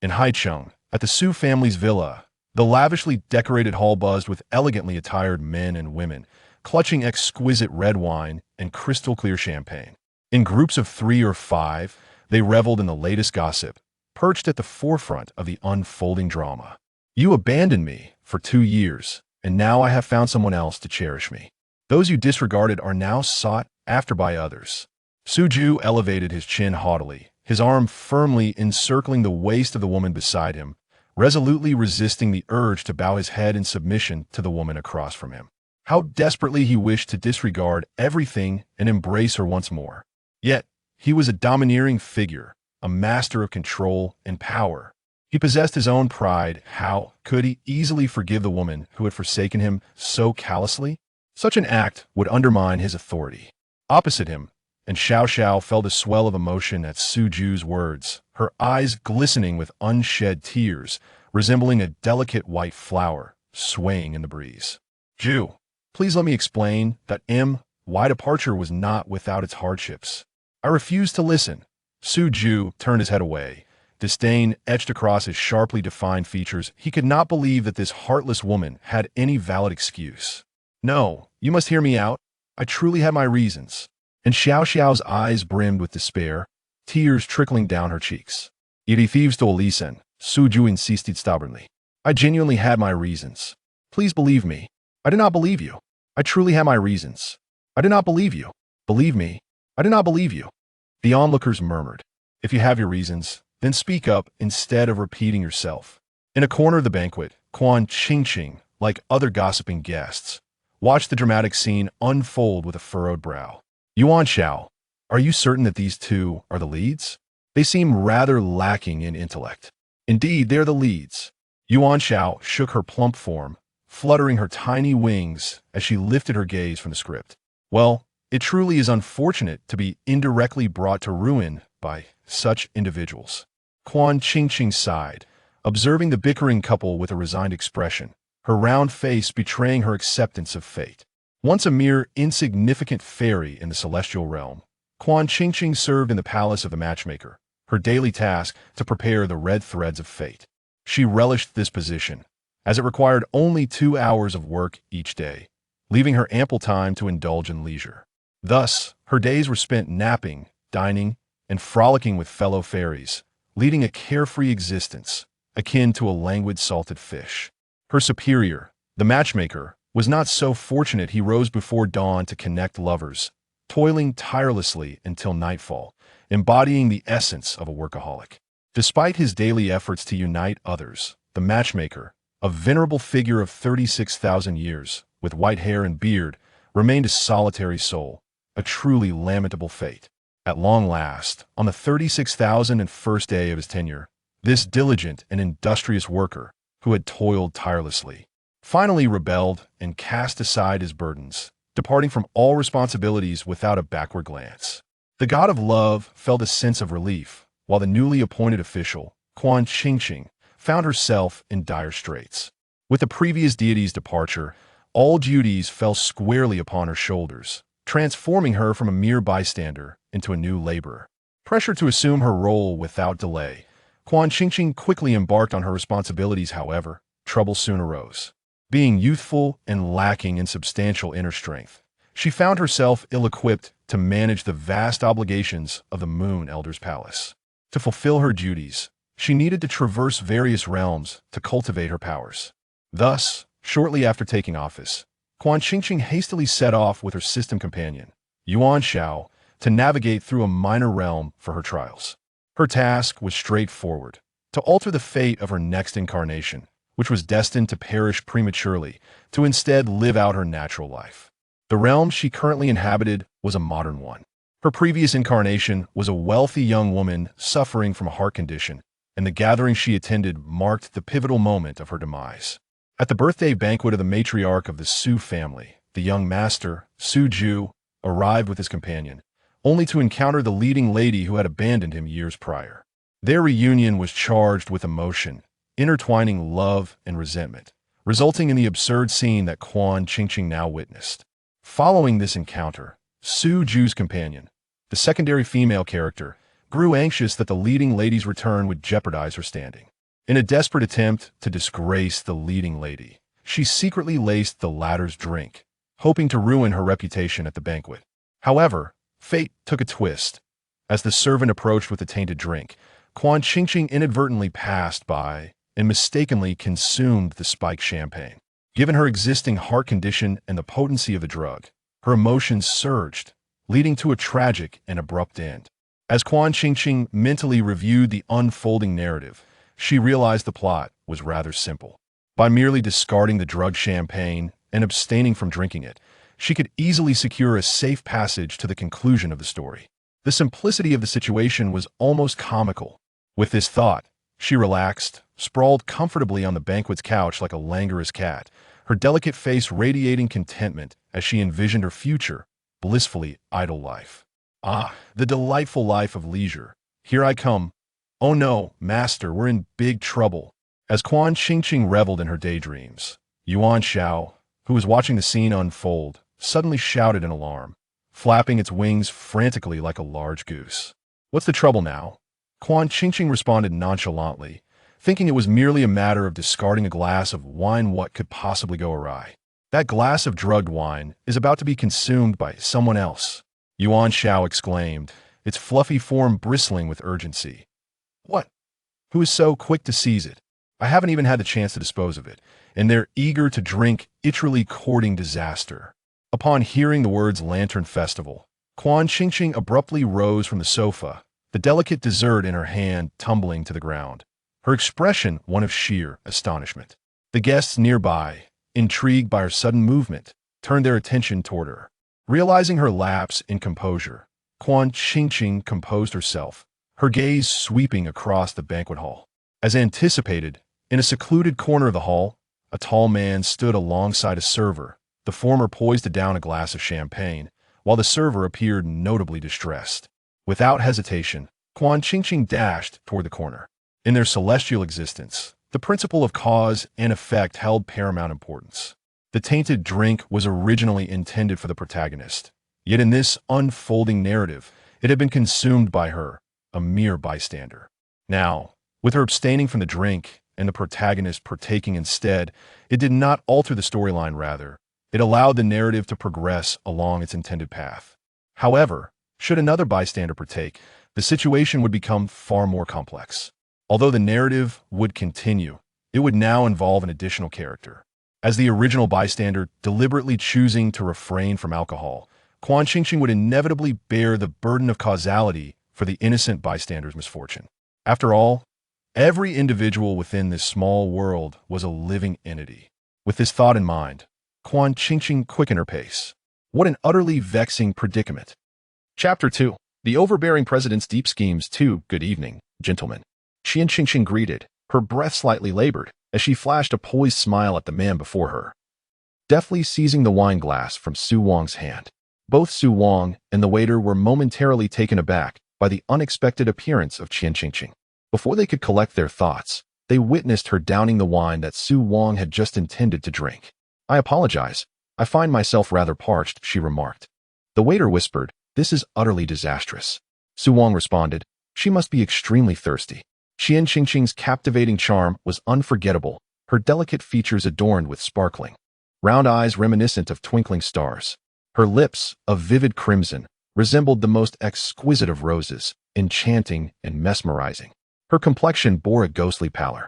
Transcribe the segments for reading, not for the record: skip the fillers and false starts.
In Haicheng, at the Su family's villa, the lavishly decorated hall buzzed with elegantly attired men and women, clutching exquisite red wine and crystal-clear champagne. In groups of 3 or 5, they reveled in the latest gossip, perched at the forefront of the unfolding drama. You abandoned me for 2 years, and now I have found someone else to cherish me. Those you disregarded are now sought after by others. Suju elevated his chin haughtily, his arm firmly encircling the waist of the woman beside him, resolutely resisting the urge to bow his head in submission to the woman across from him. How desperately he wished to disregard everything and embrace her once more. Yet, he was a domineering figure, a master of control and power. He possessed his own pride. How could he easily forgive the woman who had forsaken him so callously? Such an act would undermine his authority. Opposite him, and Xiao Xiao felt a swell of emotion at Suju's words, her eyes glistening with unshed tears, resembling a delicate white flower swaying in the breeze. Ju, please let me explain that my departure was not without its hardships. I refused to listen. Suju turned his head away, disdain etched across his sharply defined features. He could not believe that this heartless woman had any valid excuse. No, you must hear me out. I truly had my reasons. And Xiao Xiao's eyes brimmed with despair, tears trickling down her cheeks. It refused to listen, Suju insisted stubbornly. I genuinely had my reasons. Please believe me. I do not believe you. I truly had my reasons. I do not believe you. Believe me. I do not believe you. The onlookers murmured. If you have your reasons, then speak up instead of repeating yourself. In a corner of the banquet, Quan Qingqing, like other gossiping guests, watched the dramatic scene unfold with a furrowed brow. Yuan Xiao, are you certain that these two are the leads? They seem rather lacking in intellect. Indeed, they're the leads. Yuan Xiao shook her plump form, fluttering her tiny wings as she lifted her gaze from the script. Well, it truly is unfortunate to be indirectly brought to ruin by such individuals. Quan Qingqing sighed, observing the bickering couple with a resigned expression, her round face betraying her acceptance of fate. Once a mere insignificant fairy in the celestial realm, Quan Qingqing served in the palace of the matchmaker, her daily task to prepare the red threads of fate. She relished this position, as it required only 2 hours of work each day, leaving her ample time to indulge in leisure. Thus, her days were spent napping, dining, and frolicking with fellow fairies, leading a carefree existence, akin to a languid salted fish. Her superior, the matchmaker, was not so fortunate. He rose before dawn to connect lovers, toiling tirelessly until nightfall, embodying the essence of a workaholic. Despite his daily efforts to unite others, the matchmaker, a venerable figure of 36,000 years, with white hair and beard, remained a solitary soul, a truly lamentable fate. At long last, on the 36,001st day of his tenure, this diligent and industrious worker, who had toiled tirelessly, finally rebelled and cast aside his burdens, departing from all responsibilities without a backward glance. The god of love felt a sense of relief, while the newly appointed official, Quan Qingqing, found herself in dire straits. With the previous deity's departure, all duties fell squarely upon her shoulders, transforming her from a mere bystander into a new laborer. Pressure to assume her role without delay, Quan Qingqing quickly embarked on her responsibilities. However, trouble soon arose. Being youthful and lacking in substantial inner strength, she found herself ill-equipped to manage the vast obligations of the Moon Elder's palace. To fulfill her duties, she needed to traverse various realms to cultivate her powers. Thus, shortly after taking office, Quan Qingqing hastily set off with her system companion, Yuan Xiao, to navigate through a minor realm for her trials. Her task was straightforward: to alter the fate of her next incarnation, which was destined to perish prematurely, to instead live out her natural life. The realm she currently inhabited was a modern one. Her previous incarnation was a wealthy young woman suffering from a heart condition, and the gathering she attended marked the pivotal moment of her demise. At the birthday banquet of the matriarch of the Su family, the young master, Suju, arrived with his companion, only to encounter the leading lady who had abandoned him years prior. Their reunion was charged with emotion, intertwining love and resentment, resulting in the absurd scene that Quan Qingqing now witnessed. Following this encounter, Suju's companion, the secondary female character, grew anxious that the leading lady's return would jeopardize her standing. In a desperate attempt to disgrace the leading lady, she secretly laced the latter's drink, hoping to ruin her reputation at the banquet. However, fate took a twist. As the servant approached with the tainted drink, Quan Qingqing inadvertently passed by and mistakenly consumed the spiked champagne. Given her existing heart condition and the potency of the drug, her emotions surged, leading to a tragic and abrupt end. As Quan Qingqing mentally reviewed the unfolding narrative, she realized the plot was rather simple. By merely discarding the drugged champagne and abstaining from drinking it, she could easily secure a safe passage to the conclusion of the story. The simplicity of the situation was almost comical. With this thought, she relaxed, sprawled comfortably on the banquet's couch like a languorous cat, her delicate face radiating contentment as she envisioned her future, blissfully idle life. Ah, the delightful life of leisure. Here I come. Oh no, master, we're in big trouble. As Quan Qingqing reveled in her daydreams, Yuan Shao, who was watching the scene unfold, suddenly shouted in alarm, flapping its wings frantically like a large goose. What's the trouble now? Quan Qingqing responded nonchalantly, thinking it was merely a matter of discarding a glass of wine. What could possibly go awry? That glass of drugged wine is about to be consumed by someone else, Yuan Shao exclaimed, its fluffy form bristling with urgency. What? Who is so quick to seize it? I haven't even had the chance to dispose of it, and they're eager to drink, literally courting disaster. Upon hearing the words Lantern Festival, Quan Qingqing abruptly rose from the sofa, the delicate dessert in her hand tumbling to the ground, her expression one of sheer astonishment. The guests nearby, intrigued by her sudden movement, turned their attention toward her. Realizing her lapse in composure, Quan Qingqing composed herself, her gaze sweeping across the banquet hall. As anticipated, in a secluded corner of the hall, a tall man stood alongside a server, the former poised to down a glass of champagne, while the server appeared notably distressed. Without hesitation, Quan Qingqing dashed toward the corner. In their celestial existence, the principle of cause and effect held paramount importance. The tainted drink was originally intended for the protagonist, yet in this unfolding narrative, it had been consumed by her, a mere bystander. Now, with her abstaining from the drink and the protagonist partaking instead, it did not alter the storyline. Rather, it allowed the narrative to progress along its intended path. However, should another bystander partake, the situation would become far more complex. Although the narrative would continue, it would now involve an additional character. As the original bystander deliberately choosing to refrain from alcohol, Quan Qingqing would inevitably bear the burden of causality for the innocent bystander's misfortune. After all, every individual within this small world was a living entity. With this thought in mind, Quan Qingqing quickened her pace. What an utterly vexing predicament. Chapter 2. The Overbearing President's Deep Schemes 2. Good evening, gentlemen. Qian Qingqing greeted, her breath slightly labored, as she flashed a poised smile at the man before her, deftly seizing the wine glass from Su Wang's hand. Both Su Wang and the waiter were momentarily taken aback by the unexpected appearance of Qian Qingqing. Before they could collect their thoughts, they witnessed her downing the wine that Su Wang had just intended to drink. I apologize. I find myself rather parched, she remarked. The waiter whispered, this is utterly disastrous. Su Wang responded, she must be extremely thirsty. Qian Qingqing's captivating charm was unforgettable, her delicate features adorned with sparkling round eyes reminiscent of twinkling stars. Her lips, of vivid crimson, resembled the most exquisite of roses, enchanting and mesmerizing. Her complexion bore a ghostly pallor,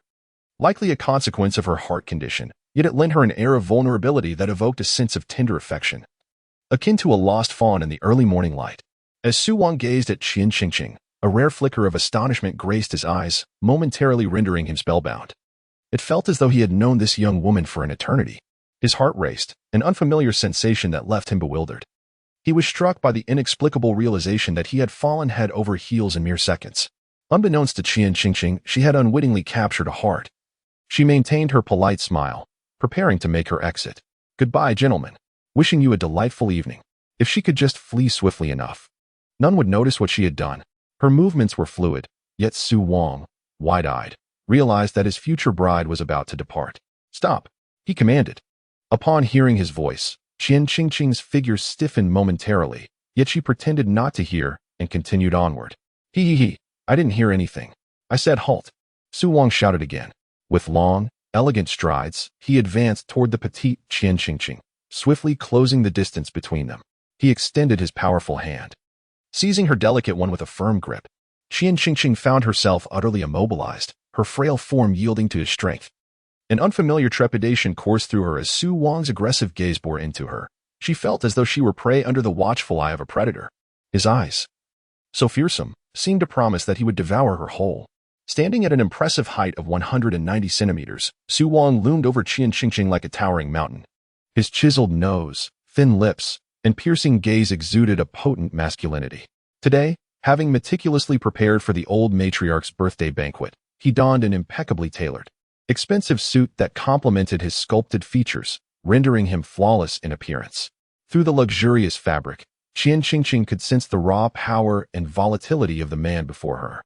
likely a consequence of her heart condition, yet it lent her an air of vulnerability that evoked a sense of tender affection, akin to a lost fawn in the early morning light. As Su Wang gazed at Qian Qingqing, a rare flicker of astonishment graced his eyes, momentarily rendering him spellbound. It felt as though he had known this young woman for an eternity. His heart raced, an unfamiliar sensation that left him bewildered. He was struck by the inexplicable realization that he had fallen head over heels in mere seconds. Unbeknownst to Qian Qingqing, she had unwittingly captured a heart. She maintained her polite smile, preparing to make her exit. Goodbye, gentlemen. Wishing you a delightful evening. If she could just flee swiftly enough, none would notice what she had done. Her movements were fluid, yet Su Wang, wide-eyed, realized that his future bride was about to depart. Stop, he commanded. Upon hearing his voice, Qian Qingqing's figure stiffened momentarily, yet she pretended not to hear and continued onward. He. I didn't hear anything. I said halt. Su Wang shouted again. With long, elegant strides, he advanced toward the petite Qian Qingqing, swiftly closing the distance between them. He extended his powerful hand, seizing her delicate one with a firm grip. Qian Qingqing found herself utterly immobilized, her frail form yielding to his strength. An unfamiliar trepidation coursed through her as Su Wang's aggressive gaze bore into her. She felt as though she were prey under the watchful eye of a predator. His eyes, so fearsome, seemed to promise that he would devour her whole. Standing at an impressive height of 190 centimeters, Su Wang loomed over Qian Qingqing like a towering mountain. His chiseled nose, thin lips, and piercing gaze exuded a potent masculinity. Today, having meticulously prepared for the old matriarch's birthday banquet, he donned an impeccably tailored, expensive suit that complemented his sculpted features, rendering him flawless in appearance. Through the luxurious fabric, Qian Qingqing could sense the raw power and volatility of the man before her.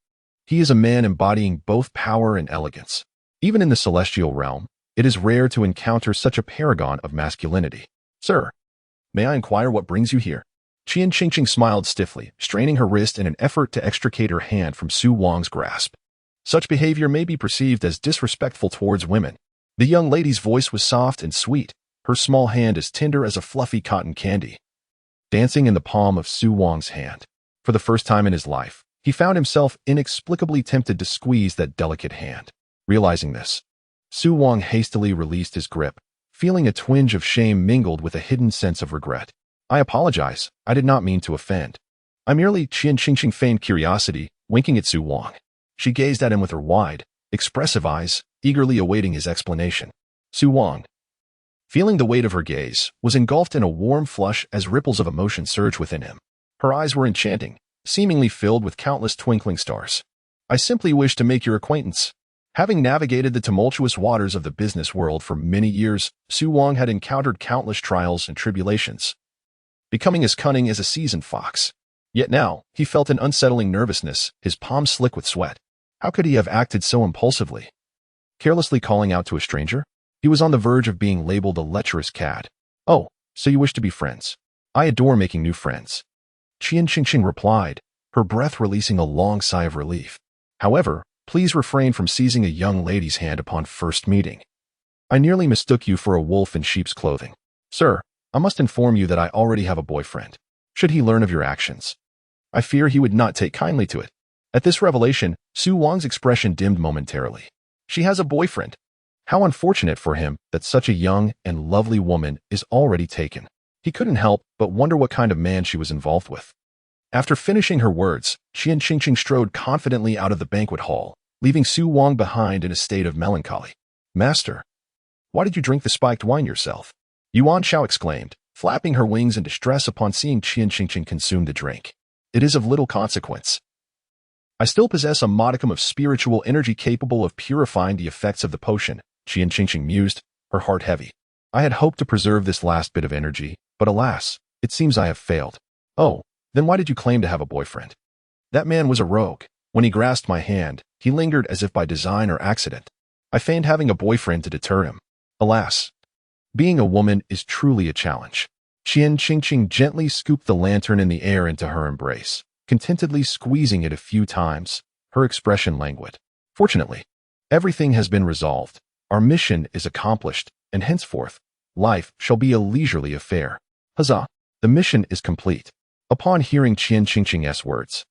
He is a man embodying both power and elegance. Even in the celestial realm, it is rare to encounter such a paragon of masculinity. Sir, may I inquire what brings you here? Qian Qingqing smiled stiffly, straining her wrist in an effort to extricate her hand from Su Wang's grasp. Such behavior may be perceived as disrespectful towards women. The young lady's voice was soft and sweet, her small hand as tender as a fluffy cotton candy, dancing in the palm of Su Wang's hand. For the first time in his life, he found himself inexplicably tempted to squeeze that delicate hand. Realizing this, Su Wang hastily released his grip, feeling a twinge of shame mingled with a hidden sense of regret. I apologize, I did not mean to offend. I merely, Qian Qingqing feigned curiosity, winking at Su Wang. She gazed at him with her wide, expressive eyes, eagerly awaiting his explanation. Su Wang, feeling the weight of her gaze, was engulfed in a warm flush as ripples of emotion surged within him. Her eyes were enchanting, seemingly filled with countless twinkling stars. I simply wish to make your acquaintance. Having navigated the tumultuous waters of the business world for many years, Su Wang had encountered countless trials and tribulations, becoming as cunning as a seasoned fox. Yet now, he felt an unsettling nervousness, his palms slick with sweat. How could he have acted so impulsively? Carelessly calling out to a stranger? He was on the verge of being labeled a lecherous cad. Oh, so you wish to be friends? I adore making new friends. Qian Qingqing replied, her breath releasing a long sigh of relief. However, please refrain from seizing a young lady's hand upon first meeting. I nearly mistook you for a wolf in sheep's clothing. Sir, I must inform you that I already have a boyfriend. Should he learn of your actions, I fear he would not take kindly to it. At this revelation, Su Wang's expression dimmed momentarily. She has a boyfriend. How unfortunate for him that such a young and lovely woman is already taken. He couldn't help but wonder what kind of man she was involved with. After finishing her words, Qian Qingqing strode confidently out of the banquet hall, leaving Su Wang behind in a state of melancholy. Master, why did you drink the spiked wine yourself? Yuan Shao exclaimed, flapping her wings in distress upon seeing Qian Qingqing consume the drink. It is of little consequence. I still possess a modicum of spiritual energy capable of purifying the effects of the potion, Qian Qingqing mused, her heart heavy. I had hoped to preserve this last bit of energy, but alas, it seems I have failed. Oh, then why did you claim to have a boyfriend? That man was a rogue. When he grasped my hand, he lingered as if by design or accident. I feigned having a boyfriend to deter him. Alas, being a woman is truly a challenge. Qian Qingqing gently scooped the lantern in the air into her embrace, contentedly squeezing it a few times, her expression languid. Fortunately, everything has been resolved. Our mission is accomplished, and henceforth, life shall be a leisurely affair. Huzzah! The mission is complete. Upon hearing Qian Qingqing's words,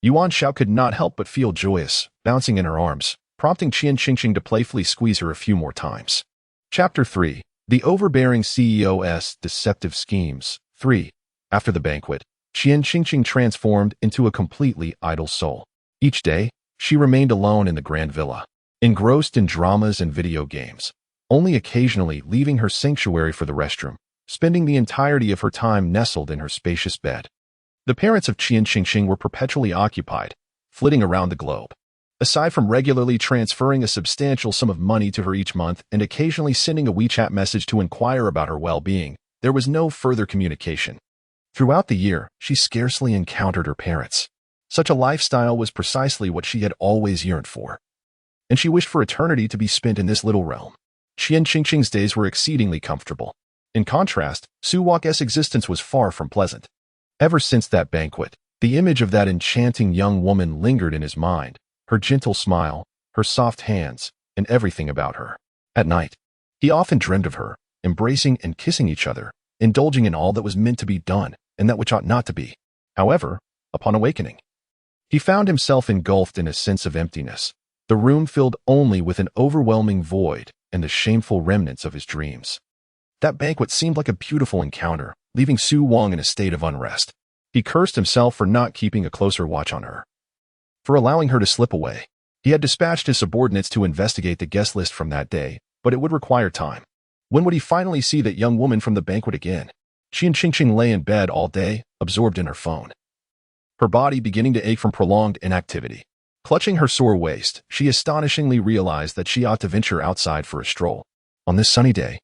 Yuan Shao could not help but feel joyous, bouncing in her arms, prompting Qian Qingqing to playfully squeeze her a few more times. Chapter 3. The Overbearing CEO's Deceptive Schemes. 3. After the banquet, Qian Qingqing transformed into a completely idle soul. Each day, she remained alone in the grand villa, engrossed in dramas and video games, only occasionally leaving her sanctuary for the restroom, spending the entirety of her time nestled in her spacious bed. The parents of Qian Qingqing were perpetually occupied, flitting around the globe. Aside from regularly transferring a substantial sum of money to her each month and occasionally sending a WeChat message to inquire about her well-being, there was no further communication. Throughout the year, she scarcely encountered her parents. Such a lifestyle was precisely what she had always yearned for, and she wished for eternity to be spent in this little realm. Qian Qingqing's days were exceedingly comfortable. In contrast, Su Wang's existence was far from pleasant. Ever since that banquet, The image of that enchanting young woman lingered in his mind, her gentle smile, her soft hands, and everything about her. At night, he often dreamed of her, embracing and kissing each other, indulging in all that was meant to be done and that which ought not to be. However, upon awakening, he found himself engulfed in a sense of emptiness, the room filled only with an overwhelming void and the shameful remnants of his dreams. That banquet seemed like a beautiful encounter, leaving Su Wang in a state of unrest. He cursed himself for not keeping a closer watch on her, for allowing her to slip away. He had dispatched his subordinates to investigate the guest list from that day, but it would require time. When would he finally see that young woman from the banquet again? Qian Qingqing lay in bed all day, absorbed in her phone, her body beginning to ache from prolonged inactivity. Clutching her sore waist, she astonishingly realized that she ought to venture outside for a stroll. On this sunny day,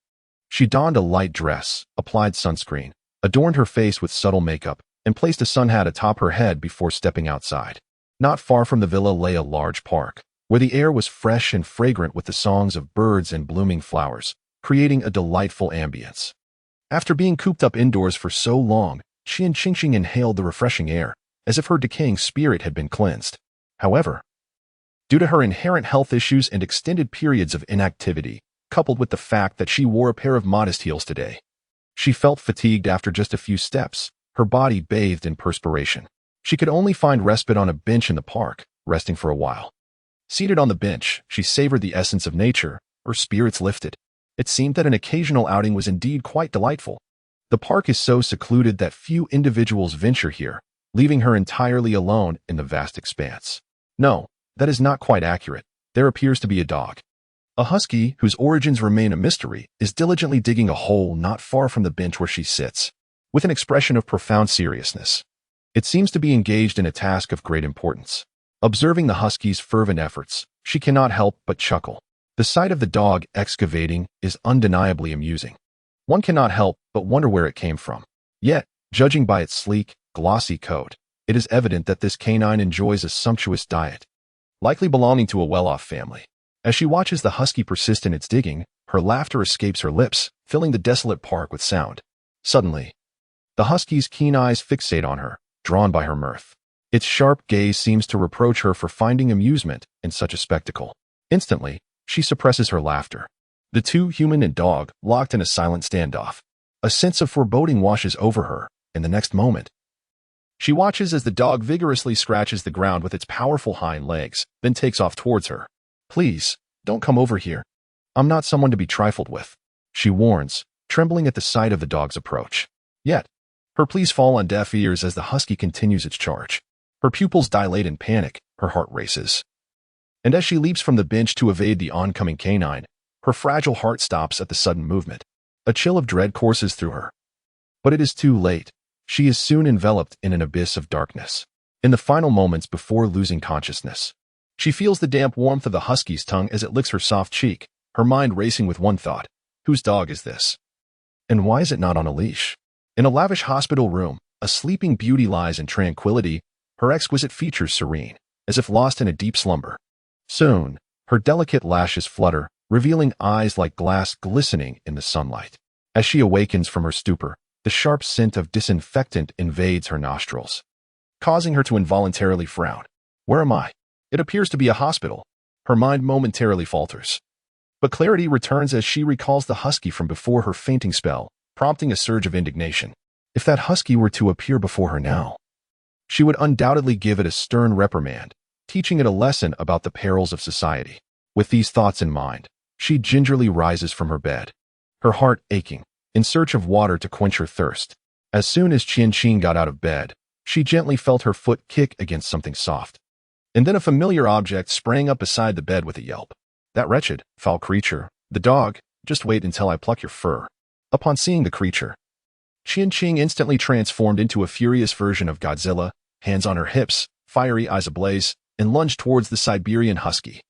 she donned a light dress, applied sunscreen, adorned her face with subtle makeup, and placed a sun hat atop her head before stepping outside. Not far from the villa lay a large park, where the air was fresh and fragrant with the songs of birds and blooming flowers, creating a delightful ambience. After being cooped up indoors for so long, Qian Qingqing inhaled the refreshing air, as if her decaying spirit had been cleansed. However, due to her inherent health issues and extended periods of inactivity, coupled with the fact that she wore a pair of modest heels today, she felt fatigued after just a few steps, her body bathed in perspiration. She could only find respite on a bench in the park, resting for a while. Seated on the bench, she savored the essence of nature, her spirits lifted. It seemed that an occasional outing was indeed quite delightful. The park is so secluded that few individuals venture here, leaving her entirely alone in the vast expanse. No, that is not quite accurate. There appears to be a dog. A husky, whose origins remain a mystery, is diligently digging a hole not far from the bench where she sits, with an expression of profound seriousness. It seems to be engaged in a task of great importance. Observing the husky's fervent efforts, she cannot help but chuckle. The sight of the dog excavating is undeniably amusing. One cannot help but wonder where it came from. Yet, judging by its sleek, glossy coat, it is evident that this canine enjoys a sumptuous diet, likely belonging to a well-off family. As she watches the husky persist in its digging, her laughter escapes her lips, filling the desolate park with sound. Suddenly, the husky's keen eyes fixate on her, drawn by her mirth. Its sharp gaze seems to reproach her for finding amusement in such a spectacle. Instantly, she suppresses her laughter. The two, human and dog, locked in a silent standoff. A sense of foreboding washes over her. In the next moment, she watches as the dog vigorously scratches the ground with its powerful hind legs, then takes off towards her. "Please, don't come over here. I'm not someone to be trifled with," she warns, trembling at the sight of the dog's approach. Yet, her pleas fall on deaf ears as the husky continues its charge. Her pupils dilate in panic, her heart races. And as she leaps from the bench to evade the oncoming canine, her fragile heart stops at the sudden movement. A chill of dread courses through her. But it is too late. She is soon enveloped in an abyss of darkness. In the final moments before losing consciousness, she feels the damp warmth of the husky's tongue as it licks her soft cheek, her mind racing with one thought: whose dog is this? And why is it not on a leash? In a lavish hospital room, a sleeping beauty lies in tranquility, her exquisite features serene, as if lost in a deep slumber. Soon, her delicate lashes flutter, revealing eyes like glass glistening in the sunlight. As she awakens from her stupor, the sharp scent of disinfectant invades her nostrils, causing her to involuntarily frown. Where am I? It appears to be a hospital. Her mind momentarily falters. But clarity returns as she recalls the husky from before her fainting spell, prompting a surge of indignation. If that husky were to appear before her now, she would undoubtedly give it a stern reprimand, teaching it a lesson about the perils of society. With these thoughts in mind, she gingerly rises from her bed, her heart aching, in search of water to quench her thirst. As soon as Qian got out of bed, she gently felt her foot kick against something soft. And then a familiar object sprang up beside the bed with a yelp. That wretched, foul creature, the dog. Just wait until I pluck your fur. Upon seeing the creature, Qian instantly transformed into a furious version of Godzilla, hands on her hips, fiery eyes ablaze, and lunged towards the Siberian husky.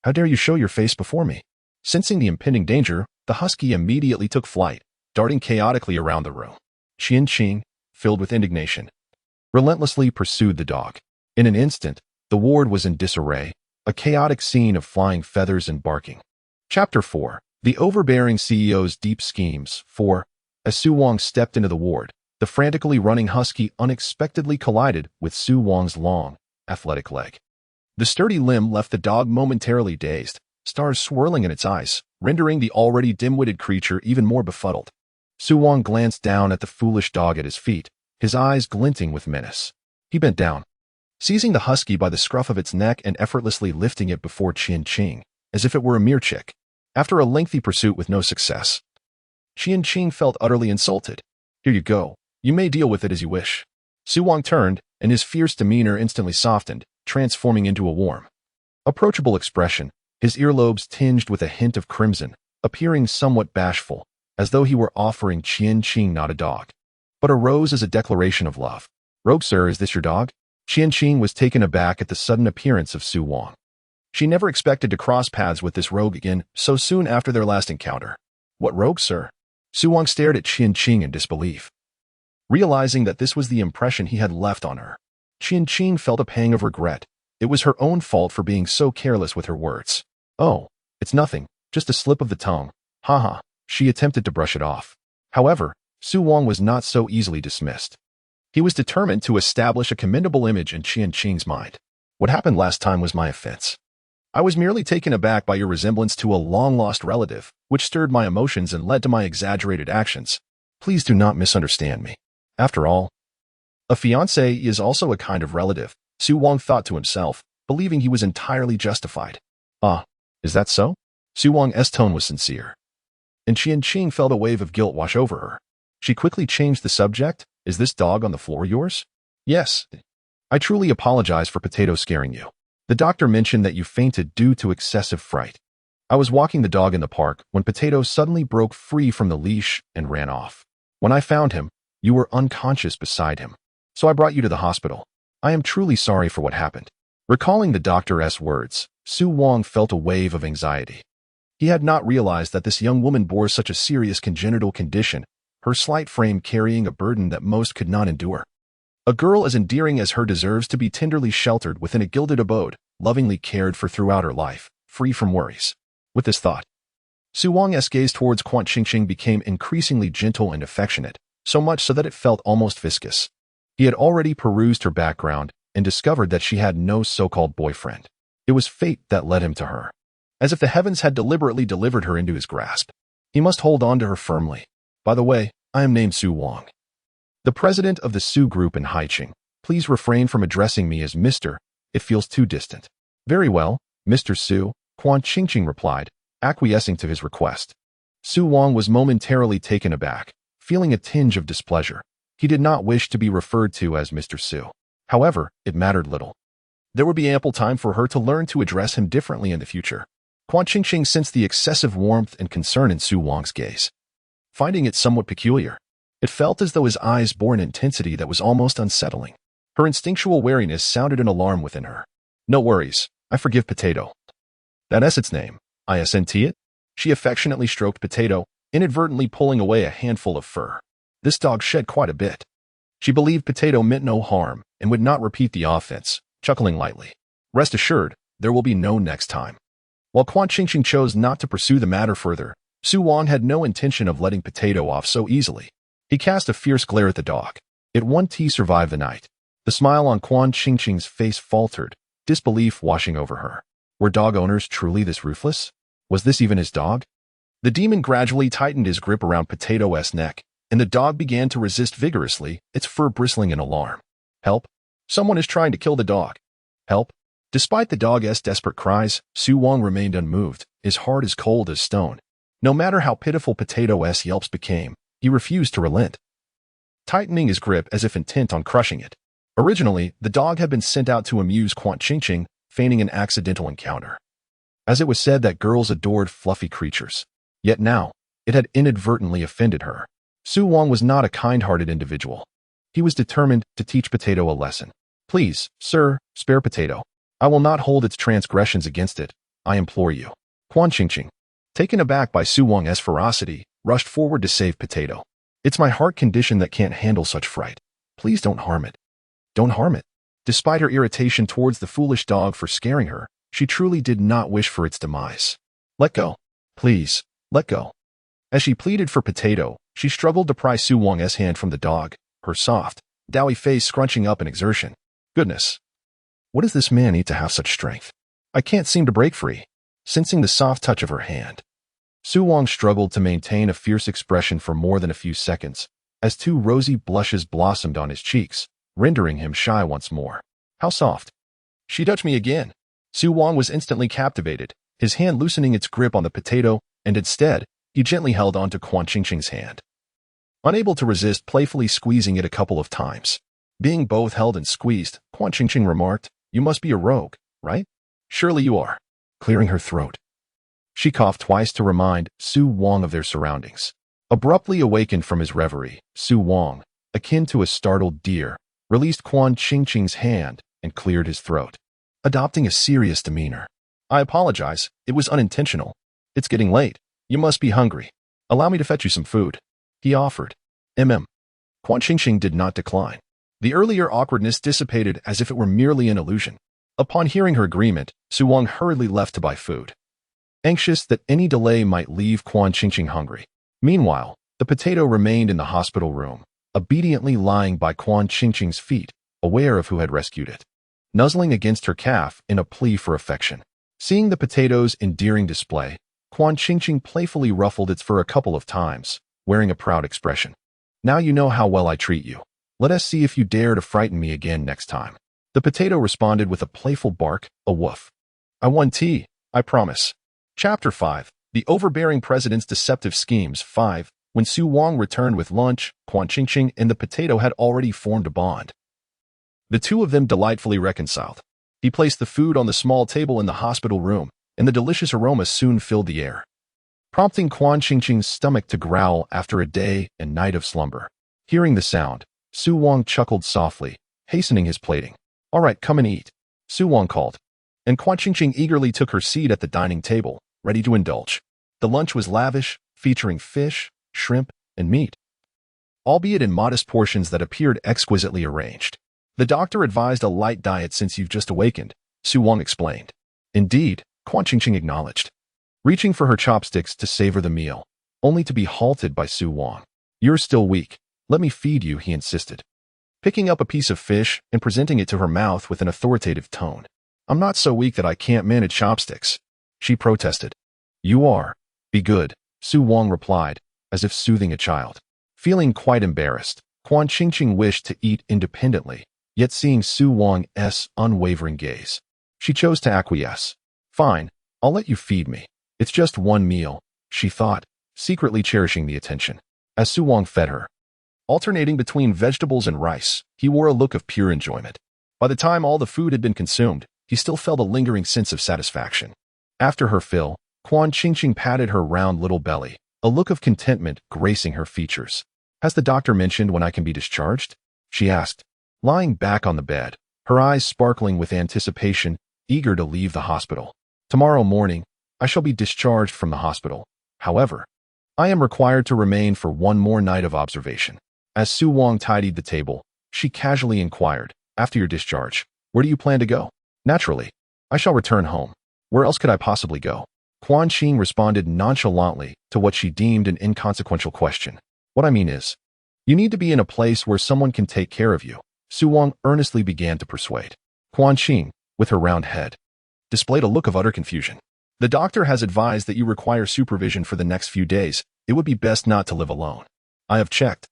"How dare you show your face before me?" Sensing the impending danger, the husky immediately took flight, darting chaotically around the room. Qian, filled with indignation, relentlessly pursued the dog. In an instant, the ward was in disarray, a chaotic scene of flying feathers and barking. Chapter 4. The Overbearing CEO's Deep Schemes. 4. As Su Wang stepped into the ward, The frantically running husky unexpectedly collided with Su Wong's long, athletic leg. The sturdy limb left the dog momentarily dazed, stars swirling in its eyes, rendering the already dim-witted creature even more befuddled. Su Wong glanced down at the foolish dog at his feet, his eyes glinting with menace. He bent down, seizing the husky by the scruff of its neck and effortlessly lifting it before Qian-Qing, as if it were a mere chick. After a lengthy pursuit with no success, Qian-Qing felt utterly insulted. Here you go. You may deal with it as you wish. Su Wong turned, and his fierce demeanor instantly softened, transforming into a warm, approachable expression, his earlobes tinged with a hint of crimson, appearing somewhat bashful, as though he were offering Qian-Qing not a dog, but a rose as a declaration of love. Rogue sir, is this your dog? Qian-Qing was taken aback at the sudden appearance of Su Wong. She never expected to cross paths with this rogue again so soon after their last encounter. What rogue, sir? Su Wong stared at Qian-Qing in disbelief, realizing that this was the impression he had left on her. Qian-Qing felt a pang of regret. It was her own fault for being so careless with her words. Oh, it's nothing, just a slip of the tongue. Haha, she attempted to brush it off. However, Su Wong was not so easily dismissed. He was determined to establish a commendable image in Qian-Qing's mind. What happened last time was my offense. I was merely taken aback by your resemblance to a long-lost relative, which stirred my emotions and led to my exaggerated actions. Please do not misunderstand me. After all, a fiancé is also a kind of relative, Su Wong thought to himself, believing he was entirely justified. Ah, is that so? Su Wong's tone was sincere, and Qian-Qing felt a wave of guilt wash over her. She quickly changed the subject. Is this dog on the floor yours? Yes. I truly apologize for Potato scaring you. The doctor mentioned that you fainted due to excessive fright. I was walking the dog in the park when Potato suddenly broke free from the leash and ran off. When I found him, you were unconscious beside him. So I brought you to the hospital. I am truly sorry for what happened. Recalling the doctor's words, Su Wong felt a wave of anxiety. He had not realized that this young woman bore such a serious congenital condition, her slight frame carrying a burden that most could not endure. A girl as endearing as her deserves to be tenderly sheltered within a gilded abode, lovingly cared for throughout her life, free from worries. With this thought, Su Wong's gaze towards Qian-Qing became increasingly gentle and affectionate, so much so that it felt almost viscous. He had already perused her background and discovered that she had no so-called boyfriend. It was fate that led him to her. As if the heavens had deliberately delivered her into his grasp. He must hold on to her firmly. By the way, I am named Su Wong, the president of the Su Group in Haicheng. Please refrain from addressing me as Mr. It feels too distant. Very well, Mr. Su, Qian-Qing replied, acquiescing to his request. Su Wong was momentarily taken aback, feeling a tinge of displeasure. He did not wish to be referred to as Mr. Su. However, it mattered little. There would be ample time for her to learn to address him differently in the future. Qian-Qing sensed the excessive warmth and concern in Su Wong's gaze, finding it somewhat peculiar. It felt as though his eyes bore an intensity that was almost unsettling. Her instinctual wariness sounded an alarm within her. No worries, I forgive Potato. That's its name. Isn't it? She affectionately stroked Potato, inadvertently pulling away a handful of fur. This dog shed quite a bit. She believed Potato meant no harm and would not repeat the offense, chuckling lightly. Rest assured, there will be no next time. While Qian-Qing chose not to pursue the matter further, Su Wong had no intention of letting Potato off so easily. He cast a fierce glare at the dog. It won't survive the night. The smile on Qian-Qing's face faltered, disbelief washing over her. Were dog owners truly this ruthless? Was this even his dog? The demon gradually tightened his grip around Potato's neck, and the dog began to resist vigorously, its fur bristling in alarm. Help! Someone is trying to kill the dog. Help! Despite the dog's desperate cries, Su Wong remained unmoved, his heart as cold as stone. No matter how pitiful Potato's yelps became, he refused to relent, tightening his grip as if intent on crushing it. Originally, the dog had been sent out to amuse Qian-Qing, feigning an accidental encounter, as it was said that girls adored fluffy creatures. Yet now, it had inadvertently offended her. Su Wong was not a kind-hearted individual. He was determined to teach Potato a lesson. Please, sir, spare Potato. I will not hold its transgressions against it, I implore you. Qian-Qing, taken aback by Su Wong's ferocity, rushed forward to save Potato. It's my heart condition that can't handle such fright. Please don't harm it. Don't harm it. Despite her irritation towards the foolish dog for scaring her, she truly did not wish for its demise. Let go. Please, let go. As she pleaded for Potato, she struggled to pry Su Wong's hand from the dog, her soft, doughy face scrunching up in exertion. Goodness. What does this man eat to have such strength? I can't seem to break free. Sensing the soft touch of her hand, Su Wang struggled to maintain a fierce expression for more than a few seconds, as two rosy blushes blossomed on his cheeks, rendering him shy once more. How soft. She touched me again. Su Wang was instantly captivated, his hand loosening its grip on the potato, and instead, he gently held on to Quan Qingqing's hand. Unable to resist playfully squeezing it a couple of times. Being both held and squeezed, Quan Qingqing remarked, "You must be a rogue, right?" "Surely you are." Clearing her throat. She coughed twice to remind Su Wang of their surroundings. Abruptly awakened from his reverie, Su Wang, akin to a startled deer, released Quan Qingqing's hand and cleared his throat, adopting a serious demeanor. "I apologize, it was unintentional. It's getting late. You must be hungry. Allow me to fetch you some food," he offered. Quan Qingqing did not decline. The earlier awkwardness dissipated as if it were merely an illusion. Upon hearing her agreement, Su Wang hurriedly left to buy food, anxious that any delay might leave Quan Qingqing hungry. Meanwhile, the potato remained in the hospital room, obediently lying by Quan Qingqing's feet, aware of who had rescued it, nuzzling against her calf in a plea for affection. Seeing the potato's endearing display, Quan Qingqing playfully ruffled its fur a couple of times, wearing a proud expression. "Now you know how well I treat you. Let us see if you dare to frighten me again next time." The potato responded with a playful bark, a woof. "I won tea, I promise." Chapter 5. The Overbearing President's Deceptive Schemes. 5. When Su Wang returned with lunch, Quan Qingqing and the potato had already formed a bond. The two of them delightfully reconciled. He placed the food on the small table in the hospital room, and the delicious aroma soon filled the air, prompting Quan Qingqing's stomach to growl after a day and night of slumber. Hearing the sound, Su Wang chuckled softly, hastening his plating. "All right, come and eat," Su Wang called, and Quan Qingqing eagerly took her seat at the dining table, ready to indulge. The lunch was lavish, featuring fish, shrimp, and meat, albeit in modest portions that appeared exquisitely arranged. "The doctor advised a light diet since you've just awakened," Su Wang explained. "Indeed," Quan Qingqing acknowledged, reaching for her chopsticks to savor the meal, only to be halted by Su Wang. "You're still weak. Let me feed you," he insisted, picking up a piece of fish and presenting it to her mouth with an authoritative tone. "I'm not so weak that I can't manage chopsticks," she protested. "You are. Be good," Su Wang replied, as if soothing a child. Feeling quite embarrassed, Quan Qingqing wished to eat independently, yet seeing Su Wang's unwavering gaze, she chose to acquiesce. "Fine, I'll let you feed me. It's just one meal," she thought, secretly cherishing the attention. As Su Wang fed her, alternating between vegetables and rice, he wore a look of pure enjoyment. By the time all the food had been consumed, he still felt a lingering sense of satisfaction. After her fill, Quan Qingqing patted her round little belly, a look of contentment gracing her features. "Has the doctor mentioned when I can be discharged?" she asked, lying back on the bed, her eyes sparkling with anticipation, eager to leave the hospital. "Tomorrow morning, I shall be discharged from the hospital. However, I am required to remain for one more night of observation." As Su Wang tidied the table, she casually inquired, "After your discharge, where do you plan to go?" "Naturally, I shall return home. Where else could I possibly go?" Quan Qing responded nonchalantly to what she deemed an inconsequential question. "What I mean is, you need to be in a place where someone can take care of you," Su Wang earnestly began to persuade. Quan Qing, with her round head, displayed a look of utter confusion. "The doctor has advised that you require supervision for the next few days. It would be best not to live alone. I have checked,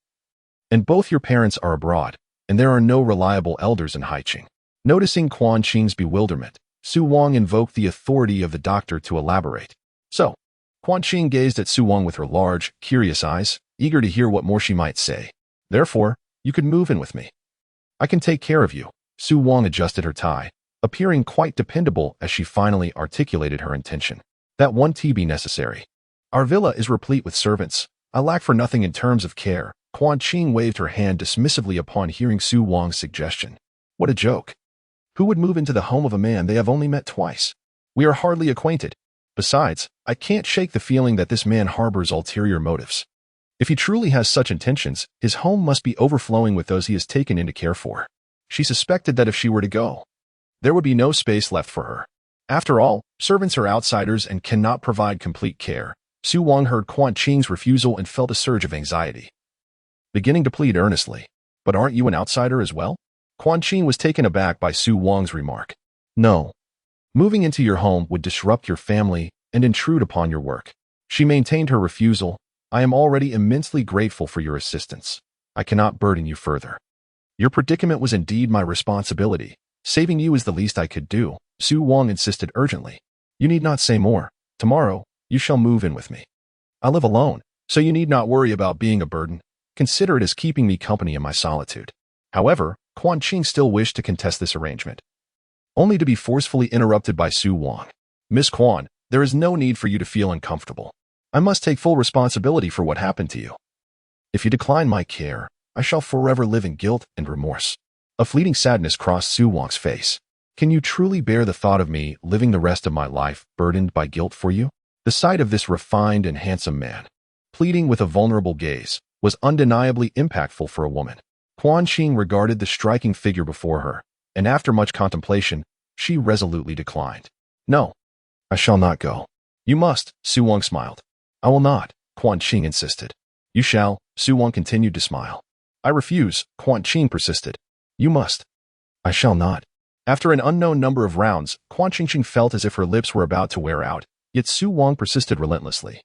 and both your parents are abroad, and there are no reliable elders in Haiqing." Noticing Quan Qing's bewilderment, Su Wang invoked the authority of the doctor to elaborate. "So," Quan Qing gazed at Su Wang with her large, curious eyes, eager to hear what more she might say. "Therefore, you could move in with me. I can take care of you." Su Wang adjusted her tie, appearing quite dependable as she finally articulated her intention. "That won't be necessary. Our villa is replete with servants. I lack for nothing in terms of care." Quan Qing waved her hand dismissively upon hearing Su Wang's suggestion. What a joke. Who would move into the home of a man they have only met twice? We are hardly acquainted. Besides, I can't shake the feeling that this man harbors ulterior motives. If he truly has such intentions, his home must be overflowing with those he has taken in to care for. She suspected that if she were to go, there would be no space left for her. After all, servants are outsiders and cannot provide complete care. Su Wang heard Quan Qing's refusal and felt a surge of anxiety, beginning to plead earnestly. But aren't you an outsider as well? Quan Qing was taken aback by Su Wang's remark. No. Moving into your home would disrupt your family and intrude upon your work. She maintained her refusal. I am already immensely grateful for your assistance. I cannot burden you further. Your predicament was indeed my responsibility. Saving you is the least I could do, Su Wang insisted urgently. You need not say more. Tomorrow, you shall move in with me. I live alone, so you need not worry about being a burden. Consider it as keeping me company in my solitude. However, Quan Qing still wished to contest this arrangement, only to be forcefully interrupted by Su Wang. Miss Quan, there is no need for you to feel uncomfortable. I must take full responsibility for what happened to you. If you decline my care, I shall forever live in guilt and remorse. A fleeting sadness crossed Su Wang's face. Can you truly bear the thought of me living the rest of my life burdened by guilt for you? The sight of this refined and handsome man, pleading with a vulnerable gaze, was undeniably impactful for a woman. Quan Qing regarded the striking figure before her, and after much contemplation, she resolutely declined. No, I shall not go. You must, Su Wang smiled. I will not, Quan Qing insisted. You shall, Su Wang continued to smile. I refuse, Quan Qing persisted. You must. I shall not. After an unknown number of rounds, Quan Qing felt as if her lips were about to wear out, yet Su Wang persisted relentlessly,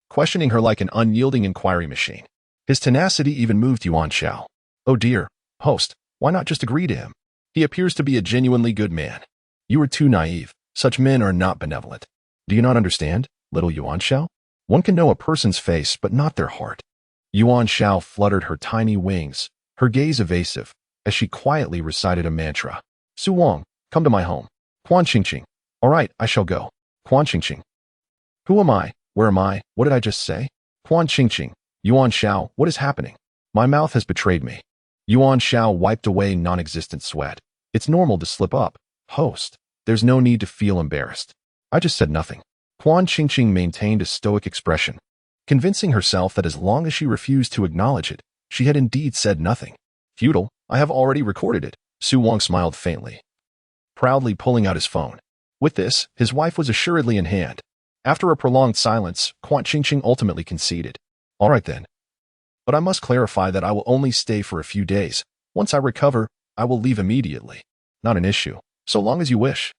questioning her like an unyielding inquiry machine. His tenacity even moved Yuan Shao. Oh dear, host, why not just agree to him? He appears to be a genuinely good man. You are too naive. Such men are not benevolent. Do you not understand, little Yuan Shao? One can know a person's face, but not their heart. Yuan Shao fluttered her tiny wings, her gaze evasive, as she quietly recited a mantra. Su Wang, come to my home. Quan Qing. All right, I shall go. Quan Qing. Who am I? Where am I? What did I just say? Quan Qing. Yuan Shao, what is happening? My mouth has betrayed me. Yuan Shao wiped away non-existent sweat. It's normal to slip up. Host, there's no need to feel embarrassed. I just said nothing. Quan Qing maintained a stoic expression, convincing herself that as long as she refused to acknowledge it, she had indeed said nothing. Futile, I have already recorded it. Su Wang smiled faintly, proudly pulling out his phone. With this, his wife was assuredly in hand. After a prolonged silence, Quan Qing ultimately conceded. All right then. But I must clarify that I will only stay for a few days. Once I recover, I will leave immediately. Not an issue, so long as you wish.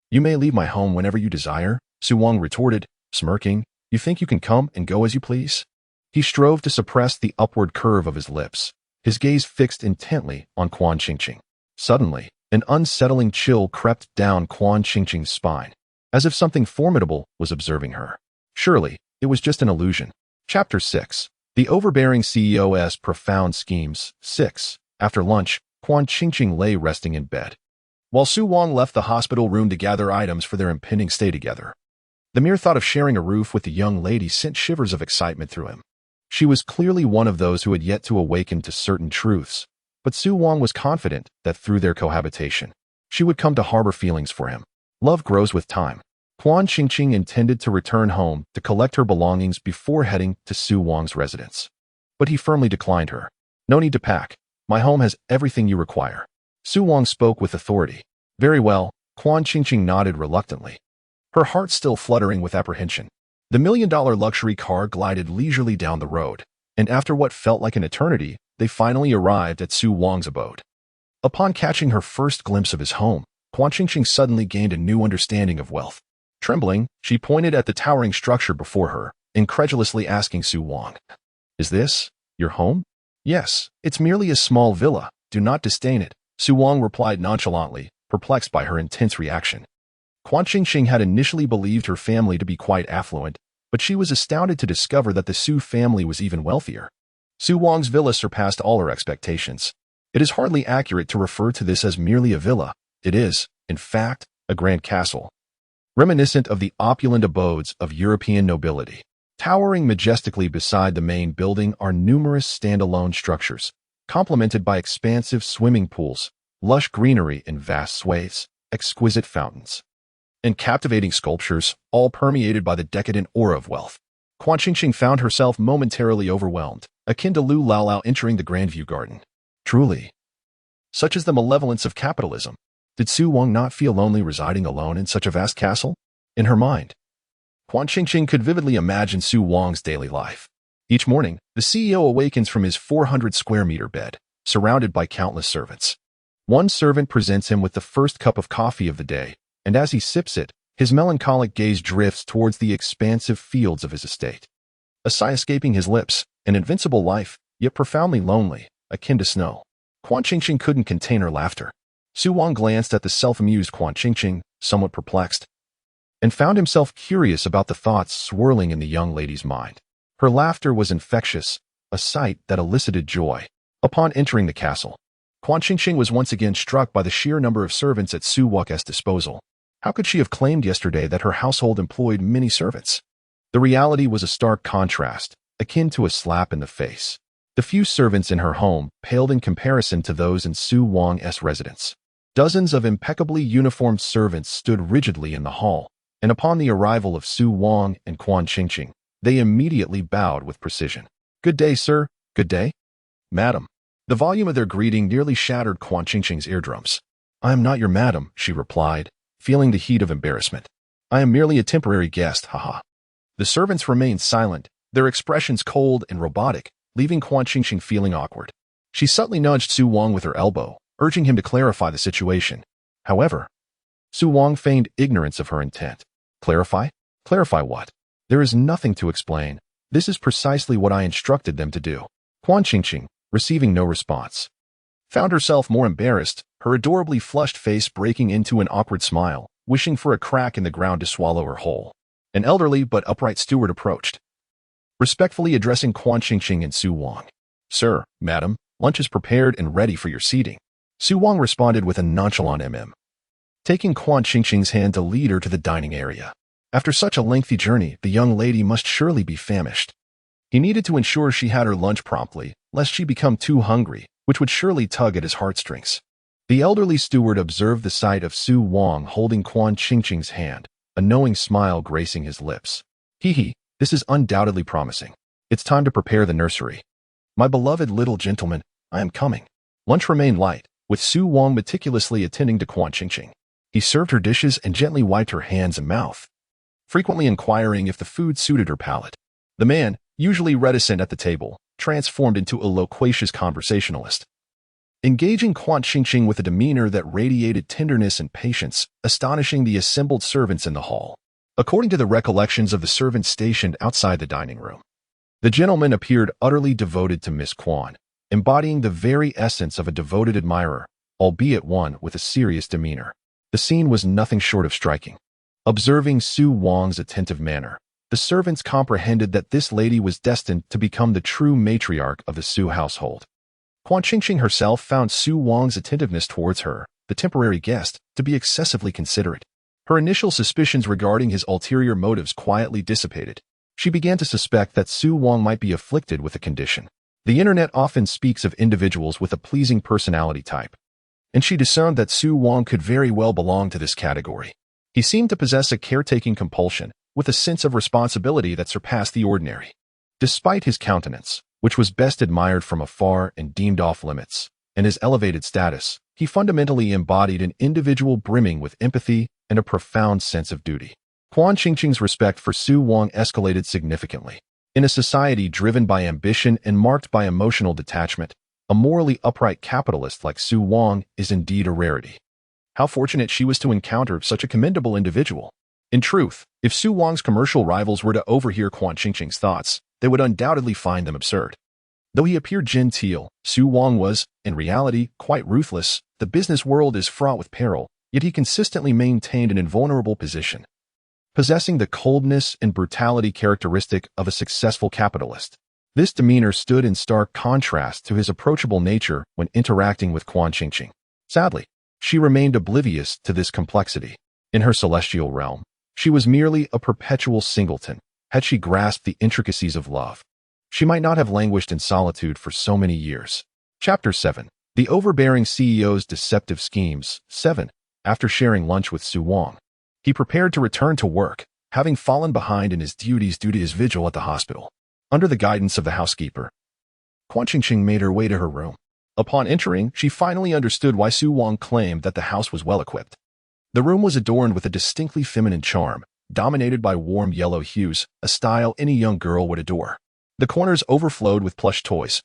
You may leave my home whenever you desire, Su Wang retorted, smirking. You think you can come and go as you please? He strove to suppress the upward curve of his lips, his gaze fixed intently on Quan Qing. Suddenly, an unsettling chill crept down Quan Qing's spine, as if something formidable was observing her. Surely, it was just an illusion. Chapter 6. The Overbearing CEO's Profound Schemes. 6. After lunch, Quan Qing lay resting in bed, while Su Wang left the hospital room to gather items for their impending stay together. The mere thought of sharing a roof with the young lady sent shivers of excitement through him. She was clearly one of those who had yet to awaken to certain truths, but Su Wang was confident that through their cohabitation, she would come to harbor feelings for him. Love grows with time. Quan Qing intended to return home to collect her belongings before heading to Su Wang's residence. But he firmly declined her. No need to pack. My home has everything you require. Su Wang spoke with authority. Very well, Quan Qing nodded reluctantly, her heart still fluttering with apprehension. The million-dollar luxury car glided leisurely down the road, and after what felt like an eternity, they finally arrived at Su Wang's abode. Upon catching her first glimpse of his home, Quan Qing suddenly gained a new understanding of wealth. Trembling, she pointed at the towering structure before her, incredulously asking Su Wang, "Is this your home?" "Yes, it's merely a small villa. Do not disdain it," Su Wang replied nonchalantly, perplexed by her intense reaction. Quan Qing had initially believed her family to be quite affluent, but she was astounded to discover that the Su family was even wealthier. Su Wang's villa surpassed all her expectations. It is hardly accurate to refer to this as merely a villa. It is, in fact, a grand castle, reminiscent of the opulent abodes of European nobility. Towering majestically beside the main building are numerous standalone structures, complemented by expansive swimming pools, lush greenery in vast swathes, exquisite fountains, and captivating sculptures, all permeated by the decadent aura of wealth. Quan Qing found herself momentarily overwhelmed, akin to Lu Laolao entering the Grandview Garden. Truly, such is the malevolence of capitalism. Did Su Wang not feel lonely residing alone in such a vast castle? In her mind, Quan Qing could vividly imagine Su Wang's daily life. Each morning, the CEO awakens from his 400-square-meter bed, surrounded by countless servants. One servant presents him with the first cup of coffee of the day, and as he sips it, his melancholic gaze drifts towards the expansive fields of his estate. A sigh escaping his lips, an invincible life, yet profoundly lonely, akin to snow. Quan Qingqing couldn't contain her laughter. Su Wang glanced at the self-amused Quan Qingqing, somewhat perplexed, and found himself curious about the thoughts swirling in the young lady's mind. Her laughter was infectious, a sight that elicited joy. Upon entering the castle, Quan Qingqing was once again struck by the sheer number of servants at Su Wang's disposal. How could she have claimed yesterday that her household employed many servants? The reality was a stark contrast, akin to a slap in the face. The few servants in her home paled in comparison to those in Su Wang's residence. Dozens of impeccably uniformed servants stood rigidly in the hall, and upon the arrival of Su Wang and Quan Qingqing, they immediately bowed with precision. "Good day, sir. Good day, madam." The volume of their greeting nearly shattered Quan Qingqing's eardrums. "I am not your madam," she replied, feeling the heat of embarrassment. "I am merely a temporary guest, haha." The servants remained silent, their expressions cold and robotic, leaving Quan Qingqing feeling awkward. She subtly nudged Su Wang with her elbow, urging him to clarify the situation. However, Su Wang feigned ignorance of her intent. "Clarify? Clarify what? There is nothing to explain. This is precisely what I instructed them to do." Quan Qingqing, receiving no response, found herself more embarrassed, her adorably flushed face breaking into an awkward smile, wishing for a crack in the ground to swallow her whole. An elderly but upright steward approached, respectfully addressing Quan Qingqing and Su Wang. "Sir, madam, lunch is prepared and ready for your seating." Su Wang responded with a nonchalant taking Quan Qingqing's hand to lead her to the dining area. After such a lengthy journey, the young lady must surely be famished. He needed to ensure she had her lunch promptly, lest she become too hungry, which would surely tug at his heartstrings. The elderly steward observed the sight of Su Wang holding Quan Qingqing's hand, a knowing smile gracing his lips. "Hee, this is undoubtedly promising. It's time to prepare the nursery. My beloved little gentleman, I am coming." Lunch remained light, with Su Wang meticulously attending to Quan Qingqing. He served her dishes and gently wiped her hands and mouth, frequently inquiring if the food suited her palate. The man, usually reticent at the table, transformed into a loquacious conversationalist, engaging Quan Qingqing with a demeanor that radiated tenderness and patience, astonishing the assembled servants in the hall. According to the recollections of the servants stationed outside the dining room, the gentleman appeared utterly devoted to Miss Quan, embodying the very essence of a devoted admirer, albeit one with a serious demeanor. The scene was nothing short of striking. Observing Su Wang's attentive manner, the servants comprehended that this lady was destined to become the true matriarch of the Su household. Quan Qingqing herself found Su Wang's attentiveness towards her, the temporary guest, to be excessively considerate. Her initial suspicions regarding his ulterior motives quietly dissipated. She began to suspect that Su Wang might be afflicted with a condition. The internet often speaks of individuals with a pleasing personality type, and she discerned that Su Wang could very well belong to this category. He seemed to possess a caretaking compulsion, with a sense of responsibility that surpassed the ordinary. Despite his countenance, which was best admired from afar and deemed off limits, and his elevated status, he fundamentally embodied an individual brimming with empathy and a profound sense of duty. Quan Qingqing's respect for Su Wang escalated significantly. In a society driven by ambition and marked by emotional detachment, a morally upright capitalist like Su Wang is indeed a rarity. How fortunate she was to encounter such a commendable individual. In truth, if Su Wang's commercial rivals were to overhear Quan Qingqing's thoughts, they would undoubtedly find them absurd. Though he appeared genteel, Su Wang was, in reality, quite ruthless. The business world is fraught with peril, yet he consistently maintained an invulnerable position, possessing the coldness and brutality characteristic of a successful capitalist. This demeanor stood in stark contrast to his approachable nature when interacting with Quan Qingqing. Sadly, she remained oblivious to this complexity. In her celestial realm, she was merely a perpetual singleton. Had she grasped the intricacies of love, she might not have languished in solitude for so many years. Chapter 7. The Overbearing CEO's Deceptive Schemes. 7. After sharing lunch with Su Wang, he prepared to return to work, having fallen behind in his duties due to his vigil at the hospital. Under the guidance of the housekeeper, Quan Qingqing made her way to her room. Upon entering, she finally understood why Su Wang claimed that the house was well-equipped. The room was adorned with a distinctly feminine charm, dominated by warm yellow hues, a style any young girl would adore. The corners overflowed with plush toys,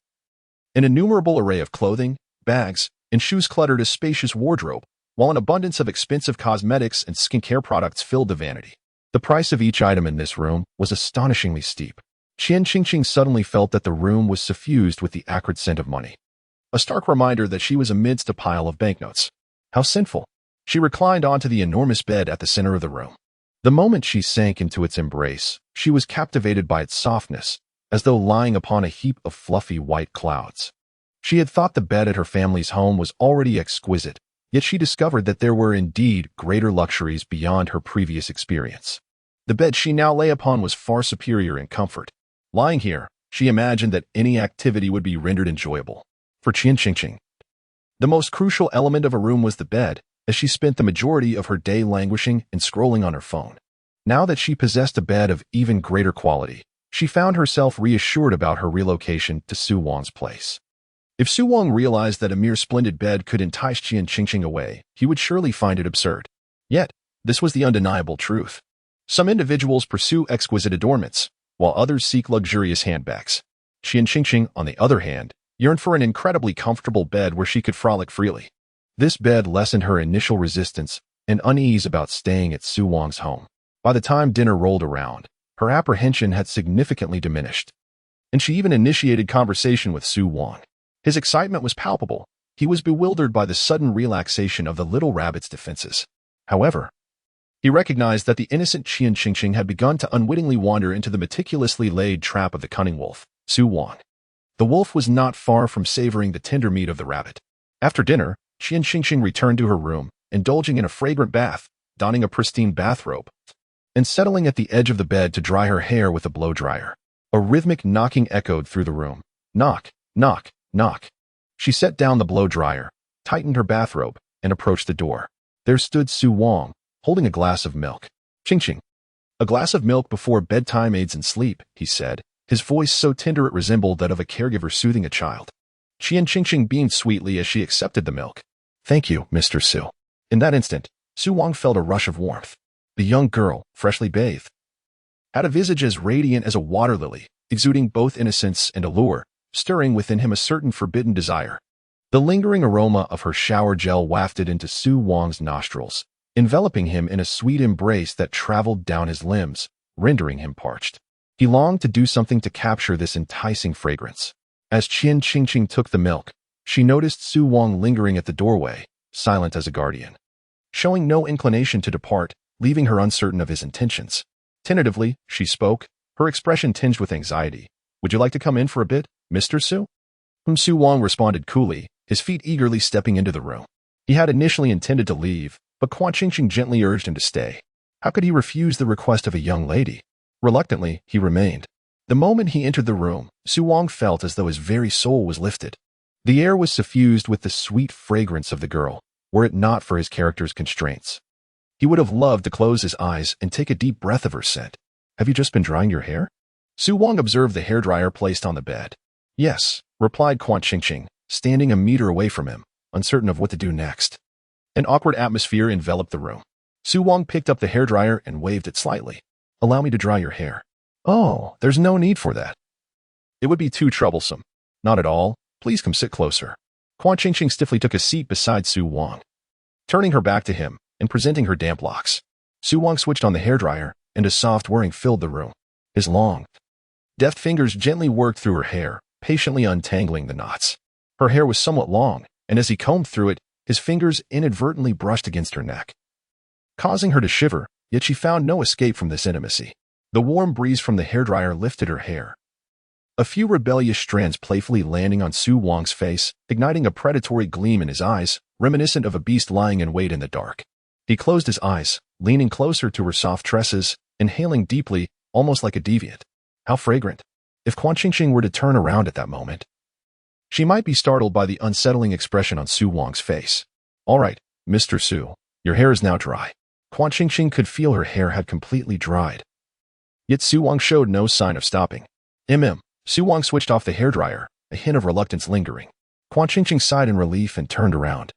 An innumerable array of clothing, bags, and shoes cluttered a spacious wardrobe, while an abundance of expensive cosmetics and skincare products filled the vanity. The price of each item in this room was astonishingly steep. Qian Qingqing suddenly felt that the room was suffused with the acrid scent of money. A stark reminder that she was amidst a pile of banknotes. How sinful. She reclined onto the enormous bed at the center of the room. The moment she sank into its embrace, she was captivated by its softness, as though lying upon a heap of fluffy white clouds. She had thought the bed at her family's home was already exquisite, yet she discovered that there were indeed greater luxuries beyond her previous experience. The bed she now lay upon was far superior in comfort. Lying here, she imagined that any activity would be rendered enjoyable. For Qian Qingqing, the most crucial element of a room was the bed, as she spent the majority of her day languishing and scrolling on her phone. Now that she possessed a bed of even greater quality, she found herself reassured about her relocation to Su Wang's place. If Su Wang realized that a mere splendid bed could entice Qian Qingqing away, he would surely find it absurd. Yet, this was the undeniable truth. Some individuals pursue exquisite adornments, while others seek luxurious handbags. Qian Qingqing, on the other hand, yearned for an incredibly comfortable bed where she could frolic freely. This bed lessened her initial resistance and unease about staying at Su Wang's home. By the time dinner rolled around, her apprehension had significantly diminished, and she even initiated conversation with Su Wang. His excitement was palpable. He was bewildered by the sudden relaxation of the little rabbit's defenses. However, he recognized that the innocent Qian Qingqing had begun to unwittingly wander into the meticulously laid trap of the cunning wolf, Su Wang. The wolf was not far from savoring the tender meat of the rabbit. After dinner, Qian Qingqing returned to her room, indulging in a fragrant bath, donning a pristine bathrobe, and settling at the edge of the bed to dry her hair with a blow-dryer. A rhythmic knocking echoed through the room. Knock, knock, knock. She set down the blow-dryer, tightened her bathrobe, and approached the door. There stood Su Wang, holding a glass of milk. Qingqing. A glass of milk before bedtime aids in sleep, he said, his voice so tender it resembled that of a caregiver soothing a child. Qian Qingqing beamed sweetly as she accepted the milk. Thank you, Mr. Su. In that instant, Su Wang felt a rush of warmth. The young girl, freshly bathed, had a visage as radiant as a water lily, exuding both innocence and allure, stirring within him a certain forbidden desire. The lingering aroma of her shower gel wafted into Su Wang's nostrils, enveloping him in a sweet embrace that traveled down his limbs, rendering him parched. He longed to do something to capture this enticing fragrance. As Qian Qingqing took the milk, she noticed Su Wang lingering at the doorway, silent as a guardian, showing no inclination to depart, leaving her uncertain of his intentions. Tentatively, she spoke, her expression tinged with anxiety. Would you like to come in for a bit, Mr. Su? Su Wang responded coolly, his feet eagerly stepping into the room. He had initially intended to leave, but Qian Qingqing gently urged him to stay. How could he refuse the request of a young lady? Reluctantly, he remained. The moment he entered the room, Su Wang felt as though his very soul was lifted. The air was suffused with the sweet fragrance of the girl, were it not for his character's constraints. He would have loved to close his eyes and take a deep breath of her scent. Have you just been drying your hair? Su Wang observed the hairdryer placed on the bed. Yes, replied Qian Qingqing, standing a meter away from him, uncertain of what to do next. An awkward atmosphere enveloped the room. Su Wang picked up the hairdryer and waved it slightly. Allow me to dry your hair. Oh, there's no need for that. It would be too troublesome. Not at all. Please come sit closer. Qian Qingqing stiffly took a seat beside Su Wang. Turning her back to him and presenting her damp locks, Su Wang switched on the hairdryer, and a soft whirring filled the room. His long, deft fingers gently worked through her hair, patiently untangling the knots. Her hair was somewhat long, and as he combed through it, his fingers inadvertently brushed against her neck, causing her to shiver, yet she found no escape from this intimacy. The warm breeze from the hairdryer lifted her hair, a few rebellious strands playfully landing on Su Wang's face, igniting a predatory gleam in his eyes, reminiscent of a beast lying in wait in the dark. He closed his eyes, leaning closer to her soft tresses, inhaling deeply, almost like a deviant. How fragrant. If Qian Qingqing were to turn around at that moment, she might be startled by the unsettling expression on Su Wang's face. All right, Mr. Su, your hair is now dry. Qian Qingqing could feel her hair had completely dried. Yet Su Wang showed no sign of stopping. Su Wang switched off the hairdryer, a hint of reluctance lingering. Qian Qingqing sighed in relief and turned around,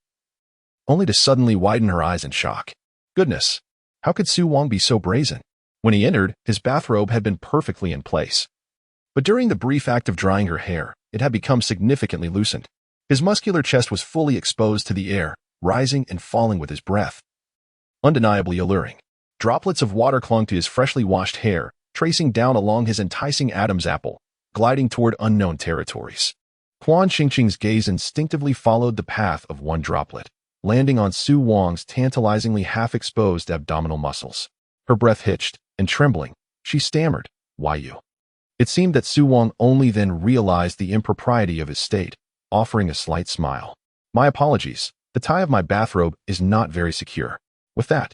only to suddenly widen her eyes in shock. Goodness, how could Su Wang be so brazen? When he entered, his bathrobe had been perfectly in place. But during the brief act of drying her hair, it had become significantly loosened. His muscular chest was fully exposed to the air, rising and falling with his breath. Undeniably alluring. Droplets of water clung to his freshly washed hair, tracing down along his enticing Adam's apple, gliding toward unknown territories. Quan Qingqing's gaze instinctively followed the path of one droplet, landing on Su Wang's tantalizingly half-exposed abdominal muscles. Her breath hitched, and trembling, she stammered, "Why you?" It seemed that Su Wang only then realized the impropriety of his state, offering a slight smile. "My apologies, the tie of my bathrobe is not very secure." With that,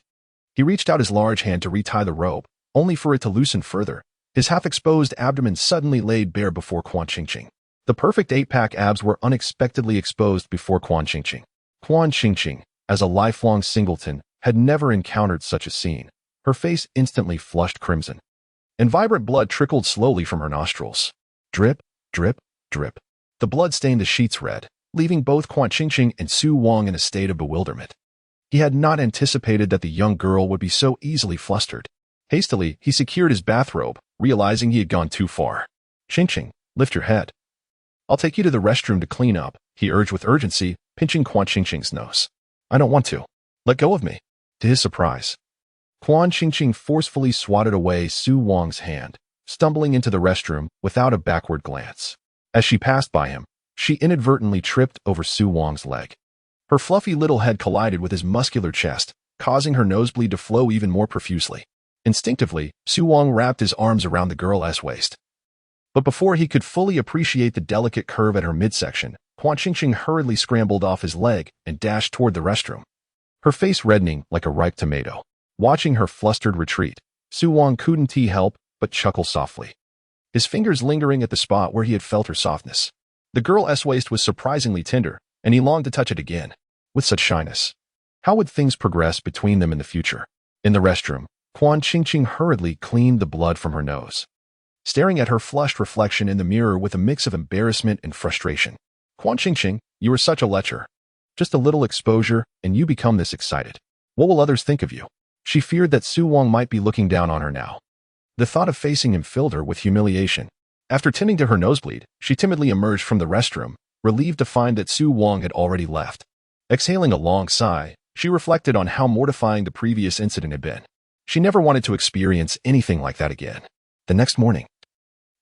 he reached out his large hand to retie the robe, only for it to loosen further. His half-exposed abdomen suddenly laid bare before Quan Qingqing. The perfect eight-pack abs were unexpectedly exposed before Quan Qingqing. Quan Qingqing, as a lifelong singleton, had never encountered such a scene. Her face instantly flushed crimson, and vibrant blood trickled slowly from her nostrils. Drip, drip, drip. The blood stained the sheets red, leaving both Quan Qingqing and Su Wang in a state of bewilderment. He had not anticipated that the young girl would be so easily flustered. Hastily, he secured his bathrobe, realizing he had gone too far. "Qingqing, lift your head. I'll take you to the restroom to clean up," he urged with urgency, pinching Quan Qingqing's nose. "I don't want to. Let go of me." To his surprise, Quan Qingqing forcefully swatted away Su Wang's hand, stumbling into the restroom without a backward glance. As she passed by him, she inadvertently tripped over Su Wang's leg. Her fluffy little head collided with his muscular chest, causing her nosebleed to flow even more profusely. Instinctively, Su Wang wrapped his arms around the girl's waist. But before he could fully appreciate the delicate curve at her midsection, Quan Qingqing hurriedly scrambled off his leg and dashed toward the restroom, her face reddening like a ripe tomato. Watching her flustered retreat, Su Wang couldn't help but chuckle softly, his fingers lingering at the spot where he had felt her softness. The girl's waist was surprisingly tender, and he longed to touch it again. With such shyness, how would things progress between them in the future? In the restroom, Quan Qingqing hurriedly cleaned the blood from her nose, staring at her flushed reflection in the mirror with a mix of embarrassment and frustration. "Quan Qingqing, you are such a lecher. Just a little exposure, and you become this excited. What will others think of you?" She feared that Su Wang might be looking down on her now. The thought of facing him filled her with humiliation. After tending to her nosebleed, she timidly emerged from the restroom, relieved to find that Su Wang had already left. Exhaling a long sigh, she reflected on how mortifying the previous incident had been. She never wanted to experience anything like that again. The next morning,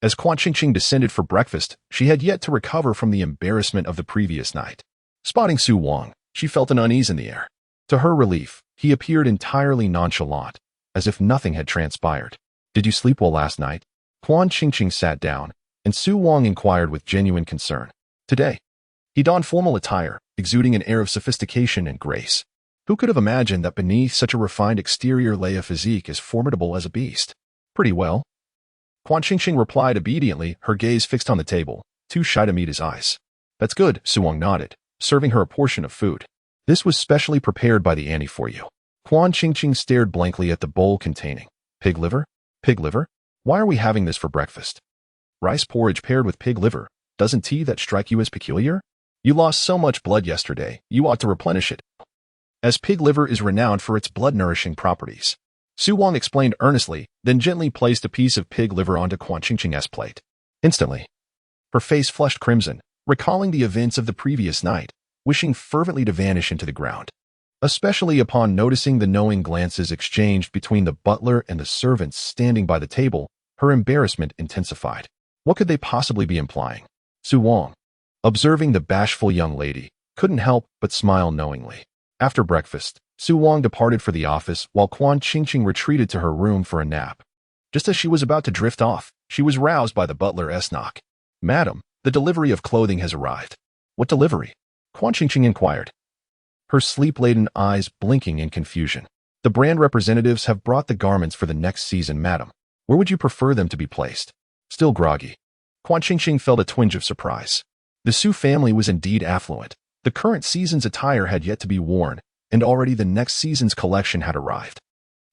as Quan Qingqing descended for breakfast, she had yet to recover from the embarrassment of the previous night. Spotting Su Wang, she felt an unease in the air. To her relief, he appeared entirely nonchalant, as if nothing had transpired. "Did you sleep well last night?" Quan Qingqing sat down, and Su Wang inquired with genuine concern. "Today." He donned formal attire, exuding an air of sophistication and grace. Who could have imagined that beneath such a refined exterior lay a physique as formidable as a beast? "Pretty well." Quan Qingqing replied obediently, her gaze fixed on the table, too shy to meet his eyes. "That's good," Su Wang nodded, serving her a portion of food. "This was specially prepared by the auntie for you." Quan Qingqing stared blankly at the bowl containing pig liver. "Pig liver? Why are we having this for breakfast? Rice porridge paired with pig liver. Doesn't tea that strike you as peculiar? You lost so much blood yesterday, you ought to replenish it, as pig liver is renowned for its blood-nourishing properties." Su Wang explained earnestly, then gently placed a piece of pig liver onto Quan Qingqing's plate. Instantly, her face flushed crimson, recalling the events of the previous night, wishing fervently to vanish into the ground. Especially upon noticing the knowing glances exchanged between the butler and the servants standing by the table, her embarrassment intensified. What could they possibly be implying? Su Wang, observing the bashful young lady, couldn't help but smile knowingly. After breakfast, Su Wang departed for the office while Quan Qingqing retreated to her room for a nap. Just as she was about to drift off, she was roused by the butler's knock. "Madam, the delivery of clothing has arrived." "What delivery?" Quan Qingqing inquired, her sleep-laden eyes blinking in confusion. "The brand representatives have brought the garments for the next season, madam. Where would you prefer them to be placed?" Still groggy, Quan Qingqing felt a twinge of surprise. The Su family was indeed affluent. The current season's attire had yet to be worn, and already the next season's collection had arrived.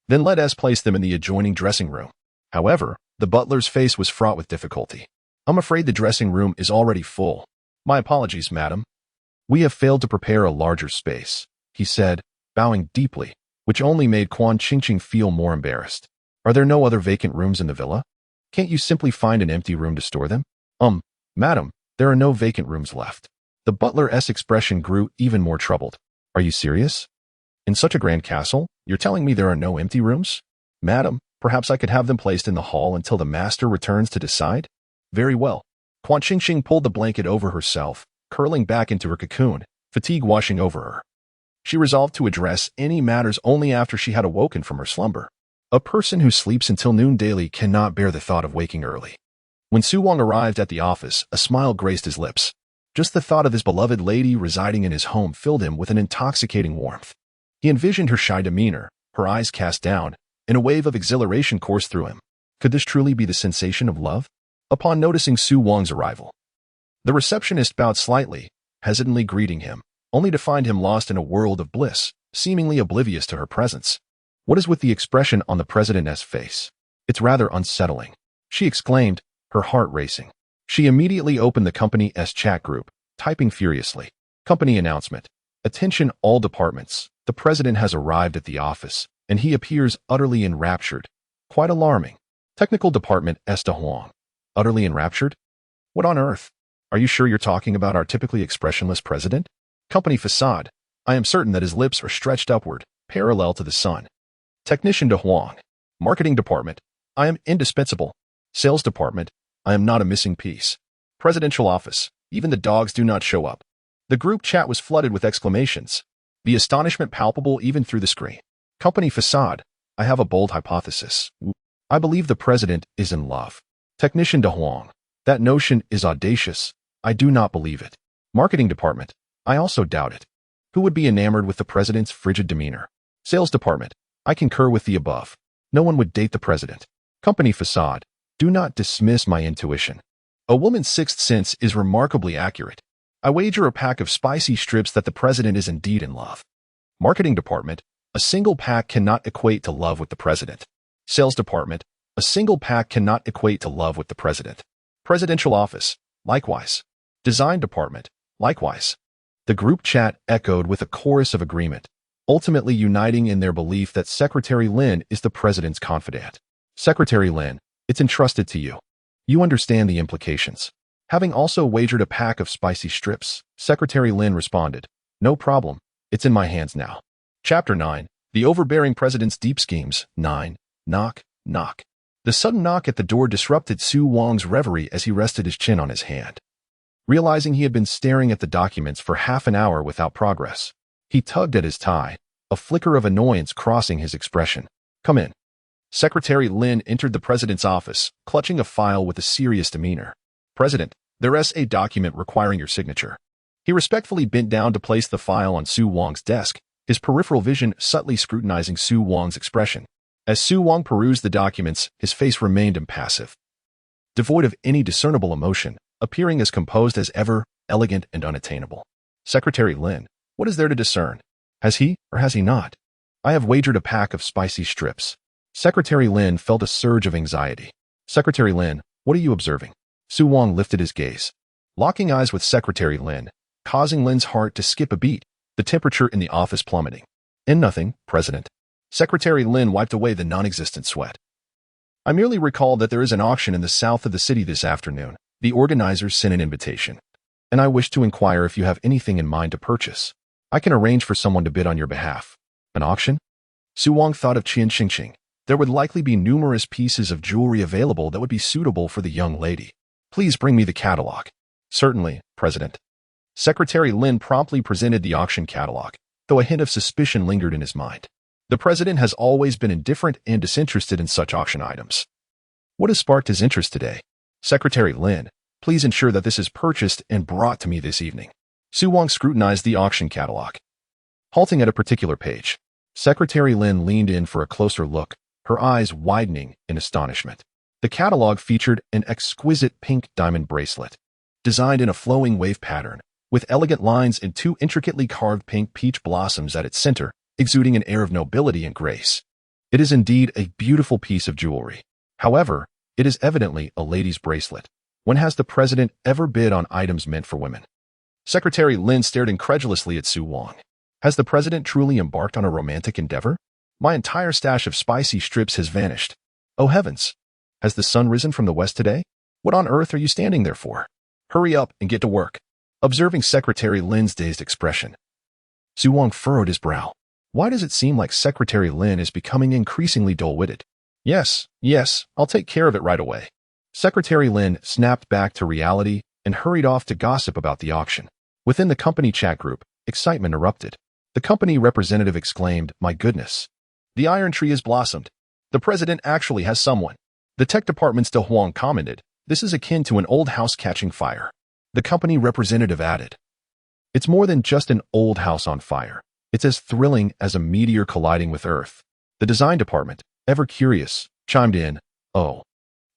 "Then let us place them in the adjoining dressing room." However, the butler's face was fraught with difficulty. "I'm afraid the dressing room is already full. My apologies, madam. We have failed to prepare a larger space," he said, bowing deeply, which only made Quan Qingqing feel more embarrassed. "Are there no other vacant rooms in the villa? Can't you simply find an empty room to store them?" Madam, There are no vacant rooms left. The butler's expression grew even more troubled. Are you serious? In such a grand castle, you're telling me there are no empty rooms? Madam, perhaps I could have them placed in the hall until the master returns to decide? Very well. Quan Qingxing pulled the blanket over herself, curling back into her cocoon, fatigue washing over her. She resolved to address any matters only after she had awoken from her slumber. A person who sleeps until noon daily cannot bear the thought of waking early. When Su Wang arrived at the office, a smile graced his lips. Just the thought of his beloved lady residing in his home filled him with an intoxicating warmth. He envisioned her shy demeanor, her eyes cast down, and a wave of exhilaration coursed through him. Could this truly be the sensation of love? Upon noticing Su Wang's arrival, the receptionist bowed slightly, hesitantly greeting him, only to find him lost in a world of bliss, seemingly oblivious to her presence. What is with the expression on the president's face? It's rather unsettling, she exclaimed, her heart racing. She immediately opened the company's chat group, typing furiously. Company announcement. Attention all departments. The president has arrived at the office, and he appears utterly enraptured. Quite alarming. Technical department Esther Huang. Utterly enraptured? What on earth? Are you sure you're talking about our typically expressionless president? Company facade. I am certain that his lips are stretched upward, parallel to the sun. Technician de Huang. Marketing department. I am indispensable. Sales department. I am not a missing piece. Presidential office. Even the dogs do not show up. The group chat was flooded with exclamations, the astonishment palpable even through the screen. Company facade. I have a bold hypothesis. I believe the president is in love. Technician de Huang. That notion is audacious. I do not believe it. Marketing department. I also doubt it. Who would be enamored with the president's frigid demeanor? Sales department. I concur with the above. No one would date the president. Company facade. Do not dismiss my intuition. A woman's sixth sense is remarkably accurate. I wager a pack of spicy strips that the president is indeed in love. Marketing department. A single pack cannot equate to love with the president. Sales department. A single pack cannot equate to love with the president. Presidential office. Likewise. Design department. Likewise. The group chat echoed with a chorus of agreement, ultimately uniting in their belief that Secretary Lin is the president's confidant. Secretary Lin, it's entrusted to you. You understand the implications. Having also wagered a pack of spicy strips, Secretary Lin responded, No problem. It's in my hands now. Chapter 9. The Overbearing President's Deep Schemes. 9. Knock, knock. The sudden knock at the door disrupted Su Wang's reverie as he rested his chin on his hand. Realizing he had been staring at the documents for half an hour without progress, he tugged at his tie, a flicker of annoyance crossing his expression. Come in. Secretary Lin entered the president's office, clutching a file with a serious demeanor. President, there's a document requiring your signature. He respectfully bent down to place the file on Su Wang's desk, his peripheral vision subtly scrutinizing Su Wang's expression. As Su Wang perused the documents, his face remained impassive, devoid of any discernible emotion, appearing as composed as ever, elegant and unattainable. Secretary Lin, what is there to discern? Has he, or has he not? I have wagered a pack of spicy strips. Secretary Lin felt a surge of anxiety. Secretary Lin, what are you observing? Su Wang lifted his gaze, locking eyes with Secretary Lin, causing Lin's heart to skip a beat, the temperature in the office plummeting. In nothing, President. Secretary Lin wiped away the non-existent sweat. I merely recall that there is an auction in the south of the city this afternoon. The organizers sent an invitation, and I wish to inquire if you have anything in mind to purchase. I can arrange for someone to bid on your behalf. An auction? Su Wang thought of Qian Xingqing. There would likely be numerous pieces of jewelry available that would be suitable for the young lady. Please bring me the catalog. Certainly, President. Secretary Lin promptly presented the auction catalog, though a hint of suspicion lingered in his mind. The president has always been indifferent and disinterested in such auction items. What has sparked his interest today? Secretary Lin, please ensure that this is purchased and brought to me this evening. Su Wang scrutinized the auction catalog. Halting at a particular page, Secretary Lin leaned in for a closer look, her eyes widening in astonishment. The catalog featured an exquisite pink diamond bracelet, designed in a flowing wave pattern, with elegant lines and two intricately carved pink peach blossoms at its center, exuding an air of nobility and grace. It is indeed a beautiful piece of jewelry. However, it is evidently a lady's bracelet. When has the president ever bid on items meant for women? Secretary Lin stared incredulously at Su Wang. Has the president truly embarked on a romantic endeavor? My entire stash of spicy strips has vanished. Oh heavens! Has the sun risen from the west today? What on earth are you standing there for? Hurry up and get to work. Observing Secretary Lin's dazed expression, Su Wang furrowed his brow. Why does it seem like Secretary Lin is becoming increasingly dull-witted? Yes, I'll take care of it right away. Secretary Lin snapped back to reality and hurried off to gossip about the auction. Within the company chat group, excitement erupted. The company representative exclaimed, "My goodness. The iron tree has blossomed. The president actually has someone." The tech department's De Huang commented, "This is akin to an old house catching fire." The company representative added, "It's more than just an old house on fire. It's as thrilling as a meteor colliding with Earth." The design department, ever curious, chimed in, "Oh,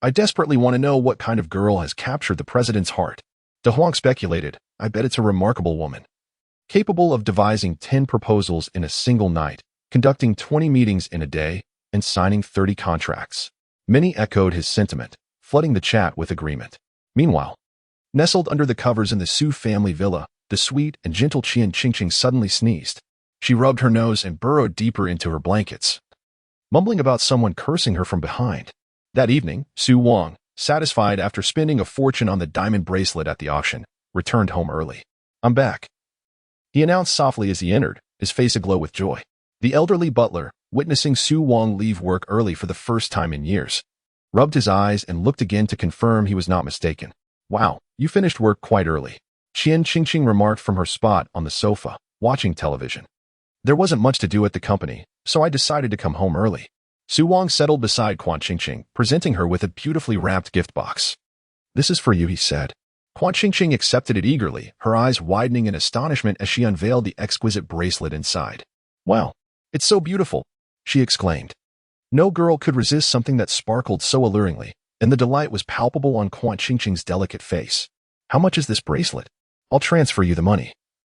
I desperately want to know what kind of girl has captured the president's heart." De Huang speculated, "I bet it's a remarkable woman, capable of devising 10 proposals in a single night, conducting 20 meetings in a day, and signing 30 contracts." Many echoed his sentiment, flooding the chat with agreement. Meanwhile, nestled under the covers in the Su family villa, the sweet and gentle Qian Qingqing suddenly sneezed. She rubbed her nose and burrowed deeper into her blankets, mumbling about someone cursing her from behind. That evening, Su Wang, satisfied after spending a fortune on the diamond bracelet at the auction, returned home early. "I'm back," he announced softly as he entered, his face aglow with joy. The elderly butler, witnessing Su Wang leave work early for the first time in years, rubbed his eyes and looked again to confirm he was not mistaken. "Wow, you finished work quite early," Qian Qingqing remarked from her spot on the sofa, watching television. "There wasn't much to do at the company, so I decided to come home early." Su Wang settled beside Quan Qingqing, presenting her with a beautifully wrapped gift box. "This is for you," he said. Quan Qingqing accepted it eagerly, her eyes widening in astonishment as she unveiled the exquisite bracelet inside. "Wow, it's so beautiful," she exclaimed. No girl could resist something that sparkled so alluringly, and the delight was palpable on Quan Qingqing's delicate face. "How much is this bracelet?" "I'll transfer you the money,"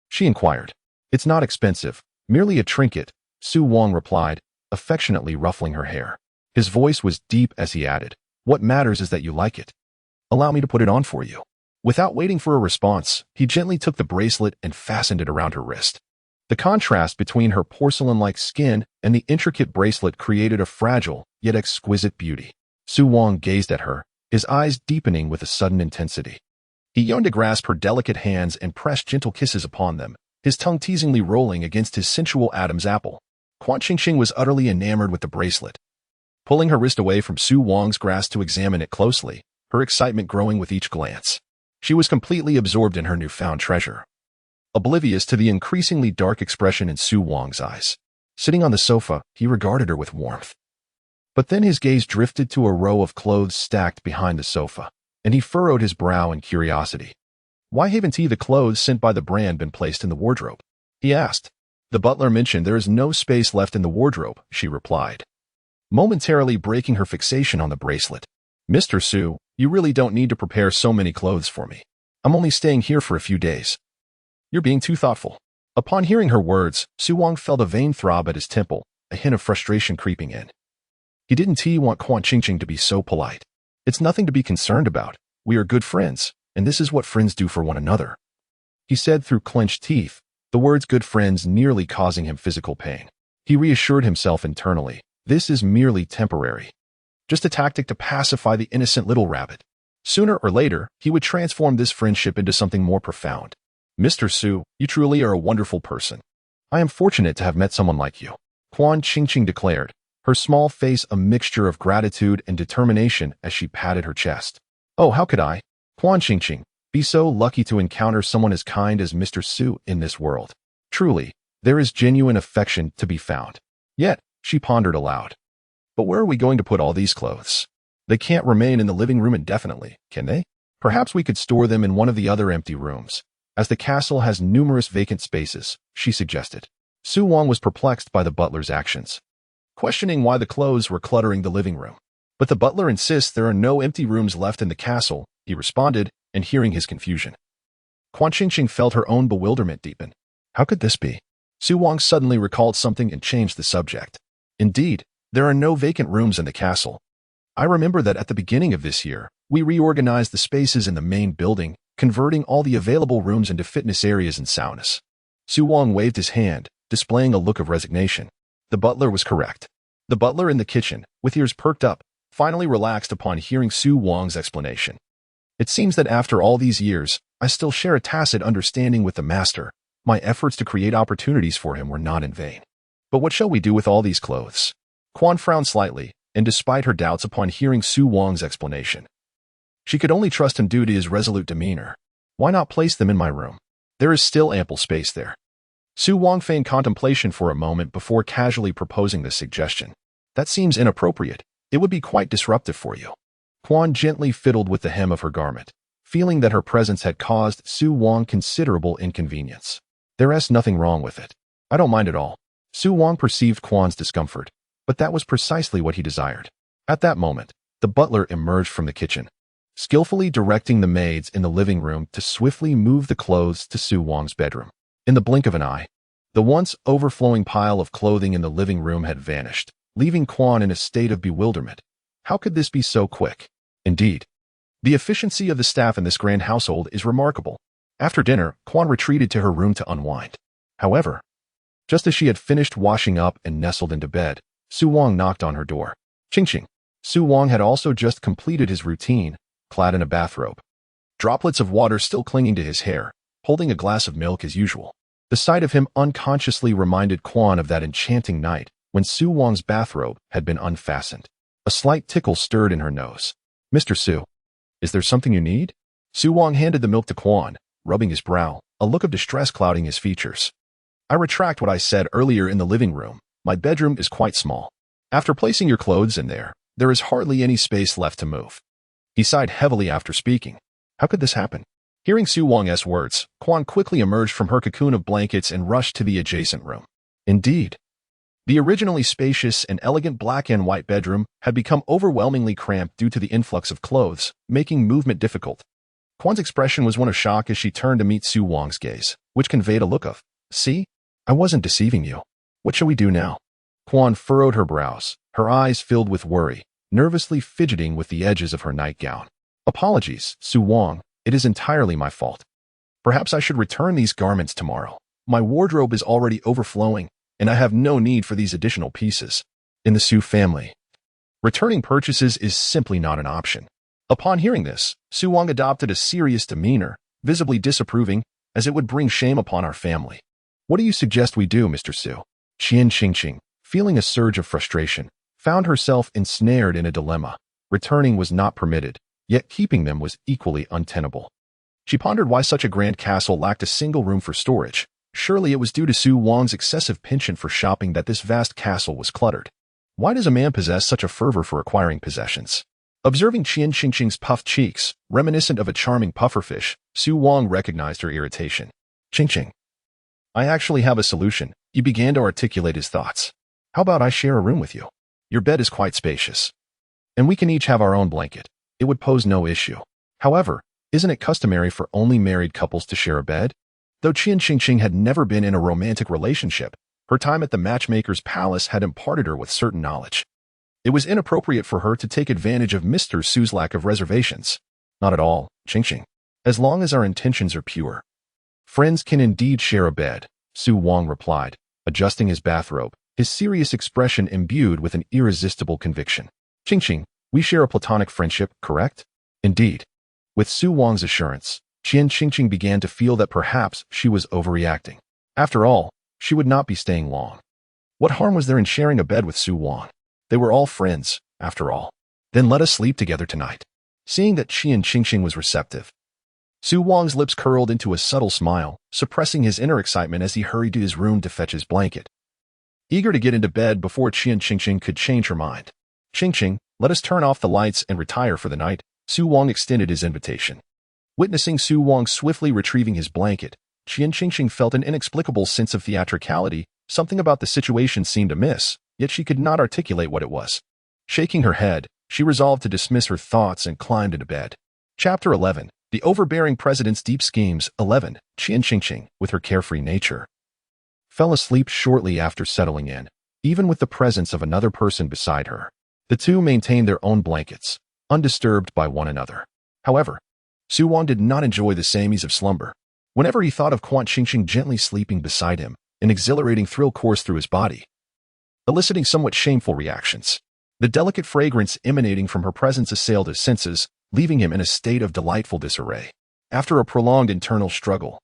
she inquired. "It's not expensive, merely a trinket," Su Wang replied, affectionately ruffling her hair. His voice was deep as he added, "What matters is that you like it. Allow me to put it on for you." Without waiting for a response, he gently took the bracelet and fastened it around her wrist. The contrast between her porcelain-like skin and the intricate bracelet created a fragile, yet exquisite beauty. Su Wang gazed at her, his eyes deepening with a sudden intensity. He yearned to grasp her delicate hands and press gentle kisses upon them, his tongue teasingly rolling against his sensual Adam's apple. Quan Qingqing was utterly enamored with the bracelet. Pulling her wrist away from Su Wang's grasp to examine it closely, her excitement growing with each glance. She was completely absorbed in her newfound treasure, oblivious to the increasingly dark expression in Su Wang's eyes. Sitting on the sofa, he regarded her with warmth. But then his gaze drifted to a row of clothes stacked behind the sofa, and he furrowed his brow in curiosity. "Why haven't the clothes sent by the brand been placed in the wardrobe?" he asked. "The butler mentioned there is no space left in the wardrobe," she replied, momentarily breaking her fixation on the bracelet. "Mr. Su, you really don't need to prepare so many clothes for me. I'm only staying here for a few days. You're being too thoughtful." Upon hearing her words, Su Wang felt a vain throb at his temple, a hint of frustration creeping in. He didn't want Quan Qingqing to be so polite. "It's nothing to be concerned about. We are good friends, and this is what friends do for one another," he said through clenched teeth, the words "good friends" nearly causing him physical pain. He reassured himself internally, this is merely temporary. Just a tactic to pacify the innocent little rabbit. Sooner or later, he would transform this friendship into something more profound. "Mr. Su, you truly are a wonderful person. I am fortunate to have met someone like you," Quan Qingqing declared, her small face a mixture of gratitude and determination as she patted her chest. "Oh, how could I, Quan Qingqing, be so lucky to encounter someone as kind as Mr. Su in this world? Truly, there is genuine affection to be found." Yet, she pondered aloud. "But where are we going to put all these clothes? They can't remain in the living room indefinitely, can they? Perhaps we could store them in one of the other empty rooms, as the castle has numerous vacant spaces," she suggested. Su Wang was perplexed by the butler's actions, questioning why the clothes were cluttering the living room. "But the butler insists there are no empty rooms left in the castle," he responded, and hearing his confusion, Quan Qingqing felt her own bewilderment deepen. How could this be? Su Wang suddenly recalled something and changed the subject. "Indeed, there are no vacant rooms in the castle. I remember that at the beginning of this year, we reorganized the spaces in the main building, converting all the available rooms into fitness areas and saunas." Su Wang waved his hand, displaying a look of resignation. The butler was correct. The butler in the kitchen, with ears perked up, finally relaxed upon hearing Su Wang's explanation. It seems that after all these years, I still share a tacit understanding with the master. My efforts to create opportunities for him were not in vain. But what shall we do with all these clothes? Quan frowned slightly, and despite her doubts upon hearing Su Wang's explanation, she could only trust him due to his resolute demeanor. Why not place them in my room? There is still ample space there. Su Wang feigned contemplation for a moment before casually proposing this suggestion. That seems inappropriate. It would be quite disruptive for you. Quan gently fiddled with the hem of her garment, feeling that her presence had caused Su Wang considerable inconvenience. There is nothing wrong with it. I don't mind at all. Su Wang perceived Quan's discomfort, but that was precisely what he desired. At that moment, the butler emerged from the kitchen, skillfully directing the maids in the living room to swiftly move the clothes to Su Wang's bedroom. In the blink of an eye, the once overflowing pile of clothing in the living room had vanished, leaving Quan in a state of bewilderment. How could this be so quick? Indeed, the efficiency of the staff in this grand household is remarkable. After dinner, Quan retreated to her room to unwind. However, just as she had finished washing up and nestled into bed, Su Wang knocked on her door. Ching ching. Su Wang had also just completed his routine, clad in a bathrobe, droplets of water still clinging to his hair, holding a glass of milk as usual. The sight of him unconsciously reminded Quan of that enchanting night when Su Wang's bathrobe had been unfastened. A slight tickle stirred in her nose. Mr. Su, is there something you need? Su Wang handed the milk to Quan, rubbing his brow, a look of distress clouding his features. I retract what I said earlier in the living room. My bedroom is quite small. After placing your clothes in there is hardly any space left to move. He sighed heavily after speaking. How could this happen? Hearing Su Wang's words, Quan quickly emerged from her cocoon of blankets and rushed to the adjacent room. Indeed, the originally spacious and elegant black and white bedroom had become overwhelmingly cramped due to the influx of clothes, making movement difficult. Quan's expression was one of shock as she turned to meet Su Wang's gaze, which conveyed a look of, "See? I wasn't deceiving you. What shall we do now?" Quan furrowed her brows, her eyes filled with worry, nervously fidgeting with the edges of her nightgown. "Apologies, Su Wang. It is entirely my fault. Perhaps I should return these garments tomorrow. My wardrobe is already overflowing, and I have no need for these additional pieces." In the Su family, returning purchases is simply not an option. Upon hearing this, Su Wang adopted a serious demeanor, visibly disapproving, as it would bring shame upon our family. "What do you suggest we do, Mr. Su?" Qian Qingqing, feeling a surge of frustration, found herself ensnared in a dilemma. Returning was not permitted, yet keeping them was equally untenable. She pondered why such a grand castle lacked a single room for storage. Surely it was due to Su Wang's excessive penchant for shopping that this vast castle was cluttered. Why does a man possess such a fervor for acquiring possessions? Observing Qian Qingqing's puffed cheeks, reminiscent of a charming pufferfish, Su Wang recognized her irritation. "Qingqing, I actually have a solution." He began to articulate his thoughts. "How about I share a room with you? Your bed is quite spacious, and we can each have our own blanket. It would pose no issue. However, isn't it customary for only married couples to share a bed?" Though Qian Qingqing had never been in a romantic relationship, her time at the matchmaker's palace had imparted her with certain knowledge. It was inappropriate for her to take advantage of Mr. Su's lack of reservations. "Not at all, Qingqing. As long as our intentions are pure, friends can indeed share a bed," Su Wang replied, adjusting his bathrobe, his serious expression imbued with an irresistible conviction. "Qingqing, we share a platonic friendship, correct?" "Indeed." With Su Wang's assurance, Qian Qingqing began to feel that perhaps she was overreacting. After all, she would not be staying long. What harm was there in sharing a bed with Su Wang? They were all friends, after all. "Then let us sleep together tonight." Seeing that Qian Qingqing was receptive, Su Wang's lips curled into a subtle smile, suppressing his inner excitement as he hurried to his room to fetch his blanket, eager to get into bed before Qian Qingqing could change her mind. "Qingqing, let us turn off the lights and retire for the night." Su Wang extended his invitation. Witnessing Su Wang swiftly retrieving his blanket, Qian Qingqing felt an inexplicable sense of theatricality. Something about the situation seemed amiss, yet she could not articulate what it was. Shaking her head, she resolved to dismiss her thoughts and climbed into bed. Chapter 11. The Overbearing President's Deep Schemes. 11. Qian Qingqing, with her carefree nature, fell asleep shortly after settling in, even with the presence of another person beside her. The two maintained their own blankets, undisturbed by one another. However, Su Wang did not enjoy the same ease of slumber. Whenever he thought of Quan Qingqing gently sleeping beside him, an exhilarating thrill coursed through his body, eliciting somewhat shameful reactions. The delicate fragrance emanating from her presence assailed his senses, leaving him in a state of delightful disarray. After a prolonged internal struggle,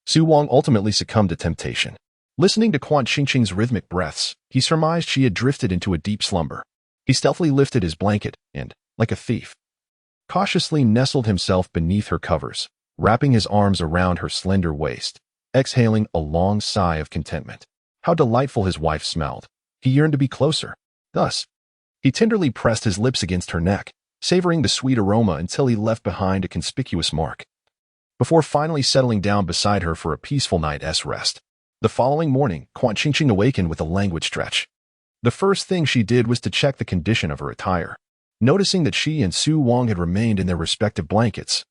Su Wang ultimately succumbed to temptation. Listening to Quan Qingqing's rhythmic breaths, he surmised she had drifted into a deep slumber. He stealthily lifted his blanket and, like a thief, cautiously nestled himself beneath her covers, wrapping his arms around her slender waist, exhaling a long sigh of contentment. How delightful his wife smelled. He yearned to be closer. Thus, he tenderly pressed his lips against her neck, savoring the sweet aroma until he left behind a conspicuous mark, before finally settling down beside her for a peaceful night's rest. The following morning, Quan Qingqing awakened with a languid stretch. The first thing she did was to check the condition of her attire. Noticing that she and Su Wang had remained in their respective blankets,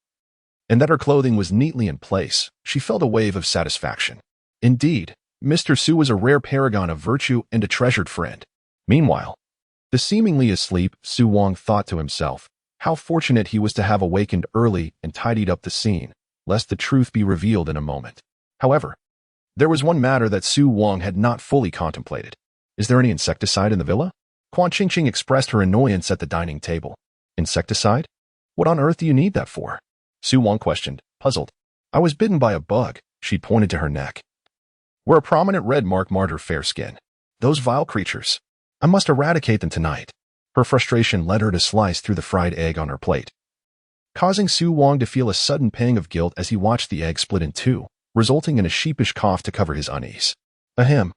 and that her clothing was neatly in place, she felt a wave of satisfaction. Indeed, Mr. Su was a rare paragon of virtue and a treasured friend. Meanwhile, the seemingly asleep Su Wang thought to himself, how fortunate he was to have awakened early and tidied up the scene, lest the truth be revealed in a moment. However, there was one matter that Su Wang had not fully contemplated. Is there any insecticide in the villa? Quan Qingqing expressed her annoyance at the dining table. Insecticide? What on earth do you need that for? Su Wang questioned, puzzled. I was bitten by a bug. She pointed to her neck, where a prominent red mark marred her fair skin. Those vile creatures. I must eradicate them tonight. Her frustration led her to slice through the fried egg on her plate, causing Su Wang to feel a sudden pang of guilt as he watched the egg split in two, resulting in a sheepish cough to cover his unease. Ahem.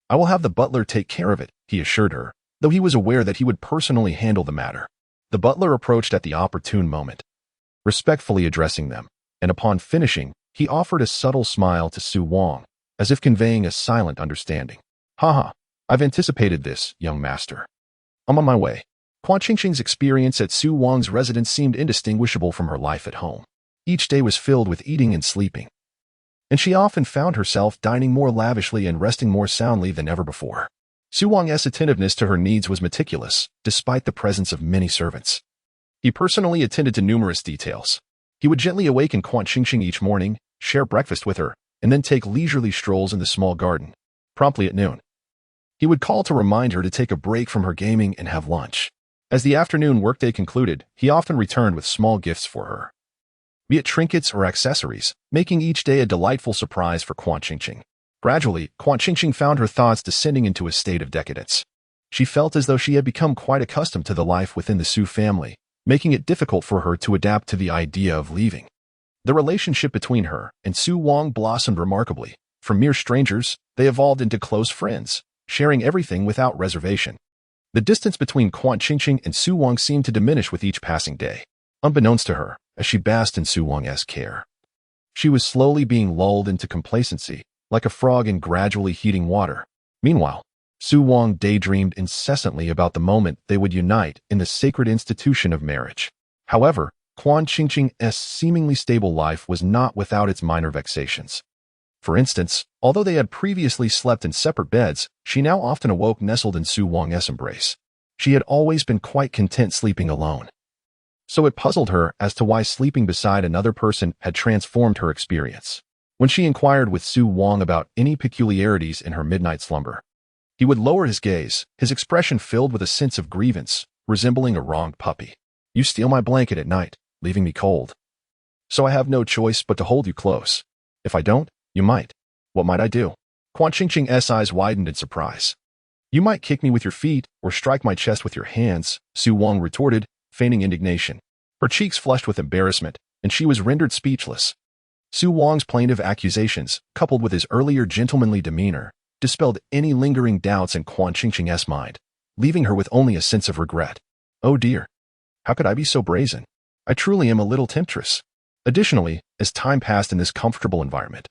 I will have the butler take care of it, he assured her, though he was aware that he would personally handle the matter. The butler approached at the opportune moment, respectfully addressing them, and upon finishing, he offered a subtle smile to Su Wang, as if conveying a silent understanding. Haha, I've anticipated this, young master. I'm on my way. Quan Qingqing's experience at Su Wang's residence seemed indistinguishable from her life at home. Each day was filled with eating and sleeping, and she often found herself dining more lavishly and resting more soundly than ever before. Su Wang's attentiveness to her needs was meticulous, despite the presence of many servants. He personally attended to numerous details. He would gently awaken Quan Qingqing each morning, share breakfast with her, and then take leisurely strolls in the small garden. Promptly at noon, he would call to remind her to take a break from her gaming and have lunch. As the afternoon workday concluded, he often returned with small gifts for her, be it trinkets or accessories, making each day a delightful surprise for Quan Qingqing. Gradually, Quan Qingqing found her thoughts descending into a state of decadence. She felt as though she had become quite accustomed to the life within the Su family, making it difficult for her to adapt to the idea of leaving. The relationship between her and Su Wang blossomed remarkably. From mere strangers, they evolved into close friends, sharing everything without reservation. The distance between Quan Qingqing and Su Wang seemed to diminish with each passing day. Unbeknownst to her, as she basked in Su Wang's care, she was slowly being lulled into complacency, like a frog in gradually heating water. Meanwhile, Su Wang daydreamed incessantly about the moment they would unite in the sacred institution of marriage. However, Quan Qingqing's seemingly stable life was not without its minor vexations. For instance, although they had previously slept in separate beds, she now often awoke nestled in Su Wang's embrace. She had always been quite content sleeping alone, so it puzzled her as to why sleeping beside another person had transformed her experience. When she inquired with Su Wang about any peculiarities in her midnight slumber, he would lower his gaze, his expression filled with a sense of grievance, resembling a wronged puppy. You steal my blanket at night, leaving me cold, so I have no choice but to hold you close. If I don't, you might. What might I do? Quan Qingqing's eyes widened in surprise. You might kick me with your feet or strike my chest with your hands, Su Wang retorted, feigning indignation. Her cheeks flushed with embarrassment, and she was rendered speechless. Su Wang's plaintive accusations, coupled with his earlier gentlemanly demeanor, dispelled any lingering doubts in Quan Qingqing's mind, leaving her with only a sense of regret. Oh dear. How could I be so brazen? I truly am a little temptress. Additionally, as time passed in this comfortable environment,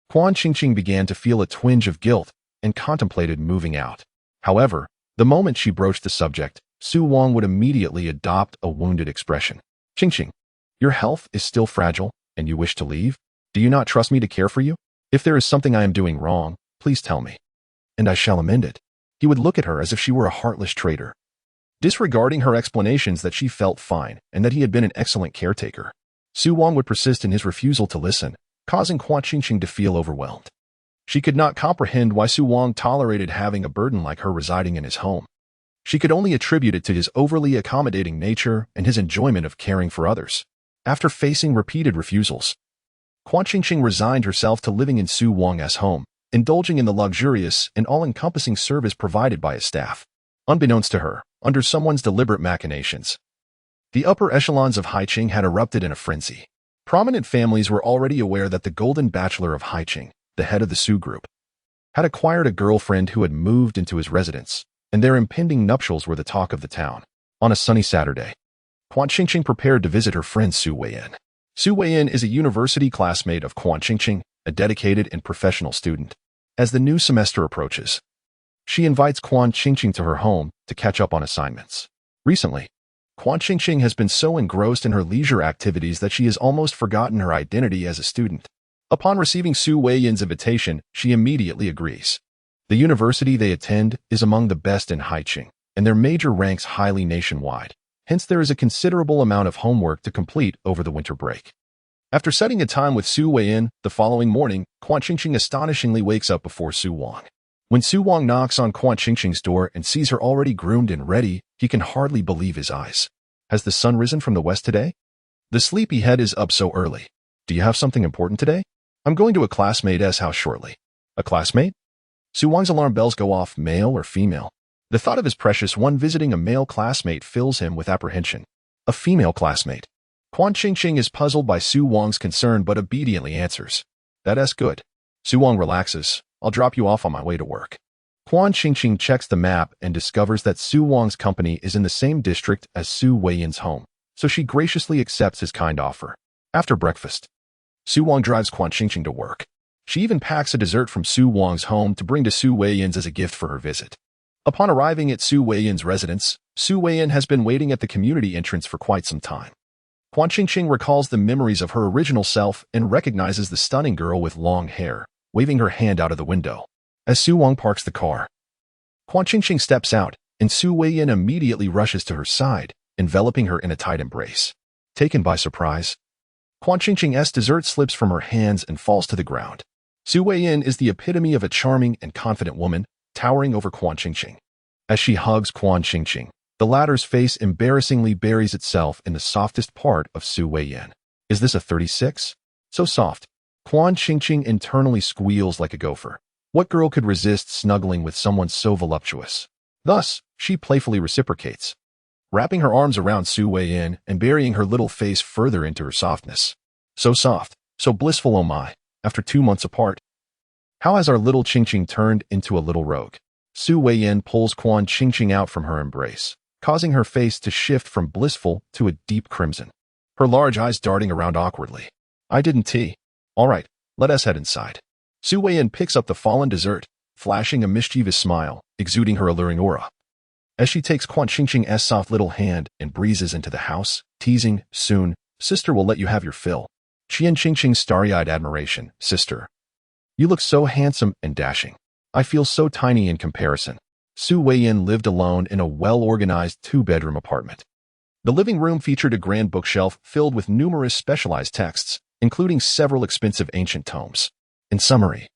Quan Qingqing began to feel a twinge of guilt and contemplated moving out. However, the moment she broached the subject, Su Wang would immediately adopt a wounded expression. Qingqing, your health is still fragile, and you wish to leave? Do you not trust me to care for you? If there is something I am doing wrong, please tell me, and I shall amend it. He would look at her as if she were a heartless traitor, disregarding her explanations that she felt fine and that he had been an excellent caretaker. Su Wang would persist in his refusal to listen, causing Quan Qingqing to feel overwhelmed. She could not comprehend why Su Wang tolerated having a burden like her residing in his home. She could only attribute it to his overly accommodating nature and his enjoyment of caring for others. After facing repeated refusals, Quan Qingqing resigned herself to living in Su Wang's home, indulging in the luxurious and all-encompassing service provided by his staff. Unbeknownst to her, under someone's deliberate machinations, the upper echelons of Haiqing had erupted in a frenzy. Prominent families were already aware that the Golden Bachelor of Haiqing, the head of the Su group, had acquired a girlfriend who had moved into his residence, and their impending nuptials were the talk of the town. On a sunny Saturday, Quan Qingqing prepared to visit her friend Su Weiyan. Su Weiyan is a university classmate of Quan Qingqing, a dedicated and professional student. As the new semester approaches, she invites Quan Qingqing to her home to catch up on assignments. Recently, Quan Qingqing has been so engrossed in her leisure activities that she has almost forgotten her identity as a student. Upon receiving Su Weiyan's invitation, she immediately agrees. The university they attend is among the best in Haiqing, and their major ranks highly nationwide. Hence, there is a considerable amount of homework to complete over the winter break. After setting a time with Su Weiyan, the following morning, Quan Qingqing astonishingly wakes up before Su Wang. When Su Wang knocks on Quan Qingqing's door and sees her already groomed and ready, he can hardly believe his eyes. Has the sun risen from the west today? The sleepyhead is up so early. Do you have something important today? I'm going to a classmate's house shortly. A classmate? Su Wang's alarm bells go off, male or female. The thought of his precious one visiting a male classmate fills him with apprehension. A female classmate. Quan Qingqing is puzzled by Su Wang's concern but obediently answers. That's good. Su Wang relaxes. I'll drop you off on my way to work. Quan Qingqing checks the map and discovers that Su Wang's company is in the same district as Su Weiyan's home, so she graciously accepts his kind offer. After breakfast, Su Wang drives Quan Qingqing to work. She even packs a dessert from Su Wang's home to bring to Su Weiyan's as a gift for her visit. Upon arriving at Su Weiyan's residence, Su Weiyan has been waiting at the community entrance for quite some time. Quan Qingqing recalls the memories of her original self and recognizes the stunning girl with long hair, waving her hand out of the window. As Su Wang parks the car, Quan Qingqing steps out, and Su Weiyan immediately rushes to her side, enveloping her in a tight embrace. Taken by surprise, Quan Qingqing's dessert slips from her hands and falls to the ground. Su Weiyan is the epitome of a charming and confident woman, towering over Quan Qingqing. As she hugs Quan Qingqing, the latter's face embarrassingly buries itself in the softest part of Su Weiyan. Is this a 36? So soft. Quan Qingqing internally squeals like a gopher. What girl could resist snuggling with someone so voluptuous? Thus, she playfully reciprocates, wrapping her arms around Su Weiyan and burying her little face further into her softness. So soft, so blissful, oh my, after 2 months apart. How has our little Qingqing turned into a little rogue? Su Weiyan pulls Quan Qingqing out from her embrace, causing her face to shift from blissful to a deep crimson, her large eyes darting around awkwardly. I didn't tea. All right, let us head inside. Su Weiyan picks up the fallen dessert, flashing a mischievous smile, exuding her alluring aura. As she takes Quan Qingqing's soft little hand and breezes into the house, teasing, soon, sister will let you have your fill. Qian Qingqing's starry-eyed admiration, sister. You look so handsome and dashing. I feel so tiny in comparison. Su Weiyan lived alone in a well-organized 2-bedroom apartment. The living room featured a grand bookshelf filled with numerous specialized texts, including several expensive ancient tomes. In summary,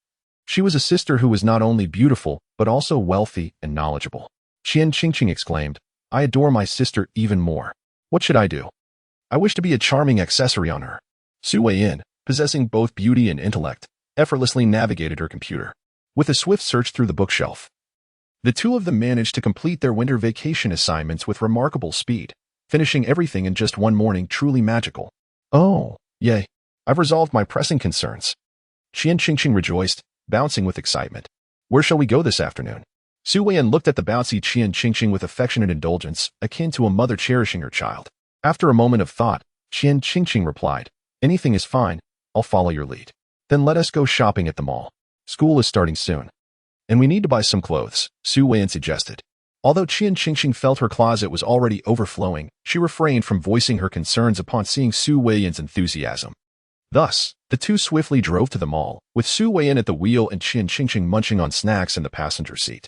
she was a sister who was not only beautiful, but also wealthy and knowledgeable. Qian Qingqing exclaimed, I adore my sister even more. What should I do? I wish to be a charming accessory on her. Su Weiyan, possessing both beauty and intellect, effortlessly navigated her computer. With a swift search through the bookshelf, the two of them managed to complete their winter vacation assignments with remarkable speed, finishing everything in just one morning, truly magical. Oh, yay. I've resolved my pressing concerns. Qian Qingqing rejoiced, bouncing with excitement. Where shall we go this afternoon? Su Weiyan looked at the bouncy Qian Qingqing with affectionate indulgence, akin to a mother cherishing her child. After a moment of thought, Qian Qingqing replied, anything is fine, I'll follow your lead. Then let us go shopping at the mall. School is starting soon. And we need to buy some clothes, Su Weiyan suggested. Although Qian Qingqing felt her closet was already overflowing, she refrained from voicing her concerns upon seeing Su Weiyan's enthusiasm. Thus, the two swiftly drove to the mall, with Su Weiyan at the wheel and Qian Qingqing munching on snacks in the passenger seat.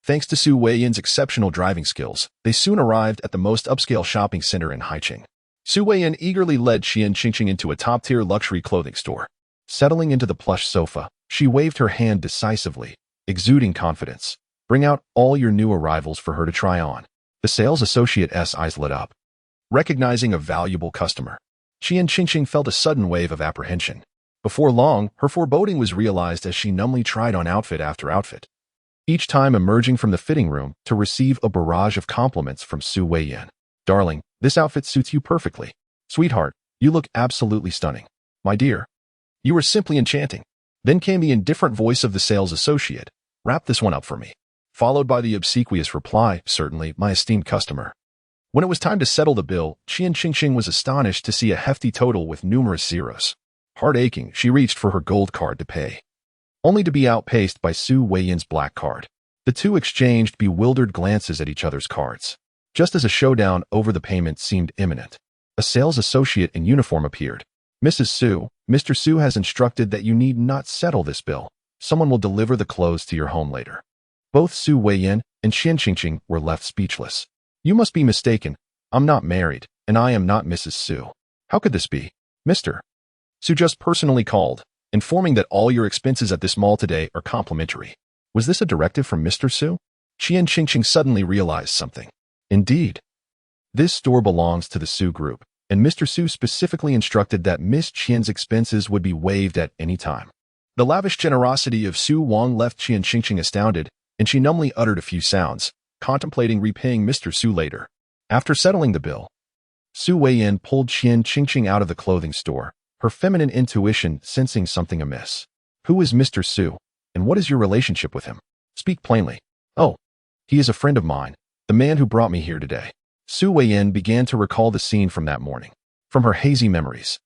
Thanks to Su Weiyan's exceptional driving skills, they soon arrived at the most upscale shopping center in Haiqing. Su Weiyan eagerly led Qian Qingqing into a top-tier luxury clothing store. Settling into the plush sofa, she waved her hand decisively, exuding confidence. Bring out all your new arrivals for her to try on. The sales associate's eyes lit up. Recognizing a valuable customer, Qian Qingqing felt a sudden wave of apprehension. Before long, her foreboding was realized as she numbly tried on outfit after outfit, each time emerging from the fitting room to receive a barrage of compliments from Su Weiyan. Darling, this outfit suits you perfectly. Sweetheart, you look absolutely stunning. My dear, you are simply enchanting. Then came the indifferent voice of the sales associate. Wrap this one up for me. Followed by the obsequious reply, certainly, my esteemed customer. When it was time to settle the bill, Qian Qingqing was astonished to see a hefty total with numerous zeros. Heart aching, she reached for her gold card to pay, only to be outpaced by Su Weiyan's black card. The two exchanged bewildered glances at each other's cards. Just as a showdown over the payment seemed imminent, a sales associate in uniform appeared. Mrs. Su, Mr. Su has instructed that you need not settle this bill. Someone will deliver the clothes to your home later. Both Su Weiyan and Qian Qingqing were left speechless. You must be mistaken. I'm not married, and I am not Mrs. Su. How could this be? Mr. Su just personally called, informing that all your expenses at this mall today are complimentary. Was this a directive from Mr. Su? Qian Qingqing suddenly realized something. Indeed, this store belongs to the Su Group, and Mr. Su specifically instructed that Miss Qian's expenses would be waived at any time. The lavish generosity of Su Wang left Qian Qingqing astounded, and she numbly uttered a few sounds, contemplating repaying Mr. Su later. After settling the bill, Su Weiyan pulled Qian Qingqing out of the clothing store, her feminine intuition sensing something amiss. Who is Mr. Su, and what is your relationship with him? Speak plainly. Oh, he is a friend of mine, the man who brought me here today. Su Weiyan began to recall the scene from that morning. From her hazy memories,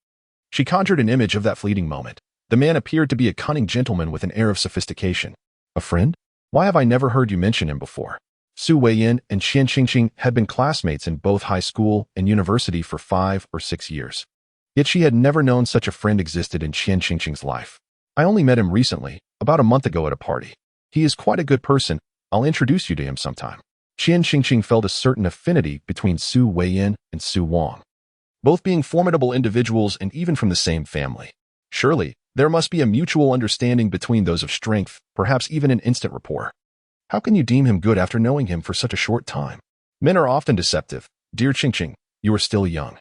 she conjured an image of that fleeting moment. The man appeared to be a cunning gentleman with an air of sophistication. A friend? Why have I never heard you mention him before? Su Weiyan and Qian Qingqing had been classmates in both high school and university for 5 or 6 years. Yet she had never known such a friend existed in Qian Qingqing's life. I only met him recently, about a month ago at a party. He is quite a good person. I'll introduce you to him sometime. Qian Qingqing felt a certain affinity between Su Weiyan and Su Wang, both being formidable individuals and even from the same family. Surely, there must be a mutual understanding between those of strength, perhaps even an instant rapport. How can you deem him good after knowing him for such a short time? Men are often deceptive. Dear Qingqing, you are still young.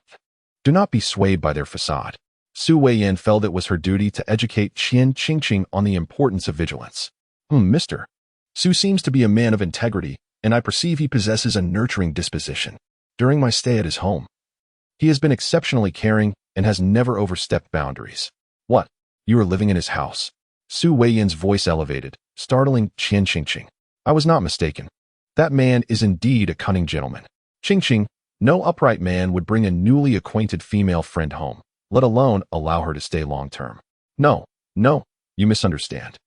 Do not be swayed by their facade. Su Weiyan felt it was her duty to educate Qian Qingqing on the importance of vigilance. Mr. Su seems to be a man of integrity, and I perceive he possesses a nurturing disposition. During my stay at his home, he has been exceptionally caring and has never overstepped boundaries. What? You are living in his house? Su Weiyan's voice elevated, startling Qian Qingqing. I was not mistaken. That man is indeed a cunning gentleman. Qingqing, no upright man would bring a newly acquainted female friend home, let alone allow her to stay long-term. No, you misunderstand.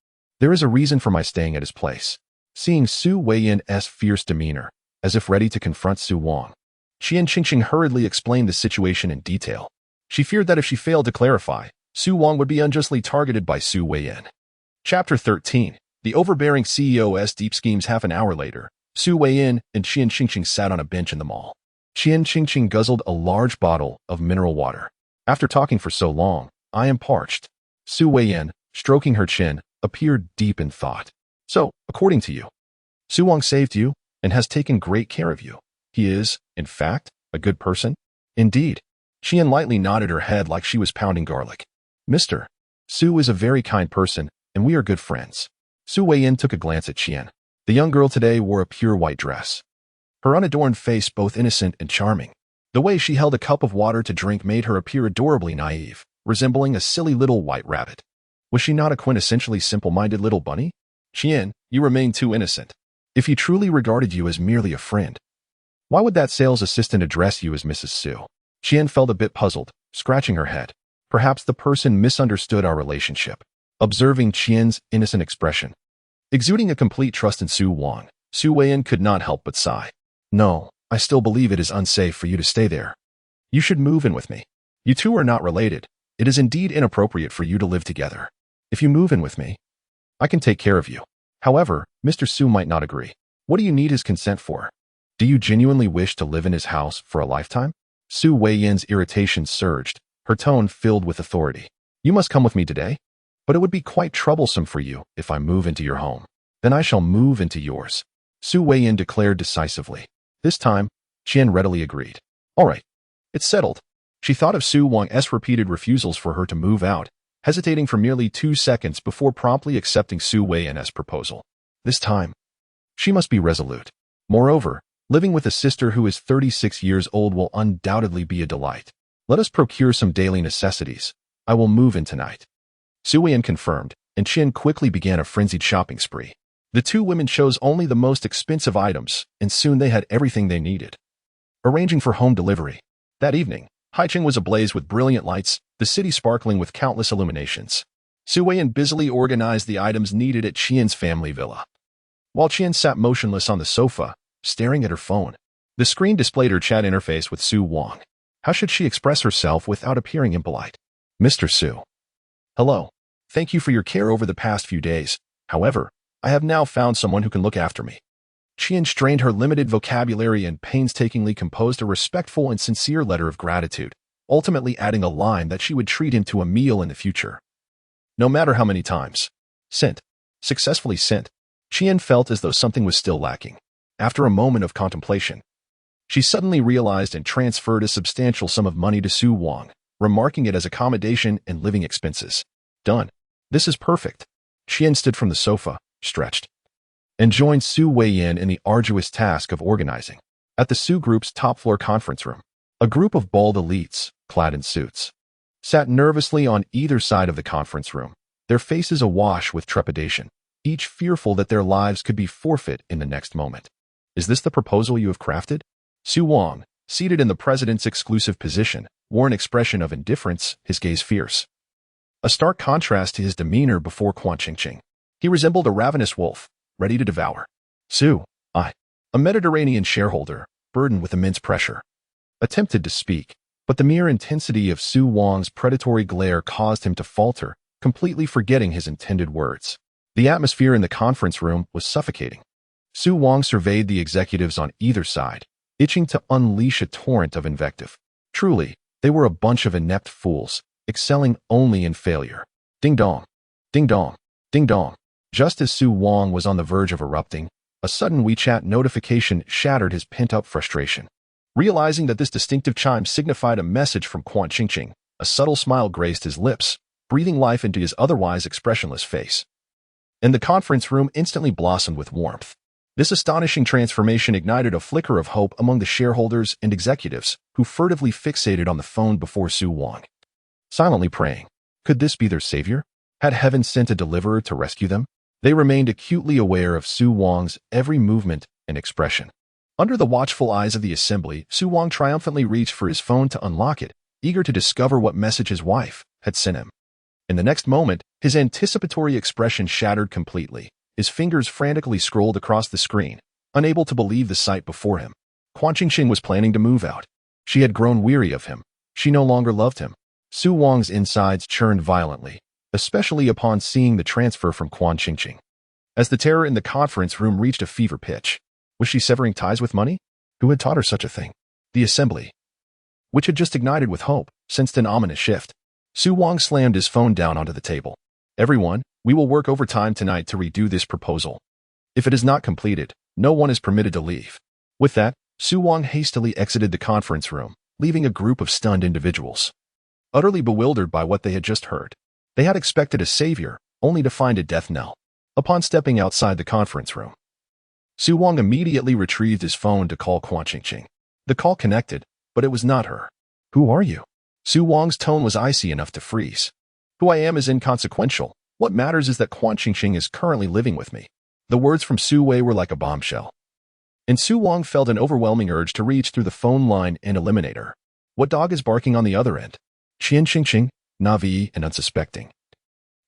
There is a reason for my staying at his place. Seeing Su Weiyan's fierce demeanor, as if ready to confront Su Wang, Qian Qingqing hurriedly explained the situation in detail. She feared that if she failed to clarify, Su Wang would be unjustly targeted by Su Weiyan. Chapter 13. The overbearing CEO's deep schemes. Half an hour later, Su Weiyan and Qian Qingqing sat on a bench in the mall. Qian Qingqing guzzled a large bottle of mineral water. After talking for so long, I am parched. Su Weiyan, stroking her chin, appeared deep in thought. So, according to you, Su Wang saved you and has taken great care of you. He is, in fact, a good person? Indeed. Qian lightly nodded her head like she was pounding garlic. Mr. Su is a very kind person, and we are good friends. Su Weiyan took a glance at Qian. The young girl today wore a pure white dress, her unadorned face both innocent and charming. The way she held a cup of water to drink made her appear adorably naive, resembling a silly little white rabbit. Was she not a quintessentially simple-minded little bunny? Qian, you remain too innocent. If he truly regarded you as merely a friend, why would that sales assistant address you as Mrs. Su? Qian felt a bit puzzled, scratching her head. Perhaps the person misunderstood our relationship. Observing Qian's innocent expression, exuding a complete trust in Su Wang, Su Weiyan could not help but sigh. No, I still believe it is unsafe for you to stay there. You should move in with me. You two are not related. It is indeed inappropriate for you to live together. If you move in with me, I can take care of you. However, Mr. Su might not agree. What do you need his consent for? Do you genuinely wish to live in his house for a lifetime? Su Weiyan's irritation surged, her tone filled with authority. You must come with me today. But it would be quite troublesome for you if I move into your home. then I shall move into yours, Su Weiyan declared decisively. This time, Qian readily agreed. All right, it's settled. She thought of Su Wang's repeated refusals for her to move out, hesitating for merely 2 seconds before promptly accepting Su Weiyan's proposal. This time, she must be resolute. Moreover, living with a sister who is 36 years old will undoubtedly be a delight. Let us procure some daily necessities. I will move in tonight. Su Weiyan confirmed, and Qian quickly began a frenzied shopping spree. The two women chose only the most expensive items, and soon they had everything they needed. Arranging for home delivery. That evening, Haicheng was ablaze with brilliant lights, the city sparkling with countless illuminations. Su Weiyan busily organized the items needed at Qian's family villa. While Qian sat motionless on the sofa, staring at her phone, the screen displayed her chat interface with Su Wang. How should she express herself without appearing impolite? Mr. Su. Hello. Thank you for your care over the past few days. However, I have now found someone who can look after me. Qian strained her limited vocabulary and painstakingly composed a respectful and sincere letter of gratitude, ultimately adding a line that she would treat him to a meal in the future. No matter how many times. Successfully sent, Qian felt as though something was still lacking. After a moment of contemplation, she suddenly realized and transferred a substantial sum of money to Su Wang, remarking it as accommodation and living expenses. Done. This is perfect. Qian stood from the sofa, stretched, and joined Su Weiyan in the arduous task of organizing. At the Su Group's top-floor conference room, a group of bald elites, clad in suits, sat nervously on either side of the conference room, their faces awash with trepidation, each fearful that their lives could be forfeit in the next moment. Is this the proposal you have crafted? Su Wang, seated in the president's exclusive position, wore an expression of indifference, his gaze fierce. A stark contrast to his demeanor before Quan Qingqing. He resembled a ravenous wolf, ready to devour. Su, a Mediterranean shareholder, burdened with immense pressure, attempted to speak, but the mere intensity of Su Wang's predatory glare caused him to falter, completely forgetting his intended words. The atmosphere in the conference room was suffocating. Su Wang surveyed the executives on either side, itching to unleash a torrent of invective. Truly, they were a bunch of inept fools, excelling only in failure. Ding dong, ding dong, ding dong. Just as Su Wang was on the verge of erupting, a sudden WeChat notification shattered his pent-up frustration. Realizing that this distinctive chime signified a message from Quan Qingqing, a subtle smile graced his lips, breathing life into his otherwise expressionless face. And the conference room instantly blossomed with warmth. This astonishing transformation ignited a flicker of hope among the shareholders and executives who furtively fixated on the phone before Su Wang, silently praying. Could this be their savior? Had heaven sent a deliverer to rescue them? They remained acutely aware of Su Wang's every movement and expression. Under the watchful eyes of the assembly, Su Wang triumphantly reached for his phone to unlock it, eager to discover what message his wife had sent him. In the next moment, his anticipatory expression shattered completely. His fingers frantically scrolled across the screen, unable to believe the sight before him. Quan Qingqing was planning to move out. She had grown weary of him. She no longer loved him. Su Wang's insides churned violently, especially upon seeing the transfer from Quan Qingqing. As the terror in the conference room reached a fever pitch, was she severing ties with money? Who had taught her such a thing? The assembly, which had just ignited with hope, sensed an ominous shift. Su Wang slammed his phone down onto the table. Everyone, we will work overtime tonight to redo this proposal. If it is not completed, no one is permitted to leave. With that, Su Wang hastily exited the conference room, leaving a group of stunned individuals, utterly bewildered by what they had just heard. They had expected a savior, only to find a death knell. Upon stepping outside the conference room, Su Wang immediately retrieved his phone to call Quan Qingqing. The call connected, but it was not her. Who are you? Su Wang's tone was icy enough to freeze. Who I am is inconsequential. What matters is that Quan Qingqing is currently living with me. The words from Su Wei were like a bombshell. And Su Wang felt an overwhelming urge to reach through the phone line and eliminate her. What dog is barking on the other end? Qian Qingqing, naive and unsuspecting,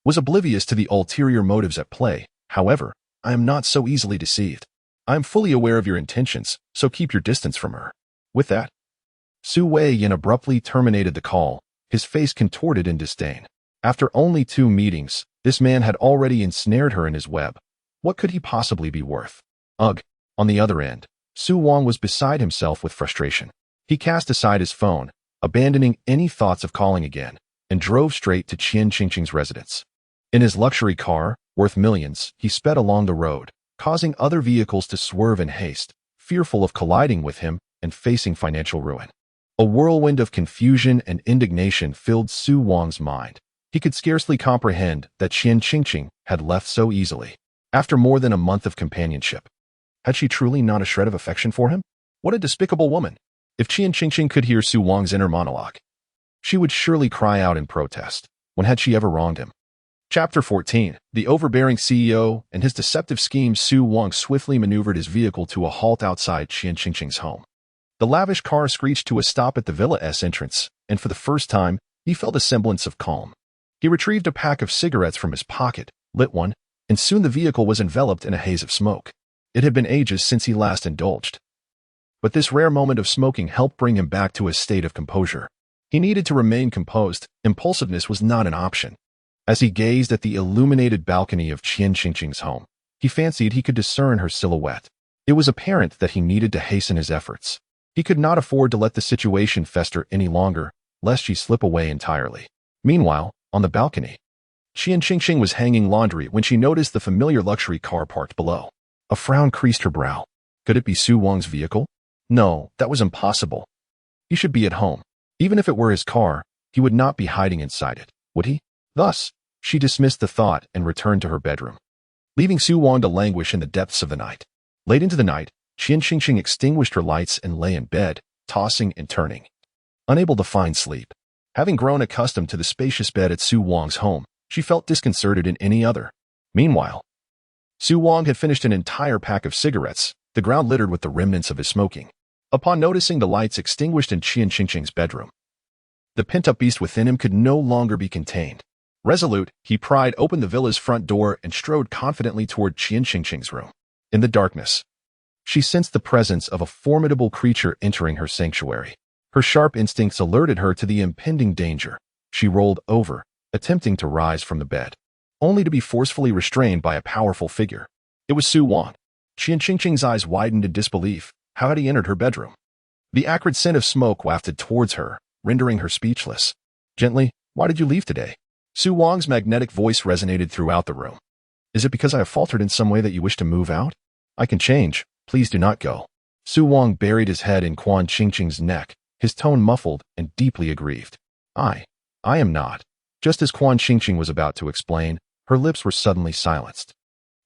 was oblivious to the ulterior motives at play. However, I am not so easily deceived. I am fully aware of your intentions, so keep your distance from her. With that, Su Weiyan abruptly terminated the call, his face contorted in disdain. After only 2 meetings, this man had already ensnared her in his web. What could he possibly be worth? Ugh. On the other end, Su Wang was beside himself with frustration. He cast aside his phone, abandoning any thoughts of calling again, and drove straight to Qian Qingqing's residence. In his luxury car, worth millions, he sped along the road, causing other vehicles to swerve in haste, fearful of colliding with him and facing financial ruin. A whirlwind of confusion and indignation filled Su Wang's mind. He could scarcely comprehend that Qian Qingqing had left so easily. After more than a month of companionship, had she truly not a shred of affection for him? What a despicable woman! If Qian Qingqing could hear Su Wang's inner monologue, she would surely cry out in protest. When had she ever wronged him? Chapter 14. The overbearing CEO and his deceptive schemes. Su Wang swiftly maneuvered his vehicle to a halt outside Qian Qingqing's home. The lavish car screeched to a stop at the villa's entrance, and for the first time, he felt a semblance of calm. He retrieved a pack of cigarettes from his pocket, lit one, and soon the vehicle was enveloped in a haze of smoke. It had been ages since he last indulged. But this rare moment of smoking helped bring him back to a state of composure. He needed to remain composed. Impulsiveness was not an option. As he gazed at the illuminated balcony of Qian Qingqing's home, he fancied he could discern her silhouette. It was apparent that he needed to hasten his efforts. He could not afford to let the situation fester any longer, lest she slip away entirely. Meanwhile, on the balcony, Qian Qingqing was hanging laundry when she noticed the familiar luxury car parked below. A frown creased her brow. Could it be Su Wang's vehicle? No, that was impossible. He should be at home. Even if it were his car, he would not be hiding inside it, would he? Thus, she dismissed the thought and returned to her bedroom, leaving Su Wang to languish in the depths of the night. Late into the night, Qian Qingqing extinguished her lights and lay in bed, tossing and turning, unable to find sleep. Having grown accustomed to the spacious bed at Su Wang's home, she felt disconcerted in any other. Meanwhile, Su Wang had finished an entire pack of cigarettes, the ground littered with the remnants of his smoking. Upon noticing the lights extinguished in Qian Qingqing's bedroom, the pent-up beast within him could no longer be contained. Resolute, he pried open the villa's front door and strode confidently toward Qian Qingqing's room. In the darkness, she sensed the presence of a formidable creature entering her sanctuary. Her sharp instincts alerted her to the impending danger. She rolled over, attempting to rise from the bed, only to be forcefully restrained by a powerful figure. It was Su Wang. Qian Qingqing's eyes widened in disbelief. How had he entered her bedroom? The acrid scent of smoke wafted towards her, rendering her speechless. Gently, why did you leave today? Su Wang's magnetic voice resonated throughout the room. Is it because I have faltered in some way that you wish to move out? I can change. Please do not go. Su Wang buried his head in Qian Qingqing's neck, his tone muffled and deeply aggrieved. I am not. Just as Qian Qingqing was about to explain, her lips were suddenly silenced.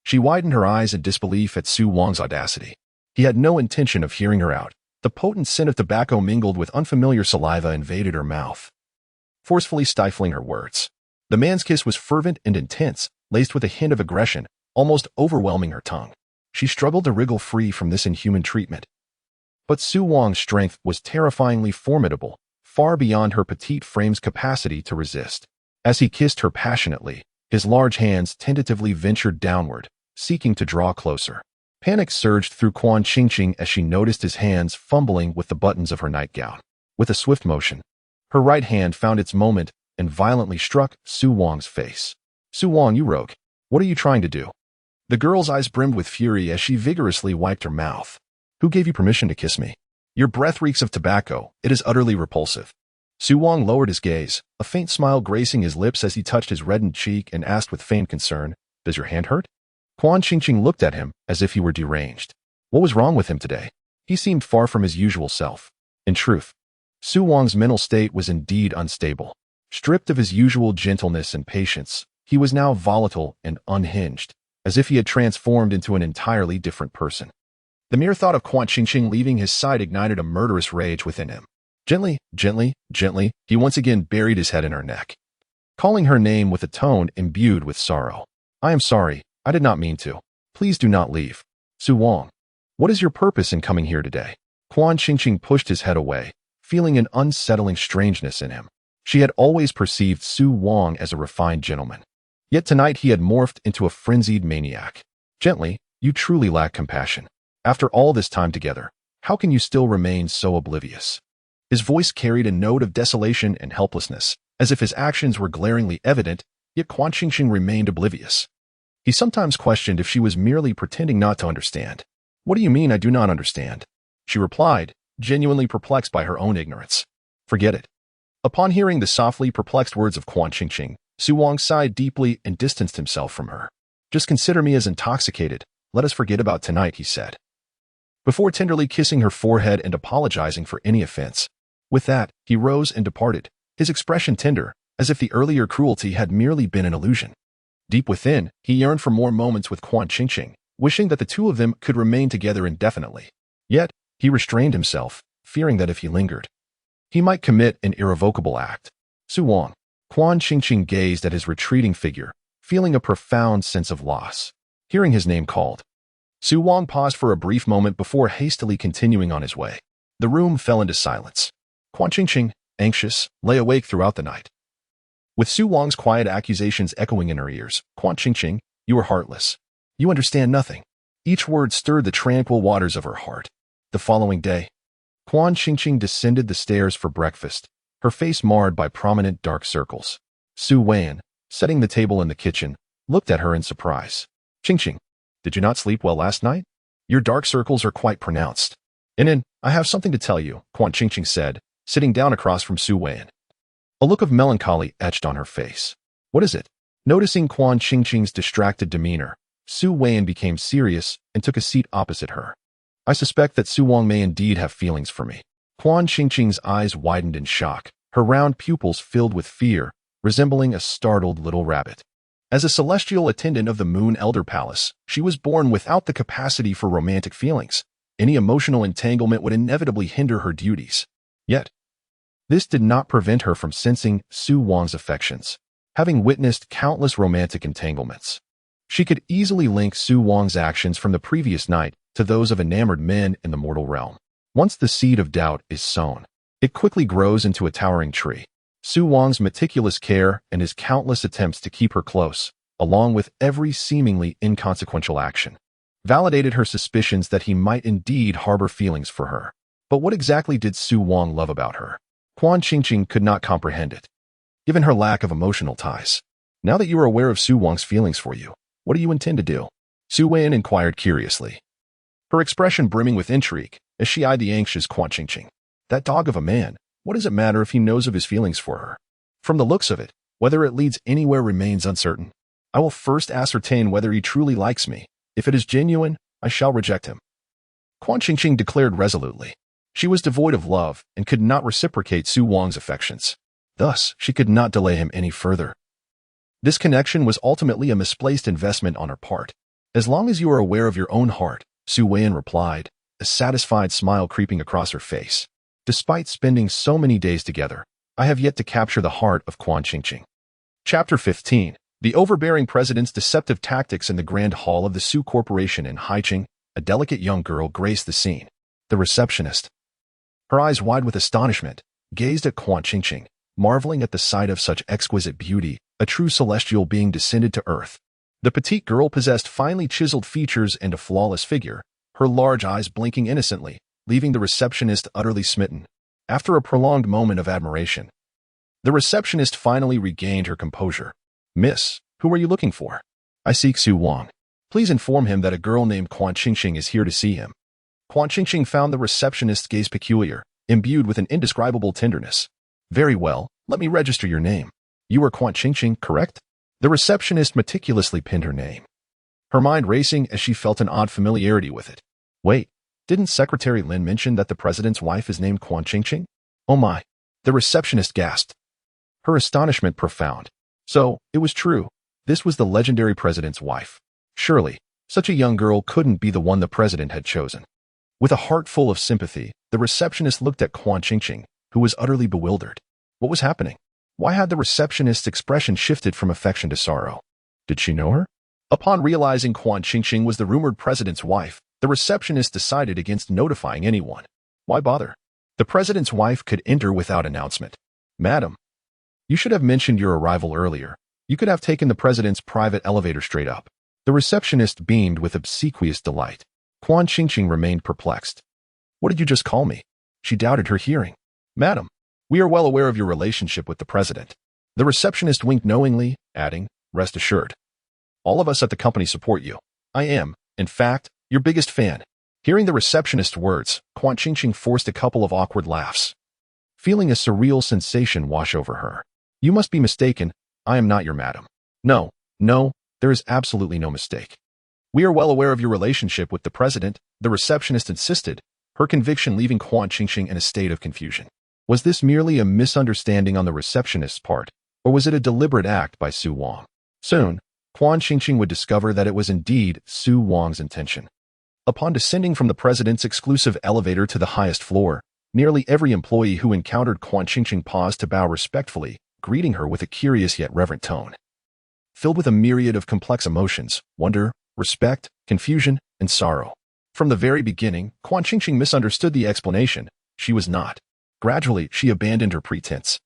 She widened her eyes in disbelief at Su Wang's audacity. He had no intention of hearing her out. The potent scent of tobacco mingled with unfamiliar saliva invaded her mouth, forcefully stifling her words. The man's kiss was fervent and intense, laced with a hint of aggression, almost overwhelming her tongue. She struggled to wriggle free from this inhuman treatment. But Su Wang's strength was terrifyingly formidable, far beyond her petite frame's capacity to resist. As he kissed her passionately, his large hands tentatively ventured downward, seeking to draw closer. Panic surged through Qian Qingqing as she noticed his hands fumbling with the buttons of her nightgown. With a swift motion, her right hand found its moment and violently struck Su Wang's face. Su Wang, you rogue. What are you trying to do? The girl's eyes brimmed with fury as she vigorously wiped her mouth. Who gave you permission to kiss me? Your breath reeks of tobacco. It is utterly repulsive. Su Wang lowered his gaze, a faint smile gracing his lips as he touched his reddened cheek and asked with feigned concern, Does your hand hurt? Qian Qingqing looked at him as if he were deranged. What was wrong with him today? He seemed far from his usual self. In truth, Su Wang's mental state was indeed unstable. Stripped of his usual gentleness and patience, he was now volatile and unhinged, as if he had transformed into an entirely different person. The mere thought of Qian Qingqing leaving his side ignited a murderous rage within him. Gently, he once again buried his head in her neck, calling her name with a tone imbued with sorrow. I am sorry. I did not mean to. Please do not leave. Su Wang, what is your purpose in coming here today? Qian Qingqing pushed his head away, feeling an unsettling strangeness in him. She had always perceived Su Wang as a refined gentleman. Yet tonight he had morphed into a frenzied maniac. Gently, you truly lack compassion. After all this time together, how can you still remain so oblivious? His voice carried a note of desolation and helplessness, as if his actions were glaringly evident, yet Qian Qingqing remained oblivious. He sometimes questioned if she was merely pretending not to understand. What do you mean I do not understand? She replied, genuinely perplexed by her own ignorance. Forget it. Upon hearing the softly perplexed words of Qian Qingqing, Su Wang sighed deeply and distanced himself from her. Just consider me as intoxicated. Let us forget about tonight, he said, before tenderly kissing her forehead and apologizing for any offense. With that, he rose and departed, his expression tender, as if the earlier cruelty had merely been an illusion. Deep within, he yearned for more moments with Quan Qingqing, wishing that the two of them could remain together indefinitely. Yet, he restrained himself, fearing that if he lingered, he might commit an irrevocable act. Su Wang. Quan Qingqing gazed at his retreating figure, feeling a profound sense of loss. Hearing his name called, Su Wang paused for a brief moment before hastily continuing on his way. The room fell into silence. Quan Qingqing, anxious, lay awake throughout the night. With Su Wang's quiet accusations echoing in her ears, Quan Qingqing, you are heartless. You understand nothing. Each word stirred the tranquil waters of her heart. The following day, Quan Qingqing descended the stairs for breakfast, her face marred by prominent dark circles. Su Wan, setting the table in the kitchen, looked at her in surprise. Qingqing, did you not sleep well last night? Your dark circles are quite pronounced. I have something to tell you, Quan Qingqing said, sitting down across from Su Wan. A look of melancholy etched on her face. What is it? Noticing Quan Qingqing's distracted demeanor, Su Wan became serious and took a seat opposite her. I suspect that Su Wang may indeed have feelings for me. Quan Qingqing's eyes widened in shock, her round pupils filled with fear, resembling a startled little rabbit. As a celestial attendant of the Moon Elder Palace, she was born without the capacity for romantic feelings. Any emotional entanglement would inevitably hinder her duties. Yet, this did not prevent her from sensing Su Wang's affections. Having witnessed countless romantic entanglements, she could easily link Su Wang's actions from the previous night to those of enamored men in the mortal realm. Once the seed of doubt is sown, it quickly grows into a towering tree. Su Wang's meticulous care and his countless attempts to keep her close, along with every seemingly inconsequential action, validated her suspicions that he might indeed harbor feelings for her. But what exactly did Su Wang love about her? Quan Qingqing could not comprehend it, given her lack of emotional ties. Now that you are aware of Su Wang's feelings for you, what do you intend to do? Su Wan inquired curiously, her expression brimming with intrigue as she eyed the anxious Quan Qingqing. That dog of a man, what does it matter if he knows of his feelings for her? From the looks of it, whether it leads anywhere remains uncertain. I will first ascertain whether he truly likes me. If it is genuine, I shall reject him. Quan Qingqing declared resolutely. She was devoid of love and could not reciprocate Su Wang's affections. Thus, she could not delay him any further. This connection was ultimately a misplaced investment on her part. As long as you are aware of your own heart, Su Wan replied, a satisfied smile creeping across her face. Despite spending so many days together, I have yet to capture the heart of Quan Qingqing. Chapter 15. The overbearing president's deceptive tactics in the grand hall of the Su Corporation in Haicheng, a delicate young girl graced the scene. The receptionist, her eyes wide with astonishment, gazed at Quan Qingqing, marveling at the sight of such exquisite beauty, a true celestial being descended to earth. The petite girl possessed finely chiseled features and a flawless figure, her large eyes blinking innocently, leaving the receptionist utterly smitten. After a prolonged moment of admiration, the receptionist finally regained her composure. Miss, who are you looking for? I seek Su Wang. Please inform him that a girl named Quan Qingqing is here to see him. Quan Qingqing found the receptionist's gaze peculiar, imbued with an indescribable tenderness. Very well, let me register your name. You are Quan Qingqing, correct? The receptionist meticulously pinned her name, her mind racing as she felt an odd familiarity with it. Wait, didn't Secretary Lin mention that the president's wife is named Quan Qingqing? Oh my, the receptionist gasped, her astonishment profound. So, it was true. This was the legendary president's wife. Surely, such a young girl couldn't be the one the president had chosen. With a heart full of sympathy, the receptionist looked at Quan Qingqing, who was utterly bewildered. What was happening? Why had the receptionist's expression shifted from affection to sorrow? Did she know her? Upon realizing Quan Qingqing was the rumored president's wife, the receptionist decided against notifying anyone. Why bother? The president's wife could enter without announcement. Madam, you should have mentioned your arrival earlier. You could have taken the president's private elevator straight up. The receptionist beamed with obsequious delight. Quan Qingqing remained perplexed. What did you just call me? She doubted her hearing. Madam, we are well aware of your relationship with the president. The receptionist winked knowingly, adding, rest assured. All of us at the company support you. I am, in fact, your biggest fan. Hearing the receptionist's words, Quan Qingqing forced a couple of awkward laughs, feeling a surreal sensation wash over her. You must be mistaken. I am not your madam. No, no, there is absolutely no mistake. We are well aware of your relationship with the president, the receptionist insisted, her conviction leaving Quan Qingqing in a state of confusion. Was this merely a misunderstanding on the receptionist's part, or was it a deliberate act by Su Wang? Soon, Quan Qingqing would discover that it was indeed Su Wang's intention. Upon descending from the president's exclusive elevator to the highest floor, nearly every employee who encountered Quan Qingqing paused to bow respectfully, greeting her with a curious yet reverent tone. Filled with a myriad of complex emotions, wonder, respect, confusion, and sorrow. From the very beginning, Quan Qingqing misunderstood the explanation. She was not. Gradually, she abandoned her pretense.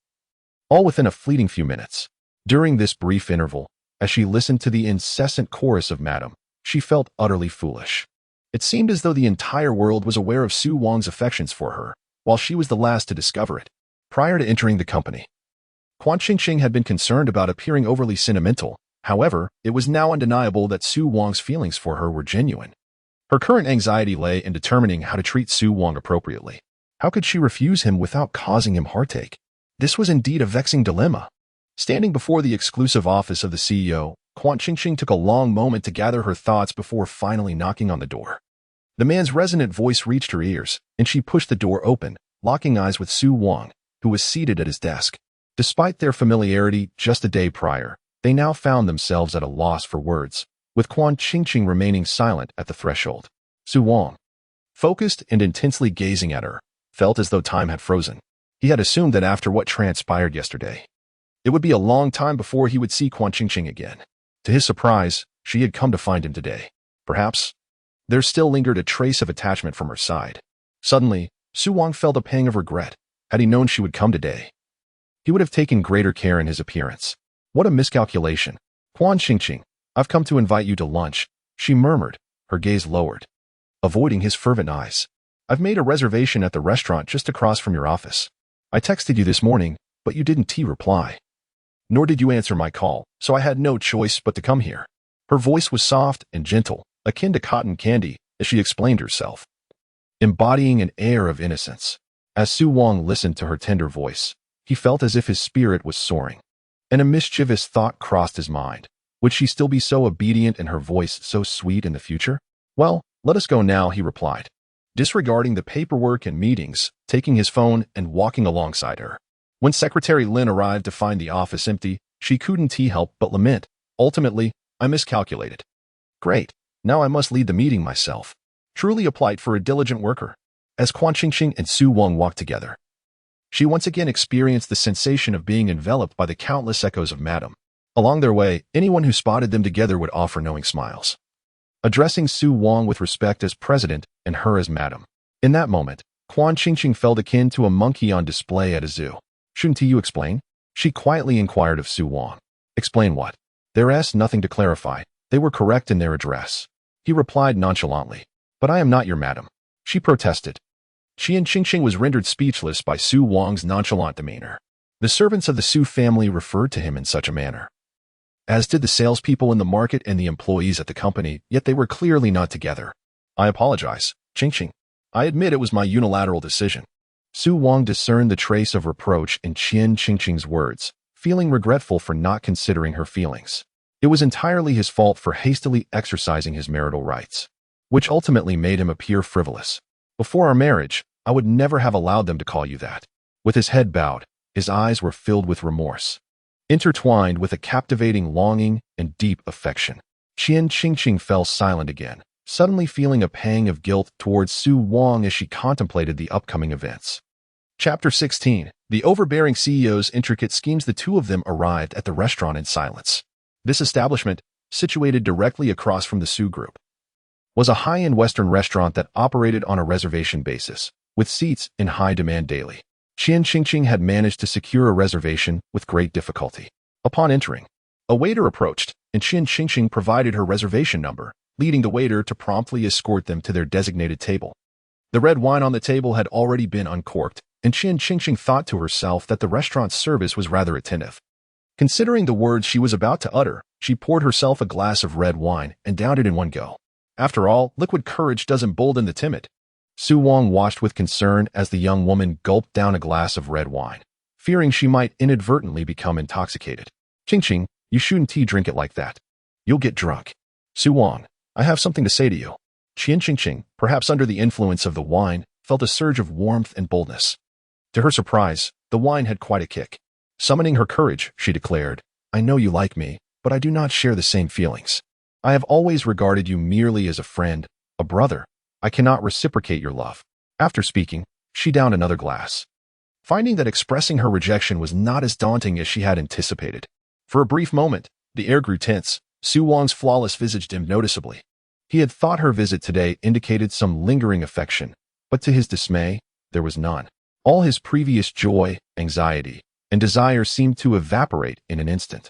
All within a fleeting few minutes. During this brief interval, as she listened to the incessant chorus of Madam, she felt utterly foolish. It seemed as though the entire world was aware of Su Wang's affections for her, while she was the last to discover it. Prior to entering the company, Quan Qingqing had been concerned about appearing overly sentimental. However, it was now undeniable that Su Wang's feelings for her were genuine. Her current anxiety lay in determining how to treat Su Wang appropriately. How could she refuse him without causing him heartache? This was indeed a vexing dilemma. Standing before the exclusive office of the CEO, Quan Qingqing took a long moment to gather her thoughts before finally knocking on the door. The man's resonant voice reached her ears, and she pushed the door open, locking eyes with Su Wang, who was seated at his desk. Despite their familiarity just a day prior, they now found themselves at a loss for words, with Quan Qingqing remaining silent at the threshold. Su Wang, focused and intensely gazing at her, felt as though time had frozen. He had assumed that after what transpired yesterday, it would be a long time before he would see Quan Qingqing again. To his surprise, she had come to find him today. Perhaps there still lingered a trace of attachment from her side. Suddenly, Su Wang felt a pang of regret. Had he known she would come today, he would have taken greater care in his appearance. What a miscalculation. Quan Qingqing, I've come to invite you to lunch, she murmured, her gaze lowered, avoiding his fervent eyes. I've made a reservation at the restaurant just across from your office. I texted you this morning, but you didn't reply. Nor did you answer my call, so I had no choice but to come here. Her voice was soft and gentle, akin to cotton candy, as she explained herself, embodying an air of innocence. As Su Wang listened to her tender voice, he felt as if his spirit was soaring. And a mischievous thought crossed his mind. Would she still be so obedient and her voice so sweet in the future? Well, let us go now, he replied, disregarding the paperwork and meetings, taking his phone and walking alongside her. When Secretary Lin arrived to find the office empty, she couldn't help but lament. Ultimately, I miscalculated. Great, now I must lead the meeting myself. Truly a plight for a diligent worker. As Quan Qingqing and Su Wang walked together, she once again experienced the sensation of being enveloped by the countless echoes of Madam. Along their way, anyone who spotted them together would offer knowing smiles, addressing Su Wang with respect as president and her as Madam. In that moment, Quan Qingqing felt akin to a monkey on display at a zoo. Shouldn't you explain? She quietly inquired of Su Wang. Explain what? There is nothing to clarify. They were correct in their address. He replied nonchalantly. But I am not your madam. She protested. Qian Qingqing was rendered speechless by Su Wang's nonchalant demeanor. The servants of the Su family referred to him in such a manner, as did the salespeople in the market and the employees at the company, yet they were clearly not together. I apologize, Qingqing. I admit it was my unilateral decision. Su Wang discerned the trace of reproach in Qian Qingqing's words, feeling regretful for not considering her feelings. It was entirely his fault for hastily exercising his marital rights, which ultimately made him appear frivolous. Before our marriage, I would never have allowed them to call you that. With his head bowed, his eyes were filled with remorse, intertwined with a captivating longing and deep affection. Qian Qingqing fell silent again, suddenly feeling a pang of guilt towards Su Wang as she contemplated the upcoming events. Chapter 16. The overbearing CEO's intricate schemes. The two of them arrived at the restaurant in silence. This establishment, situated directly across from the Su Group, was a high-end Western restaurant that operated on a reservation basis, with seats in high demand daily. Qian Qingqing had managed to secure a reservation with great difficulty. Upon entering, a waiter approached, and Qian Qingqing provided her reservation number, leading the waiter to promptly escort them to their designated table. The red wine on the table had already been uncorked, and Qian Qingqing thought to herself that the restaurant's service was rather attentive. Considering the words she was about to utter, she poured herself a glass of red wine and downed it in one go. After all, liquid courage does embolden the timid. Su Wang watched with concern as the young woman gulped down a glass of red wine, fearing she might inadvertently become intoxicated. Ching, you shouldn't drink it like that. You'll get drunk. Su Wang, I have something to say to you. Ching, perhaps under the influence of the wine, felt a surge of warmth and boldness. To her surprise, the wine had quite a kick. Summoning her courage, she declared, I know you like me, but I do not share the same feelings. I have always regarded you merely as a friend, a brother. I cannot reciprocate your love. After speaking, she downed another glass. Finding that expressing her rejection was not as daunting as she had anticipated. For a brief moment, the air grew tense. Su Wang's flawless visage dimmed noticeably. He had thought her visit today indicated some lingering affection, but to his dismay, there was none. All his previous joy, anxiety, and desire seemed to evaporate in an instant,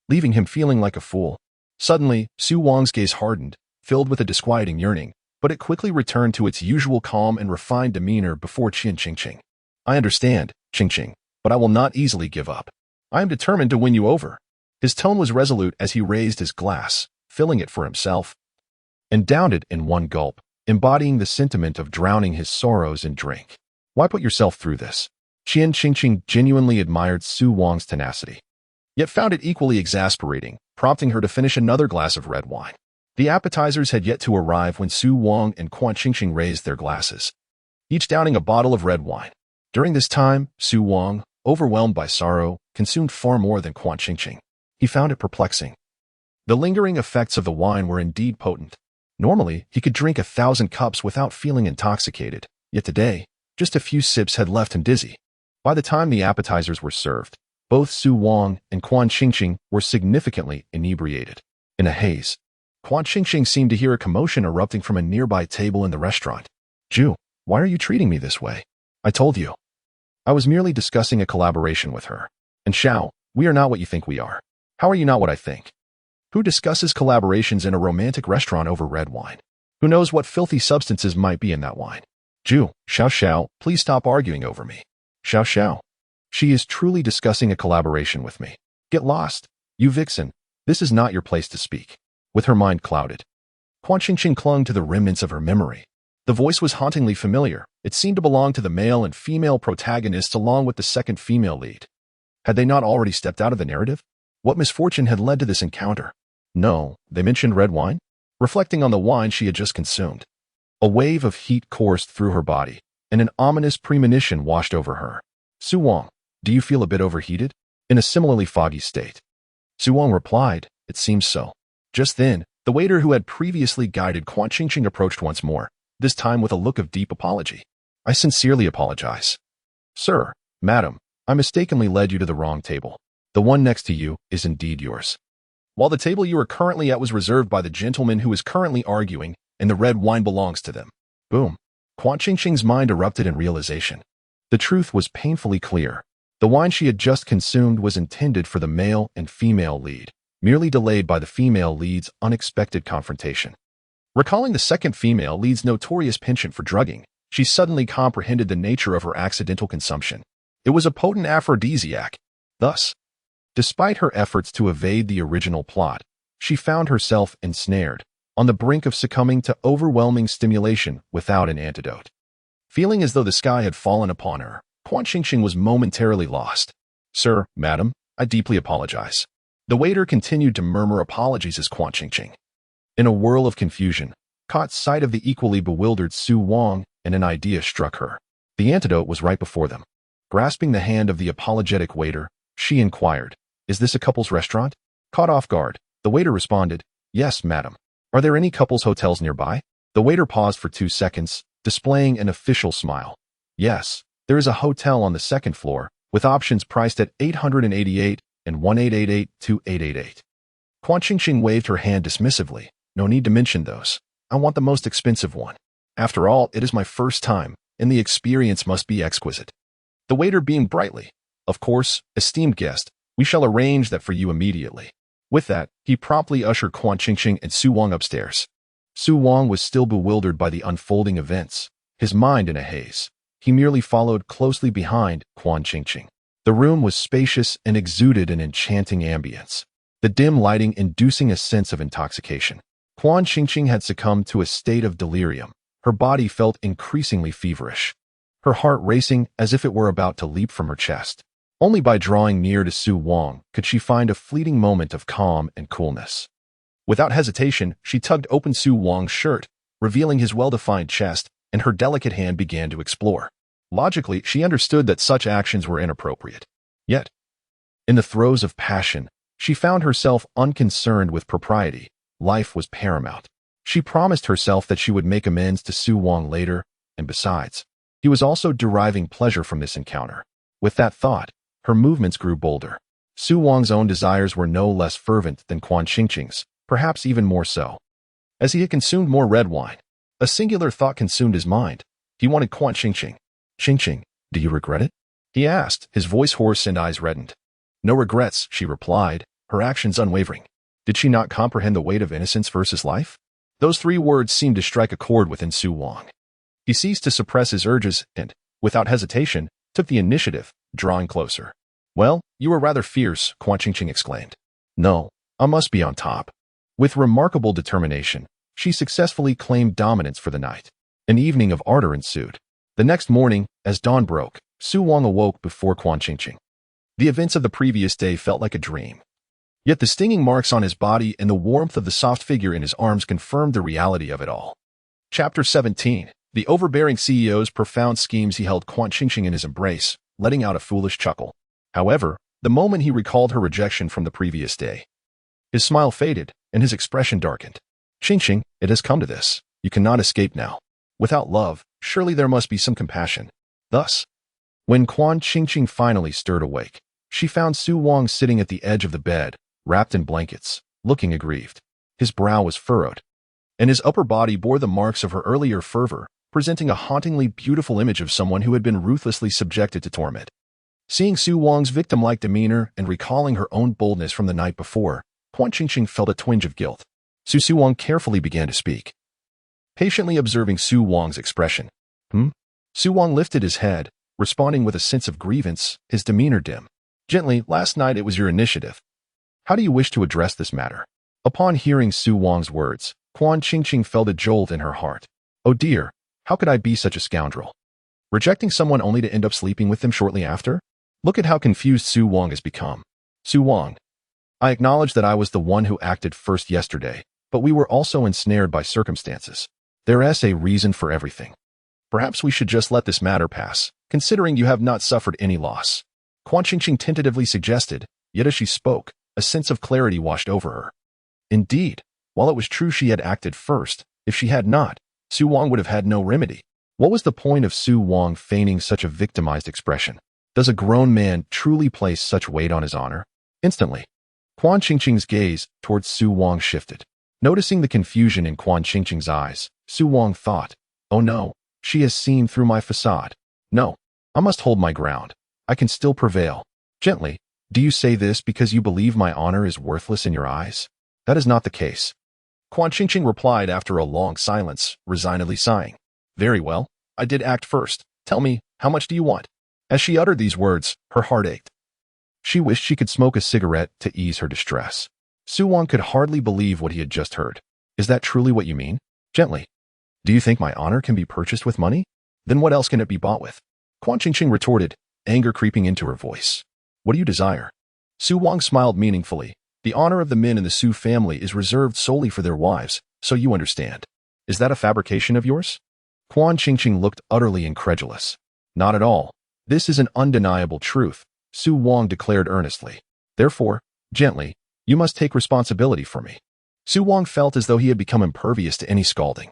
leaving him feeling like a fool. Suddenly, Su Wang's gaze hardened, filled with a disquieting yearning, but it quickly returned to its usual calm and refined demeanor before Ching. I understand, Ching, but I will not easily give up. I am determined to win you over. His tone was resolute as he raised his glass, filling it for himself, and downed it in one gulp, embodying the sentiment of drowning his sorrows in drink. Why put yourself through this? Ching genuinely admired Su Wang's tenacity, yet found it equally exasperating, prompting her to finish another glass of red wine. The appetizers had yet to arrive when Su Wang and Ching raised their glasses, each downing a bottle of red wine. During this time, Su Wang, overwhelmed by sorrow, consumed far more than Ching. He found it perplexing. The lingering effects of the wine were indeed potent. Normally, he could drink 1,000 cups without feeling intoxicated, yet today, just a few sips had left him dizzy. By the time the appetizers were served, both Su Wang and Ching were significantly inebriated. In a haze, Ching seemed to hear a commotion erupting from a nearby table in the restaurant. Ju, why are you treating me this way? I told you. I was merely discussing a collaboration with her. And Xiao, we are not what you think we are. How are you not what I think? Who discusses collaborations in a romantic restaurant over red wine? Who knows what filthy substances might be in that wine? Ju, Xiao, please stop arguing over me. Xiao. She is truly discussing a collaboration with me. Get lost. You vixen. This is not your place to speak. With her mind clouded, Ching clung to the remnants of her memory. The voice was hauntingly familiar. It seemed to belong to the male and female protagonists along with the second female lead. Had they not already stepped out of the narrative? What misfortune had led to this encounter? No, they mentioned red wine? Reflecting on the wine she had just consumed, a wave of heat coursed through her body, and an ominous premonition washed over her. Su Wang, do you feel a bit overheated? In a similarly foggy state. Su Wang replied, it seems so. Just then, the waiter who had previously guided Ching approached once more, this time with a look of deep apology. I sincerely apologize. Sir, madam, I mistakenly led you to the wrong table. The one next to you is indeed yours. While the table you are currently at was reserved by the gentleman who is currently arguing, and the red wine belongs to them. Boom. Ching's mind erupted in realization. The truth was painfully clear. The wine she had just consumed was intended for the male and female lead, merely delayed by the female lead's unexpected confrontation. Recalling the second female lead's notorious penchant for drugging, she suddenly comprehended the nature of her accidental consumption. It was a potent aphrodisiac. Thus, despite her efforts to evade the original plot, she found herself ensnared, on the brink of succumbing to overwhelming stimulation without an antidote. Feeling as though the sky had fallen upon her, Ching was momentarily lost. Sir, madam, I deeply apologize. The waiter continued to murmur apologies as Ching, in a whirl of confusion, caught sight of the equally bewildered Su Wang, and an idea struck her. The antidote was right before them. Grasping the hand of the apologetic waiter, she inquired, is this a couple's restaurant? Caught off guard, the waiter responded, yes, madam. Are there any couples hotels nearby? The waiter paused for 2 seconds, displaying an official smile. Yes, there is a hotel on the second floor, with options priced at $888 and $1888-2888. Ching waved her hand dismissively. No need to mention those. I want the most expensive one. After all, it is my first time, and the experience must be exquisite. The waiter beamed brightly. Of course, esteemed guest, we shall arrange that for you immediately. With that, he promptly ushered Ching and Su Wang upstairs. Su Wang was still bewildered by the unfolding events, his mind in a haze. He merely followed closely behind Ching. The room was spacious and exuded an enchanting ambience, the dim lighting inducing a sense of intoxication. Ching had succumbed to a state of delirium. Her body felt increasingly feverish, her heart racing as if it were about to leap from her chest. Only by drawing near to Su Wang could she find a fleeting moment of calm and coolness. Without hesitation, she tugged open Su Wang's shirt, revealing his well-defined chest, and her delicate hand began to explore. Logically, she understood that such actions were inappropriate. Yet, in the throes of passion, she found herself unconcerned with propriety. Life was paramount. She promised herself that she would make amends to Su Wang later, and besides, he was also deriving pleasure from this encounter. With that thought, her movements grew bolder. Su Wang's own desires were no less fervent than Quan Qingqing's, perhaps even more so. As he had consumed more red wine, a singular thought consumed his mind. He wanted Quan Qingqing. "Qingqing, do you regret it?" he asked, his voice hoarse and eyes reddened. "No regrets," she replied, her actions unwavering. Did she not comprehend the weight of innocence versus life? Those 3 words seemed to strike a chord within Su Wang. He ceased to suppress his urges and, without hesitation, took the initiative, drawing closer. "Well, you were rather fierce," Quan Qingqing exclaimed. "No, I must be on top." With remarkable determination, she successfully claimed dominance for the night. An evening of ardor ensued. The next morning, as dawn broke, Su Wang awoke before Quan Qingqing. The events of the previous day felt like a dream. Yet the stinging marks on his body and the warmth of the soft figure in his arms confirmed the reality of it all. Chapter 17. The overbearing CEO's profound schemes. He held Quan Qingqing in his embrace, letting out a foolish chuckle. However, the moment he recalled her rejection from the previous day, his smile faded and his expression darkened. "Qingqing, it has come to this. You cannot escape now. Without love, surely there must be some compassion." Thus, when Quan Qingqing finally stirred awake, she found Su Wang sitting at the edge of the bed, wrapped in blankets, looking aggrieved. His brow was furrowed, and his upper body bore the marks of her earlier fervor, presenting a hauntingly beautiful image of someone who had been ruthlessly subjected to torment. Seeing Su Wang's victim-like demeanor and recalling her own boldness from the night before, Quan Qingqing felt a twinge of guilt. Su Wang carefully began to speak, patiently observing Su Wang's expression. Su Wang lifted his head, responding with a sense of grievance, his demeanor dim. "Gently, last night it was your initiative. How do you wish to address this matter?" Upon hearing Su Wang's words, Quan Qingqing felt a jolt in her heart. "Oh dear, how could I be such a scoundrel? Rejecting someone only to end up sleeping with them shortly after? Look at how confused Su Wang has become." "Su Wang, I acknowledge that I was the one who acted first yesterday, but we were also ensnared by circumstances. There is a reason for everything. Perhaps we should just let this matter pass, considering you have not suffered any loss," Quan Qingqing tentatively suggested, yet as she spoke, a sense of clarity washed over her. Indeed, while it was true she had acted first, if she had not, Su Wang would have had no remedy. What was the point of Su Wang feigning such a victimized expression? Does a grown man truly place such weight on his honor? Instantly, Quan Qingqing's gaze towards Su Wang shifted. Noticing the confusion in Quan Qingqing's eyes, Su Wang thought, "Oh no, she has seen through my facade. No, I must hold my ground. I can still prevail." Gently, "Do you say this because you believe my honor is worthless in your eyes?" "That is not the case," Quan Qingqing replied after a long silence, resignedly sighing. "Very well, I did act first. Tell me, how much do you want?" As she uttered these words, her heart ached. She wished she could smoke a cigarette to ease her distress. Su Wang could hardly believe what he had just heard. "Is that truly what you mean?" Gently, "Do you think my honor can be purchased with money? Then what else can it be bought with?" Quan Qingqing retorted, anger creeping into her voice. "What do you desire?" Su Wang smiled meaningfully. "The honor of the men in the Su family is reserved solely for their wives, so you understand. Is that a fabrication of yours?" Quan Qingqing looked utterly incredulous. "Not at all. This is an undeniable truth," Su Wang declared earnestly. "Therefore, gently, you must take responsibility for me." Su Wang felt as though he had become impervious to any scalding.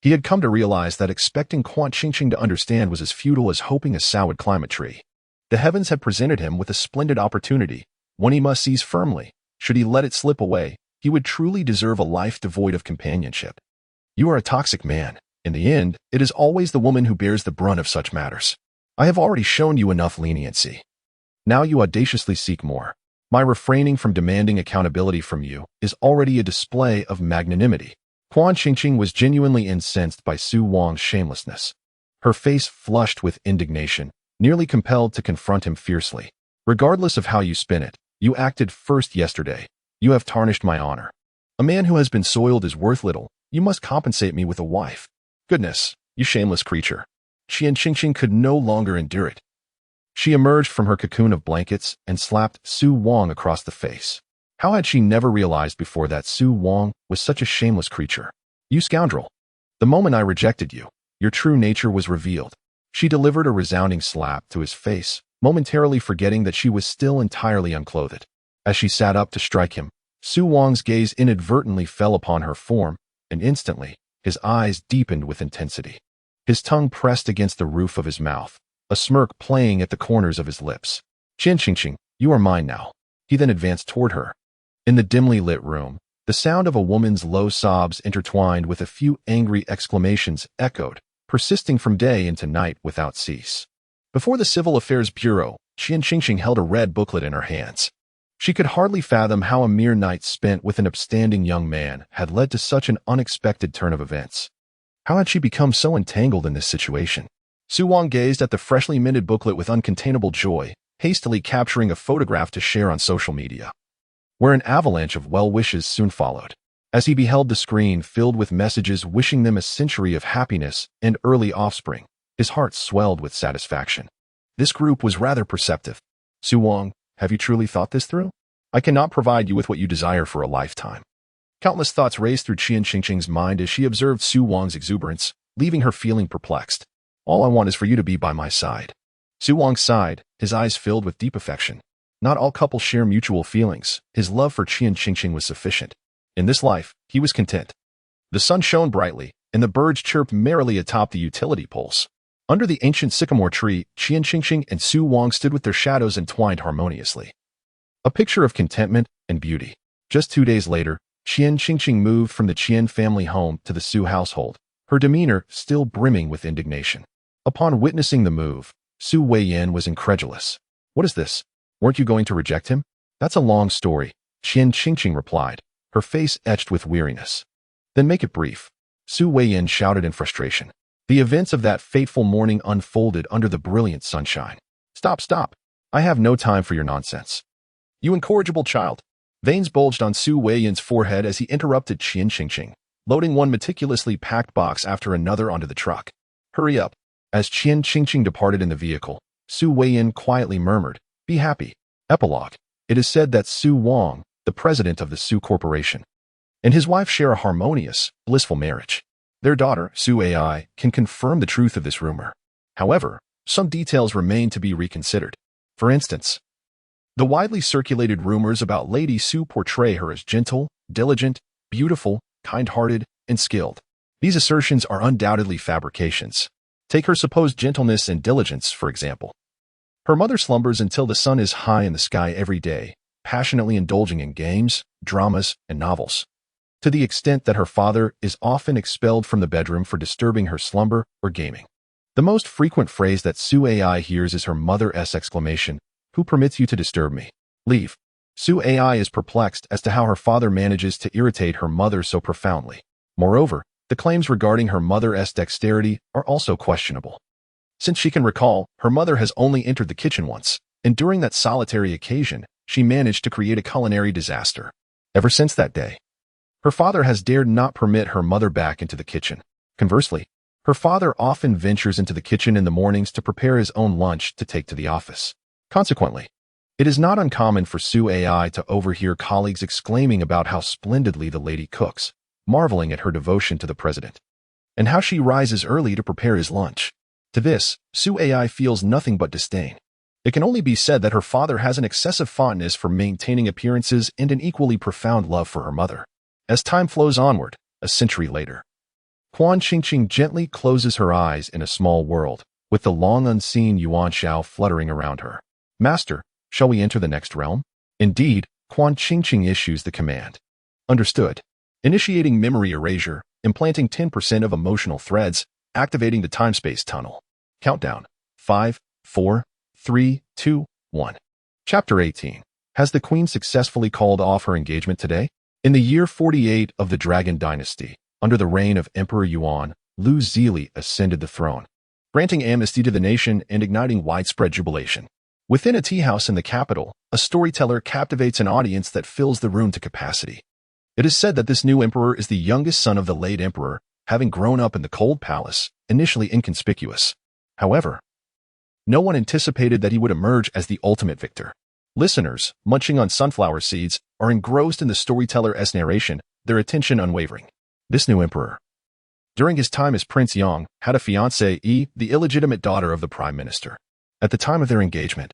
He had come to realize that expecting Quan Qingqing to understand was as futile as hoping a sow would climb a tree. The heavens had presented him with a splendid opportunity, one he must seize firmly. Should he let it slip away, he would truly deserve a life devoid of companionship. "You are a toxic man. In the end, it is always the woman who bears the brunt of such matters. I have already shown you enough leniency. Now you audaciously seek more. My refraining from demanding accountability from you is already a display of magnanimity." Quan Qingqing was genuinely incensed by Su Wang's shamelessness. Her face flushed with indignation, nearly compelled to confront him fiercely. "Regardless of how you spin it, you acted first yesterday. You have tarnished my honor. A man who has been soiled is worth little. You must compensate me with a wife." "Goodness, you shameless creature." Qian Qingqing could no longer endure it. She emerged from her cocoon of blankets and slapped Su Wang across the face. How had she never realized before that Su Wang was such a shameless creature? You scoundrel! The moment I rejected you, your true nature was revealed. She delivered a resounding slap to his face, momentarily forgetting that she was still entirely unclothed. As she sat up to strike him, Su Wang's gaze inadvertently fell upon her form, and instantly, his eyes deepened with intensity. His tongue pressed against the roof of his mouth, a smirk playing at the corners of his lips. Qian Qingqing, you are mine now. He then advanced toward her. In the dimly lit room, the sound of a woman's low sobs intertwined with a few angry exclamations echoed, persisting from day into night without cease. Before the Civil Affairs Bureau, Qian Qingqing held a red booklet in her hands. She could hardly fathom how a mere night spent with an upstanding young man had led to such an unexpected turn of events. How had she become so entangled in this situation? Su Wang gazed at the freshly minted booklet with uncontainable joy, hastily capturing a photograph to share on social media, where an avalanche of well wishes soon followed. As he beheld the screen filled with messages wishing them a century of happiness and early offspring, his heart swelled with satisfaction. This group was rather perceptive. Su Wang, have you truly thought this through? I cannot provide you with what you desire for a lifetime. Countless thoughts raced through Qian Qingqing's mind as she observed Su Wang's exuberance, leaving her feeling perplexed. All I want is for you to be by my side. Su Wang sighed, his eyes filled with deep affection. Not all couples share mutual feelings. His love for Qian Qingqing was sufficient. In this life, he was content. The sun shone brightly, and the birds chirped merrily atop the utility poles. Under the ancient sycamore tree, Qian Qingqing and Su Wang stood with their shadows entwined harmoniously. A picture of contentment and beauty. Just 2 days later, Qian Qingqing moved from the Qian family home to the Su household, her demeanor still brimming with indignation. Upon witnessing the move, Su Weiyan was incredulous. What is this? Weren't you going to reject him? That's a long story, Qian Qingqing replied, her face etched with weariness. Then make it brief. Su Weiyan shouted in frustration. The events of that fateful morning unfolded under the brilliant sunshine. Stop. I have no time for your nonsense. You incorrigible child. Veins bulged on Su Weiyan's forehead as he interrupted Qian Qingqing, loading one meticulously packed box after another onto the truck. Hurry up. As Qian Qingqing departed in the vehicle, Su Weiyan quietly murmured, Be happy. Epilogue. It is said that Su Wang, the president of the Su Corporation, and his wife share a harmonious, blissful marriage. Their daughter, Su Ai, can confirm the truth of this rumor. However, some details remain to be reconsidered. For instance, the widely circulated rumors about Lady Su portray her as gentle, diligent, beautiful, kind-hearted, and skilled. These assertions are undoubtedly fabrications. Take her supposed gentleness and diligence, for example. Her mother slumbers until the sun is high in the sky every day, passionately indulging in games, dramas, and novels, to the extent that her father is often expelled from the bedroom for disturbing her slumber or gaming. The most frequent phrase that Su Ai hears is her mother's exclamation, Who permits you to disturb me? Leave. Su Ai is perplexed as to how her father manages to irritate her mother so profoundly. Moreover, the claims regarding her mother's dexterity are also questionable. Since she can recall, her mother has only entered the kitchen once, and during that solitary occasion, she managed to create a culinary disaster. Ever since that day, her father has dared not permit her mother back into the kitchen. Conversely, her father often ventures into the kitchen in the mornings to prepare his own lunch to take to the office. Consequently, it is not uncommon for Su Ai to overhear colleagues exclaiming about how splendidly the lady cooks, marveling at her devotion to the president, and how she rises early to prepare his lunch. To this, Su Ai feels nothing but disdain. It can only be said that her father has an excessive fondness for maintaining appearances and an equally profound love for her mother. As time flows onward, a century later, Qian Qingqing gently closes her eyes in a small world, with the long unseen Yuan Shao fluttering around her. Master, shall we enter the next realm? Indeed, Qian Qingqing issues the command. Understood. Initiating memory erasure, implanting 10% of emotional threads, activating the time-space tunnel. Countdown. 5, 4, 3, 2, 1. Chapter 18. Has the Queen successfully called off her engagement today? In the year 48 of the Dragon Dynasty, under the reign of Emperor Yuan, Lu Zili ascended the throne, granting amnesty to the nation and igniting widespread jubilation. Within a tea house in the capital, a storyteller captivates an audience that fills the room to capacity. It is said that this new emperor is the youngest son of the late emperor, having grown up in the cold palace, initially inconspicuous. However, No one anticipated that he would emerge as the ultimate victor. Listeners, munching on sunflower seeds, are engrossed in the storyteller's narration, their attention unwavering. This new emperor, during his time as Prince Yang, had a fiancée, the illegitimate daughter of the prime minister. At the time of their engagement,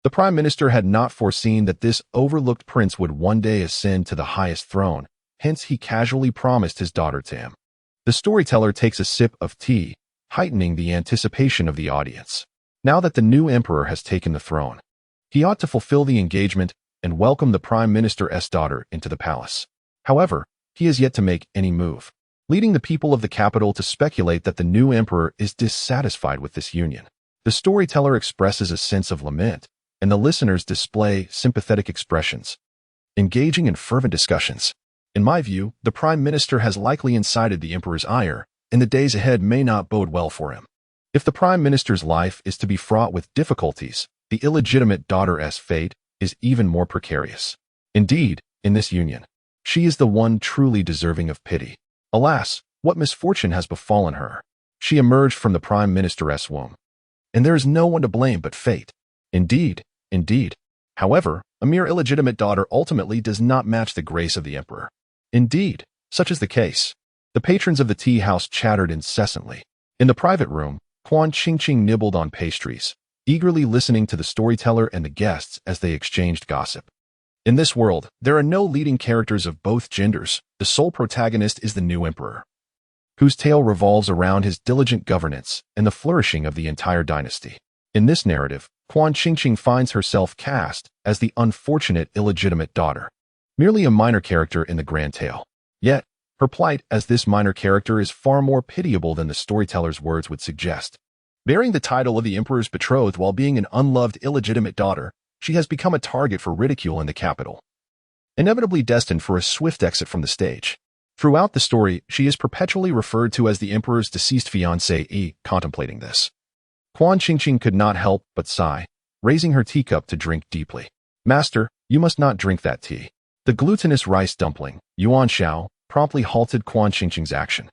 the prime minister had not foreseen that this overlooked prince would one day ascend to the highest throne, hence he casually promised his daughter to him. The storyteller takes a sip of tea, heightening the anticipation of the audience. Now that the new emperor has taken the throne, he ought to fulfill the engagement and welcome the prime minister's daughter into the palace. However, he has yet to make any move, leading the people of the capital to speculate that the new emperor is dissatisfied with this union. The storyteller expresses a sense of lament, and the listeners display sympathetic expressions, engaging in fervent discussions. In my view, the prime minister has likely incited the emperor's ire, and the days ahead may not bode well for him. If the prime minister's life is to be fraught with difficulties, the illegitimate daughter's fate is even more precarious. Indeed, in this union, she is the one truly deserving of pity. Alas, what misfortune has befallen her? She emerged from the prime minister's womb, and there is no one to blame but fate. Indeed. However, a mere illegitimate daughter ultimately does not match the grace of the emperor. Indeed, such is the case. The patrons of the tea house chattered incessantly. In the private room, Quan Qingqing nibbled on pastries, eagerly listening to the storyteller and the guests as they exchanged gossip. In this world, there are no leading characters of both genders. The sole protagonist is the new emperor, whose tale revolves around his diligent governance and the flourishing of the entire dynasty. In this narrative, Quan Qingqing finds herself cast as the unfortunate illegitimate daughter, merely a minor character in the grand tale. Yet, her plight as this minor character is far more pitiable than the storyteller's words would suggest. Bearing the title of the emperor's betrothed while being an unloved illegitimate daughter, she has become a target for ridicule in the capital, inevitably destined for a swift exit from the stage. Throughout the story, she is perpetually referred to as the emperor's deceased fiancée. Contemplating this, Quan Qingqing could not help but sigh, raising her teacup to drink deeply. "Master, you must not drink that tea." The glutinous rice dumpling, Yuan Xiao, promptly halted Quan Qingqing's action.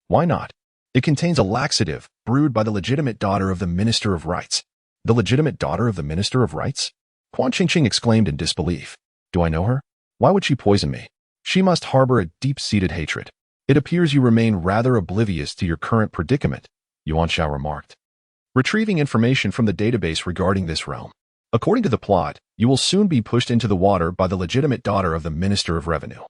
"Why not? It contains a laxative brewed by the legitimate daughter of the Minister of Rights." "The legitimate daughter of the Minister of Rights?" Quan Qingqing exclaimed in disbelief. "Do I know her? Why would she poison me?" "She must harbor a deep-seated hatred. It appears you remain rather oblivious to your current predicament," Yuan Xiao remarked, retrieving information from the database regarding this realm. "According to the plot, you will soon be pushed into the water by the legitimate daughter of the Minister of Revenue.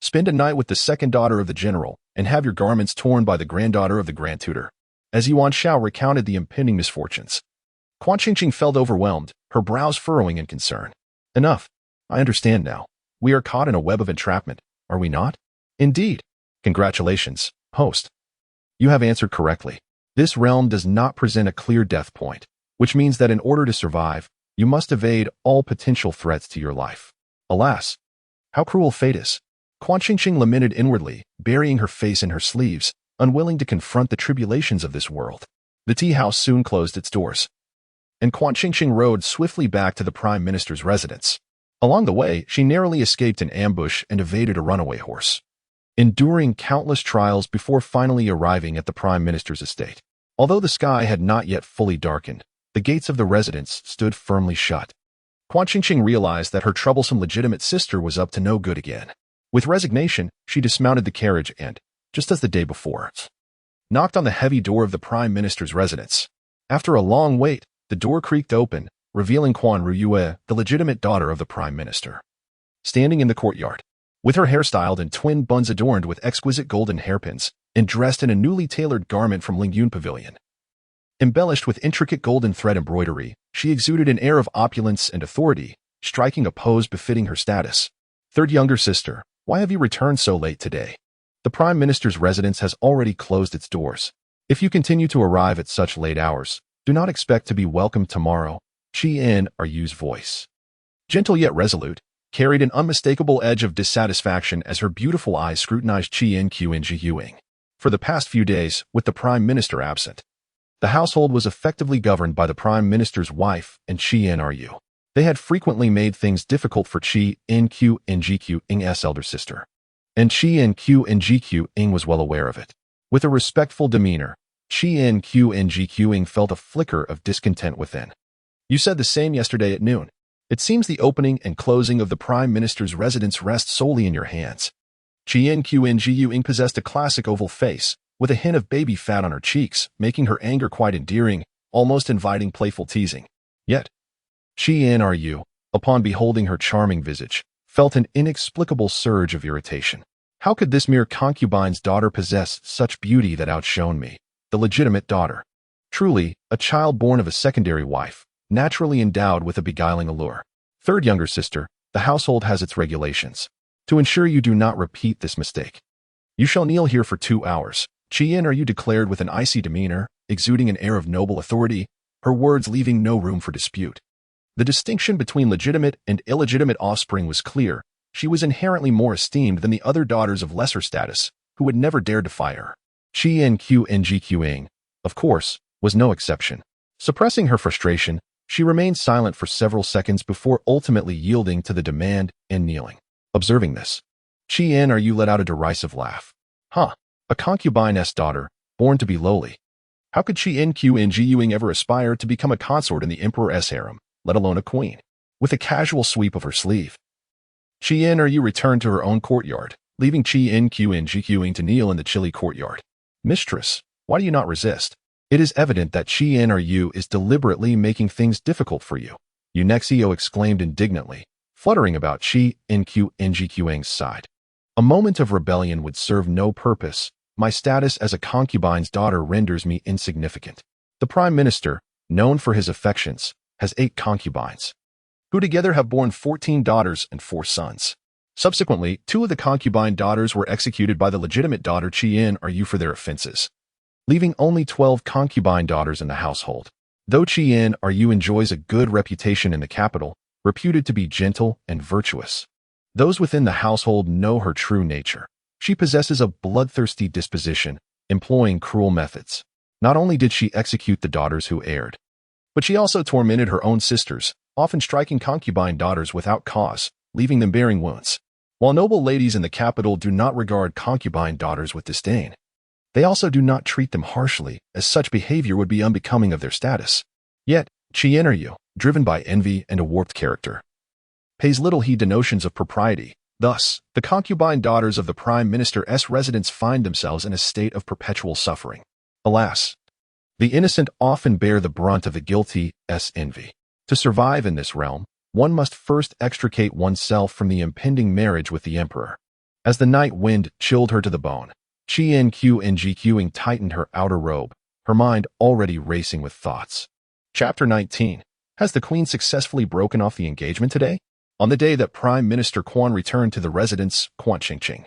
Spend a night with the second daughter of the general, and have your garments torn by the granddaughter of the grand tutor." As Yuan Xiao recounted the impending misfortunes, Quan Qingqing felt overwhelmed, her brows furrowing in concern. "Enough. I understand now. We are caught in a web of entrapment, are we not?" "Indeed. Congratulations, host. You have answered correctly. This realm does not present a clear death point, which means that in order to survive, you must evade all potential threats to your life. Alas, how cruel fate is." Quan Qingqing lamented inwardly, burying her face in her sleeves, unwilling to confront the tribulations of this world. The tea house soon closed its doors, and Quan Qingqing rode swiftly back to the prime minister's residence. Along the way, she narrowly escaped an ambush and evaded a runaway horse, enduring countless trials before finally arriving at the prime minister's estate. Although the sky had not yet fully darkened, the gates of the residence stood firmly shut. Quan Qingqing realized that her troublesome legitimate sister was up to no good again. With resignation, she dismounted the carriage and, just as the day before, knocked on the heavy door of the prime minister's residence. After a long wait, the door creaked open, revealing Quan Ruyue, the legitimate daughter of the prime minister, standing in the courtyard, with her hair styled in twin buns adorned with exquisite golden hairpins, and dressed in a newly tailored garment from Lingyun Pavilion. Embellished with intricate golden thread embroidery, she exuded an air of opulence and authority, striking a pose befitting her status. "Third younger sister, why have you returned so late today? The prime minister's residence has already closed its doors. If you continue to arrive at such late hours, do not expect to be welcomed tomorrow." Qi Ru's voice, gentle yet resolute, carried an unmistakable edge of dissatisfaction as her beautiful eyes scrutinized Qin. For the past few days, with the prime minister absent, the household was effectively governed by the prime minister's wife and Qin Ru. They had frequently made things difficult for Qing's elder sister, and Qing's was well aware of it. With a respectful demeanor, Qian felt a flicker of discontent within. You said the same yesterday at noon. It seems the opening and closing of the Prime Minister's residence rest solely in your hands. Qian possessed a classic oval face, with a hint of baby fat on her cheeks, making her anger quite endearing, almost inviting playful teasing. Yet, Qian, upon beholding her charming visage, felt an inexplicable surge of irritation. How could this mere concubine's daughter possess such beauty that outshone me, the legitimate daughter? Truly, a child born of a secondary wife, naturally endowed with a beguiling allure. Third younger sister, the household has its regulations. To ensure you do not repeat this mistake, you shall kneel here for 2 hours. Qian declared with an icy demeanor, exuding an air of noble authority, her words leaving no room for dispute. The distinction between legitimate and illegitimate offspring was clear. She was inherently more esteemed than the other daughters of lesser status, who would never dare defy her. Qian, of course, was no exception. Suppressing her frustration, she remained silent for several seconds before ultimately yielding to the demand and kneeling. Observing this, Qian let out a derisive laugh. A concubine's daughter, born to be lowly. How could Qian ever aspire to become a consort in the emperor's harem, let alone a queen? With a casual sweep of her sleeve, Qian returned to her own courtyard, leaving Qian to kneel in the chilly courtyard. Mistress, why do you not resist? It is evident that Qian is deliberately making things difficult for you. Unexio exclaimed indignantly, fluttering about Qian's side. A moment of rebellion would serve no purpose. My status as a concubine's daughter renders me insignificant. The Prime Minister, known for his affections, has 8 concubines, who together have borne 14 daughters and 4 sons. Subsequently, 2 of the concubine daughters were executed by the legitimate daughter Qian for their offenses, leaving only 12 concubine daughters in the household. Though Qian enjoys a good reputation in the capital, reputed to be gentle and virtuous, those within the household know her true nature. She possesses a bloodthirsty disposition, employing cruel methods. Not only did she execute the daughters who erred, but she also tormented her own sisters, often striking concubine daughters without cause, leaving them bearing wounds. While noble ladies in the capital do not regard concubine daughters with disdain, they also do not treat them harshly, as such behavior would be unbecoming of their status. Yet, Qian, driven by envy and a warped character, pays little heed to notions of propriety. Thus, the concubine daughters of the Prime Minister's residence find themselves in a state of perpetual suffering. Alas, the innocent often bear the brunt of the guilty's envy. To survive in this realm, one must first extricate oneself from the impending marriage with the emperor. As the night wind chilled her to the bone, Qian tightened her outer robe, her mind already racing with thoughts. Chapter 19. Has the queen successfully broken off the engagement today? On the day that Prime Minister Quan returned to the residence, Quan Qingqing,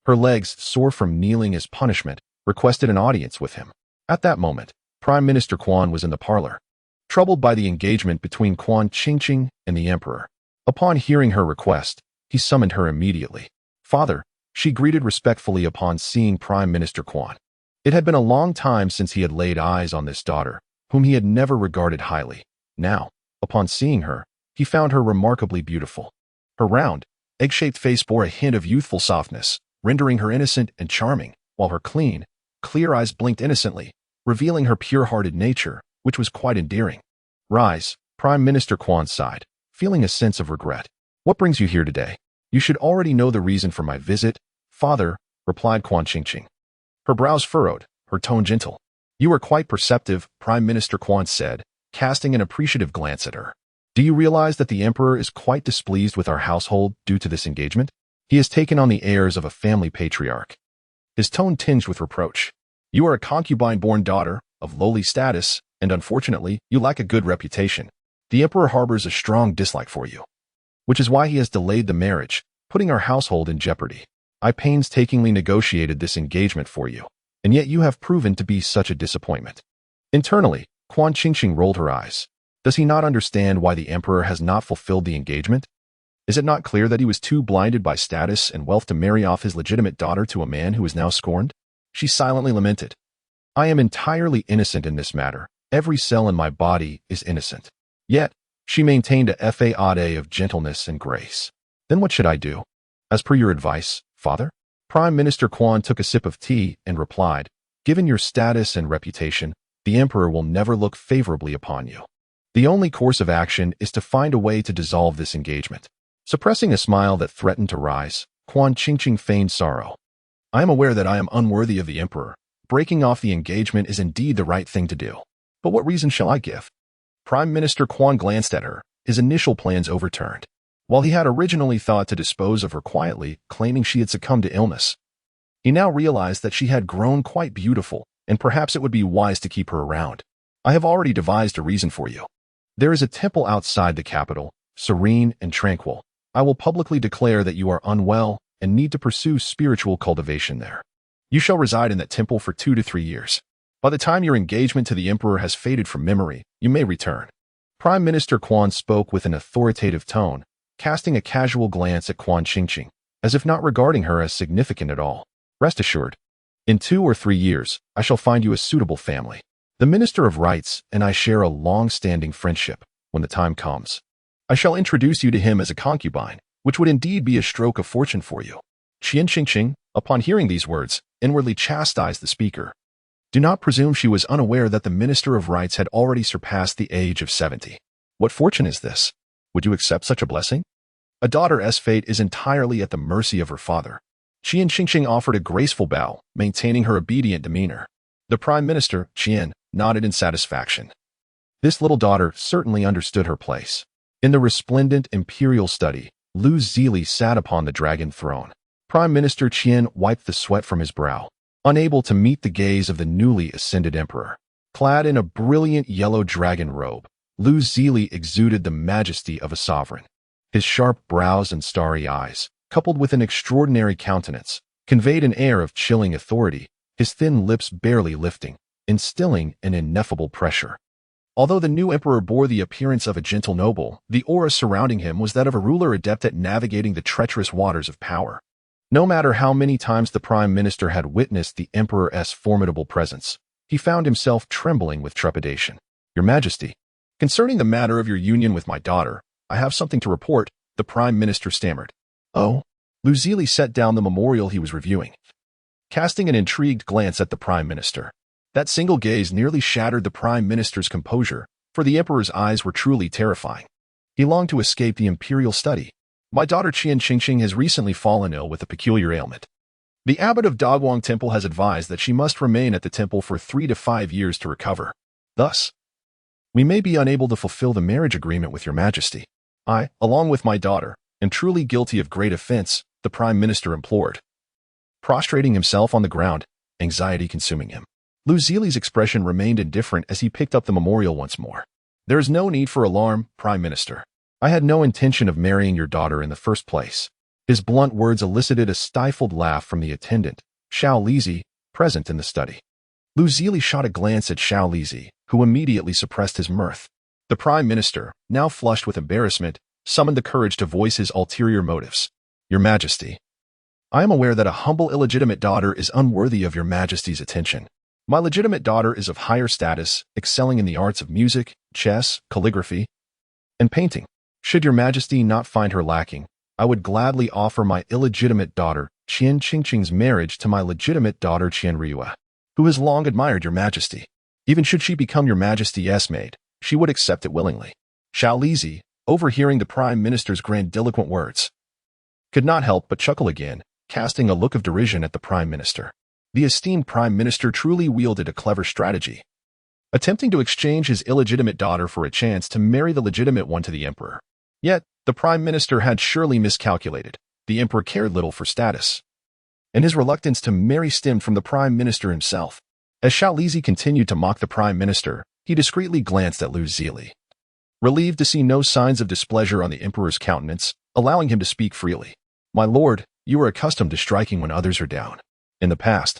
her legs sore from kneeling as punishment, requested an audience with him. At that moment, Prime Minister Quan was in the parlor, troubled by the engagement between Quan Qingqing and the emperor. Upon hearing her request, he summoned her immediately. Father, she greeted respectfully upon seeing Prime Minister Quan. It had been a long time since he had laid eyes on this daughter, whom he had never regarded highly. Now, upon seeing her, he found her remarkably beautiful. Her round, egg-shaped face bore a hint of youthful softness, rendering her innocent and charming, while her clean, clear eyes blinked innocently, revealing her pure-hearted nature, which was quite endearing. Rise, Prime Minister Quan sighed, feeling a sense of regret. What brings you here today? You should already know the reason for my visit, father, replied Quan Qingqing. Her brows furrowed, her tone gentle. You are quite perceptive, Prime Minister Quan said, casting an appreciative glance at her. Do you realize that the emperor is quite displeased with our household due to this engagement? He has taken on the airs of a family patriarch. His tone tinged with reproach. You are a concubine-born daughter, of lowly status, and unfortunately, you lack a good reputation. The emperor harbors a strong dislike for you, which is why he has delayed the marriage, putting our household in jeopardy. I painstakingly negotiated this engagement for you, and yet you have proven to be such a disappointment. Internally, Quan Qingqing rolled her eyes. Does he not understand why the emperor has not fulfilled the engagement? Is it not clear that he was too blinded by status and wealth to marry off his legitimate daughter to a man who is now scorned? She silently lamented. I am entirely innocent in this matter. Every cell in my body is innocent. Yet, she maintained a facade of gentleness and grace. Then what should I do? As per your advice, father? Prime Minister Quan took a sip of tea and replied, Given your status and reputation, the emperor will never look favorably upon you. The only course of action is to find a way to dissolve this engagement. Suppressing a smile that threatened to rise, Quan Qingqing feigned sorrow. I am aware that I am unworthy of the emperor. Breaking off the engagement is indeed the right thing to do. But what reason shall I give? Prime Minister Quan glanced at her, his initial plans overturned. While he had originally thought to dispose of her quietly, claiming she had succumbed to illness, he now realized that she had grown quite beautiful, and perhaps it would be wise to keep her around. I have already devised a reason for you. There is a temple outside the capital, serene and tranquil. I will publicly declare that you are unwell and need to pursue spiritual cultivation there. You shall reside in that temple for 2 to 3 years. By the time your engagement to the emperor has faded from memory, you may return. Prime Minister Quan spoke with an authoritative tone, casting a casual glance at Quan Qingqing, as if not regarding her as significant at all. Rest assured, in 2 or 3 years, I shall find you a suitable family. The Minister of Rites and I share a long-standing friendship. When the time comes, I shall introduce you to him as a concubine, which would indeed be a stroke of fortune for you. Qian Qingqing, upon hearing these words, inwardly chastised the speaker. Do not presume she was unaware that the Minister of Rites had already surpassed the age of 70. What fortune is this? Would you accept such a blessing? A daughter's fate is entirely at the mercy of her father. Qian Qingqing offered a graceful bow, maintaining her obedient demeanor. The Prime Minister, Qian, nodded in satisfaction. This little daughter certainly understood her place. In the resplendent imperial study, Lu Zili sat upon the dragon throne. Prime Minister Qian wiped the sweat from his brow, unable to meet the gaze of the newly ascended emperor. Clad in a brilliant yellow dragon robe, Lu Zili exuded the majesty of a sovereign. His sharp brows and starry eyes, coupled with an extraordinary countenance, conveyed an air of chilling authority, his thin lips barely lifting, instilling an ineffable pressure. Although the new emperor bore the appearance of a gentle noble, the aura surrounding him was that of a ruler adept at navigating the treacherous waters of power. No matter how many times the prime minister had witnessed the emperor's formidable presence, he found himself trembling with trepidation. Your Majesty, concerning the matter of your union with my daughter, I have something to report, the prime minister stammered. Oh? Lu Zili set down the memorial he was reviewing, casting an intrigued glance at the prime minister. That single gaze nearly shattered the prime minister's composure, for the emperor's eyes were truly terrifying. He longed to escape the imperial study. My daughter Qian Qingqing has recently fallen ill with a peculiar ailment. The abbot of Dagwang Temple has advised that she must remain at the temple for 3 to 5 years to recover. Thus, we may be unable to fulfill the marriage agreement with your Majesty. I, along with my daughter, am truly guilty of great offense, the prime minister implored. Prostrating himself on the ground, anxiety consuming him. Lu Zili's expression remained indifferent as he picked up the memorial once more. There is no need for alarm, Prime Minister. I had no intention of marrying your daughter in the first place. His blunt words elicited a stifled laugh from the attendant, Xiao Lizi, present in the study. Lu Zili shot a glance at Xiao Lizi, who immediately suppressed his mirth. The Prime Minister, now flushed with embarrassment, summoned the courage to voice his ulterior motives. Your Majesty, I am aware that a humble illegitimate daughter is unworthy of your Majesty's attention. My legitimate daughter is of higher status, excelling in the arts of music, chess, calligraphy, and painting. Should your Majesty not find her lacking, I would gladly offer my illegitimate daughter, Qian Qingqing's marriage to my legitimate daughter Qian Riyue, who has long admired your Majesty. Even should she become your Majesty's maid, she would accept it willingly. Xiao Lizi, overhearing the Prime Minister's grandiloquent words, could not help but chuckle again, casting a look of derision at the Prime Minister. The esteemed Prime Minister truly wielded a clever strategy, attempting to exchange his illegitimate daughter for a chance to marry the legitimate one to the Emperor. Yet, the Prime Minister had surely miscalculated. The Emperor cared little for status, and his reluctance to marry stemmed from the Prime Minister himself. As Xiao Lizi continued to mock the Prime Minister, he discreetly glanced at Lu Zili, relieved to see no signs of displeasure on the Emperor's countenance, allowing him to speak freely. My lord, you are accustomed to striking when others are down. In the past,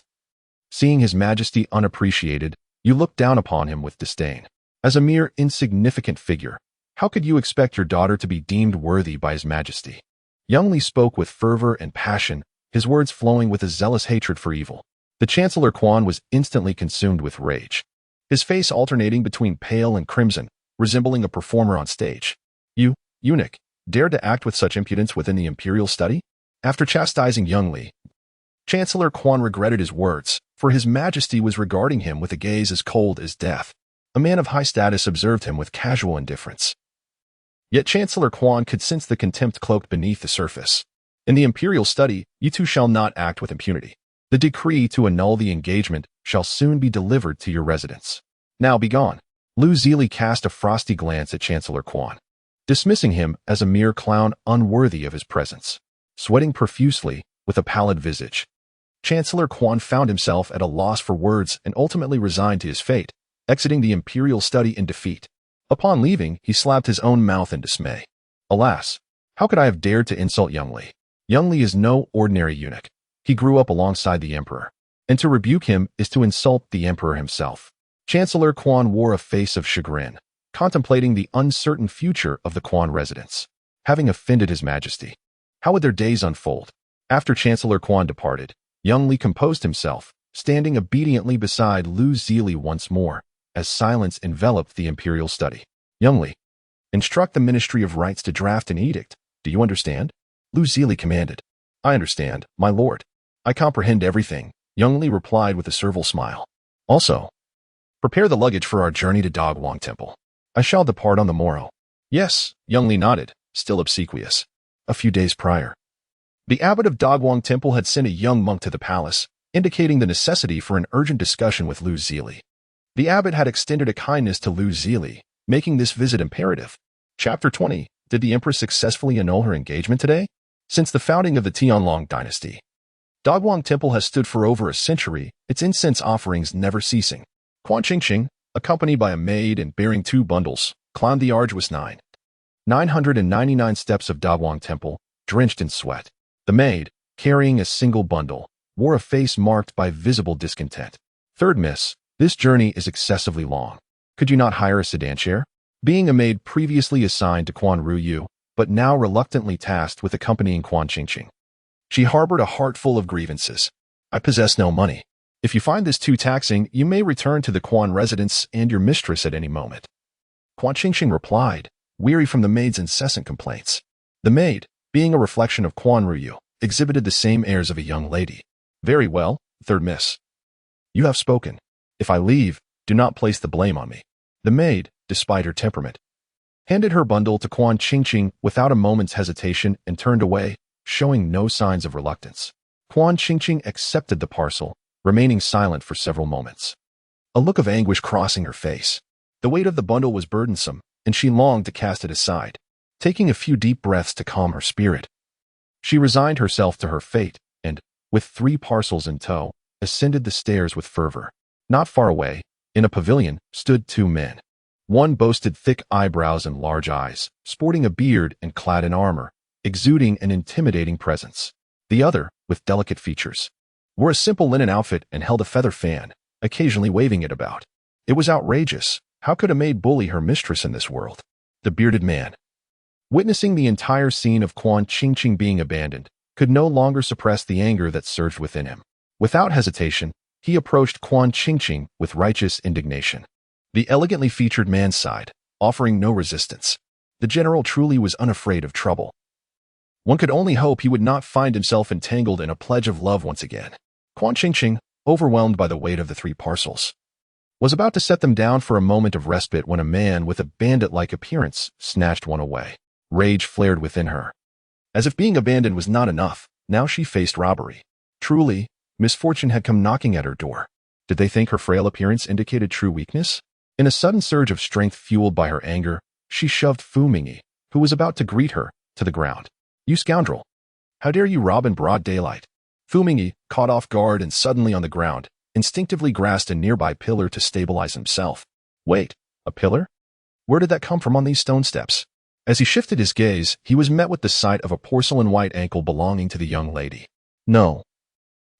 seeing His Majesty unappreciated, you looked down upon him with disdain. As a mere insignificant figure, how could you expect your daughter to be deemed worthy by His Majesty? Young Li spoke with fervor and passion, his words flowing with a zealous hatred for evil. The Chancellor Quan was instantly consumed with rage, his face alternating between pale and crimson, resembling a performer on stage. You, eunuch, dared to act with such impudence within the imperial study? After chastising young Li, Chancellor Quan regretted his words, for His Majesty was regarding him with a gaze as cold as death. A man of high status observed him with casual indifference. Yet Chancellor Quan could sense the contempt cloaked beneath the surface. In the imperial study, you two shall not act with impunity. The decree to annul the engagement shall soon be delivered to your residence. Now be gone. Lu Zili cast a frosty glance at Chancellor Quan, dismissing him as a mere clown unworthy of his presence. Sweating profusely, with a pallid visage, Chancellor Quan found himself at a loss for words and ultimately resigned to his fate, exiting the imperial study in defeat. Upon leaving, he slapped his own mouth in dismay. Alas, how could I have dared to insult Young Li? Young Li is no ordinary eunuch. He grew up alongside the emperor, and to rebuke him is to insult the emperor himself. Chancellor Quan wore a face of chagrin, contemplating the uncertain future of the Quan residence. Having offended His Majesty, how would their days unfold? After Chancellor Quan departed, Young Li composed himself, standing obediently beside Lu Zili once more, as silence enveloped the imperial study. Young Li, instruct the Ministry of Rites to draft an edict. Do you understand? Lu Zili commanded. I understand, my lord. I comprehend everything, Young Li replied with a servile smile. Also, prepare the luggage for our journey to Dogwang Temple. I shall depart on the morrow. Yes, Young Li nodded, still obsequious. A few days prior, the abbot of Dogwang Temple had sent a young monk to the palace, indicating the necessity for an urgent discussion with Lu Zili. The abbot had extended a kindness to Lu Zili, making this visit imperative. Chapter 20. Did the empress successfully annul her engagement today? Since the founding of the Tianlong dynasty, Dogwang Temple has stood for over a century, its incense offerings never ceasing. Quan Qingqing, accompanied by a maid and bearing 2 bundles, climbed the arduous 999 steps of Dogwang Temple, drenched in sweat. The maid, carrying a single bundle, wore a face marked by visible discontent. Third miss, this journey is excessively long. Could you not hire a sedan chair? Being a maid previously assigned to Quan Ruyu, but now reluctantly tasked with accompanying Quan Qingqing, she harbored a heart full of grievances. I possess no money. If you find this too taxing, you may return to the Quan residence and your mistress at any moment. Quan Qingqing replied, weary from the maid's incessant complaints. The maid, being a reflection of Quan Ruyu, exhibited the same airs of a young lady. Very well, third miss. You have spoken. If I leave, do not place the blame on me. The maid, despite her temperament, handed her bundle to Quan Qingqing without a moment's hesitation and turned away, showing no signs of reluctance. Quan Qingqing accepted the parcel, remaining silent for several moments, a look of anguish crossing her face. The weight of the bundle was burdensome, and she longed to cast it aside. Taking a few deep breaths to calm her spirit, she resigned herself to her fate and, with 3 parcels in tow, ascended the stairs with fervor. Not far away, in a pavilion, stood 2 men. One boasted thick eyebrows and large eyes, sporting a beard and clad in armor, exuding an intimidating presence. The other, with delicate features, wore a simple linen outfit and held a feather fan, occasionally waving it about. It was outrageous. How could a maid bully her mistress in this world? The bearded man, witnessing the entire scene of Quan Qingqing being abandoned, could no longer suppress the anger that surged within him. Without hesitation, he approached Quan Qingqing with righteous indignation. The elegantly featured man sighed, offering no resistance. The general truly was unafraid of trouble. One could only hope he would not find himself entangled in a pledge of love once again. Quan Qingqing, overwhelmed by the weight of the 3 parcels, was about to set them down for a moment of respite when a man with a bandit-like appearance snatched one away. Rage flared within her. As if being abandoned was not enough, now she faced robbery. Truly, misfortune had come knocking at her door. Did they think her frail appearance indicated true weakness? In a sudden surge of strength fueled by her anger, she shoved Fu Mingyi, who was about to greet her, to the ground. You scoundrel! How dare you rob in broad daylight? Fu Mingyi, caught off guard and suddenly on the ground, instinctively grasped a nearby pillar to stabilize himself. Wait, a pillar? Where did that come from on these stone steps? As he shifted his gaze, he was met with the sight of a porcelain white ankle belonging to the young lady. No.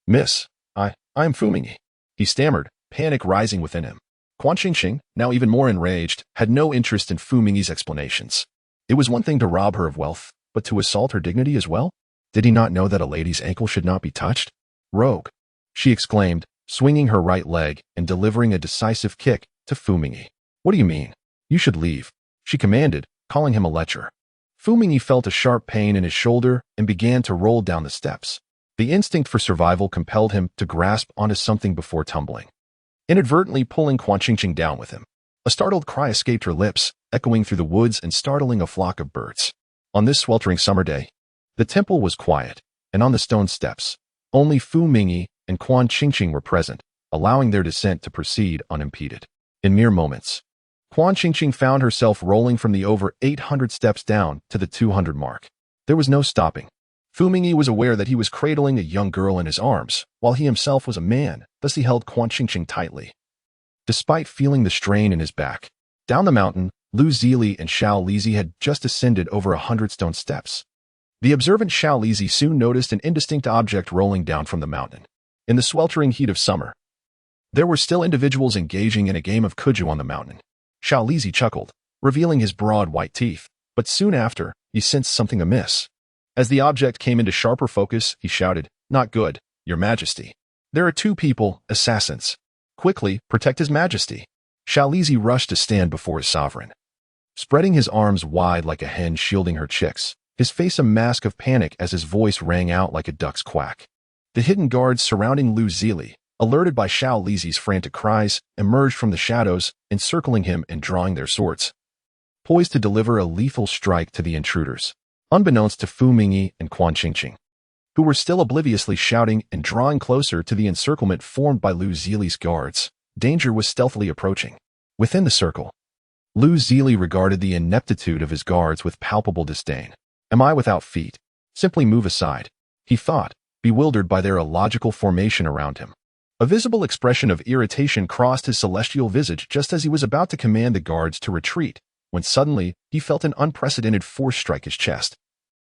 Miss, I am Fu Mingyi, he stammered, panic rising within him. Quan Qingqing, now even more enraged, had no interest in Fu Mingyi's explanations. It was one thing to rob her of wealth, but to assault her dignity as well? Did he not know that a lady's ankle should not be touched? Rogue, she exclaimed, swinging her right leg and delivering a decisive kick to Fu Mingyi. What do you mean? You should leave, she commanded, calling him a lecher. Fu Mingyi felt a sharp pain in his shoulder and began to roll down the steps. The instinct for survival compelled him to grasp onto something before tumbling, inadvertently pulling Quan Qingqing down with him. A startled cry escaped her lips, echoing through the woods and startling a flock of birds. On this sweltering summer day, the temple was quiet, and on the stone steps, only Fu Mingyi and Quan Qingqing were present, allowing their descent to proceed unimpeded. In mere moments, Quan Qingqing found herself rolling from the over 800 steps down to the 200 mark. There was no stopping. Fu Mingyi was aware that he was cradling a young girl in his arms, while he himself was a man, thus he held Quan Qingqing tightly. Despite feeling the strain in his back, down the mountain, Lu Zili and Xiao Lizi had just ascended over 100 stone steps. The observant Xiao Lizi soon noticed an indistinct object rolling down from the mountain. In the sweltering heat of summer, there were still individuals engaging in a game of kuju on the mountain. Xiao Lizi chuckled, revealing his broad white teeth, but soon after, he sensed something amiss. As the object came into sharper focus, he shouted, "Not good, Your Majesty. There are 2 people, assassins. Quickly, protect His Majesty." Xiao Lizi rushed to stand before his sovereign. Spreading his arms wide like a hen shielding her chicks, his face a mask of panic as his voice rang out like a duck's quack. The hidden guards surrounding Lu Zili, alerted by Xiao Lizi's frantic cries, emerged from the shadows, encircling him and drawing their swords, poised to deliver a lethal strike to the intruders. Unbeknownst to Fu Mingyi and Quan Qingqing, who were still obliviously shouting and drawing closer to the encirclement formed by Lu Zili's guards, danger was stealthily approaching. Within the circle, Lu Zili regarded the ineptitude of his guards with palpable disdain. "Am I without feet? Simply move aside," he thought, bewildered by their illogical formation around him. A visible expression of irritation crossed his celestial visage just as he was about to command the guards to retreat, when suddenly he felt an unprecedented force strike his chest,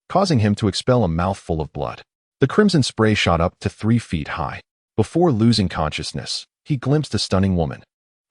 causing him to expel a mouthful of blood. The crimson spray shot up to 3 feet high. Before losing consciousness, he glimpsed a stunning woman,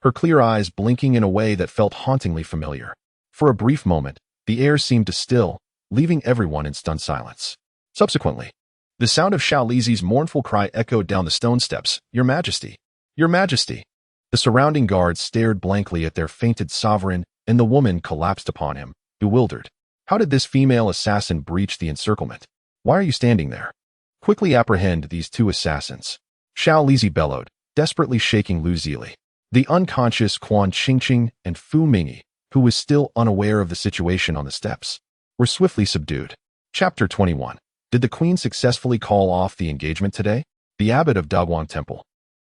her clear eyes blinking in a way that felt hauntingly familiar. For a brief moment, the air seemed to still, leaving everyone in stunned silence. Subsequently, the sound of Xiao Lizi's mournful cry echoed down the stone steps, "Your Majesty! Your Majesty!" The surrounding guards stared blankly at their fainted sovereign, and the woman collapsed upon him, bewildered. How did this female assassin breach the encirclement? "Why are you standing there? Quickly apprehend these 2 assassins," Xiao Lizi bellowed, desperately shaking Lu Zili. The unconscious Quan Qingqing and Fu Mingyi, who was still unaware of the situation on the steps, were swiftly subdued. Chapter 21. Did the Queen successfully call off the engagement today? The abbot of Daguang Temple,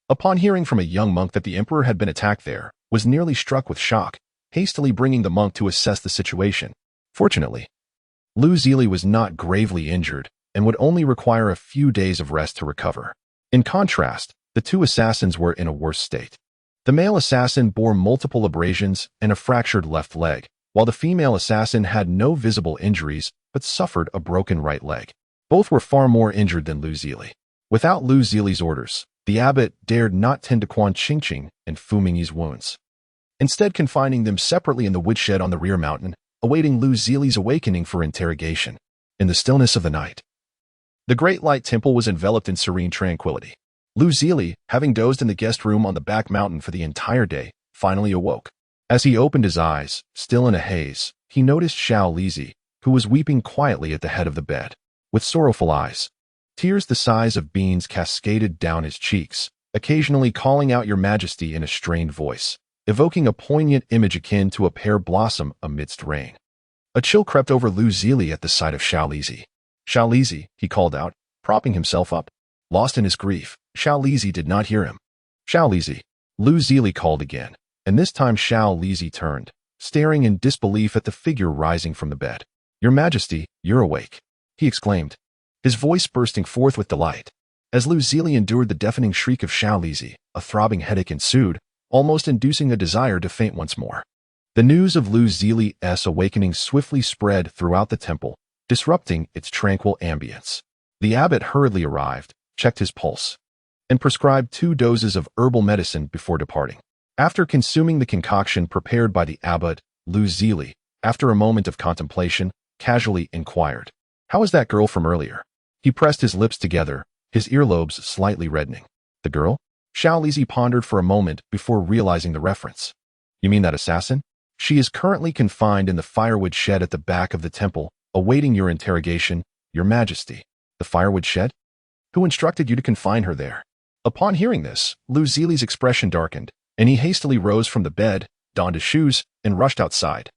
upon hearing from a young monk that the emperor had been attacked there, was nearly struck with shock, hastily bringing the monk to assess the situation. Fortunately, Lu Zili was not gravely injured and would only require a few days of rest to recover. In contrast, the 2 assassins were in a worse state. The male assassin bore multiple abrasions and a fractured left leg, while the female assassin had no visible injuries but suffered a broken right leg. Both were far more injured than Lu Zili. Without Lu Zili's orders, the abbot dared not tend to Quan Qingqing and Fu Mingyi's wounds, instead confining them separately in the woodshed on the rear mountain, awaiting Lu Zili's awakening for interrogation. In the stillness of the night, the Great Light Temple was enveloped in serene tranquility. Lu Zili, having dozed in the guest room on the back mountain for the entire day, finally awoke. As he opened his eyes, still in a haze, he noticed Xiao Lizi, who was weeping quietly at the head of the bed. With sorrowful eyes, tears the size of beans cascaded down his cheeks, occasionally calling out "Your Majesty" in a strained voice, evoking a poignant image akin to a pear blossom amidst rain. A chill crept over Lu Zili at the sight of Xiao Lizi. "Xiao Lizi," he called out, propping himself up. Lost in his grief, Xiao Lizi did not hear him. "Xiao Lizi," Lu Zili called again, and this time Xiao Lizi turned, staring in disbelief at the figure rising from the bed. "Your Majesty, you're awake," he exclaimed, his voice bursting forth with delight. As Lu Zili endured the deafening shriek of Xiao Lizi, a throbbing headache ensued, almost inducing a desire to faint once more. The news of Lu Zili's awakening swiftly spread throughout the temple, disrupting its tranquil ambience. The abbot hurriedly arrived, checked his pulse, and prescribed 2 doses of herbal medicine before departing. After consuming the concoction prepared by the abbot, Lu Zili, after a moment of contemplation, casually inquired, "How is that girl from earlier?" He pressed his lips together, his earlobes slightly reddening. "The girl?" Xiao Lizi pondered for a moment before realizing the reference. "You mean that assassin? She is currently confined in the firewood shed at the back of the temple, awaiting your interrogation, Your Majesty." "The firewood shed?" Who instructed you to confine her there? Upon hearing this, Lu Zili's expression darkened, and he hastily rose from the bed, donned his shoes, and rushed outside.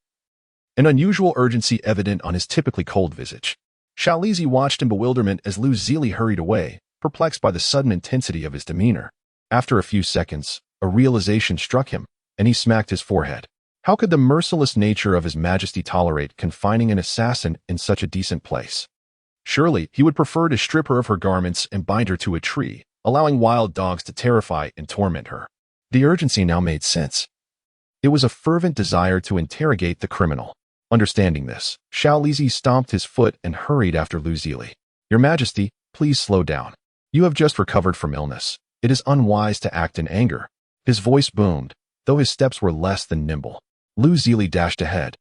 An unusual urgency evident on his typically cold visage. Xiao Lizi watched in bewilderment as Lu Zili hurried away, perplexed by the sudden intensity of his demeanor. After a few seconds, a realization struck him, and he smacked his forehead. How could the merciless nature of His Majesty tolerate confining an assassin in such a decent place? Surely he would prefer to strip her of her garments and bind her to a tree, allowing wild dogs to terrify and torment her. The urgency now made sense. It was a fervent desire to interrogate the criminal. Understanding this, Xiao Lizi stomped his foot and hurried after Lu Zili. Your Majesty, please slow down. You have just recovered from illness. It is unwise to act in anger. His voice boomed, though his steps were less than nimble. Lu Zili dashed ahead,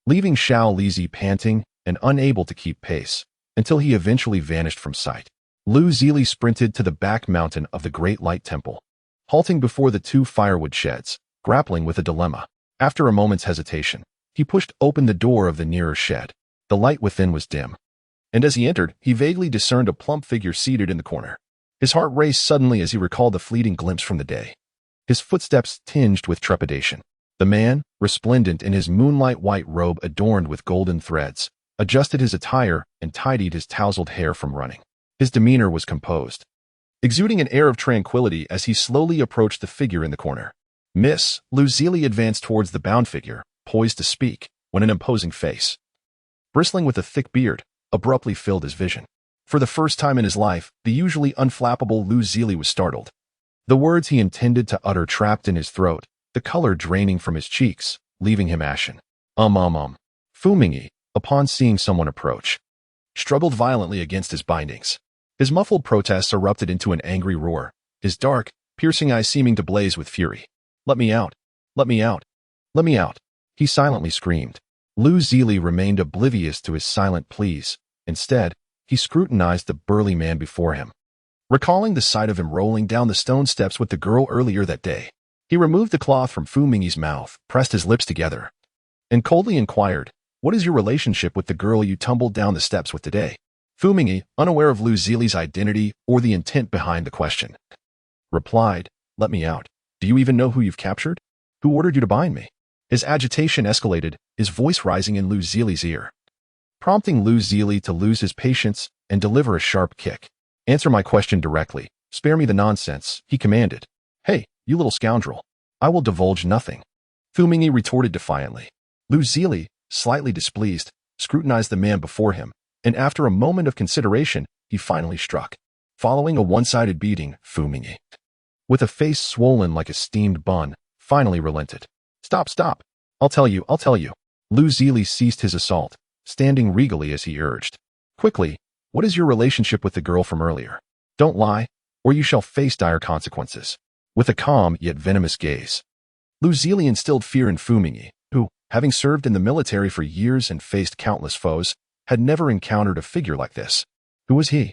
leaving Xiao Lizi panting and unable to keep pace, until he eventually vanished from sight. Lu Zili sprinted to the back mountain of the Great Light Temple, halting before the two firewood sheds, grappling with a dilemma. After a moment's hesitation, he pushed open the door of the nearer shed. The light within was dim, and as he entered, he vaguely discerned a plump figure seated in the corner. His heart raced suddenly as he recalled the fleeting glimpse from the day. His footsteps tinged with trepidation. The man, resplendent in his moonlight-white robe adorned with golden threads, adjusted his attire and tidied his tousled hair from running. His demeanor was composed, exuding an air of tranquility as he slowly approached the figure in the corner. Miss, Lu Zili advanced towards the bound figure, poised to speak, when an imposing face, bristling with a thick beard, abruptly filled his vision. For the first time in his life, the usually unflappable Lu Zili was startled. The words he intended to utter trapped in his throat, the color draining from his cheeks, leaving him ashen. Fu Mingyi, upon seeing someone approach, struggled violently against his bindings. His muffled protests erupted into an angry roar, his dark, piercing eyes seeming to blaze with fury. Let me out! Let me out! Let me out! He silently screamed. Lu Zili remained oblivious to his silent pleas. Instead, he scrutinized the burly man before him. Recalling the sight of him rolling down the stone steps with the girl earlier that day, he removed the cloth from Fu Mingyi's mouth, pressed his lips together, and coldly inquired, "What is your relationship with the girl you tumbled down the steps with today?" Fu Mingyi, unaware of Lu Zili's identity or the intent behind the question, replied, "Let me out. Do you even know who you've captured? Who ordered you to bind me?" His agitation escalated, his voice rising in Lu Zili's ear, prompting Lu Zili to lose his patience and deliver a sharp kick. "Answer my question directly. Spare me the nonsense," he commanded. "Hey, you little scoundrel. I will divulge nothing," Fu Mingyi retorted defiantly. Lu Zili, slightly displeased, scrutinized the man before him, and after a moment of consideration, he finally struck. Following a one-sided beating, Fu Mingyi, with a face swollen like a steamed bun, finally relented. Stop. I'll tell you. Lu Zili ceased his assault, standing regally as he urged. "Quickly, what is your relationship with the girl from earlier? Don't lie, or you shall face dire consequences." With a calm yet venomous gaze, Lu Zili instilled fear in Fu Mingyi, who, having served in the military for years and faced countless foes, had never encountered a figure like this. Who was he?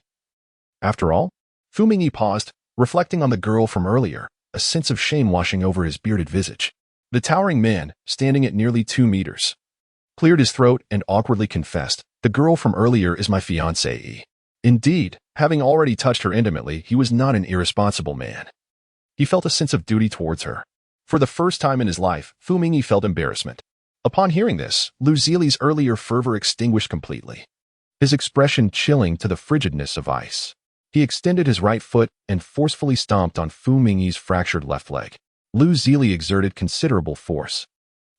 After all, Fu Mingyi paused, reflecting on the girl from earlier, a sense of shame washing over his bearded visage. The towering man, standing at nearly 2 meters, cleared his throat and awkwardly confessed, "The girl from earlier is my fiancée." Indeed, having already touched her intimately, he was not an irresponsible man. He felt a sense of duty towards her. For the first time in his life, Fu Mingyi felt embarrassment. Upon hearing this, Lu Zili's earlier fervor extinguished completely, his expression chilling to the frigidness of ice. He extended his right foot and forcefully stomped on Fu Mingyi's fractured left leg. Lu Zili exerted considerable force,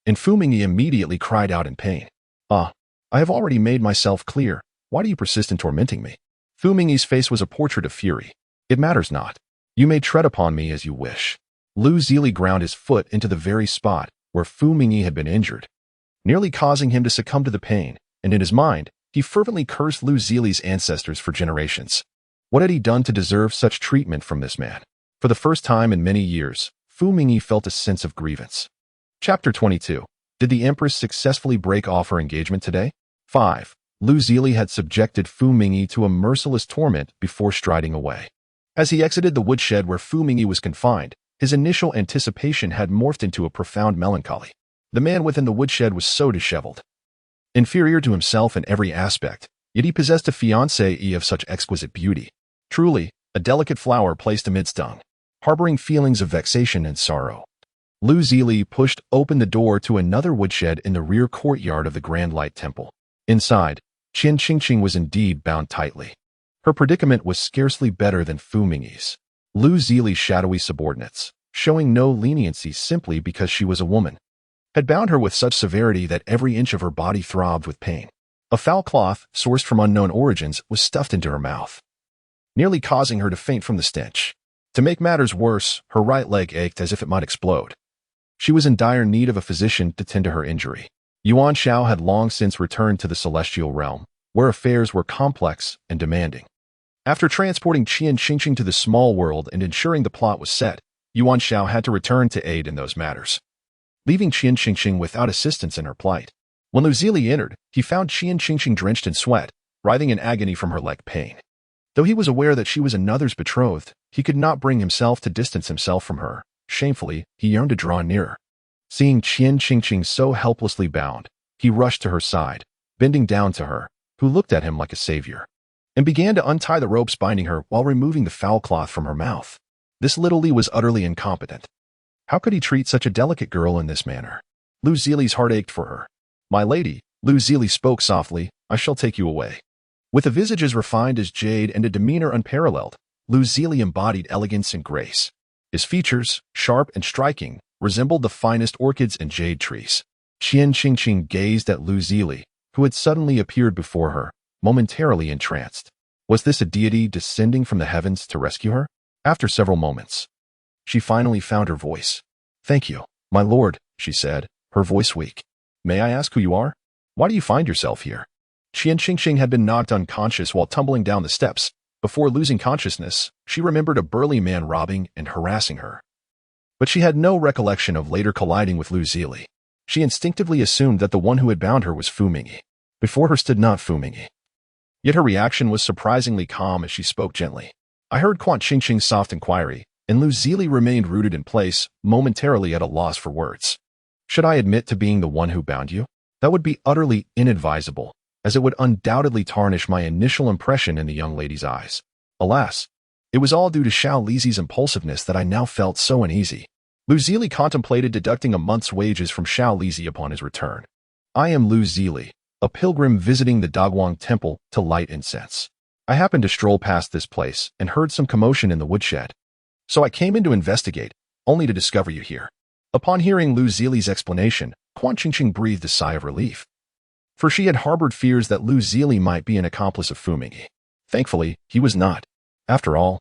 and Fu Mingyi immediately cried out in pain. "I have already made myself clear. Why do you persist in tormenting me?" Fu Mingyi's face was a portrait of fury. "It matters not. You may tread upon me as you wish." Lu Zili ground his foot into the very spot where Fu Mingyi had been injured, nearly causing him to succumb to the pain, and in his mind, he fervently cursed Lu Zili's ancestors for generations. What had he done to deserve such treatment from this man? For the first time in many years, Fu Mingyi felt a sense of grievance. Chapter 22. Did the Empress successfully break off her engagement today? 5. Lu Zili had subjected Fu Mingyi to a merciless torment before striding away. As he exited the woodshed where Fu Mingyi was confined, his initial anticipation had morphed into a profound melancholy. The man within the woodshed was so disheveled, inferior to himself in every aspect, yet he possessed a fiancée of such exquisite beauty. Truly, a delicate flower placed amidst dung, harboring feelings of vexation and sorrow. Lu Zili pushed open the door to another woodshed in the rear courtyard of the Grand Light Temple. Inside, Qian Qingqing was indeed bound tightly. Her predicament was scarcely better than Fu Mingyi's. Lu Zili's shadowy subordinates, showing no leniency simply because she was a woman, had bound her with such severity that every inch of her body throbbed with pain. A foul cloth, sourced from unknown origins, was stuffed into her mouth, nearly causing her to faint from the stench. To make matters worse, her right leg ached as if it might explode. She was in dire need of a physician to tend to her injury. Yuan Shao had long since returned to the celestial realm, where affairs were complex and demanding. After transporting Qian Qingqing to the small world and ensuring the plot was set, Yuan Shao had to return to aid in those matters, leaving Qian Qingqing without assistance in her plight. When Lu Zili entered, he found Qian Qingqing drenched in sweat, writhing in agony from her leg pain. Though he was aware that she was another's betrothed, he could not bring himself to distance himself from her. Shamefully, he yearned to draw nearer. Seeing Qian Qingqing so helplessly bound, he rushed to her side, bending down to her, who looked at him like a savior, and began to untie the ropes binding her while removing the foul cloth from her mouth. This little Li was utterly incompetent. How could he treat such a delicate girl in this manner? Lu Zili's heart ached for her. "My lady," Lu Zili spoke softly, "I shall take you away." With a visage as refined as jade and a demeanor unparalleled, Lu Zili embodied elegance and grace. His features, sharp and striking, resembled the finest orchids and jade trees. Qian Qingqing gazed at Lu Zili, who had suddenly appeared before her, momentarily entranced. Was this a deity descending from the heavens to rescue her? After several moments, she finally found her voice. "Thank you, my lord," she said, her voice weak. "May I ask who you are? Why do you find yourself here?" Qian Qingqing had been knocked unconscious while tumbling down the steps. Before losing consciousness, she remembered a burly man robbing and harassing her. But she had no recollection of later colliding with Lu Zili. She instinctively assumed that the one who had bound her was Fu Mingyi. Before her stood not Fu Mingyi. Yet her reaction was surprisingly calm as she spoke gently. I heard Qian Qingqing's soft inquiry, and Lu Zili remained rooted in place, momentarily at a loss for words. Should I admit to being the one who bound you? That would be utterly inadvisable, as it would undoubtedly tarnish my initial impression in the young lady's eyes. Alas, it was all due to Xiao Lizi's impulsiveness that I now felt so uneasy. Lu Zili contemplated deducting a month's wages from Xiao Lizi upon his return. I am Lu Zili, a pilgrim visiting the Daguang Temple to light incense. I happened to stroll past this place and heard some commotion in the woodshed. So I came in to investigate, only to discover you here. Upon hearing Lu Zili's explanation, Qian Qingqing breathed a sigh of relief, for she had harbored fears that Lu Zili might be an accomplice of Fu Mingyi. Thankfully, he was not. After all,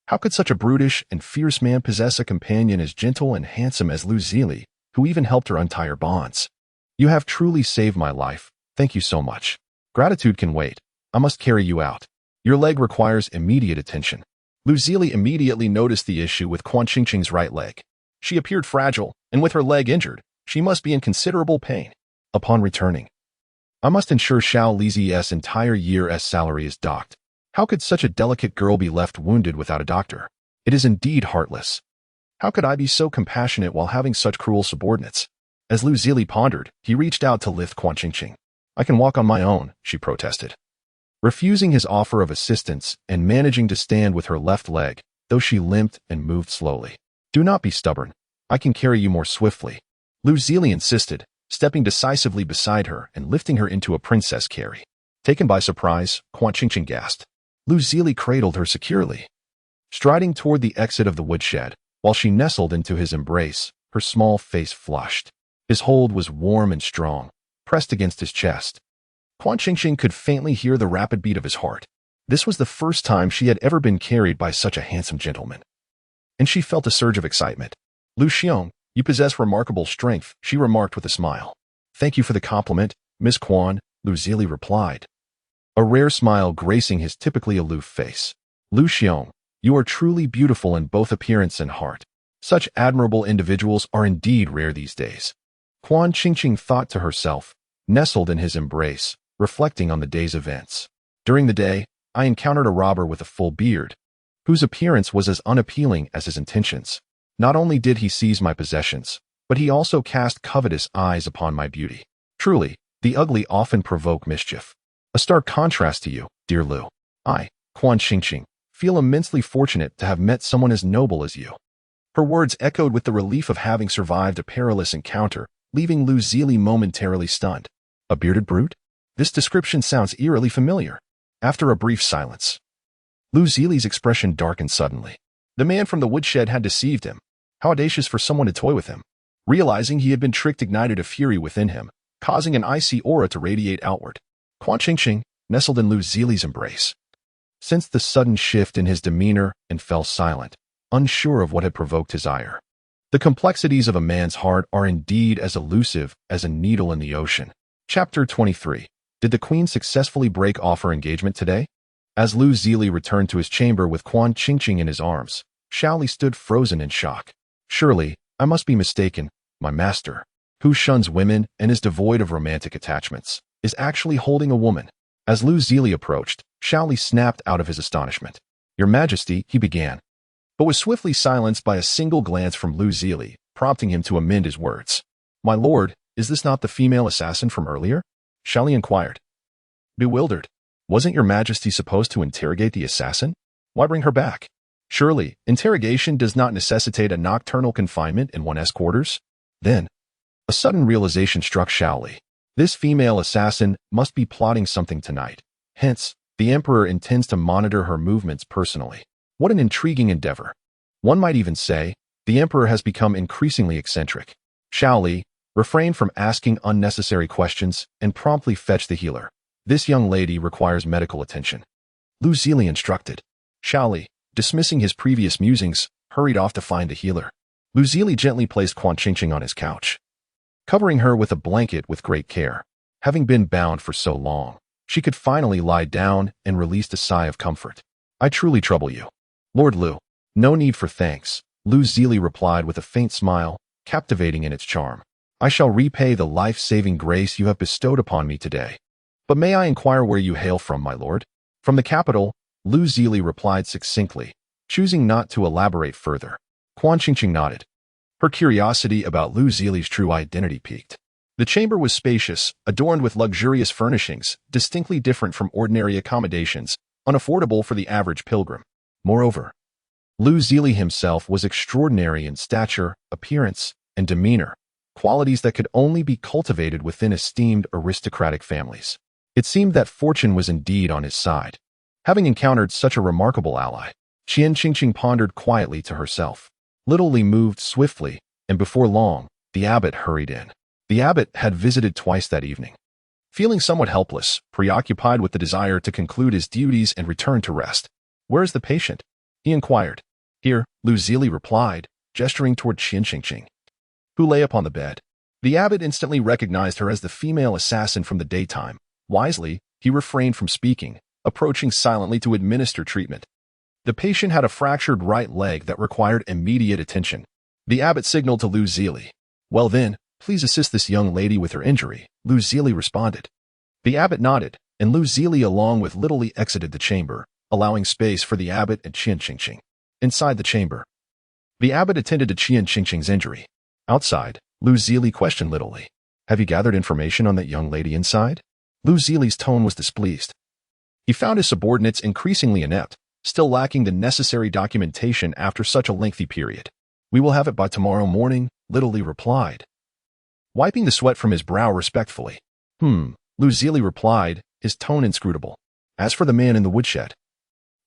how could such a brutish and fierce man possess a companion as gentle and handsome as Lu Zili, who even helped her untie her bonds? You have truly saved my life. Thank you so much. Gratitude can wait. I must carry you out. Your leg requires immediate attention. Lu Zili immediately noticed the issue with Qian Qingqing's right leg. She appeared fragile, and with her leg injured, she must be in considerable pain. Upon returning, I must ensure Xiao Lizi's entire year's salary is docked. How could such a delicate girl be left wounded without a doctor? It is indeed heartless. How could I be so compassionate while having such cruel subordinates? As Lu Zili pondered, he reached out to lift Qian Qingqing. I can walk on my own, she protested, refusing his offer of assistance and managing to stand with her left leg, though she limped and moved slowly. Do not be stubborn. I can carry you more swiftly, Lu Zili insisted, stepping decisively beside her and lifting her into a princess carry. Taken by surprise, Qian Qingqing gasped. Lu Zili cradled her securely, striding toward the exit of the woodshed. While she nestled into his embrace, her small face flushed. His hold was warm and strong, pressed against his chest. Qian Qingqing could faintly hear the rapid beat of his heart. This was the first time she had ever been carried by such a handsome gentleman, and she felt a surge of excitement. Lu Xiong, you possess remarkable strength, she remarked with a smile. Thank you for the compliment, Miss Qian, Lu Zili replied, a rare smile gracing his typically aloof face. Lu Xiong, you are truly beautiful in both appearance and heart. Such admirable individuals are indeed rare these days. Qian Qingqing thought to herself, nestled in his embrace, reflecting on the day's events. During the day, I encountered a robber with a full beard, whose appearance was as unappealing as his intentions. Not only did he seize my possessions, but he also cast covetous eyes upon my beauty. Truly, the ugly often provoke mischief. A stark contrast to you, dear Lu. I, Qian Qingqing, feel immensely fortunate to have met someone as noble as you." Her words echoed with the relief of having survived a perilous encounter, leaving Lu Zili momentarily stunned. A bearded brute? This description sounds eerily familiar. After a brief silence, Lu Zili's expression darkened suddenly. The man from the woodshed had deceived him. How audacious for someone to toy with him. Realizing he had been tricked ignited a fury within him, causing an icy aura to radiate outward. Quan Qingqing nestled in Lu Zili's embrace, sensed the sudden shift in his demeanor and fell silent, unsure of what had provoked his ire. The complexities of a man's heart are indeed as elusive as a needle in the ocean. Chapter 23. Did the queen successfully break off her engagement today? As Lu Zili returned to his chamber with Quan Qingqing in his arms, Xiaoli stood frozen in shock. Surely, I must be mistaken. My master, who shuns women and is devoid of romantic attachments, is actually holding a woman. As Lu Zili approached, Xiaoli snapped out of his astonishment. "Your Majesty," he began, but was swiftly silenced by a single glance from Lu Zili, prompting him to amend his words. "My lord, is this not the female assassin from earlier?" Xiaoli inquired. Bewildered. "Wasn't your Majesty supposed to interrogate the assassin? Why bring her back? Surely, interrogation does not necessitate a nocturnal confinement in one's quarters?" Then, a sudden realization struck Xiaoli. This female assassin must be plotting something tonight. Hence, the Emperor intends to monitor her movements personally. What an intriguing endeavor. One might even say, the Emperor has become increasingly eccentric. Xiaoli, refrain from asking unnecessary questions and promptly fetch the healer. This young lady requires medical attention. Lu Zili instructed. Xiaoli, dismissing his previous musings, hurried off to find the healer. Lu Zili gently placed Quan Qingqing on his couch, covering her with a blanket with great care. Having been bound for so long, she could finally lie down and released a sigh of comfort. "I truly trouble you, Lord Lu." "No need for thanks," Lu Zili replied with a faint smile, captivating in its charm. "I shall repay the life-saving grace you have bestowed upon me today. But may I inquire where you hail from, my lord?" "From the capital," Lu Zili replied succinctly, choosing not to elaborate further. Quan Qingqing nodded. Her curiosity about Lu Zili's true identity piqued. The chamber was spacious, adorned with luxurious furnishings, distinctly different from ordinary accommodations, unaffordable for the average pilgrim. Moreover, Lu Zili himself was extraordinary in stature, appearance, and demeanor, qualities that could only be cultivated within esteemed aristocratic families. It seemed that fortune was indeed on his side. Having encountered such a remarkable ally, Qian Qingqing pondered quietly to herself. Little Li moved swiftly, and before long, the abbot hurried in. The abbot had visited twice that evening. Feeling somewhat helpless, preoccupied with the desire to conclude his duties and return to rest. "Where is the patient?" he inquired. "Here," Lu Zili replied, gesturing toward Qian Qingqing, who lay upon the bed. The abbot instantly recognized her as the female assassin from the daytime. Wisely, he refrained from speaking, approaching silently to administer treatment. The patient had a fractured right leg that required immediate attention. The abbot signaled to Lu Zili. "Well then, please assist this young lady with her injury," Lu Zili responded. The abbot nodded, and Lu Zili along with Little Li exited the chamber, allowing space for the abbot and Qian Qingqing. Inside the chamber, the abbot attended to Qian Qingqing's injury. Outside, Lu Zili questioned Little Li. "Have you gathered information on that young lady inside?" Lu Zili's tone was displeased. He found his subordinates increasingly inept, still lacking the necessary documentation after such a lengthy period. "We will have it by tomorrow morning," Little Li replied, wiping the sweat from his brow respectfully. Lu Zili replied, his tone inscrutable. "As for the man in the woodshed,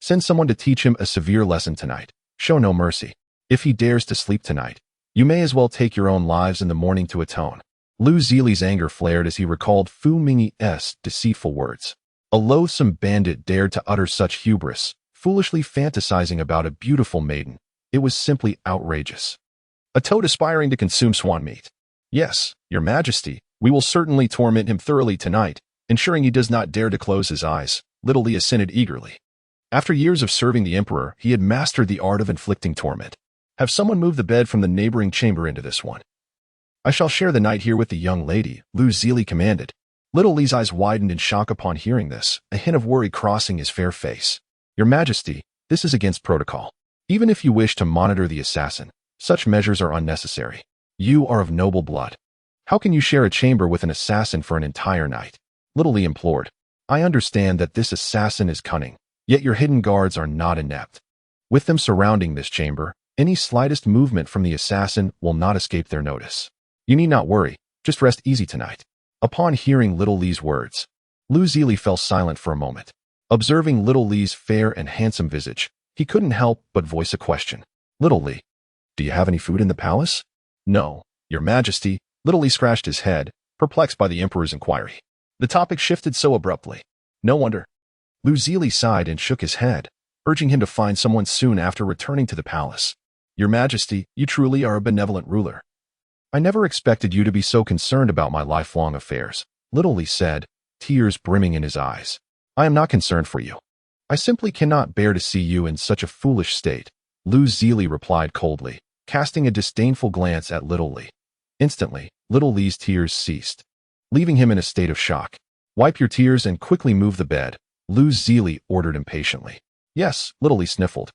send someone to teach him a severe lesson tonight. Show no mercy. If he dares to sleep tonight, you may as well take your own lives in the morning to atone." Lu Zili's anger flared as he recalled Fu Mingyi's deceitful words. A loathsome bandit dared to utter such hubris, foolishly fantasizing about a beautiful maiden. It was simply outrageous. A toad aspiring to consume swan meat. "Yes, your Majesty, we will certainly torment him thoroughly tonight, ensuring he does not dare to close his eyes," Little Li assented eagerly. After years of serving the Emperor, he had mastered the art of inflicting torment. "Have someone move the bed from the neighboring chamber into this one." "I shall share the night here with the young lady," Lu Zili commanded. Little Li's eyes widened in shock upon hearing this, a hint of worry crossing his fair face. "Your Majesty, this is against protocol. Even if you wish to monitor the assassin, such measures are unnecessary. You are of noble blood. How can you share a chamber with an assassin for an entire night?" Little Li implored. "I understand that this assassin is cunning, Yet your hidden guards are not inept. With them surrounding this chamber, any slightest movement from the assassin will not escape their notice. You need not worry, just rest easy tonight." Upon hearing Little Lee's words, Lu Zili fell silent for a moment. Observing Little Lee's fair and handsome visage, he couldn't help but voice a question. "Little Lee, do you have any food in the palace?" "No, Your Majesty." Little Lee scratched his head, perplexed by the Emperor's inquiry. The topic shifted so abruptly. No wonder. Lu Zili sighed and shook his head, urging him to find someone soon after returning to the palace. "Your Majesty, you truly are a benevolent ruler. I never expected you to be so concerned about my lifelong affairs," Little Lee said, tears brimming in his eyes. "I am not concerned for you. I simply cannot bear to see you in such a foolish state," Lu Zili replied coldly, casting a disdainful glance at Little Lee. Instantly, Little Lee's tears ceased, leaving him in a state of shock. "Wipe your tears and quickly move the bed," Lu Zili ordered impatiently. "Yes," Little Lee sniffled,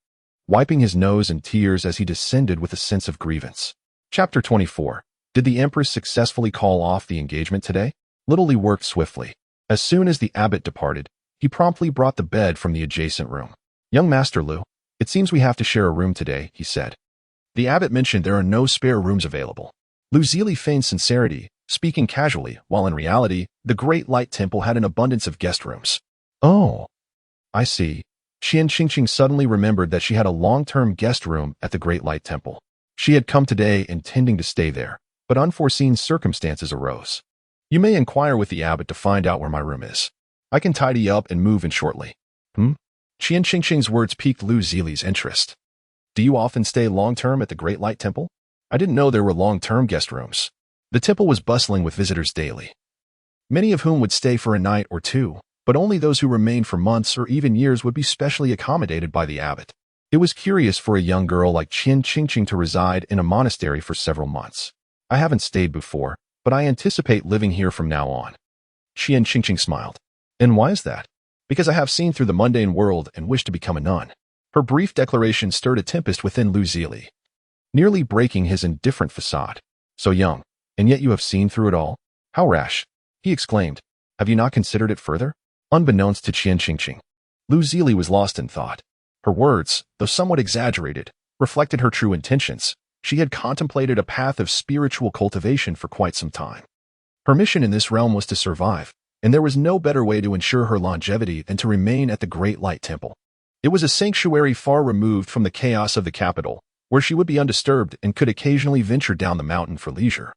wiping his nose and tears as he descended with a sense of grievance. Chapter 24. Did the Empress successfully call off the engagement today? Little Lee worked swiftly. As soon as the abbot departed, he promptly brought the bed from the adjacent room. "Young Master Lu, it seems we have to share a room today," he said. "The abbot mentioned there are no spare rooms available." Lu Zili feigned sincerity, speaking casually, while in reality, the Great Light Temple had an abundance of guest rooms. "Oh, I see." Qian Qingqing suddenly remembered that she had a long-term guest room at the Great Light Temple. She had come today intending to stay there, but unforeseen circumstances arose. "You may inquire with the abbot to find out where my room is. I can tidy up and move in shortly." Qian Qingqing's words piqued Lu Zili's interest. "Do you often stay long-term at the Great Light Temple? I didn't know there were long-term guest rooms." The temple was bustling with visitors daily, many of whom would stay for a night or two, but only those who remained for months or even years would be specially accommodated by the abbot. It was curious for a young girl like Qian Qingqing to reside in a monastery for several months. "I haven't stayed before, but I anticipate living here from now on." Qian Qingqing smiled. "And why is that?" "Because I have seen through the mundane world and wish to become a nun." Her brief declaration stirred a tempest within Lu Zili, nearly breaking his indifferent facade. "So young, and yet you have seen through it all? How rash!" he exclaimed. "Have you not considered it further?" Unbeknownst to Qian Qingqing, Lu Zili was lost in thought. Her words, though somewhat exaggerated, reflected her true intentions. She had contemplated a path of spiritual cultivation for quite some time. Her mission in this realm was to survive, and there was no better way to ensure her longevity than to remain at the Great Light Temple. It was a sanctuary far removed from the chaos of the capital, where she would be undisturbed and could occasionally venture down the mountain for leisure.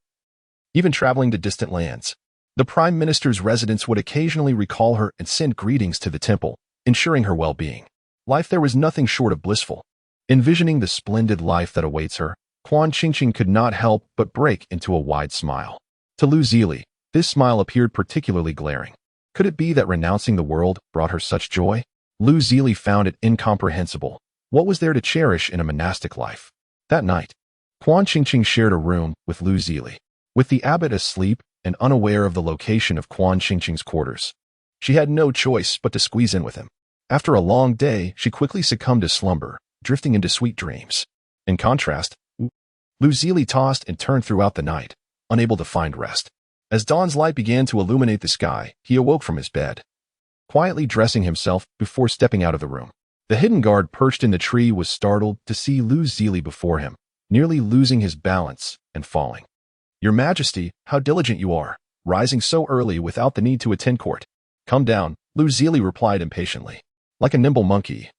Even traveling to distant lands, the Prime Minister's residence would occasionally recall her and send greetings to the temple, ensuring her well-being. Life there was nothing short of blissful. Envisioning the splendid life that awaits her, Qian Qingqing could not help but break into a wide smile. To Lu Zili, this smile appeared particularly glaring. Could it be that renouncing the world brought her such joy? Lu Zili found it incomprehensible. What was there to cherish in a monastic life? That night, Qian Qingqing shared a room with Lu Zili. With the abbot asleep and unaware of the location of Qian Qingqing's quarters, she had no choice but to squeeze in with him. After a long day, she quickly succumbed to slumber, drifting into sweet dreams. In contrast, Lu Zili tossed and turned throughout the night, unable to find rest. As dawn's light began to illuminate the sky, he awoke from his bed, quietly dressing himself before stepping out of the room. The hidden guard perched in the tree was startled to see Lu Zili before him, nearly losing his balance and falling. "Your Majesty, how diligent you are, rising so early without the need to attend court." "Come down," Lu Zili replied impatiently. Like a nimble monkey,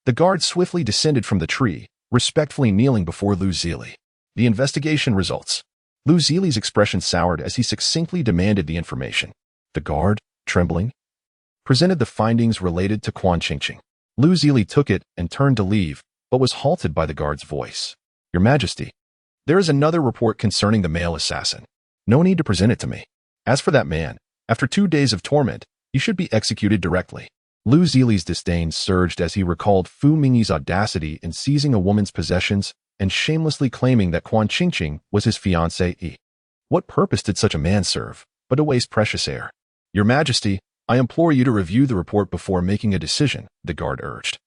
the guard swiftly descended from the tree, respectfully kneeling before Lu Zili. The investigation results. Lu Zili's expression soured as he succinctly demanded the information. The guard, trembling, presented the findings related to Qian Qingqing. Lu Zili took it and turned to leave, but was halted by the guard's voice. "Your Majesty, there is another report concerning the male assassin. No need to present it to me. As for that man, after 2 days of torment, he should be executed directly." Lu Zili's disdain surged as he recalled Fu Mingyi's audacity in seizing a woman's possessions and shamelessly claiming that Qian Qingqing was his fiancée. What purpose did such a man serve, but to waste precious air? "Your Majesty, I implore you to review the report before making a decision," the guard urged.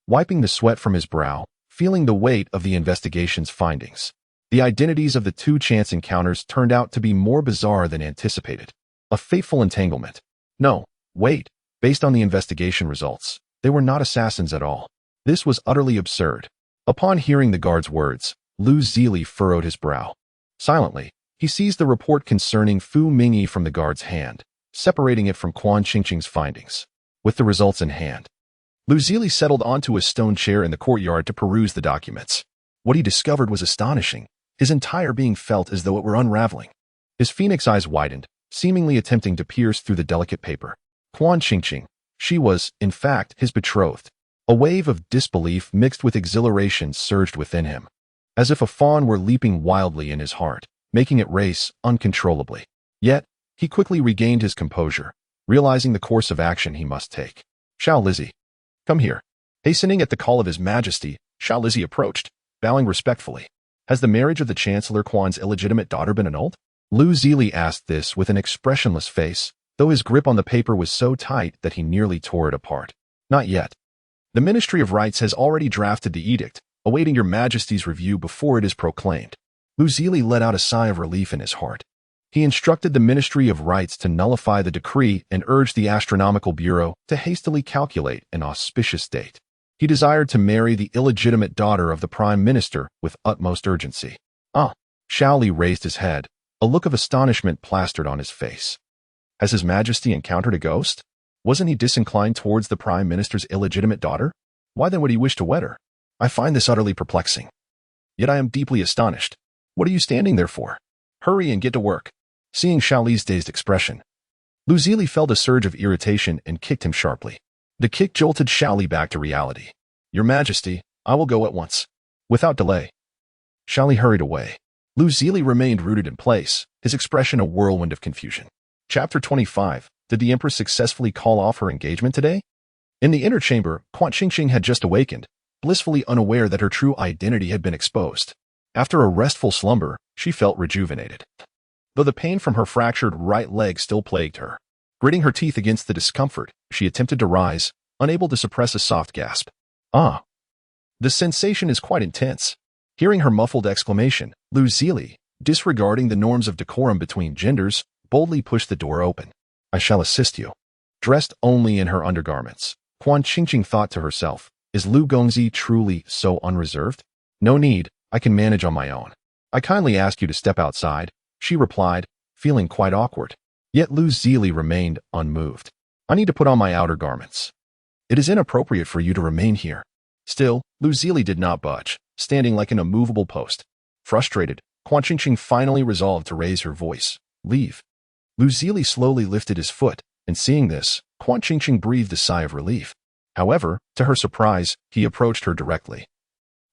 Wiping the sweat from his brow, feeling the weight of the investigation's findings, the identities of the 2 chance encounters turned out to be more bizarre than anticipated. A fateful entanglement. No, wait. Based on the investigation results, They were not assassins at all. This was utterly absurd. Upon hearing the guard's words, Lu Zili furrowed his brow. Silently, he seized the report concerning Fu Mingyi from the guard's hand, separating it from Quan Qingqing's findings. With the results in hand, Lu Zili settled onto a stone chair in the courtyard to peruse the documents. What he discovered was astonishing. His entire being felt as though it were unraveling. His phoenix eyes widened, seemingly attempting to pierce through the delicate paper. Quan Qingqing. She was, in fact, his betrothed. A wave of disbelief mixed with exhilaration surged within him, as if a fawn were leaping wildly in his heart, making it race uncontrollably. Yet, he quickly regained his composure, realizing the course of action he must take. Xiao Lizzie, come here. Hastening at the call of His Majesty, Xiao Lizzie approached, bowing respectfully. Has the marriage of the Chancellor Quan's illegitimate daughter been annulled? Lu Zili asked this with an expressionless face, though his grip on the paper was so tight that he nearly tore it apart. Not yet. The Ministry of Rights has already drafted the edict, awaiting Your Majesty's review before it is proclaimed. Lu Zili let out a sigh of relief in his heart. He instructed the Ministry of Rights to nullify the decree and urged the Astronomical Bureau to hastily calculate an auspicious date. He desired to marry the illegitimate daughter of the Prime Minister with utmost urgency. Xiao Li raised his head, a look of astonishment plastered on his face. Has His Majesty encountered a ghost? Wasn't he disinclined towards the Prime Minister's illegitimate daughter? Why then would he wish to wed her? I find this utterly perplexing. Yet I am deeply astonished. What are you standing there for? Hurry and get to work. Seeing Xiao Li's dazed expression, Lu Zili felt a surge of irritation and kicked him sharply. The kick jolted Xiao Li back to reality. Your Majesty, I will go at once. Without delay. Xiao Li hurried away. Lu Zili remained rooted in place, his expression a whirlwind of confusion. Chapter 25. Did the Empress successfully call off her engagement today? In the inner chamber, Quan Qingqing had just awakened, blissfully unaware that her true identity had been exposed. After a restful slumber, she felt rejuvenated, though the pain from her fractured right leg still plagued her. Gritting her teeth against the discomfort, she attempted to rise, unable to suppress a soft gasp. The sensation is quite intense. Hearing her muffled exclamation, Lu Zili, disregarding the norms of decorum between genders, boldly pushed the door open. I shall assist you. Dressed only in her undergarments, Quan Qingqing thought to herself, is Lu Gongzi truly so unreserved? No need, I can manage on my own. I kindly ask you to step outside, she replied, feeling quite awkward. Yet Lu Zili remained unmoved. I need to put on my outer garments. It is inappropriate for you to remain here. Still, Lu Zili did not budge, standing like an immovable post. Frustrated, Quan Qingqing finally resolved to raise her voice. Leave. Lu Zili slowly lifted his foot, and seeing this, Quan Qingqing breathed a sigh of relief. However, to her surprise, he approached her directly,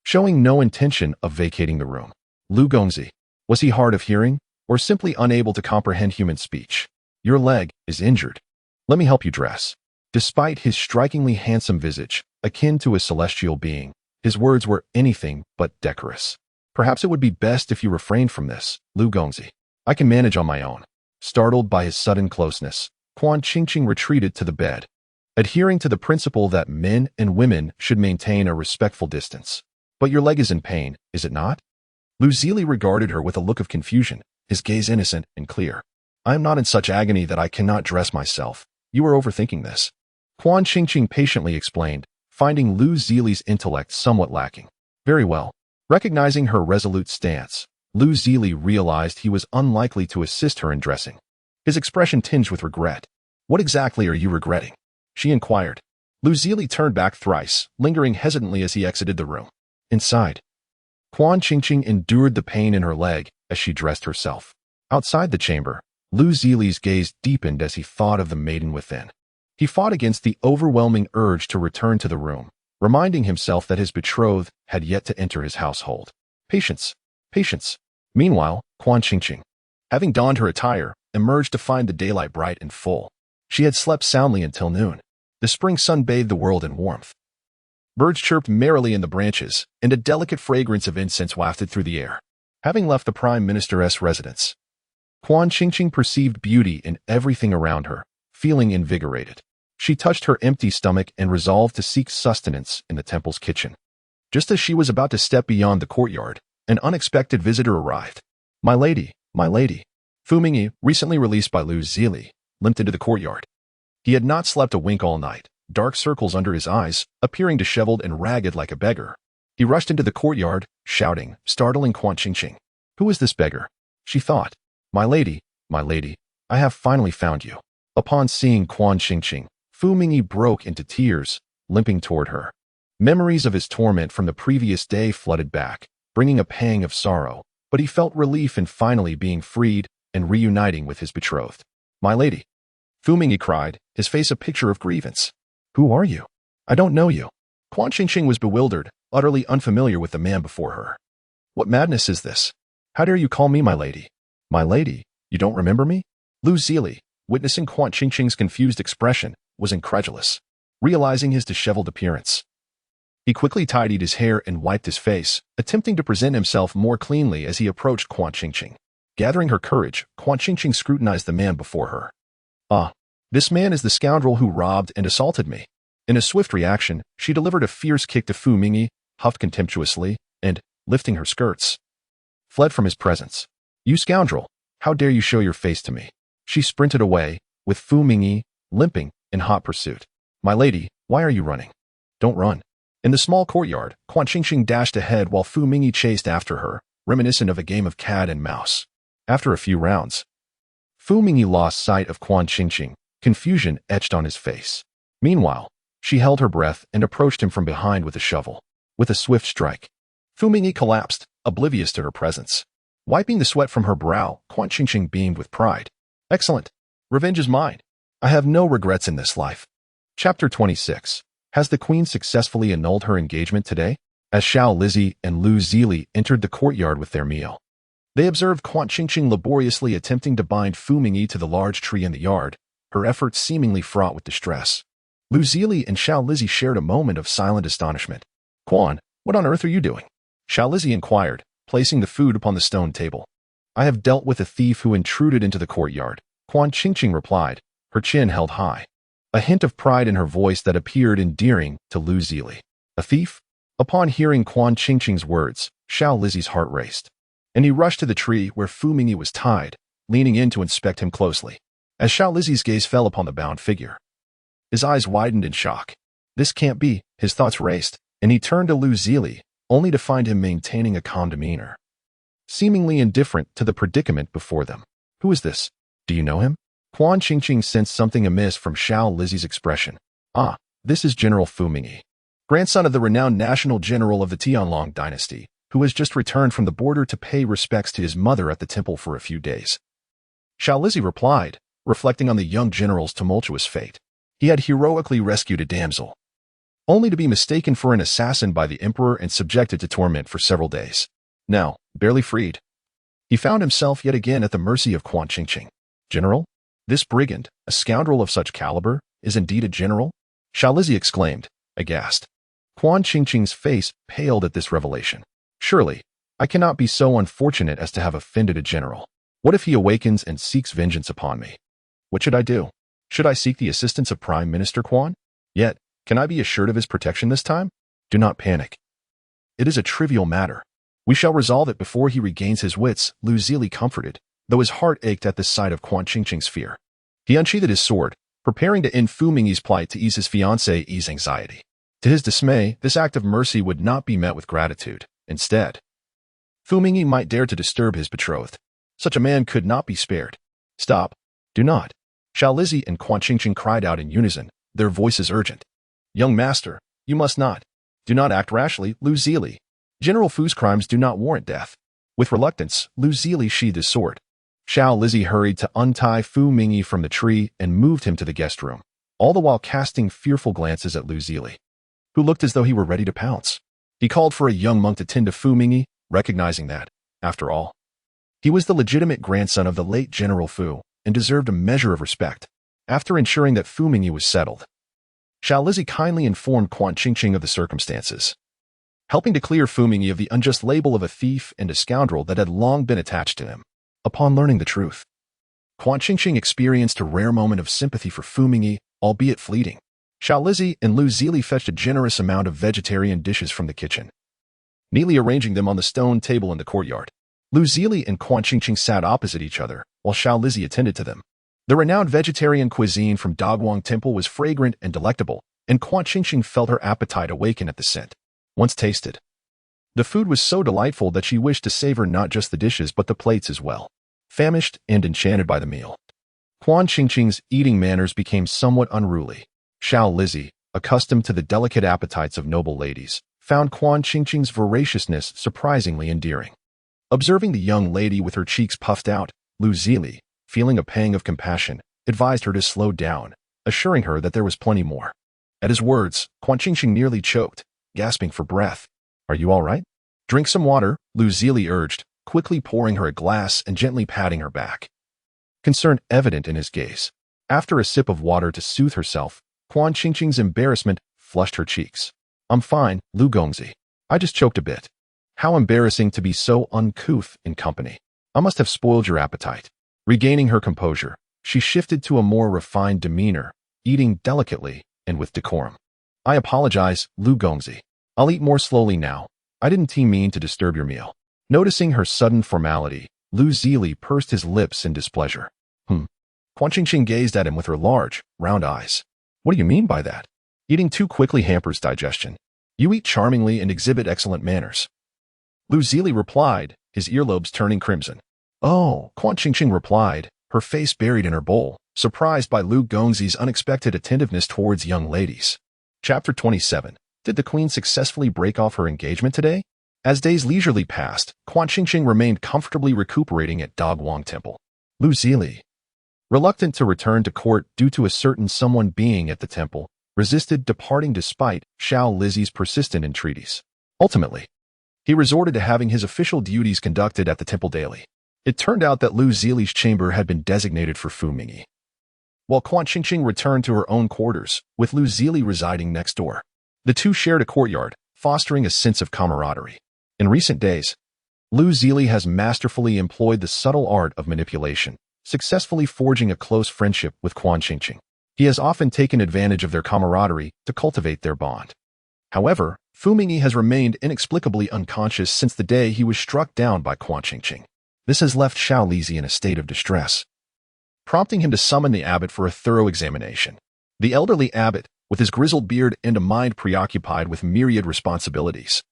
showing no intention of vacating the room. Lu Gongzi. Was he hard of hearing, or simply unable to comprehend human speech? Your leg is injured. Let me help you dress. Despite his strikingly handsome visage, akin to a celestial being, his words were anything but decorous. Perhaps it would be best if you refrained from this, Lu Gongzi. I can manage on my own. Startled by his sudden closeness, Quan Qingqing retreated to the bed, adhering to the principle that men and women should maintain a respectful distance. But your leg is in pain, is it not? Lu Zili regarded her with a look of confusion, his gaze innocent and clear. I am not in such agony that I cannot dress myself. You are overthinking this. Quan Qingqing patiently explained, finding Lu Zili's intellect somewhat lacking. Very well. Recognizing her resolute stance, Lu Zili realized he was unlikely to assist her in dressing. His expression tinged with regret. What exactly are you regretting? She inquired. Lu Zili turned back thrice, lingering hesitantly as he exited the room. Inside, Quan Qingqing endured the pain in her leg as she dressed herself. Outside the chamber, Lu Zili's gaze deepened as he thought of the maiden within. He fought against the overwhelming urge to return to the room, reminding himself that his betrothed had yet to enter his household. Patience. Patience. Meanwhile, Quan Qingqing, having donned her attire, emerged to find the daylight bright and full. She had slept soundly until noon. The spring sun bathed the world in warmth. Birds chirped merrily in the branches, and a delicate fragrance of incense wafted through the air. Having left the Prime Minister's residence, Quan Qingqing perceived beauty in everything around her, feeling invigorated. She touched her empty stomach and resolved to seek sustenance in the temple's kitchen. Just as she was about to step beyond the courtyard, an unexpected visitor arrived. My lady, Fu Mingyi, recently released by Lu Zili, limped into the courtyard. He had not slept a wink all night, dark circles under his eyes, appearing disheveled and ragged like a beggar. He rushed into the courtyard, shouting, startling Quan Qingqing. Who is this beggar? She thought. My lady, I have finally found you. Upon seeing Quan Qingqing, Fu Mingyi broke into tears, limping toward her. Memories of his torment from the previous day flooded back, bringing a pang of sorrow, but he felt relief in finally being freed and reuniting with his betrothed. My lady, Fu Mingyi cried, his face a picture of grievance. Who are you? I don't know you. Quan Qingqing was bewildered, utterly unfamiliar with the man before her. What madness is this? How dare you call me my lady? My lady, you don't remember me? Lu Zili, witnessing Quan Qingqing's confused expression, was incredulous, realizing his disheveled appearance. He quickly tidied his hair and wiped his face, attempting to present himself more cleanly as he approached Quan Qingqing. Gathering her courage, Quan Qingqing scrutinized the man before her. Ah, this man is the scoundrel who robbed and assaulted me. In a swift reaction, she delivered a fierce kick to Fu Mingyi, huffed contemptuously, and, lifting her skirts, fled from his presence. You scoundrel, how dare you show your face to me? She sprinted away, with Fu Mingyi, limping, in hot pursuit. My lady, why are you running? Don't run. In the small courtyard, Quan Qingqing dashed ahead while Fu Mingyi chased after her, reminiscent of a game of cat and mouse. After a few rounds, Fu Mingyi lost sight of Quan Qingqing, confusion etched on his face. Meanwhile, she held her breath and approached him from behind with a shovel. With a swift strike, Fu Mingyi collapsed, oblivious to her presence. Wiping the sweat from her brow, Quan Qingqing beamed with pride. Excellent. Revenge is mine. I have no regrets in this life. Chapter 26. Has the queen successfully annulled her engagement today? As Xiao Lizzie and Lu Zili entered the courtyard with their meal, they observed Quan Qingqing laboriously attempting to bind Fu Mingyi to the large tree in the yard, her efforts seemingly fraught with distress. Lu Zili and Xiao Lizzie shared a moment of silent astonishment. Quan, what on earth are you doing? Xiao Lizzie inquired, placing the food upon the stone table. I have dealt with a thief who intruded into the courtyard, Quan Qingqing replied, her chin held high, a hint of pride in her voice that appeared endearing to Lu Zili. A thief? Upon hearing Quan Qingqing's words, Xiao Lizzie's heart raced, and he rushed to the tree where Fu Mingyi was tied, leaning in to inspect him closely. As Xiao Lizzie's gaze fell upon the bound figure, his eyes widened in shock. This can't be, his thoughts raced, and he turned to Lu Zili, only to find him maintaining a calm demeanor, seemingly indifferent to the predicament before them. Who is this? Do you know him? Quan Qingqing sensed something amiss from Xiao Lizzie's expression. Ah, this is General Fu Mingyi, grandson of the renowned national general of the Tianlong dynasty, who has just returned from the border to pay respects to his mother at the temple for a few days. Xiao Lizzie replied, reflecting on the young general's tumultuous fate. He had heroically rescued a damsel, only to be mistaken for an assassin by the emperor and subjected to torment for several days. Now, barely freed, he found himself yet again at the mercy of Quan Qingqing. General? This brigand, a scoundrel of such caliber, is indeed a general? Xiao Lizzie exclaimed, aghast. Quan Qingqing's face paled at this revelation. Surely, I cannot be so unfortunate as to have offended a general. What if he awakens and seeks vengeance upon me? What should I do? Should I seek the assistance of Prime Minister Quan? Yet, can I be assured of his protection this time? Do not panic. It is a trivial matter. We shall resolve it before he regains his wits, Lu Zili comforted, though his heart ached at the sight of Quan Qingqing's fear. He unsheathed his sword, preparing to end Fu Mingyi's plight to ease his fiancée's anxiety. To his dismay, this act of mercy would not be met with gratitude. Instead, Fu Mingyi might dare to disturb his betrothed. Such a man could not be spared. Stop. Do not. Xiao Lizzie and Quan Qingqing cried out in unison, their voices urgent. Young master, you must not. Do not act rashly, Lu Zili. General Fu's crimes do not warrant death. With reluctance, Lu Zili sheathed his sword. Xiao Lizzie hurried to untie Fu Mingyi from the tree and moved him to the guest room, all the while casting fearful glances at Lu Zili, who looked as though he were ready to pounce. He called for a young monk to tend to Fu Mingyi, recognizing that, after all, he was the legitimate grandson of the late General Fu and deserved a measure of respect. After ensuring that Fu Mingyi was settled, Xiao Lizzie kindly informed Quan Qingqing of the circumstances, helping to clear Fu Mingyi of the unjust label of a thief and a scoundrel that had long been attached to him. Upon learning the truth, Quan Qingqing experienced a rare moment of sympathy for Fu Mingyi, albeit fleeting. Xiao Lizzie and Lu Zili fetched a generous amount of vegetarian dishes from the kitchen, neatly arranging them on the stone table in the courtyard. Lu Zili and Quan Qingqing sat opposite each other, while Xiao Lizzie attended to them. The renowned vegetarian cuisine from Dogwang Temple was fragrant and delectable, and Quan Qingqing felt her appetite awaken at the scent. Once tasted, the food was so delightful that she wished to savor not just the dishes but the plates as well. Famished and enchanted by the meal, Quan Qingqing's eating manners became somewhat unruly. Xiao Lizzie, accustomed to the delicate appetites of noble ladies, found Quan Qingqing's voraciousness surprisingly endearing. Observing the young lady with her cheeks puffed out, Lu Zili, feeling a pang of compassion, advised her to slow down, assuring her that there was plenty more. At his words, Quan Qingqing nearly choked, gasping for breath. "Are you all right? Drink some water," Lu Zili urged, quickly pouring her a glass and gently patting her back. Concern evident in his gaze. After a sip of water to soothe herself, Quan Qingqing's embarrassment flushed her cheeks. "I'm fine, Lu Gongzi. I just choked a bit." How embarrassing to be so uncouth in company. I must have spoiled your appetite. Regaining her composure, she shifted to a more refined demeanor, eating delicately and with decorum. "I apologize, Lu Gongzi. I'll eat more slowly now. I didn't mean to disturb your meal." Noticing her sudden formality, Lu Zili pursed his lips in displeasure. Quan Qingqing gazed at him with her large, round eyes. "What do you mean by that? Eating too quickly hampers digestion. You eat charmingly and exhibit excellent manners." Lu Zili replied, his earlobes turning crimson. "Oh," Quan Qingqing replied, her face buried in her bowl, surprised by Lu Gongzi's unexpected attentiveness towards young ladies. Chapter 27. Did the queen successfully break off her engagement today? As days leisurely passed, Quan Qingqing remained comfortably recuperating at Dogwang Temple. Lu Zili, reluctant to return to court due to a certain someone being at the temple, resisted departing despite Xiao Lizzie's persistent entreaties. Ultimately, he resorted to having his official duties conducted at the temple daily. It turned out that Lu Zili's chamber had been designated for Fu Mingyi, while Quan Qingqing returned to her own quarters, with Lu Zili residing next door. The two shared a courtyard, fostering a sense of camaraderie. In recent days, Lu Zili has masterfully employed the subtle art of manipulation, successfully forging a close friendship with Quan Qingqing. He has often taken advantage of their camaraderie to cultivate their bond. However, Fu Mingyi has remained inexplicably unconscious since the day he was struck down by Quan Qingqing. This has left Xiao Lizi in a state of distress, prompting him to summon the abbot for a thorough examination. The elderly abbot, with his grizzled beard and a mind preoccupied with myriad responsibilities,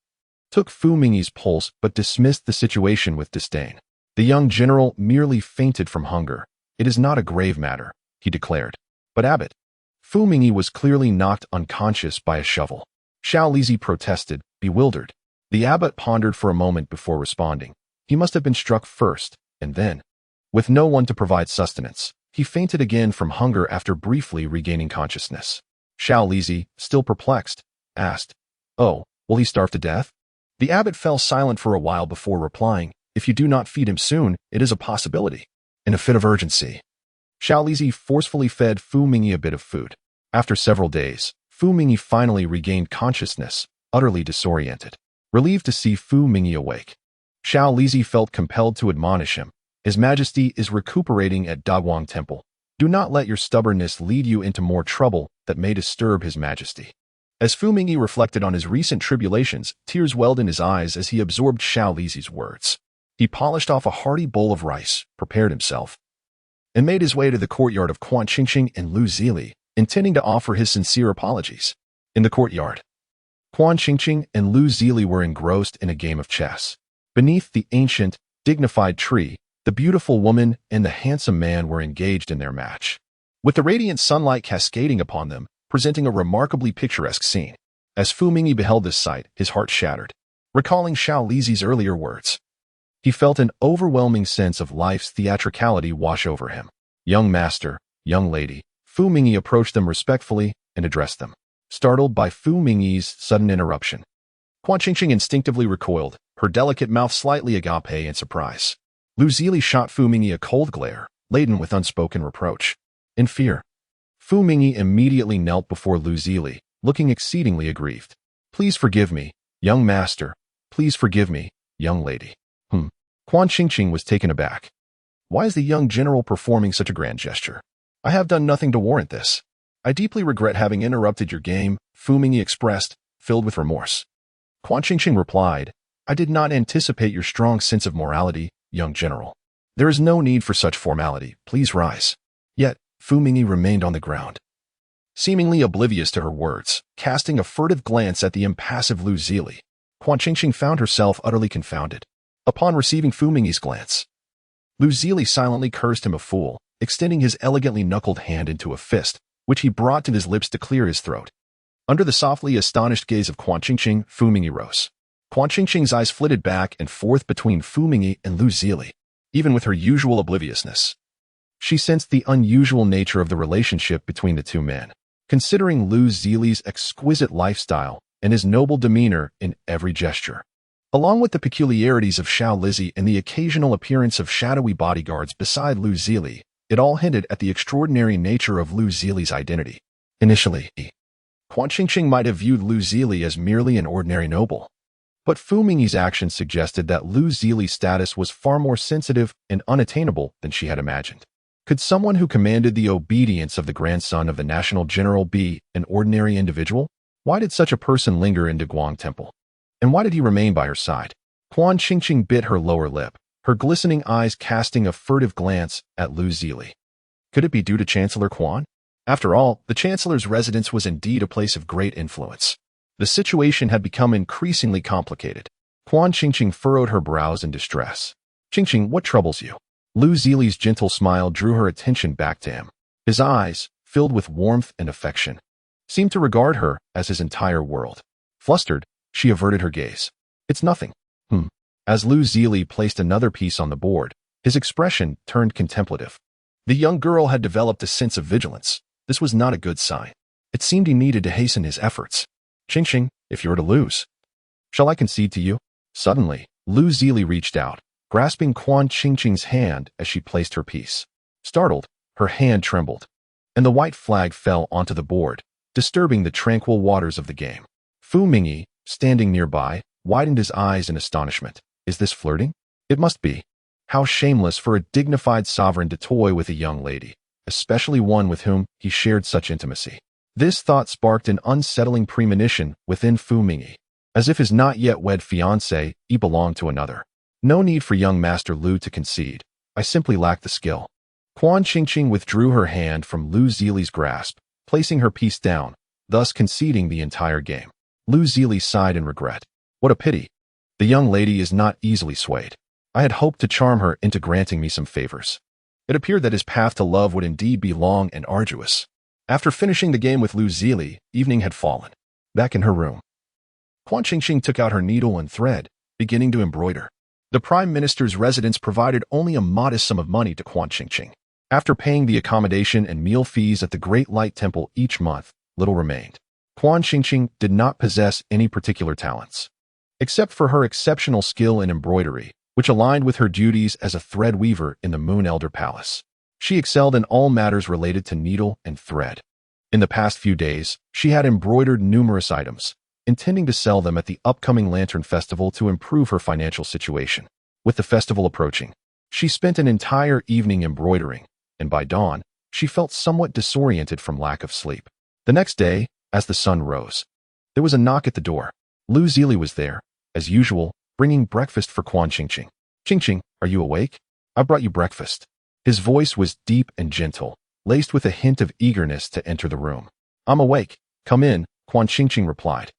took Fu Mingyi's pulse but dismissed the situation with disdain. The young general merely fainted from hunger. "It is not a grave matter," he declared. "But abbot, Fu Mingyi was clearly knocked unconscious by a shovel." Xiao Lizi protested, bewildered. The abbot pondered for a moment before responding. He must have been struck first, and then, with no one to provide sustenance, he fainted again from hunger after briefly regaining consciousness. Xiao Lizi, still perplexed, asked, "Oh, will he starve to death?" The abbot fell silent for a while before replying, "If you do not feed him soon, it is a possibility." In a fit of urgency, Xiao Lizi forcefully fed Fu Mingyi a bit of food. After several days, Fu Mingyi finally regained consciousness, utterly disoriented. Relieved to see Fu Mingyi awake, Xiao Lizi felt compelled to admonish him. "His Majesty is recuperating at Dogwang Temple. Do not let your stubbornness lead you into more trouble that may disturb His Majesty." As Fu Mingyi reflected on his recent tribulations, tears welled in his eyes as he absorbed Xiao Lizi's words. He polished off a hearty bowl of rice, prepared himself, and made his way to the courtyard of Quan Qingqing and Lu Zili, intending to offer his sincere apologies. In the courtyard, Quan Qingqing and Lu Zili were engrossed in a game of chess. Beneath the ancient, dignified tree, the beautiful woman and the handsome man were engaged in their match, with the radiant sunlight cascading upon them, presenting a remarkably picturesque scene. As Fu Mingyi beheld this sight, his heart shattered. Recalling Xiao Lizi's earlier words, he felt an overwhelming sense of life's theatricality wash over him. "Young master, young lady," Fu Mingyi approached them respectfully and addressed them. Startled by Fu Mingyi's sudden interruption, Quan Qingqing instinctively recoiled, her delicate mouth slightly agape in surprise. Lu Zili shot Fu Mingyi a cold glare, laden with unspoken reproach. In fear, Fu Mingyi immediately knelt before Lu Zili, looking exceedingly aggrieved. "Please forgive me, young master. Please forgive me, young lady." Quan Qingqing was taken aback. Why is the young general performing such a grand gesture? "I have done nothing to warrant this. I deeply regret having interrupted your game," Fu Mingyi expressed, filled with remorse. Quan Qingqing replied, "I did not anticipate your strong sense of morality, young general. There is no need for such formality. Please rise." Yet, Fu Mingyi remained on the ground, seemingly oblivious to her words, casting a furtive glance at the impassive Lu Zili. Quan Qingqing found herself utterly confounded. Upon receiving Fu Mingyi's glance, Lu Zili silently cursed him a fool, extending his elegantly knuckled hand into a fist, which he brought to his lips to clear his throat. Under the softly astonished gaze of Quan Qingqing, Fu Mingyi rose. Quan Qingqing's eyes flitted back and forth between Fu Mingyi and Lu Zili. Even with her usual obliviousness, she sensed the unusual nature of the relationship between the two men. Considering Lu Zili's exquisite lifestyle and his noble demeanor in every gesture, along with the peculiarities of Xiao Lizzie and the occasional appearance of shadowy bodyguards beside Lu Zili, it all hinted at the extraordinary nature of Lu Zili's identity. Initially, Quan Qingqing might have viewed Lu Zili as merely an ordinary noble, but Fu Mingyi's actions suggested that Lu Zili's status was far more sensitive and unattainable than she had imagined. Could someone who commanded the obedience of the grandson of the national general be an ordinary individual? Why did such a person linger in Daguang Temple? And why did he remain by her side? Quan Qingqing bit her lower lip, her glistening eyes casting a furtive glance at Lu Zili. Could it be due to Chancellor Quan? After all, the Chancellor's residence was indeed a place of great influence. The situation had become increasingly complicated. Quan Qingqing furrowed her brows in distress. Qingqing, what troubles you? Lu Zili's gentle smile drew her attention back to him. His eyes, filled with warmth and affection, seemed to regard her as his entire world. Flustered, she averted her gaze. It's nothing. As Lu Zili placed another piece on the board, his expression turned contemplative. The young girl had developed a sense of vigilance. This was not a good sign. It seemed he needed to hasten his efforts. Qingqing, if you're to lose, shall I concede to you? Suddenly, Lu Zili reached out, grasping Quan Qingqing's hand as she placed her piece. Startled, her hand trembled, and the white flag fell onto the board, disturbing the tranquil waters of the game. Fu Mingyi, standing nearby, widened his eyes in astonishment. Is this flirting? It must be. How shameless for a dignified sovereign to toy with a young lady, especially one with whom he shared such intimacy. This thought sparked an unsettling premonition within Fu Mingyi. As if his not-yet-wed fiancé, he belonged to another. No need for young Master Lu to concede. I simply lack the skill. Quan Qingqing withdrew her hand from Lu Zili's grasp, placing her piece down, thus conceding the entire game. Lu Zili sighed in regret. What a pity. The young lady is not easily swayed. I had hoped to charm her into granting me some favors. It appeared that his path to love would indeed be long and arduous. After finishing the game with Lu Zili, evening had fallen. Back in her room, Quan Qingqing took out her needle and thread, beginning to embroider. The Prime Minister's residence provided only a modest sum of money to Quan Qingqing. After paying the accommodation and meal fees at the Great Light Temple each month, little remained. Quan Qingqing did not possess any particular talents, except for her exceptional skill in embroidery, which aligned with her duties as a thread weaver in the Moon Elder Palace. She excelled in all matters related to needle and thread. In the past few days, she had embroidered numerous items, intending to sell them at the upcoming Lantern Festival to improve her financial situation. With the festival approaching, she spent an entire evening embroidering, and by dawn, she felt somewhat disoriented from lack of sleep. The next day, as the sun rose, there was a knock at the door. Lu Zili was there, as usual, bringing breakfast for Quan Qingqing. Qingqing, are you awake? I brought you breakfast. His voice was deep and gentle, laced with a hint of eagerness to enter the room. I'm awake. Come in, Quan Qingqing replied,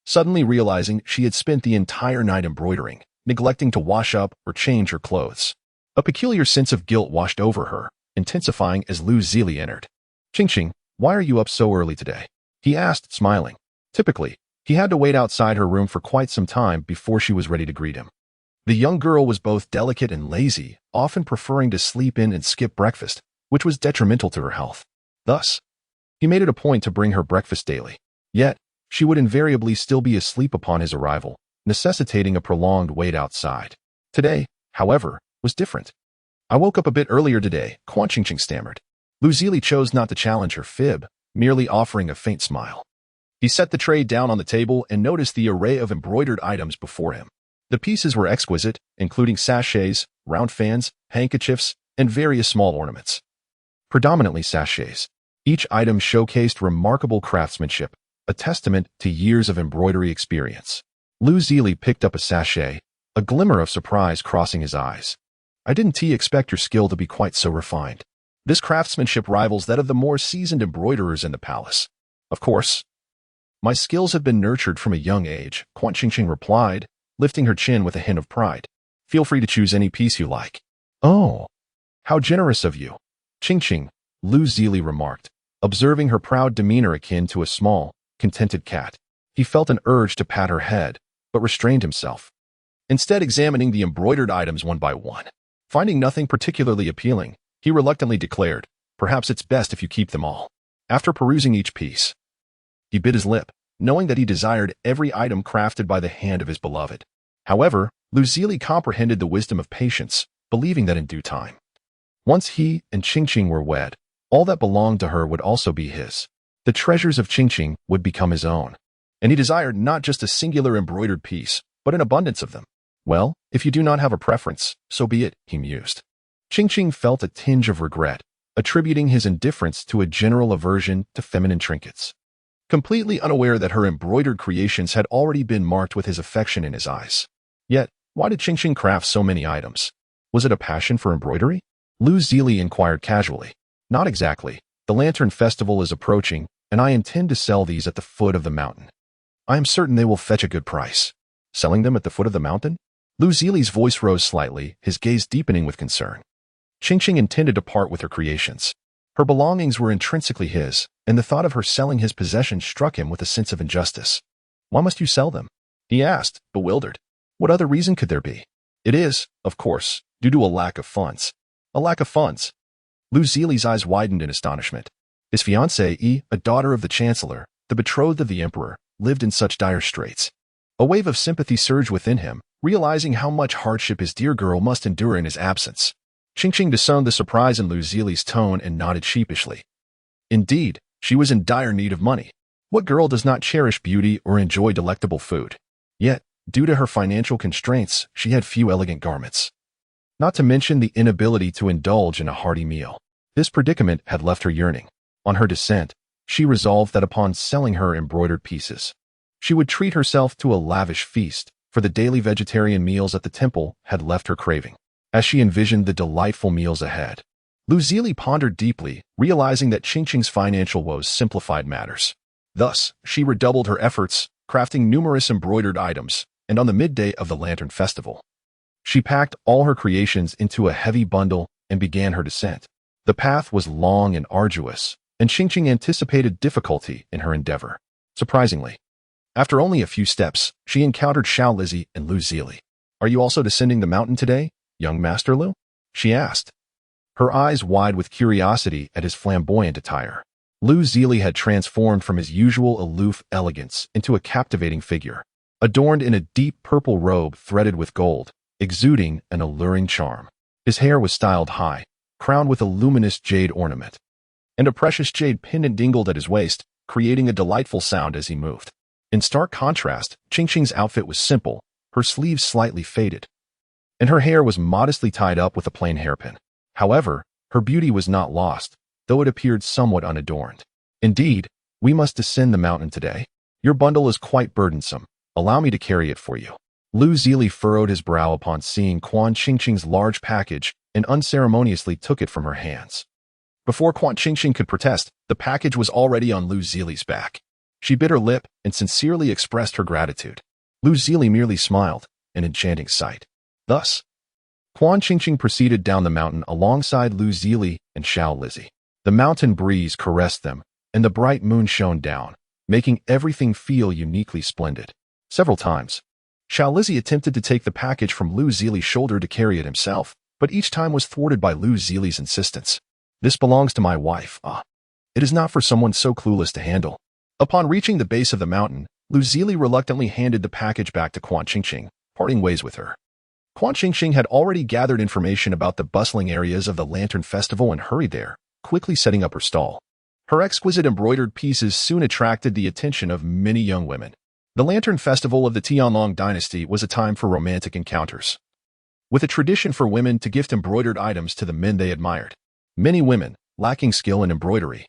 suddenly realizing she had spent the entire night embroidering, neglecting to wash up or change her clothes. A peculiar sense of guilt washed over her, intensifying as Lu Zili entered. Qingqing, why are you up so early today? He asked, smiling. Typically, he had to wait outside her room for quite some time before she was ready to greet him. The young girl was both delicate and lazy, often preferring to sleep in and skip breakfast, which was detrimental to her health. Thus, he made it a point to bring her breakfast daily. Yet, she would invariably still be asleep upon his arrival, necessitating a prolonged wait outside. Today, however, was different. I woke up a bit earlier today, Quan Qingqing stammered. Lu Zili chose not to challenge her fib, merely offering a faint smile. He set the tray down on the table and noticed the array of embroidered items before him. The pieces were exquisite, including sachets, round fans, handkerchiefs, and various small ornaments. Predominantly sachets. Each item showcased remarkable craftsmanship, a testament to years of embroidery experience. Lu Zili picked up a sachet, a glimmer of surprise crossing his eyes. I didn't expect your skill to be quite so refined. This craftsmanship rivals that of the more seasoned embroiderers in the palace. Of course, my skills have been nurtured from a young age, Quan Qingqing replied, lifting her chin with a hint of pride. Feel free to choose any piece you like. Oh, how generous of you, Qingqing, Lu Zili remarked, observing her proud demeanor akin to a small, contented cat. He felt an urge to pat her head, but restrained himself, instead examining the embroidered items one by one. Finding nothing particularly appealing, he reluctantly declared, perhaps it's best if you keep them all. After perusing each piece, he bit his lip, knowing that he desired every item crafted by the hand of his beloved. However, Lu Zili comprehended the wisdom of patience, believing that in due time, once he and Qingqing were wed, all that belonged to her would also be his. The treasures of Qingqing would become his own, and he desired not just a singular embroidered piece, but an abundance of them. Well, if you do not have a preference, so be it, he mused. Qingqing felt a tinge of regret, attributing his indifference to a general aversion to feminine trinkets, completely unaware that her embroidered creations had already been marked with his affection in his eyes. Yet, why did Qingqing craft so many items? Was it a passion for embroidery? Lu Zili inquired casually. Not exactly. The Lantern Festival is approaching, and I intend to sell these at the foot of the mountain. I am certain they will fetch a good price. Selling them at the foot of the mountain? Lu Zili's voice rose slightly, his gaze deepening with concern. Qingqing intended to part with her creations. Her belongings were intrinsically his, and the thought of her selling his possessions struck him with a sense of injustice. Why must you sell them? He asked, bewildered. What other reason could there be? It is, of course, due to a lack of funds. A lack of funds. Lu Zili's eyes widened in astonishment. His fiancée, a daughter of the Chancellor, the betrothed of the Emperor, lived in such dire straits. A wave of sympathy surged within him, realizing how much hardship his dear girl must endure in his absence. Qingqing discerned the surprise in Lu Zili's tone and nodded sheepishly. Indeed, she was in dire need of money. What girl does not cherish beauty or enjoy delectable food? Yet, due to her financial constraints, she had few elegant garments. Not to mention the inability to indulge in a hearty meal. This predicament had left her yearning. On her descent, she resolved that upon selling her embroidered pieces, she would treat herself to a lavish feast, for the daily vegetarian meals at the temple had left her craving. As she envisioned the delightful meals ahead, Lu Zili pondered deeply, realizing that Qingqing's financial woes simplified matters. Thus, she redoubled her efforts, crafting numerous embroidered items, and on the midday of the Lantern Festival, she packed all her creations into a heavy bundle and began her descent. The path was long and arduous, and Qingqing anticipated difficulty in her endeavor. Surprisingly, after only a few steps, she encountered Xiao Lizzie and Lu Zili. Are you also descending the mountain today, young Master Lu? She asked, her eyes wide with curiosity at his flamboyant attire. Lu Zili had transformed from his usual aloof elegance into a captivating figure, adorned in a deep purple robe threaded with gold, exuding an alluring charm. His hair was styled high, crowned with a luminous jade ornament, and a precious jade pendant dingled at his waist, creating a delightful sound as he moved. In stark contrast, Qingqing's outfit was simple, her sleeves slightly faded, and her hair was modestly tied up with a plain hairpin. However, her beauty was not lost, though it appeared somewhat unadorned. Indeed, we must descend the mountain today. Your bundle is quite burdensome. Allow me to carry it for you. Lu Zili furrowed his brow upon seeing Quan Qingqing's large package and unceremoniously took it from her hands. Before Quan Qingqing could protest, the package was already on Lu Zili's back. She bit her lip and sincerely expressed her gratitude. Lu Zili merely smiled, an enchanting sight. Thus, Quan Qingqing proceeded down the mountain alongside Lu Zili and Xiao Lizzie. The mountain breeze caressed them, and the bright moon shone down, making everything feel uniquely splendid. Several times, Xiao Lizzie attempted to take the package from Lu Zili's shoulder to carry it himself, but each time was thwarted by Lu Zili's insistence. This belongs to my wife. It is not for someone so clueless to handle. Upon reaching the base of the mountain, Lu Zili reluctantly handed the package back to Quan Qingqing, parting ways with her. Quan Qingqing had already gathered information about the bustling areas of the Lantern Festival and hurried there, quickly setting up her stall. Her exquisite embroidered pieces soon attracted the attention of many young women. The Lantern Festival of the Tianlong dynasty was a time for romantic encounters, with a tradition for women to gift embroidered items to the men they admired. Many women, lacking skill in embroidery,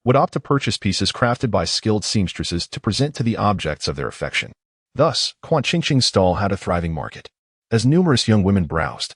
would opt to purchase pieces crafted by skilled seamstresses to present to the objects of their affection. Thus, Quan Qingqing's stall had a thriving market, as numerous young women browsed,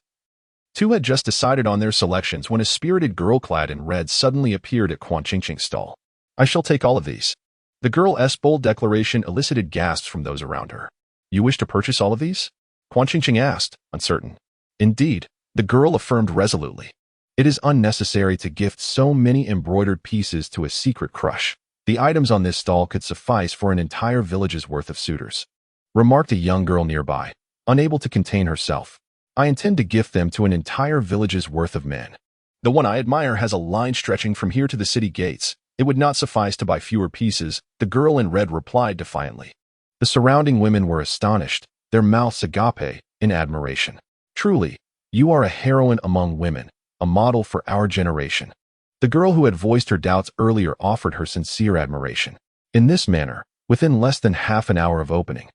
Two had just decided on their selections when a spirited girl clad in red suddenly appeared at Quan Qingqing's stall. "I shall take all of these." The girl's bold declaration elicited gasps from those around her. "You wish to purchase all of these?" Quan Qingqing asked, uncertain. "Indeed," the girl affirmed resolutely. "It is unnecessary to gift so many embroidered pieces to a secret crush. The items on this stall could suffice for an entire village's worth of suitors," remarked a young girl nearby, unable to contain herself. "I intend to gift them to an entire village's worth of men. The one I admire has a line stretching from here to the city gates. It would not suffice to buy fewer pieces," the girl in red replied defiantly. The surrounding women were astonished, their mouths agape in admiration. "Truly, you are a heroine among women, a model for our generation." The girl who had voiced her doubts earlier offered her sincere admiration. In this manner, within less than half an hour of opening,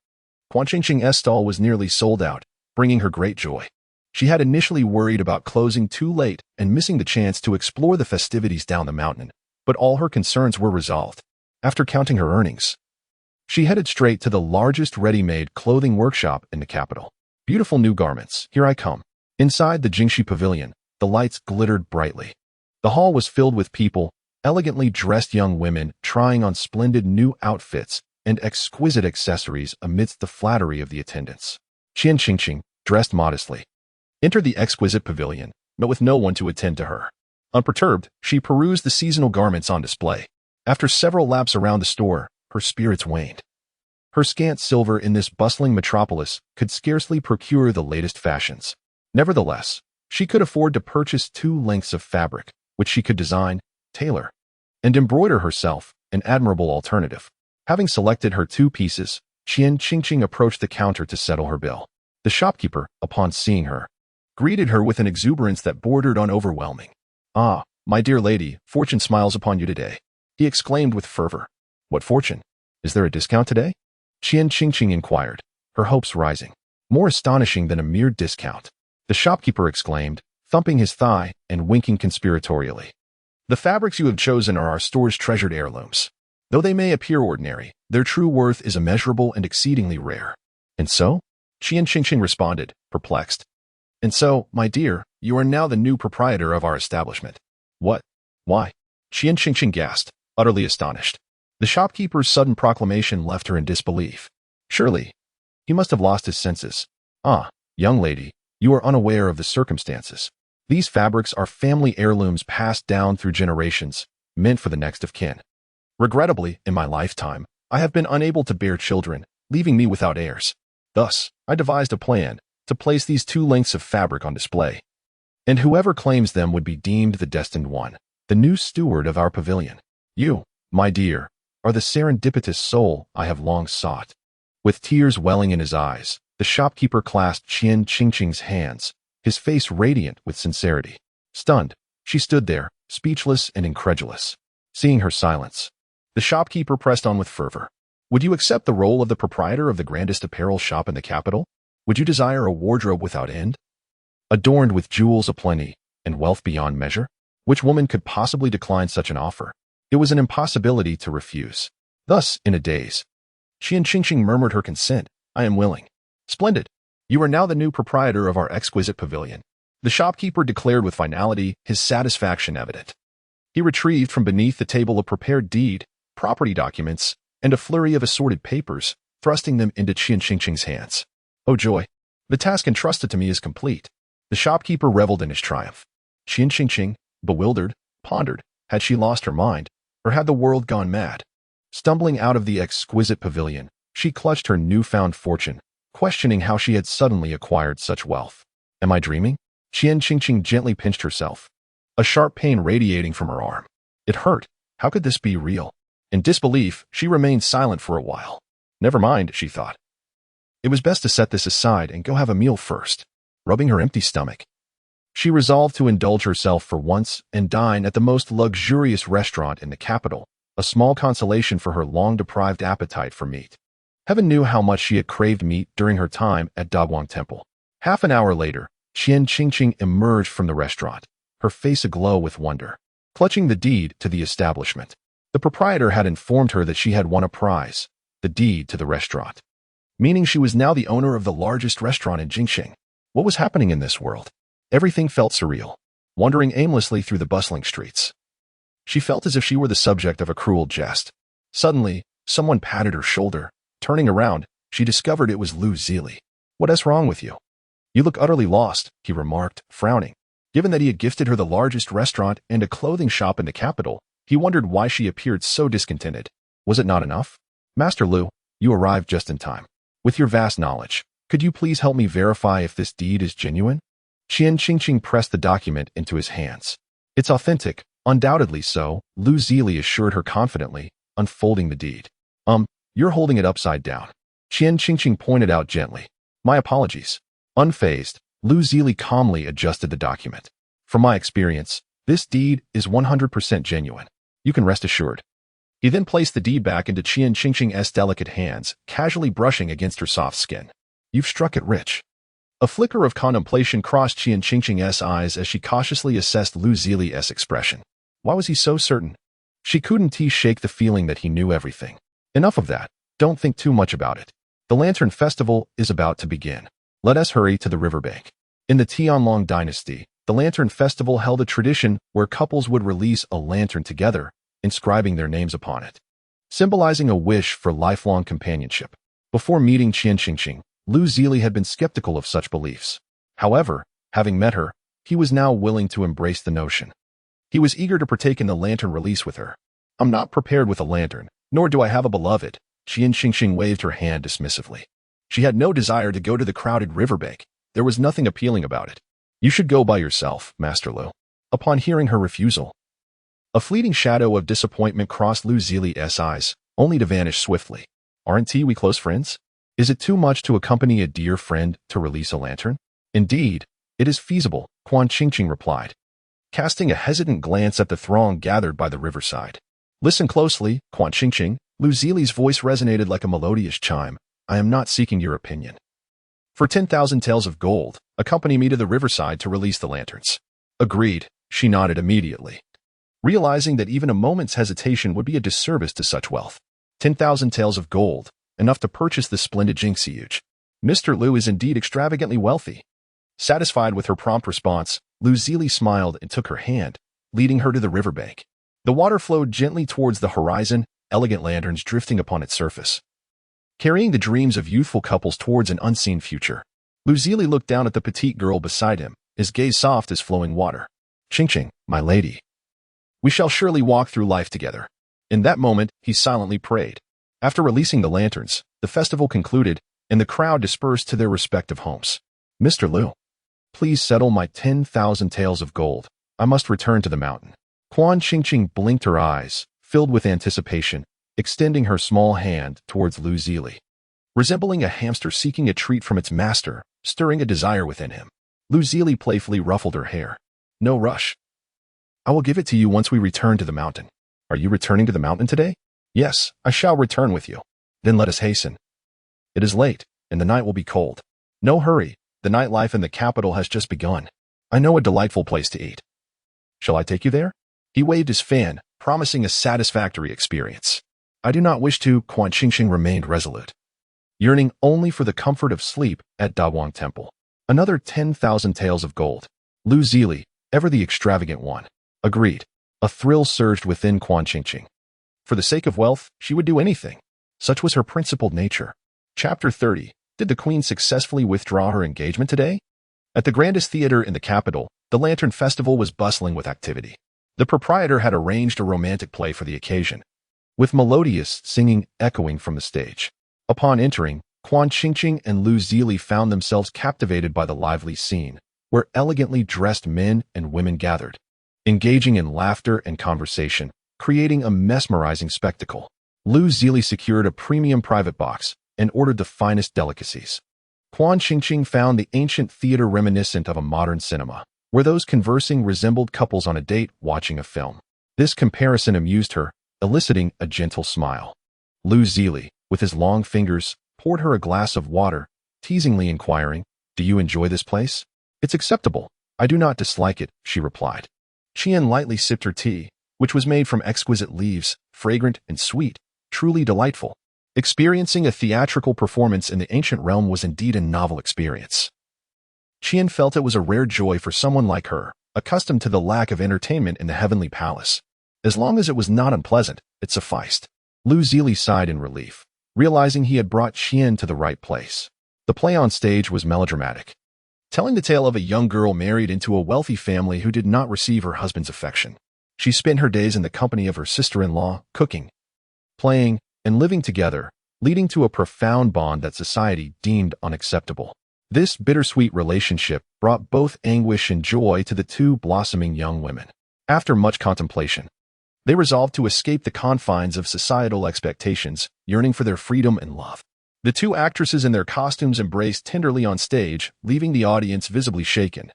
Quan Qingqing's stall was nearly sold out, bringing her great joy. She had initially worried about closing too late and missing the chance to explore the festivities down the mountain, but all her concerns were resolved. After counting her earnings, she headed straight to the largest ready-made clothing workshop in the capital. "Beautiful new garments, here I come." Inside the Jingxi pavilion, the lights glittered brightly. The hall was filled with people, elegantly dressed young women trying on splendid new outfits and exquisite accessories amidst the flattery of the attendants. Qian Qingqing, dressed modestly, entered the exquisite pavilion, but with no one to attend to her. Unperturbed, she perused the seasonal garments on display. After several laps around the store, her spirits waned. Her scant silver in this bustling metropolis could scarcely procure the latest fashions. Nevertheless, she could afford to purchase 2 lengths of fabric, which she could design, tailor, and embroider herself, an admirable alternative. Having selected her 2 pieces, Qian Qingqing approached the counter to settle her bill. The shopkeeper, upon seeing her, greeted her with an exuberance that bordered on overwhelming. "Ah, my dear lady, fortune smiles upon you today," he exclaimed with fervor. "What fortune? Is there a discount today?" Qian Qingqing inquired, her hopes rising. "More astonishing than a mere discount," the shopkeeper exclaimed, thumping his thigh and winking conspiratorially. "The fabrics you have chosen are our store's treasured heirlooms. Though they may appear ordinary, their true worth is immeasurable and exceedingly rare." "And so?" Qian Qingqing responded, perplexed. "And so, my dear, you are now the new proprietor of our establishment." "What? Why?" Qian Qingqing gasped, utterly astonished. The shopkeeper's sudden proclamation left her in disbelief. Surely, he must have lost his senses. "Ah, young lady, you are unaware of the circumstances. These fabrics are family heirlooms passed down through generations, meant for the next of kin. Regrettably, in my lifetime, I have been unable to bear children, leaving me without heirs. Thus, I devised a plan to place these 2 lengths of fabric on display, and whoever claims them would be deemed the destined one, the new steward of our pavilion. You, my dear, are the serendipitous soul I have long sought." With tears welling in his eyes, the shopkeeper clasped Qian Qingqing's hands, his face radiant with sincerity. Stunned, she stood there, speechless and incredulous. Seeing her silence, the shopkeeper pressed on with fervor. "Would you accept the role of the proprietor of the grandest apparel shop in the capital? Would you desire a wardrobe without end, adorned with jewels aplenty and wealth beyond measure? Which woman could possibly decline such an offer? It was an impossibility to refuse." Thus, in a daze, Qian Qingqing murmured her consent. "I am willing." "Splendid. You are now the new proprietor of our exquisite pavilion," the shopkeeper declared with finality, his satisfaction evident. He retrieved from beneath the table a prepared deed, property documents, and a flurry of assorted papers, thrusting them into Qian Qingqing's hands. "Oh joy! The task entrusted to me is complete." The shopkeeper reveled in his triumph. Qian Qingqing, bewildered, pondered, had she lost her mind, or had the world gone mad? Stumbling out of the exquisite pavilion, she clutched her newfound fortune, questioning how she had suddenly acquired such wealth. "Am I dreaming?" Qian Qingqing gently pinched herself, a sharp pain radiating from her arm. It hurt. How could this be real? In disbelief, she remained silent for a while. Never mind, she thought. It was best to set this aside and go have a meal first. Rubbing her empty stomach, she resolved to indulge herself for once and dine at the most luxurious restaurant in the capital, a small consolation for her long-deprived appetite for meat. Heaven knew how much she had craved meat during her time at Daguang Temple. Half an hour later, Qian Qingqing emerged from the restaurant, her face aglow with wonder, clutching the deed to the establishment. The proprietor had informed her that she had won a prize, the deed to the restaurant, meaning she was now the owner of the largest restaurant in Jingxing. What was happening in this world? Everything felt surreal. Wandering aimlessly through the bustling streets, she felt as if she were the subject of a cruel jest. Suddenly, someone patted her shoulder. Turning around, she discovered it was Lou Zealy. "What's wrong with you? You look utterly lost," he remarked, frowning. Given that he had gifted her the largest restaurant and a clothing shop in the capital, he wondered why she appeared so discontented. Was it not enough? "Master Lou, you arrived just in time. With your vast knowledge, could you please help me verify if this deed is genuine?" Qian Qingqing pressed the document into his hands. "It's authentic, undoubtedly so," Lou Zealy assured her confidently, unfolding the deed. You're holding it upside down," Qian Qingqing pointed out gently. "My apologies." Unfazed, Lou Zealy calmly adjusted the document. "From my experience, this deed is 100% genuine. You can rest assured." He then placed the deed back into Qian Qingqing's delicate hands, casually brushing against her soft skin. "You've struck it rich." A flicker of contemplation crossed Qian Qingqing's eyes as she cautiously assessed Lou Zealy's expression. Why was he so certain? She couldn't shake the feeling that he knew everything. Enough of that. Don't think too much about it. The Lantern Festival is about to begin. Let us hurry to the riverbank. In the Tianlong dynasty, the Lantern Festival held a tradition where couples would release a lantern together, inscribing their names upon it, symbolizing a wish for lifelong companionship. Before meeting Qian Qingqing, Lou Zealy had been skeptical of such beliefs. However, having met her, he was now willing to embrace the notion. He was eager to partake in the lantern release with her. "I'm not prepared with a lantern, nor do I have a beloved," Qian Qingqing waved her hand dismissively. She had no desire to go to the crowded riverbank. There was nothing appealing about it. "You should go by yourself, Master Lou." Upon hearing her refusal, a fleeting shadow of disappointment crossed Lou Zealy's eyes, only to vanish swiftly. "Aren't we close friends? Is it too much to accompany a dear friend to release a lantern?" "Indeed, it is feasible," Qian Qingqing replied, casting a hesitant glance at the throng gathered by the riverside. "Listen closely, Qian Qingqing." Lou Zealy's voice resonated like a melodious chime. "I am not seeking your opinion. For 10,000 taels of gold, accompany me to the riverside to release the lanterns." "Agreed," she nodded immediately, realizing that even a moment's hesitation would be a disservice to such wealth. 10,000 taels of gold, enough to purchase this splendid Jingxiuge. Mr. Lou is indeed extravagantly wealthy. Satisfied with her prompt response, Lou Zealy smiled and took her hand, leading her to the riverbank. The water flowed gently towards the horizon, elegant lanterns drifting upon its surface, carrying the dreams of youthful couples towards an unseen future. Lou Zealy looked down at the petite girl beside him, his gaze soft as flowing water. "Qingqing, my lady, we shall surely walk through life together." In that moment, he silently prayed. After releasing the lanterns, the festival concluded, and the crowd dispersed to their respective homes. "Mr. Lou, please settle my 10,000 taels of gold. I must return to the mountain." Qian Qingqing blinked her eyes, filled with anticipation, extending her small hand towards Lou Zealy. Resembling a hamster seeking a treat from its master, stirring a desire within him, Lou Zealy playfully ruffled her hair. "No rush. I will give it to you once we return to the mountain." "Are you returning to the mountain today?" "Yes, I shall return with you." "Then let us hasten. It is late, and the night will be cold." "No hurry. The nightlife in the capital has just begun. I know a delightful place to eat. Shall I take you there?" He waved his fan, promising a satisfactory experience. "I do not wish to," Qian Qingqing remained resolute, yearning only for the comfort of sleep at Dawang Temple. Another 10,000 taels of gold. Lou Zealy, ever the extravagant one, agreed. A thrill surged within Qian Qingqing. For the sake of wealth, she would do anything. Such was her principled nature. Chapter 30. Did the Queen successfully withdraw her engagement today? At the grandest theater in the capital, the Lantern Festival was bustling with activity. The proprietor had arranged a romantic play for the occasion, with melodious singing echoing from the stage. Upon entering, Qian Qingqing and Lou Zealy found themselves captivated by the lively scene, where elegantly dressed men and women gathered, engaging in laughter and conversation, creating a mesmerizing spectacle. Lou Zealy secured a premium private box and ordered the finest delicacies. Qian Qingqing found the ancient theater reminiscent of a modern cinema, where those conversing resembled couples on a date watching a film. This comparison amused her, eliciting a gentle smile. Lou Zealy, with his long fingers, poured her a glass of water, teasingly inquiring, "Do you enjoy this place?" "It's acceptable. I do not dislike it," she replied. Qian lightly sipped her tea, which was made from exquisite leaves, fragrant and sweet, truly delightful. Experiencing a theatrical performance in the ancient realm was indeed a novel experience. Qian felt it was a rare joy for someone like her, accustomed to the lack of entertainment in the heavenly palace. As long as it was not unpleasant, it sufficed. Lu Zili sighed in relief, realizing he had brought Qian to the right place. The play on stage was melodramatic, telling the tale of a young girl married into a wealthy family who did not receive her husband's affection. She spent her days in the company of her sister-in-law, cooking, playing, and living together, leading to a profound bond that society deemed unacceptable. This bittersweet relationship brought both anguish and joy to the two blossoming young women. After much contemplation, they resolved to escape the confines of societal expectations, yearning for their freedom and love. The two actresses in their costumes embraced tenderly on stage, leaving the audience visibly shaken.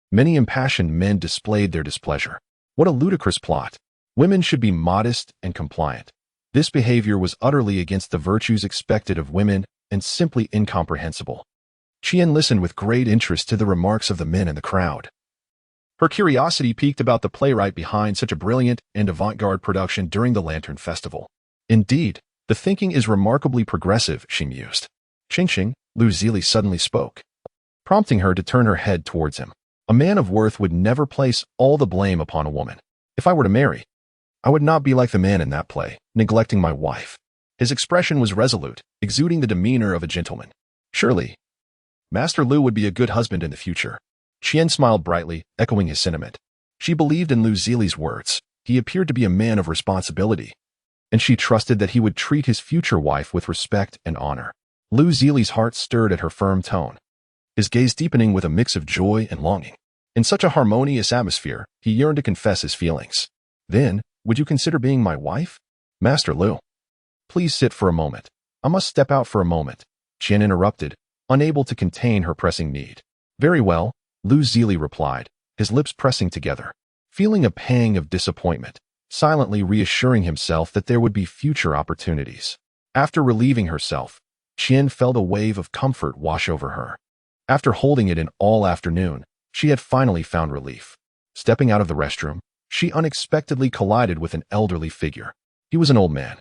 Many impassioned men displayed their displeasure. What a ludicrous plot! Women should be modest and compliant. This behavior was utterly against the virtues expected of women and simply incomprehensible. Qian listened with great interest to the remarks of the men in the crowd. Her curiosity piqued about the playwright behind such a brilliant and avant-garde production during the Lantern Festival. Indeed, the thinking is remarkably progressive, she mused. Xing, Lu Zili suddenly spoke, prompting her to turn her head towards him. A man of worth would never place all the blame upon a woman. If I were to marry, I would not be like the man in that play, neglecting my wife. His expression was resolute, exuding the demeanor of a gentleman. Surely, Master Lu would be a good husband in the future. Qian smiled brightly, echoing his sentiment. She believed in Lu Zili's words. He appeared to be a man of responsibility, and she trusted that he would treat his future wife with respect and honor. Lu Zili's heart stirred at her firm tone, his gaze deepening with a mix of joy and longing. In such a harmonious atmosphere, he yearned to confess his feelings. Then, would you consider being my wife? Master Lu, please sit for a moment. I must step out for a moment. Qian interrupted, unable to contain her pressing need. Very well, Lu Zili replied, his lips pressing together, feeling a pang of disappointment, silently reassuring himself that there would be future opportunities. After relieving herself, Qian felt a wave of comfort wash over her. After holding it in all afternoon, she had finally found relief. Stepping out of the restroom, she unexpectedly collided with an elderly figure. He was an old man,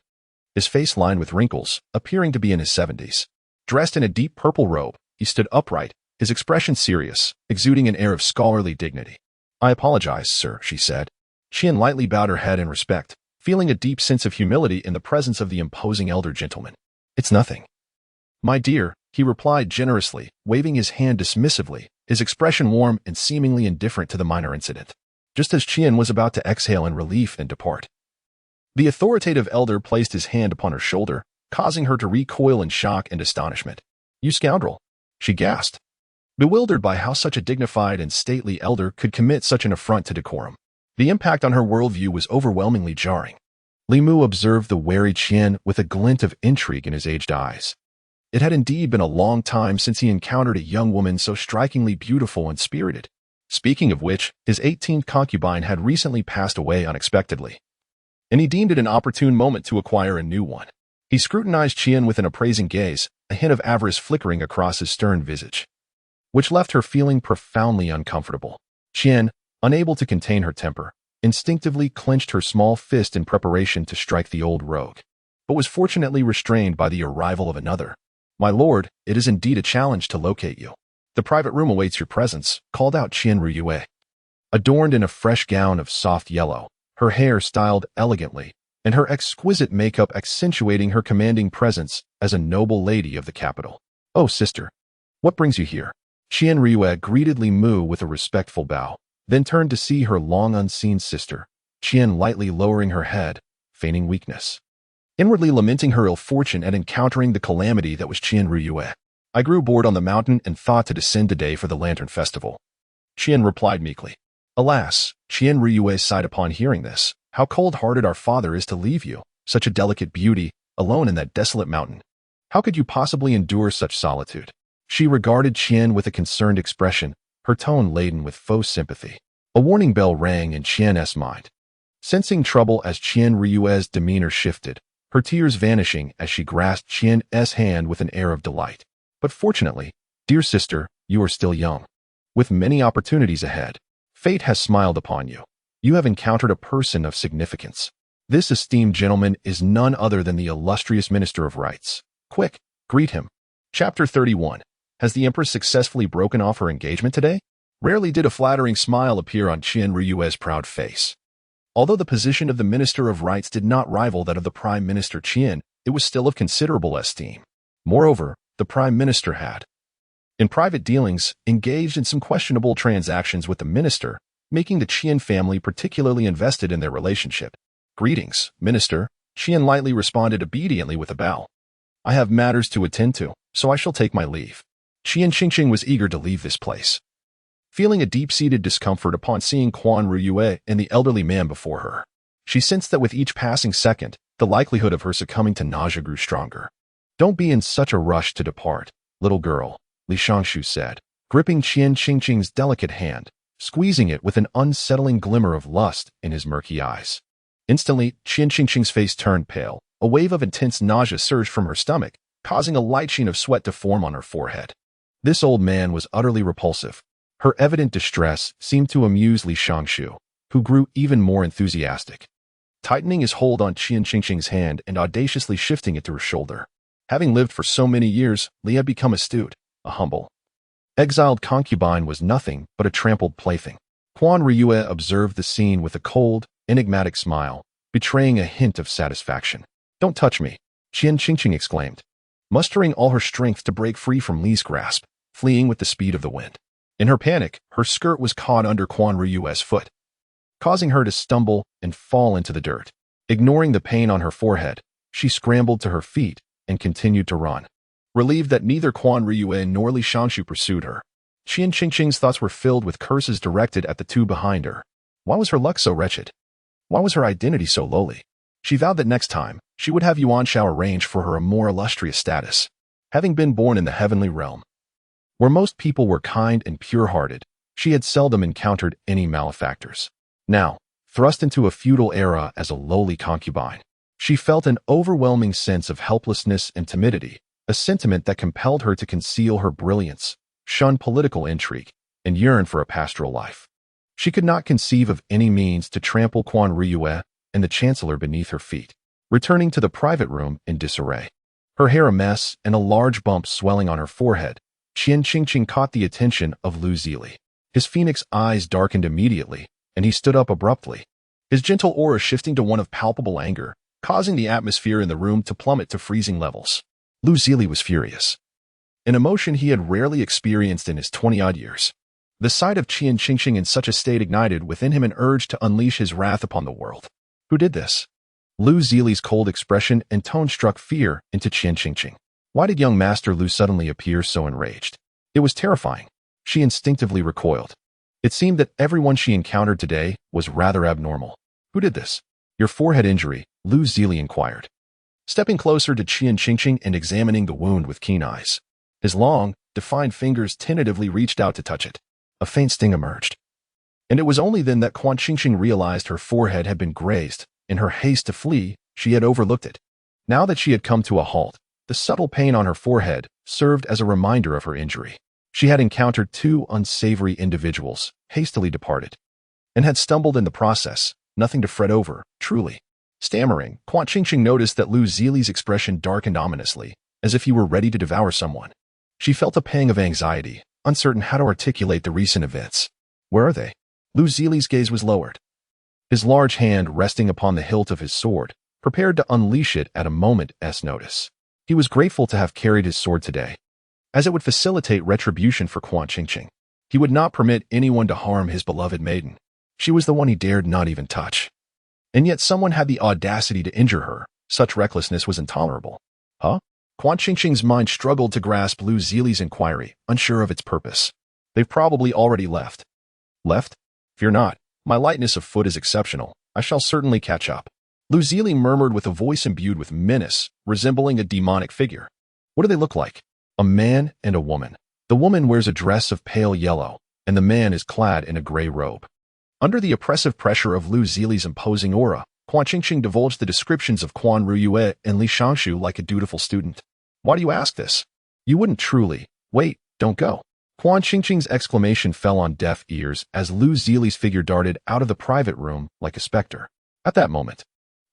his face lined with wrinkles, appearing to be in his 70s. Dressed in a deep purple robe, he stood upright, his expression serious, exuding an air of scholarly dignity. I apologize, sir, she said. Qian lightly bowed her head in respect, feeling a deep sense of humility in the presence of the imposing elder gentleman. It's nothing, my dear, he replied generously, waving his hand dismissively, his expression warm and seemingly indifferent to the minor incident. Just as Qian was about to exhale in relief and depart, the authoritative elder placed his hand upon her shoulder, causing her to recoil in shock and astonishment. You scoundrel, she gasped, bewildered by how such a dignified and stately elder could commit such an affront to decorum. The impact on her worldview was overwhelmingly jarring. Li Mu observed the wary Qian with a glint of intrigue in his aged eyes. It had indeed been a long time since he encountered a young woman so strikingly beautiful and spirited. Speaking of which, his 18th concubine had recently passed away unexpectedly, and he deemed it an opportune moment to acquire a new one. He scrutinized Qian with an appraising gaze, a hint of avarice flickering across his stern visage, which left her feeling profoundly uncomfortable. Qian, unable to contain her temper, instinctively clenched her small fist in preparation to strike the old rogue, but was fortunately restrained by the arrival of another. My lord, it is indeed a challenge to locate you. The private room awaits your presence, called out Qian Ruyue. Adorned in a fresh gown of soft yellow, her hair styled elegantly, and her exquisite makeup accentuating her commanding presence as a noble lady of the capital. Oh, sister, what brings you here? Qian Ruyue greeted Li Mu with a respectful bow, then turned to see her long unseen sister, Qian lightly lowering her head, feigning weakness, inwardly lamenting her ill fortune at encountering the calamity that was Qian Ruyue. I grew bored on the mountain and thought to descend today for the Lantern Festival. Qian replied meekly. Alas, Qian Ruyue sighed upon hearing this. How cold-hearted our father is to leave you, such a delicate beauty, alone in that desolate mountain. How could you possibly endure such solitude? She regarded Qian with a concerned expression, her tone laden with faux sympathy. A warning bell rang in Qian's mind. Sensing trouble as Qian Ruyue's demeanor shifted, her tears vanishing as she grasped Qian's hand with an air of delight. But fortunately, dear sister, you are still young, with many opportunities ahead. Fate has smiled upon you. You have encountered a person of significance. This esteemed gentleman is none other than the illustrious Minister of Rights. Quick, greet him. Chapter 31. Has the Empress successfully broken off her engagement today? Rarely did a flattering smile appear on Qian Ruyue's proud face. Although the position of the Minister of Rights did not rival that of the Prime Minister Qian, it was still of considerable esteem. Moreover, the Prime Minister had, in private dealings, engaged in some questionable transactions with the Minister, making the Qian family particularly invested in their relationship. "Greetings, Minister." Qian lightly responded obediently with a bow. "I have matters to attend to, so I shall take my leave." Qian Qingqing was eager to leave this place, feeling a deep-seated discomfort upon seeing Quan Ruyue and the elderly man before her. She sensed that with each passing second, the likelihood of her succumbing to nausea grew stronger. "Don't be in such a rush to depart, little girl," Li Shangshu said, gripping Qian Qingqing's delicate hand, squeezing it with an unsettling glimmer of lust in his murky eyes. Instantly, Qian Qingqing's face turned pale. A wave of intense nausea surged from her stomach, causing a light sheen of sweat to form on her forehead. This old man was utterly repulsive. Her evident distress seemed to amuse Li Shangshu, who grew even more enthusiastic. Tightening his hold on Qian Qingqing's hand and audaciously shifting it to her shoulder. Having lived for so many years, Li had become astute, a humble, exiled concubine was nothing but a trampled plaything. Quan Ruyue observed the scene with a cold, enigmatic smile, betraying a hint of satisfaction. "Don't touch me," Qian Qingqing exclaimed, mustering all her strength to break free from Li's grasp, fleeing with the speed of the wind. In her panic, her skirt was caught under Quan Ruyue's foot, causing her to stumble and fall into the dirt. Ignoring the pain on her forehead, she scrambled to her feet and continued to run, relieved that neither Quan Ruyue nor Li Shangshu pursued her. Qian Qingqing's thoughts were filled with curses directed at the two behind her. Why was her luck so wretched? Why was her identity so lowly? She vowed that next time, she would have Yuanshao arrange for her a more illustrious status. Having been born in the heavenly realm, where most people were kind and pure-hearted, she had seldom encountered any malefactors. Now, thrust into a feudal era as a lowly concubine, she felt an overwhelming sense of helplessness and timidity, a sentiment that compelled her to conceal her brilliance, shun political intrigue, and yearn for a pastoral life. She could not conceive of any means to trample Quan Ruyue and the Chancellor beneath her feet. Returning to the private room in disarray, her hair a mess and a large bump swelling on her forehead, Qian Qingqing caught the attention of Lu Zili. His phoenix eyes darkened immediately, and he stood up abruptly, his gentle aura shifting to one of palpable anger, causing the atmosphere in the room to plummet to freezing levels. Lu Zili was furious, an emotion he had rarely experienced in his 20-odd years. The sight of Qian Qingqing in such a state ignited within him an urge to unleash his wrath upon the world. Who did this? Lu Zili's cold expression and tone struck fear into Qian Qingqing. Why did young Master Lu suddenly appear so enraged? It was terrifying. She instinctively recoiled. It seemed that everyone she encountered today was rather abnormal. Who did this? Your forehead injury, Lu Zili inquired, stepping closer to Qian Qingqing and examining the wound with keen eyes. His long, defined fingers tentatively reached out to touch it. A faint sting emerged, and it was only then that Quan Qingqing realized her forehead had been grazed. In her haste to flee, she had overlooked it. Now that she had come to a halt, the subtle pain on her forehead served as a reminder of her injury. She had encountered two unsavory individuals, hastily departed, and had stumbled in the process. Nothing to fret over, truly. Stammering, Quan Qingqing noticed that Lu Zili's expression darkened ominously, as if he were ready to devour someone. She felt a pang of anxiety, uncertain how to articulate the recent events. Where are they? Lu Zili's gaze was lowered, his large hand resting upon the hilt of his sword, prepared to unleash it at a moment's notice. He was grateful to have carried his sword today, as it would facilitate retribution for Quan Qingqing. He would not permit anyone to harm his beloved maiden. She was the one he dared not even touch. And yet someone had the audacity to injure her. Such recklessness was intolerable. Huh? Quan Qingqing's mind struggled to grasp Lu Zili's inquiry, unsure of its purpose. They've probably already left. Left? Fear not. My lightness of foot is exceptional. I shall certainly catch up. Lu Zili murmured with a voice imbued with menace, resembling a demonic figure. What do they look like? A man and a woman. The woman wears a dress of pale yellow, and the man is clad in a gray robe. Under the oppressive pressure of Lu Zili's imposing aura, Quan Qingqing divulged the descriptions of Quan Ruyue and Li Shangshu like a dutiful student. Why do you ask this? You wouldn't truly. Wait, don't go. Quan Qingqing's exclamation fell on deaf ears as Lu Zili's figure darted out of the private room like a specter. At that moment,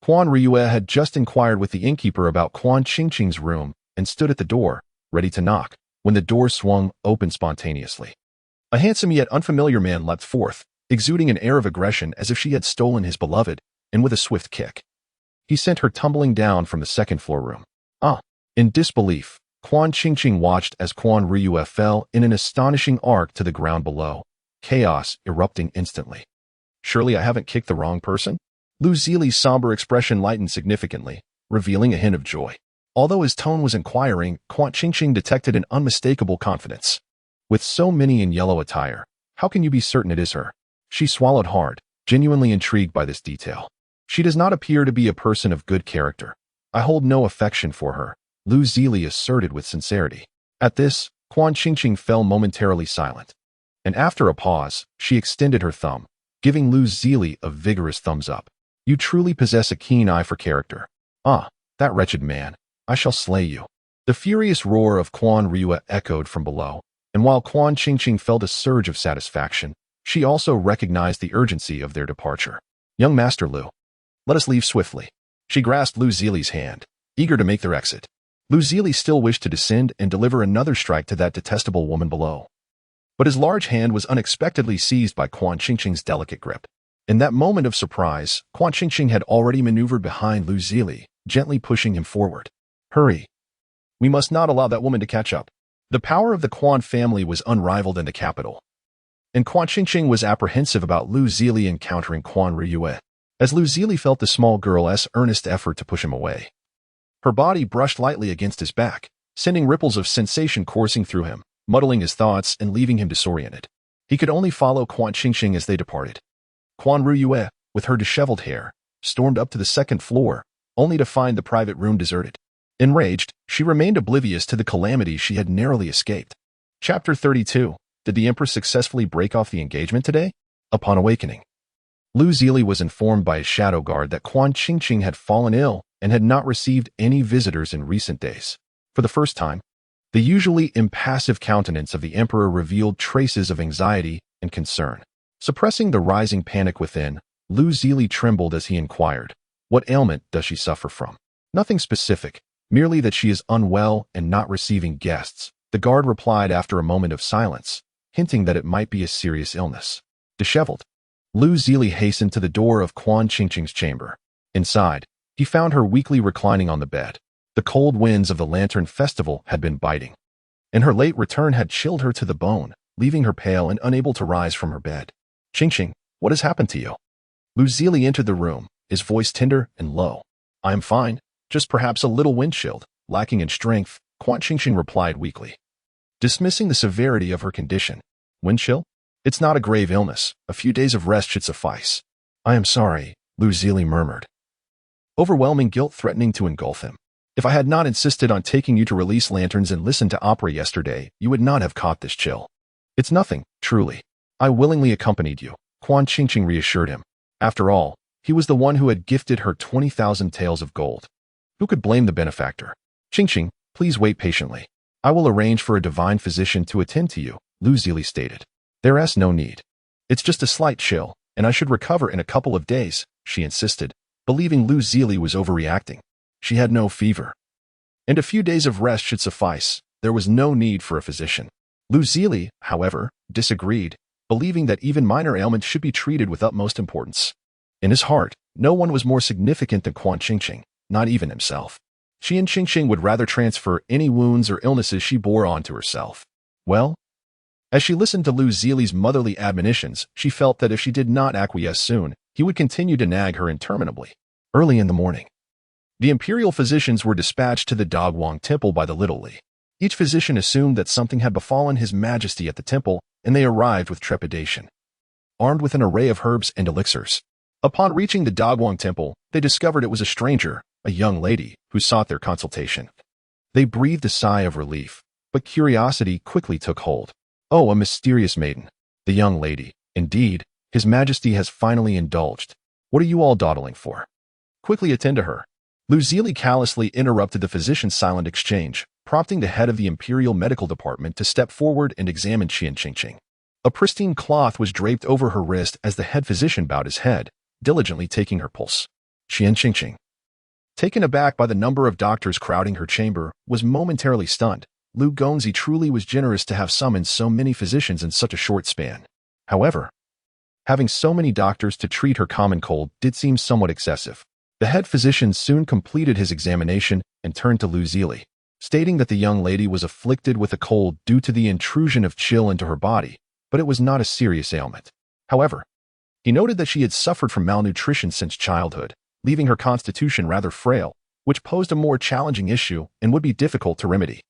Quan Ruyue had just inquired with the innkeeper about Quan Qingqing's room and stood at the door, ready to knock. when the door swung open spontaneously. A handsome yet unfamiliar man leapt forth, exuding an air of aggression as if she had stolen his beloved, and with a swift kick, he sent her tumbling down from the second-floor room. In disbelief, Quan Qingqing watched as Quan Ryue fell in an astonishing arc to the ground below, chaos erupting instantly. Surely I haven't kicked the wrong person? Lu Zili's somber expression lightened significantly, revealing a hint of joy. Although his tone was inquiring, Quan Qingqing detected an unmistakable confidence. With so many in yellow attire, how can you be certain it is her? She swallowed hard, genuinely intrigued by this detail. She does not appear to be a person of good character. I hold no affection for her, Lu Zili asserted with sincerity. At this, Quan Qingqing fell momentarily silent. And after a pause, she extended her thumb, giving Lu Zili a vigorous thumbs up. You truly possess a keen eye for character. That wretched man. I shall slay you. The furious roar of Quan Ryue echoed from below, and while Quan Qingqing felt a surge of satisfaction, she also recognized the urgency of their departure. Young Master Lu, let us leave swiftly. She grasped Lu Zili's hand, eager to make their exit. Lu Zili still wished to descend and deliver another strike to that detestable woman below. But his large hand was unexpectedly seized by Quan Qingqing's delicate grip. In that moment of surprise, Quan Qingqing had already maneuvered behind Lu Zili, gently pushing him forward. Hurry. We must not allow that woman to catch up. The power of the Quan family was unrivaled in the capital, and Quan Qingqing was apprehensive about Lu Zili encountering Quan Ryue, as Lu Zili felt the small girl's earnest effort to push him away. Her body brushed lightly against his back, sending ripples of sensation coursing through him, muddling his thoughts and leaving him disoriented. He could only follow Quan Qingqing as they departed. Quan Ryue, with her disheveled hair, stormed up to the second floor, only to find the private room deserted. Enraged, she remained oblivious to the calamity she had narrowly escaped. Chapter 32. Did the Empress successfully break off the engagement today? Upon awakening, Lu Zili was informed by his shadow guard that Quan Qingqing had fallen ill and had not received any visitors in recent days. For the first time, the usually impassive countenance of the emperor revealed traces of anxiety and concern. Suppressing the rising panic within, Lu Zili trembled as he inquired, "What ailment does she suffer from?" "Nothing specific, merely that she is unwell and not receiving guests," the guard replied after a moment of silence, hinting that it might be a serious illness. Disheveled, Lu Zili hastened to the door of Quan Qingqing's chamber. Inside, he found her weakly reclining on the bed. The cold winds of the Lantern Festival had been biting, and her late return had chilled her to the bone, leaving her pale and unable to rise from her bed. "Qingqing, what has happened to you?" Lu Zili entered the room, his voice tender and low. "I am fine, just perhaps a little wind-chilled, lacking in strength," Quan Qingqing replied weakly, dismissing the severity of her condition. "Wind chill? It's not a grave illness. A few days of rest should suffice." "I am sorry," Lu Zili murmured, overwhelming guilt threatening to engulf him. "If I had not insisted on taking you to release lanterns and listen to opera yesterday, you would not have caught this chill." "It's nothing, truly. I willingly accompanied you," Quan Qingqing reassured him. After all, he was the one who had gifted her 20,000 taels of gold. Who could blame the benefactor? "Qingqing, please wait patiently. I will arrange for a divine physician to attend to you," Lu Zili stated. "There is no need. It's just a slight chill, and I should recover in a couple of days," she insisted, believing Lu Zili was overreacting. She had no fever, and a few days of rest should suffice. There was no need for a physician. Lu Zili, however, disagreed, believing that even minor ailments should be treated with utmost importance. In his heart, no one was more significant than Quan Qingqing, not even himself. She and Qingqing would rather transfer any wounds or illnesses she bore onto herself. Well, as she listened to Lu Zili's motherly admonitions, she felt that if she did not acquiesce soon, he would continue to nag her interminably. Early in the morning, the imperial physicians were dispatched to the Dogwang Temple by the Little Li. Each physician assumed that something had befallen His Majesty at the temple, and they arrived with trepidation, armed with an array of herbs and elixirs. Upon reaching the Dogwang Temple, they discovered it was a stranger, a young lady, who sought their consultation. They breathed a sigh of relief, but curiosity quickly took hold. "Oh, a mysterious maiden. The young lady. Indeed, His Majesty has finally indulged. What are you all dawdling for? Quickly attend to her." Lu Zili callously interrupted the physician's silent exchange, prompting the head of the Imperial Medical Department to step forward and examine Qian Qingqing. A pristine cloth was draped over her wrist as the head physician bowed his head, diligently taking her pulse. Qian Qingqing, taken aback by the number of doctors crowding her chamber, was momentarily stunned, Lu Gongzi truly was generous to have summoned so many physicians in such a short span. However, having so many doctors to treat her common cold did seem somewhat excessive. The head physician soon completed his examination and turned to Lu Zili, stating that the young lady was afflicted with a cold due to the intrusion of chill into her body, but it was not a serious ailment. However, he noted that she had suffered from malnutrition since childhood, leaving her constitution rather frail, which posed a more challenging issue and would be difficult to remedy.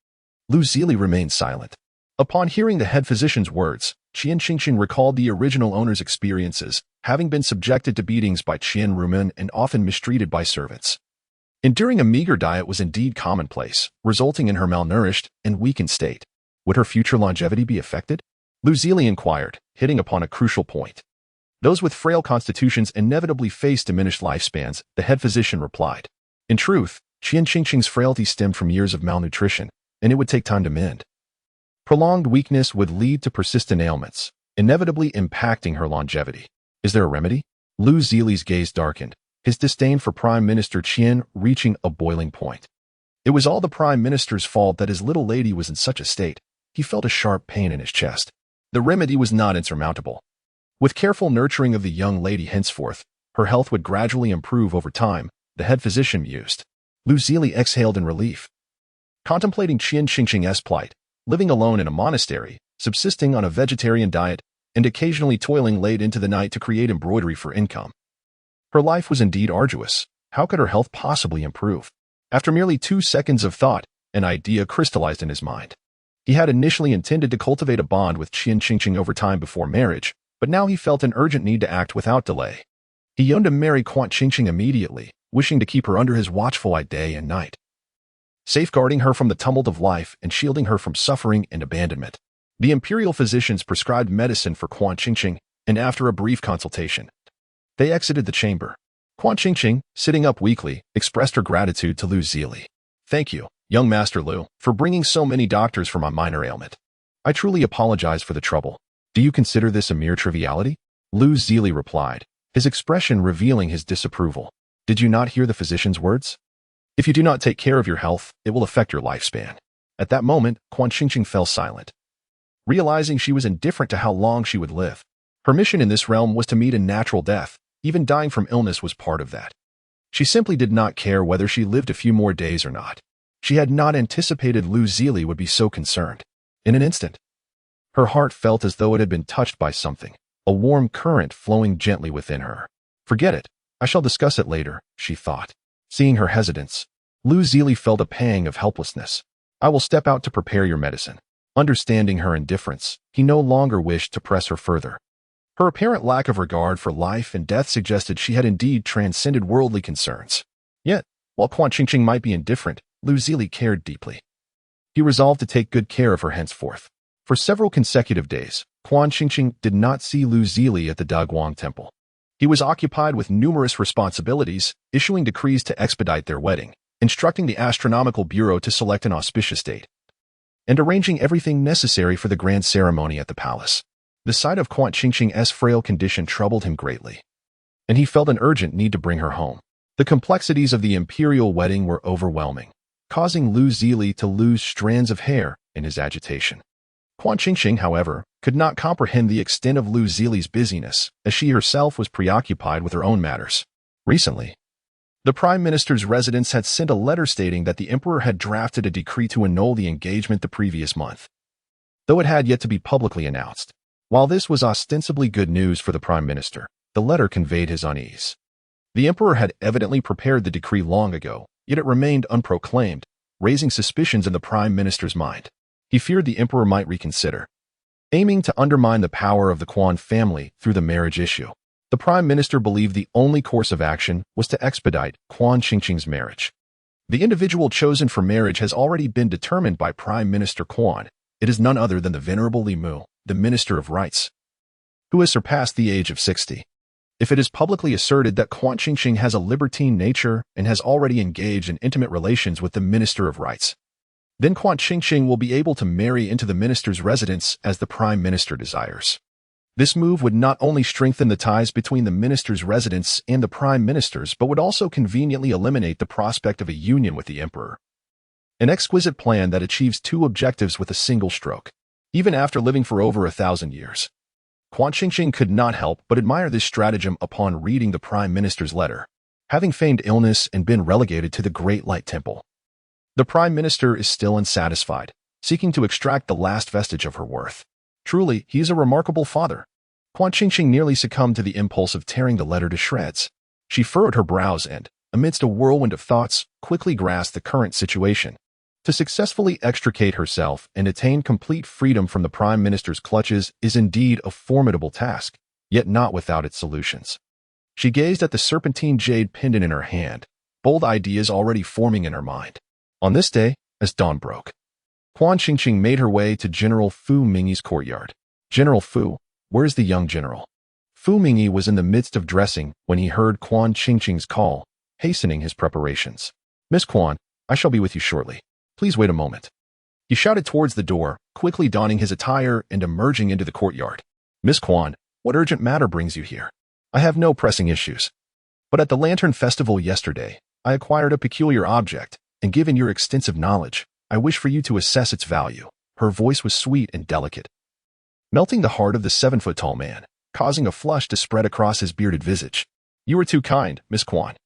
Lu Zili remained silent. Upon hearing the head physician's words, Qian Qingqing recalled the original owner's experiences, having been subjected to beatings by Qian Rumen and often mistreated by servants. Enduring a meager diet was indeed commonplace, resulting in her malnourished and weakened state. Would her future longevity be affected? Lu Zili inquired, hitting upon a crucial point. Those with frail constitutions inevitably face diminished lifespans, the head physician replied. In truth, Qian Qingqing's frailty stemmed from years of malnutrition, and it would take time to mend. Prolonged weakness would lead to persistent ailments, inevitably impacting her longevity. Is there a remedy? Lu Zili's gaze darkened, his disdain for Prime Minister Qian reaching a boiling point. It was all the Prime Minister's fault that his little lady was in such a state. He felt a sharp pain in his chest. The remedy was not insurmountable. With careful nurturing of the young lady henceforth, her health would gradually improve over time, the head physician mused. Lu Zili exhaled in relief. Contemplating Qian Qingqing's plight, living alone in a monastery, subsisting on a vegetarian diet, and occasionally toiling late into the night to create embroidery for income. Her life was indeed arduous. How could her health possibly improve? After merely 2 seconds of thought, an idea crystallized in his mind. He had initially intended to cultivate a bond with Qian Qingqing over time before marriage, but now he felt an urgent need to act without delay. He yearned to marry Qian Qingqing immediately, wishing to keep her under his watchful eye day and night, safeguarding her from the tumult of life and shielding her from suffering and abandonment. The imperial physicians prescribed medicine for Qian Qingqing, and after a brief consultation, they exited the chamber. Qian Qingqing, sitting up weakly, expressed her gratitude to Lu Zili. Thank you, young Master Lu, for bringing so many doctors for my minor ailment. I truly apologize for the trouble. Do you consider this a mere triviality? Lu Zili replied, his expression revealing his disapproval. Did you not hear the physician's words? If you do not take care of your health, it will affect your lifespan. At that moment, Qian Qingqing fell silent. Realizing she was indifferent to how long she would live. Her mission in this realm was to meet a natural death. Even dying from illness was part of that. She simply did not care whether she lived a few more days or not. She had not anticipated Lu Zili would be so concerned. In an instant, her heart felt as though it had been touched by something, a warm current flowing gently within her. Forget it. I shall discuss it later, she thought. Seeing her hesitance, Lu Zili felt a pang of helplessness. I will step out to prepare your medicine. Understanding her indifference, he no longer wished to press her further. Her apparent lack of regard for life and death suggested she had indeed transcended worldly concerns. Yet, while Qian Qingqing might be indifferent, Lu Zili cared deeply. He resolved to take good care of her henceforth. For several consecutive days, Qian Qingqing did not see Lu Zili at the Daguang Temple. He was occupied with numerous responsibilities, issuing decrees to expedite their wedding, instructing the Astronomical Bureau to select an auspicious date, and arranging everything necessary for the grand ceremony at the palace. The sight of Qian Qingqing's frail condition troubled him greatly, and he felt an urgent need to bring her home. The complexities of the imperial wedding were overwhelming, causing Lu Zili to lose strands of hair in his agitation. Qian Qingqing, however, could not comprehend the extent of Lu Zili's busyness, as she herself was preoccupied with her own matters. Recently, the Prime Minister's residence had sent a letter stating that the Emperor had drafted a decree to annul the engagement the previous month, though it had yet to be publicly announced. While this was ostensibly good news for the Prime Minister, the letter conveyed his unease. The Emperor had evidently prepared the decree long ago, yet it remained unproclaimed, raising suspicions in the Prime Minister's mind. He feared the Emperor might reconsider, aiming to undermine the power of the Qian family through the marriage issue. The Prime Minister believed the only course of action was to expedite Qian Qingqing's marriage. The individual chosen for marriage has already been determined by Prime Minister Qian. It is none other than the Venerable Li Mu, the Minister of Rites, who has surpassed the age of 60. If it is publicly asserted that Qian Qingqing has a libertine nature and has already engaged in intimate relations with the Minister of Rites, then Qian Qingqing will be able to marry into the minister's residence as the Prime Minister desires. This move would not only strengthen the ties between the minister's residence and the Prime Minister's, but would also conveniently eliminate the prospect of a union with the Emperor. An exquisite plan that achieves two objectives with a single stroke. Even after living for over 1,000 years, Quan Qingqing could not help but admire this stratagem upon reading the Prime Minister's letter. Having feigned illness and been relegated to the Great Light Temple, the Prime Minister is still unsatisfied, seeking to extract the last vestige of her worth. Truly, he is a remarkable father. Quan Qingqing nearly succumbed to the impulse of tearing the letter to shreds. She furrowed her brows and, amidst a whirlwind of thoughts, quickly grasped the current situation. To successfully extricate herself and attain complete freedom from the Prime Minister's clutches is indeed a formidable task, yet not without its solutions. She gazed at the serpentine jade pendant in her hand, bold ideas already forming in her mind. On this day, as dawn broke, Quan Qingqing made her way to General Fu Mingyi's courtyard. General Fu, where's the young general? Fu Mingyi was in the midst of dressing when he heard Quan Qingqing's call, hastening his preparations. Miss Quan, I shall be with you shortly. Please wait a moment. He shouted towards the door, quickly donning his attire and emerging into the courtyard. Miss Quan, what urgent matter brings you here? I have no pressing issues. But at the Lantern Festival yesterday, I acquired a peculiar object, and given your extensive knowledge, I wish for you to assess its value. Her voice was sweet and delicate, melting the heart of the 7-foot-tall man, causing a flush to spread across his bearded visage. You are too kind, Miss Quan.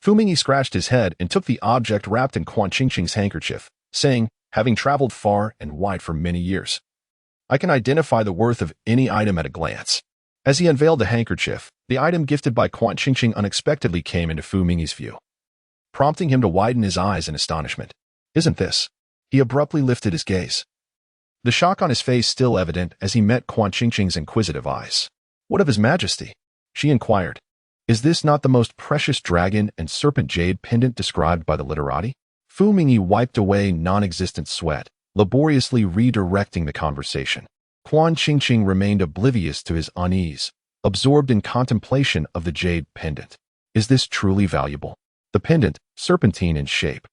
Fu Mingyi scratched his head and took the object wrapped in Quan Qingqing's handkerchief, saying, having traveled far and wide for many years, I can identify the worth of any item at a glance. As he unveiled the handkerchief, the item gifted by Quan Qingqing unexpectedly came into Fu Mingyi's view, prompting him to widen his eyes in astonishment. Isn't this? He abruptly lifted his gaze, the shock on his face still evident as he met Quan Qingqing's inquisitive eyes. What of His Majesty? She inquired. Is this not the most precious dragon and serpent jade pendant described by the literati? Fu Mingyi wiped away non-existent sweat, laboriously redirecting the conversation. Quan Qingqing remained oblivious to his unease, absorbed in contemplation of the jade pendant. Is this truly valuable? The pendant, serpentine in shape,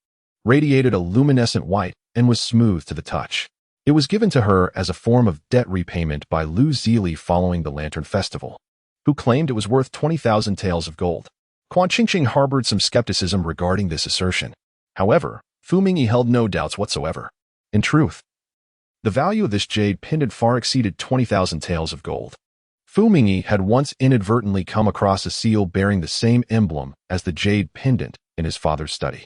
radiated a luminescent white and was smooth to the touch. It was given to her as a form of debt repayment by Lu Zili following the Lantern Festival, who claimed it was worth 20,000 taels of gold. Quan Qingqing harbored some skepticism regarding this assertion. However, Fu Mingyi held no doubts whatsoever. In truth, the value of this jade pendant far exceeded 20,000 taels of gold. Fu Mingyi had once inadvertently come across a seal bearing the same emblem as the jade pendant in his father's study.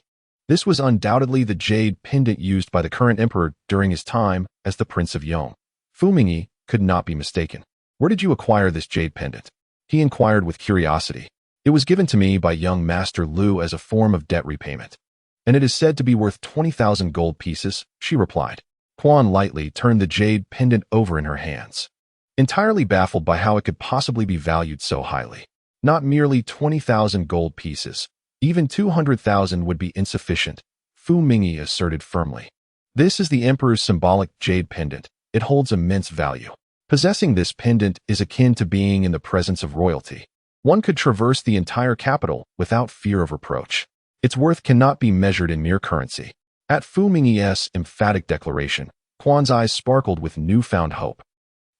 This was undoubtedly the jade pendant used by the current emperor during his time as the Prince of Yong. Fu Mingyi could not be mistaken. Where did you acquire this jade pendant? He inquired with curiosity. It was given to me by young Master Lu as a form of debt repayment, and it is said to be worth 20,000 gold pieces, she replied. Quan lightly turned the jade pendant over in her hands, entirely baffled by how it could possibly be valued so highly. Not merely 20,000 gold pieces, even 200,000 would be insufficient, Fu Mingyi asserted firmly. This is the emperor's symbolic jade pendant. It holds immense value. Possessing this pendant is akin to being in the presence of royalty. One could traverse the entire capital without fear of reproach. Its worth cannot be measured in mere currency. At Fu Mingyi's emphatic declaration, Quan's eyes sparkled with newfound hope.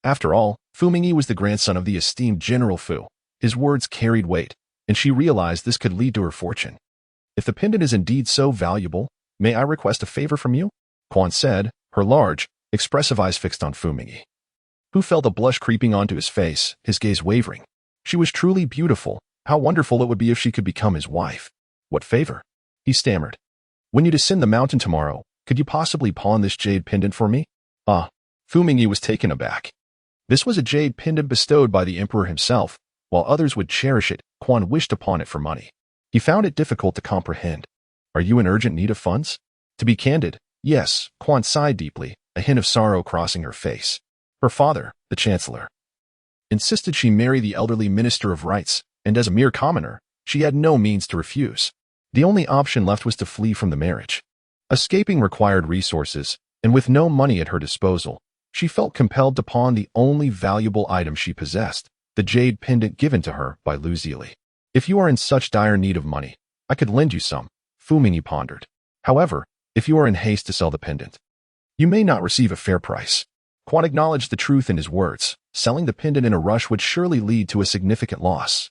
After all, Fu Mingyi was the grandson of the esteemed General Fu. His words carried weight, and she realized this could lead to her fortune. If the pendant is indeed so valuable, may I request a favor from you? Quan said, her large, expressive eyes fixed on Fu Mingyi, who felt a blush creeping onto his face, his gaze wavering. She was truly beautiful. How wonderful it would be if she could become his wife. What favor? He stammered. When you descend the mountain tomorrow, could you possibly pawn this jade pendant for me? Ah, Fu Mingyi was taken aback. This was a jade pendant bestowed by the emperor himself. While others would cherish it, Quan wished upon it for money. He found it difficult to comprehend. Are you in urgent need of funds? To be candid, yes, Quan sighed deeply, a hint of sorrow crossing her face. Her father, the chancellor, insisted she marry the elderly minister of rights, and as a mere commoner, she had no means to refuse. The only option left was to flee from the marriage. Escaping required resources, and with no money at her disposal, she felt compelled to pawn the only valuable item she possessed, the jade pendant given to her by Lu Zili. If you are in such dire need of money, I could lend you some, Fu Mingyi pondered. However, if you are in haste to sell the pendant, you may not receive a fair price. Quan acknowledged the truth in his words. Selling the pendant in a rush would surely lead to a significant loss.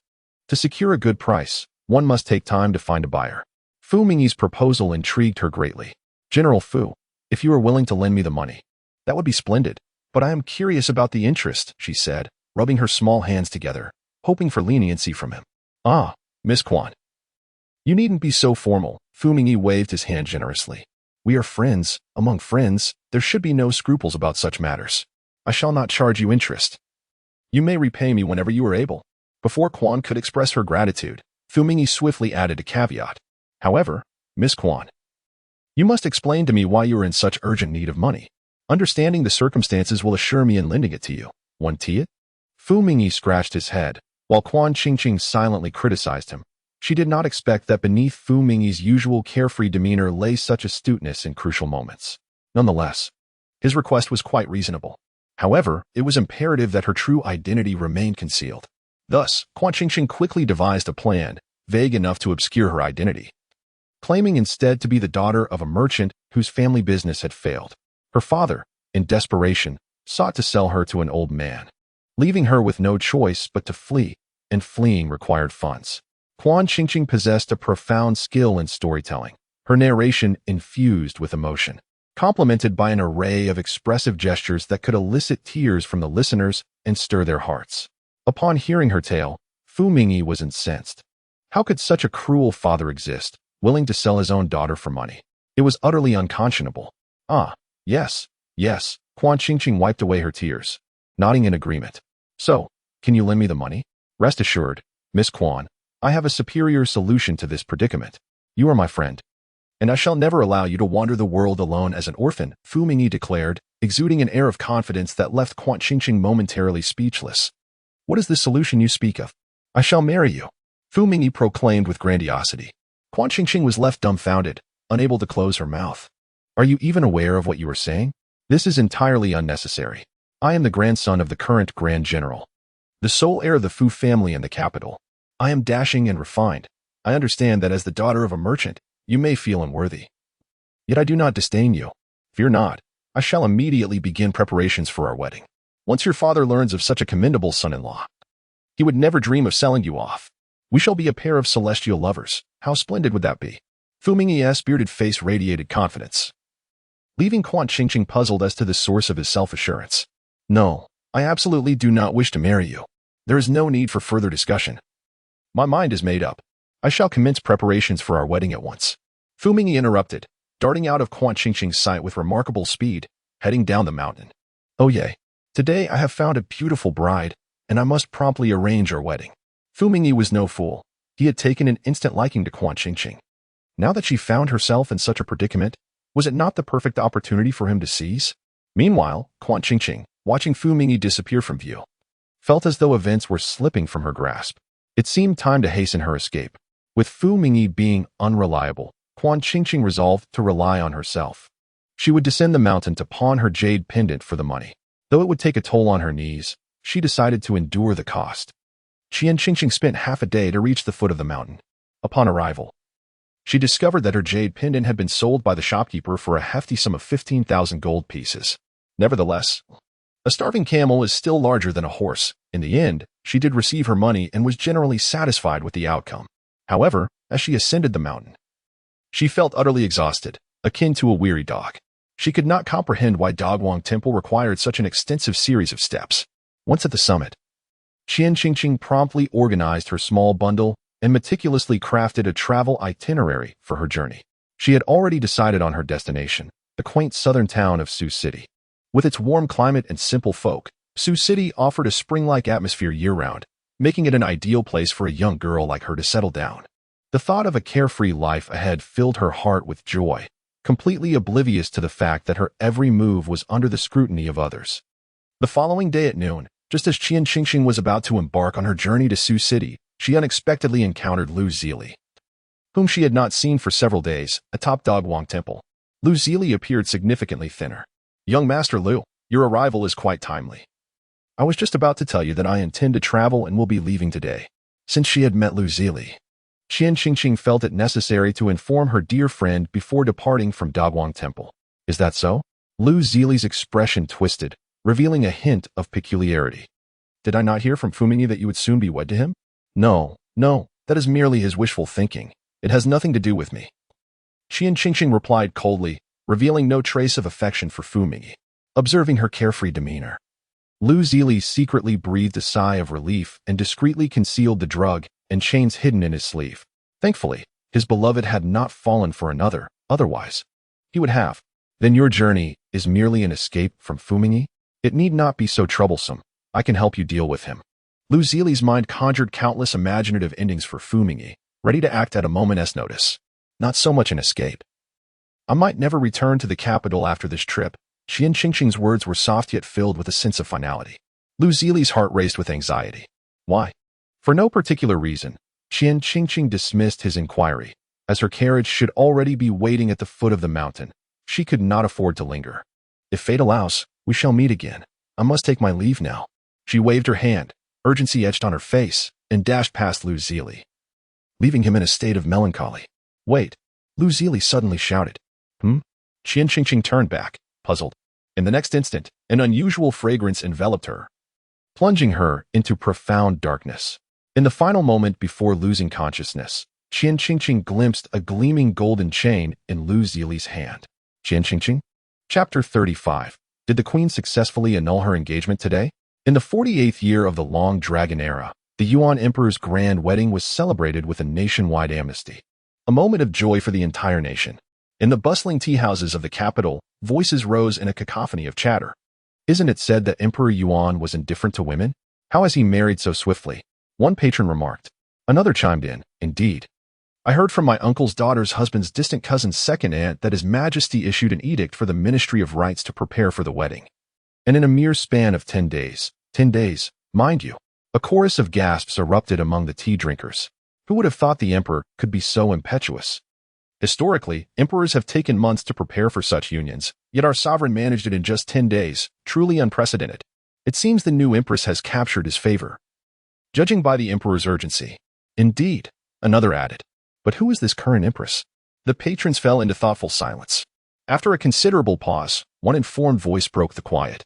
To secure a good price, one must take time to find a buyer. Fu Mingyi's proposal intrigued her greatly. General Fu, if you are willing to lend me the money, that would be splendid. But I am curious about the interest, she said, rubbing her small hands together, hoping for leniency from him. Ah, Miss Quan. You needn't be so formal. Fu Mingyi waved his hand generously. We are friends. Among friends, there should be no scruples about such matters. I shall not charge you interest. You may repay me whenever you are able. Before Quan could express her gratitude, Fu Mingyi swiftly added a caveat. However, Miss Quan, you must explain to me why you are in such urgent need of money. Understanding the circumstances will assure me in lending it to you. Won't it? Fu Mingyi scratched his head, while Quan Qingqing silently criticized him. She did not expect that beneath Fu Mingyi's usual carefree demeanor lay such astuteness in crucial moments. Nonetheless, his request was quite reasonable. However, it was imperative that her true identity remain concealed. Thus, Quan Qingqing quickly devised a plan, vague enough to obscure her identity, claiming instead to be the daughter of a merchant whose family business had failed. Her father, in desperation, sought to sell her to an old man, leaving her with no choice but to flee, and fleeing required funds. Quan Qingqing possessed a profound skill in storytelling, her narration infused with emotion, complemented by an array of expressive gestures that could elicit tears from the listeners and stir their hearts. Upon hearing her tale, Fu Mingyi was incensed. How could such a cruel father exist, willing to sell his own daughter for money? It was utterly unconscionable. Ah, yes, yes, Quan Qingqing wiped away her tears, nodding in agreement. So, can you lend me the money? Rest assured, Miss Quan, I have a superior solution to this predicament. You are my friend, and I shall never allow you to wander the world alone as an orphan, Fu Mingyi declared, exuding an air of confidence that left Quan Qingqing momentarily speechless. What is the solution you speak of? I shall marry you, Fu Mingyi proclaimed with grandiosity. Quan Qingqing was left dumbfounded, unable to close her mouth. Are you even aware of what you are saying? This is entirely unnecessary. I am the grandson of the current Grand General, the sole heir of the Fu family in the capital. I am dashing and refined. I understand that as the daughter of a merchant, you may feel unworthy. Yet I do not disdain you. Fear not, I shall immediately begin preparations for our wedding. Once your father learns of such a commendable son-in-law, he would never dream of selling you off. We shall be a pair of celestial lovers. How splendid would that be? Fu Mingyi's bearded face radiated confidence, leaving Quan Qingqing puzzled as to the source of his self-assurance. No, I absolutely do not wish to marry you. There is no need for further discussion. My mind is made up. I shall commence preparations for our wedding at once. Fu Mingyi interrupted, darting out of Quan Qingqing's sight with remarkable speed, heading down the mountain. Oh yay. Today I have found a beautiful bride, and I must promptly arrange our wedding. Fu Mingyi was no fool. He had taken an instant liking to Quan Qingqing. Now that she found herself in such a predicament, was it not the perfect opportunity for him to seize? Meanwhile, Quan Qingqing, watching Fu Mingyi disappear from view, felt as though events were slipping from her grasp. It seemed time to hasten her escape. With Fu Mingyi being unreliable, Quan Qingqing resolved to rely on herself. She would descend the mountain to pawn her jade pendant for the money. Though it would take a toll on her knees, she decided to endure the cost. Qian Qingqing spent half a day to reach the foot of the mountain. Upon arrival, she discovered that her jade pendant had been sold by the shopkeeper for a hefty sum of 15,000 gold pieces. Nevertheless, a starving camel is still larger than a horse. In the end, she did receive her money and was generally satisfied with the outcome. However, as she ascended the mountain, she felt utterly exhausted, akin to a weary dog. She could not comprehend why Dogwang Temple required such an extensive series of steps. Once at the summit, Qian Qingqing promptly organized her small bundle and meticulously crafted a travel itinerary for her journey. She had already decided on her destination, the quaint southern town of Sioux City. With its warm climate and simple folk, Sioux City offered a spring-like atmosphere year-round, making it an ideal place for a young girl like her to settle down. The thought of a carefree life ahead filled her heart with joy, completely oblivious to the fact that her every move was under the scrutiny of others. The following day at noon, just as Qian Qingqing was about to embark on her journey to Sioux City, she unexpectedly encountered Lu Zili, whom she had not seen for several days, atop Dogwang Temple. Lu Zili appeared significantly thinner. Young Master Lu, your arrival is quite timely. I was just about to tell you that I intend to travel and will be leaving today. Since she had met Lu Zili, Qian Qingqing felt it necessary to inform her dear friend before departing from Dogwang Temple. Is that so? Lu Zili's expression twisted, revealing a hint of peculiarity. Did I not hear from Fu Mingyi that you would soon be wed to him? No, that is merely his wishful thinking. It has nothing to do with me. Qian Qingqing replied coldly, revealing no trace of affection for Fu Mingyi. Observing her carefree demeanor, Lu Zili secretly breathed a sigh of relief and discreetly concealed the drug and chains hidden in his sleeve. Thankfully, his beloved had not fallen for another, otherwise he would have. Then your journey is merely an escape from Fu Mingyi? It need not be so troublesome. I can help you deal with him. Lu Zili's mind conjured countless imaginative endings for Fu Mingyi, ready to act at a moment's notice. Not so much an escape. I might never return to the capital after this trip. Qian Qingqing's words were soft yet filled with a sense of finality. Lu Zili's heart raced with anxiety. Why? For no particular reason, Qian Qingqing dismissed his inquiry, as her carriage should already be waiting at the foot of the mountain. She could not afford to linger. If fate allows, we shall meet again. I must take my leave now. She waved her hand, urgency etched on her face, and dashed past Lu Zili, leaving him in a state of melancholy. Wait, Lu Zili suddenly shouted. Qian Qingqing turned back, puzzled. In the next instant, an unusual fragrance enveloped her, plunging her into profound darkness. In the final moment before losing consciousness, Qian Qingqing glimpsed a gleaming golden chain in Lu Zili's hand. Qian Qingqing? Chapter 35. Did the Queen successfully annul her engagement today? In the 48th year of the Long Dragon Era, the Yuan Emperor's grand wedding was celebrated with a nationwide amnesty. A moment of joy for the entire nation. In the bustling tea-houses of the capital, voices rose in a cacophony of chatter. Isn't it said that Emperor Yuan was indifferent to women? How has he married so swiftly? One patron remarked. Another chimed in, indeed. I heard from my uncle's daughter's husband's distant cousin's second aunt that His Majesty issued an edict for the Ministry of Rites to prepare for the wedding. And in a mere span of 10 days, mind you, a chorus of gasps erupted among the tea drinkers. Who would have thought the emperor could be so impetuous? Historically, emperors have taken months to prepare for such unions, yet our sovereign managed it in just 10 days, truly unprecedented. It seems the new empress has captured his favor, judging by the emperor's urgency. Indeed, another added. But who is this current empress? The patrons fell into thoughtful silence. After a considerable pause, one informed voice broke the quiet.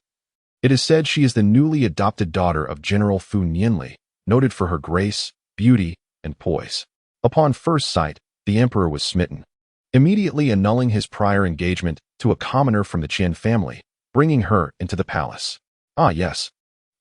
It is said she is the newly adopted daughter of General Fu Nianli, noted for her grace, beauty, and poise. Upon first sight, the emperor was smitten, immediately annulling his prior engagement to a commoner from the Qian family, bringing her into the palace. Ah yes,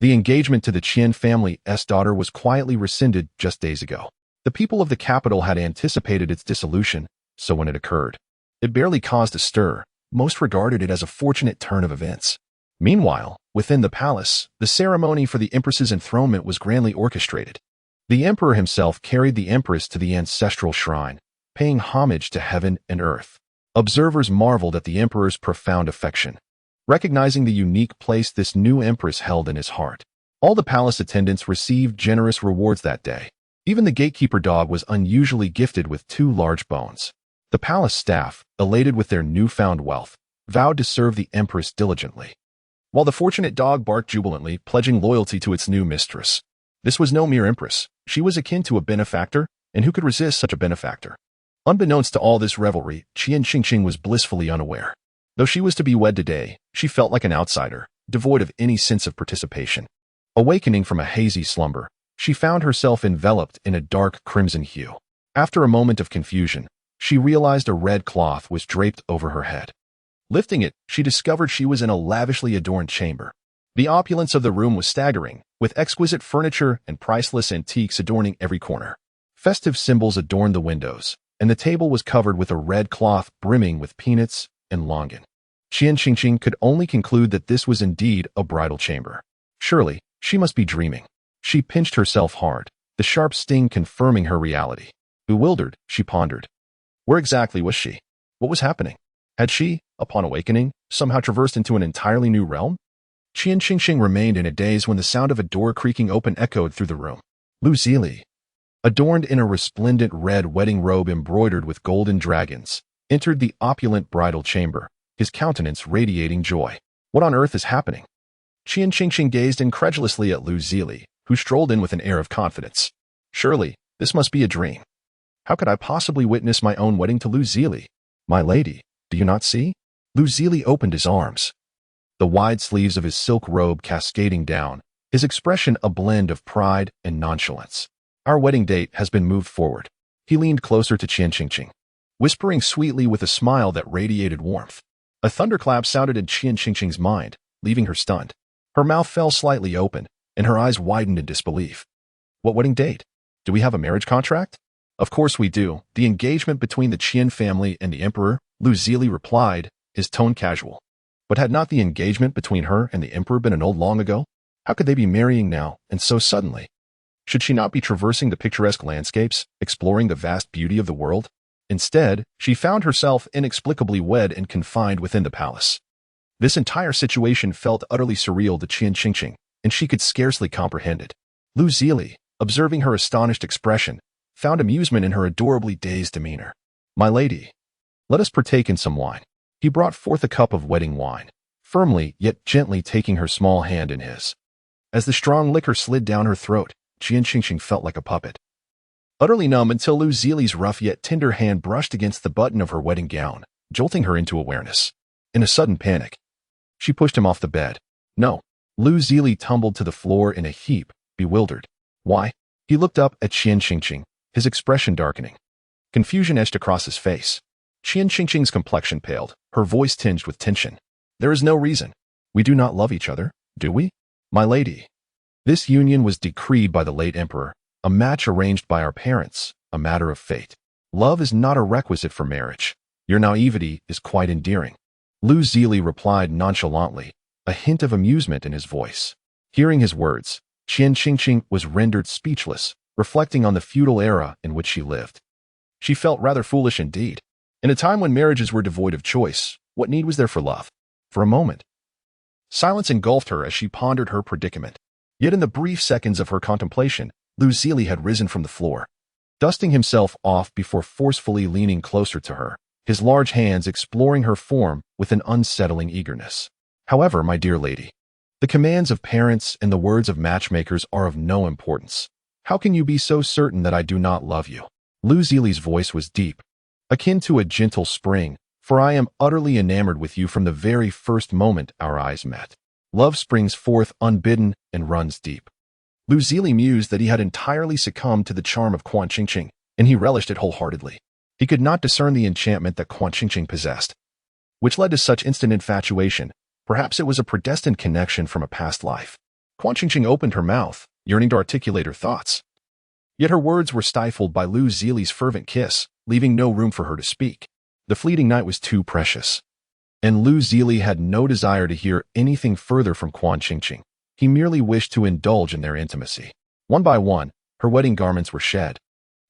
the engagement to the Qian family's daughter was quietly rescinded just days ago. The people of the capital had anticipated its dissolution, so when it occurred, it barely caused a stir. Most regarded it as a fortunate turn of events. Meanwhile, within the palace, the ceremony for the empress's enthronement was grandly orchestrated. The emperor himself carried the empress to the ancestral shrine, paying homage to heaven and earth. Observers marveled at the emperor's profound affection, recognizing the unique place this new empress held in his heart. All the palace attendants received generous rewards that day. Even the gatekeeper dog was unusually gifted with 2 large bones. The palace staff, elated with their newfound wealth, vowed to serve the empress diligently, while the fortunate dog barked jubilantly, pledging loyalty to its new mistress. This was no mere empress. She was akin to a benefactor, and who could resist such a benefactor? Unbeknownst to all this revelry, Qian Qingqing was blissfully unaware. Though she was to be wed today, she felt like an outsider, devoid of any sense of participation. Awakening from a hazy slumber, she found herself enveloped in a dark crimson hue. After a moment of confusion, she realized a red cloth was draped over her head. Lifting it, she discovered she was in a lavishly adorned chamber. The opulence of the room was staggering, with exquisite furniture and priceless antiques adorning every corner. Festive symbols adorned the windows, and the table was covered with a red cloth brimming with peanuts and longan. Qian Qingqing could only conclude that this was indeed a bridal chamber. Surely, she must be dreaming. She pinched herself hard, the sharp sting confirming her reality. Bewildered, she pondered. Where exactly was she? What was happening? Had she, upon awakening, somehow traversed into an entirely new realm? Qian Qingqing remained in a daze when the sound of a door creaking open echoed through the room. Lu Zili, adorned in a resplendent red wedding robe embroidered with golden dragons, entered the opulent bridal chamber, his countenance radiating joy. What on earth is happening? Qian Qingqing gazed incredulously at Lu Zili, who strolled in with an air of confidence. Surely, this must be a dream. How could I possibly witness my own wedding to Lu Zili? My lady, do you not see? Lu Zili opened his arms, the wide sleeves of his silk robe cascading down, his expression a blend of pride and nonchalance. Our wedding date has been moved forward. He leaned closer to Qian Qingqing. whispering sweetly with a smile that radiated warmth. A thunderclap sounded in Qian Qingqing's mind, leaving her stunned. Her mouth fell slightly open, and her eyes widened in disbelief. What wedding date? Do we have a marriage contract? Of course we do. The engagement between the Qian family and the emperor, Lu Zili replied, his tone casual. But had not the engagement between her and the emperor been annulled long ago? How could they be marrying now, and so suddenly? Should she not be traversing the picturesque landscapes, exploring the vast beauty of the world? Instead, she found herself inexplicably wed and confined within the palace. This entire situation felt utterly surreal to Qian Qingqing, and she could scarcely comprehend it. Lu Zili, observing her astonished expression, found amusement in her adorably dazed demeanor. My lady, let us partake in some wine. He brought forth a cup of wedding wine, firmly yet gently taking her small hand in his. As the strong liquor slid down her throat, Qian Qingqing felt like a puppet. Utterly numb until Lu Zili's rough yet tender hand brushed against the button of her wedding gown, jolting her into awareness. In a sudden panic, she pushed him off the bed. No. Lu Zili tumbled to the floor in a heap, bewildered. Why? He looked up at Qian Qingqing, his expression darkening. Confusion etched across his face. Qian Qingqing's complexion paled, her voice tinged with tension. There is no reason. We do not love each other, do we? My lady. This union was decreed by the late emperor, a match arranged by our parents, a matter of fate. Love is not a requisite for marriage. Your naivety is quite endearing. Lu Zili replied nonchalantly, a hint of amusement in his voice. Hearing his words, Qian Qingqing was rendered speechless, reflecting on the feudal era in which she lived. She felt rather foolish indeed. In a time when marriages were devoid of choice, what need was there for love? For a moment, silence engulfed her as she pondered her predicament. Yet in the brief seconds of her contemplation, Lu Zili had risen from the floor, dusting himself off before forcefully leaning closer to her, his large hands exploring her form with an unsettling eagerness. However, my dear lady, the commands of parents and the words of matchmakers are of no importance. How can you be so certain that I do not love you? Lu Zili's voice was deep, akin to a gentle spring, for I am utterly enamored with you from the very first moment our eyes met. Love springs forth unbidden and runs deep. Lu Zili mused that he had entirely succumbed to the charm of Qian Qingqing, and he relished it wholeheartedly. He could not discern the enchantment that Qian Qingqing possessed, which led to such instant infatuation. Perhaps it was a predestined connection from a past life. Qian Qingqing opened her mouth, yearning to articulate her thoughts. Yet her words were stifled by Lu Zili's fervent kiss, leaving no room for her to speak. The fleeting night was too precious, and Lu Zili had no desire to hear anything further from Qian Qingqing. He merely wished to indulge in their intimacy. One by one, her wedding garments were shed,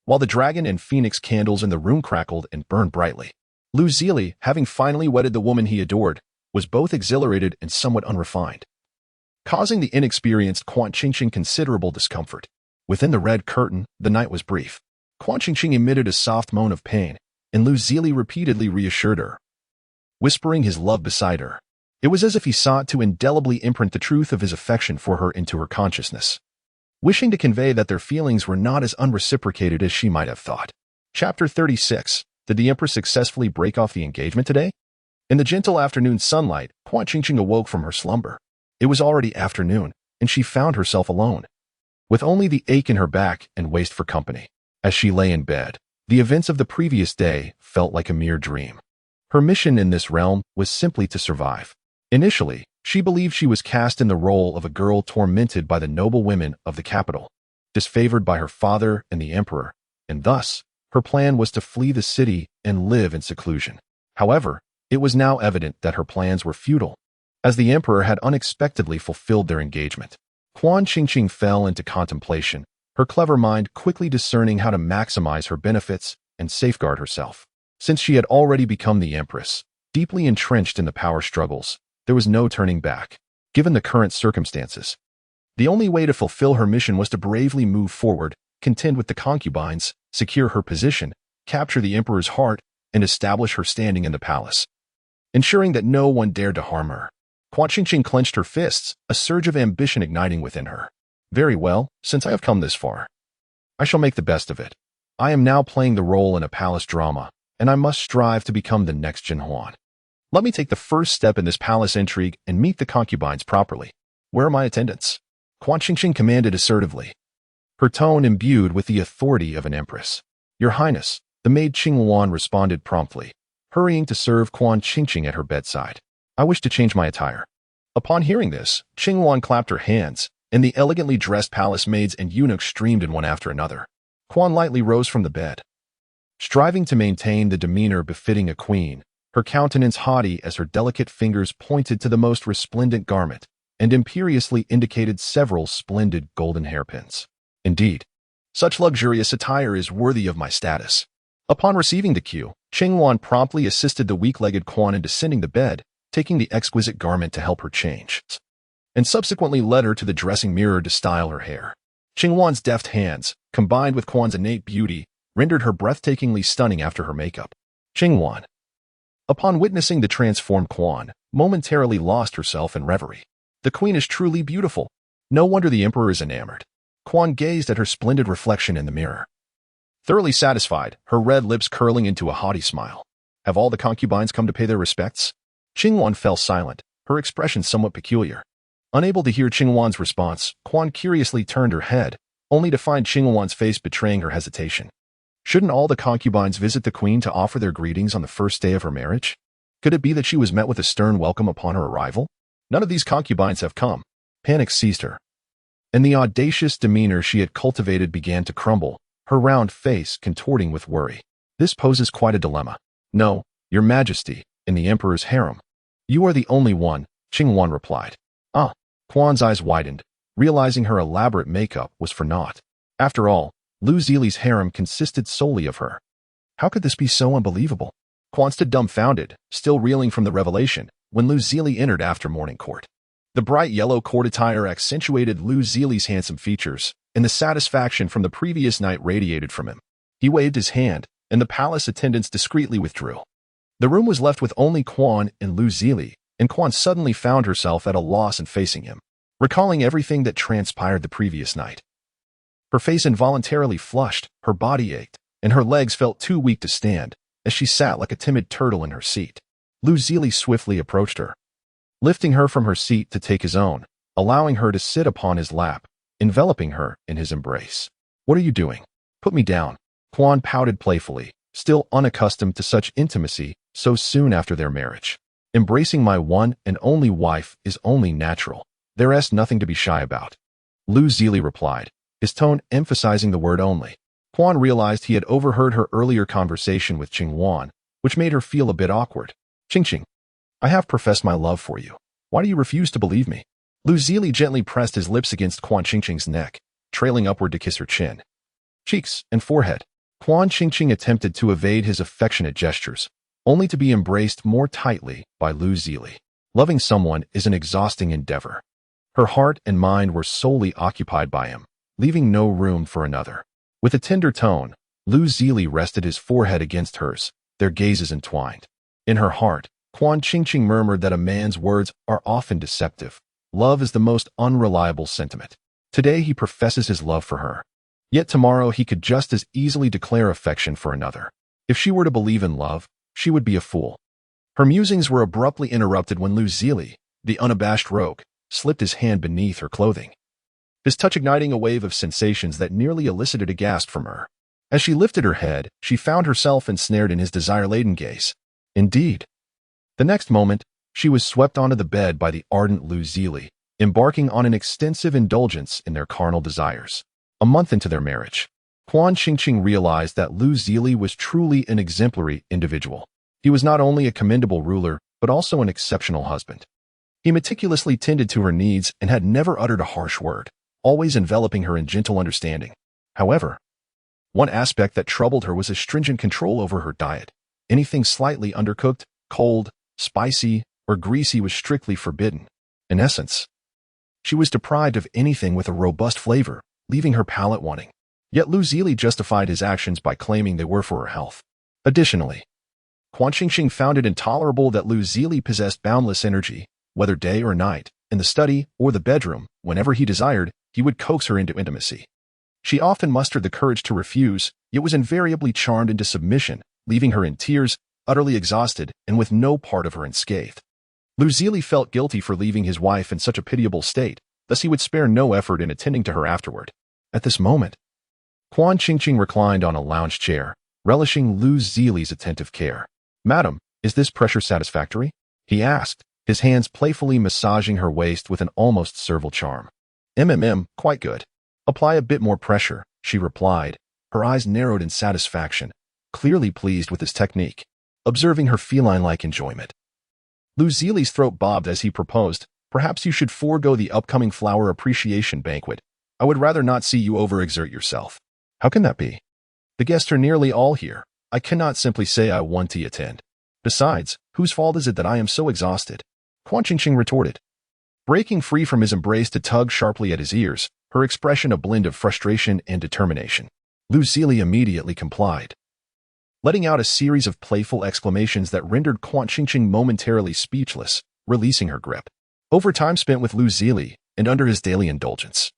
while the dragon and phoenix candles in the room crackled and burned brightly. Lu Zili, having finally wedded the woman he adored, was both exhilarated and somewhat unrefined, causing the inexperienced Qian Qingqing considerable discomfort. Within the red curtain, the night was brief. Qian Qingqing emitted a soft moan of pain, and Lu Zili repeatedly reassured her, whispering his love beside her. It was as if he sought to indelibly imprint the truth of his affection for her into her consciousness, wishing to convey that their feelings were not as unreciprocated as she might have thought. Chapter 36. Did the Empress successfully break off the engagement today? In the gentle afternoon sunlight, Qian Qingqing awoke from her slumber. It was already afternoon, and she found herself alone, with only the ache in her back and waist for company. As she lay in bed, the events of the previous day felt like a mere dream. Her mission in this realm was simply to survive. Initially, she believed she was cast in the role of a girl tormented by the noble women of the capital, disfavored by her father and the emperor, and thus, her plan was to flee the city and live in seclusion. However, it was now evident that her plans were futile, as the emperor had unexpectedly fulfilled their engagement. Qian Qingqing fell into contemplation, her clever mind quickly discerning how to maximize her benefits and safeguard herself. Since she had already become the empress, deeply entrenched in the power struggles, there was no turning back. Given the current circumstances, the only way to fulfill her mission was to bravely move forward, contend with the concubines, secure her position, capture the emperor's heart, and establish her standing in the palace, ensuring that no one dared to harm her. Qian Qingqing clenched her fists, a surge of ambition igniting within her. Very well, since I have come this far, I shall make the best of it. I am now playing the role in a palace drama, and I must strive to become the next Jin Huan. Let me take the first step in this palace intrigue and meet the concubines properly. Where are my attendants? Qian Qingqing commanded assertively, her tone imbued with the authority of an empress. Your Highness, The maid Qingwan responded promptly, hurrying to serve Quan Qingqing at her bedside. I wish to change my attire. Upon hearing this, Qingwan clapped her hands, and the elegantly dressed palace maids and eunuchs streamed in one after another. Quan lightly rose from the bed, striving to maintain the demeanor befitting a queen, her countenance haughty as her delicate fingers pointed to the most resplendent garment and imperiously indicated several splendid golden hairpins. Indeed, such luxurious attire is worthy of my status. Upon receiving the cue, Qingwan promptly assisted the weak-legged Quan in descending the bed, taking the exquisite garment to help her change, and subsequently led her to the dressing mirror to style her hair. Qingwan's deft hands, combined with Quan's innate beauty, rendered her breathtakingly stunning after her makeup. Qingwan, upon witnessing the transformed Quan, momentarily lost herself in reverie. The queen is truly beautiful. No wonder the emperor is enamored. Quan gazed at her splendid reflection in the mirror, thoroughly satisfied, her red lips curling into a haughty smile. Have all the concubines come to pay their respects? Qingwan fell silent, her expression somewhat peculiar. Unable to hear Qingwan's response, Quan curiously turned her head, only to find Qingwan's face betraying her hesitation. Shouldn't all the concubines visit the queen to offer their greetings on the first day of her marriage? Could it be that she was met with a stern welcome upon her arrival? None of these concubines have come. Panic seized her, and the audacious demeanor she had cultivated began to crumble, her round face contorting with worry. This poses quite a dilemma. No, your majesty, in the emperor's harem. You are the only one, Qingwan replied. Ah, Quan's eyes widened, realizing her elaborate makeup was for naught. After all, Lu Zili's harem consisted solely of her. How could this be so unbelievable? Quan stood dumbfounded, still reeling from the revelation, when Lu Zili entered after morning court. The bright yellow court attire accentuated Lu Zili's handsome features, and the satisfaction from the previous night radiated from him. He waved his hand, and the palace attendants discreetly withdrew. The room was left with only Quan and Lu Zili, and Quan suddenly found herself at a loss in facing him, recalling everything that transpired the previous night. Her face involuntarily flushed, her body ached, and her legs felt too weak to stand, as she sat like a timid turtle in her seat. Lu Zili swiftly approached her, lifting her from her seat to take his own, allowing her to sit upon his lap, enveloping her in his embrace. What are you doing? Put me down. Quan pouted playfully, still unaccustomed to such intimacy so soon after their marriage. Embracing my one and only wife is only natural. There is nothing to be shy about. Lu Zili replied, his tone emphasizing the word only. Quan realized he had overheard her earlier conversation with Qingwan, which made her feel a bit awkward. Qingqing, I have professed my love for you. Why do you refuse to believe me? Lu Zili gently pressed his lips against Quan Qingqing's neck, trailing upward to kiss her chin, cheeks, and forehead. Quan Qingqing attempted to evade his affectionate gestures, only to be embraced more tightly by Lu Zili. Loving someone is an exhausting endeavor. Her heart and mind were solely occupied by him, leaving no room for another. With a tender tone, Lu Zili rested his forehead against hers, their gazes entwined. In her heart, Quan Qingqing murmured that a man's words are often deceptive. Love is the most unreliable sentiment. Today he professes his love for her. Yet tomorrow he could just as easily declare affection for another. If she were to believe in love, she would be a fool. Her musings were abruptly interrupted when Lu Zili, the unabashed rogue, slipped his hand beneath her clothing, his touch igniting a wave of sensations that nearly elicited a gasp from her. As she lifted her head, she found herself ensnared in his desire-laden gaze. Indeed. The next moment, she was swept onto the bed by the ardent Lu Zili, embarking on an extensive indulgence in their carnal desires. A month into their marriage, Quan Qingqing realized that Lu Zili was truly an exemplary individual. He was not only a commendable ruler, but also an exceptional husband. He meticulously tended to her needs and had never uttered a harsh word, always enveloping her in gentle understanding. However, one aspect that troubled her was his stringent control over her diet. Anything slightly undercooked, cold, spicy, or greasy was strictly forbidden. In essence, she was deprived of anything with a robust flavor, leaving her palate wanting. Yet Lu Zili justified his actions by claiming they were for her health. Additionally, Quan Qingqing found it intolerable that Lu Zili possessed boundless energy, whether day or night, in the study or the bedroom. Whenever he desired, he would coax her into intimacy. She often mustered the courage to refuse, yet was invariably charmed into submission, leaving her in tears, utterly exhausted, and with no part of her unscathed. Lu Zili felt guilty for leaving his wife in such a pitiable state, thus he would spare no effort in attending to her afterward. At this moment, Quan Qingqing reclined on a lounge chair, relishing Lu Zili's attentive care. "Madam, is this pressure satisfactory?" he asked, his hands playfully massaging her waist with an almost servile charm. Quite good. Apply a bit more pressure," she replied, her eyes narrowed in satisfaction, clearly pleased with his technique, observing her feline-like enjoyment. Lu Zili's throat bobbed as he proposed, "Perhaps you should forego the upcoming flower appreciation banquet. I would rather not see you overexert yourself." "How can that be? The guests are nearly all here. I cannot simply say I want to attend. Besides, whose fault is it that I am so exhausted?" Quan Qingqing retorted. Breaking free from his embrace to tug sharply at his ears, her expression a blend of frustration and determination. Lu Zili immediately complied, letting out a series of playful exclamations that rendered Quan Qingqing momentarily speechless, releasing her grip. Over time spent with Lu Zili, and under his daily indulgence,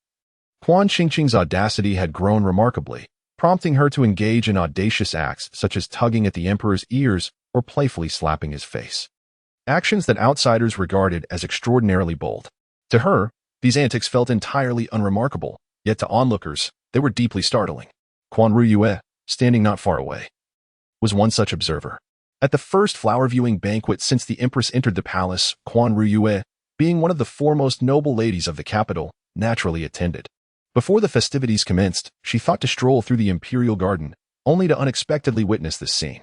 Quan Qingqing's audacity had grown remarkably, prompting her to engage in audacious acts such as tugging at the emperor's ears or playfully slapping his face. Actions that outsiders regarded as extraordinarily bold. To her, these antics felt entirely unremarkable, yet to onlookers, they were deeply startling. Quan Ruyue, standing not far away, was one such observer. At the first flower-viewing banquet since the empress entered the palace, Quan Ruyue, being one of the foremost noble ladies of the capital, naturally attended. Before the festivities commenced, she thought to stroll through the imperial garden, only to unexpectedly witness this scene.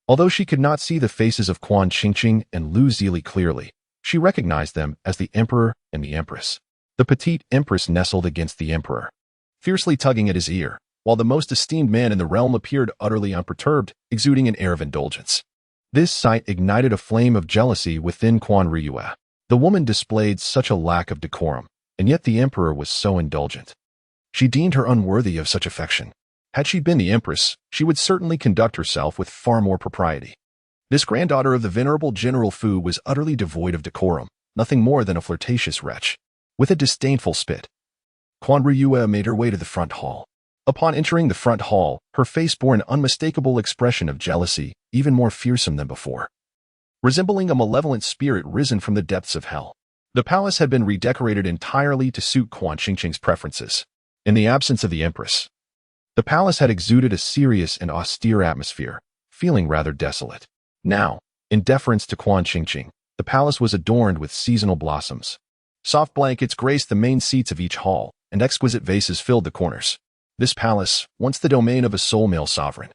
Although she could not see the faces of Quan Qingqing and Lu Zili clearly, she recognized them as the emperor and the empress. The petite empress nestled against the emperor, fiercely tugging at his ear, while the most esteemed man in the realm appeared utterly unperturbed, exuding an air of indulgence. This sight ignited a flame of jealousy within Quan Ruyue. The woman displayed such a lack of decorum, and yet the emperor was so indulgent. She deemed her unworthy of such affection. Had she been the empress, she would certainly conduct herself with far more propriety. This granddaughter of the venerable General Fu was utterly devoid of decorum, nothing more than a flirtatious wretch. With a disdainful spit, Quan Ruyue made her way to the front hall. Upon entering the front hall, her face bore an unmistakable expression of jealousy, even more fearsome than before, resembling a malevolent spirit risen from the depths of hell. The palace had been redecorated entirely to suit Quan Qingqing's preferences. In the absence of the empress, the palace had exuded a serious and austere atmosphere, feeling rather desolate. Now, in deference to Quan Qingqing, the palace was adorned with seasonal blossoms. Soft blankets graced the main seats of each hall, and exquisite vases filled the corners. This palace, once the domain of a sole male sovereign,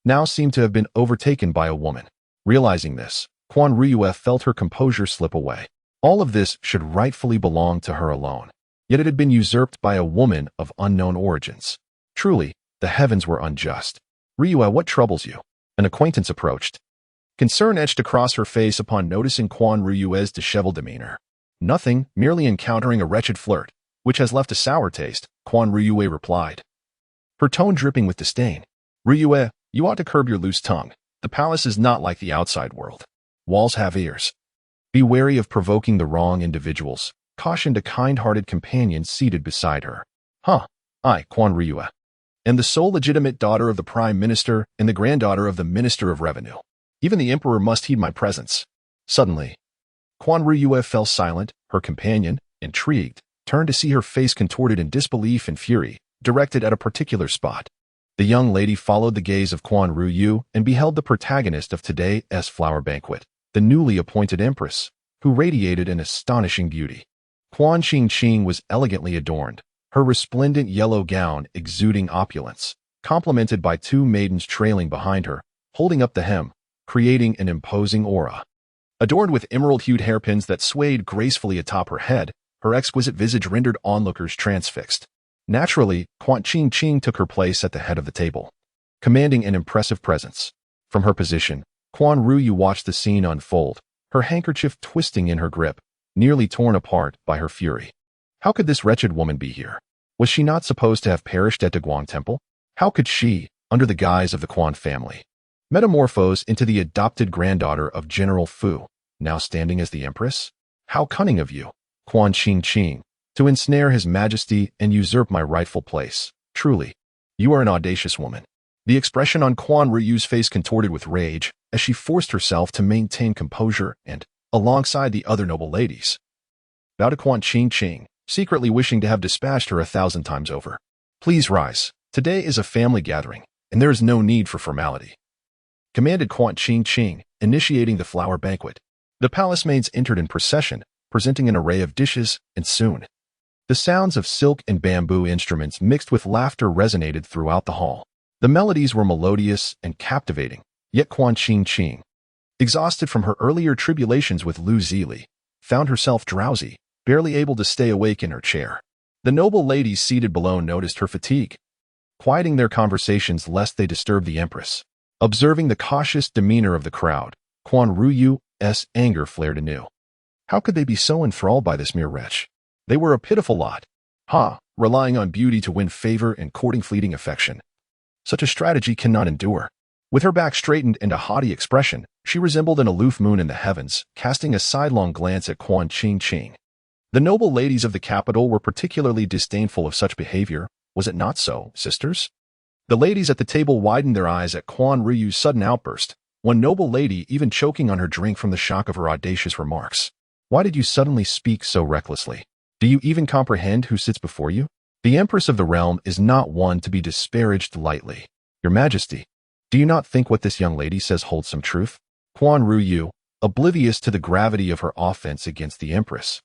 now seemed to have been overtaken by a woman. Realizing this, Quan Ruyue felt her composure slip away. All of this should rightfully belong to her alone. Yet it had been usurped by a woman of unknown origins. Truly, the heavens were unjust. "Ruyue, what troubles you?" An acquaintance approached. Concern etched across her face upon noticing Quan Ruyue's disheveled demeanor. "Nothing, merely encountering a wretched flirt, which has left a sour taste," Quan Ruyue replied, her tone dripping with disdain. "Ruyue, you ought to curb your loose tongue. The palace is not like the outside world. Walls have ears. Be wary of provoking the wrong individuals," cautioned a kind-hearted companion seated beside her. I, Quan Ruyue, am the sole legitimate daughter of the Prime Minister and the granddaughter of the Minister of Revenue. Even the Emperor must heed my presence." Suddenly, Quan Ruyue fell silent. Her companion, intrigued, turned to see her face contorted in disbelief and fury, directed at a particular spot. The young lady followed the gaze of Quan Ruyue and beheld the protagonist of today's flower banquet, the newly appointed empress, who radiated an astonishing beauty. Quan Qingqing was elegantly adorned, her resplendent yellow gown exuding opulence, complemented by two maidens trailing behind her, holding up the hem, creating an imposing aura. Adorned with emerald-hued hairpins that swayed gracefully atop her head, her exquisite visage rendered onlookers transfixed. Naturally, Quan Qingqing took her place at the head of the table, commanding an impressive presence. From her position, Quan Ruyue watched the scene unfold, her handkerchief twisting in her grip, nearly torn apart by her fury. How could this wretched woman be here? Was she not supposed to have perished at Daguang Temple? How could she, under the guise of the Quan family, metamorphose into the adopted granddaughter of General Fu, now standing as the empress? How cunning of you, Quan Qingqing, to ensnare his majesty and usurp my rightful place. Truly, you are an audacious woman. The expression on Quan Ruyue's face contorted with rage as she forced herself to maintain composure and, alongside the other noble ladies, bowed to Quan Qingqing, secretly wishing to have dispatched her 1,000 times over. "Please rise. Today is a family gathering. and there is no need for formality," commanded Quan Ching Ching, initiating the flower banquet. The palace maids entered in procession, presenting an array of dishes, and soon the sounds of silk and bamboo instruments mixed with laughter resonated throughout the hall. The melodies were melodious and captivating, yet Quan Ching Ching, exhausted from her earlier tribulations with Lu Zili, found herself drowsy, barely able to stay awake in her chair. The noble ladies seated below noticed her fatigue, quieting their conversations lest they disturb the empress. Observing the cautious demeanor of the crowd, Quan Ruyu's anger flared anew. How could they be so enthralled by this mere wretch? They were a pitiful lot. Relying on beauty to win favor and courting fleeting affection. Such a strategy cannot endure. With her back straightened and a haughty expression, she resembled an aloof moon in the heavens, casting a sidelong glance at Quan Ching Ching. The noble ladies of the capital were particularly disdainful of such behavior. Was it not so, sisters? The ladies at the table widened their eyes at Quan Ruyu's sudden outburst, one noble lady even choking on her drink from the shock of her audacious remarks. Why did you suddenly speak so recklessly? Do you even comprehend who sits before you? The Empress of the realm is not one to be disparaged lightly. Your Majesty, do you not think what this young lady says holds some truth? Quan Ruyu, oblivious to the gravity of her offense against the Empress,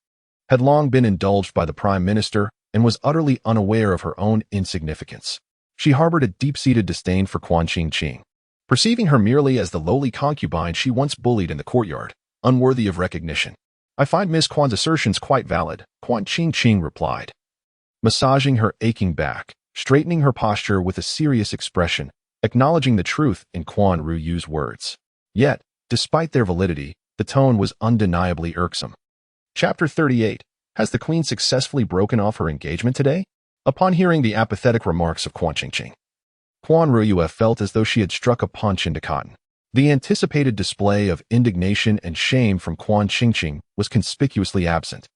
had long been indulged by the Prime Minister and was utterly unaware of her own insignificance. She harbored a deep-seated disdain for Quan Ching Ching, perceiving her merely as the lowly concubine she once bullied in the courtyard, unworthy of recognition. I find Miss Quan's assertions quite valid, Quan Ching Ching replied, massaging her aching back, straightening her posture with a serious expression, acknowledging the truth in Quan Ruyu's words. Yet, despite their validity, the tone was undeniably irksome. Chapter 38. Has the Queen successfully broken off her engagement today? Upon hearing the apathetic remarks of Quan Ching Ching, Quan Ruyu felt as though she had struck a punch into cotton. The anticipated display of indignation and shame from Quan Ching Ching was conspicuously absent,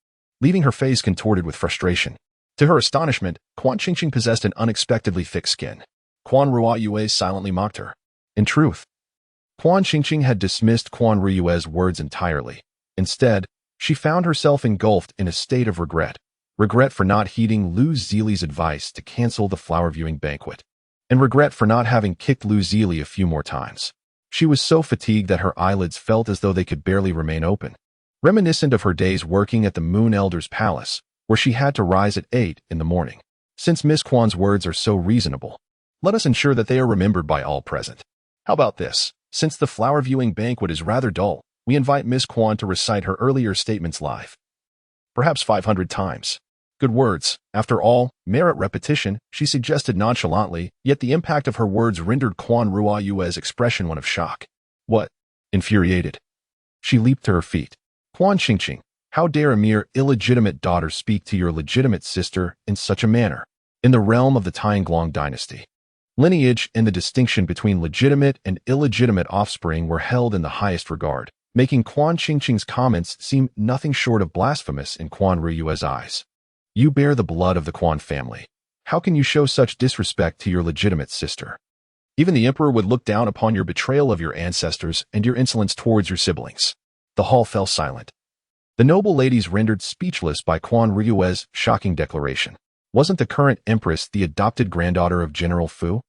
leaving her face contorted with frustration. To her astonishment, Quan Ching Ching possessed an unexpectedly thick skin. Quan Ruyu silently mocked her. In truth, Quan Ching Ching had dismissed Quan Ruyu's words entirely. Instead, she found herself engulfed in a state of regret for not heeding Lu Zili's advice to cancel the flower viewing banquet, and regret for not having kicked Lu Zili a few more times. She was so fatigued that her eyelids felt as though they could barely remain open, reminiscent of her days working at the Moon Elder's palace, where she had to rise at 8 in the morning. Since Miss Quan's words are so reasonable, let us ensure that they are remembered by all present. How about this? Since the flower viewing banquet is rather dull, we invite Miss Quan to recite her earlier statements live. Perhaps 500 times. Good words. After all, merit repetition, she suggested nonchalantly, yet the impact of her words rendered Quan Ruyu's expression one of shock. What? Infuriated. She leaped to her feet. Quan Ching Ching, how dare a mere illegitimate daughter speak to your legitimate sister in such a manner? In the realm of the Tianglong dynasty, lineage and the distinction between legitimate and illegitimate offspring were held in the highest regard, making Quan Ching Ching's comments seem nothing short of blasphemous in Quan Ruyu's eyes. You bear the blood of the Quan family. How can you show such disrespect to your legitimate sister? Even the emperor would look down upon your betrayal of your ancestors and your insolence towards your siblings. The hall fell silent. The noble ladies rendered speechless by Quan Ruyu's shocking declaration. Wasn't the current empress the adopted granddaughter of General Fu?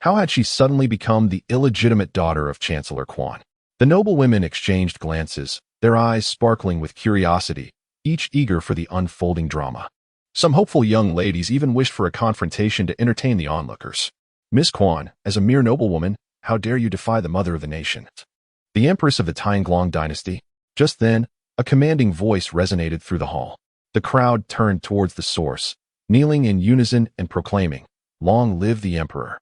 How had she suddenly become the illegitimate daughter of Chancellor Quan? The noble women exchanged glances, their eyes sparkling with curiosity, each eager for the unfolding drama. Some hopeful young ladies even wished for a confrontation to entertain the onlookers. Miss Quan, as a mere noblewoman, how dare you defy the mother of the nation? The empress of the Tianglong dynasty. Just then, a commanding voice resonated through the hall. The crowd turned towards the source, kneeling in unison and proclaiming, "Long live the emperor."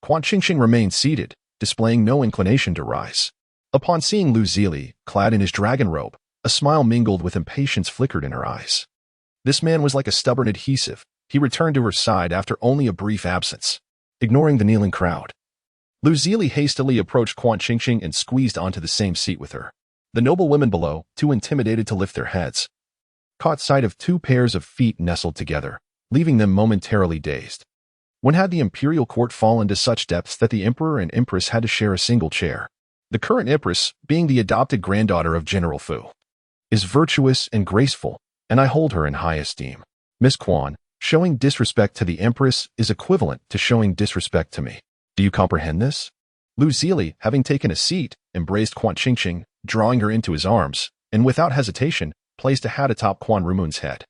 Quan Ching Ching remained seated, displaying no inclination to rise. Upon seeing Lu Zili, clad in his dragon robe, a smile mingled with impatience flickered in her eyes. This man was like a stubborn adhesive. He returned to her side after only a brief absence, ignoring the kneeling crowd. Lu Zili hastily approached Quan Ching Ching and squeezed onto the same seat with her. The noble women below, too intimidated to lift their heads, caught sight of two pairs of feet nestled together, leaving them momentarily dazed. When had the imperial court fallen to such depths that the emperor and empress had to share a single chair? The current empress, being the adopted granddaughter of General Fu, is virtuous and graceful, and I hold her in high esteem. Miss Quan, showing disrespect to the empress is equivalent to showing disrespect to me. Do you comprehend this? Lu Zili, having taken a seat, embraced Quan Qingqing, drawing her into his arms, and without hesitation, placed a hat atop Quan Rumun's head.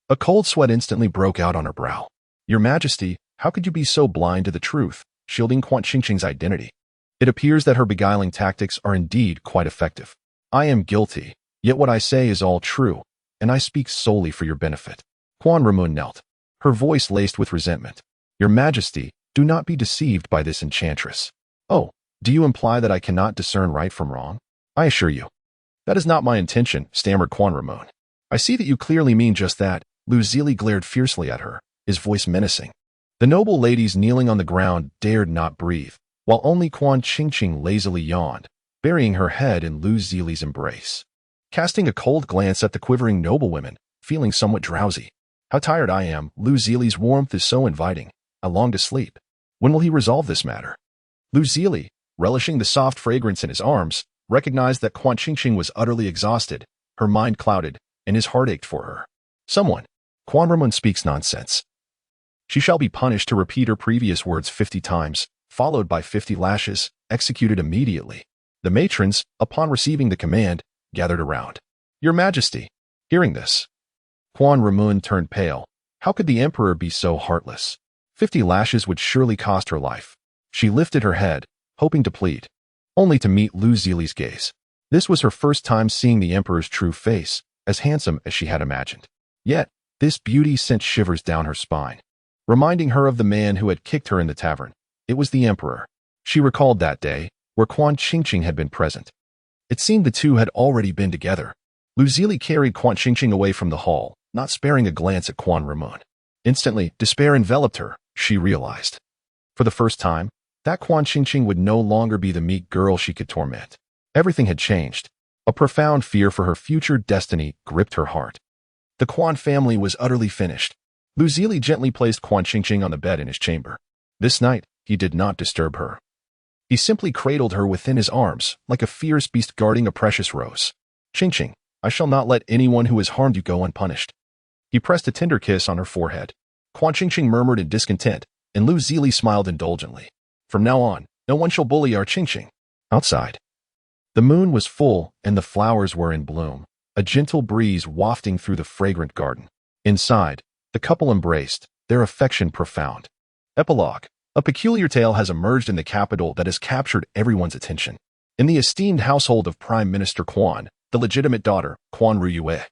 A cold sweat instantly broke out on her brow. Your Majesty, how could you be so blind to the truth, shielding Quan Qingqing's identity? It appears that her beguiling tactics are indeed quite effective. I am guilty, yet what I say is all true, and I speak solely for your benefit. Quan Rumun knelt, her voice laced with resentment. Your Majesty, do not be deceived by this enchantress. Oh, do you imply that I cannot discern right from wrong? I assure you, that is not my intention, stammered Quan Rumun. I see that you clearly mean just that. Lu Zili glared fiercely at her, his voice menacing. The noble ladies kneeling on the ground dared not breathe, while only Quan Qingqing lazily yawned, burying her head in Lu Zili's embrace. Casting a cold glance at the quivering noblewomen, feeling somewhat drowsy. How tired I am, Lu Zili's warmth is so inviting. I long to sleep. When will he resolve this matter? Lu Zili, relishing the soft fragrance in his arms, recognized that Quan Qingqing was utterly exhausted, her mind clouded, and his heart ached for her. Someone. Quan Rumun speaks nonsense. She shall be punished to repeat her previous words 50 times, followed by 50 lashes, executed immediately. The matrons, upon receiving the command, gathered around. Your Majesty, hearing this. Quan Rumun turned pale. How could the emperor be so heartless? 50 lashes would surely cost her life. She lifted her head, hoping to plead, only to meet Lu Zili's gaze. This was her first time seeing the emperor's true face, as handsome as she had imagined. Yet, this beauty sent shivers down her spine, reminding her of the man who had kicked her in the tavern. It was the emperor. She recalled that day, where Quan Qingqing had been present. It seemed the two had already been together. Lu Zili carried Quan Qingqing away from the hall, not sparing a glance at Quan Rumun. Instantly, despair enveloped her, she realized. For the first time, that Quan Qingqing would no longer be the meek girl she could torment. Everything had changed. A profound fear for her future destiny gripped her heart. The Quan family was utterly finished. Lu Zili gently placed Quan Qingqing on the bed in his chamber. This night, he did not disturb her. He simply cradled her within his arms, like a fierce beast guarding a precious rose. Qingqing, I shall not let anyone who has harmed you go unpunished. He pressed a tender kiss on her forehead. Quan Qingqing murmured in discontent, and Lu Zili smiled indulgently. From now on, no one shall bully our Qingqing. Outside. The moon was full, and the flowers were in bloom, a gentle breeze wafting through the fragrant garden. Inside, the couple embraced, their affection profound. Epilogue. A peculiar tale has emerged in the capital that has captured everyone's attention. In the esteemed household of Prime Minister Quan, the legitimate daughter, Quan Ruyue,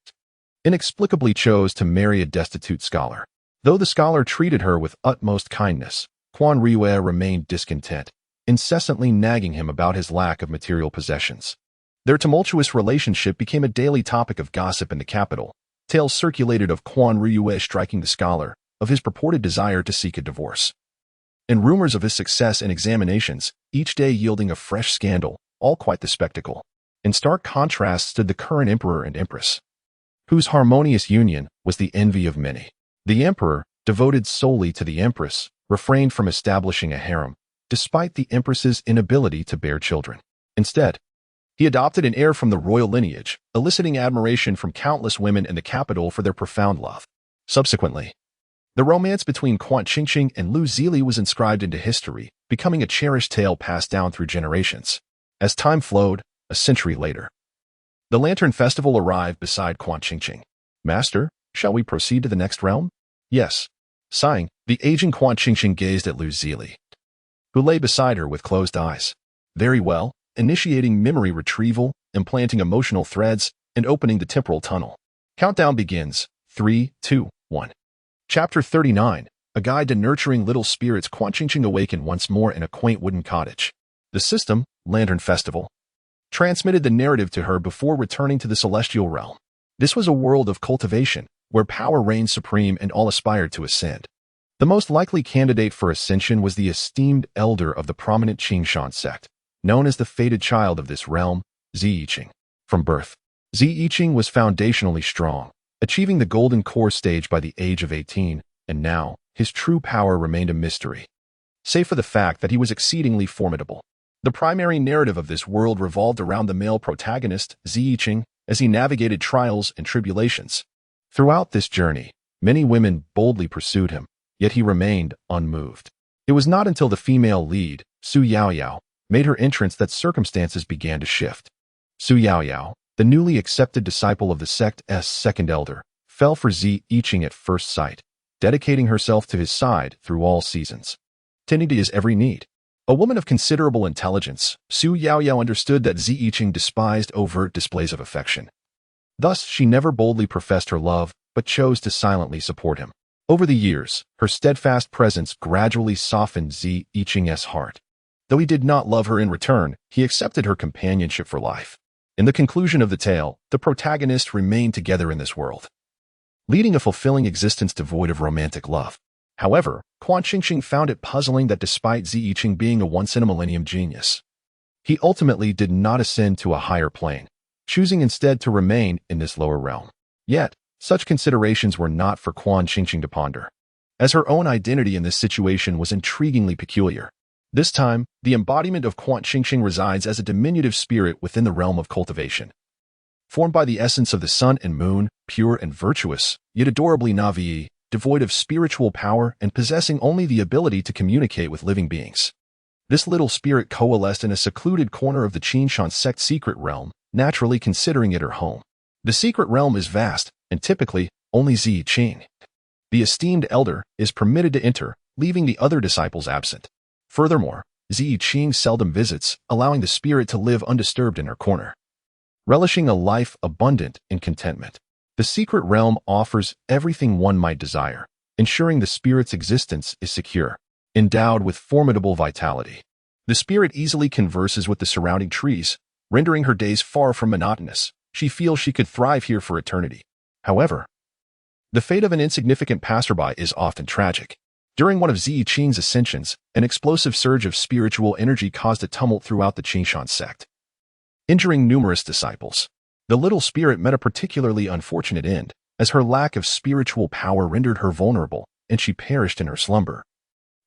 inexplicably chose to marry a destitute scholar. Though the scholar treated her with utmost kindness, Quan Ruyue remained discontent, incessantly nagging him about his lack of material possessions. Their tumultuous relationship became a daily topic of gossip in the capital. Tales circulated of Quan Ruyue striking the scholar, of his purported desire to seek a divorce, and rumors of his success in examinations, each day yielding a fresh scandal, all quite the spectacle. In stark contrast stood the current emperor and empress, whose harmonious union was the envy of many. The emperor, devoted solely to the empress, refrained from establishing a harem, despite the empress's inability to bear children. Instead, he adopted an heir from the royal lineage, eliciting admiration from countless women in the capital for their profound love. Subsequently, the romance between Quan Qingqing and Lu Zili was inscribed into history, becoming a cherished tale passed down through generations. As time flowed, a century later, the Lantern Festival arrived beside Quan Qingqing. Master, shall we proceed to the next realm? Yes. Sighing, the aging Quan Qingqing gazed at Lu Zili, who lay beside her with closed eyes. Very well, initiating memory retrieval, implanting emotional threads, and opening the temporal tunnel. Countdown begins. 3, 2, 1. Chapter 39, A Guide to Nurturing Little Spirits. Quan Qingqing awakened once more in a quaint wooden cottage. The system, Lantern Festival, transmitted the narrative to her before returning to the celestial realm. This was a world of cultivation, where power reigned supreme and all aspired to ascend. The most likely candidate for ascension was the esteemed elder of the prominent Qingshan sect, known as the fated child of this realm, Ziyiqing. From birth, Ziyiqing was foundationally strong, achieving the golden core stage by the age of 18, and now, his true power remained a mystery, save for the fact that he was exceedingly formidable. The primary narrative of this world revolved around the male protagonist, Ziyiqing, as he navigated trials and tribulations. Throughout this journey, many women boldly pursued him, yet he remained unmoved. It was not until the female lead, Su Yaoyao, made her entrance that circumstances began to shift. Su Yaoyao, the newly accepted disciple of the sect's second elder, fell for Zi Yiqing at first sight, dedicating herself to his side through all seasons, tending to his every need. A woman of considerable intelligence, Su Yaoyao understood that Zi Yiqing despised overt displays of affection. Thus, she never boldly professed her love, but chose to silently support him. Over the years, her steadfast presence gradually softened Zi Yiqing's heart. Though he did not love her in return, he accepted her companionship for life. In the conclusion of the tale, the protagonists remained together in this world, leading a fulfilling existence devoid of romantic love. However, Quan Qingqing found it puzzling that despite Zi Yiqing being a once-in-a-millennium genius, he ultimately did not ascend to a higher plane, choosing instead to remain in this lower realm. Yet, such considerations were not for Quan Qingqing to ponder, as her own identity in this situation was intriguingly peculiar. This time, the embodiment of Quan Qingqing resides as a diminutive spirit within the realm of cultivation. Formed by the essence of the sun and moon, pure and virtuous, yet adorably naïve, devoid of spiritual power and possessing only the ability to communicate with living beings. This little spirit coalesced in a secluded corner of the Qinshan sect secret realm, naturally considering it her home. The secret realm is vast, and typically, only Zi Yiqing, the esteemed elder, is permitted to enter, leaving the other disciples absent. Furthermore, Zi Yiqing seldom visits, allowing the spirit to live undisturbed in her corner, relishing a life abundant in contentment. The secret realm offers everything one might desire, ensuring the spirit's existence is secure. Endowed with formidable vitality, the spirit easily converses with the surrounding trees, rendering her days far from monotonous. She feels she could thrive here for eternity. However, the fate of an insignificant passerby is often tragic. During one of Zi Yiqing's ascensions, an explosive surge of spiritual energy caused a tumult throughout the Qinshan sect, injuring numerous disciples. The little spirit met a particularly unfortunate end, as her lack of spiritual power rendered her vulnerable, and she perished in her slumber.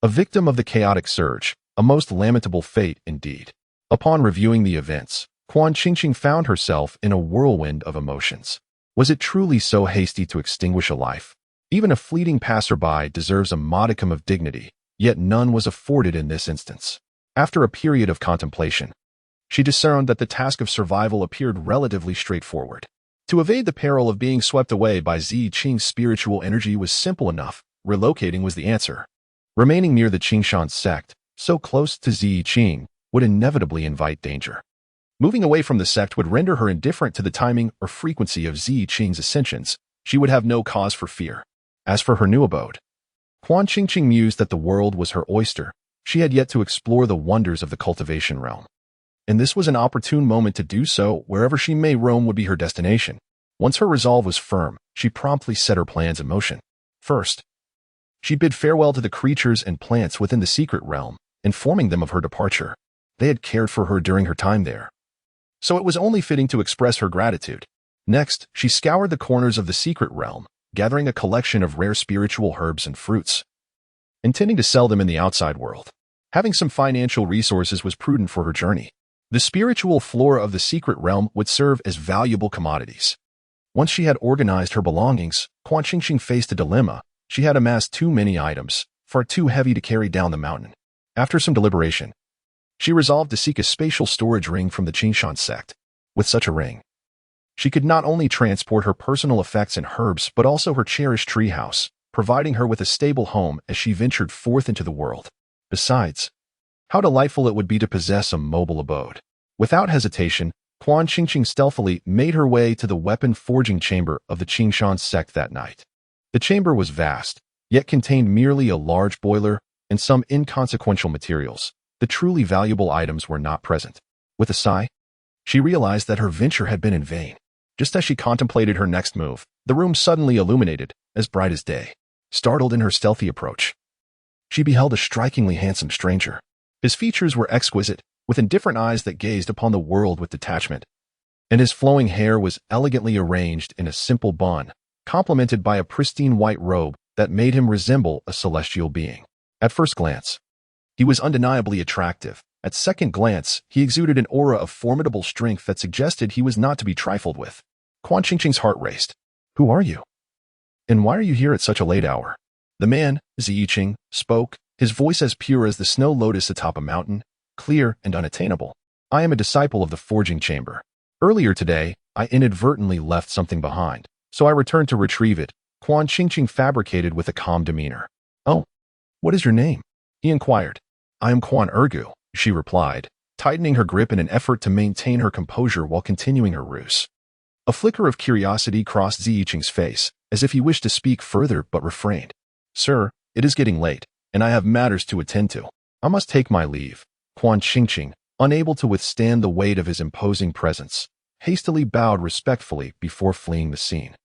A victim of the chaotic surge, a most lamentable fate indeed. Upon reviewing the events, Quan Qingqing found herself in a whirlwind of emotions. Was it truly so hasty to extinguish a life? Even a fleeting passerby deserves a modicum of dignity, yet none was afforded in this instance. After a period of contemplation, she discerned that the task of survival appeared relatively straightforward. To evade the peril of being swept away by Zi Yiqing's spiritual energy was simple enough. Relocating was the answer. Remaining near the Qinshan sect, so close to Zi Yiqing, would inevitably invite danger. Moving away from the sect would render her indifferent to the timing or frequency of Zi Yiqing's ascensions. She would have no cause for fear. As for her new abode, Quan Qingqing mused that the world was her oyster. She had yet to explore the wonders of the cultivation realm, and this was an opportune moment to do so. Wherever she may roam would be her destination. Once her resolve was firm, she promptly set her plans in motion. First, she bid farewell to the creatures and plants within the secret realm, informing them of her departure. They had cared for her during her time there, so it was only fitting to express her gratitude. Next, she scoured the corners of the secret realm, gathering a collection of rare spiritual herbs and fruits, intending to sell them in the outside world. Having some financial resources was prudent for her journey. The spiritual flora of the secret realm would serve as valuable commodities. Once she had organized her belongings, Quan Qingqing faced a dilemma. She had amassed too many items, far too heavy to carry down the mountain. After some deliberation, she resolved to seek a spatial storage ring from the Qinshan sect. With such a ring, she could not only transport her personal effects and herbs, but also her cherished treehouse, providing her with a stable home as she ventured forth into the world. Besides, how delightful it would be to possess a mobile abode. Without hesitation, Quan Qingqing stealthily made her way to the weapon forging chamber of the Qinshan sect that night. The chamber was vast, yet contained merely a large boiler and some inconsequential materials. The truly valuable items were not present. With a sigh, she realized that her venture had been in vain. Just as she contemplated her next move, the room suddenly illuminated, as bright as day. Startled in her stealthy approach, she beheld a strikingly handsome stranger. His features were exquisite, with indifferent eyes that gazed upon the world with detachment, and his flowing hair was elegantly arranged in a simple bun, complemented by a pristine white robe that made him resemble a celestial being. At first glance, he was undeniably attractive. At second glance, he exuded an aura of formidable strength that suggested he was not to be trifled with. Quan Qingqing's heart raced. "Who are you? And why are you here at such a late hour?" The man, Zi Yiqing, spoke, his voice as pure as the snow lotus atop a mountain, clear and unattainable. I am a disciple of the forging chamber. Earlier today, I inadvertently left something behind, so I returned to retrieve it, Quan Qingqing fabricated with a calm demeanor. Oh, what is your name? He inquired. I am Quan Ergu, she replied, tightening her grip in an effort to maintain her composure while continuing her ruse. A flicker of curiosity crossed Ziyiqing's face, as if he wished to speak further but refrained. Sir, it is getting late, and I have matters to attend to. I must take my leave. Quan Qingqing, unable to withstand the weight of his imposing presence, hastily bowed respectfully before fleeing the scene.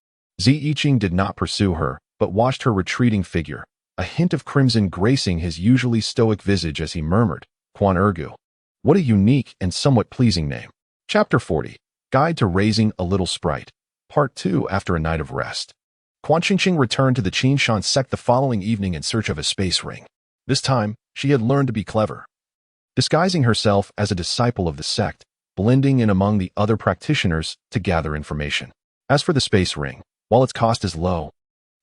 Ziyiqing did not pursue her, but watched her retreating figure, a hint of crimson gracing his usually stoic visage as he murmured, Quan Ergu. What a unique and somewhat pleasing name. Chapter 40. Guide to Raising a Little Sprite. Part 2. After a night of rest, Quan Qingqing returned to the Qinshan sect the following evening in search of a space ring. This time, she had learned to be clever. Disguising herself as a disciple of the sect, blending in among the other practitioners to gather information. As for the space ring, while its cost is low,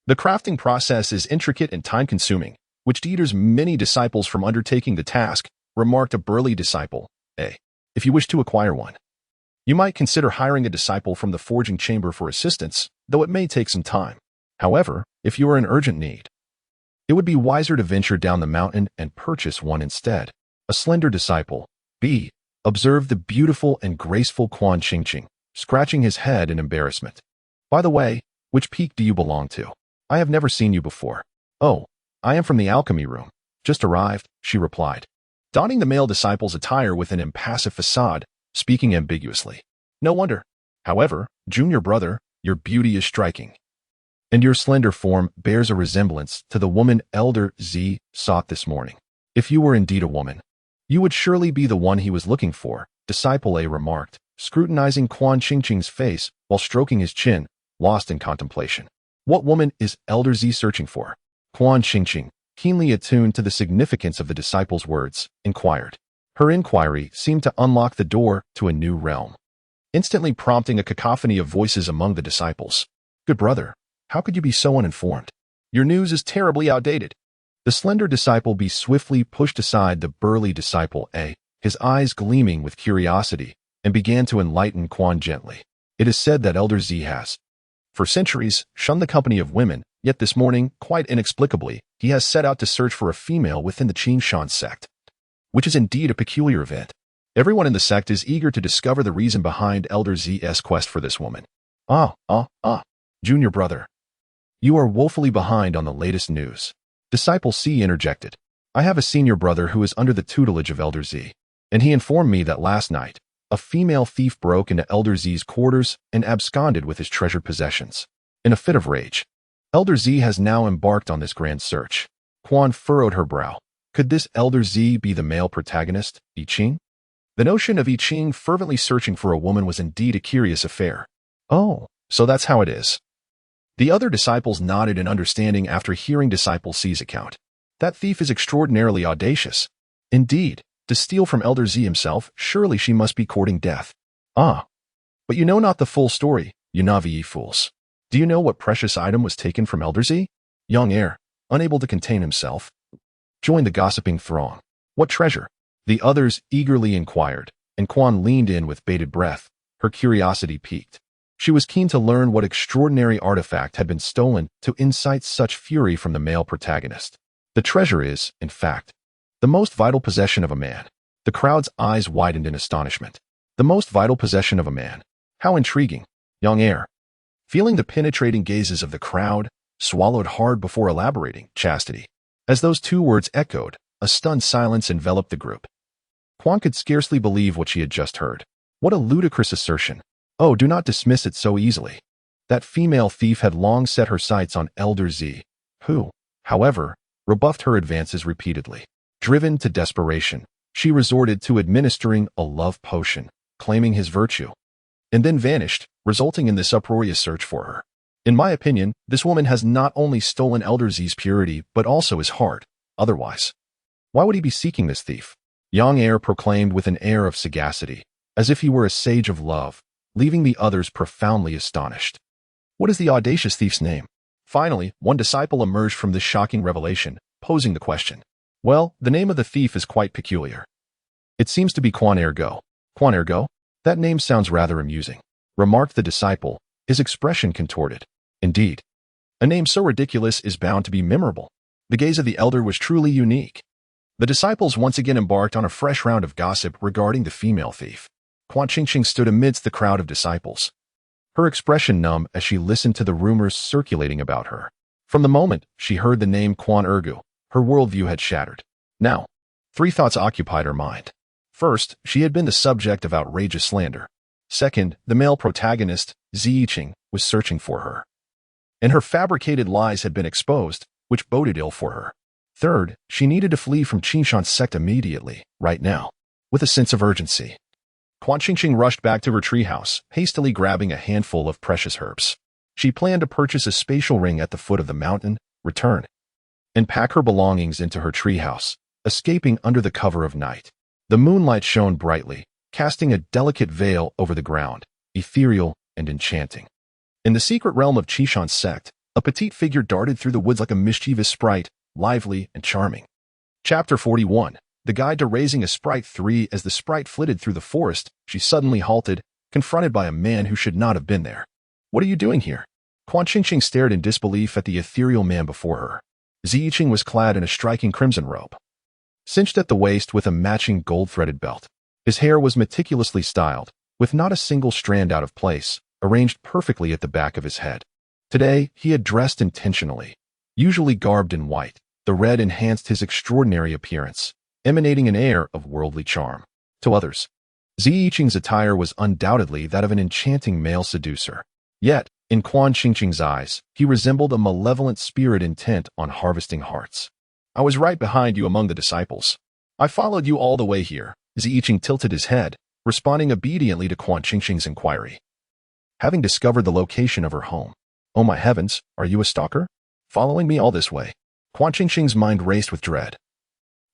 the crafting process is intricate and time-consuming, which deters many disciples from undertaking the task, remarked a burly disciple. If you wish to acquire one, you might consider hiring a disciple from the forging chamber for assistance, though it may take some time. However, if you are in urgent need, it would be wiser to venture down the mountain and purchase one instead. A slender disciple, B, observed the beautiful and graceful Quan Qingqing, scratching his head in embarrassment. By the way, which peak do you belong to? I have never seen you before. Oh, I am from the alchemy room. Just arrived, she replied, donning the male disciple's attire with an impassive facade, speaking ambiguously. No wonder. However, junior brother, your beauty is striking, and your slender form bears a resemblance to the woman Elder Z sought this morning. If you were indeed a woman, you would surely be the one he was looking for, Disciple A remarked, scrutinizing Quan Qingqing's face while stroking his chin, lost in contemplation. What woman is Elder Z searching for? Quan Qingqing, keenly attuned to the significance of the disciple's words, inquired. Her inquiry seemed to unlock the door to a new realm, instantly prompting a cacophony of voices among the disciples. Good brother, how could you be so uninformed? Your news is terribly outdated. The slender disciple B swiftly pushed aside the burly disciple A, his eyes gleaming with curiosity, and began to enlighten Quan gently. It is said that Elder Z has, for centuries, shunned the company of women, yet this morning, quite inexplicably, he has set out to search for a female within the Qinshan sect, which is indeed a peculiar event. Everyone in the sect is eager to discover the reason behind Elder Z's quest for this woman. Junior brother, you are woefully behind on the latest news. Disciple C interjected. I have a senior brother who is under the tutelage of Elder Z, and he informed me that last night, a female thief broke into Elder Z's quarters and absconded with his treasured possessions. In a fit of rage, Elder Z has now embarked on this grand search. Quan furrowed her brow. Could this Elder Z be the male protagonist, I Ching? The notion of I Ching fervently searching for a woman was indeed a curious affair. Oh, so that's how it is. The other disciples nodded in understanding after hearing Disciple C's account. That thief is extraordinarily audacious. Indeed, to steal from Elder Z himself, surely she must be courting death. But you know not the full story, you Navi fools. Do you know what precious item was taken from Elder Z? Young heir, unable to contain himself, joined the gossiping throng. What treasure? The others eagerly inquired, and Quan leaned in with bated breath, her curiosity piqued. She was keen to learn what extraordinary artifact had been stolen to incite such fury from the male protagonist. The treasure is, in fact, the most vital possession of a man. The crowd's eyes widened in astonishment. The most vital possession of a man. How intriguing. Young heir, feeling the penetrating gazes of the crowd, swallowed hard before elaborating, chastity. As those two words echoed, a stunned silence enveloped the group. Quan could scarcely believe what she had just heard. What a ludicrous assertion. Oh, do not dismiss it so easily. That female thief had long set her sights on Elder Z, who, however, rebuffed her advances repeatedly. Driven to desperation, she resorted to administering a love potion, claiming his virtue, and then vanished, resulting in this uproarious search for her. In my opinion, this woman has not only stolen Elder Z's purity, but also his heart. Otherwise, why would he be seeking this thief? Young heir proclaimed with an air of sagacity, as if he were a sage of love, leaving the others profoundly astonished. What is the audacious thief's name? Finally, one disciple emerged from this shocking revelation, posing the question. Well, the name of the thief is quite peculiar. It seems to be Quan Ergo. Quan Ergo? That name sounds rather amusing, remarked the disciple, his expression contorted. Indeed, a name so ridiculous is bound to be memorable. The gaze of the elder was truly unique. The disciples once again embarked on a fresh round of gossip regarding the female thief. Quan Qingqing stood amidst the crowd of disciples, her expression numb as she listened to the rumors circulating about her. From the moment she heard the name Quan Ergu, her worldview had shattered. Now, three thoughts occupied her mind. First, she had been the subject of outrageous slander. Second, the male protagonist, Ziyiqing, was searching for her, and her fabricated lies had been exposed, which boded ill for her. Third, she needed to flee from Qingshan's sect immediately, right now, with a sense of urgency. Quan Qingqing rushed back to her treehouse, hastily grabbing a handful of precious herbs. She planned to purchase a spatial ring at the foot of the mountain, return, and pack her belongings into her treehouse, escaping under the cover of night. The moonlight shone brightly, casting a delicate veil over the ground, ethereal and enchanting. In the secret realm of Qingshan's sect, a petite figure darted through the woods like a mischievous sprite, lively and charming. Chapter 41. The Guide to Raising a Sprite 3. As the sprite flitted through the forest, she suddenly halted, confronted by a man who should not have been there. What are you doing here? Quan Qingqing stared in disbelief at the ethereal man before her. Ziyiqing was clad in a striking crimson robe, cinched at the waist with a matching gold-threaded belt. His hair was meticulously styled, with not a single strand out of place, arranged perfectly at the back of his head. Today, he had dressed intentionally. Usually garbed in white, the red enhanced his extraordinary appearance, emanating an air of worldly charm. To others, Ziyiqing's attire was undoubtedly that of an enchanting male seducer. Yet, in Quan Qingqing's eyes, he resembled a malevolent spirit intent on harvesting hearts. I was right behind you among the disciples. I followed you all the way here. Ziyiqing tilted his head, responding obediently to Quan Qingqing's inquiry. Having discovered the location of her home. Oh my heavens, are you a stalker? Following me all this way? Quan Qingqing's mind raced with dread,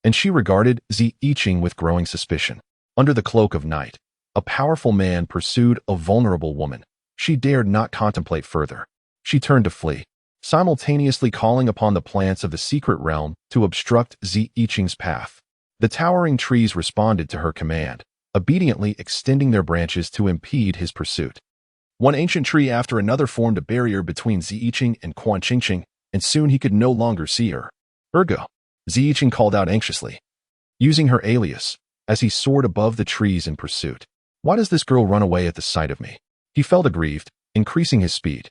and she regarded Ziyiqing with growing suspicion. Under the cloak of night, a powerful man pursued a vulnerable woman. She dared not contemplate further. She turned to flee, simultaneously calling upon the plants of the secret realm to obstruct Ziyiqing's path. The towering trees responded to her command, obediently extending their branches to impede his pursuit. One ancient tree after another formed a barrier between Ziyiqing and Quan Qingqing, and soon he could no longer see her. Ergo, Ziyiqing called out anxiously, using her alias, as he soared above the trees in pursuit. Why does this girl run away at the sight of me? He felt aggrieved, increasing his speed.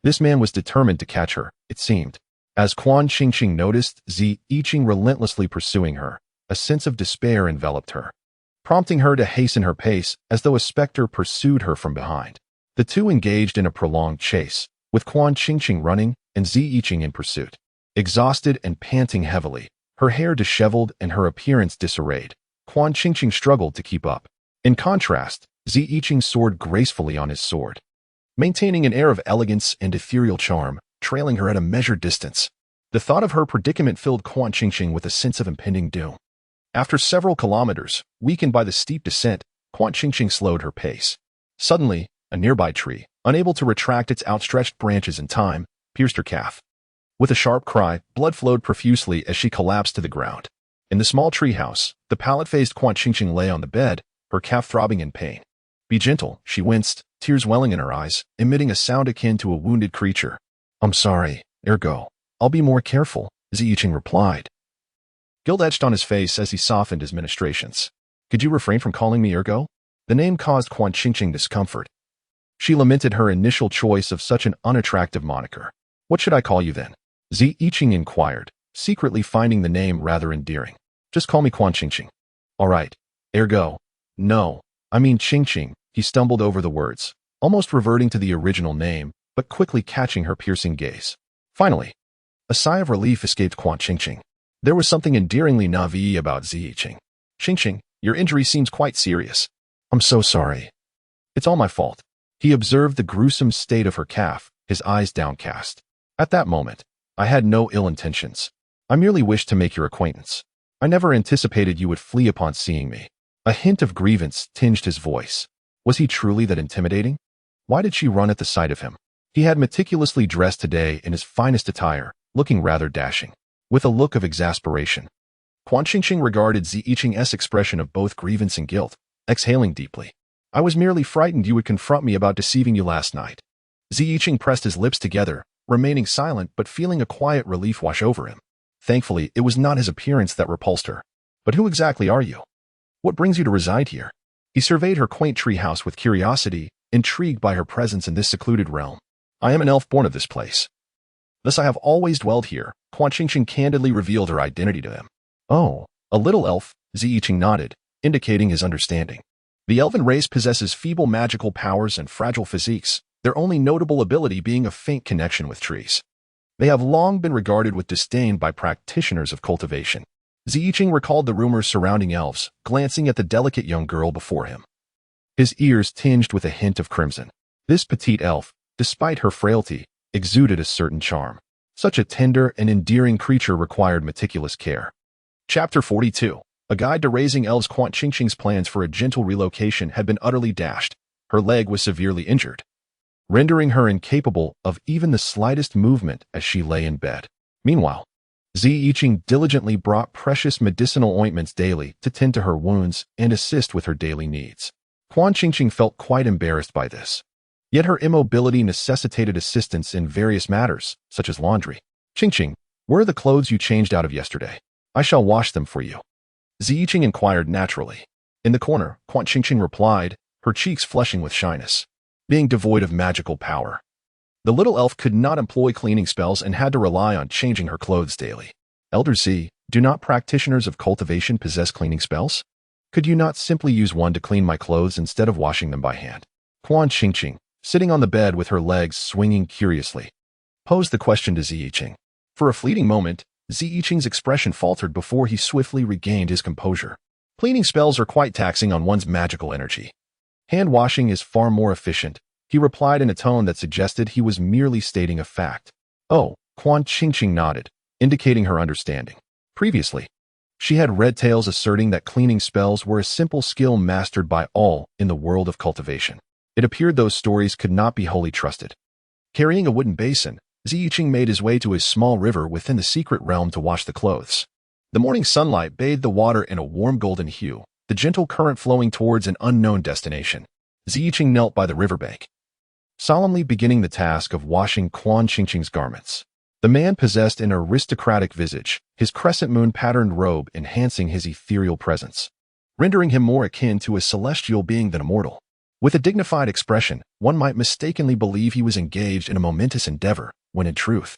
This man was determined to catch her, it seemed. As Quan Qingqing noticed Ziyiqing relentlessly pursuing her, a sense of despair enveloped her, prompting her to hasten her pace as though a specter pursued her from behind. The two engaged in a prolonged chase, with Quan Qingqing running and Ziyiqing in pursuit. Exhausted and panting heavily, her hair disheveled and her appearance disarrayed, Quan Qingqing struggled to keep up. In contrast, Ziyiqing soared gracefully on his sword, maintaining an air of elegance and ethereal charm, trailing her at a measured distance. The thought of her predicament filled Quan Qingqing with a sense of impending doom. After several kilometers, weakened by the steep descent, Quan Qingqing slowed her pace. Suddenly, a nearby tree, unable to retract its outstretched branches in time, pierced her calf. With a sharp cry, blood flowed profusely as she collapsed to the ground. In the small treehouse, the pallid-faced Quan Qingqing lay on the bed, her calf throbbing in pain. Be gentle, she winced, tears welling in her eyes, emitting a sound akin to a wounded creature. I'm sorry, Ergo. I'll be more careful, Ziyiqing replied. Guilt etched on his face as he softened his ministrations. Could you refrain from calling me Ergo? The name caused Quan Qingqing discomfort. She lamented her initial choice of such an unattractive moniker. What should I call you then? Ziyiqing inquired, secretly finding the name rather endearing. Just call me Quan Qingqing. All right, Ergo. No, I mean Qingqing. He stumbled over the words, almost reverting to the original name, but quickly catching her piercing gaze. Finally, a sigh of relief escaped Quan Qingqing. There was something endearingly naïve about Ziyiqing. Qingqing, your injury seems quite serious. I'm so sorry. It's all my fault. He observed the gruesome state of her calf, his eyes downcast. At that moment, I had no ill intentions. I merely wished to make your acquaintance. I never anticipated you would flee upon seeing me. A hint of grievance tinged his voice. Was he truly that intimidating? Why did she run at the sight of him? He had meticulously dressed today in his finest attire, looking rather dashing, with a look of exasperation. Quan Qingqing regarded Ziyiqing's expression of both grievance and guilt, exhaling deeply. I was merely frightened you would confront me about deceiving you last night. Ziyiqing pressed his lips together, remaining silent but feeling a quiet relief wash over him. Thankfully, it was not his appearance that repulsed her. But who exactly are you? What brings you to reside here? He surveyed her quaint treehouse with curiosity, intrigued by her presence in this secluded realm. I am an elf born of this place. Thus I have always dwelled here. Quan Qingqing candidly revealed her identity to him. Oh, a little elf, Ziyiqing nodded, indicating his understanding. The elven race possesses feeble magical powers and fragile physiques, their only notable ability being a faint connection with trees. They have long been regarded with disdain by practitioners of cultivation. Ziyiqing recalled the rumors surrounding elves, glancing at the delicate young girl before him. His ears tinged with a hint of crimson. This petite elf, despite her frailty, exuded a certain charm. Such a tender and endearing creature required meticulous care. Chapter 42. A guide to raising elves. Quan Qingqing's plans for a gentle relocation had been utterly dashed. Her leg was severely injured, rendering her incapable of even the slightest movement as she lay in bed. Meanwhile, Ziyiqing diligently brought precious medicinal ointments daily to tend to her wounds and assist with her daily needs. Quan Qingqing felt quite embarrassed by this. Yet her immobility necessitated assistance in various matters, such as laundry. Qingqing, where are the clothes you changed out of yesterday? I shall wash them for you. Ziyiqing inquired naturally. In the corner, Quan Qingqing replied, her cheeks flushing with shyness. Being devoid of magical power, the little elf could not employ cleaning spells and had to rely on changing her clothes daily. Elder Z, do not practitioners of cultivation possess cleaning spells? Could you not simply use one to clean my clothes instead of washing them by hand? Quan Qingqing, sitting on the bed with her legs swinging curiously, posed the question to Ziyiqing. For a fleeting moment, Ziyiqing's expression faltered before he swiftly regained his composure. Cleaning spells are quite taxing on one's magical energy. Hand washing is far more efficient, he replied in a tone that suggested he was merely stating a fact. Oh, Quan Qingqing nodded, indicating her understanding. Previously, she had read tales asserting that cleaning spells were a simple skill mastered by all in the world of cultivation. It appeared those stories could not be wholly trusted. Carrying a wooden basin, Ziyiqing made his way to a small river within the secret realm to wash the clothes. The morning sunlight bathed the water in a warm golden hue, the gentle current flowing towards an unknown destination. Ziyiqing knelt by the riverbank, solemnly beginning the task of washing Quan Qingqing's garments. The man possessed an aristocratic visage, his crescent moon-patterned robe enhancing his ethereal presence, rendering him more akin to a celestial being than a mortal. With a dignified expression, one might mistakenly believe he was engaged in a momentous endeavor, when in truth,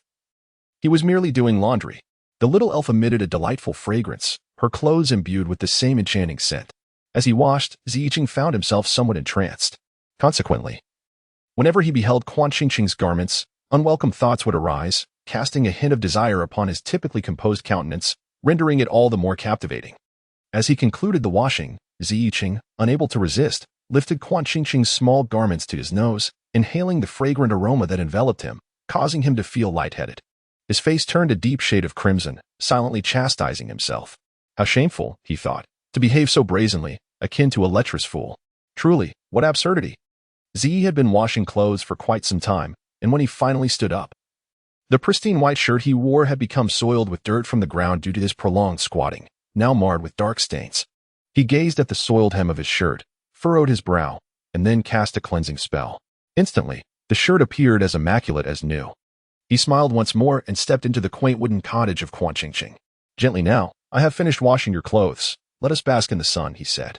he was merely doing laundry. The little elf emitted a delightful fragrance, her clothes imbued with the same enchanting scent. As he washed, Ziyiqing found himself somewhat entranced. Consequently, whenever he beheld Quan Qingqing's garments, unwelcome thoughts would arise, casting a hint of desire upon his typically composed countenance, rendering it all the more captivating. As he concluded the washing, Ziyiqing, unable to resist, lifted Quan Qingqing's small garments to his nose, inhaling the fragrant aroma that enveloped him, causing him to feel lightheaded. His face turned a deep shade of crimson, silently chastising himself. How shameful, he thought, to behave so brazenly, akin to a lecherous fool. Truly, what absurdity. Z had been washing clothes for quite some time, and when he finally stood up, the pristine white shirt he wore had become soiled with dirt from the ground due to his prolonged squatting, now marred with dark stains. He gazed at the soiled hem of his shirt, furrowed his brow, and then cast a cleansing spell. Instantly, the shirt appeared as immaculate as new. He smiled once more and stepped into the quaint wooden cottage of Quan Qingqing. Gently now, I have finished washing your clothes. Let us bask in the sun, he said.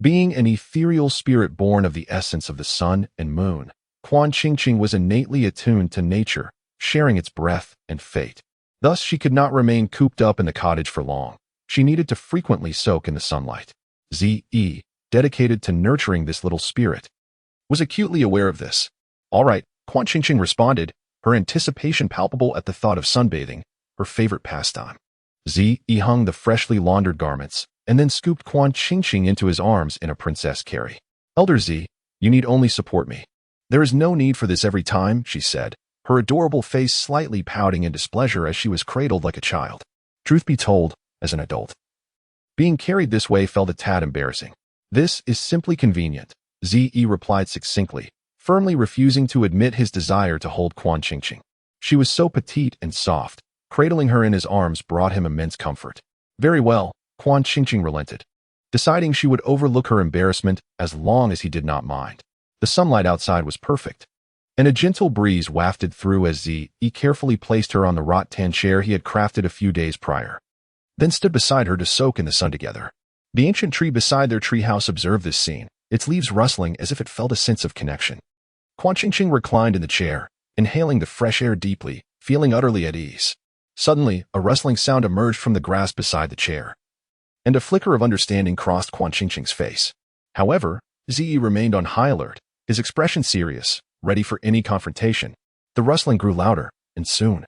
Being an ethereal spirit born of the essence of the sun and moon, Quan Qingqing was innately attuned to nature, sharing its breath and fate. Thus, she could not remain cooped up in the cottage for long. She needed to frequently soak in the sunlight. Z.E., dedicated to nurturing this little spirit, was acutely aware of this. All right, Quan Qingqing responded, her anticipation palpable at the thought of sunbathing, her favorite pastime. Z.E. hung the freshly laundered garments, and then scooped Quan Qingqing into his arms in a princess carry. Elder Z, you need only support me. There is no need for this every time, she said, her adorable face slightly pouting in displeasure as she was cradled like a child. Truth be told, as an adult, being carried this way felt a tad embarrassing. This is simply convenient, Z.E. replied succinctly, firmly refusing to admit his desire to hold Quan Qingqing. She was so petite and soft, cradling her in his arms brought him immense comfort. Very well, Quan Qingqing relented, deciding she would overlook her embarrassment as long as he did not mind. The sunlight outside was perfect, and a gentle breeze wafted through as Zi carefully placed her on the rattan chair he had crafted a few days prior, then stood beside her to soak in the sun together. The ancient tree beside their treehouse observed this scene, its leaves rustling as if it felt a sense of connection. Quan Qingqing reclined in the chair, inhaling the fresh air deeply, feeling utterly at ease. Suddenly, a rustling sound emerged from the grass beside the chair, and a flicker of understanding crossed Quan Qingqing's face. However, Zi remained on high alert, his expression serious, ready for any confrontation. The rustling grew louder, and soon,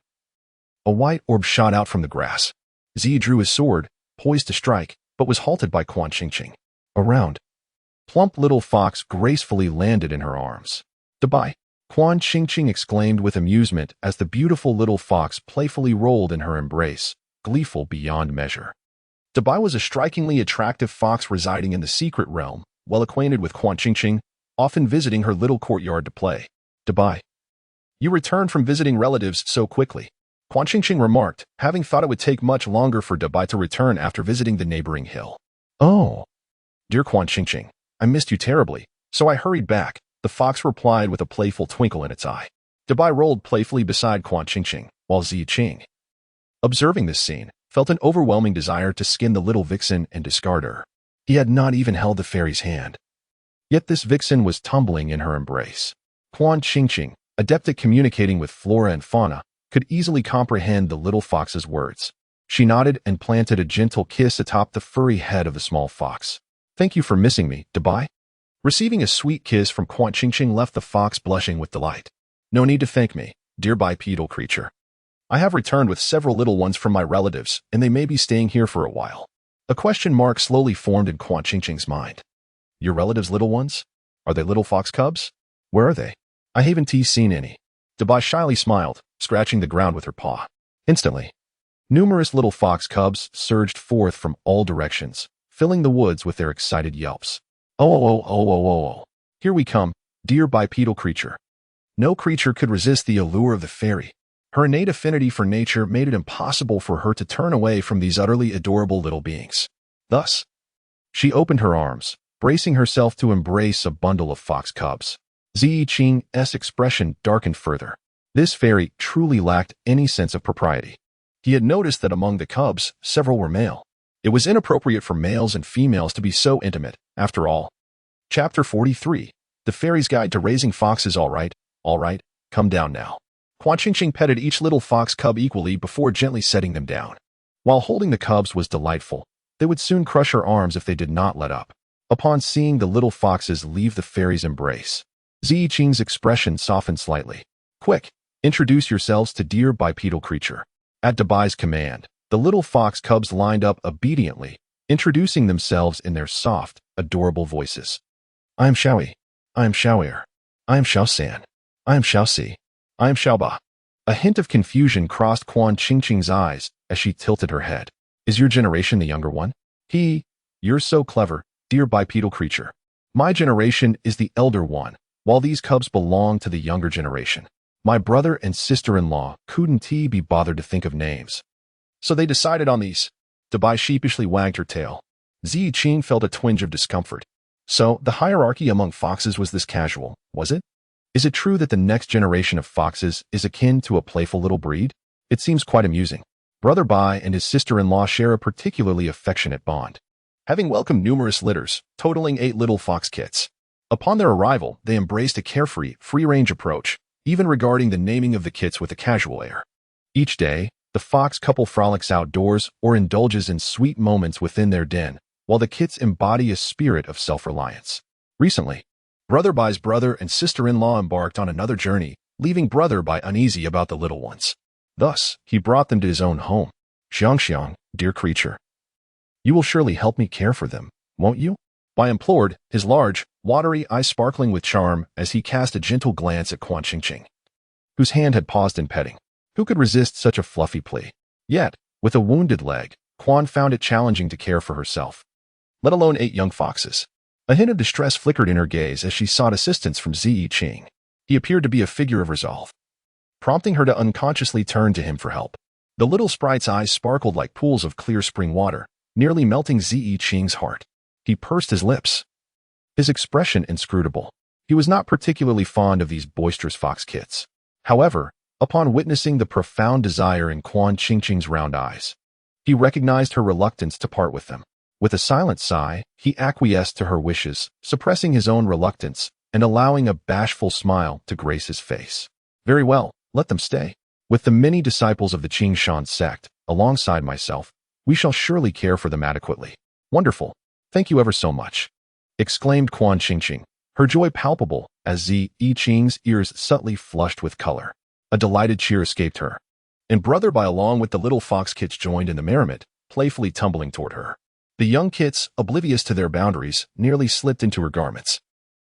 a white orb shot out from the grass. Zi drew his sword, poised to strike, but was halted by Quan Qingqing. A round, plump little fox gracefully landed in her arms. "Goodbye," Quan Qingqing exclaimed with amusement as the beautiful little fox playfully rolled in her embrace, gleeful beyond measure. Dabai was a strikingly attractive fox residing in the secret realm, well acquainted with Quan Qingqing, often visiting her little courtyard to play. "Dabai, you returned from visiting relatives so quickly," Quan Qingqing remarked, having thought it would take much longer for Dabai to return after visiting the neighboring hill. "Oh, dear Quan Qingqing, I missed you terribly, so I hurried back," the fox replied with a playful twinkle in its eye. Dabai rolled playfully beside Quan Qingqing, while Zi Qing, observing this scene, felt an overwhelming desire to skin the little vixen and discard her. He had not even held the fairy's hand. Yet this vixen was tumbling in her embrace. Quan Qingqing, adept at communicating with flora and fauna, could easily comprehend the little fox's words. She nodded and planted a gentle kiss atop the furry head of the small fox. "Thank you for missing me, Dabai." Receiving a sweet kiss from Quan Qingqing left the fox blushing with delight. "No need to thank me, dear bipedal creature. I have returned with several little ones from my relatives, and they may be staying here for a while." A question mark slowly formed in Quan Qingqing's mind. "Your relatives' little ones? Are they little fox cubs? Where are they? I haven't seen any." Dabai shyly smiled, scratching the ground with her paw. Instantly, numerous little fox cubs surged forth from all directions, filling the woods with their excited yelps. Oh, here we come, dear bipedal creature." No creature could resist the allure of the fairy. Her innate affinity for nature made it impossible for her to turn away from these utterly adorable little beings. Thus, she opened her arms, bracing herself to embrace a bundle of fox cubs. Zi Qing's expression darkened further. This fairy truly lacked any sense of propriety. He had noticed that among the cubs, several were male. It was inappropriate for males and females to be so intimate, after all. Chapter 43, The Fairy's Guide to Raising Foxes. All right, come down now. Quan Qingqing petted each little fox cub equally before gently setting them down. While holding the cubs was delightful, they would soon crush her arms if they did not let up. Upon seeing the little foxes leave the fairy's embrace, Zi Qing's expression softened slightly. "Quick, introduce yourselves to dear bipedal creature." At Dabai's command, the little fox cubs lined up obediently, introducing themselves in their soft, adorable voices. "I am Xiaoyi. I am Xiaoer. I am Xiaosan. I am Xiaoxi. I am Xiaoba." A hint of confusion crossed Quan Qingqing's eyes as she tilted her head. "Is your generation the younger one?" "You're so clever, dear bipedal creature. My generation is the elder one, while these cubs belong to the younger generation. My brother and sister-in-law couldn't be bothered to think of names, so they decided on these." Dabai sheepishly wagged her tail. Zi Qing felt a twinge of discomfort. So, the hierarchy among foxes was this casual, was it? Is it true that the next generation of foxes is akin to a playful little breed? It seems quite amusing. Brother Bai and his sister-in-law share a particularly affectionate bond, having welcomed numerous litters, totaling 8 little fox kits. Upon their arrival, they embraced a carefree, free-range approach, even regarding the naming of the kits with a casual air. Each day, the fox couple frolics outdoors or indulges in sweet moments within their den, while the kits embody a spirit of self-reliance. Recently, Brother Bai's brother and sister-in-law embarked on another journey, leaving Brother Bai uneasy about the little ones. Thus, he brought them to his own home. "Xiang, dear creature, you will surely help me care for them, won't you?" Bai implored, his large, watery eyes sparkling with charm as he cast a gentle glance at Quan Qingqing, whose hand had paused in petting. Who could resist such a fluffy plea? Yet, with a wounded leg, Quan found it challenging to care for herself, let alone 8 young foxes. A hint of distress flickered in her gaze as she sought assistance from Zi Qing. He appeared to be a figure of resolve, prompting her to unconsciously turn to him for help. The little sprite's eyes sparkled like pools of clear spring water, nearly melting Zi Qing's heart. He pursed his lips, his expression inscrutable. He was not particularly fond of these boisterous fox kits. However, upon witnessing the profound desire in Quan Qingqing's round eyes, he recognized her reluctance to part with them. With a silent sigh, he acquiesced to her wishes, suppressing his own reluctance and allowing a bashful smile to grace his face. Very well, let them stay. With the many disciples of the Qingshan sect, alongside myself, we shall surely care for them adequately. Wonderful. Thank you ever so much, exclaimed Quan Qingqing, her joy palpable as Zi Qing's ears subtly flushed with color. A delighted cheer escaped her, and Brother Bai along with the little fox kits joined in the merriment, playfully tumbling toward her. The young kits, oblivious to their boundaries, nearly slipped into her garments.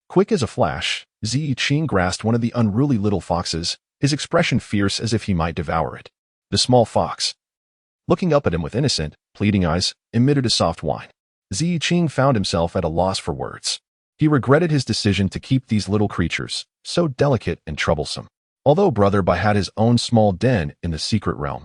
Quick as a flash, Zi Qing grasped one of the unruly little foxes, his expression fierce as if he might devour it. The small fox, looking up at him with innocent, pleading eyes, emitted a soft whine. Zi Qing found himself at a loss for words. He regretted his decision to keep these little creatures, so delicate and troublesome. Although Brother Bai had his own small den in the secret realm,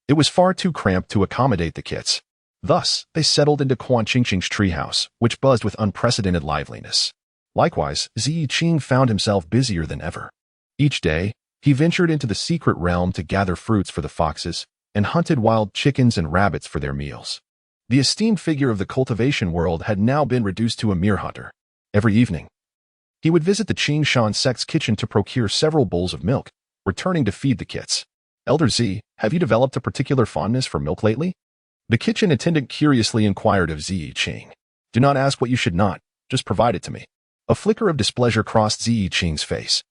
it was far too cramped to accommodate the kits. Thus, they settled into Quan Qingqing's treehouse, which buzzed with unprecedented liveliness. Likewise, Zi Qing found himself busier than ever. Each day, he ventured into the secret realm to gather fruits for the foxes and hunted wild chickens and rabbits for their meals. The esteemed figure of the cultivation world had now been reduced to a mere hunter. Every evening, he would visit the Qingshan sect's kitchen to procure several bowls of milk, returning to feed the kits. Elder Zi, have you developed a particular fondness for milk lately? The kitchen attendant curiously inquired of Zi Qing. Do not ask what you should not, just provide it to me. A flicker of displeasure crossed Zi Qing's face.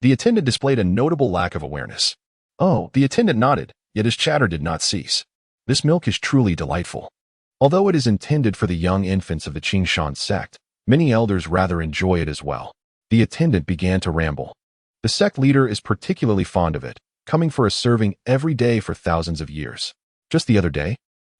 The attendant displayed a notable lack of awareness. Oh, the attendant nodded, yet his chatter did not cease. This milk is truly delightful. Although it is intended for the young infants of the Qingshan sect, many elders rather enjoy it as well. The attendant began to ramble. The sect leader is particularly fond of it, coming for a serving every day for thousands of years. Just the other day,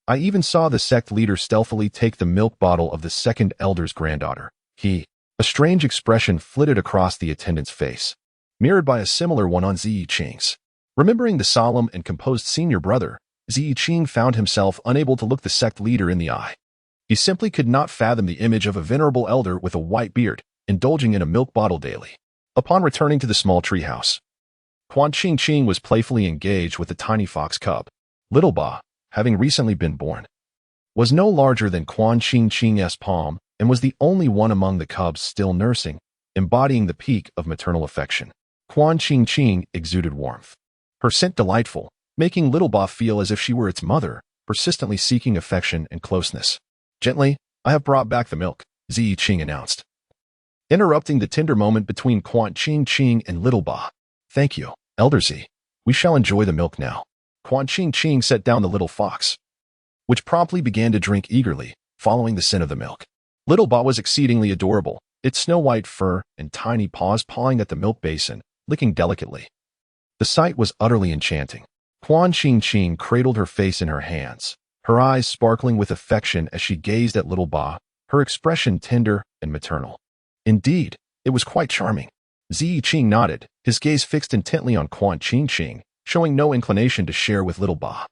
I even saw the sect leader stealthily take the milk bottle of the second elder's granddaughter. A strange expression flitted across the attendant's face, mirrored by a similar one on Zi Qing's. Remembering the solemn and composed senior brother, Zi Qing found himself unable to look the sect leader in the eye. He simply could not fathom the image of a venerable elder with a white beard, indulging in a milk bottle daily. Upon returning to the small treehouse, Quan Qingqing was playfully engaged with the tiny fox cub. Little Ba, having recently been born, was no larger than Quan Qingqing's palm and was the only one among the cubs still nursing, embodying the peak of maternal affection. Quan Qingqing exuded warmth, her scent delightful, making Little Ba feel as if she were its mother, persistently seeking affection and closeness. Gently, I have brought back the milk, Zi Qing announced, interrupting the tender moment between Quan Qingqing and Little Ba. Thank you, Elder Zi. We shall enjoy the milk now. Quan Qingqing set down the little fox, which promptly began to drink eagerly, following the scent of the milk. Little Ba was exceedingly adorable, its snow-white fur and tiny paws pawing at the milk basin, licking delicately. The sight was utterly enchanting. Quan Qingqing cradled her face in her hands, her eyes sparkling with affection as she gazed at Little Ba, her expression tender and maternal. Indeed, it was quite charming. Zi Qing nodded, his gaze fixed intently on Quan Qingqing, showing no inclination to share with Little Ba.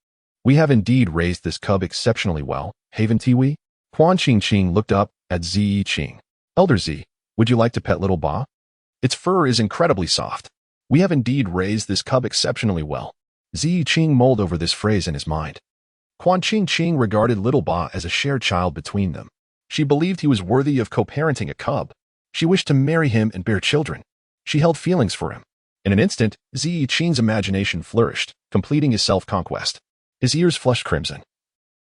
We have indeed raised this cub exceptionally well, haven't we? Quan Qingqing looked up at Zi Qing. Elder Zi, would you like to pet Little Ba? Its fur is incredibly soft. We have indeed raised this cub exceptionally well. Zi Qing mulled over this phrase in his mind. Quan Qingqing regarded Little Ba as a shared child between them. She believed he was worthy of co-parenting a cub. She wished to marry him and bear children. She held feelings for him. In an instant, Zi Qing's imagination flourished, completing his self-conquest. His ears flushed crimson,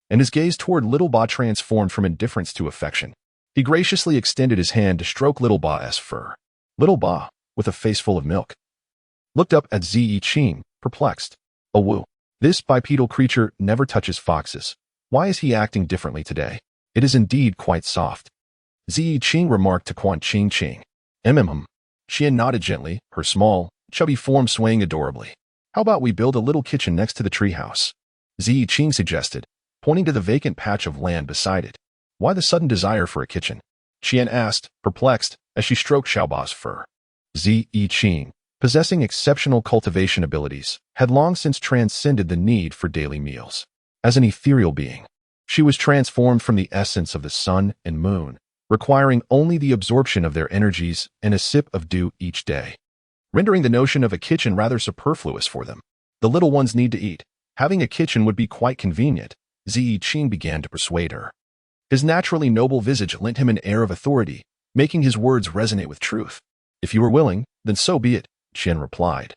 and his gaze toward Little Ba transformed from indifference to affection. He graciously extended his hand to stroke Little Ba's fur. Little Ba, with a face full of milk, looked up at Zi Qing, perplexed. Oh woo. This bipedal creature never touches foxes. Why is he acting differently today? It is indeed quite soft. Zi Qing remarked to Quan Qingqing. She nodded gently, her small, chubby form swaying adorably. How about we build a little kitchen next to the treehouse? Zi Qing suggested, pointing to the vacant patch of land beside it. Why the sudden desire for a kitchen? Qian asked, perplexed, as she stroked Xiaoba's fur. Zi Qing, possessing exceptional cultivation abilities, had long since transcended the need for daily meals. As an ethereal being, she was transformed from the essence of the sun and moon, requiring only the absorption of their energies and a sip of dew each day, rendering the notion of a kitchen rather superfluous for them. The little ones need to eat. Having a kitchen would be quite convenient, Ziyi began to persuade her. His naturally noble visage lent him an air of authority, making his words resonate with truth. If you are willing, then so be it, Qian replied,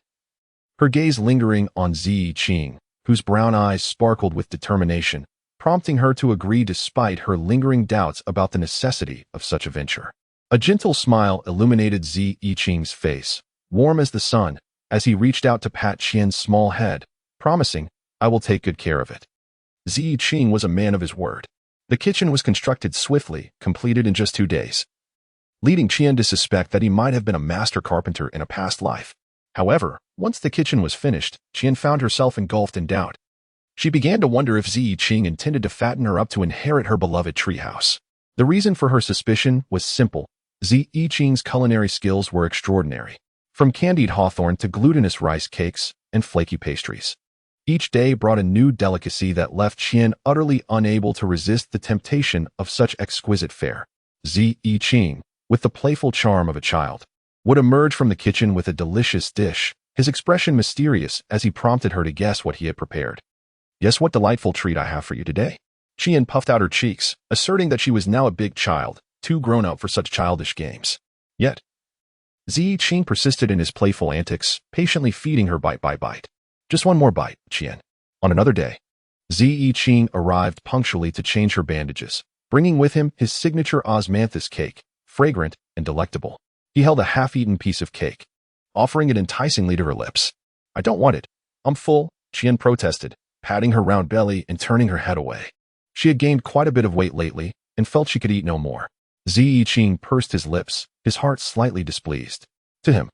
her gaze lingering on Ziyi, whose brown eyes sparkled with determination, prompting her to agree despite her lingering doubts about the necessity of such a venture. A gentle smile illuminated Ziyi's face, warm as the sun, as he reached out to pat Qian's small head, promising, I will take good care of it. Ziyi was a man of his word. The kitchen was constructed swiftly, completed in just 2 days, leading Qian to suspect that he might have been a master carpenter in a past life. However, once the kitchen was finished, Qian found herself engulfed in doubt. She began to wonder if Ziyi intended to fatten her up to inherit her beloved treehouse. The reason for her suspicion was simple. Ziyi's culinary skills were extraordinary, from candied hawthorn to glutinous rice cakes and flaky pastries. Each day brought a new delicacy that left Qian utterly unable to resist the temptation of such exquisite fare. Ziyi, with the playful charm of a child, would emerge from the kitchen with a delicious dish, his expression mysterious as he prompted her to guess what he had prepared. Guess what delightful treat I have for you today? Qian puffed out her cheeks, asserting that she was now a big child, too grown up for such childish games. Yet, Ziyi persisted in his playful antics, patiently feeding her bite by bite. Just one more bite, Qian. On another day, Ziyi arrived punctually to change her bandages, bringing with him his signature osmanthus cake, fragrant and delectable. He held a half-eaten piece of cake, offering it enticingly to her lips. I don't want it. I'm full, Qian protested, patting her round belly and turning her head away. She had gained quite a bit of weight lately and felt she could eat no more. Ziyi pursed his lips, his heart slightly displeased. To him,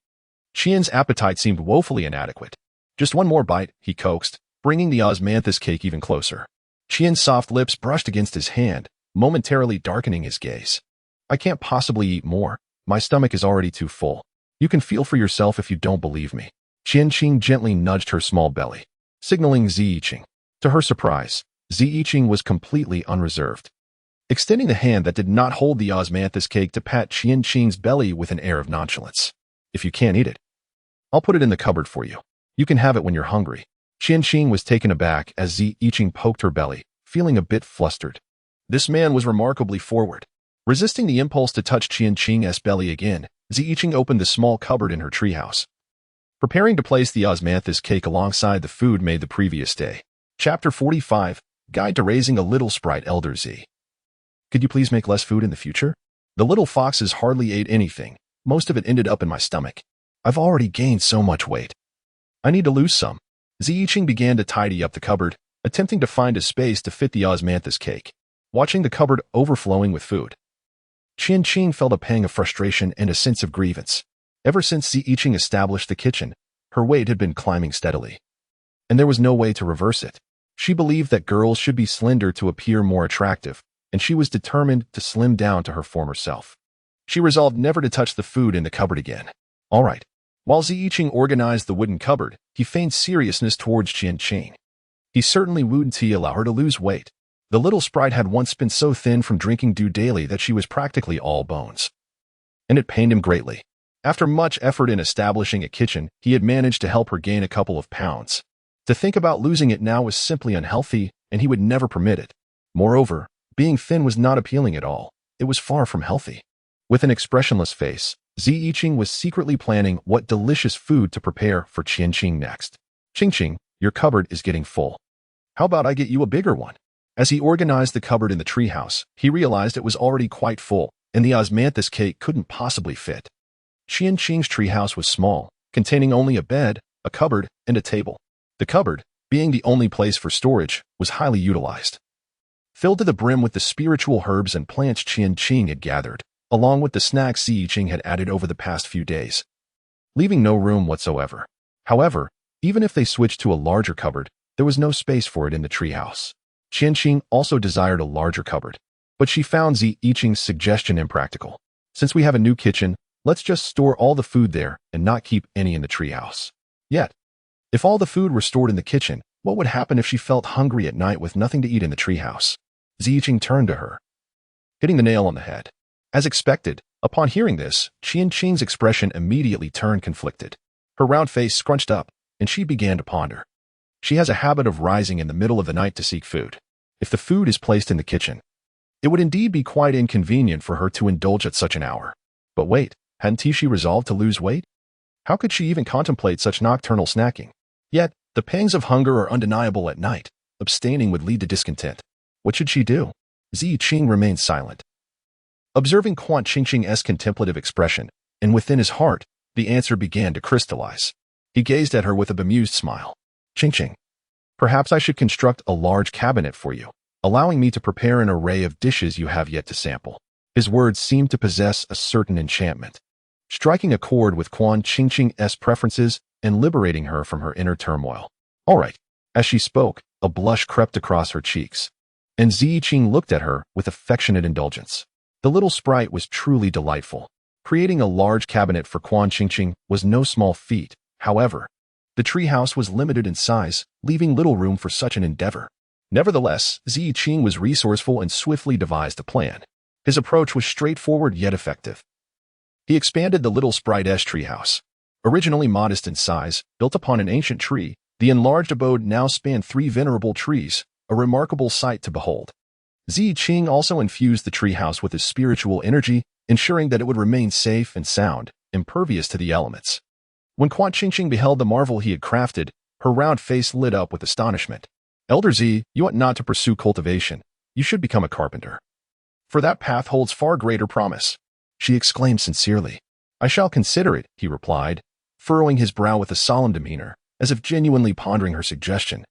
Qian's appetite seemed woefully inadequate. Just one more bite, he coaxed, bringing the osmanthus cake even closer. Qian's soft lips brushed against his hand, momentarily darkening his gaze. I can't possibly eat more. My stomach is already too full. You can feel for yourself if you don't believe me. Qian gently nudged her small belly, signaling Ziyi. To her surprise, Ziyi was completely unreserved, extending the hand that did not hold the osmanthus cake to pat Qian's belly with an air of nonchalance. If you can't eat it, I'll put it in the cupboard for you. You can have it when you're hungry. Qian was taken aback as Ziyi poked her belly, feeling a bit flustered. This man was remarkably forward. Resisting the impulse to touch Qian's belly again, Ziyi opened the small cupboard in her treehouse, preparing to place the osmanthus cake alongside the food made the previous day. Chapter 45, Guide to Raising a Little Sprite Elder Z. Could you please make less food in the future? The little foxes hardly ate anything. Most of it ended up in my stomach. I've already gained so much weight. I need to lose some. Ziyi began to tidy up the cupboard, attempting to find a space to fit the osmanthus cake. Watching the cupboard overflowing with food, Qian felt a pang of frustration and a sense of grievance. Ever since Ziyi established the kitchen, her weight had been climbing steadily, and there was no way to reverse it. She believed that girls should be slender to appear more attractive, and she was determined to slim down to her former self. She resolved never to touch the food in the cupboard again. All right. While Ziyi organized the wooden cupboard, he feigned seriousness towards Qian. He certainly wouldn't allow her to lose weight. The little sprite had once been so thin from drinking dew daily that she was practically all bones, and it pained him greatly. After much effort in establishing a kitchen, he had managed to help her gain a couple of pounds. To think about losing it now was simply unhealthy, and he would never permit it. Moreover, being thin was not appealing at all. It was far from healthy. With an expressionless face, Ziyi was secretly planning what delicious food to prepare for Qian next. Qing, your cupboard is getting full. How about I get you a bigger one? As he organized the cupboard in the treehouse, he realized it was already quite full, and the osmanthus cake couldn't possibly fit. Qian's treehouse was small, containing only a bed, a cupboard, and a table. The cupboard, being the only place for storage, was highly utilized, filled to the brim with the spiritual herbs and plants Qian had gathered, along with the snacks Ziyi had added over the past few days, leaving no room whatsoever. However, even if they switched to a larger cupboard, there was no space for it in the treehouse. Qian also desired a larger cupboard, but she found Ziyi's suggestion impractical. Since we have a new kitchen, Let's just store all the food there and not keep any in the treehouse. Yet, if all the food were stored in the kitchen, what would happen if she felt hungry at night with nothing to eat in the treehouse? Ziyiqing turned to her, hitting the nail on the head. As expected, upon hearing this, Qianqing's expression immediately turned conflicted. Her round face scrunched up, and she began to ponder. She has a habit of rising in the middle of the night to seek food. If the food is placed in the kitchen, it would indeed be quite inconvenient for her to indulge at such an hour. But wait, hadn't she resolved to lose weight? How could she even contemplate such nocturnal snacking? Yet, the pangs of hunger are undeniable at night. Abstaining would lead to discontent. What should she do? Ziyiqing remained silent, observing Qianqing's contemplative expression, and within his heart, the answer began to crystallize. He gazed at her with a bemused smile. Qingqing, perhaps I should construct a large cabinet for you, allowing me to prepare an array of dishes you have yet to sample. His words seemed to possess a certain enchantment, striking a chord with Qianqing's preferences and liberating her from her inner turmoil. All right. As she spoke, a blush crept across her cheeks, and Ziyiqing looked at her with affectionate indulgence. The little sprite was truly delightful. Creating a large cabinet for Qianqing was no small feat. However, the treehouse was limited in size, leaving little room for such an endeavor. Nevertheless, Ziyiqing was resourceful and swiftly devised a plan. His approach was straightforward yet effective. He expanded the little sprite's treehouse. Originally modest in size, built upon an ancient tree, the enlarged abode now spanned 3 venerable trees, a remarkable sight to behold. Ziyiqing also infused the treehouse with his spiritual energy, ensuring that it would remain safe and sound, impervious to the elements. When Qianqing beheld the marvel he had crafted, her round face lit up with astonishment. Elder Z, you ought not to pursue cultivation. You should become a carpenter. For that path holds far greater promise. She exclaimed sincerely. I shall consider it, he replied, furrowing his brow with a solemn demeanor, as if genuinely pondering her suggestion,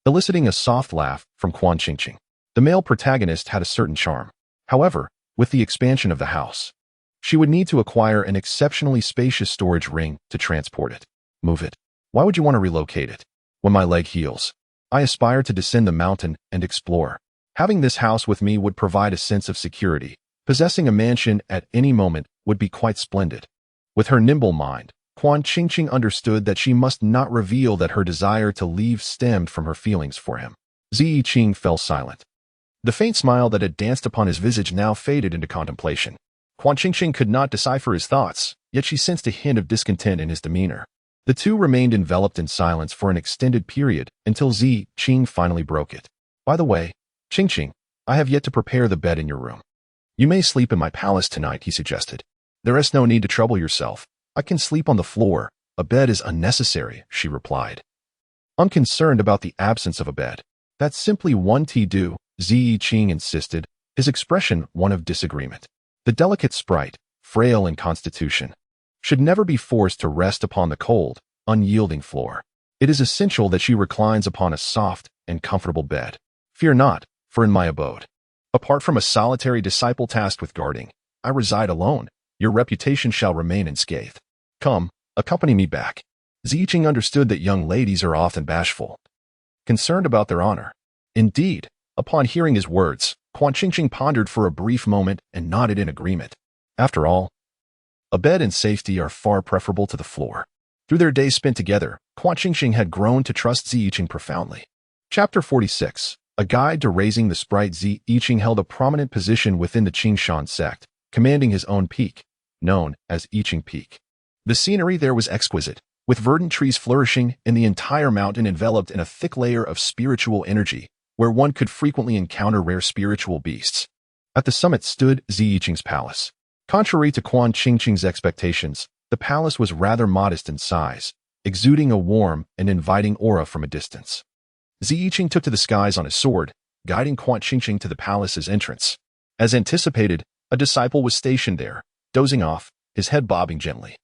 eliciting a soft laugh from Qianqing. The male protagonist had a certain charm. However, with the expansion of the house, she would need to acquire an exceptionally spacious storage ring to transport it. Move it. Why would you want to relocate it? When my leg heals, I aspire to descend the mountain and explore. Having this house with me would provide a sense of security. Possessing a mansion at any moment would be quite splendid. With her nimble mind, Qianqing understood that she must not reveal that her desire to leave stemmed from her feelings for him. Ziyiqing fell silent. The faint smile that had danced upon his visage now faded into contemplation. Qianqing could not decipher his thoughts, yet she sensed a hint of discontent in his demeanor. The two remained enveloped in silence for an extended period until Ziyiqing finally broke it. By the way, Qingqing, I have yet to prepare the bed in your room. You may sleep in my palace tonight, he suggested. There is no need to trouble yourself. I can sleep on the floor. A bed is unnecessary, she replied. I'm concerned about the absence of a bed. That's simply one to-do, Ziyiqing insisted, his expression one of disagreement. The delicate sprite, frail in constitution, should never be forced to rest upon the cold, unyielding floor. It is essential that she reclines upon a soft and comfortable bed. Fear not, for in my abode, apart from a solitary disciple tasked with guarding, I reside alone. Your reputation shall remain unscathed. Come, accompany me back. Ziyiqing understood that young ladies are often bashful, concerned about their honor. Indeed, upon hearing his words, Qianqing pondered for a brief moment and nodded in agreement. After all, a bed and safety are far preferable to the floor. Through their days spent together, Qianqing had grown to trust Ziyiqing profoundly. Chapter 46. A Guide to Raising the Sprite. Ziyiqing held a prominent position within the Qingshan sect, commanding his own peak, known as Yiqing Peak. The scenery there was exquisite, with verdant trees flourishing and the entire mountain enveloped in a thick layer of spiritual energy, where one could frequently encounter rare spiritual beasts. At the summit stood Ziyiqing's palace. Contrary to Qianqing's expectations, the palace was rather modest in size, exuding a warm and inviting aura from a distance. Ziyiqing took to the skies on his sword, guiding Qianqing to the palace's entrance. As anticipated, a disciple was stationed there, dozing off, his head bobbing gently.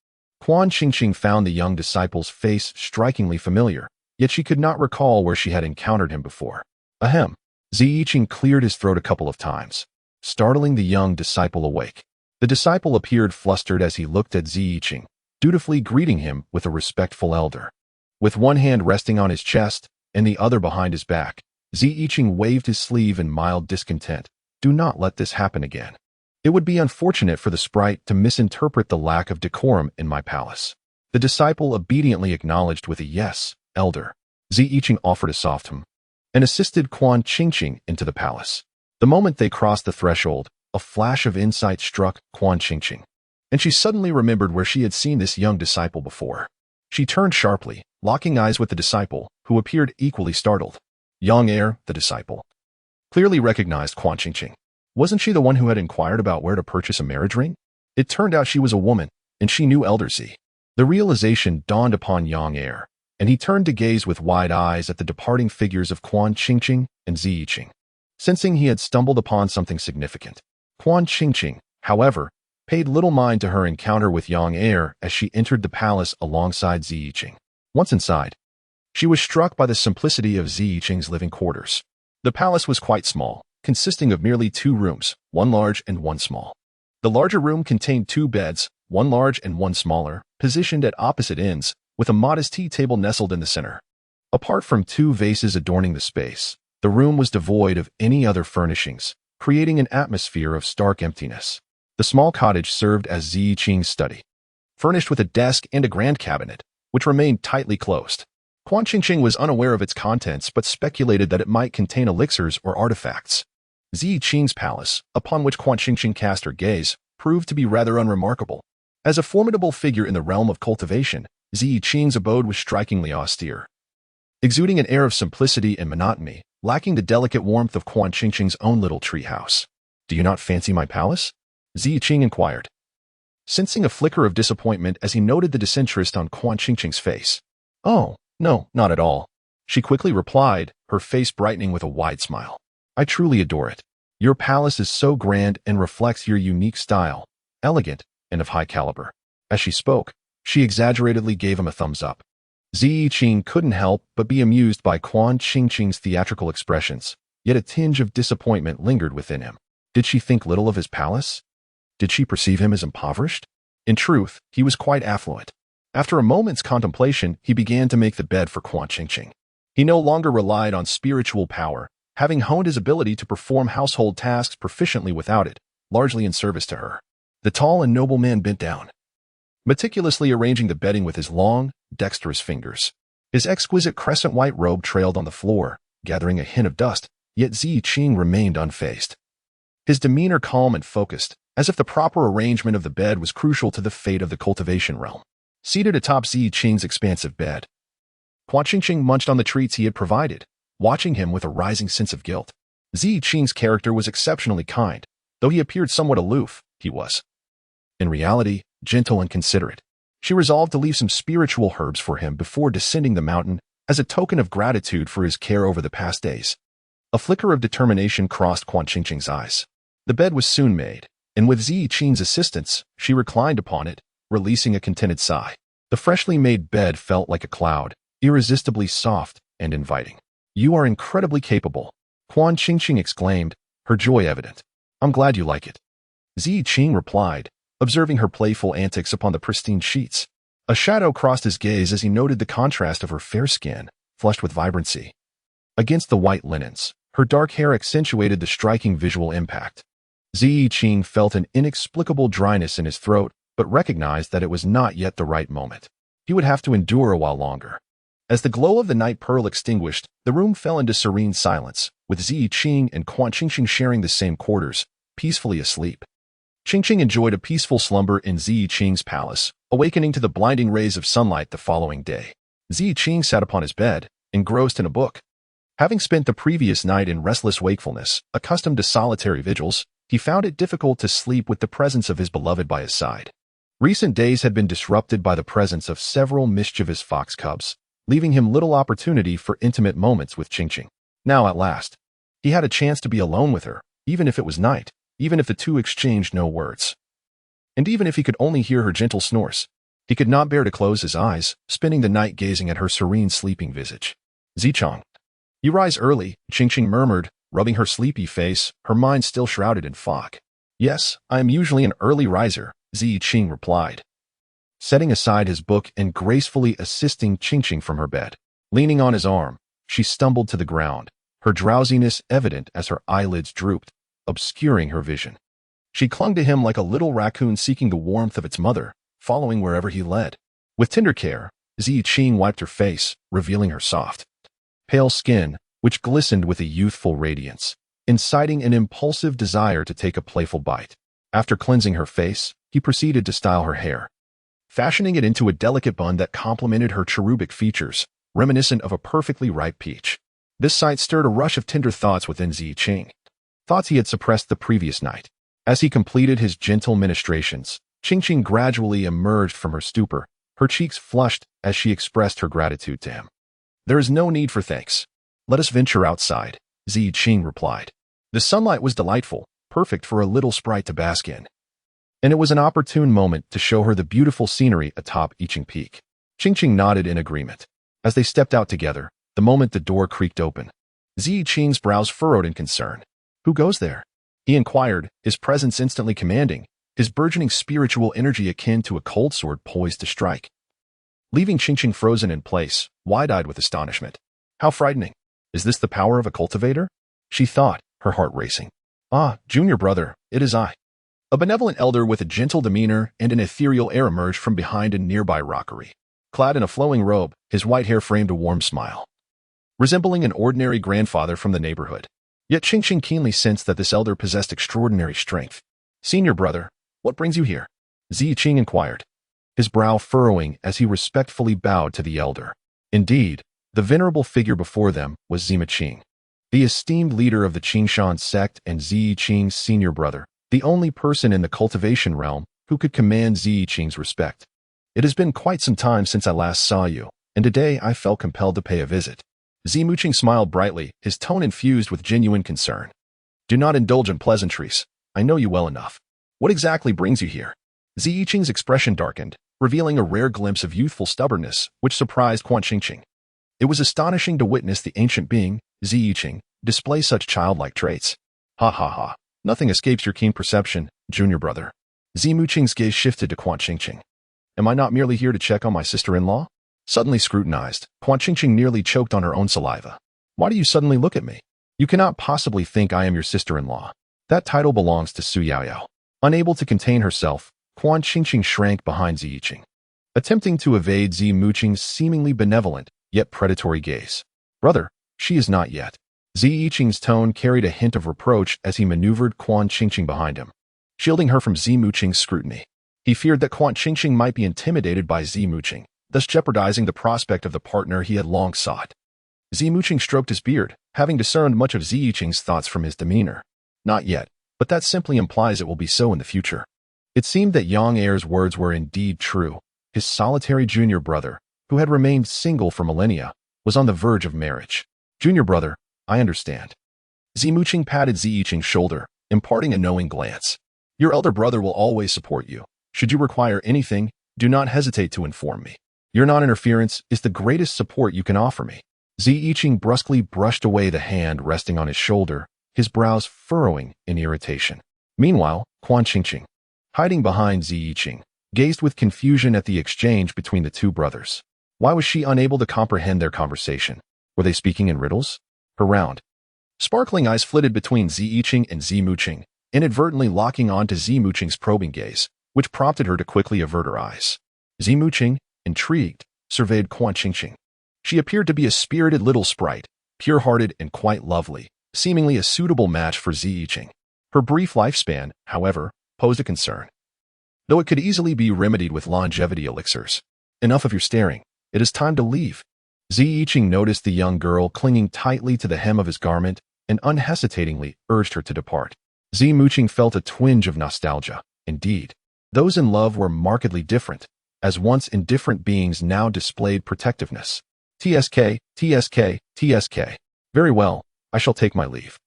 Qianqing found the young disciple's face strikingly familiar, yet she could not recall where she had encountered him before. Ahem. Ziyiqing cleared his throat a couple of times, startling the young disciple awake. The disciple appeared flustered as he looked at Ziyiqing, dutifully greeting him with a respectful elder. With one hand resting on his chest and the other behind his back, Ziyiqing waved his sleeve in mild discontent. Do not let this happen again. It would be unfortunate for the sprite to misinterpret the lack of decorum in my palace. The disciple obediently acknowledged with a yes, elder. Ziyiqing offered a soft hum and assisted Quan Qingqing into the palace. The moment they crossed the threshold, a flash of insight struck Quan Qingqing, and she suddenly remembered where she had seen this young disciple before. She turned sharply, locking eyes with the disciple, who appeared equally startled. Yang Er, the disciple, clearly recognized Quan Qingqing. Wasn't she the one who had inquired about where to purchase a marriage ring? It turned out she was a woman, and she knew Elder Z. The realization dawned upon Yang Er, and he turned to gaze with wide eyes at the departing figures of Quan Qingqing and Ziyiqing, sensing he had stumbled upon something significant. Quan Qingqing, however, paid little mind to her encounter with Yang Er as she entered the palace alongside Ziyiqing. Once inside, she was struck by the simplicity of Ziyiqing's living quarters. The palace was quite small, consisting of merely 2 rooms, one large and one small. The larger room contained 2 beds, one large and one smaller, positioned at opposite ends, with a modest tea table nestled in the center. Apart from 2 vases adorning the space, the room was devoid of any other furnishings, creating an atmosphere of stark emptiness. The small cottage served as Ziyiqing's study, furnished with a desk and a grand cabinet, which remained tightly closed. Quan Qingqing was unaware of its contents but speculated that it might contain elixirs or artifacts. Ziyiqing's palace, upon which Quan Qingqing cast her gaze, proved to be rather unremarkable. As a formidable figure in the realm of cultivation, Ziyiqing's abode was strikingly austere, exuding an air of simplicity and monotony, lacking the delicate warmth of Quan Qingqing's own little treehouse. "Do you not fancy my palace?" Ziyiqing inquired, sensing a flicker of disappointment as he noted the disinterest on Quan Qingqing's face. "Oh, no, not at all," she quickly replied, her face brightening with a wide smile. "I truly adore it. Your palace is so grand and reflects your unique style, elegant and of high caliber." As she spoke, she exaggeratedly gave him a thumbs up. Ziyiqing couldn't help but be amused by Quan Qingqing's theatrical expressions, yet a tinge of disappointment lingered within him. Did she think little of his palace? Did she perceive him as impoverished? In truth, he was quite affluent. After a moment's contemplation, he began to make the bed for Quan Qingqing. He no longer relied on spiritual power, having honed his ability to perform household tasks proficiently without it, largely in service to her. The tall and noble man bent down, meticulously arranging the bedding with his long, dexterous fingers. His exquisite crescent-white robe trailed on the floor, gathering a hint of dust, yet Ziyiqing remained unfazed. His demeanor calm and focused, as if the proper arrangement of the bed was crucial to the fate of the cultivation realm. Seated atop Ziyiqing's expansive bed, Quan Qingqing munched on the treats he had provided, watching him with a rising sense of guilt. Ziyiqing's character was exceptionally kind. Though he appeared somewhat aloof, he was, in reality, gentle and considerate. She resolved to leave some spiritual herbs for him before descending the mountain as a token of gratitude for his care over the past days. A flicker of determination crossed Quan Qingqing's eyes. The bed was soon made, and with Ziyiqing's assistance, she reclined upon it, releasing a contented sigh. The freshly made bed felt like a cloud, irresistibly soft and inviting. "You are incredibly capable," Quan Qingqing exclaimed, her joy evident. "I'm glad you like it," Ziyiqing replied, observing her playful antics upon the pristine sheets. A shadow crossed his gaze as he noted the contrast of her fair skin, flushed with vibrancy, against the white linens. Her dark hair accentuated the striking visual impact. Ziyiqing felt an inexplicable dryness in his throat, but recognized that it was not yet the right moment. He would have to endure a while longer. As the glow of the night pearl extinguished, the room fell into serene silence, with Ziyiqing and Quan Qingqing sharing the same quarters, peacefully asleep. Qingqing enjoyed a peaceful slumber in Ziyiqing's palace, awakening to the blinding rays of sunlight the following day. Ziyiqing sat upon his bed, engrossed in a book. Having spent the previous night in restless wakefulness, accustomed to solitary vigils, he found it difficult to sleep with the presence of his beloved by his side. Recent days had been disrupted by the presence of several mischievous fox cubs, leaving him little opportunity for intimate moments with Qingqing. Now, at last, he had a chance to be alone with her, even if it was night, even if the two exchanged no words. And even if he could only hear her gentle snores, he could not bear to close his eyes, spending the night gazing at her serene sleeping visage. "Zichang, you rise early," Qingqing murmured, rubbing her sleepy face, her mind still shrouded in fog. "Yes, I am usually an early riser," Ziyiqing replied, setting aside his book and gracefully assisting Qingqing from her bed. Leaning on his arm, she stumbled to the ground, her drowsiness evident as her eyelids drooped, obscuring her vision. She clung to him like a little raccoon seeking the warmth of its mother, following wherever he led. With tender care, Ziyi wiped her face, revealing her soft, pale skin, which glistened with a youthful radiance, inciting an impulsive desire to take a playful bite. After cleansing her face, he proceeded to style her hair, fashioning it into a delicate bun that complemented her cherubic features, reminiscent of a perfectly ripe peach. This sight stirred a rush of tender thoughts within Ziyi, thoughts he had suppressed the previous night. As he completed his gentle ministrations, Qingqing gradually emerged from her stupor, her cheeks flushed as she expressed her gratitude to him. "There is no need for thanks. Let us venture outside," Ziyi replied. The sunlight was delightful, perfect for a little sprite to bask in, and it was an opportune moment to show her the beautiful scenery atop Yiqing Peak. Qingqing nodded in agreement. As they stepped out together, the moment the door creaked open, Ziyi's brows furrowed in concern. "Who goes there?" he inquired, his presence instantly commanding, his burgeoning spiritual energy akin to a cold sword poised to strike. Leaving Qingqing frozen in place, wide-eyed with astonishment. "How frightening! Is this the power of a cultivator?" she thought, her heart racing. "Ah, junior brother, it is I." A benevolent elder with a gentle demeanor and an ethereal air emerged from behind a nearby rockery. Clad in a flowing robe, his white hair framed a warm smile, resembling an ordinary grandfather from the neighborhood. Yet Qingqing keenly sensed that this elder possessed extraordinary strength. "Senior brother, what brings you here?" Ziyi inquired, his brow furrowing as he respectfully bowed to the elder. Indeed, the venerable figure before them was Zima Qing, the esteemed leader of the Qingshan sect and Ziyi's senior brother, the only person in the cultivation realm who could command Ziyi's respect. "It has been quite some time since I last saw you, and today I felt compelled to pay a visit." Ziyi smiled brightly, his tone infused with genuine concern. "Do not indulge in pleasantries. I know you well enough. What exactly brings you here?" Ziyi's expression darkened, revealing a rare glimpse of youthful stubbornness, which surprised Qingqing. It was astonishing to witness the ancient being, Ziyi, display such childlike traits. "Ha ha ha. Nothing escapes your keen perception, junior brother." Ziyi's gaze shifted to Qingqing. "Am I not merely here to check on my sister-in-law?" Suddenly scrutinized, Qingqing nearly choked on her own saliva. "Why do you suddenly look at me? You cannot possibly think I am your sister-in-law. That title belongs to Su Yaoyao." Unable to contain herself, Qingqing shrank behind Ziyi, attempting to evade Ziyi's seemingly benevolent, yet predatory gaze. "Brother, she is not yet." Ziyi's tone carried a hint of reproach as he maneuvered Qingqing behind him, shielding her from Ziyi's scrutiny. He feared that Qingqing might be intimidated by Ziyi, thus jeopardizing the prospect of the partner he had long sought. Ziyi stroked his beard, having discerned much of Ziyi's thoughts from his demeanor. "Not yet, but that simply implies it will be so in the future." It seemed that young heir's words were indeed true. His solitary junior brother, who had remained single for millennia, was on the verge of marriage. "Junior brother, I understand." Ziyi patted Ziyi's shoulder, imparting a knowing glance. "Your elder brother will always support you. Should you require anything, do not hesitate to inform me. Your non-interference is the greatest support you can offer me." Ziyi brusquely brushed away the hand resting on his shoulder, his brows furrowing in irritation. Meanwhile, Qingqing, hiding behind Ziyi, gazed with confusion at the exchange between the two brothers. Why was she unable to comprehend their conversation? Were they speaking in riddles? Her round, sparkling eyes flitted between Ziyi and Ziyi, inadvertently locking on to Ziyi's probing gaze, which prompted her to quickly avert her eyes. Ziyi, intrigued, surveyed Qingqing. She appeared to be a spirited little sprite, pure-hearted and quite lovely, seemingly a suitable match for Ziyi. Her brief lifespan, however, posed a concern, though it could easily be remedied with longevity elixirs. "Enough of your staring. It is time to leave." Ziyi noticed the young girl clinging tightly to the hem of his garment and unhesitatingly urged her to depart. Ziyi felt a twinge of nostalgia. Indeed, those in love were markedly different, as once indifferent beings now displayed protectiveness. "TSK, TSK, TSK. Very well, I shall take my leave."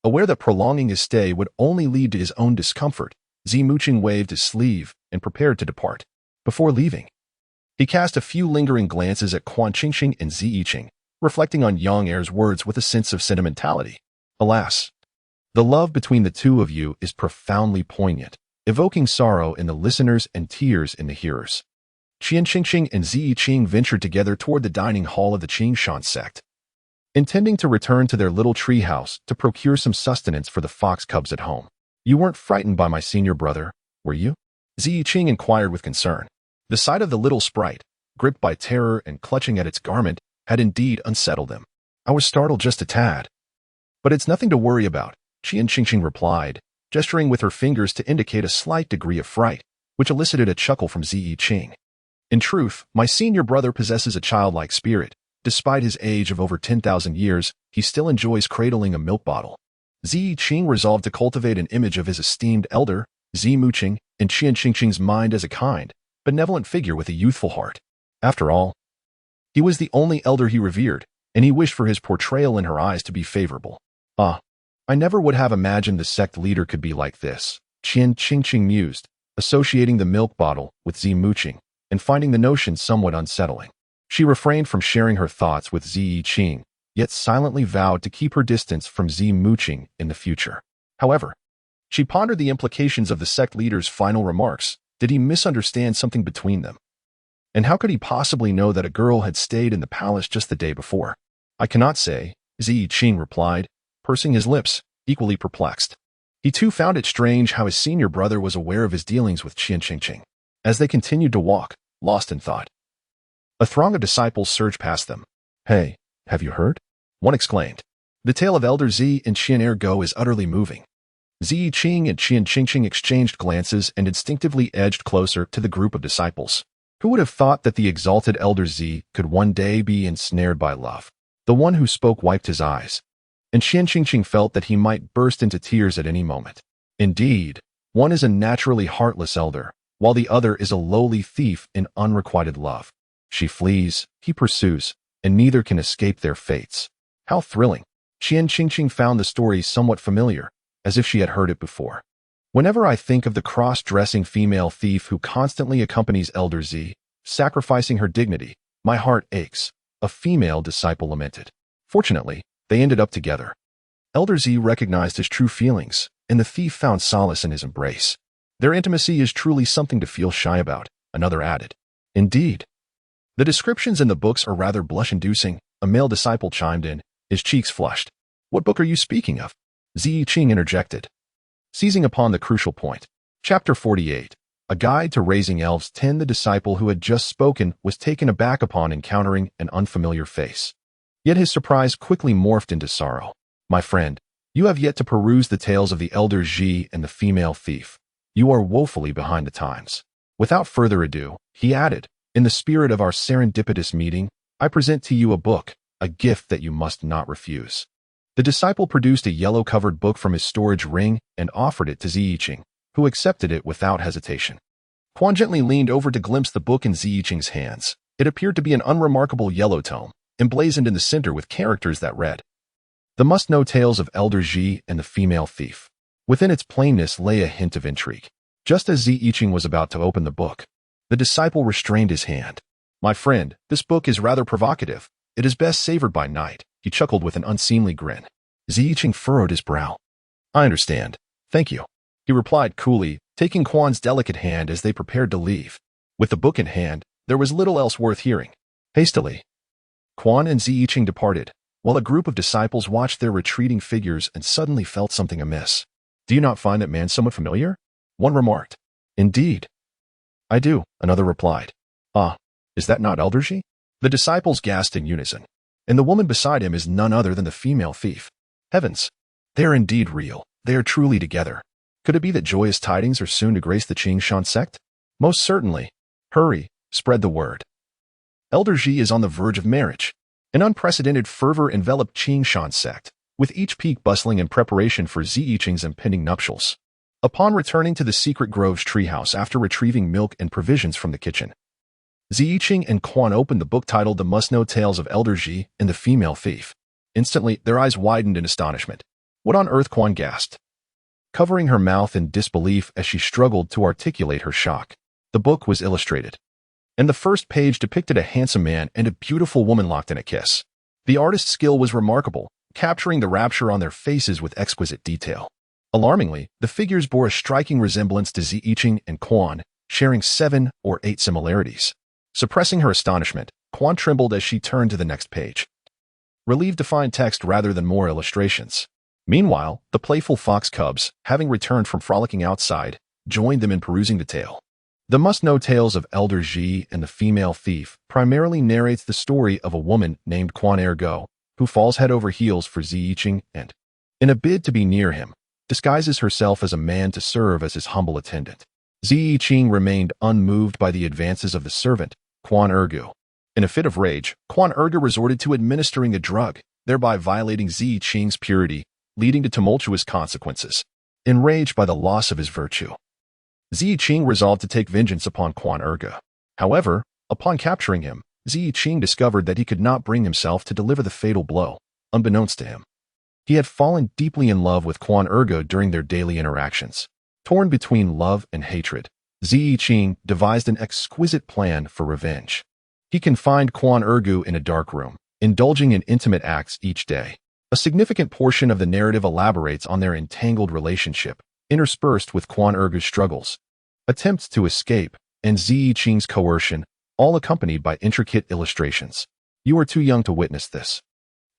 Aware that prolonging his stay would only lead to his own discomfort, Ziyi waved his sleeve and prepared to depart. Before leaving, he cast a few lingering glances at Qingqing and Ziyi, reflecting on young heir's words with a sense of sentimentality. Alas, the love between the two of you is profoundly poignant, evoking sorrow in the listeners and tears in the hearers. Qingqing and Ziyi ventured together toward the dining hall of the Qingshan sect, intending to return to their little treehouse to procure some sustenance for the fox cubs at home. You weren't frightened by my senior brother, were you? Ziyi inquired with concern. The sight of the little sprite, gripped by terror and clutching at its garment, had indeed unsettled him. I was startled just a tad. But it's nothing to worry about, Qian replied, gesturing with her fingers to indicate a slight degree of fright, which elicited a chuckle from Ziyi. In truth, my senior brother possesses a childlike spirit. Despite his age of over 10,000 years, he still enjoys cradling a milk bottle. Ziyi resolved to cultivate an image of his esteemed elder, Zi Muqing, in Qian's mind as a kind, benevolent figure with a youthful heart. After all, he was the only elder he revered, and he wished for his portrayal in her eyes to be favorable. I never would have imagined the sect leader could be like this, Qian mused, associating the milk bottle with Zi Muqing, and finding the notion somewhat unsettling. She refrained from sharing her thoughts with Ziyi, yet silently vowed to keep her distance from Zi Muqing in the future. However, she pondered the implications of the sect leader's final remarks. Did he misunderstand something between them? And how could he possibly know that a girl had stayed in the palace just the day before? I cannot say, Ziyi replied, pursing his lips, equally perplexed. He too found it strange how his senior brother was aware of his dealings with Qian. As they continued to walk, lost in thought, a throng of disciples surged past them. Hey, have you heard? One exclaimed. The tale of Elder Zi and Qian Ergo is utterly moving. Ziyi and Qian exchanged glances and instinctively edged closer to the group of disciples. Who would have thought that the exalted Elder Zi could one day be ensnared by love? The one who spoke wiped his eyes, and Qian felt that he might burst into tears at any moment. Indeed, one is a naturally heartless elder, while the other is a lowly thief in unrequited love. She flees, he pursues, and neither can escape their fates. How thrilling! Qian found the story somewhat familiar, as if she had heard it before. Whenever I think of the cross-dressing female thief who constantly accompanies Elder Zi, sacrificing her dignity, my heart aches, a female disciple lamented. Fortunately, they ended up together. Elder Zi recognized his true feelings, and the thief found solace in his embrace. Their intimacy is truly something to feel shy about, another added. Indeed. The descriptions in the books are rather blush-inducing, a male disciple chimed in, his cheeks flushed. What book are you speaking of? Ziyi interjected, seizing upon the crucial point. Chapter 48. A Guide to Raising Elves. 10. The disciple who had just spoken was taken aback upon encountering an unfamiliar face. Yet his surprise quickly morphed into sorrow. My friend, you have yet to peruse the tales of the Elder Zi and the female thief. You are woefully behind the times. Without further ado, he added, in the spirit of our serendipitous meeting, I present to you a book, a gift that you must not refuse. The disciple produced a yellow-covered book from his storage ring and offered it to Ziyi, who accepted it without hesitation. Quan gently leaned over to glimpse the book in Ziyi's hands. It appeared to be an unremarkable yellow tome, emblazoned in the center with characters that read, The Must-Know Tales of Elder Zi and the Female Thief. Within its plainness lay a hint of intrigue. Just as Ziyi was about to open the book, the disciple restrained his hand. My friend, this book is rather provocative. It is best savored by night. He chuckled with an unseemly grin. Ziyi furrowed his brow. I understand. Thank you. He replied coolly, taking Quan's delicate hand as they prepared to leave. With the book in hand, there was little else worth hearing. Hastily, Quan and Ziyi departed, while a group of disciples watched their retreating figures and suddenly felt something amiss. Do you not find that man somewhat familiar? One remarked. Indeed. I do, another replied. Ah, is that not Elder Zi? The disciples gasped in unison. And the woman beside him is none other than the female thief. Heavens, they are indeed real. They are truly together. Could it be that joyous tidings are soon to grace the Qingshan sect? Most certainly. Hurry, spread the word. Elder Zi is on the verge of marriage. An unprecedented fervor enveloped Qingshan sect, with each peak bustling in preparation for Ziyi's impending nuptials. Upon returning to the Secret Grove's treehouse after retrieving milk and provisions from the kitchen, Ziyi and Quan opened the book titled The Must-Know Tales of Elder Zi and the Female Thief. Instantly, their eyes widened in astonishment. What on earth? Quan gasped, covering her mouth in disbelief as she struggled to articulate her shock. The book was illustrated, and the first page depicted a handsome man and a beautiful woman locked in a kiss. The artist's skill was remarkable, capturing the rapture on their faces with exquisite detail. Alarmingly, the figures bore a striking resemblance to Ziyi and Quan, sharing 7 or 8 similarities. Suppressing her astonishment, Quan trembled as she turned to the next page, relieved to find text rather than more illustrations. Meanwhile, the playful fox cubs, having returned from frolicking outside, joined them in perusing the tale. The must-know tales of Elder Ji and the female thief primarily narrates the story of a woman named Quan Ergo, who falls head over heels for Ziyiqing and, in a bid to be near him, disguises herself as a man to serve as his humble attendant. Ziyiqing remained unmoved by the advances of the servant, Quan Ergo. In a fit of rage, Quan Ergo resorted to administering a drug, thereby violating Ziyiqing's purity, leading to tumultuous consequences. Enraged by the loss of his virtue, Ziyiqing resolved to take vengeance upon Quan Ergo. However, upon capturing him, Ziyiqing discovered that he could not bring himself to deliver the fatal blow, unbeknownst to him. He had fallen deeply in love with Quan Ergo during their daily interactions. Torn between love and hatred, Ziyiqing devised an exquisite plan for revenge. He confined Quan Ergo in a dark room, indulging in intimate acts each day. A significant portion of the narrative elaborates on their entangled relationship, interspersed with Quan Ergo's struggles, attempts to escape, and Ziyiqing's coercion, all accompanied by intricate illustrations. You are too young to witness this.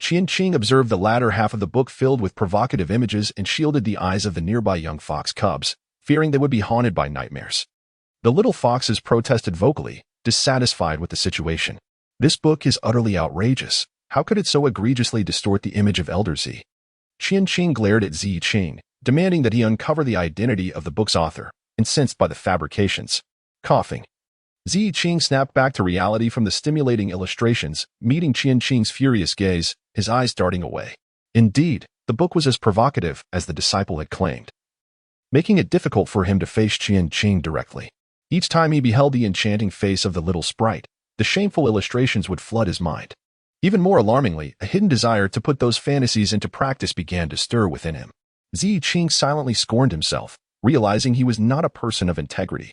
Qianqing observed the latter half of the book filled with provocative images and shielded the eyes of the nearby young fox cubs, fearing they would be haunted by nightmares. The little foxes protested vocally, dissatisfied with the situation. This book is utterly outrageous. How could it so egregiously distort the image of Elder Zi? Qianqing glared at Ziyiqing, demanding that he uncover the identity of the book's author, incensed by the fabrications. Coughing, Ziyiqing snapped back to reality from the stimulating illustrations, meeting Qianqing's furious gaze, his eyes darting away. Indeed, the book was as provocative as the disciple had claimed, making it difficult for him to face Qianqing directly. Each time he beheld the enchanting face of the little sprite, the shameful illustrations would flood his mind. Even more alarmingly, a hidden desire to put those fantasies into practice began to stir within him. Ziyiqing silently scorned himself, realizing he was not a person of integrity.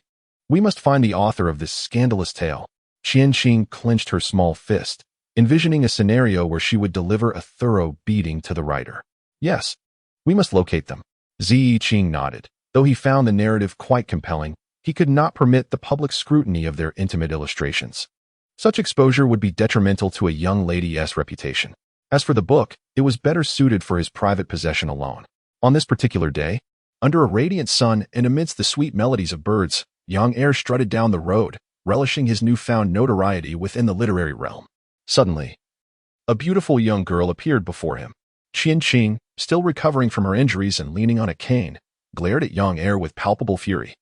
We must find the author of this scandalous tale. Qianqing clenched her small fist, envisioning a scenario where she would deliver a thorough beating to the writer. Yes, we must locate them. Ziyiqing nodded. Though he found the narrative quite compelling, he could not permit the public scrutiny of their intimate illustrations. Such exposure would be detrimental to a young lady's reputation. As for the book, it was better suited for his private possession alone. On this particular day, under a radiant sun and amidst the sweet melodies of birds, young heir strutted down the road, relishing his newfound notoriety within the literary realm. Suddenly, a beautiful young girl appeared before him. Qianqing, still recovering from her injuries and leaning on a cane, glared at young heir with palpable fury,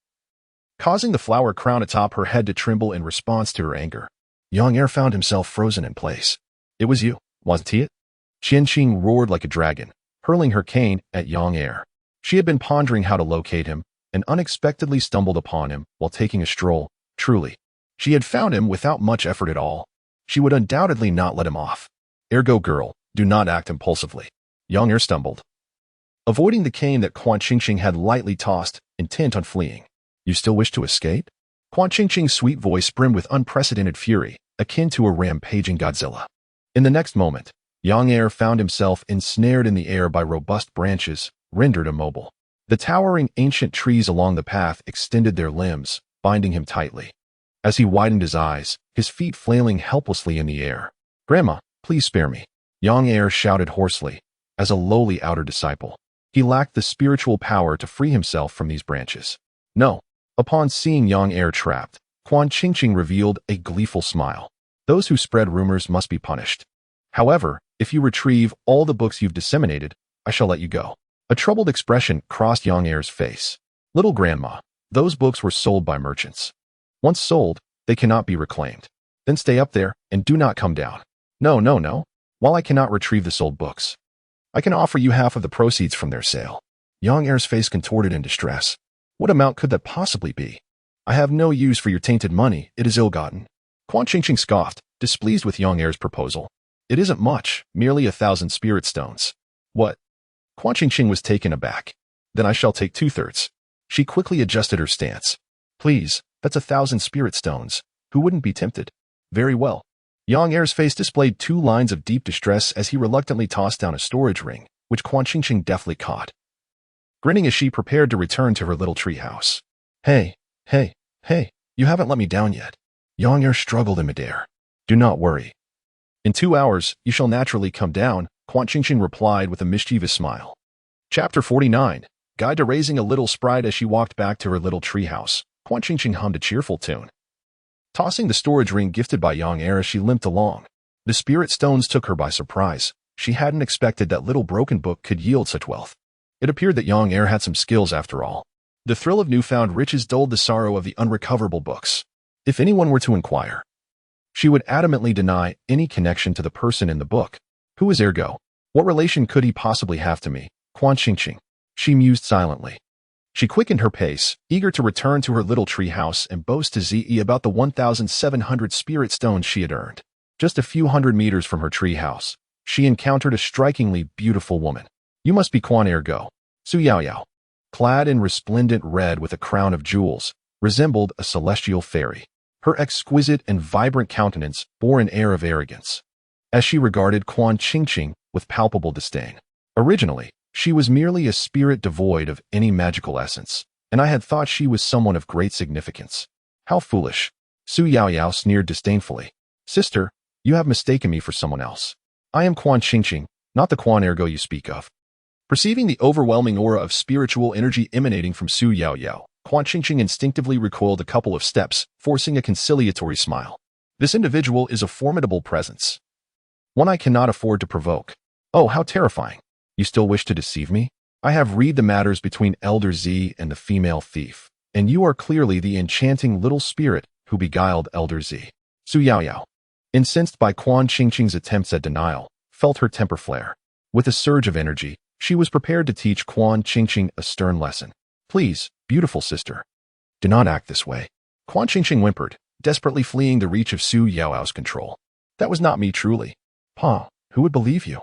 causing the flower crown atop her head to tremble in response to her anger. Young heir found himself frozen in place. It was you, wasn't it? Qianqing roared like a dragon, hurling her cane at young heir. She had been pondering how to locate him, and unexpectedly stumbled upon him while taking a stroll. Truly, she had found him without much effort at all. She would undoubtedly not let him off. Ergo girl, do not act impulsively. Young heir stumbled, avoiding the cane that Quan Qingqing had lightly tossed, intent on fleeing. You still wish to escape? Quan Qingqing's sweet voice brimmed with unprecedented fury, akin to a rampaging Godzilla. In the next moment, young heir found himself ensnared in the air by robust branches, rendered immobile. The towering ancient trees along the path extended their limbs, binding him tightly. As he widened his eyes, his feet flailing helplessly in the air. Grandma, please spare me. Young heir shouted hoarsely. As a lowly outer disciple, he lacked the spiritual power to free himself from these branches. No. Upon seeing young heir trapped, Quan Qingqing revealed a gleeful smile. Those who spread rumors must be punished. However, if you retrieve all the books you've disseminated, I shall let you go. A troubled expression crossed young heir's face. Little grandma, those books were sold by merchants. Once sold, they cannot be reclaimed. Then stay up there and do not come down. No. While I cannot retrieve the sold books, I can offer you half of the proceeds from their sale. Young heir's face contorted in distress. What amount could that possibly be? I have no use for your tainted money. It is ill-gotten. Quan Qingqing scoffed, displeased with young heir's proposal. It isn't much, merely 1,000 spirit stones. What? Quan Qingqing was taken aback. Then I shall take 2/3. She quickly adjusted her stance. Please, that's 1,000 spirit stones. Who wouldn't be tempted? Very well. Young heir's face displayed 2 lines of deep distress as he reluctantly tossed down a storage ring, which Quan Qingqing deftly caught, grinning as she prepared to return to her little treehouse. Hey, you haven't let me down yet. Young heir struggled in midair. Do not worry. In 2 hours, you shall naturally come down, Quan Qingqing replied with a mischievous smile. Chapter 49. Guide to Raising a Little Sprite. As she walked back to her little treehouse, Quan Qingqing hummed a cheerful tune. Tossing the storage ring gifted by Yang Er as she limped along. The spirit stones took her by surprise. She hadn't expected that little broken book could yield such wealth. It appeared that Yang Er had some skills after all. The thrill of newfound riches dulled the sorrow of the unrecoverable books. If anyone were to inquire, she would adamantly deny any connection to the person in the book. Who is Ergo? What relation could he possibly have to me? Quan Qingqing. She mused silently. She quickened her pace, eager to return to her little tree house and boast to Zi about the 1,700 spirit stones she had earned. Just a few hundred meters from her tree house, she encountered a strikingly beautiful woman. You must be Quan Ergo. Su Yaoyao. Clad in resplendent red with a crown of jewels, resembled a celestial fairy. Her exquisite and vibrant countenance bore an air of arrogance, as she regarded Quan Qingqing with palpable disdain. Originally, she was merely a spirit devoid of any magical essence, and I had thought she was someone of great significance. How foolish. Su Yaoyao sneered disdainfully. Sister, you have mistaken me for someone else. I am Quan Qingqing, not the Quan Ergo you speak of. Perceiving the overwhelming aura of spiritual energy emanating from Su Yaoyao, Quan Qingqing instinctively recoiled a couple of steps, forcing a conciliatory smile. This individual is a formidable presence, one I cannot afford to provoke. Oh, how terrifying. You still wish to deceive me? I have read the matters between Elder Z and the female thief, and you are clearly the enchanting little spirit who beguiled Elder Z. Su Yaoyao, incensed by Quan Qingqing's attempts at denial, felt her temper flare. With a surge of energy, she was prepared to teach Quan Qingqing a stern lesson. Please, beautiful sister, do not act this way. Quan Qingqing whimpered, desperately fleeing the reach of Su Yaoyao's control. That was not me truly. Pa, who would believe you?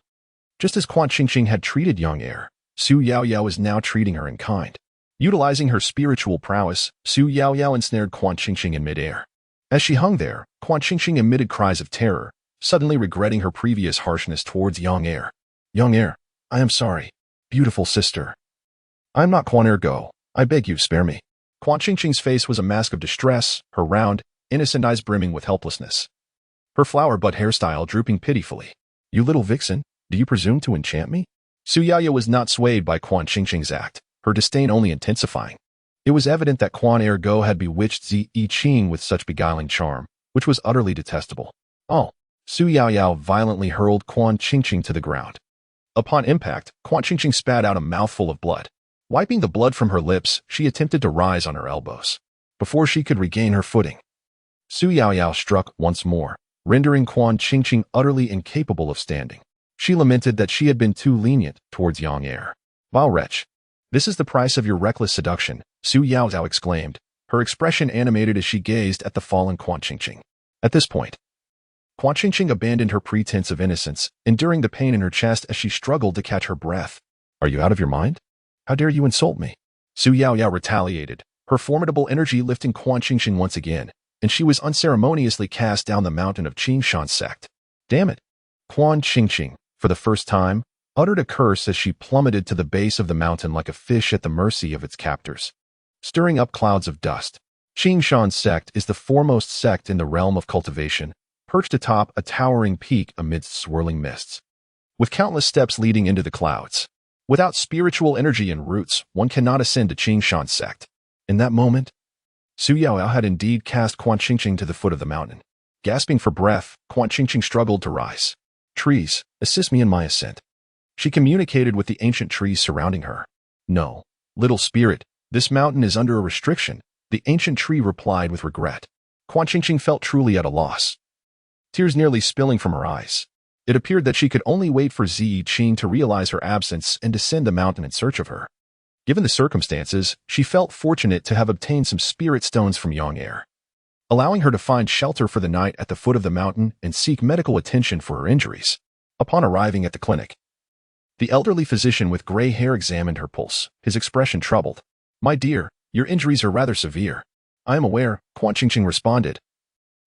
Just as Quan Qingqing had treated Yang Er, Su Yaoyao is now treating her in kind. Utilizing her spiritual prowess, Su Yaoyao ensnared Quan Qingqing in midair. As she hung there, Quan Qingqing emitted cries of terror, suddenly regretting her previous harshness towards Yang Er. Yang Er, I am sorry. Beautiful sister. I am not Quan Ergo. I beg you, spare me. Quan Qingqing's face was a mask of distress, her round, innocent eyes brimming with helplessness. Her flower bud hairstyle drooping pitifully. You little vixen, do you presume to enchant me? Su Yaoyao was not swayed by Quan Qingqing's act, her disdain only intensifying. It was evident that Quan Ergo had bewitched Zi Yiqing with such beguiling charm, which was utterly detestable. Oh! Su Yaoyao violently hurled Quan Qingqing to the ground. Upon impact, Quan Qingqing spat out a mouthful of blood. Wiping the blood from her lips, she attempted to rise on her elbows. Before she could regain her footing, Su Yaoyao struck once more, rendering Quan Qingqing utterly incapable of standing. She lamented that she had been too lenient towards Yang Er. Vile wretch. This is the price of your reckless seduction, Su Yaoyao exclaimed, her expression animated as she gazed at the fallen Quan Qingqing. At this point, Quan Qingqing abandoned her pretense of innocence, enduring the pain in her chest as she struggled to catch her breath. Are you out of your mind? How dare you insult me? Su Yaoyao retaliated, her formidable energy lifting Quan Qingqing once again, and she was unceremoniously cast down the mountain of Qingshan's sect. Damn it! Quan Qingqing, for the first time, uttered a curse as she plummeted to the base of the mountain like a fish at the mercy of its captors, stirring up clouds of dust. Qingshan's sect is the foremost sect in the realm of cultivation, perched atop a towering peak amidst swirling mists, with countless steps leading into the clouds. Without spiritual energy and roots, one cannot ascend to Qingshan's sect. In that moment, Su Yaoyao had indeed cast Quan Qingqing to the foot of the mountain. Gasping for breath, Quan Qingqing struggled to rise. Trees, assist me in my ascent. She communicated with the ancient trees surrounding her. No, little spirit, this mountain is under a restriction, the ancient tree replied with regret. Quan Qingqing felt truly at a loss, tears nearly spilling from her eyes. It appeared that she could only wait for Zi Yiqing to realize her absence and descend the mountain in search of her. Given the circumstances, she felt fortunate to have obtained some spirit stones from Yang Er, allowing her to find shelter for the night at the foot of the mountain and seek medical attention for her injuries. Upon arriving at the clinic, the elderly physician with gray hair examined her pulse, his expression troubled. My dear, your injuries are rather severe. I am aware, Quan Qingqing responded,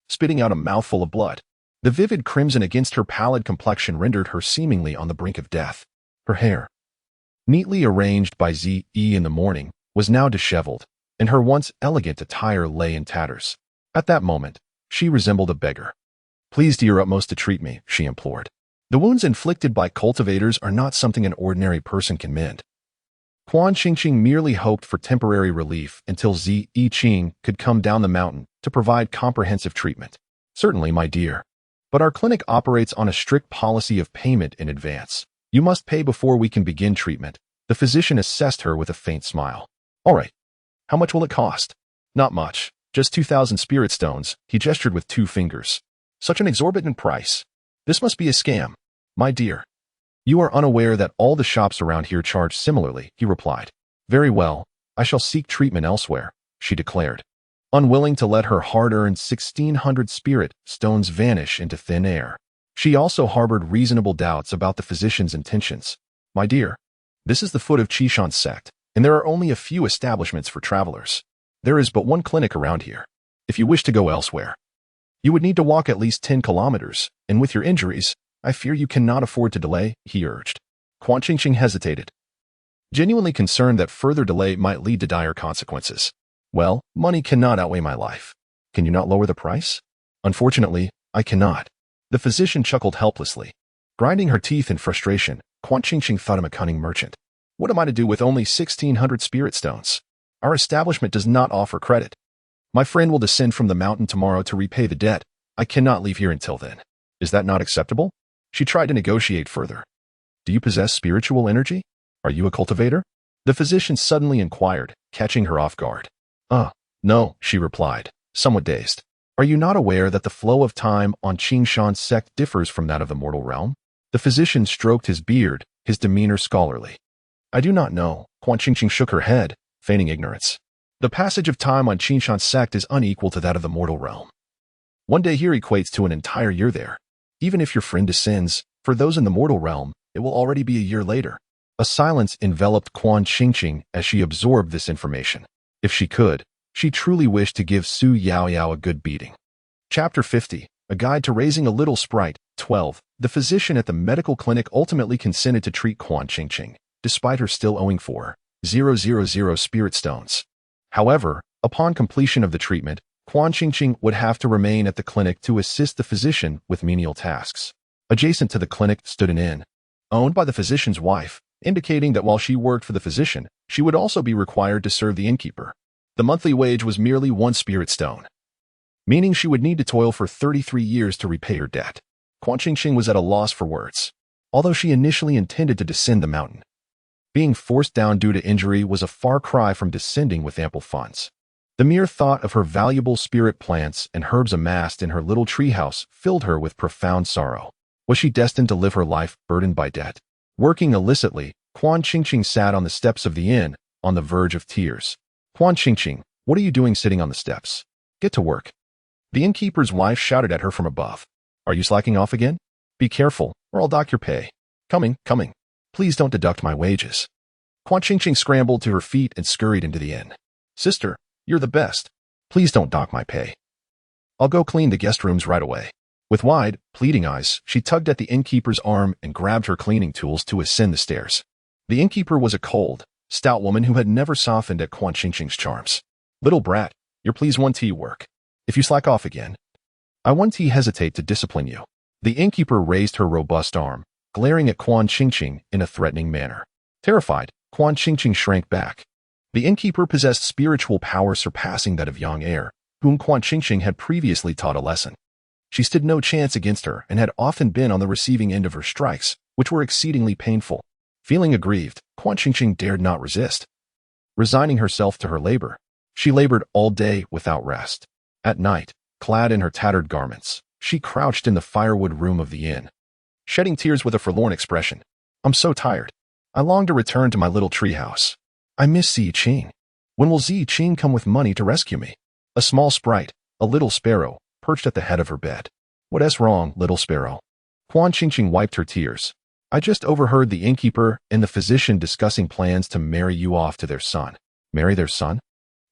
spitting out a mouthful of blood. The vivid crimson against her pallid complexion rendered her seemingly on the brink of death. Her hair, neatly arranged by Zi Yi in the morning, was now disheveled, and her once elegant attire lay in tatters. At that moment, she resembled a beggar. Please do your utmost to treat me, she implored. The wounds inflicted by cultivators are not something an ordinary person can mend. Quan Qingqing merely hoped for temporary relief until Zi Yiqing could come down the mountain to provide comprehensive treatment. Certainly, my dear. But our clinic operates on a strict policy of payment in advance. You must pay before we can begin treatment. The physician assessed her with a faint smile. All right. How much will it cost? Not much. Just 2,000 spirit stones. He gestured with 2 fingers. Such an exorbitant price. This must be a scam. My dear. You are unaware that all the shops around here charge similarly, he replied. Very well. I shall seek treatment elsewhere, she declared, unwilling to let her hard-earned 1,600 spirit stones vanish into thin air. She also harbored reasonable doubts about the physician's intentions. My dear, this is the foot of Qishan's sect, and there are only a few establishments for travelers. There is but one clinic around here. If you wish to go elsewhere, you would need to walk at least 10 kilometers, and with your injuries, I fear you cannot afford to delay, he urged. Quan Qingqing hesitated, genuinely concerned that further delay might lead to dire consequences. Well, money cannot outweigh my life. Can you not lower the price? Unfortunately, I cannot. The physician chuckled helplessly. Grinding her teeth in frustration, Quan Qingqing thought him a cunning merchant. What am I to do with only 1,600 spirit stones? Our establishment does not offer credit. My friend will descend from the mountain tomorrow to repay the debt. I cannot leave here until then. Is that not acceptable? She tried to negotiate further. Do you possess spiritual energy? Are you a cultivator? The physician suddenly inquired, catching her off guard. No, she replied, somewhat dazed. Are you not aware that the flow of time on Qingshan's sect differs from that of the mortal realm? The physician stroked his beard, his demeanor scholarly. I do not know. Quan Qingqing shook her head, feigning ignorance. The passage of time on Qingshan's sect is unequal to that of the mortal realm. One day here equates to an entire year there. Even if your friend descends, for those in the mortal realm, it will already be a year later. A silence enveloped Quan Qingqing as she absorbed this information. If she could, she truly wished to give Su Yaoyao a good beating. Chapter 50, A Guide to Raising a Little Sprite. 12. The physician at the medical clinic ultimately consented to treat Quan Qingqing, despite her still owing 4,000 spirit stones. However, upon completion of the treatment, Quan Qingqing would have to remain at the clinic to assist the physician with menial tasks. Adjacent to the clinic stood an inn, owned by the physician's wife, indicating that while she worked for the physician, she would also be required to serve the innkeeper. The monthly wage was merely 1 spirit stone, meaning she would need to toil for 33 years to repay her debt. Quan Qingqing was at a loss for words. Although she initially intended to descend the mountain, being forced down due to injury was a far cry from descending with ample funds. The mere thought of her valuable spirit plants and herbs amassed in her little treehouse filled her with profound sorrow. Was she destined to live her life burdened by debt? Working illicitly, Quan Qingqing sat on the steps of the inn, on the verge of tears. Quan Qingqing, what are you doing sitting on the steps? Get to work. The innkeeper's wife shouted at her from above. Are you slacking off again? Be careful, or I'll dock your pay. Coming. Please don't deduct my wages. Quan Qingqing scrambled to her feet and scurried into the inn. Sister, you're the best. Please don't dock my pay. I'll go clean the guest rooms right away. With wide, pleading eyes, she tugged at the innkeeper's arm and grabbed her cleaning tools to ascend the stairs. The innkeeper was a cold, stout woman who had never softened at Quan Qingqing's charms. Little brat, your please 1T work. If you slack off again, I 1T hesitate to discipline you. The innkeeper raised her robust arm, glaring at Quan Qingqing in a threatening manner. Terrified, Quan Qingqing shrank back. The innkeeper possessed spiritual power surpassing that of Yang Er, whom Quan Qingqing had previously taught a lesson. She stood no chance against her and had often been on the receiving end of her strikes, which were exceedingly painful. Feeling aggrieved, Quan Qingqing dared not resist. Resigning herself to her labor, she labored all day without rest. At night, clad in her tattered garments, she crouched in the firewood room of the inn, shedding tears with a forlorn expression. I'm so tired. I long to return to my little treehouse. I miss Zi Yiqing. When will Zi Yiqing come with money to rescue me? A small sprite, a little sparrow, perched at the head of her bed. What's wrong, little sparrow? Quan Qingqing wiped her tears. I just overheard the innkeeper and the physician discussing plans to marry you off to their son. Marry their son?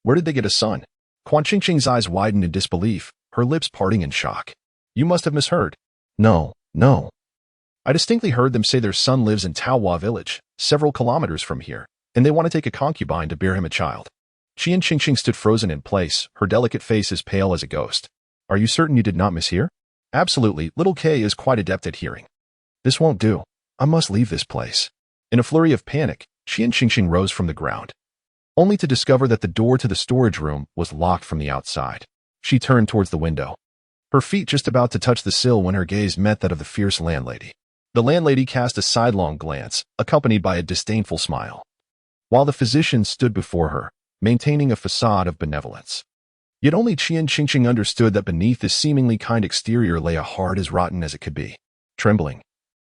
Where did they get a son? Quan Qingqing's eyes widened in disbelief, her lips parting in shock. You must have misheard. No. I distinctly heard them say their son lives in Taohua village, several kilometers from here, and they want to take a concubine to bear him a child. Qian Qingqing stood frozen in place, her delicate face as pale as a ghost. Are you certain you did not mishear? Absolutely, little K is quite adept at hearing. This won't do. I must leave this place. In a flurry of panic, Qian rose from the ground, only to discover that the door to the storage room was locked from the outside. She turned towards the window, her feet just about to touch the sill when her gaze met that of the fierce landlady. The landlady cast a sidelong glance, accompanied by a disdainful smile, while the physician stood before her, maintaining a facade of benevolence. Yet only Qian understood that beneath this seemingly kind exterior lay a heart as rotten as it could be. Trembling,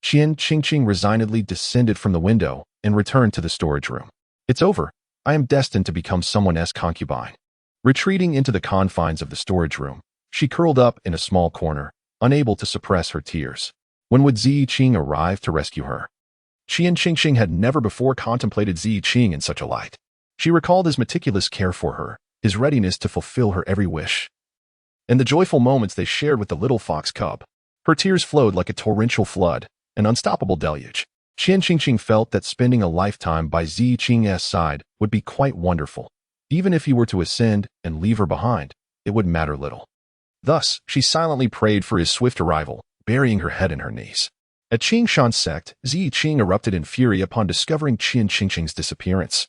Qian resignedly descended from the window and returned to the storage room. It's over. I am destined to become someone else's concubine. Retreating into the confines of the storage room, she curled up in a small corner, unable to suppress her tears. When would Ziyi arrive to rescue her? Qian had never before contemplated Ziyi in such a light. She recalled his meticulous care for her, his readiness to fulfill her every wish, and the joyful moments they shared with the little fox cub. Her tears flowed like a torrential flood, an unstoppable deluge. Qian felt that spending a lifetime by Ziyi's side would be quite wonderful. Even if he were to ascend and leave her behind, it would matter little. Thus, she silently prayed for his swift arrival, burying her head in her knees. At Qingshan's sect, Ziyi erupted in fury upon discovering Qian's disappearance,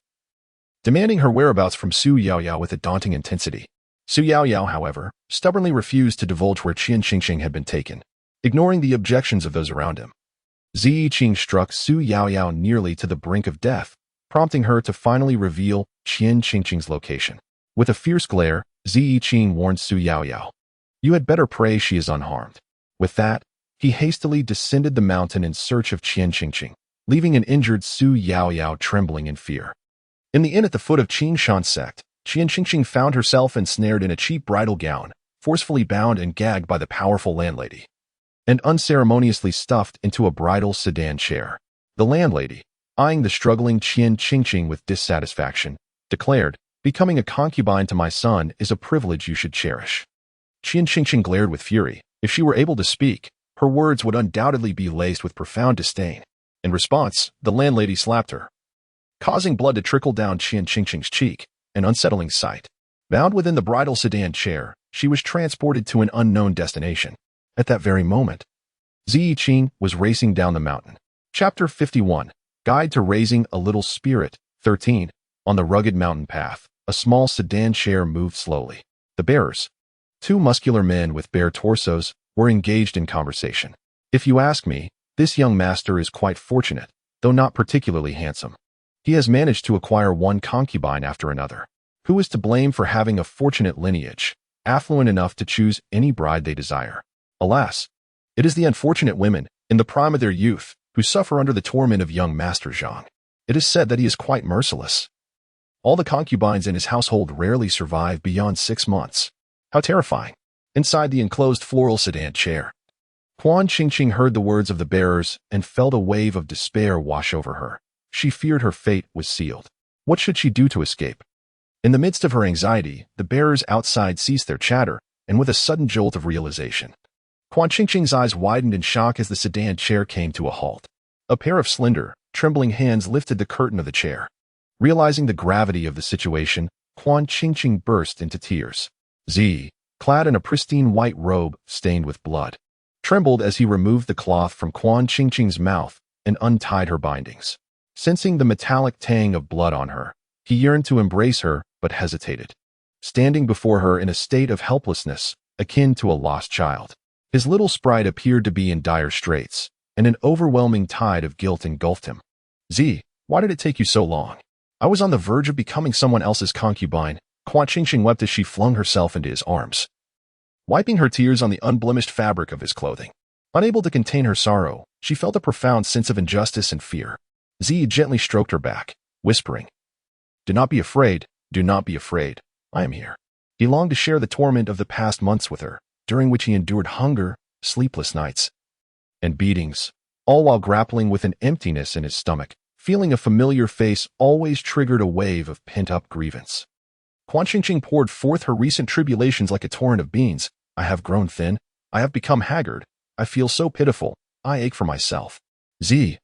demanding her whereabouts from Su Yaoyao with a daunting intensity. Su Yaoyao, however, stubbornly refused to divulge where Qian had been taken, ignoring the objections of those around him. Ziyi struck Su Yaoyao nearly to the brink of death, prompting her to finally reveal Qian's location. With a fierce glare, Ziyi warned Su Yaoyao, "You had better pray she is unharmed." With that, he hastily descended the mountain in search of Qian, leaving an injured Su Yaoyao trembling in fear. In the inn at the foot of Qingshan's sect, Qian found herself ensnared in a cheap bridal gown, forcefully bound and gagged by the powerful landlady, and unceremoniously stuffed into a bridal sedan chair. The landlady, eyeing the struggling Qian with dissatisfaction, declared, "Becoming a concubine to my son is a privilege you should cherish." Qian glared with fury. If she were able to speak, her words would undoubtedly be laced with profound disdain. In response, the landlady slapped her, causing blood to trickle down Qian's cheek, an unsettling sight. Bound within the bridal sedan chair, she was transported to an unknown destination. At that very moment, Ziyi was racing down the mountain. Chapter 51, Guide to Raising a Little Spirit. 13. On the rugged mountain path, a small sedan chair moved slowly. The bearers, two muscular men with bare torsos, were engaged in conversation. "If you ask me, this young master is quite fortunate, though not particularly handsome. He has managed to acquire one concubine after another. Who is to blame for having a fortunate lineage, affluent enough to choose any bride they desire? Alas, it is the unfortunate women, in the prime of their youth, who suffer under the torment of young Master Zhang. It is said that he is quite merciless. All the concubines in his household rarely survive beyond 6 months. How terrifying." Inside the enclosed floral sedan chair, Qian heard the words of the bearers and felt a wave of despair wash over her. She feared her fate was sealed. What should she do to escape? In the midst of her anxiety, the bearers outside ceased their chatter, and with a sudden jolt of realization, Qian's eyes widened in shock as the sedan chair came to a halt. A pair of slender, trembling hands lifted the curtain of the chair. Realizing the gravity of the situation, Qian burst into tears. Ziyi, clad in a pristine white robe stained with blood, trembled as he removed the cloth from Qian's mouth and untied her bindings. Sensing the metallic tang of blood on her, he yearned to embrace her but hesitated, standing before her in a state of helplessness akin to a lost child. His little sprite appeared to be in dire straits, and an overwhelming tide of guilt engulfed him. "Ziyi, why did it take you so long? I was on the verge of becoming someone else's concubine." Qian wept as she flung herself into his arms, wiping her tears on the unblemished fabric of his clothing. Unable to contain her sorrow, she felt a profound sense of injustice and fear. Ziyi gently stroked her back, whispering, "Do not be afraid, do not be afraid, I am here." He longed to share the torment of the past months with her, during which he endured hunger, sleepless nights, and beatings, all while grappling with an emptiness in his stomach. Feeling a familiar face always triggered a wave of pent-up grievance. Qian poured forth her recent tribulations like a torrent of beans. "I have grown thin. I have become haggard. I feel so pitiful. I ache for myself." Ziyi,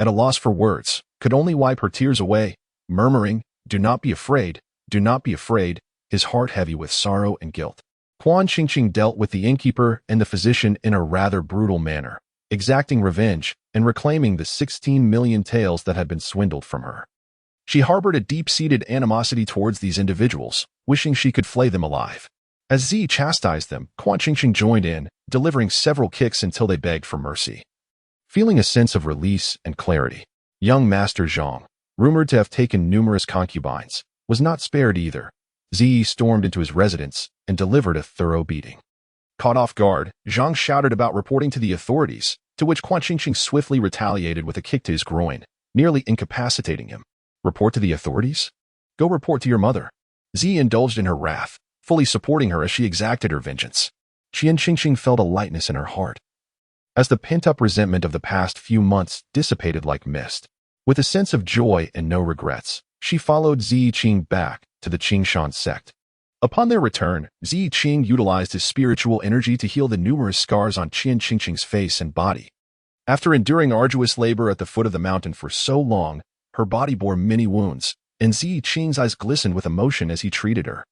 at a loss for words, could only wipe her tears away, murmuring, "Do not be afraid, do not be afraid," his heart heavy with sorrow and guilt. Qian dealt with the innkeeper and the physician in a rather brutal manner, exacting revenge, and reclaiming the 16 million taels that had been swindled from her. She harbored a deep-seated animosity towards these individuals, wishing she could flay them alive. As Zi chastised them, Quan Qingqing joined in, delivering several kicks until they begged for mercy. Feeling a sense of release and clarity, young Master Zhang, rumored to have taken numerous concubines, was not spared either. Zi stormed into his residence and delivered a thorough beating. Caught off guard, Zhang shouted about reporting to the authorities, to which Quan Qingqing swiftly retaliated with a kick to his groin, nearly incapacitating him. Report to the authorities? Go report to your mother. Zi indulged in her wrath, fully supporting her as she exacted her vengeance. Qian Qingqing felt a lightness in her heart, as the pent-up resentment of the past few months dissipated like mist. With a sense of joy and no regrets, she followed Zi Qing back to the Qingshan sect. Upon their return, Zi Qing utilized his spiritual energy to heal the numerous scars on Qian Qingqing's face and body. After enduring arduous labor at the foot of the mountain for so long, her body bore many wounds, and Zi Qing's eyes glistened with emotion as he treated her.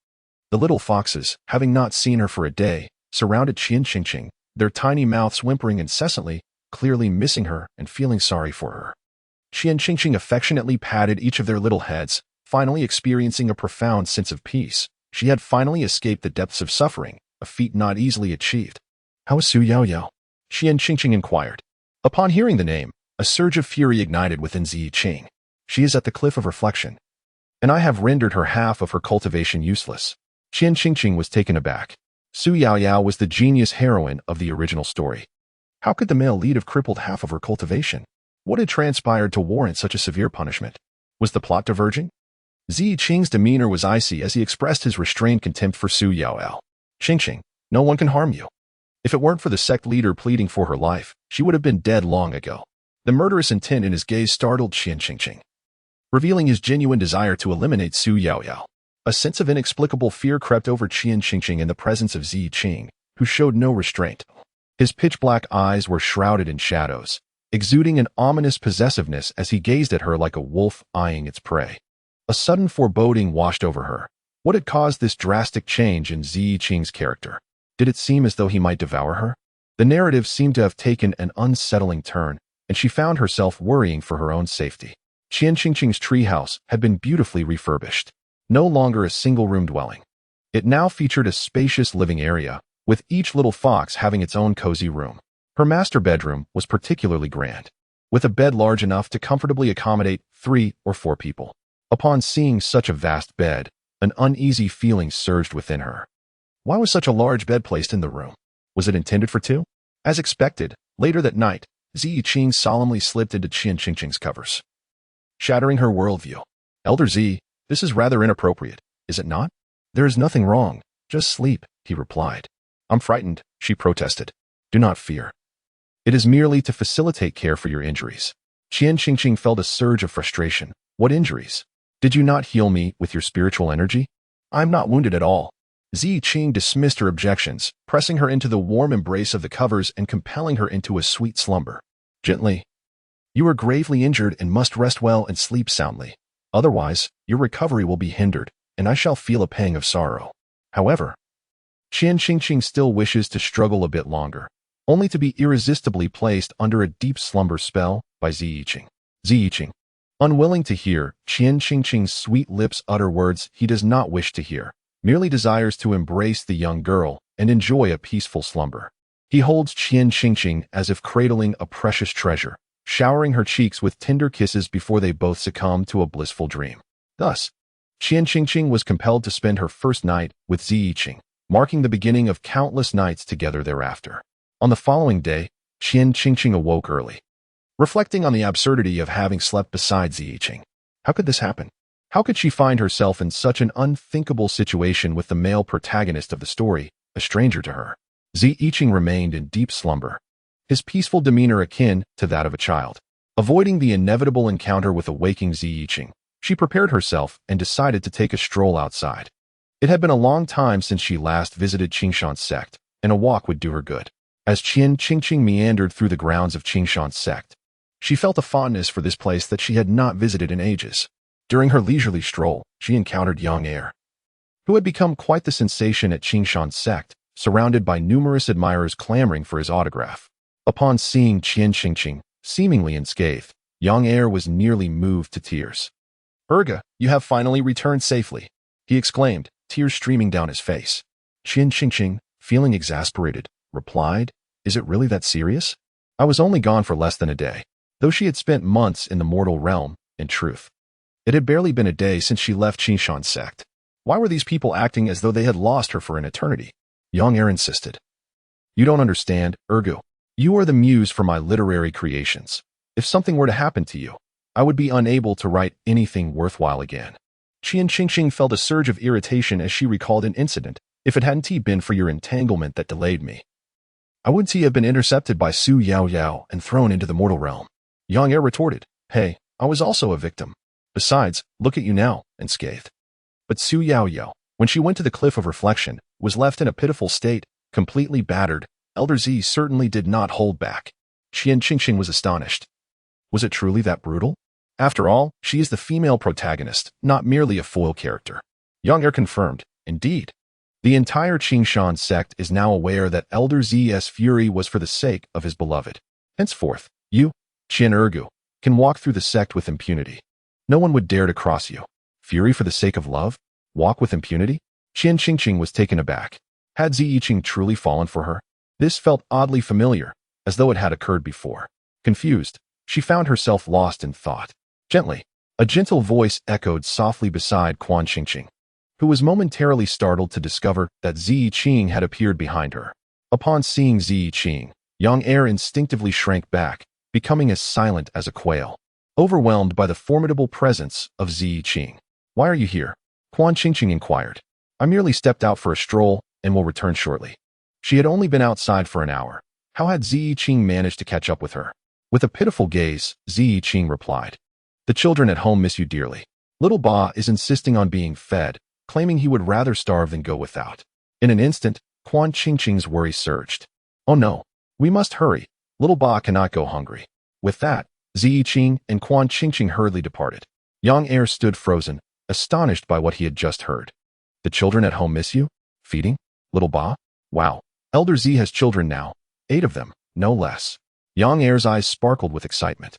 The little foxes, having not seen her for a day, surrounded Qian Qingqing, their tiny mouths whimpering incessantly, clearly missing her and feeling sorry for her. Qian Qingqing affectionately patted each of their little heads, finally experiencing a profound sense of peace. She had finally escaped the depths of suffering, a feat not easily achieved. How is Su Yaoyao? Qian Qingqing inquired. Upon hearing the name, a surge of fury ignited within Zi Qing. She is at the cliff of reflection, and I have rendered her half of her cultivation useless. Qian Qingqing was taken aback. Su Yaoyao was the genius heroine of the original story. How could the male lead have crippled half of her cultivation? What had transpired to warrant such a severe punishment? Was the plot diverging? Zi Qing's demeanor was icy as he expressed his restrained contempt for Su Yaoyao. Qingqing, no one can harm you. If it weren't for the sect leader pleading for her life, she would have been dead long ago. The murderous intent in his gaze startled Qian Qingqing, revealing his genuine desire to eliminate Su Yaoyao. A sense of inexplicable fear crept over Qian Qingqing in the presence of Zi Qing, who showed no restraint. His pitch-black eyes were shrouded in shadows, exuding an ominous possessiveness as he gazed at her like a wolf eyeing its prey. A sudden foreboding washed over her. What had caused this drastic change in Zi Qing's character? Did it seem as though he might devour her? The narrative seemed to have taken an unsettling turn, and she found herself worrying for her own safety. Qian Qingqing's treehouse had been beautifully refurbished. No longer a single-room dwelling. It now featured a spacious living area, with each little fox having its own cozy room. Her master bedroom was particularly grand, with a bed large enough to comfortably accommodate 3 or 4 people. Upon seeing such a vast bed, an uneasy feeling surged within her. Why was such a large bed placed in the room? Was it intended for 2? As expected, later that night, Zi Qing solemnly slipped into Qian Qingqing's covers, shattering her worldview. Elder Zi, this is rather inappropriate, is it not? There is nothing wrong, just sleep, he replied. I'm frightened, she protested. Do not fear. It is merely to facilitate care for your injuries. Qian Qingqing felt a surge of frustration. What injuries? Did you not heal me with your spiritual energy? I'm not wounded at all. Zi Qing dismissed her objections, pressing her into the warm embrace of the covers and compelling her into a sweet slumber. Gently. You are gravely injured and must rest well and sleep soundly. Otherwise, your recovery will be hindered, and I shall feel a pang of sorrow. However, Qian Qingqing still wishes to struggle a bit longer, only to be irresistibly placed under a deep slumber spell by Zi Qing. Zi Qing, unwilling to hear Qian Qingqing's sweet lips utter words he does not wish to hear, merely desires to embrace the young girl and enjoy a peaceful slumber. He holds Qian Qingqing as if cradling a precious treasure, showering her cheeks with tender kisses before they both succumb to a blissful dream. Thus, Qian Qingqing was compelled to spend her first night with Zi Qing, marking the beginning of countless nights together thereafter. On the following day, Qian Qingqing awoke early, reflecting on the absurdity of having slept beside Zi Qing. How could this happen? How could she find herself in such an unthinkable situation with the male protagonist of the story, a stranger to her? Zi Qing remained in deep slumber, his peaceful demeanor akin to that of a child. Avoiding the inevitable encounter with a waking Zi Qing, she prepared herself and decided to take a stroll outside. It had been a long time since she last visited Qingshan's sect, and a walk would do her good. As Qian Qingqing meandered through the grounds of Qingshan's sect, she felt a fondness for this place that she had not visited in ages. During her leisurely stroll, she encountered young heir, who had become quite the sensation at Qingshan's sect, surrounded by numerous admirers clamoring for his autograph. Upon seeing Qian Qingqing, seemingly unscathed. Young heir was nearly moved to tears. "Urga, you have finally returned safely," he exclaimed, tears streaming down his face. Qian Qingqing, feeling exasperated, replied, "Is it really that serious? I was only gone for less than a day." Though she had spent months in the mortal realm, in truth, it had barely been a day since she left Qinshan's sect. Why were these people acting as though they had lost her for an eternity? Young heir insisted. "You don't understand, Urgu. You are the muse for my literary creations. If something were to happen to you, I would be unable to write anything worthwhile again." Qian Qingqing felt a surge of irritation as she recalled an incident. "If it hadn't been for your entanglement that delayed me, I would have been intercepted by Su Yao Yao and thrown into the mortal realm." Young heir retorted, "Hey, I was also a victim. Besides, look at you now," and scathed. But Su Yao Yao, when she went to the cliff of reflection, was left in a pitiful state, completely battered. Elder Z certainly did not hold back. Qian Qingqing was astonished. Was it truly that brutal? After all, she is the female protagonist, not merely a foil character. Young heir confirmed, indeed. The entire Qingshan sect is now aware that Elder Z's fury was for the sake of his beloved. Henceforth, you, Qian Urgu, can walk through the sect with impunity. No one would dare to cross you. Fury for the sake of love? Walk with impunity? Qian Qingqing was taken aback. Had Ziyiqing truly fallen for her? This felt oddly familiar, as though it had occurred before. Confused, she found herself lost in thought. Gently, a gentle voice echoed softly beside Quan Qingqing, who was momentarily startled to discover that Ziyiqing had appeared behind her. Upon seeing Ziyiqing, young heir instinctively shrank back, becoming as silent as a quail, overwhelmed by the formidable presence of Ziyiqing. "Why are you here?" Quan Qingqing inquired. "I merely stepped out for a stroll and will return shortly." She had only been outside for an hour. How had Ziyiqing managed to catch up with her? With a pitiful gaze, Ziyiqing replied, "The children at home miss you dearly. Little Ba is insisting on being fed, claiming he would rather starve than go without." In an instant, Quan Qingqing's worry surged. "Oh no, we must hurry. Little Ba cannot go hungry." With that, Ziyiqing and Quan Qingqing hurriedly departed. Young heir stood frozen, astonished by what he had just heard. "The children at home miss you? Feeding? Little Ba? Wow. Elder Z has children now. 8 of them, no less." Young heir's eyes sparkled with excitement.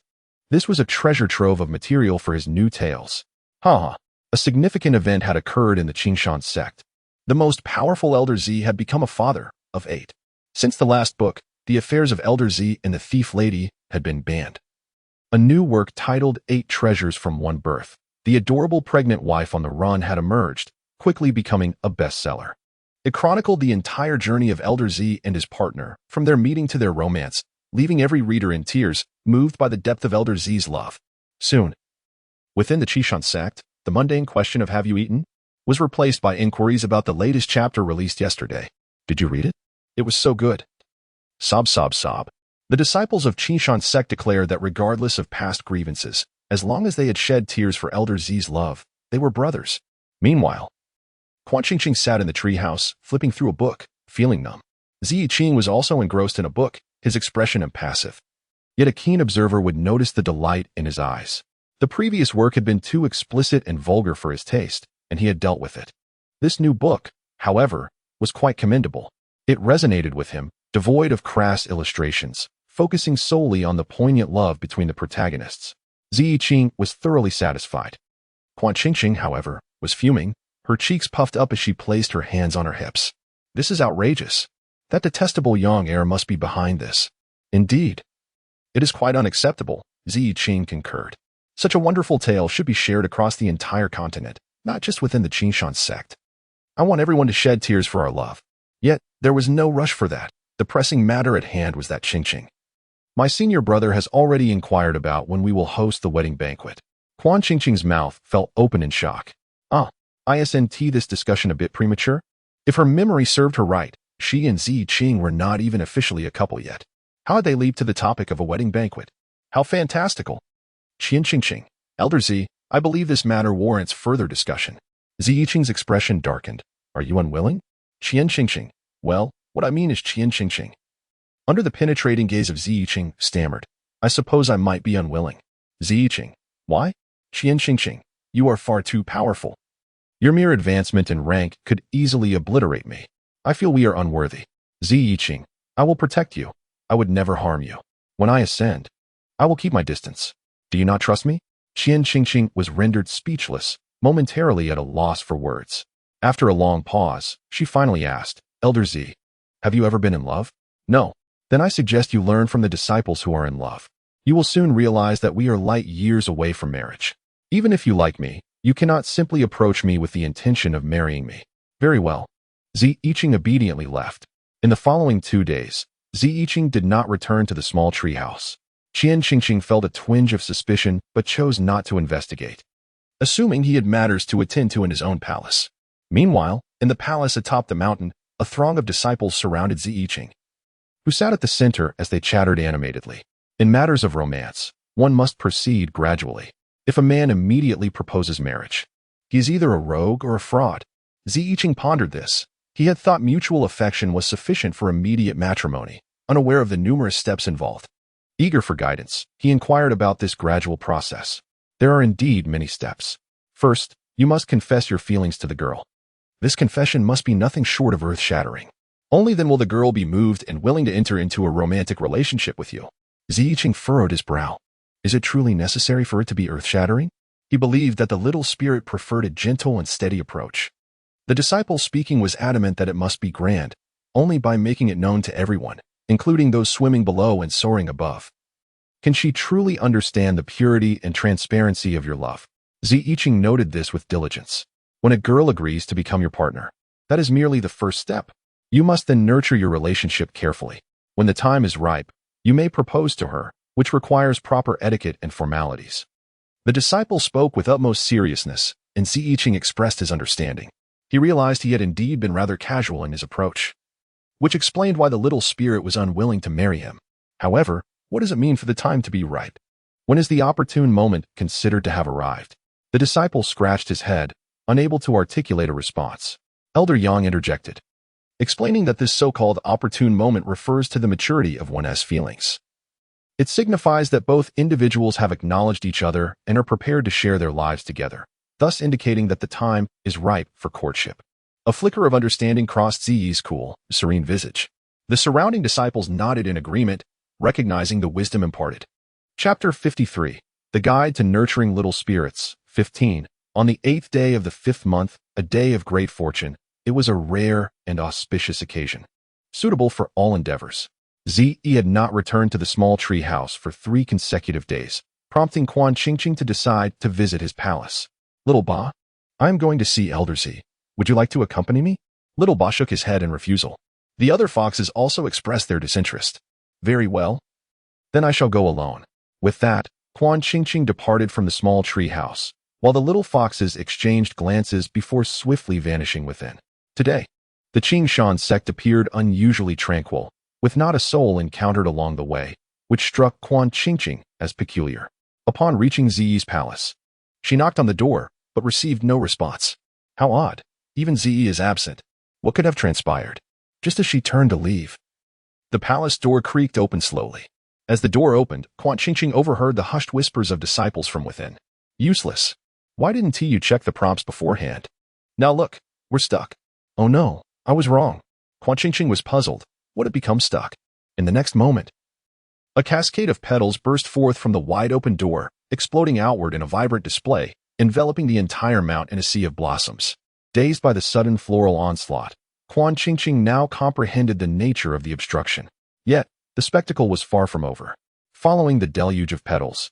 This was a treasure trove of material for his new tales. A significant event had occurred in the Qingshan sect. The most powerful Elder Z had become a father of 8. Since the last book, the affairs of Elder Z and the Thief Lady had been banned. A new work titled 8 Treasures from One Birth, The Adorable Pregnant Wife on the Run, had emerged, quickly becoming a bestseller. It chronicled the entire journey of Elder Z and his partner, from their meeting to their romance, leaving every reader in tears, moved by the depth of Elder Z's love. Soon, within the Qingshan sect, the mundane question of "Have you eaten?" was replaced by inquiries about the latest chapter released yesterday. "Did you read it? It was so good." Sob, sob, sob. The disciples of Qingshan sect declared that regardless of past grievances, as long as they had shed tears for Elder Z's love, they were brothers. Meanwhile, Quan Qingqing sat in the treehouse, flipping through a book, feeling numb. Ziyiqing was also engrossed in a book, his expression impassive. Yet a keen observer would notice the delight in his eyes. The previous work had been too explicit and vulgar for his taste, and he had dealt with it. This new book, however, was quite commendable. It resonated with him, devoid of crass illustrations, focusing solely on the poignant love between the protagonists. Ziyiqing was thoroughly satisfied. Quan Qingqing, however, was fuming, her cheeks puffed up as she placed her hands on her hips. "This is outrageous. That detestable young heir must be behind this." "Indeed. It is quite unacceptable," Ziyiqing concurred. "Such a wonderful tale should be shared across the entire continent, not just within the Qingshan sect. I want everyone to shed tears for our love." Yet, there was no rush for that. The pressing matter at hand was that Qingqing. "My senior brother has already inquired about when we will host the wedding banquet." Quan Qingqing's mouth fell open in shock. Isn't this discussion a bit premature? If her memory served her right, she and Ziyiqing were not even officially a couple yet. How had they leaped to the topic of a wedding banquet? How fantastical! Qian Qingqing, Elder Z, I believe this matter warrants further discussion. Ziyiqing's expression darkened. "Are you unwilling?" Qian Qingqing, "Well, what I mean is Qian Qingqing." Under the penetrating gaze of Ziyiqing, stammered, "I suppose I might be unwilling." Ziyiqing, "Why?" Qian Qingqing, "You are far too powerful. Your mere advancement in rank could easily obliterate me. I feel we are unworthy." Ziyiqing, "I will protect you. I would never harm you. When I ascend, I will keep my distance. Do you not trust me? Qian Qingqing was rendered speechless, momentarily at a loss for words. After a long pause, she finally asked, Elder Z, have you ever been in love? No. Then I suggest you learn from the disciples who are in love. You will soon realize that we are light years away from marriage. Even if you like me, you cannot simply approach me with the intention of marrying me. Very well. Zi Yiqing obediently left. In the following 2 days, Zi Yiqing did not return to the small treehouse. Qian Qingqing felt a twinge of suspicion but chose not to investigate, assuming he had matters to attend to in his own palace. Meanwhile, in the palace atop the mountain, a throng of disciples surrounded Zi Yiqing, who sat at the center as they chattered animatedly. In matters of romance, one must proceed gradually. If a man immediately proposes marriage, he is either a rogue or a fraud. Zi Yiqing pondered this. He had thought mutual affection was sufficient for immediate matrimony, unaware of the numerous steps involved. Eager for guidance, he inquired about this gradual process. There are indeed many steps. First, you must confess your feelings to the girl. This confession must be nothing short of earth-shattering. Only then will the girl be moved and willing to enter into a romantic relationship with you. Zi Yiqing furrowed his brow. Is it truly necessary for it to be earth-shattering? He believed that the little spirit preferred a gentle and steady approach. The disciple speaking was adamant that it must be grand, only by making it known to everyone, including those swimming below and soaring above. Can she truly understand the purity and transparency of your love? Zi Yiqing noted this with diligence. When a girl agrees to become your partner, that is merely the first step. You must then nurture your relationship carefully. When the time is ripe, you may propose to her, which requires proper etiquette and formalities. The disciple spoke with utmost seriousness, and Zi Yiqing expressed his understanding. He realized he had indeed been rather casual in his approach, which explained why the little spirit was unwilling to marry him. However, what does it mean for the time to be ripe? When is the opportune moment considered to have arrived? The disciple scratched his head, unable to articulate a response. Elder Yang interjected, explaining that this so-called opportune moment refers to the maturity of one's feelings. It signifies that both individuals have acknowledged each other and are prepared to share their lives together, thus indicating that the time is ripe for courtship. A flicker of understanding crossed Ziyi's cool, serene visage. The surrounding disciples nodded in agreement, recognizing the wisdom imparted. Chapter 53. The Guide to Nurturing Little Spirits. 15. On the 8th day of the 5th month, a day of great fortune, it was a rare and auspicious occasion, suitable for all endeavors. Ziyi had not returned to the small tree house for 3 consecutive days, prompting Quan Qingqing to decide to visit his palace. Little Ba, I am going to see Elder Zi. Would you like to accompany me? Little Ba shook his head in refusal. The other foxes also expressed their disinterest. Very well. Then I shall go alone. With that, Quan Qingqing departed from the small tree house, while the little foxes exchanged glances before swiftly vanishing within. Today, the Qingshan sect appeared unusually tranquil, with not a soul encountered along the way, which struck Quan Qingqing as peculiar. Upon reaching Ziyi's palace, she knocked on the door, but received no response. How odd. Even Ziyi is absent. What could have transpired? Just as she turned to leave, the palace door creaked open slowly. As the door opened, Quan Qingqing overheard the hushed whispers of disciples from within. Useless. Why didn't you check the prompts beforehand? Now look, we're stuck. Oh no, I was wrong. Quan Qingqing was puzzled. What had become stuck? In the next moment, a cascade of petals burst forth from the wide-open door, exploding outward in a vibrant display, enveloping the entire mount in a sea of blossoms. Dazed by the sudden floral onslaught, Quan Qingqing now comprehended the nature of the obstruction. Yet, the spectacle was far from over. Following the deluge of petals,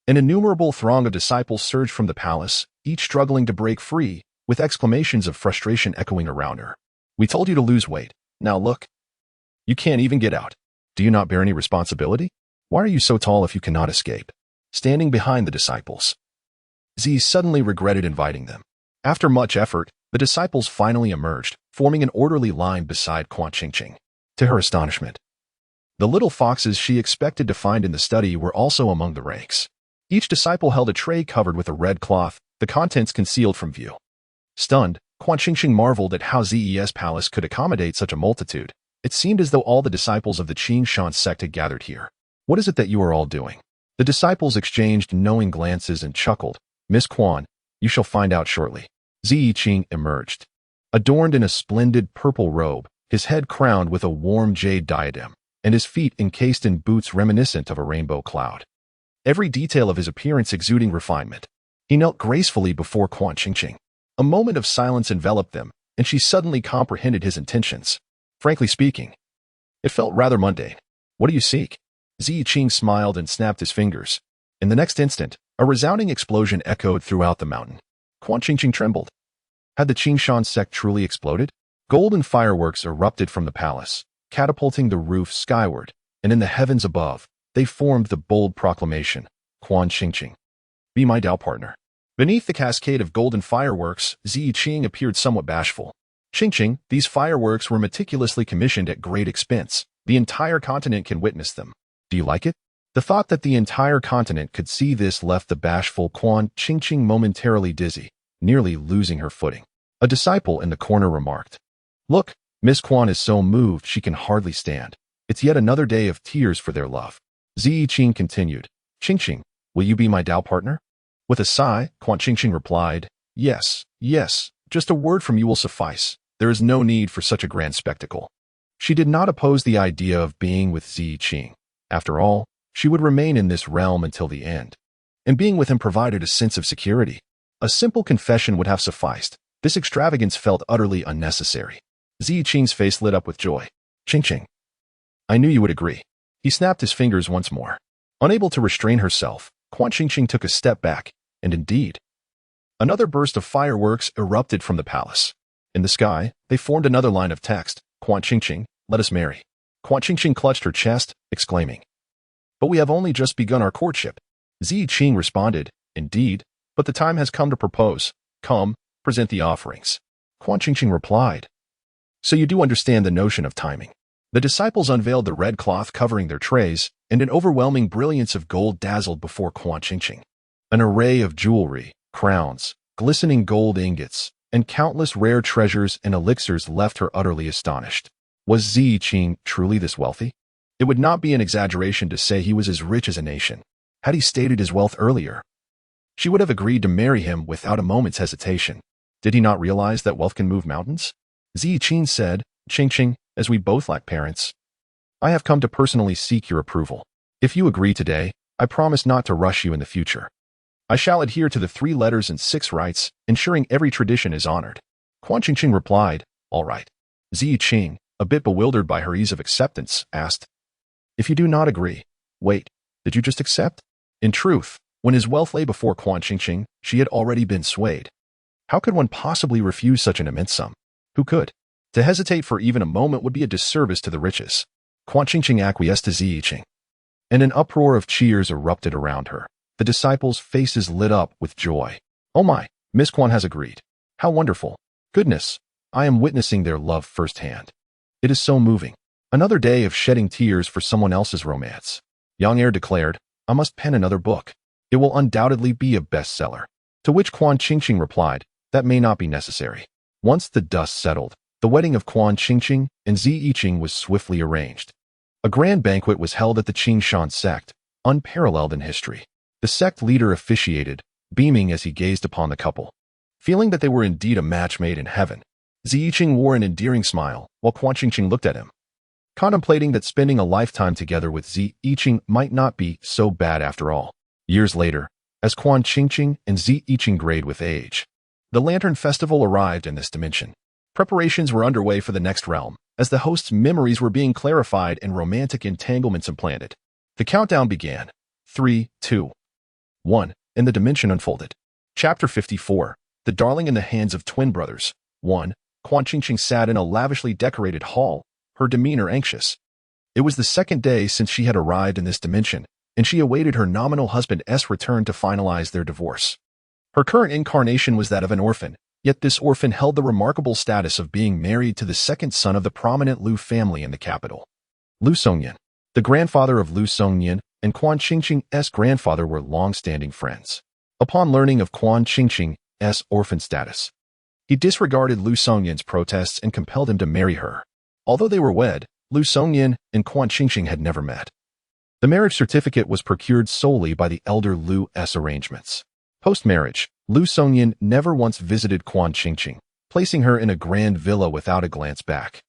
an innumerable throng of disciples surged from the palace, each struggling to break free, with exclamations of frustration echoing around her. We told you to lose weight. Now look. You can't even get out. Do you not bear any responsibility? Why are you so tall if you cannot escape? Standing behind the disciples, Zi suddenly regretted inviting them. After much effort, the disciples finally emerged, forming an orderly line beside Quan Qingqing. To her astonishment, the little foxes she expected to find in the study were also among the ranks. Each disciple held a tray covered with a red cloth, the contents concealed from view. Stunned, Quan Qingqing marveled at how Zi's palace could accommodate such a multitude. It seemed as though all the disciples of the Qingshan sect had gathered here. What is it that you are all doing? The disciples exchanged knowing glances and chuckled. Miss Quan, you shall find out shortly. Zi Yiqing emerged, adorned in a splendid purple robe, his head crowned with a warm jade diadem, and his feet encased in boots reminiscent of a rainbow cloud. every detail of his appearance exuding refinement. He knelt gracefully before Quan Qingqing. A moment of silence enveloped them, and she suddenly comprehended his intentions. Frankly speaking, it felt rather mundane. What do you seek? Ziyiqing smiled and snapped his fingers. In the next instant, a resounding explosion echoed throughout the mountain. Quan Qingqing trembled. Had the Qingshan sect truly exploded? Golden fireworks erupted from the palace, catapulting the roof skyward, and in the heavens above, they formed the bold proclamation, Quan Qingqing, be my Dao partner. Beneath the cascade of golden fireworks, Ziyiqing appeared somewhat bashful. Qingqing, these fireworks were meticulously commissioned at great expense. The entire continent can witness them. Do you like it? The thought that the entire continent could see this left the bashful Quan Qingqing momentarily dizzy, nearly losing her footing. A disciple in the corner remarked, "Look, Miss Quan is so moved she can hardly stand. It's yet another day of tears for their love." Ziyiqing continued, "Qingqing, will you be my Dao partner?" With a sigh, Quan Qingqing replied, "Yes, yes, just a word from you will suffice. There is no need for such a grand spectacle." She did not oppose the idea of being with Ziyiqing. After all, she would remain in this realm until the end. And being with him provided a sense of security. A simple confession would have sufficed. This extravagance felt utterly unnecessary. Ziyiqing's face lit up with joy. "Qingqing, I knew you would agree." He snapped his fingers once more. Unable to restrain herself, Quan Qingqing took a step back, and indeed, another burst of fireworks erupted from the palace. In the sky, they formed another line of text, "Quan Qingqing, let us marry." Quan Qingqing clutched her chest, exclaiming, "But we have only just begun our courtship." Ziyiqing responded, "Indeed, but the time has come to propose. Come, present the offerings." Quan Qingqing replied, "So you do understand the notion of timing." The disciples unveiled the red cloth covering their trays, and an overwhelming brilliance of gold dazzled before Quan Qingqing. An array of jewelry, crowns, glistening gold ingots, and countless rare treasures and elixirs left her utterly astonished. Was Ziyiqing truly this wealthy? It would not be an exaggeration to say he was as rich as a nation. Had he stated his wealth earlier, she would have agreed to marry him without a moment's hesitation. Did he not realize that wealth can move mountains? Ziyiqing said, "Qingqing, as we both lack parents, I have come to personally seek your approval. If you agree today, I promise not to rush you in the future. I shall adhere to the 3 letters and 6 rites, ensuring every tradition is honored." Quan Qingqing replied, "All right." Ziyiqing, a bit bewildered by her ease of acceptance, asked, "If you do not agree, wait, did you just accept?" In truth, when his wealth lay before Quan Qingqing, she had already been swayed. How could one possibly refuse such an immense sum? Who could? To hesitate for even a moment would be a disservice to the riches. Quan Qingqing acquiesced to Ziyiqing, and an uproar of cheers erupted around her. The disciples' faces lit up with joy. "Oh my, Miss Quan has agreed. How wonderful. Goodness, I am witnessing their love firsthand. It is so moving. Another day of shedding tears for someone else's romance." Yang Er declared, "I must pen another book. It will undoubtedly be a bestseller." To which Quan Qingqing replied, "That may not be necessary." Once the dust settled, the wedding of Quan Qingqing and Ziyiqing was swiftly arranged. A grand banquet was held at the Qingshan sect, unparalleled in history. The sect leader officiated, beaming as he gazed upon the couple. Feeling that they were indeed a match made in heaven, Ziyiqing wore an endearing smile, while Quan Qingqing looked at him, contemplating that spending a lifetime together with Ziyiqing might not be so bad after all. Years later, as Quan Qingqing and Ziyiqing grayed with age, the Lantern Festival arrived in this dimension. Preparations were underway for the next realm, as the host's memories were being clarified and romantic entanglements implanted. The countdown began. 3, 2, 1, and the dimension unfolded. Chapter 54, The Darling in the Hands of Twin Brothers. 1. Quan Qingqing sat in a lavishly decorated hall, her demeanor anxious. It was the second day since she had arrived in this dimension, and she awaited her nominal husband's return to finalize their divorce. Her current incarnation was that of an orphan, yet this orphan held the remarkable status of being married to the second son of the prominent Lu family in the capital. Lu Songyan, the grandfather of Lu Songyan, and Quan Qingqing's grandfather were long-standing friends. Upon learning of Quan Qingqing's orphan status, he disregarded Lu Songyan's protests and compelled him to marry her. Although they were wed, Lu Songyan and Quan Qingqing had never met. The marriage certificate was procured solely by the elder Lu's arrangements. Post-marriage, Lu Songyan never once visited Quan Qingqing, placing her in a grand villa without a glance back.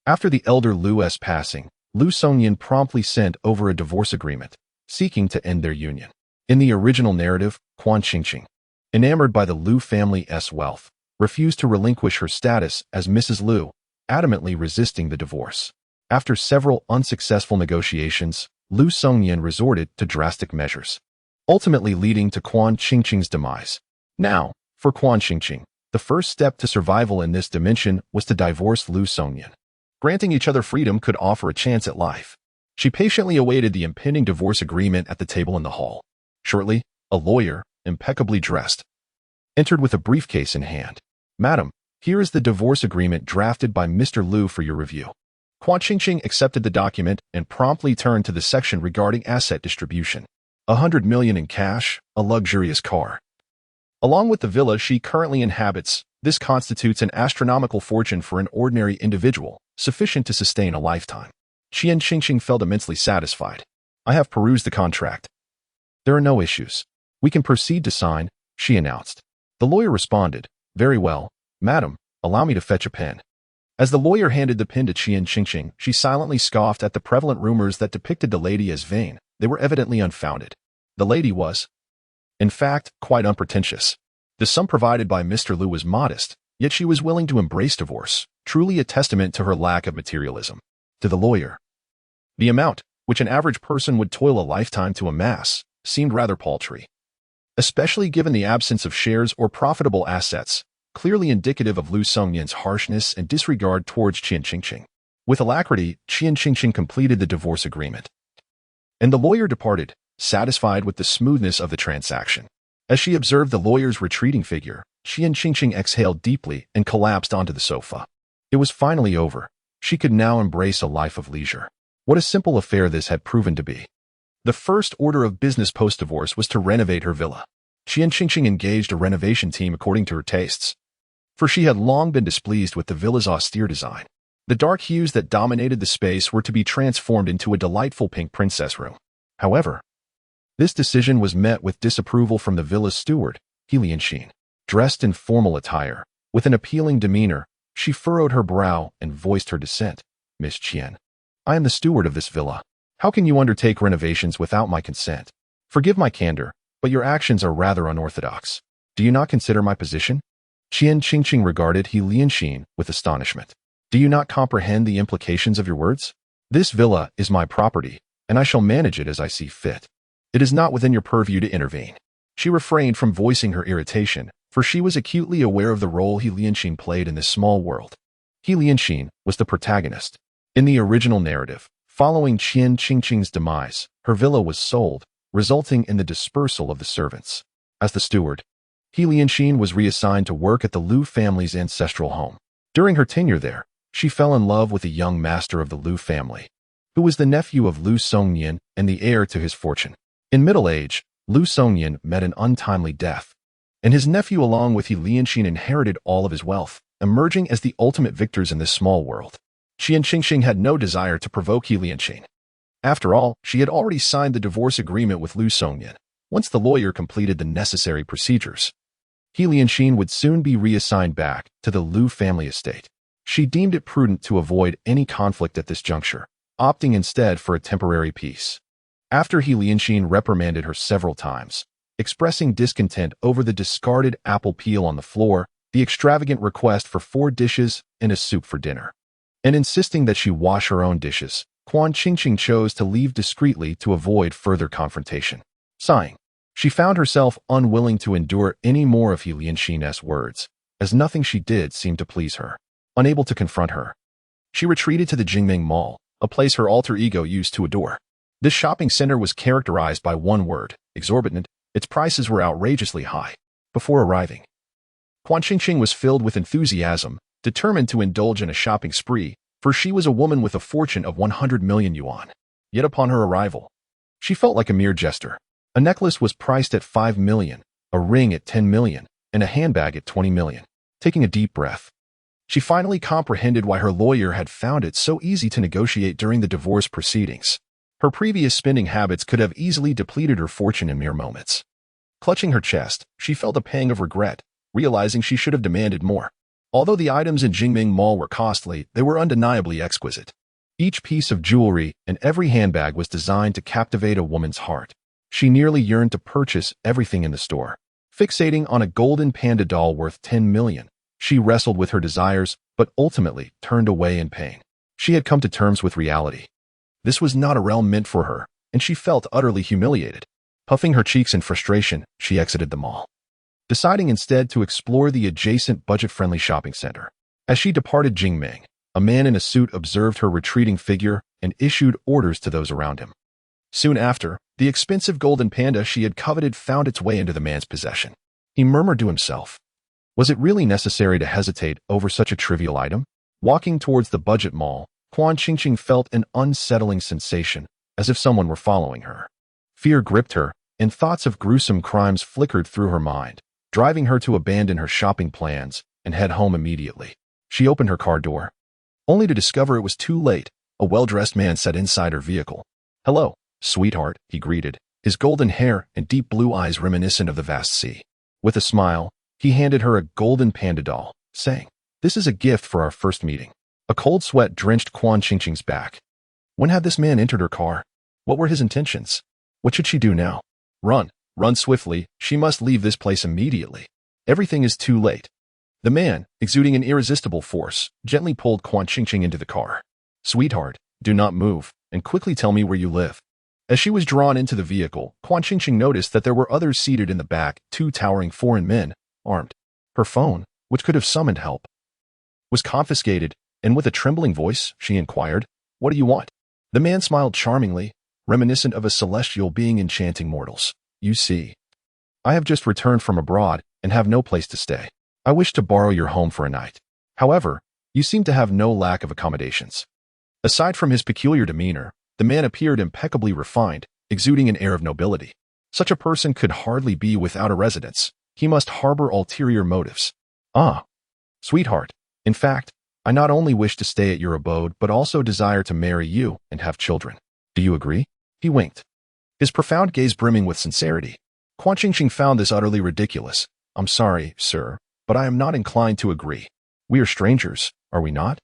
After the elder Lu's passing, Lu Songyan promptly sent over a divorce agreement, seeking to end their union. In the original narrative, Quan Qingqing, enamored by the Liu family's wealth, refused to relinquish her status as Mrs. Liu, adamantly resisting the divorce. After several unsuccessful negotiations, Liu Songnian resorted to drastic measures, ultimately leading to Quan Qingqing's demise. Now, for Quan Qingqing, the first step to survival in this dimension was to divorce Liu Songnian. Granting each other freedom could offer a chance at life. She patiently awaited the impending divorce agreement at the table in the hall. Shortly, a lawyer, impeccably dressed, entered with a briefcase in hand. "Madam, here is the divorce agreement drafted by Mr. Liu for your review." Quan Qingqing accepted the document and promptly turned to the section regarding asset distribution. 100 million in cash, a luxurious car. Along with the villa she currently inhabits, this constitutes an astronomical fortune for an ordinary individual, sufficient to sustain a lifetime. Qian Qingqing felt immensely satisfied. "I have perused the contract. There are no issues. We can proceed to sign," she announced. The lawyer responded, "Very well, madam, allow me to fetch a pen." As the lawyer handed the pen to Qian Qingqing, she silently scoffed at the prevalent rumors that depicted the lady as vain. They were evidently unfounded. The lady was, in fact, quite unpretentious. The sum provided by Mr. Liu was modest, yet she was willing to embrace divorce, truly a testament to her lack of materialism. To the lawyer, the amount, which an average person would toil a lifetime to amass, seemed rather paltry, especially given the absence of shares or profitable assets, clearly indicative of Liu Songnian's harshness and disregard towards Qian Qingqing. With alacrity, Qian Qingqing completed the divorce agreement, and the lawyer departed, satisfied with the smoothness of the transaction. As she observed the lawyer's retreating figure, Qian Qingqing exhaled deeply and collapsed onto the sofa. It was finally over. She could now embrace a life of leisure. What a simple affair this had proven to be. The first order of business post-divorce was to renovate her villa. Qian Qingqing engaged a renovation team according to her tastes, for she had long been displeased with the villa's austere design. The dark hues that dominated the space were to be transformed into a delightful pink princess room. However, this decision was met with disapproval from the villa's steward, He Lianxin. Dressed in formal attire, with an appealing demeanor, she furrowed her brow and voiced her dissent. "Miss Qian, I am the steward of this villa. How can you undertake renovations without my consent? Forgive my candor, but your actions are rather unorthodox. Do you not consider my position?" Qian Qingqing regarded He Lianxin with astonishment. "Do you not comprehend the implications of your words? This villa is my property, and I shall manage it as I see fit. It is not within your purview to intervene." She refrained from voicing her irritation, for she was acutely aware of the role He Lianxin played in this small world. He Lianxin was the protagonist. In the original narrative, following Qian Qingqing's demise, her villa was sold, resulting in the dispersal of the servants. As the steward, He Lianxin was reassigned to work at the Liu family's ancestral home. During her tenure there, she fell in love with a young master of the Liu family, who was the nephew of Liu Songnian and the heir to his fortune. In middle age, Liu Songnian met an untimely death, and his nephew along with He Lianxin inherited all of his wealth, emerging as the ultimate victors in this small world. Qian Qingqing had no desire to provoke He Lianxin. After all, she had already signed the divorce agreement with Liu Songnian. Once the lawyer completed the necessary procedures, He Lianxin would soon be reassigned back to the Liu family estate. She deemed it prudent to avoid any conflict at this juncture, opting instead for a temporary peace. After He Lianxin reprimanded her several times, expressing discontent over the discarded apple peel on the floor, the extravagant request for 4 dishes and a soup for dinner, and insisting that she wash her own dishes, Quan Qingqing chose to leave discreetly to avoid further confrontation. Sighing, she found herself unwilling to endure any more of He Lianxin's words, as nothing she did seemed to please her. Unable to confront her, she retreated to the Jingming Mall, a place her alter ego used to adore. This shopping center was characterized by one word: exorbitant. Its prices were outrageously high. Before arriving, Quan Qingqing was filled with enthusiasm, determined to indulge in a shopping spree, for she was a woman with a fortune of 100 million yuan. Yet upon her arrival, she felt like a mere jester. A necklace was priced at 5 million, a ring at 10 million, and a handbag at 20 million. Taking a deep breath, she finally comprehended why her lawyer had found it so easy to negotiate during the divorce proceedings. Her previous spending habits could have easily depleted her fortune in mere moments. Clutching her chest, she felt a pang of regret, realizing she should have demanded more. Although the items in Jingming Mall were costly, they were undeniably exquisite. Each piece of jewelry and every handbag was designed to captivate a woman's heart. She nearly yearned to purchase everything in the store. Fixating on a golden panda doll worth 10 million, she wrestled with her desires, but ultimately turned away in pain. She had come to terms with reality. This was not a realm meant for her, and she felt utterly humiliated. Puffing her cheeks in frustration, she exited the mall, deciding instead to explore the adjacent budget-friendly shopping center. As she departed Jingming, a man in a suit observed her retreating figure and issued orders to those around him. Soon after, the expensive golden panda she had coveted found its way into the man's possession. He murmured to himself, was it really necessary to hesitate over such a trivial item? Walking towards the budget mall, Quan Qingqing felt an unsettling sensation, as if someone were following her. Fear gripped her, and thoughts of gruesome crimes flickered through her mind, driving her to abandon her shopping plans and head home immediately. She opened her car door, only to discover it was too late. A well-dressed man sat inside her vehicle. "Hello, sweetheart," he greeted, his golden hair and deep blue eyes reminiscent of the vast sea. With a smile, he handed her a golden panda doll, saying, "This is a gift for our first meeting." A cold sweat drenched Quan Qingqing's back. When had this man entered her car? What were his intentions? What should she do now? Run swiftly. She must leave this place immediately. Everything is too late. The man, exuding an irresistible force, gently pulled Quan Qingqing into the car. "Sweetheart, do not move, and quickly tell me where you live." As she was drawn into the vehicle, Quan Qingqing noticed that there were others seated in the back, two towering foreign men, armed. Her phone, which could have summoned help, was confiscated, and with a trembling voice, she inquired, "What do you want?" The man smiled charmingly, reminiscent of a celestial being enchanting mortals. "You see, I have just returned from abroad and have no place to stay. I wish to borrow your home for a night. However, you seem to have no lack of accommodations." Aside from his peculiar demeanor, the man appeared impeccably refined, exuding an air of nobility. Such a person could hardly be without a residence. He must harbor ulterior motives. "Ah, sweetheart, in fact, I not only wish to stay at your abode but also desire to marry you and have children. Do you agree?" He winked, his profound gaze brimming with sincerity. Quan Qingqing found this utterly ridiculous. "I'm sorry, sir, but I am not inclined to agree. We are strangers, are we not?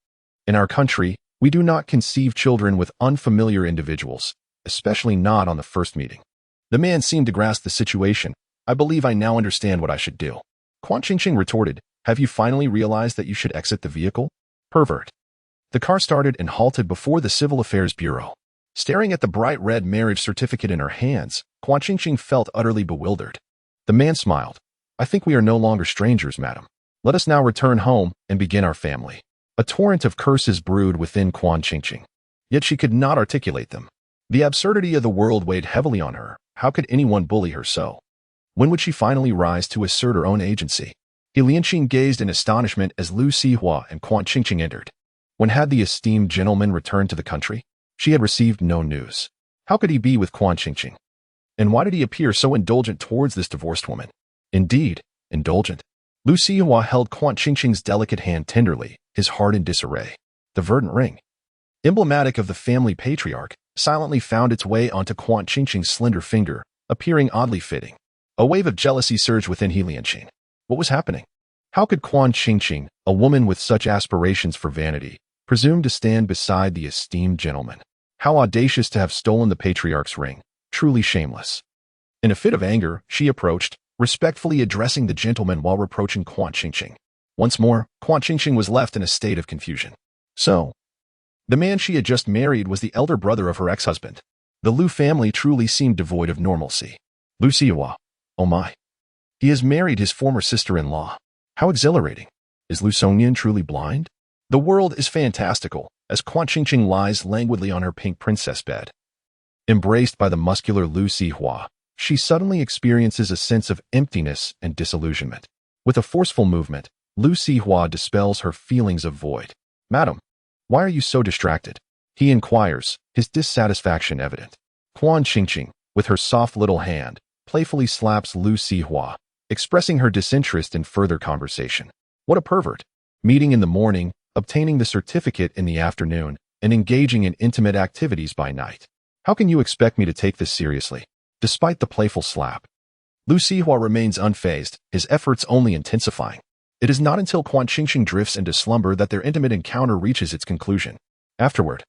In our country, we do not conceive children with unfamiliar individuals, especially not on the first meeting." The man seemed to grasp the situation. "I believe I now understand what I should do." Quan Qingqing retorted, "Have you finally realized that you should exit the vehicle? Pervert." The car started and halted before the Civil Affairs Bureau. Staring at the bright red marriage certificate in her hands, Quan Qingqing felt utterly bewildered. The man smiled. "I think we are no longer strangers, madam. Let us now return home and begin our family." A torrent of curses brewed within Quan Qingqing, yet she could not articulate them. The absurdity of the world weighed heavily on her. How could anyone bully her so? When would she finally rise to assert her own agency? He Lianqing gazed in astonishment as Lu Sihua and Quan Qingqing entered. When had the esteemed gentleman returned to the country? She had received no news. How could he be with Quan Qingqing? And why did he appear so indulgent towards this divorced woman? Indeed, indulgent. Lu Sihua held Quan Qingqing's delicate hand tenderly, his heart in disarray. The verdant ring, emblematic of the family patriarch, silently found its way onto Quan Qingqing's slender finger, appearing oddly fitting. A wave of jealousy surged within He Lianqing. What was happening? How could Quan Qingqing, a woman with such aspirations for vanity, presume to stand beside the esteemed gentleman? How audacious to have stolen the patriarch's ring. Truly shameless. In a fit of anger, she approached, respectfully addressing the gentleman while reproaching Quan Qingqing. Once more, Quan Qingqing was left in a state of confusion. So, the man she had just married was the elder brother of her ex-husband. The Lu family truly seemed devoid of normalcy. Lu Sihua. Oh my. He has married his former sister-in-law. How exhilarating. Is Lu Songyan truly blind? The world is fantastical, as Quan Qingqing lies languidly on her pink princess bed. Embraced by the muscular Lu Sihua, she suddenly experiences a sense of emptiness and disillusionment. With a forceful movement, Lu Sihua dispels her feelings of void. "Madam, why are you so distracted?" he inquires, his dissatisfaction evident. Quan Qingqing, with her soft little hand, playfully slaps Lu Sihua, expressing her disinterest in further conversation. What a pervert. Meeting in the morning, obtaining the certificate in the afternoon, and engaging in intimate activities by night. How can you expect me to take this seriously? Despite the playful slap, Lu Sihua remains unfazed, his efforts only intensifying. It is not until Quan Qingqing drifts into slumber that their intimate encounter reaches its conclusion. Afterward,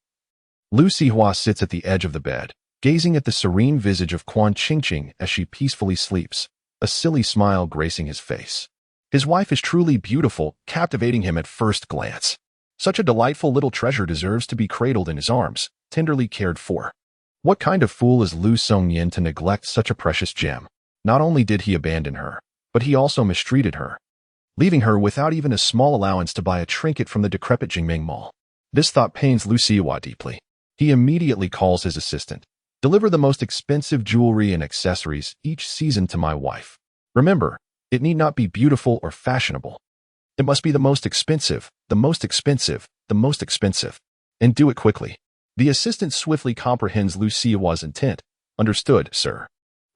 Lu Sihua sits at the edge of the bed, gazing at the serene visage of Quan Qingqing as she peacefully sleeps, a silly smile gracing his face. His wife is truly beautiful, captivating him at first glance. Such a delightful little treasure deserves to be cradled in his arms, tenderly cared for. What kind of fool is Lu Songyan to neglect such a precious gem? Not only did he abandon her, but he also mistreated her, leaving her without even a small allowance to buy a trinket from the decrepit Jingming Mall. This thought pains Lu Sihua deeply. He immediately calls his assistant. Deliver the most expensive jewelry and accessories each season to my wife. Remember, it need not be beautiful or fashionable. It must be the most expensive, the most expensive, the most expensive. And do it quickly. The assistant swiftly comprehends Lu Sihua's intent. Understood, sir.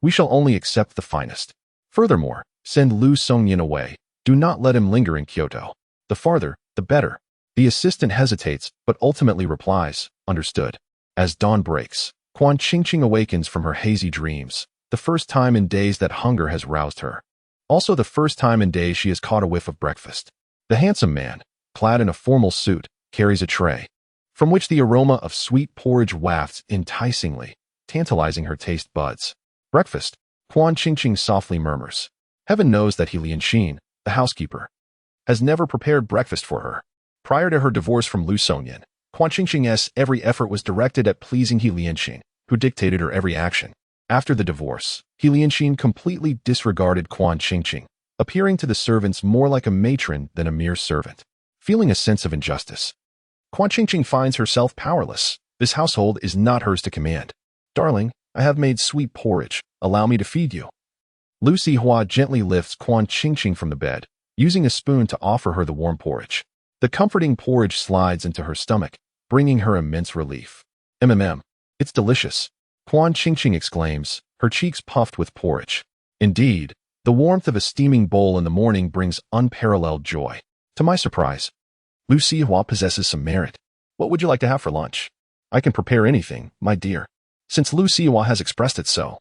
We shall only accept the finest. Furthermore, send Lu Songyan away. Do not let him linger in Kyoto. The farther, the better. The assistant hesitates, but ultimately replies, understood. As dawn breaks, Quan Qingqing awakens from her hazy dreams, the first time in days that hunger has roused her. Also the first time in days she has caught a whiff of breakfast. The handsome man, clad in a formal suit, carries a tray, from which the aroma of sweet porridge wafts enticingly, tantalizing her taste buds. Breakfast, Quan Qingqing softly murmurs. Heaven knows that He Lianxin, the housekeeper, has never prepared breakfast for her. Prior to her divorce from Lu Songyan, Quan Qingqing's every effort was directed at pleasing He Lianxin, who dictated her every action. After the divorce, He Lianxin completely disregarded Quan Qingqing, appearing to the servants more like a matron than a mere servant. Feeling a sense of injustice, Quan Qingqing finds herself powerless. This household is not hers to command. Darling, I have made sweet porridge. Allow me to feed you. Lu Sihua gently lifts Quan Qingqing from the bed, using a spoon to offer her the warm porridge. The comforting porridge slides into her stomach, bringing her immense relief. It's delicious, Quan Qingqing exclaims, her cheeks puffed with porridge. Indeed, the warmth of a steaming bowl in the morning brings unparalleled joy. To my surprise, Lu Sihua possesses some merit. What would you like to have for lunch? I can prepare anything, my dear. Since Lu Sihua has expressed it so,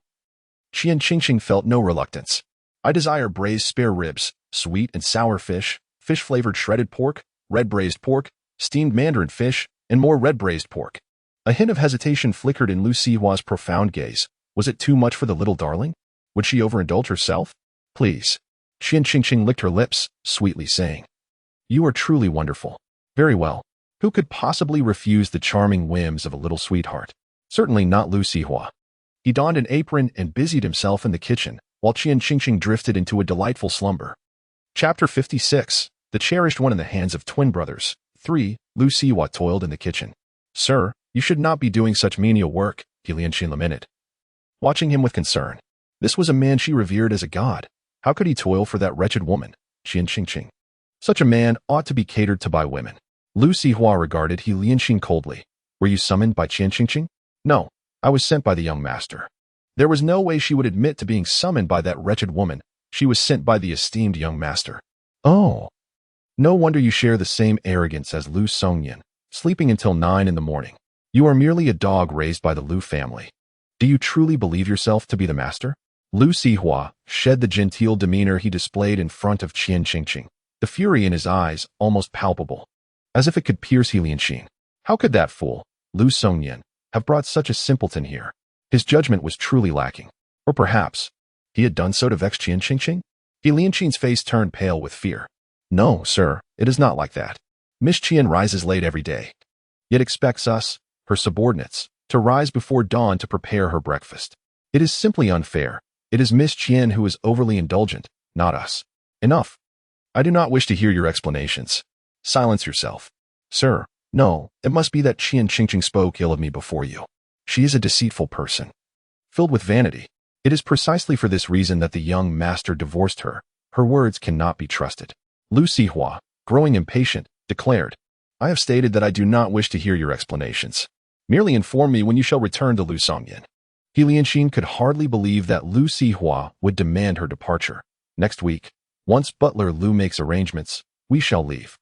Qian Qingqing felt no reluctance. I desire braised spare ribs, sweet and sour fish, fish-flavored shredded pork, red braised pork, steamed mandarin fish, and more red braised pork. A hint of hesitation flickered in Lu Sihua's profound gaze. Was it too much for the little darling? Would she overindulge herself? Please. Qian Qingqing licked her lips, sweetly saying, You are truly wonderful. Very well. Who could possibly refuse the charming whims of a little sweetheart? Certainly not Lu Sihua. He donned an apron and busied himself in the kitchen, while Qian Qingqing drifted into a delightful slumber. Chapter 56. The Cherished One in the Hands of Twin Brothers. 3. Lu Sihua toiled in the kitchen. Sir, you should not be doing such menial work, He Lianxin lamented, watching him with concern. This was a man she revered as a god. How could he toil for that wretched woman, Qian Qingqing? Such a man ought to be catered to by women. Lu Sihua regarded He Lianxin coldly. Were you summoned by Qian Qingqing? No, I was sent by the young master. There was no way she would admit to being summoned by that wretched woman. She was sent by the esteemed young master. Oh. No wonder you share the same arrogance as Lu Songyan, sleeping until 9 in the morning. You are merely a dog raised by the Lu family. Do you truly believe yourself to be the master? Lu Sihua shed the genteel demeanor he displayed in front of Qian Qingqing, the fury in his eyes almost palpable, as if it could pierce He Lianxin. How could that fool, Lu Songyan, have brought such a simpleton here? His judgment was truly lacking. Or perhaps, he had done so to vex Qian Qingqing? He Lianxin's face turned pale with fear. No, sir, it is not like that. Miss Qian rises late every day, yet expects us, her subordinates, to rise before dawn to prepare her breakfast. It is simply unfair. It is Miss Qian who is overly indulgent, not us. Enough. I do not wish to hear your explanations. Silence yourself. Sir, no, it must be that Qian Qingqing spoke ill of me before you. She is a deceitful person, filled with vanity. It is precisely for this reason that the young master divorced her. Her words cannot be trusted. Lu Sihua, growing impatient, declared, I have stated that I do not wish to hear your explanations. Merely inform me when you shall return to Lu Songyan. He Lianxin could hardly believe that Lu Sihua would demand her departure. Next week, once butler Lu makes arrangements, we shall leave.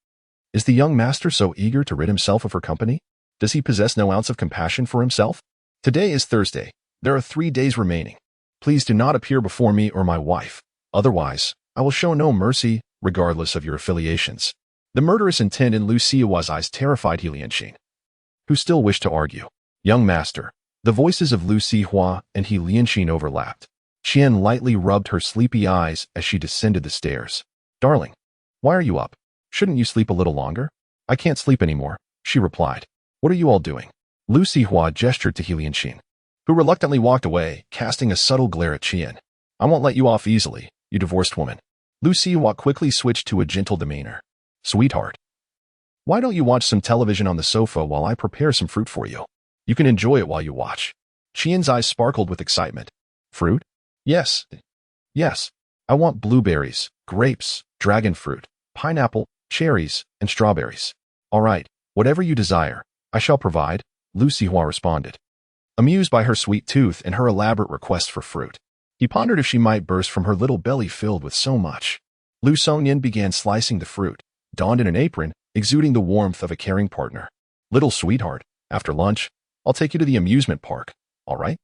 Is the young master so eager to rid himself of her company? Does he possess no ounce of compassion for himself? Today is Thursday. There are 3 days remaining. Please do not appear before me or my wife. Otherwise, I will show no mercy, regardless of your affiliations. The murderous intent in Lu Sihua's eyes terrified He Lianxin, who still wished to argue. Young master, The voices of Lu Sihua and He Lianxin overlapped. Qian lightly rubbed her sleepy eyes as she descended the stairs. Darling, why are you up? Shouldn't you sleep a little longer? I can't sleep anymore, she replied. What are you all doing? Lu Sihua gestured to He Lianxin, who reluctantly walked away, casting a subtle glare at Qian. I won't let you off easily, you divorced woman. Lu Sihua quickly switched to a gentle demeanor. Sweetheart, why don't you watch some television on the sofa while I prepare some fruit for you? You can enjoy it while you watch. Qian's eyes sparkled with excitement. Fruit? Yes. Yes. I want blueberries, grapes, dragon fruit, pineapple, cherries, and strawberries. All right, whatever you desire, I shall provide, Lu Sihua responded. Amused by her sweet tooth and her elaborate request for fruit, he pondered if she might burst from her little belly filled with so much. Lu Songyan began slicing the fruit, donned in an apron, exuding the warmth of a caring partner. Little sweetheart, after lunch, I'll take you to the amusement park, all right?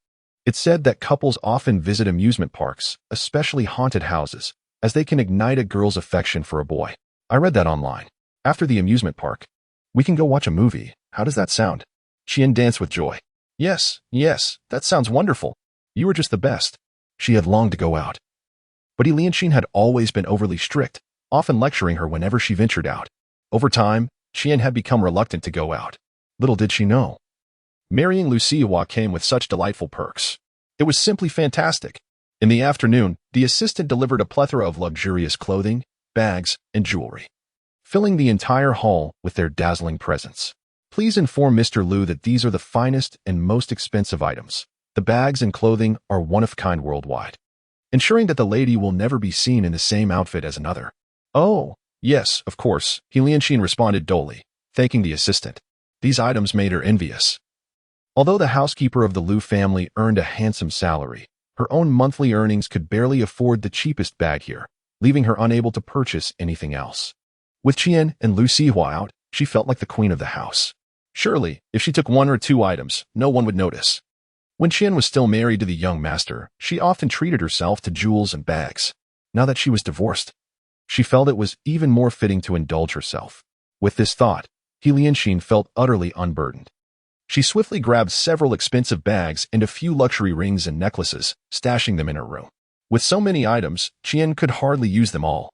It's said that couples often visit amusement parks, especially haunted houses, as they can ignite a girl's affection for a boy. I read that online. After the amusement park, we can go watch a movie. How does that sound? Qian danced with joy. Yes, that sounds wonderful. You are just the best. She had longed to go out. But He Lianxin had always been overly strict, often lecturing her whenever she ventured out. Over time, Qian had become reluctant to go out. Little did she know. Marrying Lu Sihua came with such delightful perks. It was simply fantastic. In the afternoon, the assistant delivered a plethora of luxurious clothing, bags, and jewelry, filling the entire hall with their dazzling presence. Please inform Mr. Lu that these are the finest and most expensive items. The bags and clothing are one-of-a-kind worldwide, ensuring that the lady will never be seen in the same outfit as another. Oh, yes, of course, He Lianxin responded dully, thanking the assistant. These items made her envious. Although the housekeeper of the Lu family earned a handsome salary, her own monthly earnings could barely afford the cheapest bag here, leaving her unable to purchase anything else. With Qian and Lu Sihua out, she felt like the queen of the house. Surely, if she took one or two items, no one would notice. When Qian was still married to the young master, she often treated herself to jewels and bags. Now that she was divorced, she felt it was even more fitting to indulge herself. With this thought, He Lianxin felt utterly unburdened. She swiftly grabbed several expensive bags and a few luxury rings and necklaces, stashing them in her room. With so many items, Qian could hardly use them all.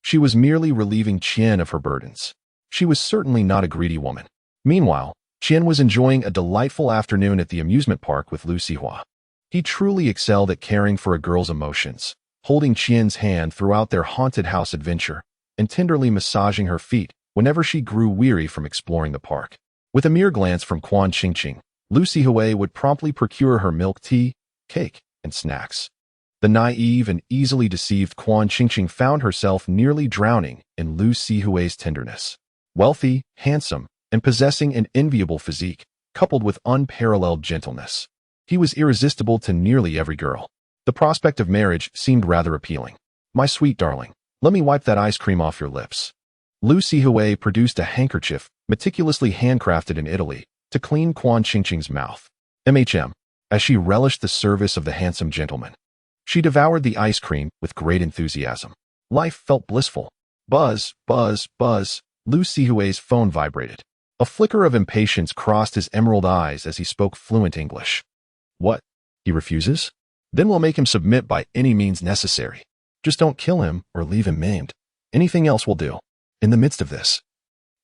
She was merely relieving Qian of her burdens. She was certainly not a greedy woman. Meanwhile, Qian was enjoying a delightful afternoon at the amusement park with Lu Sihua. He truly excelled at caring for a girl's emotions, holding Qian's hand throughout their haunted house adventure, and tenderly massaging her feet whenever she grew weary from exploring the park. With a mere glance from Quan Qingqing, Lu Sihua would promptly procure her milk tea, cake, and snacks. The naive and easily deceived Quan Qingqing found herself nearly drowning in Lu Sihua's tenderness. Wealthy, handsome, and possessing an enviable physique, coupled with unparalleled gentleness, he was irresistible to nearly every girl. The prospect of marriage seemed rather appealing. My sweet darling, let me wipe that ice cream off your lips. Lu Sihua produced a handkerchief, meticulously handcrafted in Italy, to clean Quan Qingqing's mouth. As she relished the service of the handsome gentleman, she devoured the ice cream with great enthusiasm. Life felt blissful. Buzz, buzz, buzz. Lu Sihua's phone vibrated. A flicker of impatience crossed his emerald eyes as he spoke fluent English. What? He refuses? Then we'll make him submit by any means necessary. Just don't kill him or leave him maimed. Anything else will do. In the midst of this,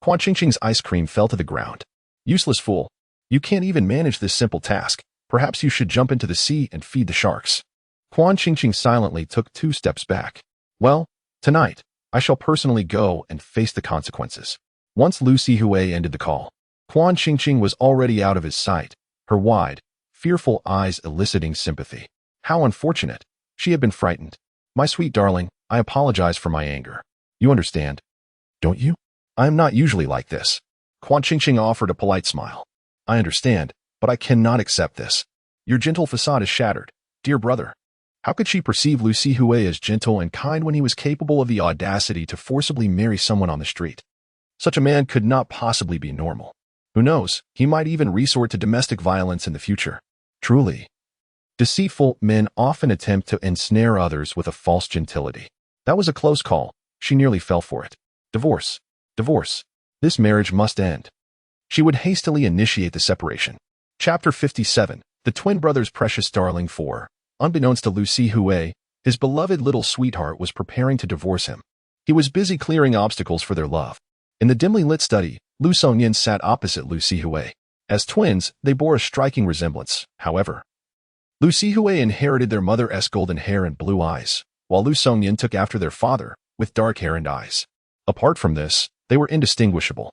Quan Qingqing's ice cream fell to the ground. Useless fool. You can't even manage this simple task. Perhaps you should jump into the sea and feed the sharks. Quan Qingqing silently took 2 steps back. Well, tonight, I shall personally go and face the consequences. Once Lu Sihua ended the call, Quan Qingqing was already out of his sight, her wide, fearful eyes eliciting sympathy. How unfortunate. She had been frightened. My sweet darling, I apologize for my anger. You understand, don't you? I am not usually like this. Quan Qingqing offered a polite smile. I understand, but I cannot accept this. Your gentle facade is shattered, dear brother. How could she perceive Lu Sihua as gentle and kind when he was capable of the audacity to forcibly marry someone on the street? Such a man could not possibly be normal. Who knows, he might even resort to domestic violence in the future. Truly, deceitful men often attempt to ensnare others with a false gentility. That was a close call. She nearly fell for it. Divorce. Divorce. This marriage must end. She would hastily initiate the separation. Chapter 57. The Twin Brothers' Precious Darling 4. Unbeknownst to Lu Sihui, his beloved little sweetheart was preparing to divorce him. He was busy clearing obstacles for their love. In the dimly lit study, Lu Songyan sat opposite Lu Sihui. As twins, they bore a striking resemblance, however. Lu Sihui inherited their mother's golden hair and blue eyes, while Lu Songyan took after their father, with dark hair and eyes. Apart from this, they were indistinguishable,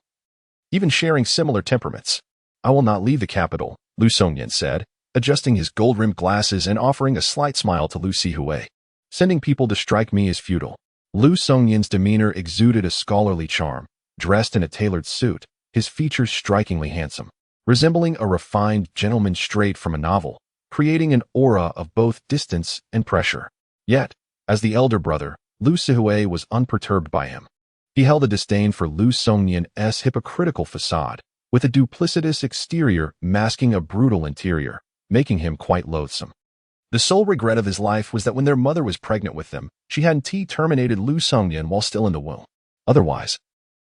even sharing similar temperaments. "I will not leave the capital," Lu Songyan said, adjusting his gold-rimmed glasses and offering a slight smile to Lu Sihui. "Sending people to strike me is futile." Lu Songyan's demeanor exuded a scholarly charm. Dressed in a tailored suit, his features strikingly handsome, resembling a refined gentleman straight from a novel, creating an aura of both distance and pressure. Yet, as the elder brother, Lu Sihui was unperturbed by him. He held a disdain for Lu Songyan's hypocritical facade, with a duplicitous exterior masking a brutal interior, making him quite loathsome. The sole regret of his life was that when their mother was pregnant with them, she hadn't terminated Lu Songyan while still in the womb. Otherwise,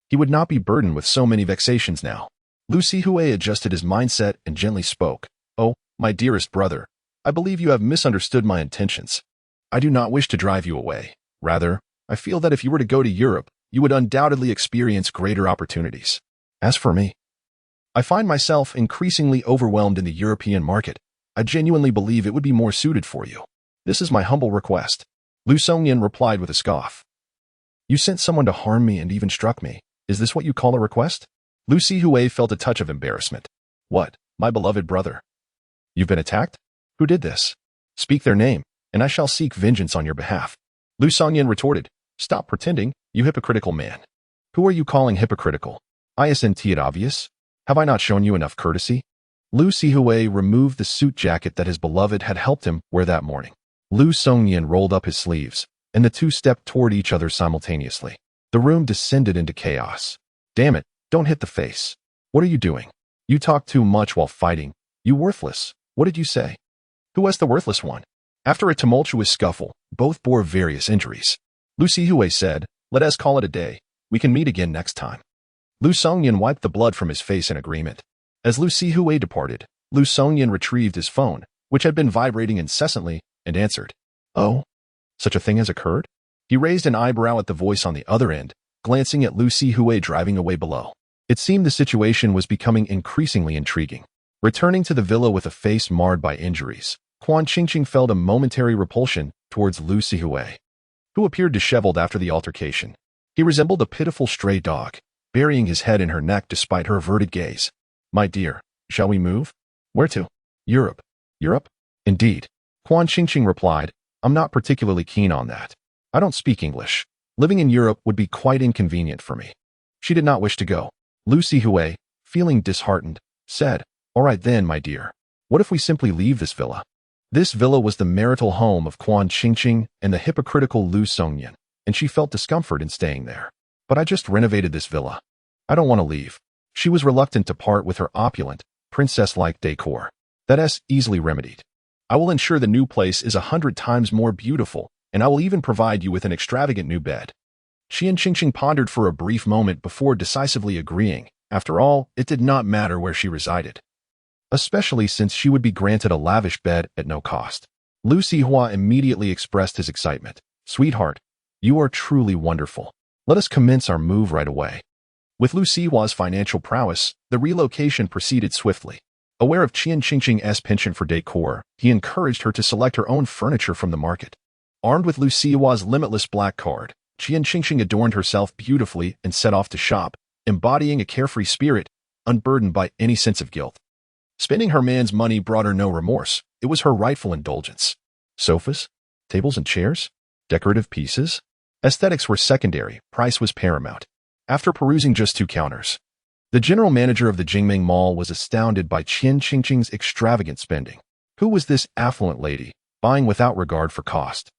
he would not be burdened with so many vexations now. Lu Sihui adjusted his mindset and gently spoke. "Oh, my dearest brother, I believe you have misunderstood my intentions. I do not wish to drive you away. Rather, I feel that if you were to go to Europe, you would undoubtedly experience greater opportunities. As for me, I find myself increasingly overwhelmed in the European market. I genuinely believe it would be more suited for you. This is my humble request." Lu Songyan replied with a scoff. "You sent someone to harm me and even struck me. Is this what you call a request?" Lu Sihui felt a touch of embarrassment. "What, my beloved brother? You've been attacked? Who did this? Speak their name, and I shall seek vengeance on your behalf." Lu Songyan retorted. "Stop pretending, you hypocritical man. Who are you calling hypocritical? Isn't it obvious? Have I not shown you enough courtesy?" Lu Sihui removed the suit jacket that his beloved had helped him wear that morning. Lu Songyan rolled up his sleeves, and the two stepped toward each other simultaneously. The room descended into chaos. "Damn it, don't hit the face. What are you doing? You talk too much while fighting. You worthless. What did you say? Who was the worthless one?" After a tumultuous scuffle, both bore various injuries. Lu Sihui said, "Let us call it a day. We can meet again next time." Lu Songyan wiped the blood from his face in agreement. As Lu Sihui departed, Lu Songyan retrieved his phone, which had been vibrating incessantly, and answered. "Oh, such a thing has occurred?" He raised an eyebrow at the voice on the other end, glancing at Lu Sihui driving away below. It seemed the situation was becoming increasingly intriguing. Returning to the villa with a face marred by injuries, Quan Qingqing felt a momentary repulsion towards Lu Sihui, who appeared disheveled after the altercation. He resembled a pitiful stray dog, burying his head in her neck despite her averted gaze. "My dear, shall we move?" "Where to?" "Europe." "Europe?" "Indeed." Quan Qingqing replied, "I'm not particularly keen on that. I don't speak English. Living in Europe would be quite inconvenient for me." She did not wish to go. Lu Sihui, feeling disheartened, said, "All right then, my dear. What if we simply leave this villa?" This villa was the marital home of Quan Qingqing and the hypocritical Lu Songyan, and she felt discomfort in staying there. "But I just renovated this villa. I don't want to leave." She was reluctant to part with her opulent, princess-like decor. "That's easily remedied. I will ensure the new place is 100 times more beautiful, and I will even provide you with an extravagant new bed." Qian Qingqing pondered for a brief moment before decisively agreeing. After all, it did not matter where she resided, especially since she would be granted a lavish bed at no cost. Lu Sihui immediately expressed his excitement. "Sweetheart, you are truly wonderful. Let us commence our move right away." With Lu Sihui's financial prowess, the relocation proceeded swiftly. Aware of Qian Qingqing's penchant for decor, he encouraged her to select her own furniture from the market. Armed with Lu Sihui's limitless black card, Qian Qingqing adorned herself beautifully and set off to shop, embodying a carefree spirit, unburdened by any sense of guilt. Spending her man's money brought her no remorse. It was her rightful indulgence. Sofas, tables and chairs, decorative pieces. Aesthetics were secondary, price was paramount. After perusing just 2 counters, the general manager of the Jingming Mall was astounded by Qian Qingqing's extravagant spending. Who was this affluent lady, buying without regard for cost?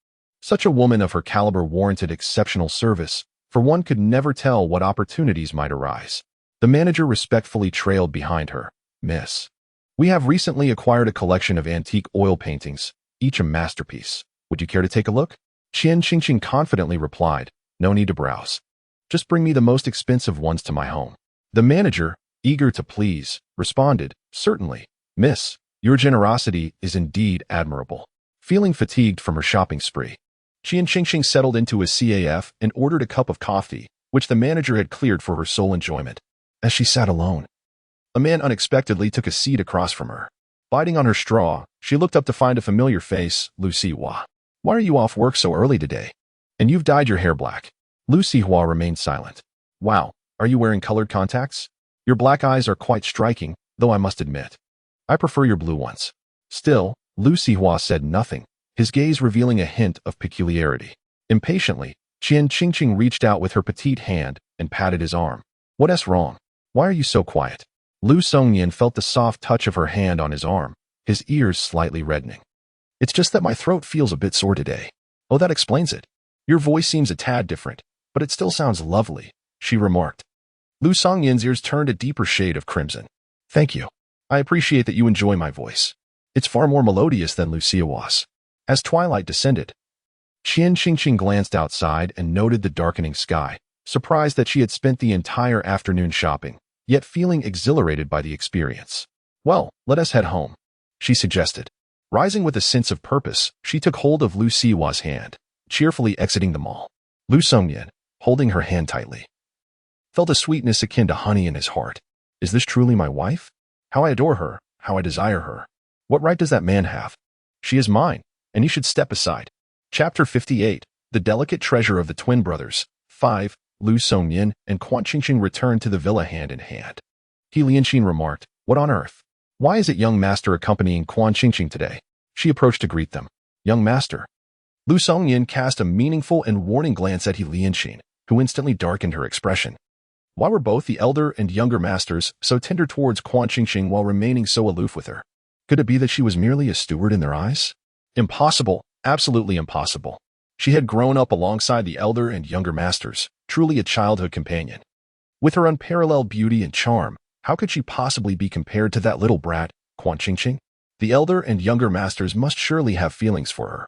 Such a woman of her caliber warranted exceptional service, for one could never tell what opportunities might arise. The manager respectfully trailed behind her. "Miss, we have recently acquired a collection of antique oil paintings, each a masterpiece. Would you care to take a look?" Qian Qingqing confidently replied, "No need to browse. Just bring me the most expensive ones to my home." The manager, eager to please, responded, "Certainly. Miss, your generosity is indeed admirable. Feeling fatigued from her shopping spree, Qian Qingqing settled into his CAF and ordered a cup of coffee, which the manager had cleared for her sole enjoyment. As she sat alone, a man unexpectedly took a seat across from her. Biting on her straw, she looked up to find a familiar face, Lu Sihua. Why are you off work so early today? And you've dyed your hair black. Lu Sihua remained silent. Wow, are you wearing colored contacts? Your black eyes are quite striking, though I must admit, I prefer your blue ones. Still, Lu Sihua said nothing, his gaze revealing a hint of peculiarity. Impatiently, Qian Qingqing reached out with her petite hand and patted his arm. What's wrong? Why are you so quiet? Lu Songnian felt the soft touch of her hand on his arm, his ears slightly reddening. It's just that my throat feels a bit sore today. Oh, that explains it. Your voice seems a tad different, but it still sounds lovely, she remarked. Lu Songnian's ears turned a deeper shade of crimson. Thank you. I appreciate that you enjoy my voice. It's far more melodious than Lu Sihua's. As twilight descended, Qian Qingqing glanced outside and noted the darkening sky, surprised that she had spent the entire afternoon shopping, yet feeling exhilarated by the experience. Well, let us head home, she suggested. Rising with a sense of purpose, she took hold of Lu Sihua's hand, cheerfully exiting the mall. Lu Songnian, holding her hand tightly, felt a sweetness akin to honey in his heart. Is this truly my wife? How I adore her, how I desire her. What right does that man have? She is mine, and he should step aside. Chapter 58, The Delicate Treasure of the Twin Brothers. 5. Lu Songnian and Quan Qingqing returned to the villa hand in hand. He Lianxin remarked, What on earth? Why is it young master accompanying Quan Qingqing today? She approached to greet them. Young master. Lu Songnian cast a meaningful and warning glance at He Lianxin, who instantly darkened her expression. Why were both the elder and younger masters so tender towards Quan Qingqing while remaining so aloof with her? Could it be that she was merely a steward in their eyes? Impossible, absolutely impossible. She had grown up alongside the elder and younger masters, truly a childhood companion. With her unparalleled beauty and charm, how could she possibly be compared to that little brat, Quan Qingqing? The elder and younger masters must surely have feelings for her.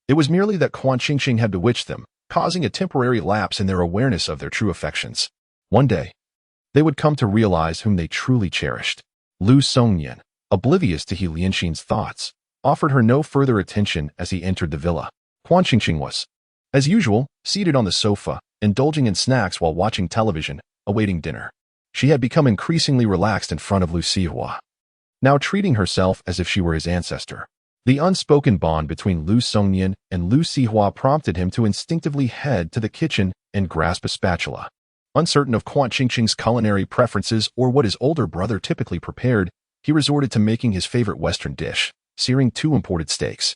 It was merely that Quan Qingqing had bewitched them, causing a temporary lapse in their awareness of their true affections. One day, they would come to realize whom they truly cherished. Lu Songnian, oblivious to He Lianxin's thoughts, offered her no further attention as he entered the villa. Quan Qingqing was, as usual, seated on the sofa, indulging in snacks while watching television, awaiting dinner. She had become increasingly relaxed in front of Lu Sihua, now treating herself as if she were his ancestor. The unspoken bond between Lu Songnian and Lu Sihua prompted him to instinctively head to the kitchen and grasp a spatula. Uncertain of Quan Qingqing's culinary preferences or what his older brother typically prepared, he resorted to making his favorite Western dish, searing 2 imported steaks.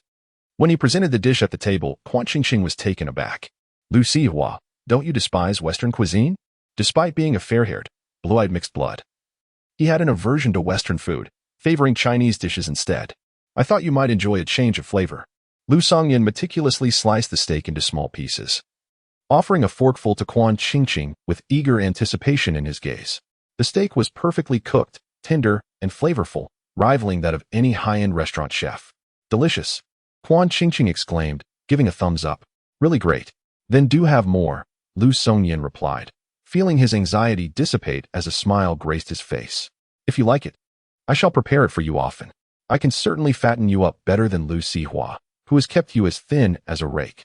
When he presented the dish at the table, Quan Qingqing was taken aback. Lu Sihua, don't you despise Western cuisine? Despite being a fair-haired, blue-eyed mixed blood, he had an aversion to Western food, favoring Chinese dishes instead. I thought you might enjoy a change of flavor. Lu Songnian meticulously sliced the steak into small pieces, offering a forkful to Quan Qingqing with eager anticipation in his gaze. The steak was perfectly cooked, tender, and flavorful, rivaling that of any high-end restaurant chef. Delicious, Quan Qingqing exclaimed, giving a thumbs up. Really great. Then do have more, Lu Songnian replied, feeling his anxiety dissipate as a smile graced his face. If you like it, I shall prepare it for you often. I can certainly fatten you up better than Lu Sihua, who has kept you as thin as a rake.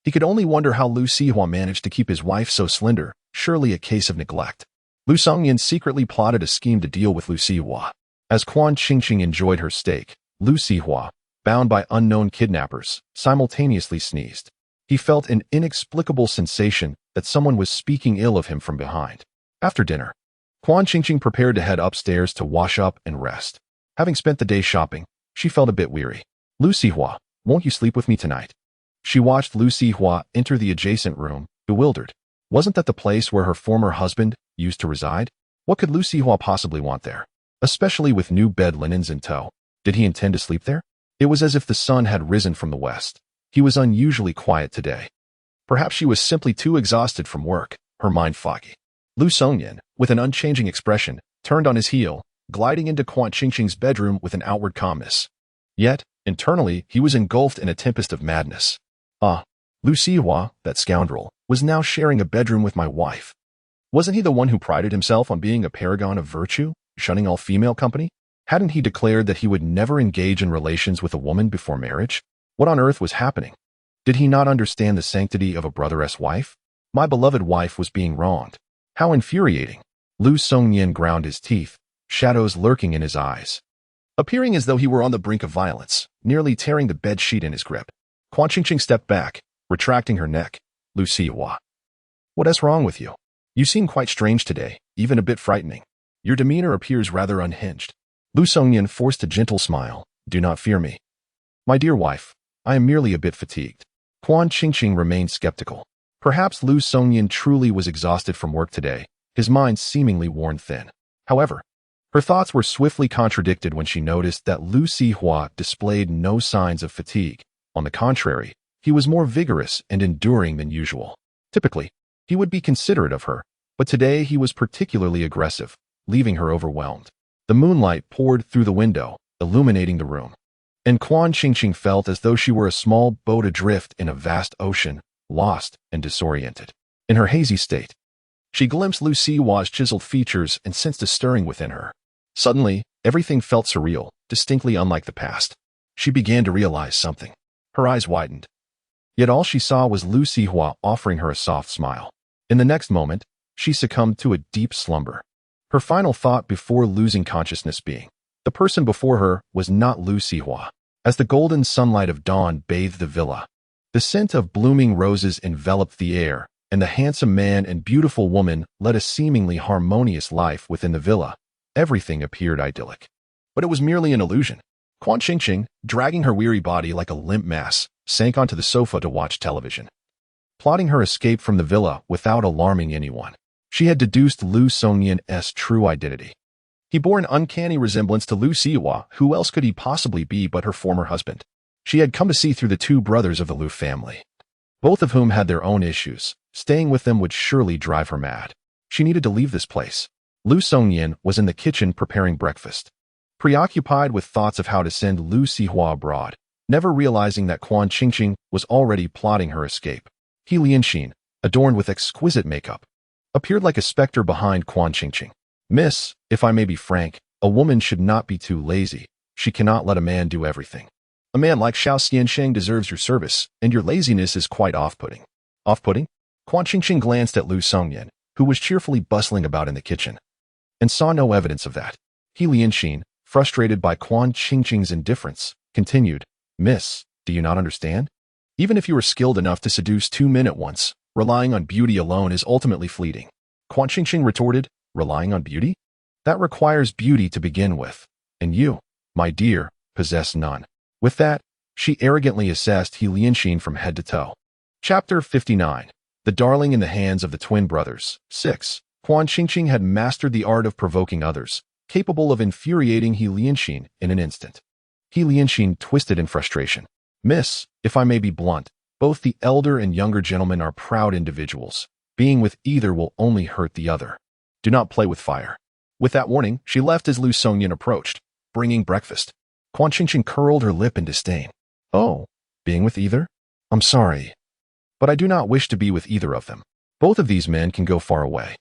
He could only wonder how Lu Sihua managed to keep his wife so slender, surely a case of neglect. Lu Songnian secretly plotted a scheme to deal with Lu Sihua. As Quan Qingqing enjoyed her steak, Lu Sihua, bound by unknown kidnappers, simultaneously sneezed. He felt an inexplicable sensation that someone was speaking ill of him from behind. After dinner, Quan Qingqing prepared to head upstairs to wash up and rest. Having spent the day shopping, she felt a bit weary. Lu Sihua, won't you sleep with me tonight? She watched Lu Sihua enter the adjacent room, bewildered. Wasn't that the place where her former husband used to reside? What could Lu Sihua possibly want there? Especially with new bed linens in tow. Did he intend to sleep there? It was as if the sun had risen from the west. He was unusually quiet today. Perhaps she was simply too exhausted from work, her mind foggy. Lu Songnian, with an unchanging expression, turned on his heel, gliding into Quan Qingqing's bedroom with an outward calmness. Yet, internally, he was engulfed in a tempest of madness. Lu Sihua, that scoundrel, was now sharing a bedroom with my wife. Wasn't he the one who prided himself on being a paragon of virtue, shunning all female company? Hadn't he declared that he would never engage in relations with a woman before marriage? What on earth was happening? Did he not understand the sanctity of a brother's wife? My beloved wife was being wronged. How infuriating. Lu Songyan ground his teeth, shadows lurking in his eyes, appearing as though he were on the brink of violence, nearly tearing the bed sheet in his grip. Quan Qingqing stepped back, retracting her neck. Lu Sihua, what is wrong with you? You seem quite strange today, even a bit frightening. Your demeanor appears rather unhinged. Lu Songyan forced a gentle smile. Do not fear me. My dear wife, I am merely a bit fatigued. Quan Qingqing remained skeptical. Perhaps Lu Songyan truly was exhausted from work today, his mind seemingly worn thin. However, her thoughts were swiftly contradicted when she noticed that Lu Sihua displayed no signs of fatigue. On the contrary, he was more vigorous and enduring than usual. Typically, he would be considerate of her, but today he was particularly aggressive, leaving her overwhelmed. The moonlight poured through the window, illuminating the room, and Quan Qingqing felt as though she were a small boat adrift in a vast ocean, lost and disoriented. In her hazy state, she glimpsed Lu Sihua's chiseled features and sensed a stirring within her. Suddenly, everything felt surreal, distinctly unlike the past. She began to realize something. Her eyes widened. Yet all she saw was Lu Sihua offering her a soft smile. In the next moment, she succumbed to a deep slumber. Her final thought before losing consciousness being, the person before her was not Lu Sihua. As the golden sunlight of dawn bathed the villa, the scent of blooming roses enveloped the air, and the handsome man and beautiful woman led a seemingly harmonious life within the villa. Everything appeared idyllic. But it was merely an illusion. Quan Qingqing, dragging her weary body like a limp mass, sank onto the sofa to watch television, plotting her escape from the villa without alarming anyone. She had deduced Lu Songyan's true identity. He bore an uncanny resemblance to Lu Sihua. Who else could he possibly be but her former husband? She had come to see through the two brothers of the Lu family, both of whom had their own issues. Staying with them would surely drive her mad. She needed to leave this place. Lu Songyan was in the kitchen preparing breakfast, preoccupied with thoughts of how to send Lu Sihua abroad, never realizing that Quan Qingqing was already plotting her escape. He Lianxin, adorned with exquisite makeup, appeared like a specter behind Quan Qingqing. Miss, if I may be frank, a woman should not be too lazy. She cannot let a man do everything. A man like Xiao Xiansheng deserves your service, and your laziness is quite off-putting. Off-putting? Quan Qingqing glanced at Lu Songyan, who was cheerfully bustling about in the kitchen, and saw no evidence of that. He Lianxin, frustrated by Quan Qingqing's indifference, continued, Miss, do you not understand? Even if you are skilled enough to seduce two men at once, relying on beauty alone is ultimately fleeting. Quan Qingqing retorted, relying on beauty? That requires beauty to begin with, and you, my dear, possess none. With that, she arrogantly assessed He Lianxin from head to toe. Chapter 59. The Darling in the Hands of the Twin Brothers. 6. Quan Qingqing had mastered the art of provoking others, capable of infuriating He Lianxin in an instant. He Lianxin twisted in frustration. Miss, if I may be blunt, both the elder and younger gentlemen are proud individuals. Being with either will only hurt the other. Do not play with fire. With that warning, she left as Lu Songyan approached, bringing breakfast. Quan Qingqing curled her lip in disdain. Oh, being with either? I'm sorry, but I do not wish to be with either of them. Both of these men can go far away.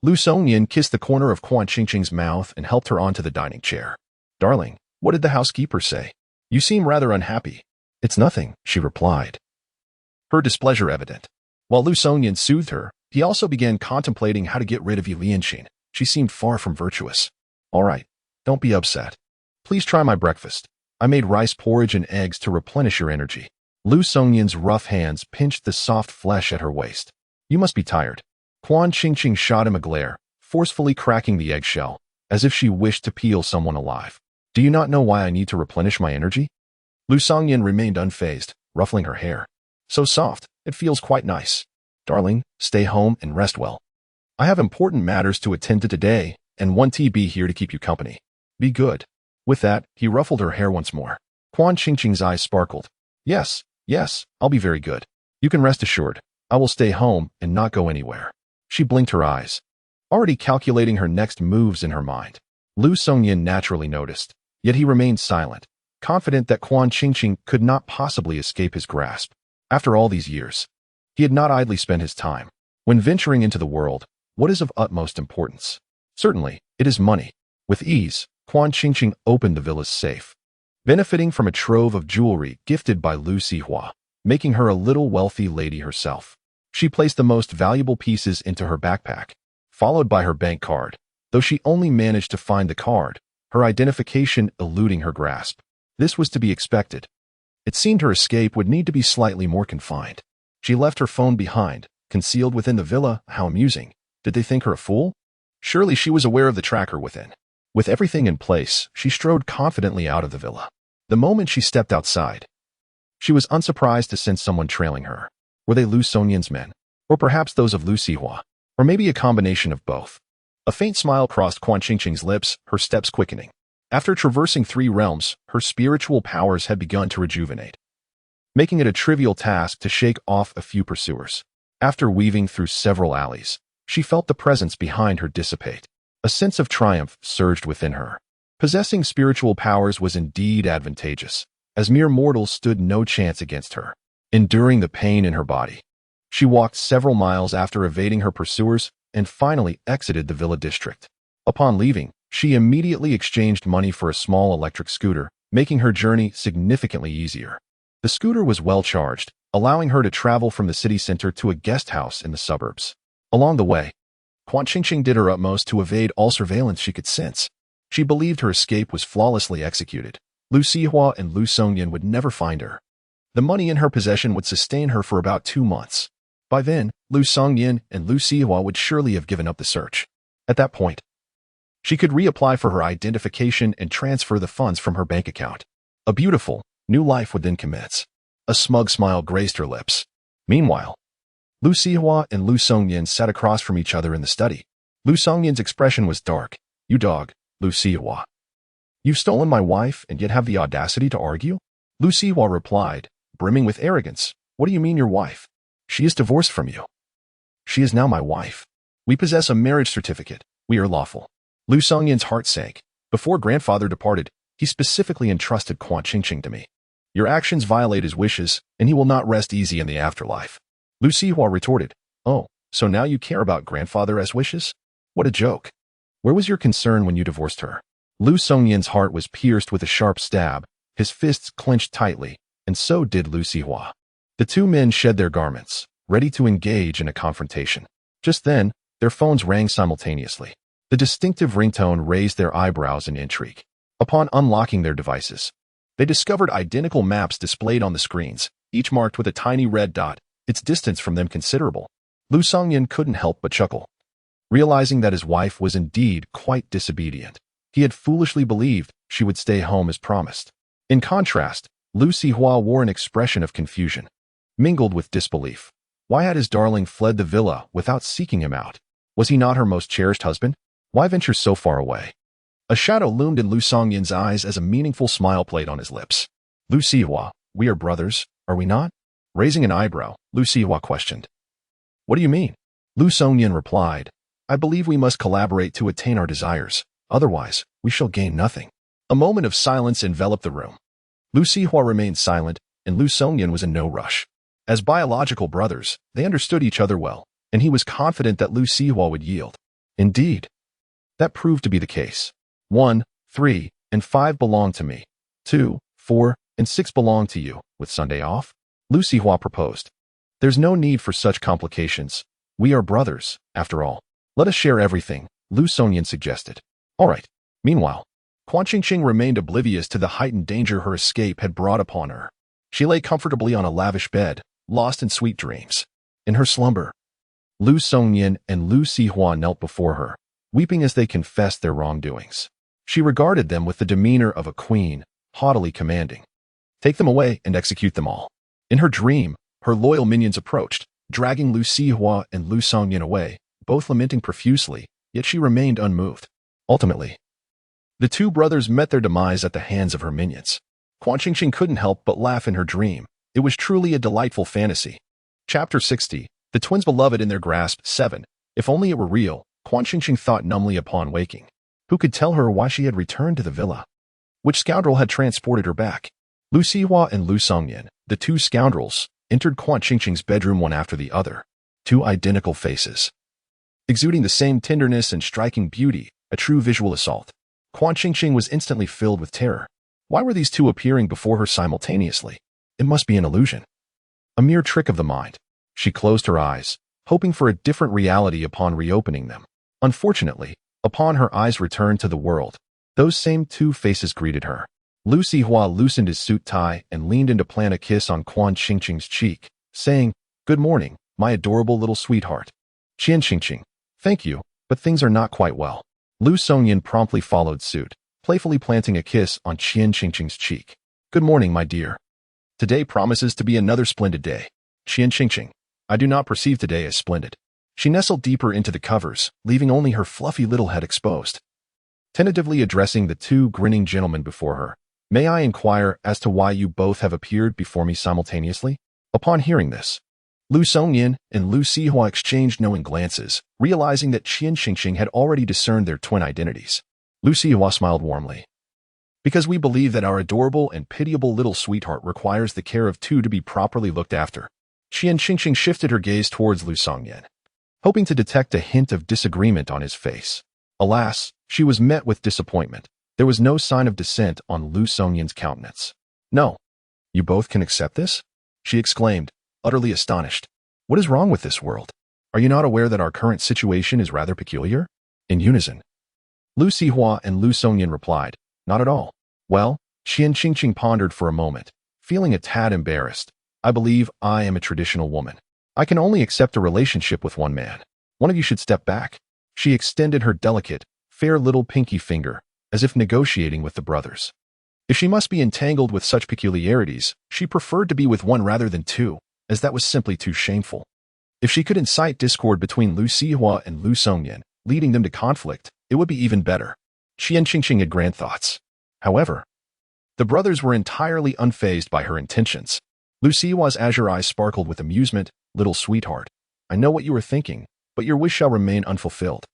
Lu Songyan kissed the corner of Quan Qingqing's mouth and helped her onto the dining chair. Darling, what did the housekeeper say? You seem rather unhappy. It's nothing, she replied, her displeasure evident. While Lu Songyan soothed her, he also began contemplating how to get rid of He Lianxin. She seemed far from virtuous. All right, don't be upset. Please try my breakfast. I made rice porridge and eggs to replenish your energy. Lu Songyan's rough hands pinched the soft flesh at her waist. You must be tired. Quan Qingqing shot him a glare, forcefully cracking the eggshell, as if she wished to peel someone alive. Do you not know why I need to replenish my energy? Lu Songyan remained unfazed, ruffling her hair. So soft, it feels quite nice. Darling, stay home and rest well. I have important matters to attend to today, and one TB here to keep you company. Be good. With that, he ruffled her hair once more. Quan Qingqing's eyes sparkled. Yes, I'll be very good. You can rest assured. I will stay home and not go anywhere. She blinked her eyes, already calculating her next moves in her mind. Lu Songyan naturally noticed, yet he remained silent, confident that Quan Qingqing could not possibly escape his grasp. After all these years, he had not idly spent his time. When venturing into the world, what is of utmost importance? Certainly, it is money. With ease, Quan Qingqing opened the villa's safe, benefiting from a trove of jewelry gifted by Lu Sihua, making her a little wealthy lady herself. She placed the most valuable pieces into her backpack, followed by her bank card, though she only managed to find the card, her identification eluding her grasp. This was to be expected. It seemed her escape would need to be slightly more confined. She left her phone behind, concealed within the villa. How amusing. Did they think her a fool? Surely she was aware of the tracker within. With everything in place, she strode confidently out of the villa. The moment she stepped outside, she was unsurprised to sense someone trailing her. Were they Lu Songyan's men? Or perhaps those of Lu Sihua? Or maybe a combination of both? A faint smile crossed Quan Qingqing's lips, her steps quickening. After traversing 3 realms, her spiritual powers had begun to rejuvenate, making it a trivial task to shake off a few pursuers. After weaving through several alleys, she felt the presence behind her dissipate. A sense of triumph surged within her. Possessing spiritual powers was indeed advantageous, as mere mortals stood no chance against her. Enduring the pain in her body, she walked several miles after evading her pursuers and finally exited the villa district. Upon leaving, she immediately exchanged money for a small electric scooter, making her journey significantly easier. The scooter was well charged, allowing her to travel from the city center to a guest house in the suburbs. Along the way, Quan Qingqing did her utmost to evade all surveillance she could sense. She believed her escape was flawlessly executed. Lu Sihua and Lu Songyan would never find her. The money in her possession would sustain her for about 2 months. By then, Lu Songyan and Lu Sihua would surely have given up the search. At that point, she could reapply for her identification and transfer the funds from her bank account. A beautiful, new life would then commence. A smug smile graced her lips. Meanwhile, Lu Sihua and Lu Songyan sat across from each other in the study. Lu Songyan's expression was dark. You dog, Lu Sihua. You've stolen my wife and yet have the audacity to argue? Lu Sihua replied, brimming with arrogance. What do you mean your wife? She is divorced from you. She is now my wife. We possess a marriage certificate. We are lawful. Lu Songyan's heart sank. Before grandfather departed, he specifically entrusted Quan Qingqing to me. Your actions violate his wishes, and he will not rest easy in the afterlife. Lu Sihua retorted, Oh, so now you care about grandfather's wishes? What a joke. Where was your concern when you divorced her? Lu Songyan's heart was pierced with a sharp stab, his fists clenched tightly, and so did Lu Sihua. The 2 men shed their garments, ready to engage in a confrontation. Just then, their phones rang simultaneously. The distinctive ringtone raised their eyebrows in intrigue. Upon unlocking their devices, they discovered identical maps displayed on the screens, each marked with a tiny red dot, its distance from them considerable. Lu Songyan couldn't help but chuckle, realizing that his wife was indeed quite disobedient. He had foolishly believed she would stay home as promised. In contrast, Lu Sihua wore an expression of confusion, mingled with disbelief. Why had his darling fled the villa without seeking him out? Was he not her most cherished husband? Why venture so far away? A shadow loomed in Lu Songyan's eyes as a meaningful smile played on his lips. Lu Sihua, we are brothers, are we not? Raising an eyebrow, Lu Sihua questioned. What do you mean? Lu Songyan replied, I believe we must collaborate to attain our desires. Otherwise, we shall gain nothing. A moment of silence enveloped the room. Lu Sihua remained silent, and Lu Songyan was in no rush. As biological brothers, they understood each other well, and he was confident that Lu Sihua would yield. Indeed, that proved to be the case. 1, 3, and 5 belong to me. 2, 4, and 6 belong to you, with Sunday off? Lu Sihua proposed. There's no need for such complications. We are brothers, after all. Let us share everything, Lu Songyan suggested. All right. Meanwhile, Quan Qingqing remained oblivious to the heightened danger her escape had brought upon her. She lay comfortably on a lavish bed, lost in sweet dreams. In her slumber, Lu Songyan and Lu Sihua knelt before her, weeping as they confessed their wrongdoings. She regarded them with the demeanor of a queen, haughtily commanding, Take them away and execute them all. In her dream, her loyal minions approached, dragging Lu Sihua and Lu Songyan away, both lamenting profusely, yet she remained unmoved. Ultimately, the 2 brothers met their demise at the hands of her minions. Quan Qingqing couldn't help but laugh in her dream. It was truly a delightful fantasy. Chapter 60, The Twins Beloved in Their Grasp. 7. If only it were real, Quan Qingqing thought numbly upon waking. Who could tell her why she had returned to the villa? Which scoundrel had transported her back? Lu Sihua and Lu Songyan, the 2 scoundrels, entered Quan Qingqing's bedroom one after the other. 2 identical faces, exuding the same tenderness and striking beauty, a true visual assault. Quan Qingqing was instantly filled with terror. Why were these two appearing before her simultaneously? It must be an illusion. A mere trick of the mind. She closed her eyes, hoping for a different reality upon reopening them. Unfortunately, upon her eyes returned to the world, those same two faces greeted her. Lu Sihua loosened his suit tie and leaned in to plant a kiss on Quan Qingqing's cheek, saying, "Good morning, my adorable little sweetheart." "Qian Qingqing, thank you, but things are not quite well." Lu Songyan promptly followed suit, playfully planting a kiss on Qian Qingqing's cheek. "Good morning, my dear. Today promises to be another splendid day." "Qian Qingqing, I do not perceive today as splendid." She nestled deeper into the covers, leaving only her fluffy little head exposed. Tentatively addressing the two grinning gentlemen before her, "May I inquire as to why you both have appeared before me simultaneously?" Upon hearing this, Lu Songyan and Lu Sihua exchanged knowing glances, realizing that Qian Qingqing had already discerned their twin identities. Lu Sihua smiled warmly. "Because we believe that our adorable and pitiable little sweetheart requires the care of two to be properly looked after." Qian Qingqing shifted her gaze towards Lu Songyan, hoping to detect a hint of disagreement on his face. Alas, she was met with disappointment. There was no sign of dissent on Lu Songyan's countenance. "No. You both can accept this?" she exclaimed, utterly astonished. "What is wrong with this world? Are you not aware that our current situation is rather peculiar?" In unison, Lu Sihua and Lu Songyan replied, "Not at all." "Well," Qian Qingqing pondered for a moment, feeling a tad embarrassed. "I believe I am a traditional woman. I can only accept a relationship with one man. One of you should step back." She extended her delicate, fair little pinky finger, as if negotiating with the brothers. If she must be entangled with such peculiarities, she preferred to be with one rather than two, as that was simply too shameful. If she could incite discord between Lu Sihua and Lu Songyan, leading them to conflict, it would be even better. Qian Qingqing had grand thoughts. However, the brothers were entirely unfazed by her intentions. Lu Sihua's azure eyes sparkled with amusement. "Little sweetheart, I know what you are thinking, but your wish shall remain unfulfilled."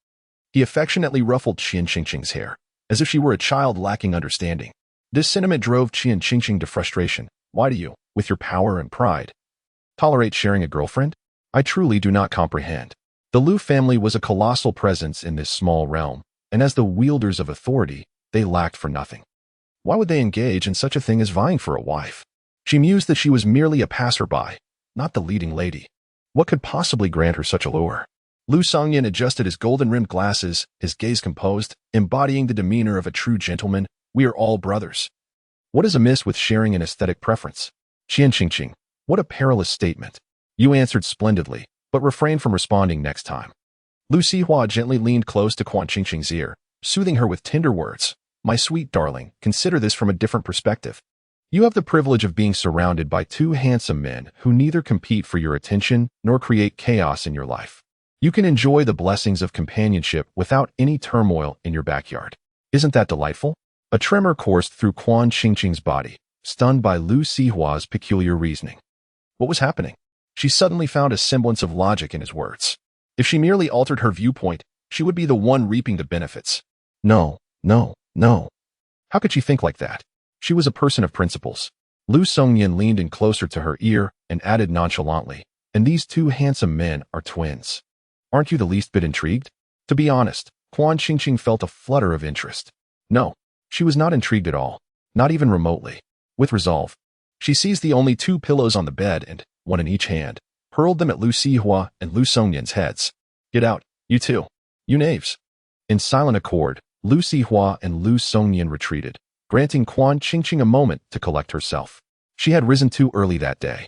He affectionately ruffled Qian Qingqing's hair, as if she were a child lacking understanding. This sentiment drove Qian Qingqing to frustration. "Why do you, with your power and pride, tolerate sharing a girlfriend? I truly do not comprehend." The Lu family was a colossal presence in this small realm, and as the wielders of authority, they lacked for nothing. Why would they engage in such a thing as vying for a wife? She mused that she was merely a passerby, not the leading lady. What could possibly grant her such allure? Lu Songyan adjusted his golden-rimmed glasses, his gaze composed, embodying the demeanor of a true gentleman. "We are all brothers. What is amiss with sharing an aesthetic preference?" "Qian Qingqing, what a perilous statement." "You answered splendidly, but refrain from responding next time." Lu Sihua gently leaned close to Quan Qingqing's ear, soothing her with tender words. "My sweet darling, consider this from a different perspective. You have the privilege of being surrounded by two handsome men who neither compete for your attention nor create chaos in your life. You can enjoy the blessings of companionship without any turmoil in your backyard. Isn't that delightful?" A tremor coursed through Quan Qingqing's body, stunned by Lu Sihua's peculiar reasoning. What was happening? She suddenly found a semblance of logic in his words. If she merely altered her viewpoint, she would be the one reaping the benefits. No. How could she think like that? She was a person of principles. Lu Songyan leaned in closer to her ear and added nonchalantly, "And these two handsome men are twins. Aren't you the least bit intrigued?" To be honest, Quan Qingqing felt a flutter of interest. No, she was not intrigued at all, not even remotely. With resolve, she seized the only two pillows on the bed and, one in each hand, hurled them at Lu Sihua and Lu Songyan's heads. "Get out, you two. You knaves." In silent accord, Lu Sihua and Lu Songyan retreated, granting Quan Qingqing a moment to collect herself. She had risen too early that day,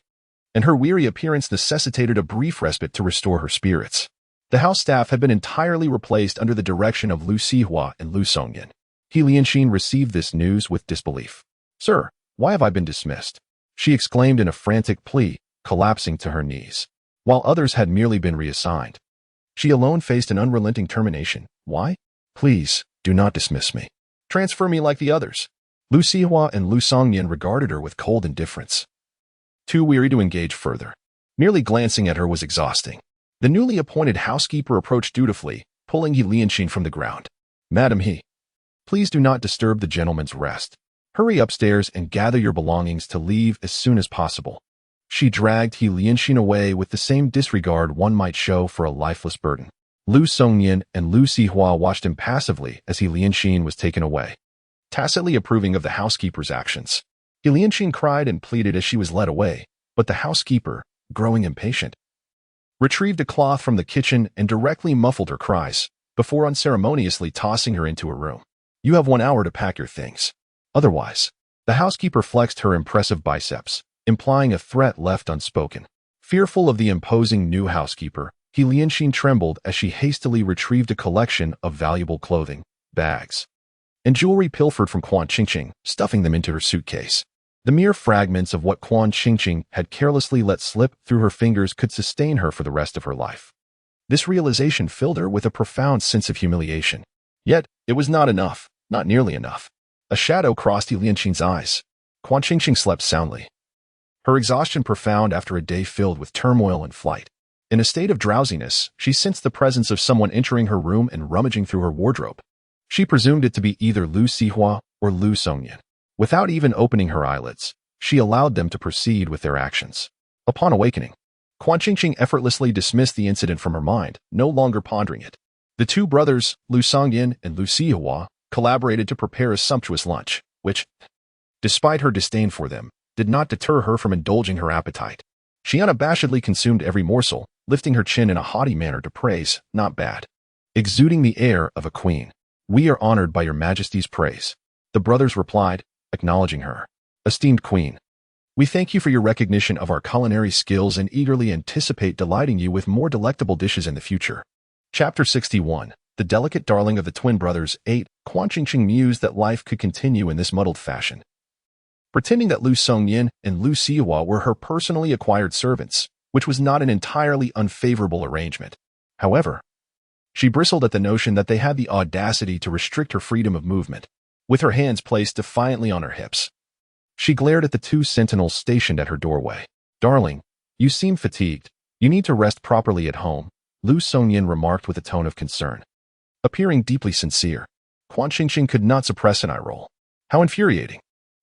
and her weary appearance necessitated a brief respite to restore her spirits. The house staff had been entirely replaced under the direction of Lu Sihua and Lu Songyan. He Lianxin received this news with disbelief. "Sir, why have I been dismissed?" she exclaimed in a frantic plea, collapsing to her knees. While others had merely been reassigned, she alone faced an unrelenting termination. "Why? Please, do not dismiss me. Transfer me like the others." Lu Sihua and Lu Songyan regarded her with cold indifference, too weary to engage further. Merely glancing at her was exhausting. The newly appointed housekeeper approached dutifully, pulling He Lianxin from the ground. "Madam He, please do not disturb the gentleman's rest. Hurry upstairs and gather your belongings to leave as soon as possible." She dragged He Lianxin away with the same disregard one might show for a lifeless burden. Lu Songyan and Lu Sihua watched impassively as He Lianxin was taken away, tacitly approving of the housekeeper's actions. He Lianxin cried and pleaded as she was led away, but the housekeeper, growing impatient, retrieved a cloth from the kitchen and directly muffled her cries, before unceremoniously tossing her into a room. "You have 1 hour to pack your things. Otherwise." The housekeeper flexed her impressive biceps, implying a threat left unspoken. Fearful of the imposing new housekeeper, He Lianxin trembled as she hastily retrieved a collection of valuable clothing, bags, and jewelry pilfered from Quan Qingqing, stuffing them into her suitcase. The mere fragments of what Quan Qingqing had carelessly let slip through her fingers could sustain her for the rest of her life. This realization filled her with a profound sense of humiliation. Yet, it was not enough, not nearly enough. A shadow crossed He Lianxin's eyes. Quan Qingqing slept soundly, her exhaustion profound after a day filled with turmoil and flight. In a state of drowsiness, she sensed the presence of someone entering her room and rummaging through her wardrobe. She presumed it to be either Lu Sihua or Lu Songyan. Without even opening her eyelids, she allowed them to proceed with their actions. Upon awakening, Quan Qingqing effortlessly dismissed the incident from her mind, no longer pondering it. The two brothers, Lu Songyan and Lu Sihua, collaborated to prepare a sumptuous lunch, which, despite her disdain for them, did not deter her from indulging her appetite. She unabashedly consumed every morsel, lifting her chin in a haughty manner to praise, not bad, exuding the air of a queen. "We are honored by your majesty's praise," the brothers replied, acknowledging her. "Esteemed queen, we thank you for your recognition of our culinary skills and eagerly anticipate delighting you with more delectable dishes in the future." Chapter 61. The delicate darling of the twin brothers. 8. Quan Qingqing mused that life could continue in this muddled fashion, pretending that Lu Songyan and Lu Sihua were her personally acquired servants, which was not an entirely unfavorable arrangement. However, she bristled at the notion that they had the audacity to restrict her freedom of movement. With her hands placed defiantly on her hips, she glared at the two sentinels stationed at her doorway. "Darling, you seem fatigued. You need to rest properly at home," Lu Songyan remarked with a tone of concern. Appearing deeply sincere, Quan Qingqing could not suppress an eye roll. How infuriating.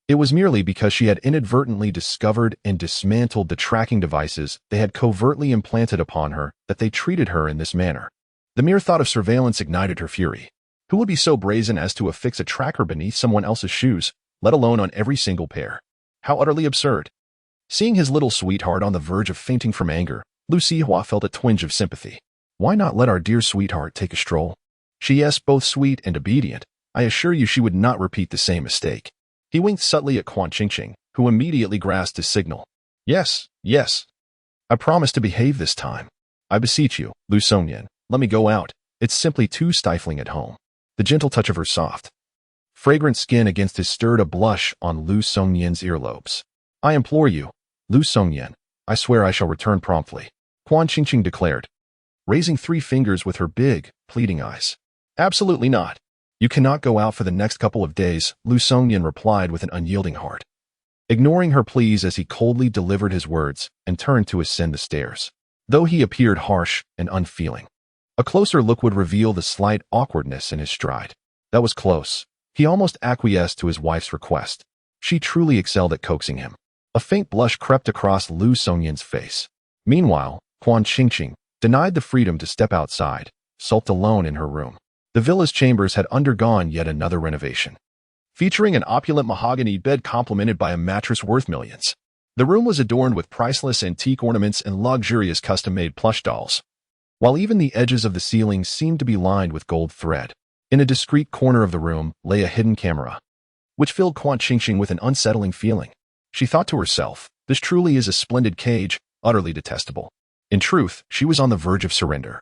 It was merely because she had inadvertently discovered and dismantled the tracking devices they had covertly implanted upon her that they treated her in this manner. The mere thought of surveillance ignited her fury. Who would be so brazen as to affix a tracker beneath someone else's shoes, let alone on every single pair? How utterly absurd. Seeing his little sweetheart on the verge of fainting from anger, Lu Sihua felt a twinge of sympathy. Why not let our dear sweetheart take a stroll? She is both sweet and obedient. I assure you she would not repeat the same mistake. He winked subtly at Quan Qingqing, who immediately grasped his signal. Yes, yes. I promise to behave this time. I beseech you, Lu Songyan, let me go out. It's simply too stifling at home. The gentle touch of her soft, fragrant skin against his stirred a blush on Lu Songyan's earlobes. I implore you, Lu Songyan, I swear I shall return promptly, Quan Qingqing declared, raising 3 fingers with her big, pleading eyes. Absolutely not. You cannot go out for the next couple of days, Lu Songyan replied with an unyielding heart, ignoring her pleas as he coldly delivered his words and turned to ascend the stairs. Though he appeared harsh and unfeeling, a closer look would reveal the slight awkwardness in his stride. That was close. He almost acquiesced to his wife's request. She truly excelled at coaxing him. A faint blush crept across Lu Songyan's face. Meanwhile, Quan Qingqing, denied the freedom to step outside, sulked alone in her room. The villa's chambers had undergone yet another renovation, featuring an opulent mahogany bed complemented by a mattress worth millions. The room was adorned with priceless antique ornaments and luxurious custom-made plush dolls, while even the edges of the ceiling seemed to be lined with gold thread. In a discreet corner of the room lay a hidden camera, which filled Quan Qingqing with an unsettling feeling. She thought to herself, this truly is a splendid cage, utterly detestable. In truth, she was on the verge of surrender.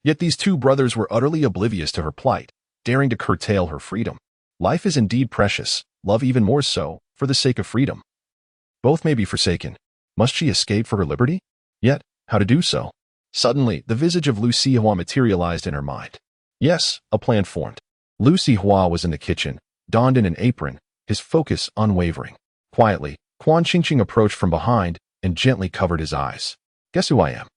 Yet these two brothers were utterly oblivious to her plight, daring to curtail her freedom. Life is indeed precious, love even more so, for the sake of freedom. Both may be forsaken. Must she escape for her liberty? Yet, how to do so? Suddenly, the visage of Lu Sihua materialized in her mind. Yes, a plan formed. Lu Sihua was in the kitchen, donned in an apron, his focus unwavering. Quietly, Quan Qingqing approached from behind and gently covered his eyes. Guess who I am?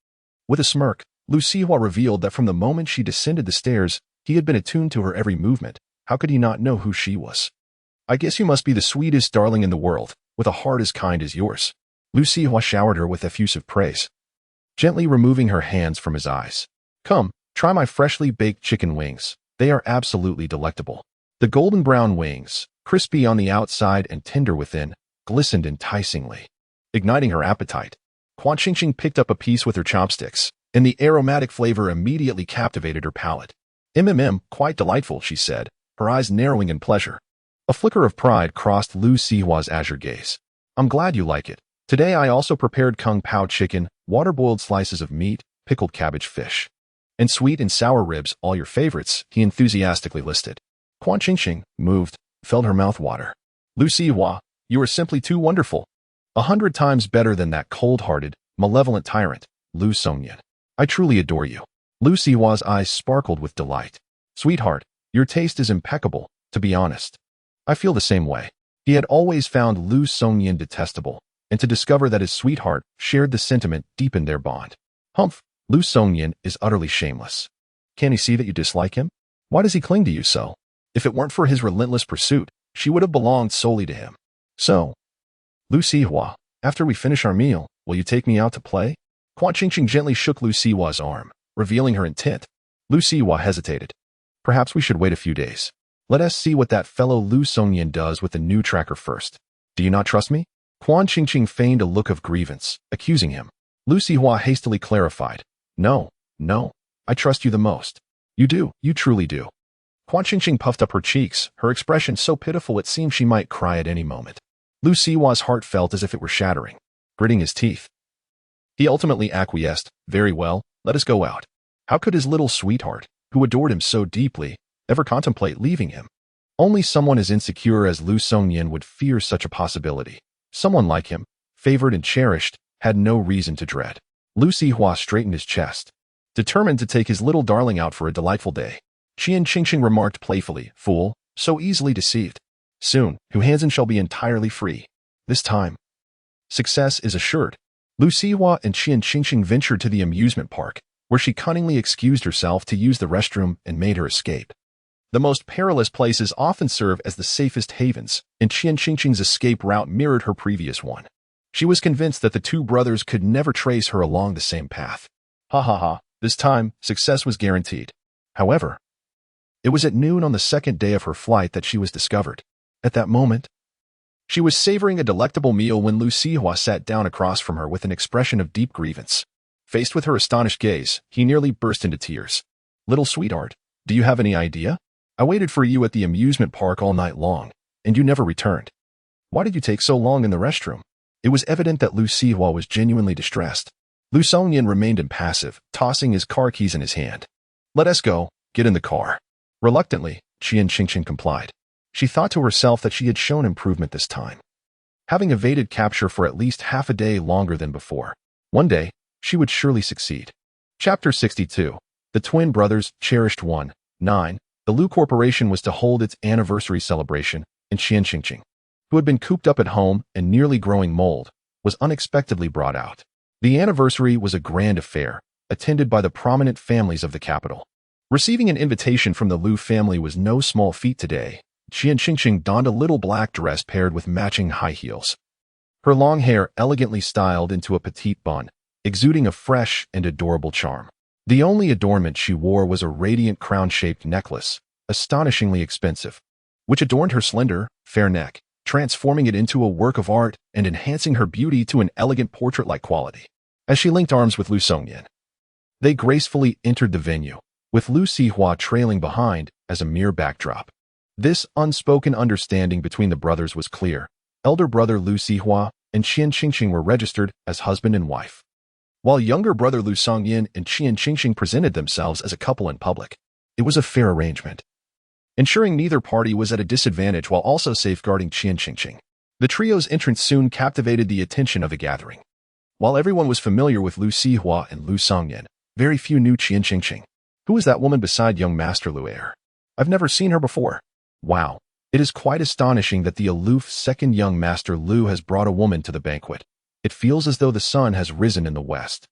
With a smirk, Lu Sihua revealed that from the moment she descended the stairs, he had been attuned to her every movement. How could he not know who she was? I guess you must be the sweetest darling in the world, with a heart as kind as yours. Lu Sihua showered her with effusive praise, gently removing her hands from his eyes. Come, Try my freshly baked chicken wings. They are absolutely delectable. The golden brown wings, crispy on the outside and tender within, glistened enticingly, igniting her appetite. Quan Qingqing picked up a piece with her chopsticks, and the aromatic flavor immediately captivated her palate. Quite delightful, she said, her eyes narrowing in pleasure. A flicker of pride crossed Lu Sihua's azure gaze. I'm glad you like it. Today I also prepared kung pao chicken, water-boiled slices of meat, pickled cabbage fish, and sweet and sour ribs, all your favorites, he enthusiastically listed. Quan Qingqing, moved, felt her mouth water. Lu Sihua, you are simply too wonderful. 100 times better than that cold-hearted, malevolent tyrant, Lu Songyan. I truly adore you. Lu Sihua's eyes sparkled with delight. Sweetheart, your taste is impeccable, to be honest. I feel the same way. He had always found Lu Songyan detestable, and to discover that his sweetheart shared the sentiment deepened their bond. Humph, Lu Songyan is utterly shameless. Can't he see that you dislike him? Why does he cling to you so? If it weren't for his relentless pursuit, she would have belonged solely to him. So, Lu Sihua, after we finish our meal, will you take me out to play? Quan Qingqing gently shook Lu Sihua's arm, revealing her intent. Lu Sihua hesitated. Perhaps we should wait a few days. Let us see what that fellow Lu Songyan does with the new tracker first. Do you not trust me? Quan Qingqing feigned a look of grievance, accusing him. Lu Sihua hastily clarified. No, I trust you the most. You do, you truly do. Quan Qingqing puffed up her cheeks, her expression so pitiful it seemed she might cry at any moment. Lu Sihua's heart felt as if it were shattering, gritting his teeth. He ultimately acquiesced. Very well, let us go out. How could his little sweetheart, who adored him so deeply, ever contemplate leaving him? Only someone as insecure as Lu Songyan would fear such a possibility. Someone like him, favored and cherished, had no reason to dread. Lu Sihua straightened his chest, determined to take his little darling out for a delightful day. Qian Qingqing remarked playfully, fool, so easily deceived. Soon, Hu Hansen shall be entirely free. This time, success is assured. Lu Sihua and Qian Qingqing ventured to the amusement park, where she cunningly excused herself to use the restroom and made her escape. The most perilous places often serve as the safest havens, and Qian Qingqing's escape route mirrored her previous one. She was convinced that the two brothers could never trace her along the same path. This time, success was guaranteed. However, it was at noon on the second day of her flight that she was discovered. At that moment, she was savoring a delectable meal when Lu Sihua sat down across from her with an expression of deep grievance. Faced with her astonished gaze, he nearly burst into tears. Little sweetheart, do you have any idea? I waited for you at the amusement park all night long, and you never returned. Why did you take so long in the restroom? It was evident that Lu Sihua was genuinely distressed. Lu Songyan remained impassive, tossing his car keys in his hand. Let us go, get in the car. Reluctantly, Qian Qingqing complied. She thought to herself that she had shown improvement this time, having evaded capture for at least half a day longer than before. One day, she would surely succeed. Chapter 62. The Twin Brothers, Cherished 1. 9. The Lu Corporation was to hold its anniversary celebration, and Qian Qingqing, who had been cooped up at home and nearly growing mold, was unexpectedly brought out. The anniversary was a grand affair, attended by the prominent families of the capital. Receiving an invitation from the Lu family was no small feat today. Qian Qingqing donned a little black dress paired with matching high heels. Her long hair elegantly styled into a petite bun, exuding a fresh and adorable charm. The only adornment she wore was a radiant crown-shaped necklace, astonishingly expensive, which adorned her slender, fair neck, transforming it into a work of art and enhancing her beauty to an elegant portrait-like quality. As she linked arms with Lu Songyan, they gracefully entered the venue, with Lu Sihua trailing behind as a mere backdrop. This unspoken understanding between the brothers was clear. Elder brother Lu Sihua and Qian Qingqing were registered as husband and wife, while younger brother Lu Songyan and Qian Qingqing presented themselves as a couple in public. It was a fair arrangement, ensuring neither party was at a disadvantage while also safeguarding Qian Qingqing. The trio's entrance soon captivated the attention of the gathering. While everyone was familiar with Lu Sihua and Lu Songyan, very few knew Qian Qingqing. Who is that woman beside young Master Lu Air? I've never seen her before. Wow, it is quite astonishing that the aloof second young Master Lu has brought a woman to the banquet. It feels as though the sun has risen in the west.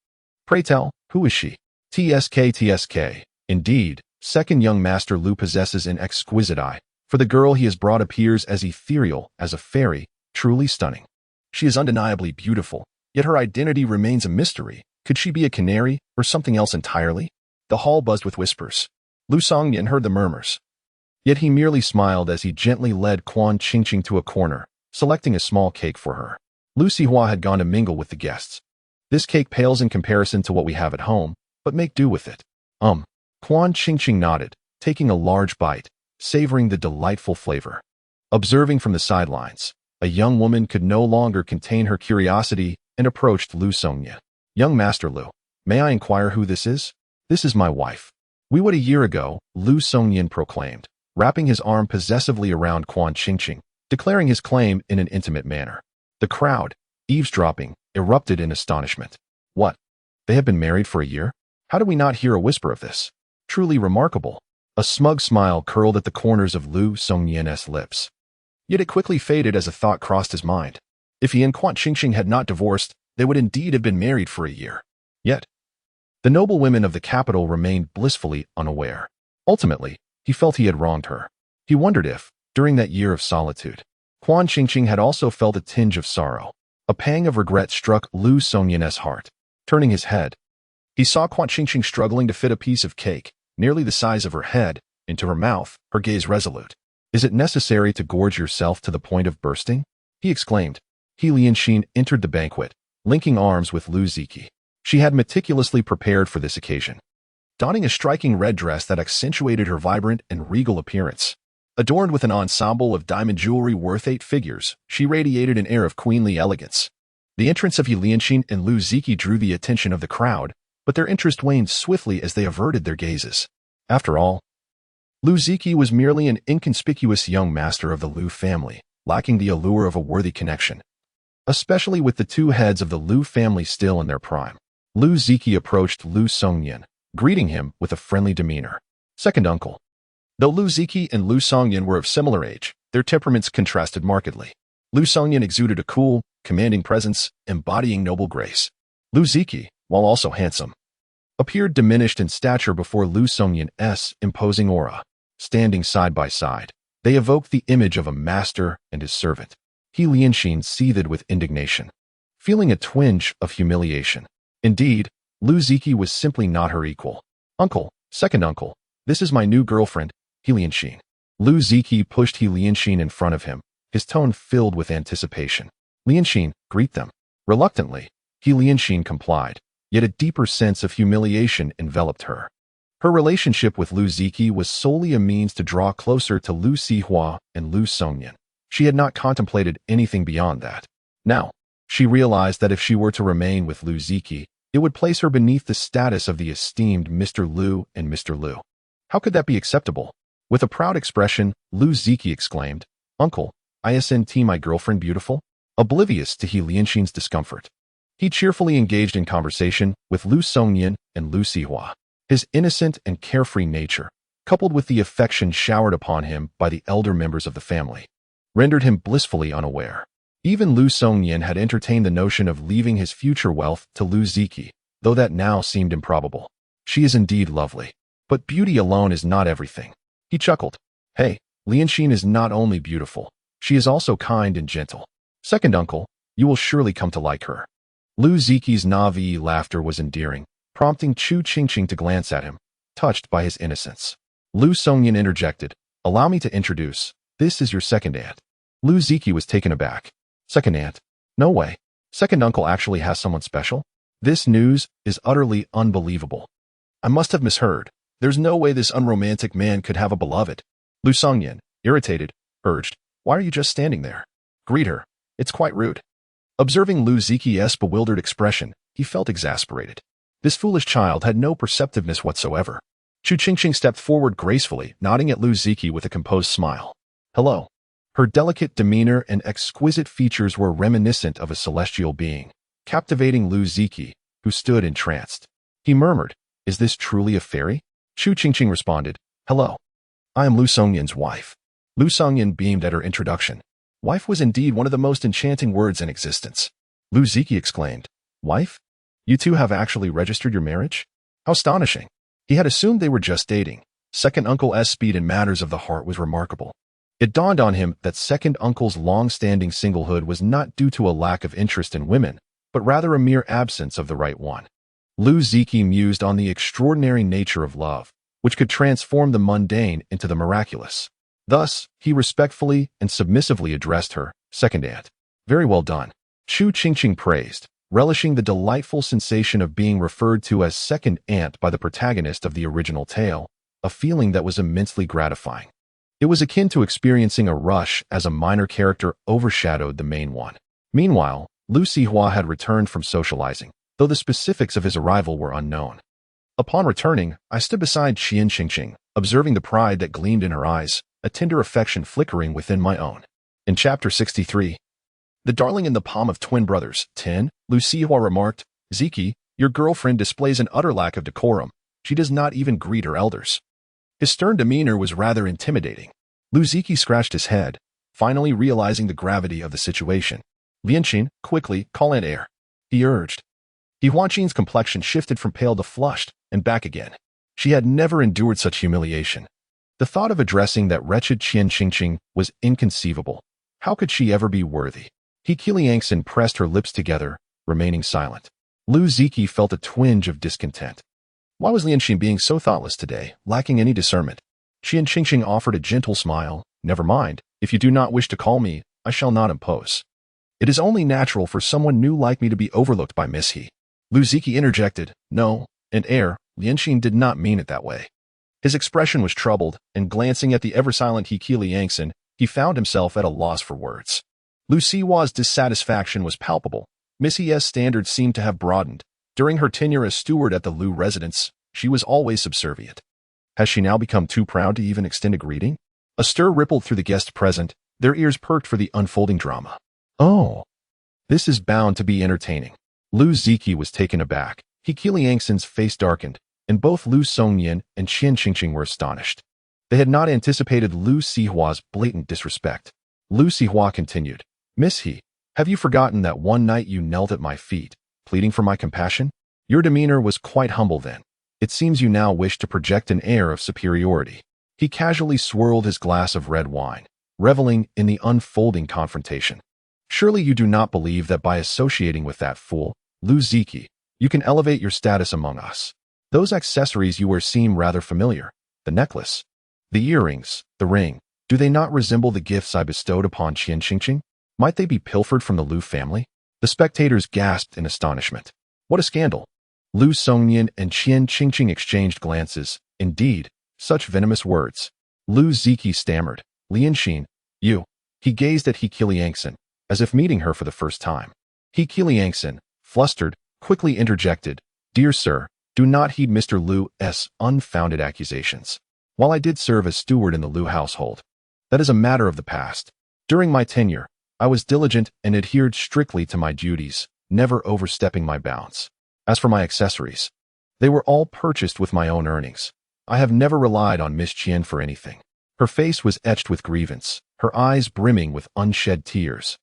Pray tell, who is she? TSK. Indeed, second young Master Lu possesses an exquisite eye. For the girl he has brought appears as ethereal as a fairy, truly stunning. She is undeniably beautiful, yet her identity remains a mystery. Could she be a canary or something else entirely? The hall buzzed with whispers. Lu Songyan heard the murmurs. Yet he merely smiled as he gently led Quan Qingqing to a corner, selecting a small cake for her. Lu Sihua had gone to mingle with the guests. This cake pales in comparison to what we have at home, but make do with it. Quan Qingqing nodded, taking a large bite, savoring the delightful flavor. Observing from the sidelines, a young woman could no longer contain her curiosity and approached Lu Songyan. Young Master Lu, may I inquire who this is? This is my wife. We wed a year ago, Lu Songyan proclaimed, wrapping his arm possessively around Quan Qingqing, declaring his claim in an intimate manner. The crowd, eavesdropping, erupted in astonishment. What? They have been married for a year? How do we not hear a whisper of this? Truly remarkable. A smug smile curled at the corners of Lu Songyan's lips. Yet it quickly faded as a thought crossed his mind. If he and Quan Qingqing had not divorced, they would indeed have been married for a year. Yet, the noble women of the capital remained blissfully unaware. Ultimately, he felt he had wronged her. He wondered if, during that year of solitude, Quan Qingqing had also felt a tinge of sorrow. A pang of regret struck Lu Songyan's heart. Turning his head, he saw Quan Qingqing struggling to fit a piece of cake, nearly the size of her head, into her mouth, her gaze resolute. Is it necessary to gorge yourself to the point of bursting? He exclaimed. He Lianxin entered the banquet, linking arms with Lu Ziki. She had meticulously prepared for this occasion, donning a striking red dress that accentuated her vibrant and regal appearance. Adorned with an ensemble of diamond jewelry worth 8 figures, she radiated an air of queenly elegance. The entrance of He Lianxin and Lu Ziki drew the attention of the crowd, but their interest waned swiftly as they averted their gazes. After all, Lu Ziki was merely an inconspicuous young master of the Lu family, lacking the allure of a worthy connection, especially with the two heads of the Lu family still in their prime. Lu Ziki approached Lu Songyan, greeting him with a friendly demeanor. Second uncle. Though Lu Ziki and Lu Songyan were of similar age, their temperaments contrasted markedly. Lu Songyan exuded a cool, commanding presence, embodying noble grace. Lu Ziki, while also handsome, appeared diminished in stature before Lu Songyan's imposing aura. Standing side by side, they evoked the image of a master and his servant. He Lianxin seethed with indignation, feeling a twinge of humiliation. Indeed, Lu Ziki was simply not her equal. Uncle, second uncle, this is my new girlfriend, He Lianxin. Lu Ziki pushed He Lianxin in front of him, his tone filled with anticipation. Lianxin, greet them. Reluctantly, He Lianxin complied, yet a deeper sense of humiliation enveloped her. Her relationship with Lu Ziki was solely a means to draw closer to Lu Sihua and Lu Songyan. She had not contemplated anything beyond that. Now, she realized that if she were to remain with Lu Ziki, it would place her beneath the status of the esteemed Mr. Lu and Mr. Lu. How could that be acceptable? With a proud expression, Lu Ziki exclaimed, Uncle, isn't my girlfriend beautiful? Oblivious to He Lianxin's discomfort, he cheerfully engaged in conversation with Lu Songyan and Lu Sihua. His innocent and carefree nature, coupled with the affection showered upon him by the elder members of the family, rendered him blissfully unaware. Even Lu Songyan had entertained the notion of leaving his future wealth to Lu Ziki, though that now seemed improbable. She is indeed lovely, but beauty alone is not everything. He chuckled. Hey, Lianxin is not only beautiful, she is also kind and gentle. Second uncle, you will surely come to like her. Lu Ziki's Navi laughter was endearing, prompting Chu Qingqing to glance at him, touched by his innocence. Lu Songyan interjected, allow me to introduce, this is your second aunt. Lu Ziki was taken aback. Second aunt? No way. Second uncle actually has someone special? This news is utterly unbelievable. I must have misheard. There's no way this unromantic man could have a beloved. Lu Songyan, irritated, urged, why are you just standing there? Greet her. It's quite rude. Observing Lu Ziki's bewildered expression, he felt exasperated. This foolish child had no perceptiveness whatsoever. Chu Qingqing stepped forward gracefully, nodding at Lu Ziki with a composed smile. Hello. Her delicate demeanor and exquisite features were reminiscent of a celestial being, captivating Lu Ziki, who stood entranced. He murmured, is this truly a fairy? Chu Qingqing responded, hello. I am Lu Songyan's wife. Lu Songyan beamed at her introduction. Wife was indeed one of the most enchanting words in existence. Lu Ziki exclaimed, wife? You two have actually registered your marriage? How astonishing. He had assumed they were just dating. Second uncle's speed in matters of the heart was remarkable. It dawned on him that second uncle's long-standing singlehood was not due to a lack of interest in women, but rather a mere absence of the right one. Lu Ziki mused on the extraordinary nature of love, which could transform the mundane into the miraculous. Thus, he respectfully and submissively addressed her, second aunt. Very well done. Chu Qingqing praised, relishing the delightful sensation of being referred to as second aunt by the protagonist of the original tale, a feeling that was immensely gratifying. It was akin to experiencing a rush as a minor character overshadowed the main one. Meanwhile, Lu Sihua had returned from socializing, though the specifics of his arrival were unknown. Upon returning, I stood beside Qian Qingqing, observing the pride that gleamed in her eyes, a tender affection flickering within my own. In Chapter 63, The Darling in the Palm of Twin Brothers, 10, Lu Sihua remarked, Ziki, your girlfriend displays an utter lack of decorum. She does not even greet her elders. His stern demeanor was rather intimidating. Lu Ziki scratched his head, finally realizing the gravity of the situation. Lianqin, quickly, call Aunt Air, he urged. Huanqin's complexion shifted from pale to flushed, and back again. She had never endured such humiliation. The thought of addressing that wretched Qian Qingqing was inconceivable. How could she ever be worthy? Lianqin pressed her lips together, remaining silent. Lu Ziki felt a twinge of discontent. Why was Lianqin being so thoughtless today, lacking any discernment? Qian Qingqing offered a gentle smile. Never mind, if you do not wish to call me, I shall not impose. It is only natural for someone new like me to be overlooked by Miss He. Lu Ziki interjected, no, and Air, Lianqin did not mean it that way. His expression was troubled, and glancing at the ever-silent Lianqin, he found himself at a loss for words. Lu Sihua's dissatisfaction was palpable. Miss He's standards seemed to have broadened. During her tenure as steward at the Lu residence, she was always subservient. Has she now become too proud to even extend a greeting? A stir rippled through the guests present, their ears perked for the unfolding drama. Oh, this is bound to be entertaining. Lu Ziki was taken aback. Lianqin's face darkened, and both Lu Songyan and Qian Qingqing were astonished. They had not anticipated Lu Sihua's blatant disrespect. Lu Sihua continued, Miss He, have you forgotten that one night you knelt at my feet, pleading for my compassion? Your demeanor was quite humble then. It seems you now wish to project an air of superiority. He casually swirled his glass of red wine, reveling in the unfolding confrontation. Surely you do not believe that by associating with that fool, Lu Ziki, you can elevate your status among us. Those accessories you wear seem rather familiar. The necklace, the earrings, the ring, do they not resemble the gifts I bestowed upon Qian Qingqing? Might they be pilfered from the Lu family? The spectators gasped in astonishment. What a scandal! Lu Songyan and Qian Qingqing exchanged glances. Indeed, such venomous words. Lu Ziki stammered, Lianqin, you. He gazed at Lianqin, as if meeting her for the first time. Lianqin, flustered, quickly interjected, Dear sir, do not heed Mr. Lu's unfounded accusations. While I did serve as steward in the Lu household, that is a matter of the past. During my tenure, I was diligent and adhered strictly to my duties, never overstepping my bounds. As for my accessories, they were all purchased with my own earnings. I have never relied on Miss Qian for anything. Her face was etched with grievance, her eyes brimming with unshed tears,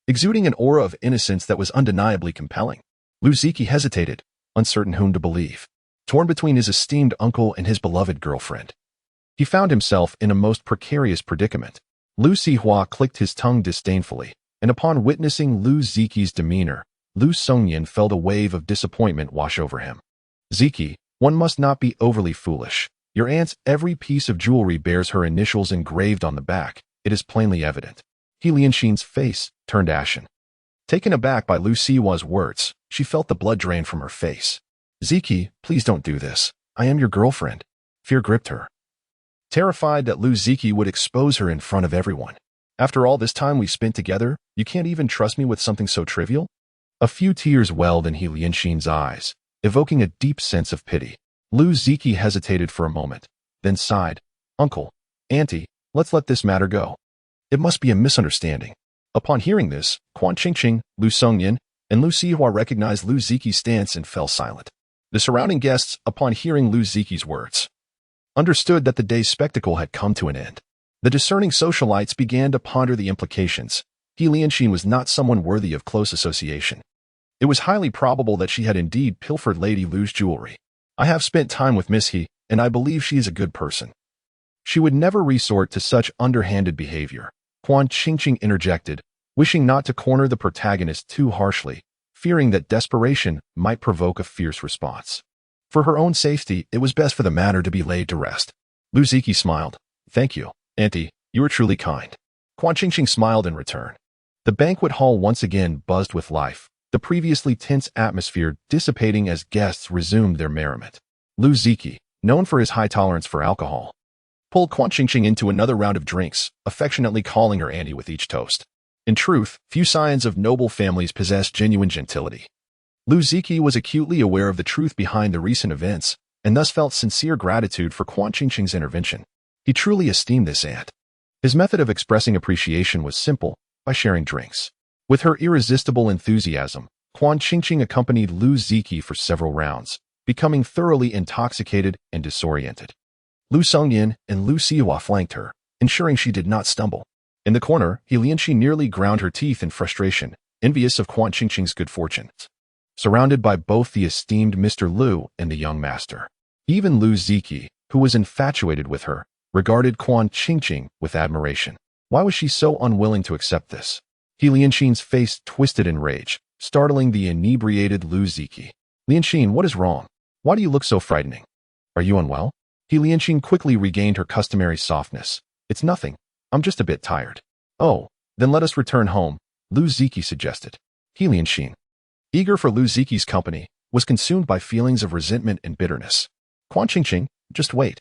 exuding an aura of innocence that was undeniably compelling. Lu Ziki hesitated, uncertain whom to believe, torn between his esteemed uncle and his beloved girlfriend. He found himself in a most precarious predicament. Lu Sihua clicked his tongue disdainfully, and upon witnessing Lu Ziki's demeanor, Lu Songyan felt a wave of disappointment wash over him. Ziki, one must not be overly foolish. Your aunt's every piece of jewelry bears her initials engraved on the back. It is plainly evident. Lianqin's face turned ashen. Taken aback by Lu Sihua's words, she felt the blood drain from her face. Ziki, please don't do this. I am your girlfriend. Fear gripped her. Terrified that Lu Ziki would expose her in front of everyone. After all this time we spent together, you can't even trust me with something so trivial? A few tears welled in Lianqin's eyes, evoking a deep sense of pity. Lu Ziki hesitated for a moment, then sighed. Uncle, Auntie, let's let this matter go. It must be a misunderstanding. Upon hearing this, Qian Qingqing, Lu Songyan, and Lu Sihua recognized Lu Ziki's stance and fell silent. The surrounding guests, upon hearing Lu Ziki's words, understood that the day's spectacle had come to an end. The discerning socialites began to ponder the implications. Lianqin was not someone worthy of close association. It was highly probable that she had indeed pilfered Lady Lu's jewelry. I have spent time with Miss He, and I believe she is a good person. She would never resort to such underhanded behavior. Qian Qingqing interjected, wishing not to corner the protagonist too harshly, fearing that desperation might provoke a fierce response. For her own safety, it was best for the matter to be laid to rest. Lu Ziki smiled. "Thank you, Auntie. You were truly kind." Quan Qingqing smiled in return. The banquet hall once again buzzed with life, the previously tense atmosphere dissipating as guests resumed their merriment. Lu Ziki, known for his high tolerance for alcohol, pulled Quan Qingqing into another round of drinks, affectionately calling her Auntie with each toast. In truth, few scions of noble families possess genuine gentility. Lu Ziki was acutely aware of the truth behind the recent events, and thus felt sincere gratitude for Quan Qingqing's intervention. He truly esteemed this aunt. His method of expressing appreciation was simple, by sharing drinks. With her irresistible enthusiasm, Quan Qingqing accompanied Lu Ziki for several rounds, becoming thoroughly intoxicated and disoriented. Lu Songyin and Lu Sihua flanked her, ensuring she did not stumble. In the corner, He Lianqi nearly ground her teeth in frustration, envious of Quan Qingqing's good fortune. Surrounded by both the esteemed Mr. Lu and the young master. Even Lu Ziki, who was infatuated with her, regarded Quan Qingqing with admiration. Why was she so unwilling to accept this? He Lianqin's face twisted in rage, startling the inebriated Lu Ziki. "Lianqin, what is wrong? Why do you look so frightening? Are you unwell?" He Lianqin quickly regained her customary softness. "It's nothing. I'm just a bit tired." "Oh, then let us return home," Lu Ziki suggested. He Lianqin, eager for Lu Ziki's company, was consumed by feelings of resentment and bitterness. "Quan Qingqing, just wait."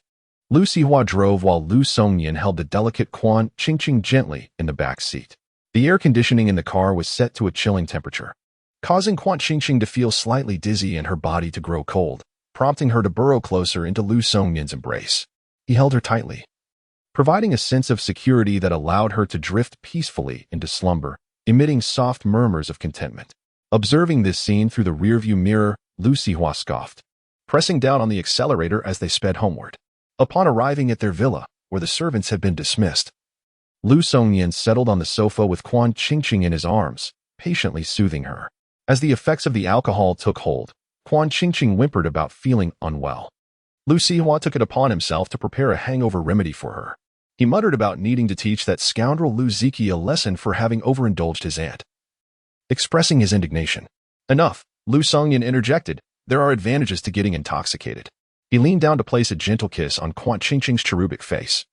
Lu Sihua drove while Lu Songyan held the delicate Quan Qingqing gently in the back seat. The air conditioning in the car was set to a chilling temperature, causing Quan Qingqing to feel slightly dizzy and her body to grow cold, prompting her to burrow closer into Lu Songyan's embrace. He held her tightly, providing a sense of security that allowed her to drift peacefully into slumber, emitting soft murmurs of contentment. Observing this scene through the rearview mirror, Lu Sihua scoffed, pressing down on the accelerator as they sped homeward. Upon arriving at their villa, where the servants had been dismissed, Lu Songyan settled on the sofa with Quan Qingqing in his arms, patiently soothing her. As the effects of the alcohol took hold, Quan Qingqing whimpered about feeling unwell. Lu Sihua took it upon himself to prepare a hangover remedy for her. He muttered about needing to teach that scoundrel Lu Ziki a lesson for having overindulged his aunt. Expressing his indignation. "Enough," Lu Songyan interjected. "There are advantages to getting intoxicated." He leaned down to place a gentle kiss on Quan Qingqing's cherubic face.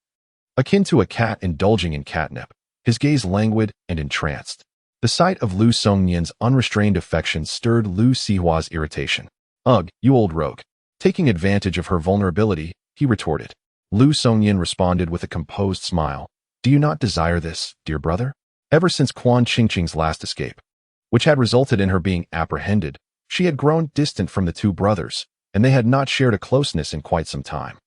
Akin to a cat indulging in catnip, his gaze languid and entranced. The sight of Lu Songyan's unrestrained affection stirred Lu Sihua's irritation. "Ugh, you old rogue." Taking advantage of her vulnerability, he retorted. Lu Songyan responded with a composed smile. "Do you not desire this, dear brother?" Ever since Quan Qingqing's last escape, which had resulted in her being apprehended, she had grown distant from the two brothers, and they had not shared a closeness in quite some time.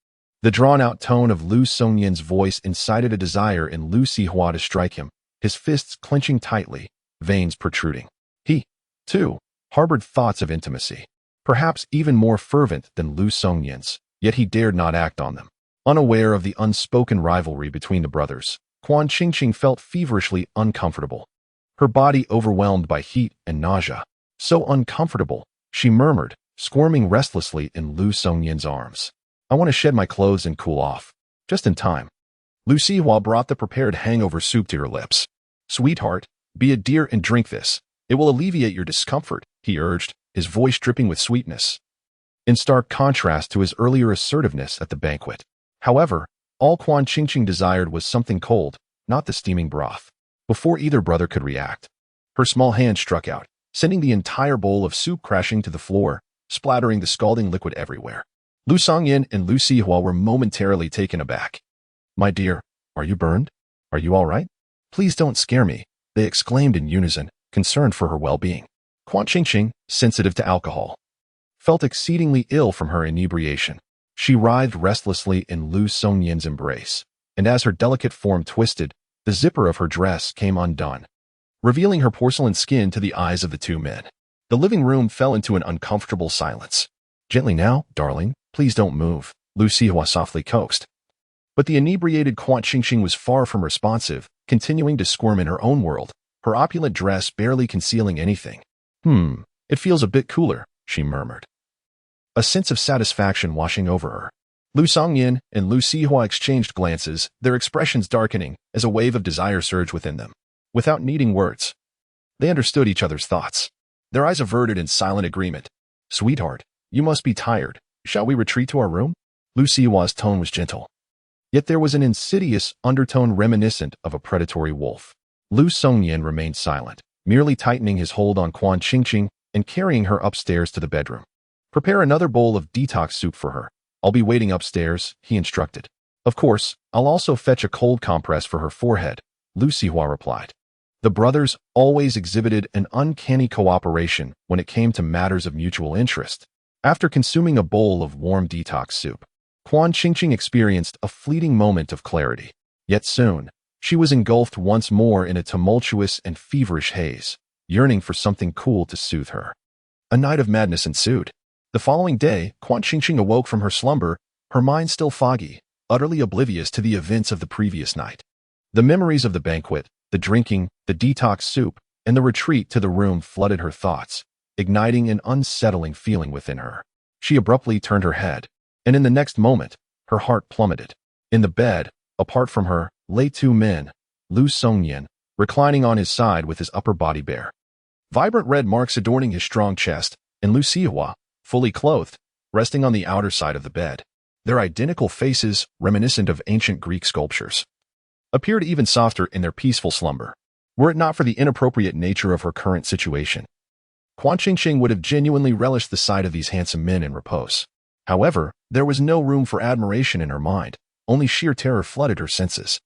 The drawn-out tone of Lu Songyan's voice incited a desire in Lu Sihua to strike him, his fists clenching tightly, veins protruding. He, too, harbored thoughts of intimacy, perhaps even more fervent than Lu Songyan's, yet he dared not act on them. Unaware of the unspoken rivalry between the brothers, Quan Qingqing felt feverishly uncomfortable, her body overwhelmed by heat and nausea. So uncomfortable, she murmured, squirming restlessly in Lu Songyan's arms. "I want to shed my clothes and cool off." Just in time. Lu Sihua brought the prepared hangover soup to her lips. "Sweetheart, be a dear and drink this. It will alleviate your discomfort," he urged, his voice dripping with sweetness, in stark contrast to his earlier assertiveness at the banquet. However, all Quan Qingqing desired was something cold, not the steaming broth. Before either brother could react, her small hand struck out, sending the entire bowl of soup crashing to the floor, splattering the scalding liquid everywhere. Lu Songyan and Lu Sihua were momentarily taken aback. "My dear, are you burned? Are you all right? Please don't scare me," they exclaimed in unison, concerned for her well-being. Quan Qingqing, sensitive to alcohol, felt exceedingly ill from her inebriation. She writhed restlessly in Lu Songyan's embrace, and as her delicate form twisted, the zipper of her dress came undone, revealing her porcelain skin to the eyes of the two men. The living room fell into an uncomfortable silence. "Gently now, darling. Please don't move," Lu Sihua softly coaxed. But the inebriated Quan Qingqing was far from responsive, continuing to squirm in her own world, her opulent dress barely concealing anything. It feels a bit cooler," she murmured, a sense of satisfaction washing over her. Lu Songyan and Lu Sihua exchanged glances, their expressions darkening as a wave of desire surged within them. Without needing words, they understood each other's thoughts. their eyes averted in silent agreement. "Sweetheart, you must be tired. Shall we retreat to our room?" Lu Sihua's tone was gentle. Yet there was an insidious undertone reminiscent of a predatory wolf. Lu Songyan remained silent, merely tightening his hold on Quan Qingqing and carrying her upstairs to the bedroom. "Prepare another bowl of detox soup for her. I'll be waiting upstairs," he instructed. "Of course, I'll also fetch a cold compress for her forehead," Lu Sihua replied. The brothers always exhibited an uncanny cooperation when it came to matters of mutual interest. After consuming a bowl of warm detox soup, Quan Qingqing experienced a fleeting moment of clarity. Yet soon, she was engulfed once more in a tumultuous and feverish haze, yearning for something cool to soothe her. A night of madness ensued. The following day, Quan Qingqing awoke from her slumber, her mind still foggy, utterly oblivious to the events of the previous night. The memories of the banquet, the drinking, the detox soup, and the retreat to the room flooded her thoughts, igniting an unsettling feeling within her. She abruptly turned her head, and in the next moment, her heart plummeted. In the bed, apart from her, lay two men, Lu Songyan, reclining on his side with his upper body bare. Vibrant red marks adorning his strong chest, and Lu Sihua, fully clothed, resting on the outer side of the bed. Their identical faces, reminiscent of ancient Greek sculptures, appeared even softer in their peaceful slumber. Were it not for the inappropriate nature of her current situation, Quan Qingqing would have genuinely relished the sight of these handsome men in repose. However, there was no room for admiration in her mind, only sheer terror flooded her senses.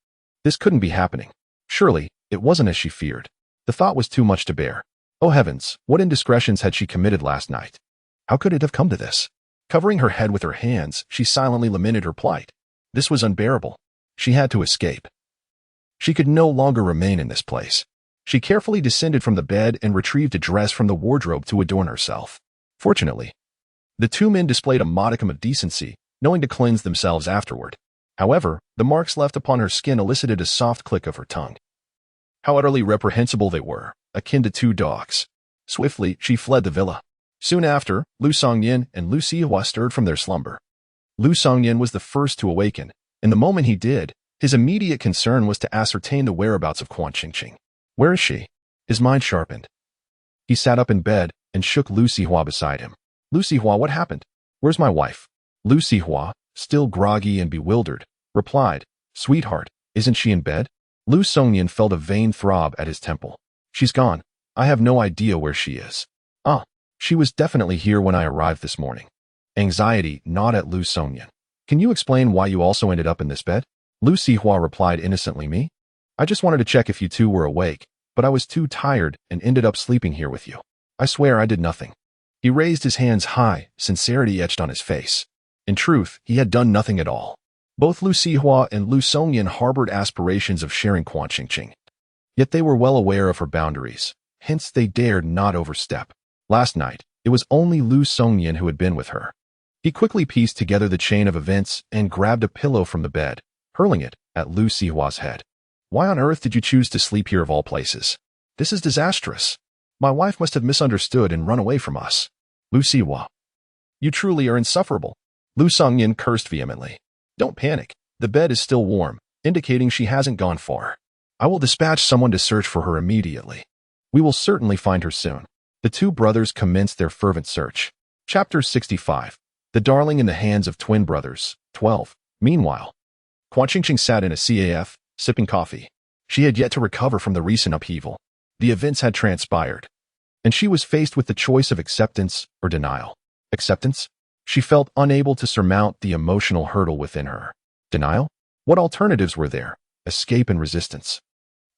This couldn't be happening. Surely, it wasn't as she feared. The thought was too much to bear. Oh heavens, what indiscretions had she committed last night? How could it have come to this? Covering her head with her hands, she silently lamented her plight. This was unbearable. She had to escape. She could no longer remain in this place. She carefully descended from the bed and retrieved a dress from the wardrobe to adorn herself. Fortunately, the two men displayed a modicum of decency, knowing to cleanse themselves afterward. However, the marks left upon her skin elicited a soft click of her tongue. How utterly reprehensible they were, akin to two dogs. Swiftly, she fled the villa. Soon after, Lu Songyan and Lu Sihua stirred from their slumber. Lu Songyan was the first to awaken, and the moment he did, his immediate concern was to ascertain the whereabouts of Quan Qingqing. Where is she? His mind sharpened. He sat up in bed and shook Lu Sihua beside him. Lu Sihua, what happened? Where's my wife? Lu Sihua, still groggy and bewildered, replied, Sweetheart, isn't she in bed? Lu Songyan felt a vain throb at his temple. She's gone. I have no idea where she is. Ah, she was definitely here when I arrived this morning. Anxiety gnawed at Lu Songyan. Can you explain why you also ended up in this bed? Lu Sihua replied innocently, Me? I just wanted to check if you two were awake, but I was too tired and ended up sleeping here with you. I swear I did nothing. He raised his hands high, sincerity etched on his face. In truth, he had done nothing at all. Both Lu Sihua and Lu Songyan harbored aspirations of sharing Quan Qingqing. Yet they were well aware of her boundaries, hence they dared not overstep. Last night, it was only Lu Songyan who had been with her. He quickly pieced together the chain of events and grabbed a pillow from the bed, hurling it at Lu Sihua's head. Why on earth did you choose to sleep here of all places? This is disastrous. My wife must have misunderstood and run away from us. Lu Sihua. You truly are insufferable. Lu Songyan cursed vehemently. Don't panic. The bed is still warm, indicating she hasn't gone far. I will dispatch someone to search for her immediately. We will certainly find her soon. The two brothers commenced their fervent search. Chapter 65. The Darling in the Hands of Twin Brothers. 12. Meanwhile, Quan Qingqing sat in a CAF, sipping coffee. She had yet to recover from the recent upheaval. The events had transpired, and she was faced with the choice of acceptance or denial. Acceptance? She felt unable to surmount the emotional hurdle within her. Denial? What alternatives were there? Escape and resistance.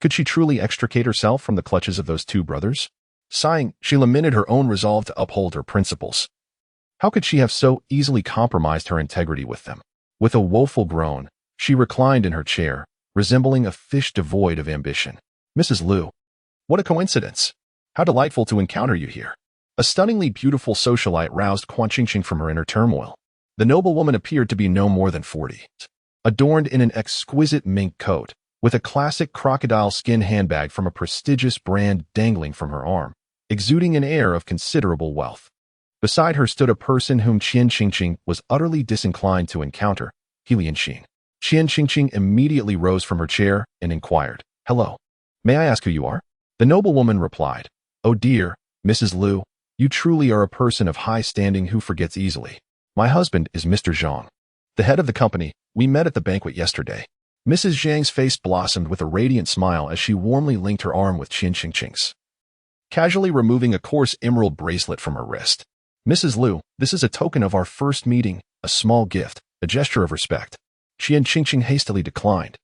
Could she truly extricate herself from the clutches of those two brothers? Sighing, she lamented her own resolve to uphold her principles. How could she have so easily compromised her integrity with them? With a woeful groan, she reclined in her chair, resembling a fish devoid of ambition. Mrs. Lu. What a coincidence. How delightful to encounter you here. A stunningly beautiful socialite roused Quan Qingqing from her inner turmoil. The noblewoman appeared to be no more than 40, adorned in an exquisite mink coat, with a classic crocodile skin handbag from a prestigious brand dangling from her arm, exuding an air of considerable wealth. Beside her stood a person whom Qian Qingqing was utterly disinclined to encounter, He Lianxin. Qian Qingqing immediately rose from her chair and inquired, Hello. May I ask who you are? The noblewoman replied, Oh dear, Mrs. Liu, you truly are a person of high standing who forgets easily. My husband is Mr. Zhang, the head of the company. We met at the banquet yesterday. Mrs. Zhang's face blossomed with a radiant smile as she warmly linked her arm with Qian Qingqing's, casually removing a coarse emerald bracelet from her wrist. Mrs. Liu, this is a token of our first meeting, a small gift, a gesture of respect. Qian Qingqing hastily declined,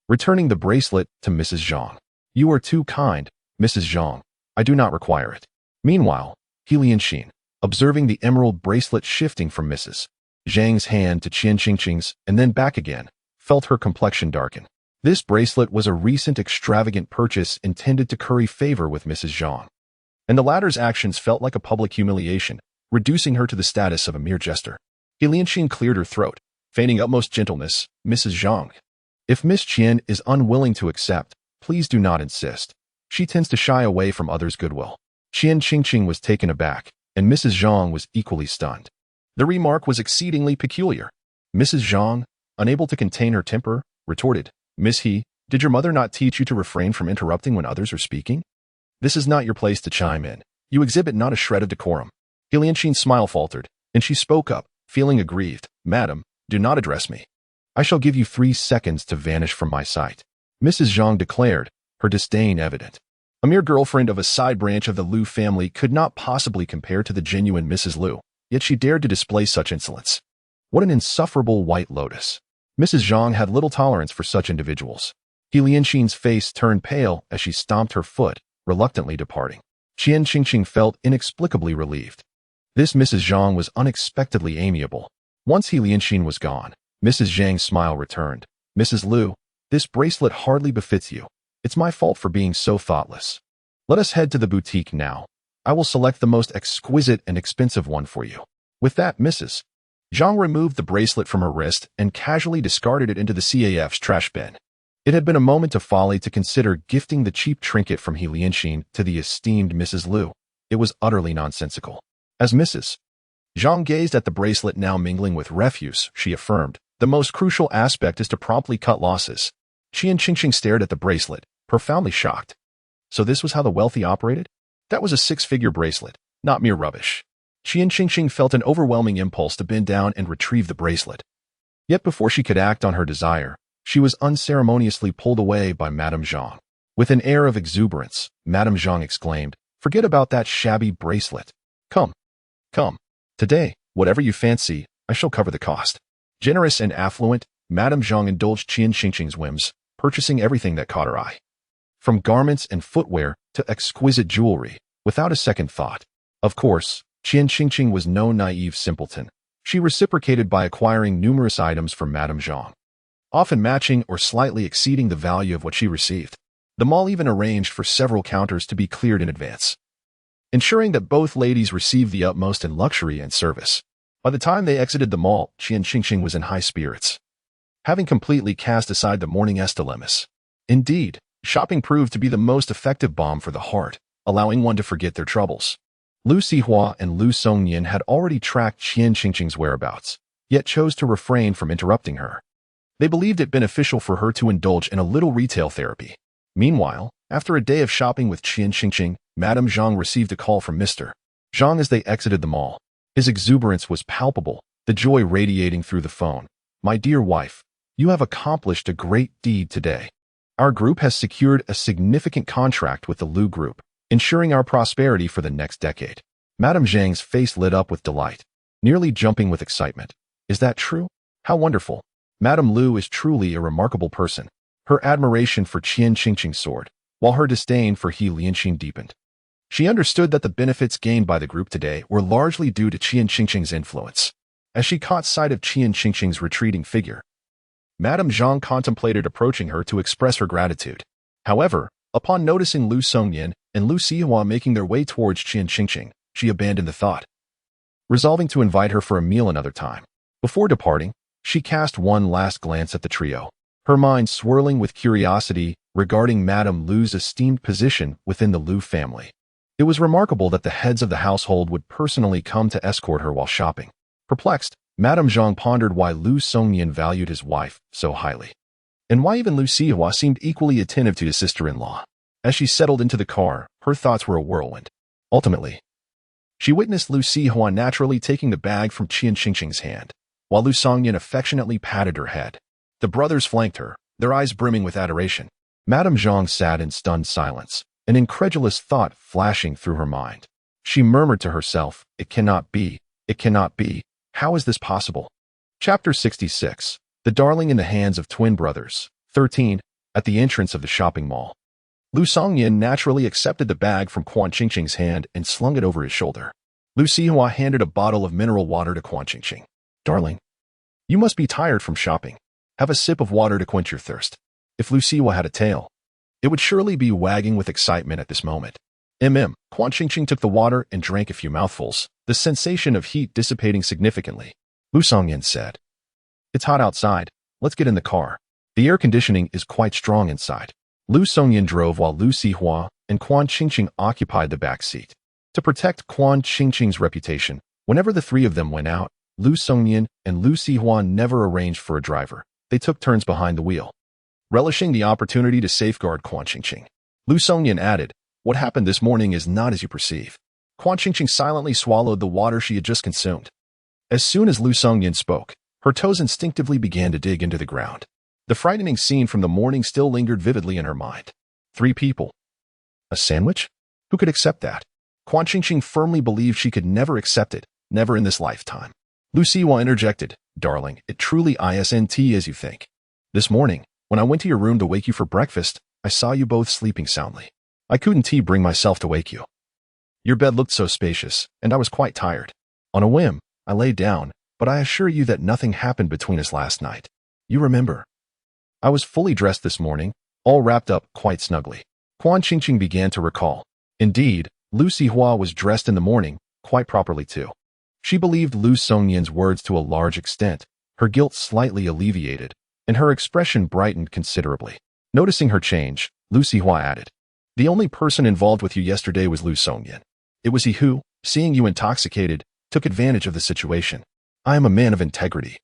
returning the bracelet to Mrs. Zhang. You are too kind, Mrs. Zhang. I do not require it. Meanwhile, He Lianxin, observing the emerald bracelet shifting from Mrs. Zhang's hand to Qian Qingqing's and then back again, felt her complexion darken. This bracelet was a recent extravagant purchase intended to curry favor with Mrs. Zhang, and the latter's actions felt like a public humiliation, reducing her to the status of a mere jester. He Lianxin cleared her throat, feigning utmost gentleness. Mrs. Zhang, if Miss Qian is unwilling to accept, please do not insist. She tends to shy away from others' goodwill. Qian Qingqing was taken aback, and Mrs. Zhang was equally stunned. The remark was exceedingly peculiar. Mrs. Zhang, unable to contain her temper, retorted, Miss He, did your mother not teach you to refrain from interrupting when others are speaking? This is not your place to chime in. You exhibit not a shred of decorum. He Lianxin's smile faltered, and she spoke up, feeling aggrieved. Madam, do not address me. I shall give you 3 seconds to vanish from my sight. Mrs. Zhang declared, her disdain evident. A mere girlfriend of a side branch of the Liu family could not possibly compare to the genuine Mrs. Liu, yet she dared to display such insolence. What an insufferable white lotus. Mrs. Zhang had little tolerance for such individuals. He Lianxin's face turned pale as she stomped her foot, reluctantly departing. Qian Qingqing felt inexplicably relieved. This Mrs. Zhang was unexpectedly amiable. Once He Lianxin was gone, Mrs. Zhang's smile returned. Mrs. Liu, this bracelet hardly befits you. It's my fault for being so thoughtless. Let us head to the boutique now. I will select the most exquisite and expensive one for you. With that, Mrs. Zhang removed the bracelet from her wrist and casually discarded it into the CAF's trash bin. It had been a moment of folly to consider gifting the cheap trinket from He Lianxin to the esteemed Mrs. Liu. It was utterly nonsensical. As Mrs. Zhang gazed at the bracelet now mingling with refuse, she affirmed, the most crucial aspect is to promptly cut losses. Qian Qingqing stared at the bracelet, profoundly shocked. So this was how the wealthy operated? That was a 6-figure bracelet, not mere rubbish. Qian Qingqing felt an overwhelming impulse to bend down and retrieve the bracelet. Yet before she could act on her desire, she was unceremoniously pulled away by Madame Zhang. With an air of exuberance, Madame Zhang exclaimed, forget about that shabby bracelet. Come. Today, whatever you fancy, I shall cover the cost. Generous and affluent, Madame Zhang indulged Qian Qingqing's whims, purchasing everything that caught her eye. From garments and footwear to exquisite jewelry, without a second thought. Of course, Qian Qingqing was no naive simpleton. She reciprocated by acquiring numerous items from Madame Zhang, often matching or slightly exceeding the value of what she received. The mall even arranged for several counters to be cleared in advance, ensuring that both ladies received the utmost in luxury and service. By the time they exited the mall, Qian Qingqing was in high spirits, having completely cast aside the morning estilemus. Indeed, shopping proved to be the most effective balm for the heart, allowing one to forget their troubles. Lu Sihua and Lu Songnian had already tracked Qian Qingqing's whereabouts, yet chose to refrain from interrupting her. They believed it beneficial for her to indulge in a little retail therapy. Meanwhile, after a day of shopping with Qian Qingqing, Madame Zhang received a call from Mr. Zhang as they exited the mall. His exuberance was palpable, the joy radiating through the phone. My dear wife, you have accomplished a great deed today. Our group has secured a significant contract with the Lu Group, ensuring our prosperity for the next decade. Madame Zhang's face lit up with delight, nearly jumping with excitement. Is that true? How wonderful. Madame Lu is truly a remarkable person. Her admiration for Qian Qingqing soared, while her disdain for He Lianxin deepened. She understood that the benefits gained by the group today were largely due to Qian Qingqing's influence. As she caught sight of Qian Qingqing's retreating figure, Madame Zhang contemplated approaching her to express her gratitude. However, upon noticing Lu Songnian and Lu Sihua making their way towards Qian Qingqing, she abandoned the thought, resolving to invite her for a meal another time. Before departing, she cast one last glance at the trio, her mind swirling with curiosity regarding Madame Lu's esteemed position within the Lu family. It was remarkable that the heads of the household would personally come to escort her while shopping. Perplexed, Madame Zhang pondered why Lu Songnian valued his wife so highly, and why even Lu Sihua seemed equally attentive to his sister-in-law. As she settled into the car, her thoughts were a whirlwind. Ultimately, she witnessed Lu Sihua naturally taking the bag from Qian Xingxing's hand, while Lu Songyan affectionately patted her head. The brothers flanked her, their eyes brimming with adoration. Madame Zhang sat in stunned silence, an incredulous thought flashing through her mind. She murmured to herself, "It cannot be. It cannot be. How is this possible?" Chapter 66. The Darling in the Hands of Twin Brothers. 13. At the entrance of the shopping mall. Lu Songyan naturally accepted the bag from Quan Qingqing's hand and slung it over his shoulder. Lu Sihua handed a bottle of mineral water to Quan Qingqing. "Darling, you must be tired from shopping. Have a sip of water to quench your thirst." If Lu Sihua had a tail, it would surely be wagging with excitement at this moment. Quan Qingqing took the water and drank a few mouthfuls, the sensation of heat dissipating significantly. Lu Songyan said, "It's hot outside. Let's get in the car. The air conditioning is quite strong inside." Lu Songyan drove while Lu Sihua and Quan Qingqing occupied the back seat. To protect Quan Qingqing's reputation, whenever the three of them went out, Lu Songyan and Lu Sihua never arranged for a driver. They took turns behind the wheel. Relishing the opportunity to safeguard Quan Qingqing, Lu Songyan added, "What happened this morning is not as you perceive." Quan Qingqing silently swallowed the water she had just consumed. As soon as Lu Songyan spoke, her toes instinctively began to dig into the ground. The frightening scene from the morning still lingered vividly in her mind. 3 people. A sandwich? Who could accept that? Quan Qingqing firmly believed she could never accept it, never in this lifetime. Lu Sihua interjected, "Darling, it truly isn't as you think. This morning, when I went to your room to wake you for breakfast, I saw you both sleeping soundly. I couldn't bring myself to wake you. Your bed looked so spacious, and I was quite tired. On a whim, I lay down, but I assure you that nothing happened between us last night. You remember. I was fully dressed this morning, all wrapped up quite snugly." Quan Qingqing began to recall. Indeed, Lu Sihua was dressed in the morning, quite properly too. She believed Lu Songyan's words to a large extent, her guilt slightly alleviated, and her expression brightened considerably. Noticing her change, Lu Sihua added, "The only person involved with you yesterday was Lu Songyan. It was he who, seeing you intoxicated, took advantage of the situation. I am a man of integrity.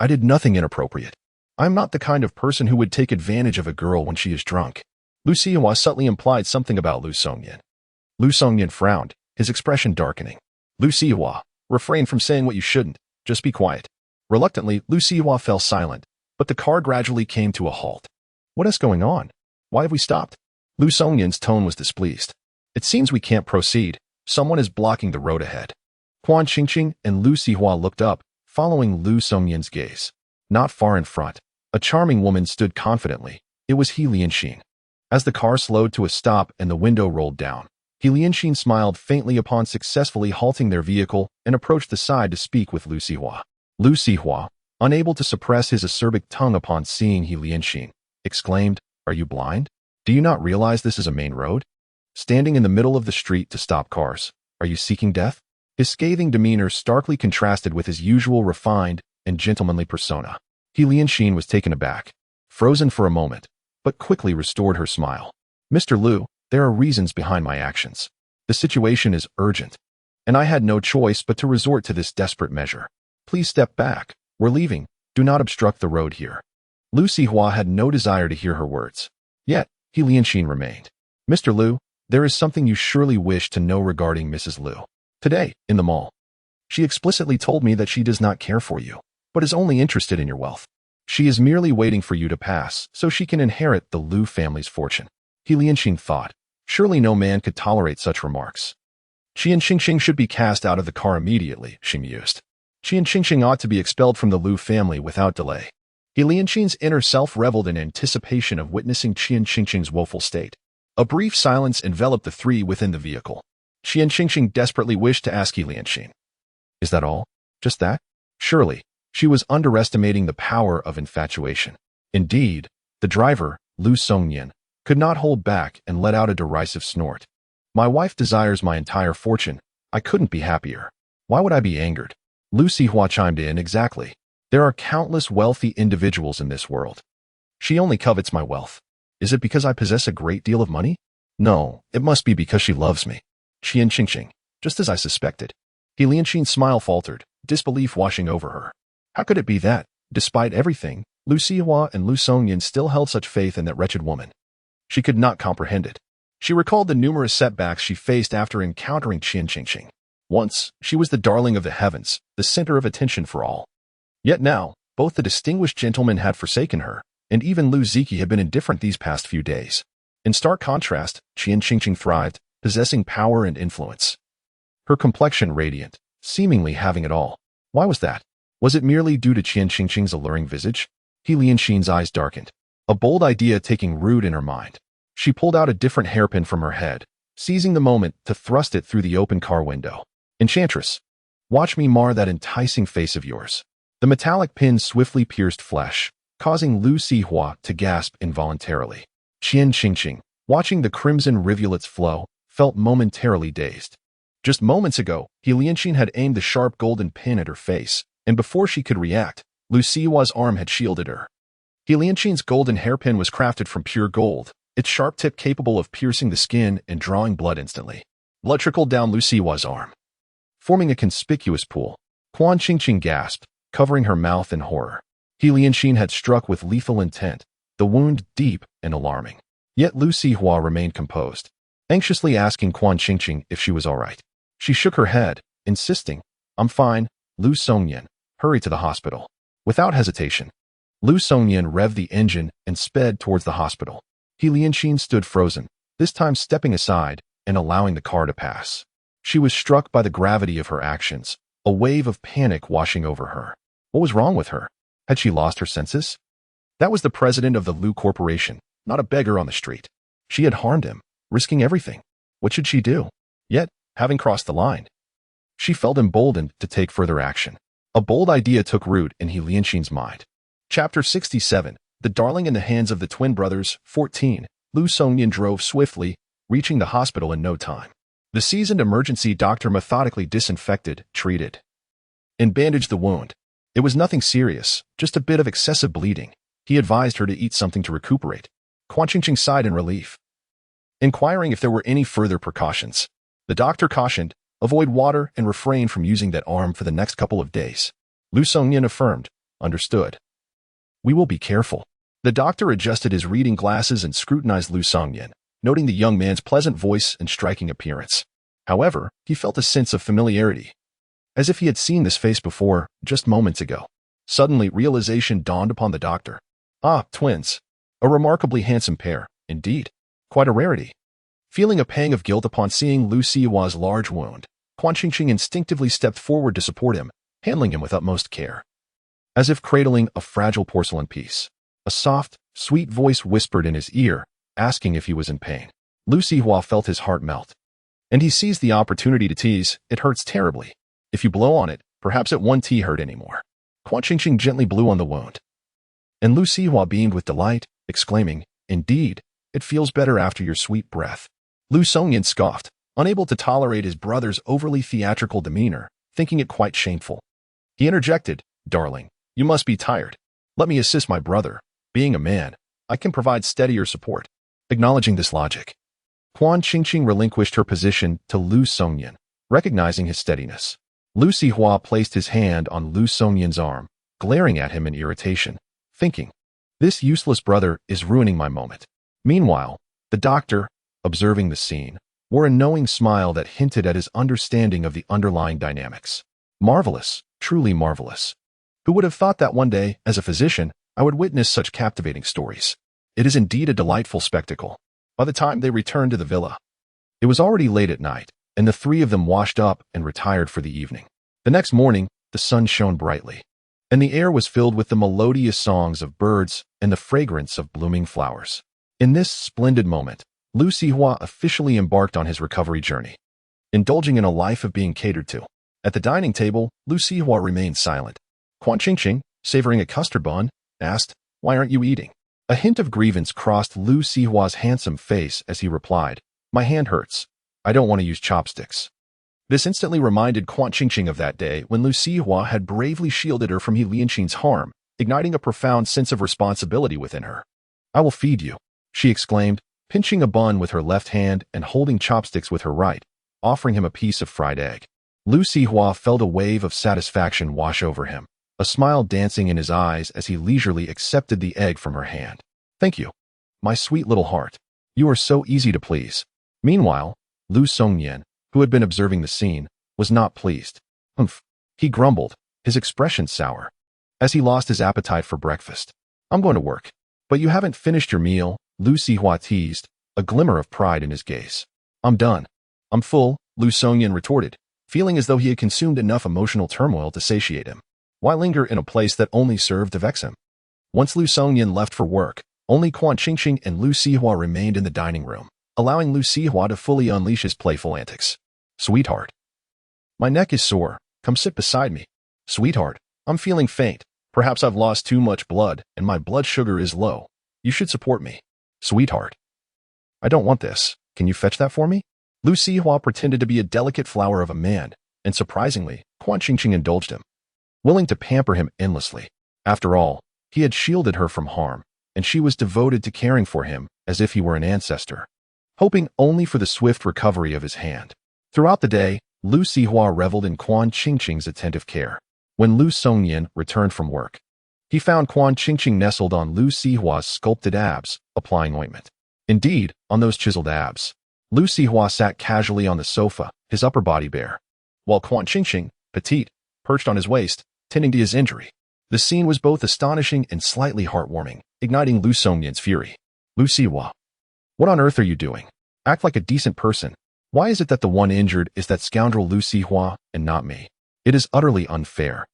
I did nothing inappropriate. I am not the kind of person who would take advantage of a girl when she is drunk." Lu Sihua subtly implied something about Lu Songyan. Lu Songyan frowned, his expression darkening. "Lu Sihua, refrain from saying what you shouldn't. Just be quiet." Reluctantly, Lu Sihua fell silent, but the car gradually came to a halt. "What is going on? Why have we stopped?" Lu Songyan's tone was displeased. "It seems we can't proceed. Someone is blocking the road ahead." Quan Qingqing and Lu Sihua looked up, following Lu Songyan's gaze. Not far in front, a charming woman stood confidently. It was He Lianxin. As the car slowed to a stop and the window rolled down, He Lianxin smiled faintly upon successfully halting their vehicle and approached the side to speak with Lu Sihua. Lu Sihua, unable to suppress his acerbic tongue upon seeing He Lianxin, exclaimed, "Are you blind? Do you not realize this is a main road? Standing in the middle of the street to stop cars, are you seeking death?" His scathing demeanor starkly contrasted with his usual refined and gentlemanly persona. He Lianxin was taken aback, frozen for a moment, but quickly restored her smile. "Mr. Lu, there are reasons behind my actions. The situation is urgent, and I had no choice but to resort to this desperate measure. Please step back. We're leaving. Do not obstruct the road here." Lu Sihua had no desire to hear her words. Yet, He Lianxin remained. "Mr. Lu, there is something you surely wish to know regarding Mrs. Lu. Today, in the mall, she explicitly told me that she does not care for you, but is only interested in your wealth. She is merely waiting for you to pass so she can inherit the Lu family's fortune." He Lianxin thought, surely no man could tolerate such remarks. Qian Xingxing should be cast out of the car immediately, she mused. Qian Xingxing ought to be expelled from the Lu family without delay. He Lianxin's inner self reveled in anticipation of witnessing Qian Xingxing's woeful state. A brief silence enveloped the three within the vehicle. Qian Xingxing desperately wished to ask He Lianxin, "Is that all? Just that?" Surely, she was underestimating the power of infatuation. Indeed, the driver, Lu Songyan, could not hold back and let out a derisive snort. "My wife desires my entire fortune. I couldn't be happier. Why would I be angered?" Lu Sihua chimed in, "Exactly. There are countless wealthy individuals in this world. She only covets my wealth. Is it because I possess a great deal of money? No, it must be because she loves me." Qian Xingxing, just as I suspected. He Lianxin's smile faltered, disbelief washing over her. How could it be that, despite everything, Lu Sihua and Lu Songyan still held such faith in that wretched woman? She could not comprehend it. She recalled the numerous setbacks she faced after encountering Qian Qingqing. Once, she was the darling of the heavens, the center of attention for all. Yet now, both the distinguished gentlemen had forsaken her, and even Lu Ziki had been indifferent these past few days. In stark contrast, Qian Qingqing thrived, possessing power and influence. Her complexion radiant, seemingly having it all. Why was that? Was it merely due to Qian Qingqing's alluring visage? He Lianxin's eyes darkened, a bold idea taking root in her mind. She pulled out a different hairpin from her head, seizing the moment to thrust it through the open car window. Enchantress, watch me mar that enticing face of yours. The metallic pin swiftly pierced flesh, causing Lu Sihua to gasp involuntarily. Qian Qingqing, watching the crimson rivulets flow, felt momentarily dazed. Just moments ago, He Lianxin had aimed the sharp golden pin at her face, and before she could react, Lu Sihua's arm had shielded her. He Lianxin's golden hairpin was crafted from pure gold, its sharp tip capable of piercing the skin and drawing blood instantly. Blood trickled down Lu Sihua's arm, forming a conspicuous pool. Quan Qingqing gasped, covering her mouth in horror. He Lianxin had struck with lethal intent, the wound deep and alarming. Yet Lu Sihua remained composed, anxiously asking Quan Qingqing if she was all right. She shook her head, insisting, "I'm fine." Lu Songyan, hurry to the hospital. Without hesitation, Lu Songyan revved the engine and sped towards the hospital. He Lianxin stood frozen, this time stepping aside and allowing the car to pass. She was struck by the gravity of her actions, a wave of panic washing over her. What was wrong with her? Had she lost her senses? That was the president of the Lu Corporation, not a beggar on the street. She had harmed him, risking everything. What should she do? Yet, having crossed the line, she felt emboldened to take further action. A bold idea took root in He Lianxin's mind. Chapter 67, The Darling in the Hands of the Twin Brothers, 14. Lu Songyan drove swiftly, reaching the hospital in no time. The seasoned emergency doctor methodically disinfected, treated, and bandaged the wound. It was nothing serious, just a bit of excessive bleeding. He advised her to eat something to recuperate. Quan Qingqing sighed in relief, inquiring if there were any further precautions. The doctor cautioned, avoid water and refrain from using that arm for the next couple of days. Lu Songyan affirmed, understood. We will be careful. The doctor adjusted his reading glasses and scrutinized Lu Songyan, noting the young man's pleasant voice and striking appearance. However, he felt a sense of familiarity, as if he had seen this face before, just moments ago. Suddenly, realization dawned upon the doctor. Ah, twins. A remarkably handsome pair, indeed. Quite a rarity. Feeling a pang of guilt upon seeing Lu Sihua's large wound, Quan Qingqing instinctively stepped forward to support him, handling him with utmost care. As if cradling a fragile porcelain piece, a soft, sweet voice whispered in his ear, asking if he was in pain. Lu Sihua felt his heart melt, and he seized the opportunity to tease, "It hurts terribly. If you blow on it, perhaps it won't hurt anymore." Quan Qingqing gently blew on the wound, and Lu Sihua beamed with delight, exclaiming, "Indeed, it feels better after your sweet breath." Lu Songyan scoffed, unable to tolerate his brother's overly theatrical demeanor, thinking it quite shameful. He interjected, "Darling, you must be tired. Let me assist my brother. Being a man, I can provide steadier support." Acknowledging this logic, Quan Qingqing relinquished her position to Lu Songyan, recognizing his steadiness. Lu Sihua placed his hand on Lu Songyan's arm, glaring at him in irritation, thinking, "This useless brother is ruining my moment." Meanwhile, the doctor, observing the scene, wore a knowing smile that hinted at his understanding of the underlying dynamics. Marvelous, truly marvelous. Who would have thought that one day, as a physician, I would witness such captivating stories? It is indeed a delightful spectacle. By the time they returned to the villa, it was already late at night, and the three of them washed up and retired for the evening. The next morning, the sun shone brightly, and the air was filled with the melodious songs of birds and the fragrance of blooming flowers. In this splendid moment, Lu Sihua officially embarked on his recovery journey, indulging in a life of being catered to. At the dining table, Lu Sihua remained silent. Quan Qingqing, savoring a custard bun, asked, "Why aren't you eating?" A hint of grievance crossed Lu Sihua's handsome face as he replied, "My hand hurts. I don't want to use chopsticks." This instantly reminded Quan Qingqing of that day when Lu Sihua had bravely shielded her from He Lianxin's harm, igniting a profound sense of responsibility within her. "I will feed you," she exclaimed, pinching a bun with her left hand and holding chopsticks with her right, offering him a piece of fried egg. Lu Sihua felt a wave of satisfaction wash over him, a smile dancing in his eyes as he leisurely accepted the egg from her hand. "Thank you, my sweet little heart. You are so easy to please." Meanwhile, Lu Songyan, who had been observing the scene, was not pleased. Humph, he grumbled, his expression sour, as he lost his appetite for breakfast. I'm going to work. But you haven't finished your meal, Lu Sihua teased, a glimmer of pride in his gaze. I'm done. I'm full, Lu Songyan retorted, feeling as though he had consumed enough emotional turmoil to satiate him. Why linger in a place that only served to vex him? Once Lu Songyan left for work, only Quan Qingqing and Lu Sihua remained in the dining room, allowing Lu Sihua to fully unleash his playful antics. Sweetheart. My neck is sore. Come sit beside me. Sweetheart, I'm feeling faint. Perhaps I've lost too much blood and my blood sugar is low. You should support me. Sweetheart. I don't want this. Can you fetch that for me? Lu Sihua pretended to be a delicate flower of a man, and surprisingly, Quan Qingqing indulged him, willing to pamper him endlessly. After all, he had shielded her from harm, and she was devoted to caring for him as if he were an ancestor, hoping only for the swift recovery of his hand. Throughout the day, Lu Sihua reveled in Quan Qingqing's attentive care. When Lu Songyan returned from work, he found Quan Qingqing nestled on Lu Sihua's sculpted abs, applying ointment. Indeed, on those chiseled abs, Lu Sihua sat casually on the sofa, his upper body bare, while Quan Qingqing, petite, perched on his waist, tending to his injury. The scene was both astonishing and slightly heartwarming, igniting Lu Songyan's fury. Lu Sihua, what on earth are you doing? Act like a decent person. Why is it that the one injured is that scoundrel Lu Sihua and not me? It is utterly unfair.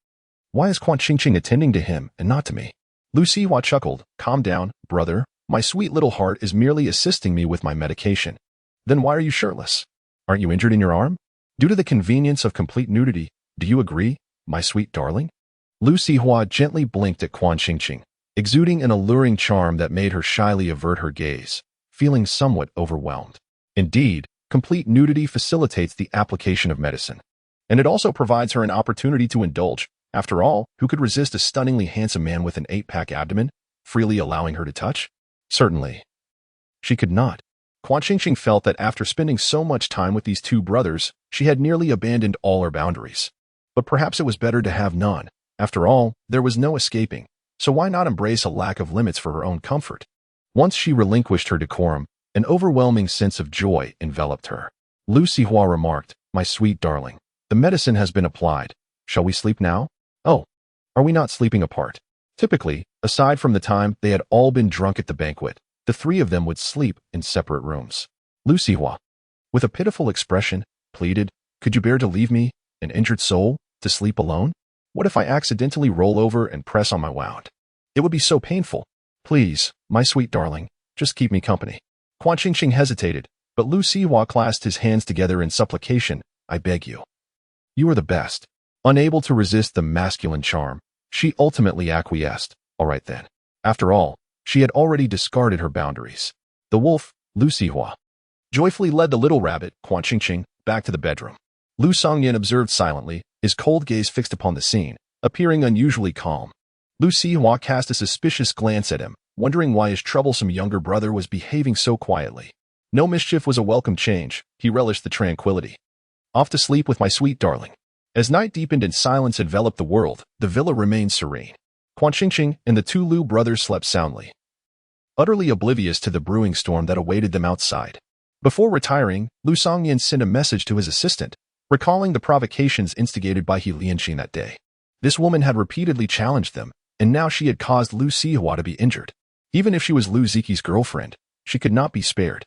Why is Quan Qingqing attending to him and not to me? Lu Sihua chuckled. Calm down, brother. My sweet little heart is merely assisting me with my medication. Then why are you shirtless? Aren't you injured in your arm? Due to the convenience of complete nudity, do you agree, my sweet darling? Lu Sihua gently blinked at Quan Qingqing, exuding an alluring charm that made her shyly avert her gaze, feeling somewhat overwhelmed. Indeed, complete nudity facilitates the application of medicine, and it also provides her an opportunity to indulge. After all, who could resist a stunningly handsome man with an 8-pack abdomen, freely allowing her to touch? Certainly, she could not. Quan Qingqing felt that after spending so much time with these two brothers, she had nearly abandoned all her boundaries. But perhaps it was better to have none. After all, there was no escaping, so why not embrace a lack of limits for her own comfort? Once she relinquished her decorum, an overwhelming sense of joy enveloped her. Lu Sihua remarked, my sweet darling, the medicine has been applied. Shall we sleep now? Oh, are we not sleeping apart? Typically, aside from the time they had all been drunk at the banquet, the three of them would sleep in separate rooms. Lu Sihua, with a pitiful expression, pleaded, could you bear to leave me, an injured soul, to sleep alone? What if I accidentally roll over and press on my wound? It would be so painful. Please, my sweet darling, just keep me company. Quan Qingqing hesitated, but Lu Sihua clasped his hands together in supplication. I beg you. You are the best. Unable to resist the masculine charm, she ultimately acquiesced. All right then. After all, she had already discarded her boundaries. The wolf, Lu Sihua, joyfully led the little rabbit, Quan Qingqing, back to the bedroom. Lu Songyan observed silently, his cold gaze fixed upon the scene, appearing unusually calm. Lu Sihua cast a suspicious glance at him, wondering why his troublesome younger brother was behaving so quietly. No mischief was a welcome change. He relished the tranquility. Off to sleep with my sweet darling. As night deepened and silence enveloped the world, the villa remained serene. Quan Qingqing and the two Lu brothers slept soundly, utterly oblivious to the brewing storm that awaited them outside. Before retiring, Lu Songyan sent a message to his assistant, recalling the provocations instigated by He Lianqing that day. This woman had repeatedly challenged them, and now she had caused Lu Sihua to be injured. Even if she was Lu Ziqi's girlfriend, she could not be spared.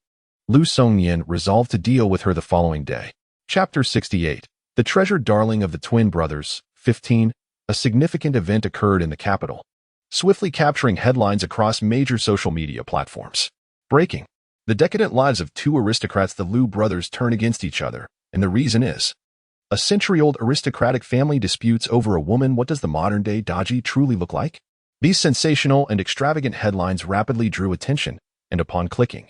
Lu Songyan resolved to deal with her the following day. Chapter 68. The treasured darling of the twin brothers. 15. A significant event occurred in the capital, swiftly capturing headlines across major social media platforms. Breaking. The decadent lives of two aristocrats, the Lu brothers, turn against each other, and the reason is a century-old aristocratic family disputes over a woman. What does the modern-day Daji truly look like? These sensational and extravagant headlines rapidly drew attention, and upon clicking,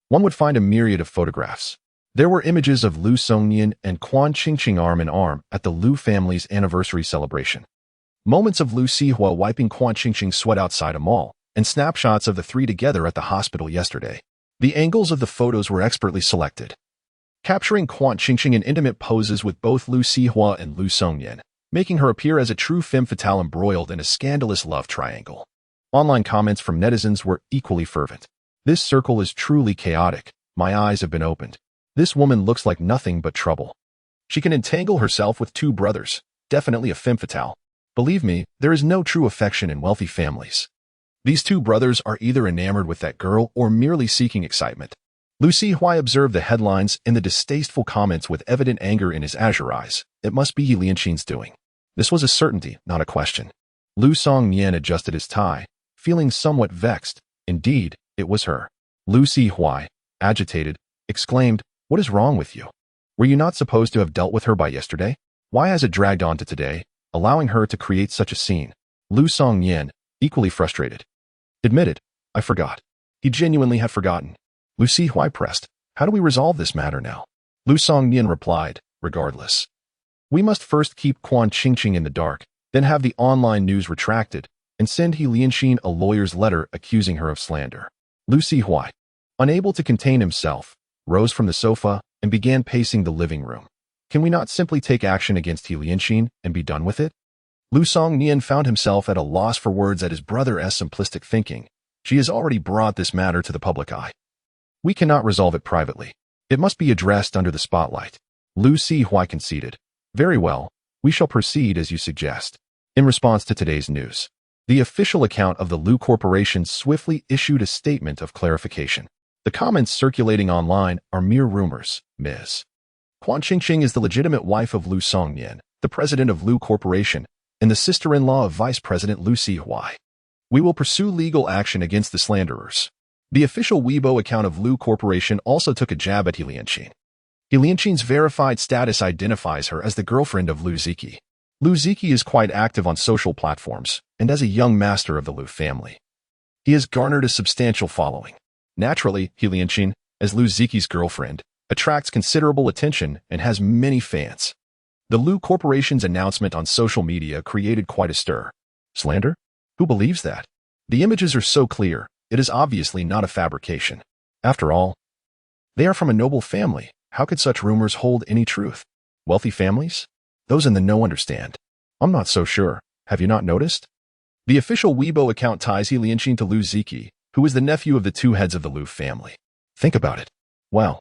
one would find a myriad of photographs. There were images of Lu Songyan and Quan Qingqing arm in arm at the Lu family's anniversary celebration. Moments of Lu Sihua wiping Quan Qingqing's sweat outside a mall, and snapshots of the three together at the hospital yesterday. The angles of the photos were expertly selected, capturing Quan Qingqing in intimate poses with both Lu Sihua and Lu Songyan, making her appear as a true femme fatale embroiled in a scandalous love triangle. Online comments from netizens were equally fervent. This circle is truly chaotic. My eyes have been opened. This woman looks like nothing but trouble. She can entangle herself with two brothers, definitely a femme fatale. Believe me, there is no true affection in wealthy families. These two brothers are either enamored with that girl or merely seeking excitement. Lu Sihui observed the headlines and the distasteful comments with evident anger in his azure eyes. It must be He Lianqin's doing. This was a certainty, not a question. Lu Songnian adjusted his tie, feeling somewhat vexed. Indeed, it was her. Lu Sihui, agitated, exclaimed, "What is wrong with you? Were you not supposed to have dealt with her by yesterday? Why has it dragged on to today, allowing her to create such a scene?" Lu Songnian, equally frustrated, admitted, "I forgot." He genuinely had forgotten. Lu Sihui pressed, "How do we resolve this matter now?" Lu Songnian replied, "Regardless. We must first keep Quan Qingqing in the dark, then have the online news retracted, and send He Lianqin a lawyer's letter accusing her of slander." Lu Sihui, unable to contain himself, rose from the sofa and began pacing the living room. Can we not simply take action against He Lianqin and be done with it? Lu Songnian found himself at a loss for words at his brother's simplistic thinking. She has already brought this matter to the public eye. We cannot resolve it privately. It must be addressed under the spotlight. Lu Sihui conceded. Very well, we shall proceed as you suggest. In response to today's news, the official account of the Lu Corporation swiftly issued a statement of clarification. The comments circulating online are mere rumors, Ms. Quan Qingqing is the legitimate wife of Lu Songnian, the president of Lu Corporation, and the sister-in-law of Vice President Lu Sihui. We will pursue legal action against the slanderers. The official Weibo account of Lu Corporation also took a jab at He Lianqin. He Lianqin's verified status identifies her as the girlfriend of Lu Ziki. Lu Ziki is quite active on social platforms, and as a young master of the Lu family, he has garnered a substantial following. Naturally, He Lianqin, as Lu Ziki's girlfriend, attracts considerable attention and has many fans. The Lu Corporation's announcement on social media created quite a stir. Slander? Who believes that? The images are so clear, it is obviously not a fabrication. After all, they are from a noble family. How could such rumors hold any truth? Wealthy families? Those in the know understand. I'm not so sure. Have you not noticed? The official Weibo account ties He Lianqin to Lu Ziki, who is the nephew of the two heads of the Lu family. Think about it. Well,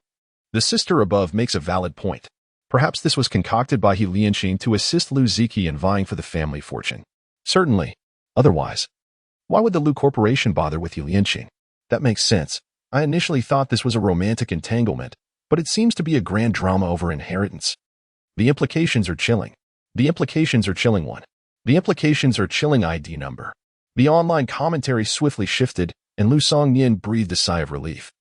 the sister above makes a valid point. Perhaps this was concocted by He Lianqin to assist Lu Ziki in vying for the family fortune. Certainly. Otherwise, why would the Lu Corporation bother with He Lianqin? That makes sense. I initially thought this was a romantic entanglement, but it seems to be a grand drama over inheritance. The implications are chilling. The implications are chilling one. The implications are chilling ID number. The online commentary swiftly shifted, and Lu Songnian breathed a sigh of relief.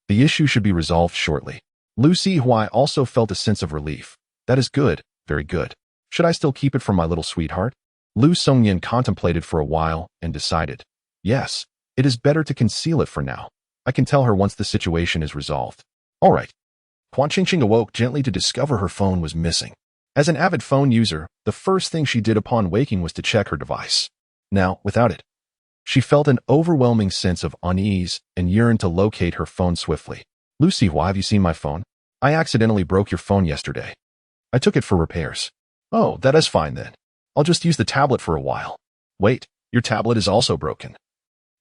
The issue should be resolved shortly. Lu Sihui also felt a sense of relief. That is good, very good. Should I still keep it from my little sweetheart? Lu Songnian contemplated for a while and decided, yes, it is better to conceal it for now. I can tell her once the situation is resolved. All right. Quan Qingqing awoke gently to discover her phone was missing. As an avid phone user, the first thing she did upon waking was to check her device. Now, without it, she felt an overwhelming sense of unease and yearned to locate her phone swiftly. Lu Sihui, have you seen my phone? I accidentally broke your phone yesterday. I took it for repairs. Oh, that is fine then. I'll just use the tablet for a while. Wait, your tablet is also broken.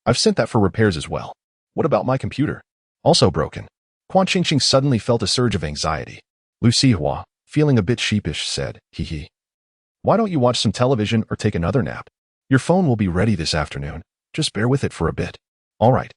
I've sent that for repairs as well. What about my computer? Also broken. Quan Qingqing suddenly felt a surge of anxiety. Lu Sihui, feeling a bit sheepish, said, hee. Why don't you watch some television or take another nap? Your phone will be ready this afternoon. Just bear with it for a bit. All right.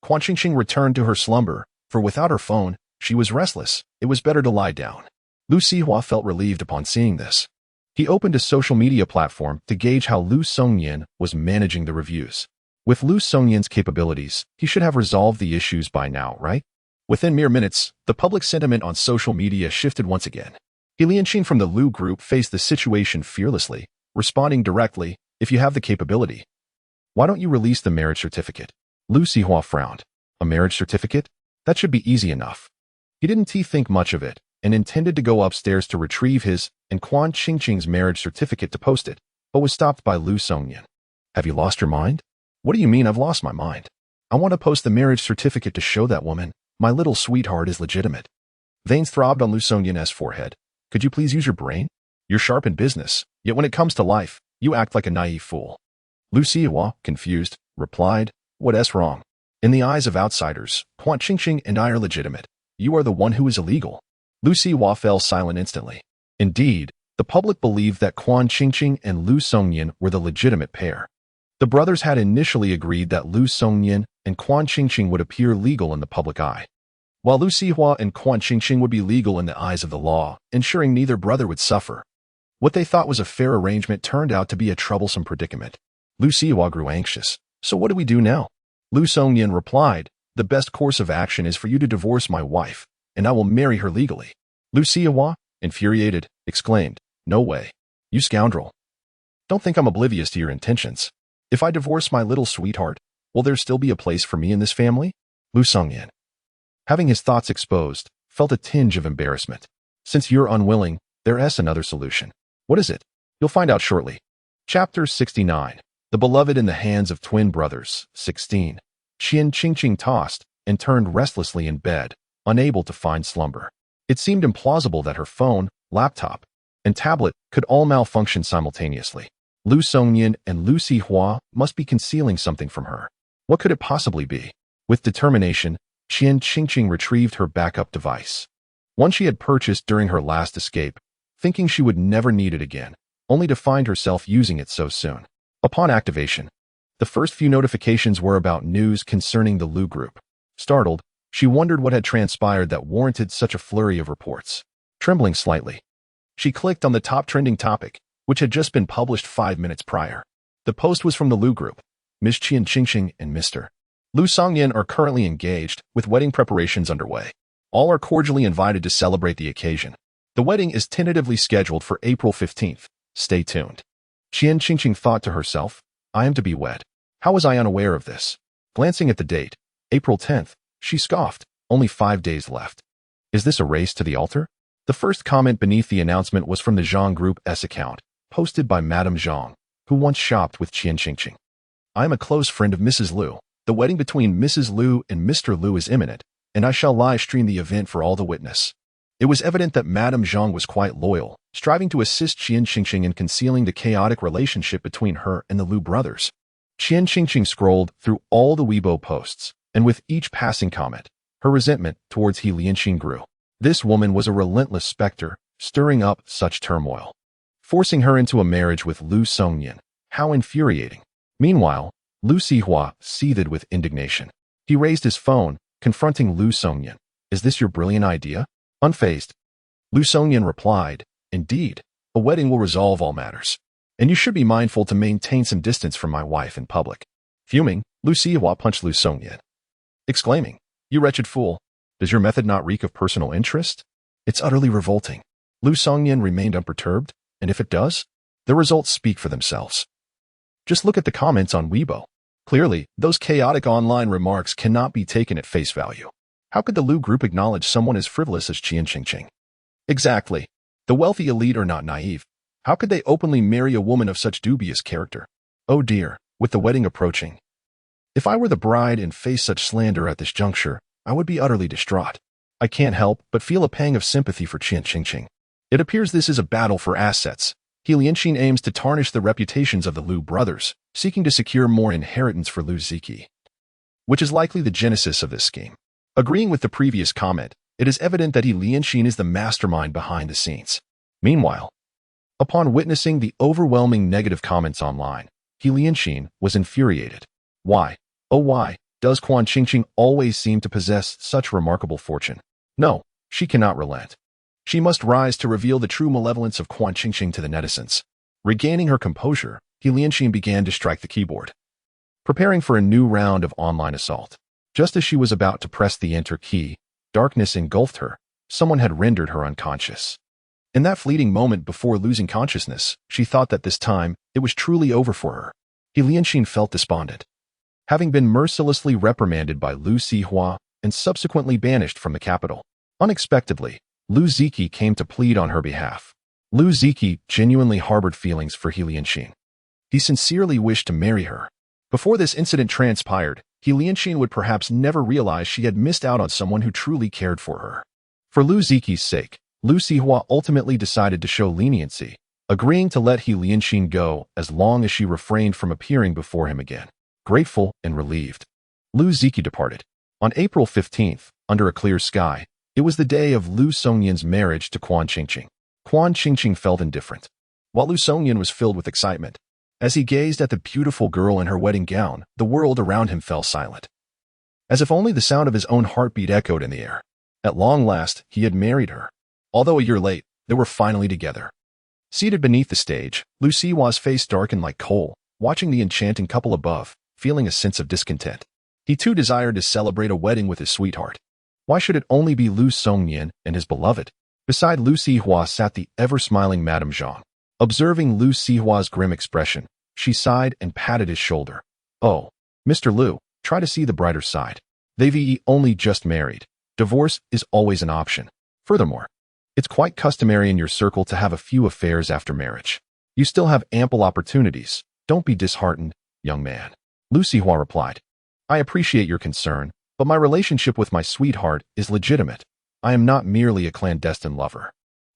Quan Qingqing returned to her slumber, for without her phone, she was restless. It was better to lie down. Lu Sihui felt relieved upon seeing this. He opened a social media platform to gauge how Lu Songnian was managing the reviews. With Lu Songnian's capabilities, he should have resolved the issues by now, right? Within mere minutes, the public sentiment on social media shifted once again. He Lianqin from the Lu group faced the situation fearlessly, responding directly, if you have the capability. Why don't you release the marriage certificate? Lu Sihui frowned. A marriage certificate? That should be easy enough. He didn't think much of it, and intended to go upstairs to retrieve his and Quan Qingqing's marriage certificate to post it, but was stopped by Lu Songnian. Have you lost your mind? What do you mean I've lost my mind? I want to post the marriage certificate to show that woman my little sweetheart is legitimate. Veins throbbed on Lu Songnian's forehead. Could you please use your brain? You're sharp in business, yet when it comes to life, you act like a naive fool. Lu Sihui, confused, replied, What's wrong? In the eyes of outsiders, Quan Qingqing and I are legitimate. You are the one who is illegal. Lu Sihua fell silent instantly. Indeed, the public believed that Quan Qingqing and Lu Songyan were the legitimate pair. The brothers had initially agreed that Lu Songyan and Quan Qingqing would appear legal in the public eye, while Lu Sihua and Quan Qingqing would be legal in the eyes of the law, ensuring neither brother would suffer. What they thought was a fair arrangement turned out to be a troublesome predicament. Lu Sihua grew anxious. So what do we do now? Lu Songyan replied, the best course of action is for you to divorce my wife, and I will marry her legally. Lu Sihua, infuriated, exclaimed, no way. You scoundrel. Don't think I'm oblivious to your intentions. If I divorce my little sweetheart, will there still be a place for me in this family? Lu Songyan, having his thoughts exposed, felt a tinge of embarrassment. Since you're unwilling, there is another solution. What is it? You'll find out shortly. Chapter 69. The Beloved in the Hands of Twin Brothers. 16. Qian Qingqing tossed and turned restlessly in bed, unable to find slumber. It seemed implausible that her phone, laptop, and tablet could all malfunction simultaneously. Lu Songyan and Lu Sihua must be concealing something from her. What could it possibly be? With determination, Qian Qingqing retrieved her backup device, one she had purchased during her last escape, thinking she would never need it again, only to find herself using it so soon. Upon activation, the first few notifications were about news concerning the Lu group. Startled, she wondered what had transpired that warranted such a flurry of reports. Trembling slightly, she clicked on the top trending topic, which had just been published 5 minutes prior. The post was from the Lu group. Ms. Qian Qingqing and Mr. Lu Songyan are currently engaged, with wedding preparations underway. All are cordially invited to celebrate the occasion. The wedding is tentatively scheduled for April 15th. Stay tuned. Qian Qingqing thought to herself, I am to be wed. How was I unaware of this? Glancing at the date, April 10th, she scoffed, only 5 days left. Is this a race to the altar? The first comment beneath the announcement was from the Zhang Group's account, posted by Madame Zhang, who once shopped with Qian Qingqing. I am a close friend of Mrs. Lu. The wedding between Mrs. Lu and Mr. Lu is imminent, and I shall live stream the event for all to witness. It was evident that Madame Zhang was quite loyal, striving to assist Qian Qingqing in concealing the chaotic relationship between her and the Lu brothers. Qian Qingqing scrolled through all the Weibo posts, and with each passing comment, her resentment towards He Lianxin grew. This woman was a relentless specter, stirring up such turmoil, forcing her into a marriage with Lu Songyan. How infuriating. Meanwhile, Lu Sihua seethed with indignation. He raised his phone, confronting Lu Songyan. Is this your brilliant idea? Unfazed, Lu Songyan replied, indeed, a wedding will resolve all matters, and you should be mindful to maintain some distance from my wife in public. Fuming, Lu Sihua punched Lu Songyan, exclaiming, you wretched fool, does your method not reek of personal interest? It's utterly revolting. Lu Songyan remained unperturbed, and if it does, the results speak for themselves. Just look at the comments on Weibo. Clearly, those chaotic online remarks cannot be taken at face value. How could the Lu group acknowledge someone as frivolous as Qian Qingqing? Exactly. The wealthy elite are not naive. How could they openly marry a woman of such dubious character? Oh dear, with the wedding approaching. If I were the bride and faced such slander at this juncture, I would be utterly distraught. I can't help but feel a pang of sympathy for Qian Qingqing. It appears this is a battle for assets. He Lianxin aims to tarnish the reputations of the Lu brothers, seeking to secure more inheritance for Lu Ziki, which is likely the genesis of this scheme. Agreeing with the previous comment, it is evident that He Lianxin is the mastermind behind the scenes. Meanwhile, upon witnessing the overwhelming negative comments online, He Lianxin was infuriated. Why, oh why, does Quan Qingqing always seem to possess such remarkable fortune? No, she cannot relent. She must rise to reveal the true malevolence of Quan Qingqing to the netizens. Regaining her composure, He Lianxin began to strike the keyboard, preparing for a new round of online assault. Just as she was about to press the enter key, darkness engulfed her. Someone had rendered her unconscious. In that fleeting moment before losing consciousness, she thought that this time, it was truly over for her. He Lianxin felt despondent. Having been mercilessly reprimanded by Lu Sihua and subsequently banished from the capital, unexpectedly, Lu Ziki came to plead on her behalf. Lu Ziki genuinely harbored feelings for He Lianxin. He sincerely wished to marry her. Before this incident transpired, He Lianxin would perhaps never realize she had missed out on someone who truly cared for her. For Lu Ziki's sake, Lu Sihua ultimately decided to show leniency, agreeing to let He Lianxin go as long as she refrained from appearing before him again. Grateful and relieved, Lu Ziki departed. On April 15th, under a clear sky, It was the day of Lu Songyan's marriage to Quan Qingqing. Quan Qingqing felt indifferent, while Lu Songyan was filled with excitement. As he gazed at the beautiful girl in her wedding gown, the world around him fell silent, as if only the sound of his own heartbeat echoed in the air. At long last, he had married her. Although a year late, they were finally together. Seated beneath the stage, Lu Sihua's face darkened like coal, watching the enchanting couple above, feeling a sense of discontent. He too desired to celebrate a wedding with his sweetheart. Why should it only be Lu Songyan and his beloved? Beside Lu Sihua sat the ever-smiling Madame Zhang. Observing Lu Sihua's grim expression, she sighed and patted his shoulder. "Oh, Mr. Lu, try to see the brighter side. They've only just married. Divorce is always an option. Furthermore, it's quite customary in your circle to have a few affairs after marriage. You still have ample opportunities. Don't be disheartened, young man." Lu Sihua replied, "I appreciate your concern, but my relationship with my sweetheart is legitimate. I am not merely a clandestine lover."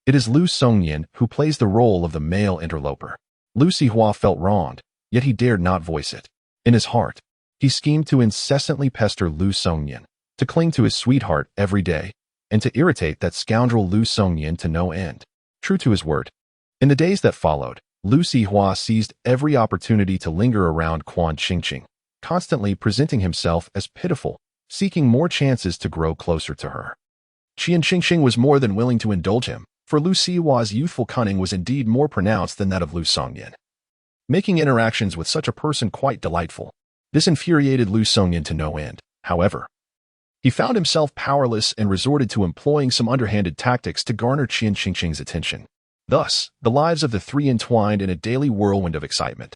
It is Lu Songyan who plays the role of the male interloper. Lu Sihua felt wronged, yet he dared not voice it. In his heart, he schemed to incessantly pester Lu Songyan, to cling to his sweetheart every day, and to irritate that scoundrel Lu Songyan to no end. True to his word, in the days that followed, Lu Sihua seized every opportunity to linger around Quan Qingqing, constantly presenting himself as pitiful, seeking more chances to grow closer to her. Qian Qingqing was more than willing to indulge him, for Lu Sihua's youthful cunning was indeed more pronounced than that of Lu Songyan, making interactions with such a person quite delightful. This infuriated Lu Songyan to no end. However, he found himself powerless and resorted to employing some underhanded tactics to garner Qian Qingqing's attention. Thus, the lives of the three entwined in a daily whirlwind of excitement.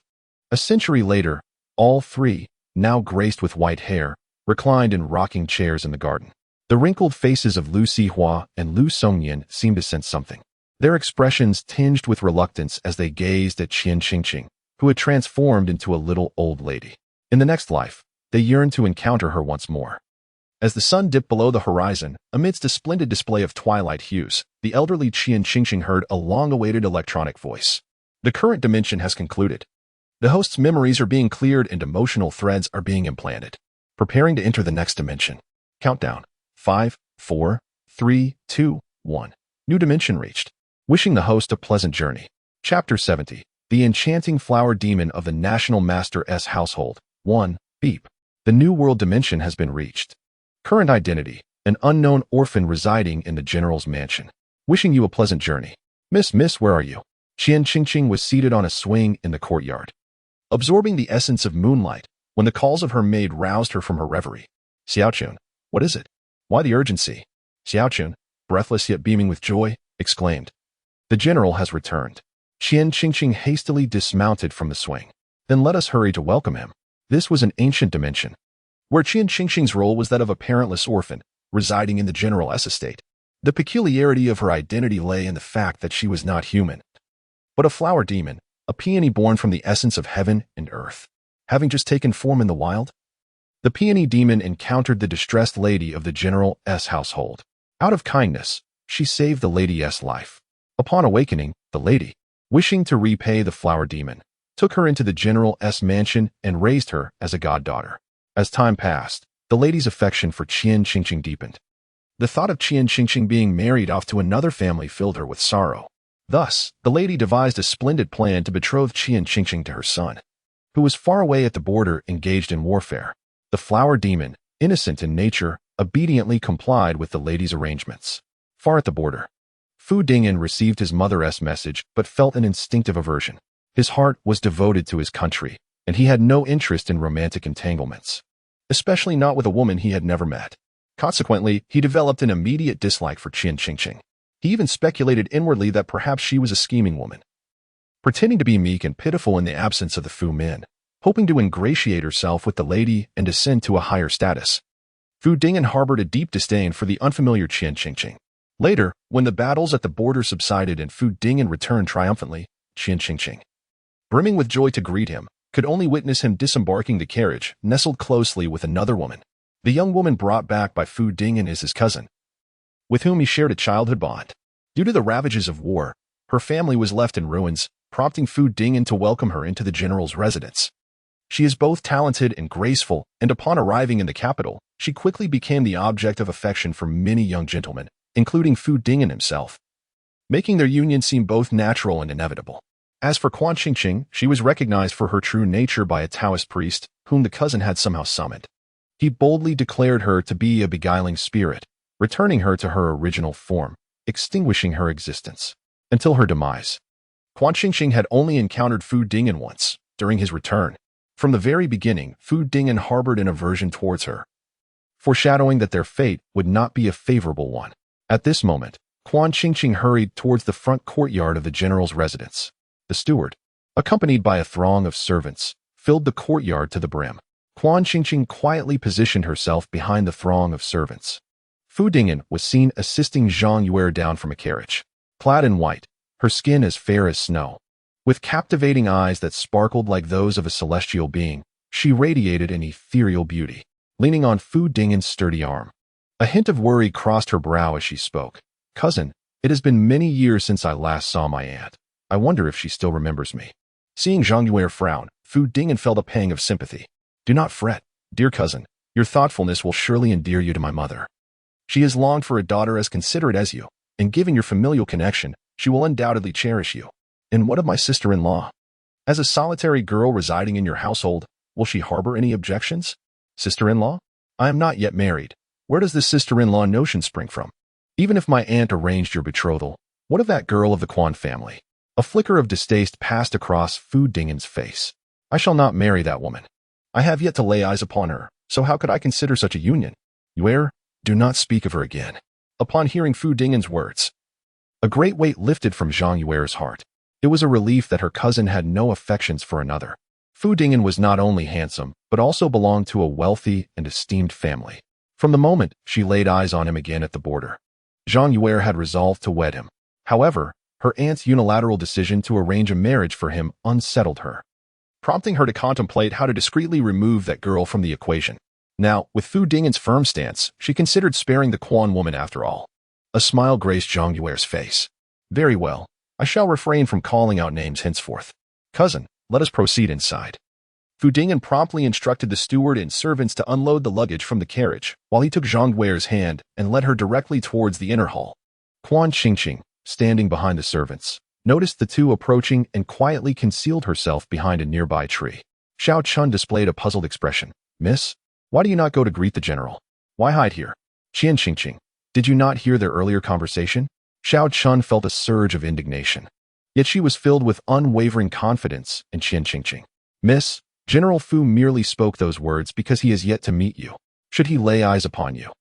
A century later, all three, now graced with white hair, reclined in rocking chairs in the garden. The wrinkled faces of Lu Sihua and Lu Songyan seemed to sense something. Their expressions tinged with reluctance as they gazed at Qian Qingqing, who had transformed into a little old lady. In the next life, they yearned to encounter her once more. As the sun dipped below the horizon, amidst a splendid display of twilight hues, the elderly Qian Qingqing heard a long-awaited electronic voice. The current dimension has concluded. The host's memories are being cleared and emotional threads are being implanted. Preparing to enter the next dimension. Countdown. 5, 4, 3, 2, 1. New dimension reached. Wishing the host a pleasant journey. Chapter 70. The Enchanting Flower Demon of the National Master's Household. 1. Beep. The New World Dimension has been reached. Current identity. An unknown orphan residing in the General's mansion. Wishing you a pleasant journey. Miss, where are you? Qian Qingqing was seated on a swing in the courtyard, absorbing the essence of moonlight, when the calls of her maid roused her from her reverie. Xiaochun, what is it? Why the urgency? Xiaochun, breathless yet beaming with joy, exclaimed. The general has returned. Qian Qingqing hastily dismounted from the swing. Then let us hurry to welcome him. This was an ancient dimension, where Qian Qingqing's role was that of a parentless orphan, residing in the general's estate. The peculiarity of her identity lay in the fact that she was not human, but a flower demon, a peony born from the essence of heaven and earth. Having just taken form in the wild, the peony demon encountered the distressed lady of the general's household. Out of kindness, she saved the lady's life. Upon awakening, the lady, wishing to repay the flower demon, took her into the general's mansion and raised her as a goddaughter. As time passed, the lady's affection for Qian Qingqing deepened. The thought of Qian Qingqing being married off to another family filled her with sorrow. Thus, the lady devised a splendid plan to betroth Qian Qingqing to her son, who was far away at the border engaged in warfare. The flower demon, innocent in nature, obediently complied with the lady's arrangements. Far at the border, Fu Dingyan received his mother's message but felt an instinctive aversion. His heart was devoted to his country, and he had no interest in romantic entanglements, especially not with a woman he had never met. Consequently, he developed an immediate dislike for Qian Qingqing. He even speculated inwardly that perhaps she was a scheming woman, pretending to be meek and pitiful in the absence of the Fu men, hoping to ingratiate herself with the lady and ascend to a higher status. Fu Dingyan harbored a deep disdain for the unfamiliar Qian Qingqing. Later, when the battles at the border subsided and Fu Dingyan returned triumphantly, Qian Qingqing, brimming with joy to greet him, could only witness him disembarking the carriage, nestled closely with another woman. The young woman brought back by Fu Dingyan is his cousin, with whom he shared a childhood bond. Due to the ravages of war, her family was left in ruins, prompting Fu Dingyan to welcome her into the general's residence. She is both talented and graceful, and upon arriving in the capital, she quickly became the object of affection for many young gentlemen, including Fu Dingyan himself, making their union seem both natural and inevitable. As for Quan Qingqing, she was recognized for her true nature by a Taoist priest, whom the cousin had somehow summoned. He boldly declared her to be a beguiling spirit, returning her to her original form, extinguishing her existence. Until her demise, Quan Qingqing had only encountered Fu Dingyan once, during his return. From the very beginning, Fu Dingyan harbored an aversion towards her, foreshadowing that their fate would not be a favorable one. At this moment, Quan Qingqing hurried towards the front courtyard of the general's residence. The steward, accompanied by a throng of servants, filled the courtyard to the brim. Quan Qingqing quietly positioned herself behind the throng of servants. Fu Dingyan was seen assisting Zhang Yue down from a carriage. Clad in white, her skin as fair as snow, with captivating eyes that sparkled like those of a celestial being, she radiated an ethereal beauty, leaning on Fu Dingyan's sturdy arm. A hint of worry crossed her brow as she spoke. "Cousin, it has been many years since I last saw my aunt. I wonder if she still remembers me." Seeing Zhang Yue frown, Fu Dingyan felt a pang of sympathy. "Do not fret, dear cousin. Your thoughtfulness will surely endear you to my mother. She has longed for a daughter as considerate as you, and given your familial connection, she will undoubtedly cherish you. And what of my sister-in-law? As a solitary girl residing in your household, will she harbor any objections? Sister-in-law? I am not yet married. Where does this sister-in-law notion spring from? Even if my aunt arranged your betrothal, what of that girl of the Quan family?" A flicker of distaste passed across Fu Dingyan's face. "I shall not marry that woman. I have yet to lay eyes upon her, so how could I consider such a union? Yue, do not speak of her again." Upon hearing Fu Dingyan's words, a great weight lifted from Zhang Yue's heart. It was a relief that her cousin had no affections for another. Fu Dingyan was not only handsome, but also belonged to a wealthy and esteemed family. From the moment she laid eyes on him again at the border, Zhang Yue had resolved to wed him. However, her aunt's unilateral decision to arrange a marriage for him unsettled her, prompting her to contemplate how to discreetly remove that girl from the equation. Now, with Fu Dingyan's firm stance, she considered sparing the Quan woman after all. A smile graced Zhang Yue's face. "Very well. I shall refrain from calling out names henceforth. Cousin, let us proceed inside." Fu Dingyan promptly instructed the steward and servants to unload the luggage from the carriage, while he took Zhang Yue's hand and led her directly towards the inner hall. Quan Qingqing, standing behind the servants, noticed the two approaching and quietly concealed herself behind a nearby tree. Xiao Chun displayed a puzzled expression. "Miss, why do you not go to greet the general? Why hide here?" "Qian Qingqing, did you not hear their earlier conversation?" Xiao Chun felt a surge of indignation. Yet she was filled with unwavering confidence in Qian Qingqing. "Miss, General Fu merely spoke those words because he is yet to meet you. Should he lay eyes upon you,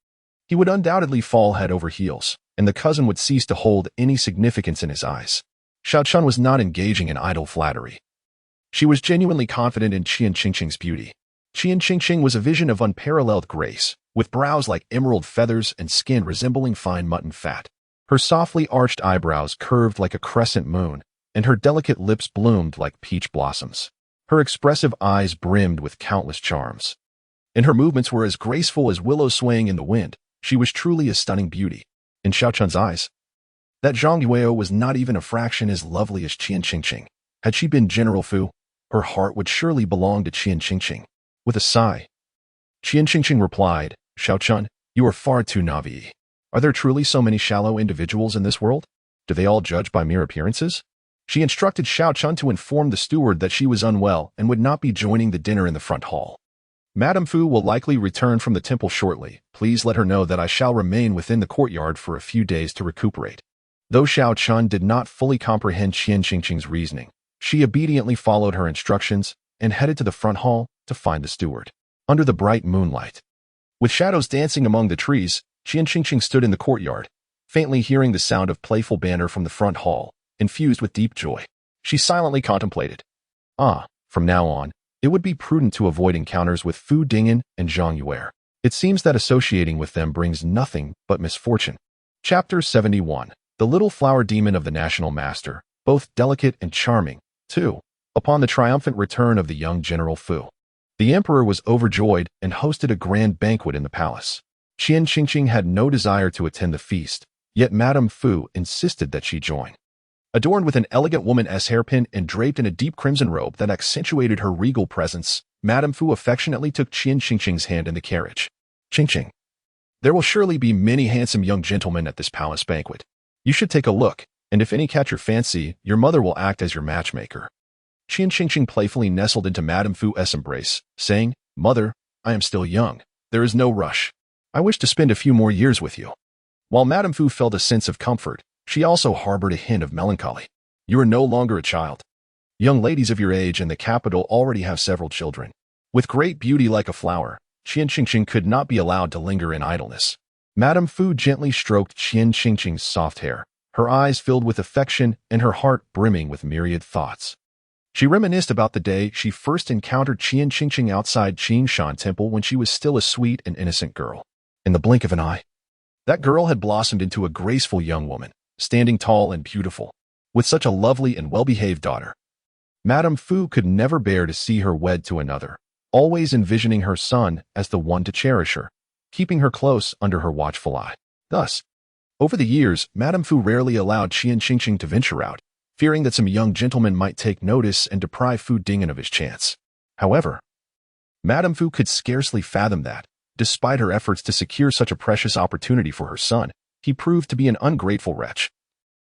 he would undoubtedly fall head over heels, and the cousin would cease to hold any significance in his eyes." Xiao Chun was not engaging in idle flattery. She was genuinely confident in Qian Qingqing's beauty. Qian Qingqing was a vision of unparalleled grace, with brows like emerald feathers and skin resembling fine mutton fat. Her softly arched eyebrows curved like a crescent moon, and her delicate lips bloomed like peach blossoms. Her expressive eyes brimmed with countless charms, and her movements were as graceful as willows swaying in the wind. She was truly a stunning beauty. In Xiao Chun's eyes, that Zhang Yue was not even a fraction as lovely as Qian Qingqing. Had she been General Fu, her heart would surely belong to Qian Qingqing. With a sigh, Qian Qingqing replied, "Xiao Chun, you are far too naive. Are there truly so many shallow individuals in this world? Do they all judge by mere appearances?" She instructed Xiao Chun to inform the steward that she was unwell and would not be joining the dinner in the front hall. "Madame Fu will likely return from the temple shortly. Please let her know that I shall remain within the courtyard for a few days to recuperate." Though Xiao Chun did not fully comprehend Qian Qingqing's reasoning, she obediently followed her instructions and headed to the front hall to find the steward. Under the bright moonlight, with shadows dancing among the trees, Qian Qingqing stood in the courtyard, faintly hearing the sound of playful banter from the front hall. Infused with deep joy, she silently contemplated. From now on, it would be prudent to avoid encounters with Fu Dingyan and Zhang Yue. It seems that associating with them brings nothing but misfortune. Chapter 71. The Little Flower Demon of the National Master, both delicate and charming, too. Upon the triumphant return of the young General Fu, the emperor was overjoyed and hosted a grand banquet in the palace. Qian Qingqing had no desire to attend the feast, yet Madame Fu insisted that she join. Adorned with an elegant woman's hairpin and draped in a deep crimson robe that accentuated her regal presence, Madame Fu affectionately took Qian Qingqing's hand in the carriage. "Qingqing, There will surely be many handsome young gentlemen at this palace banquet. You should take a look, and if any catch your fancy, your mother will act as your matchmaker." Qian Qingqing playfully nestled into Madame Fu's embrace, saying, "Mother, I am still young. There is no rush. I wish to spend a few more years with you." While Madame Fu felt a sense of comfort, she also harbored a hint of melancholy. "You are no longer a child. Young ladies of your age in the capital already have several children. With great beauty like a flower, Qian Qingqing could not be allowed to linger in idleness." Madame Fu gently stroked Qian Qingqing's soft hair, her eyes filled with affection and her heart brimming with myriad thoughts. She reminisced about the day she first encountered Qian Qingqing outside Qingshan Temple when she was still a sweet and innocent girl. In the blink of an eye, that girl had blossomed into a graceful young woman, standing tall and beautiful, with such a lovely and well-behaved daughter. Madame Fu could never bear to see her wed to another, always envisioning her son as the one to cherish her, keeping her close under her watchful eye. Thus, over the years, Madame Fu rarely allowed Qian Qingqing to venture out, fearing that some young gentleman might take notice and deprive Fu Dingyan of his chance. However, Madame Fu could scarcely fathom that, despite her efforts to secure such a precious opportunity for her son, he proved to be an ungrateful wretch,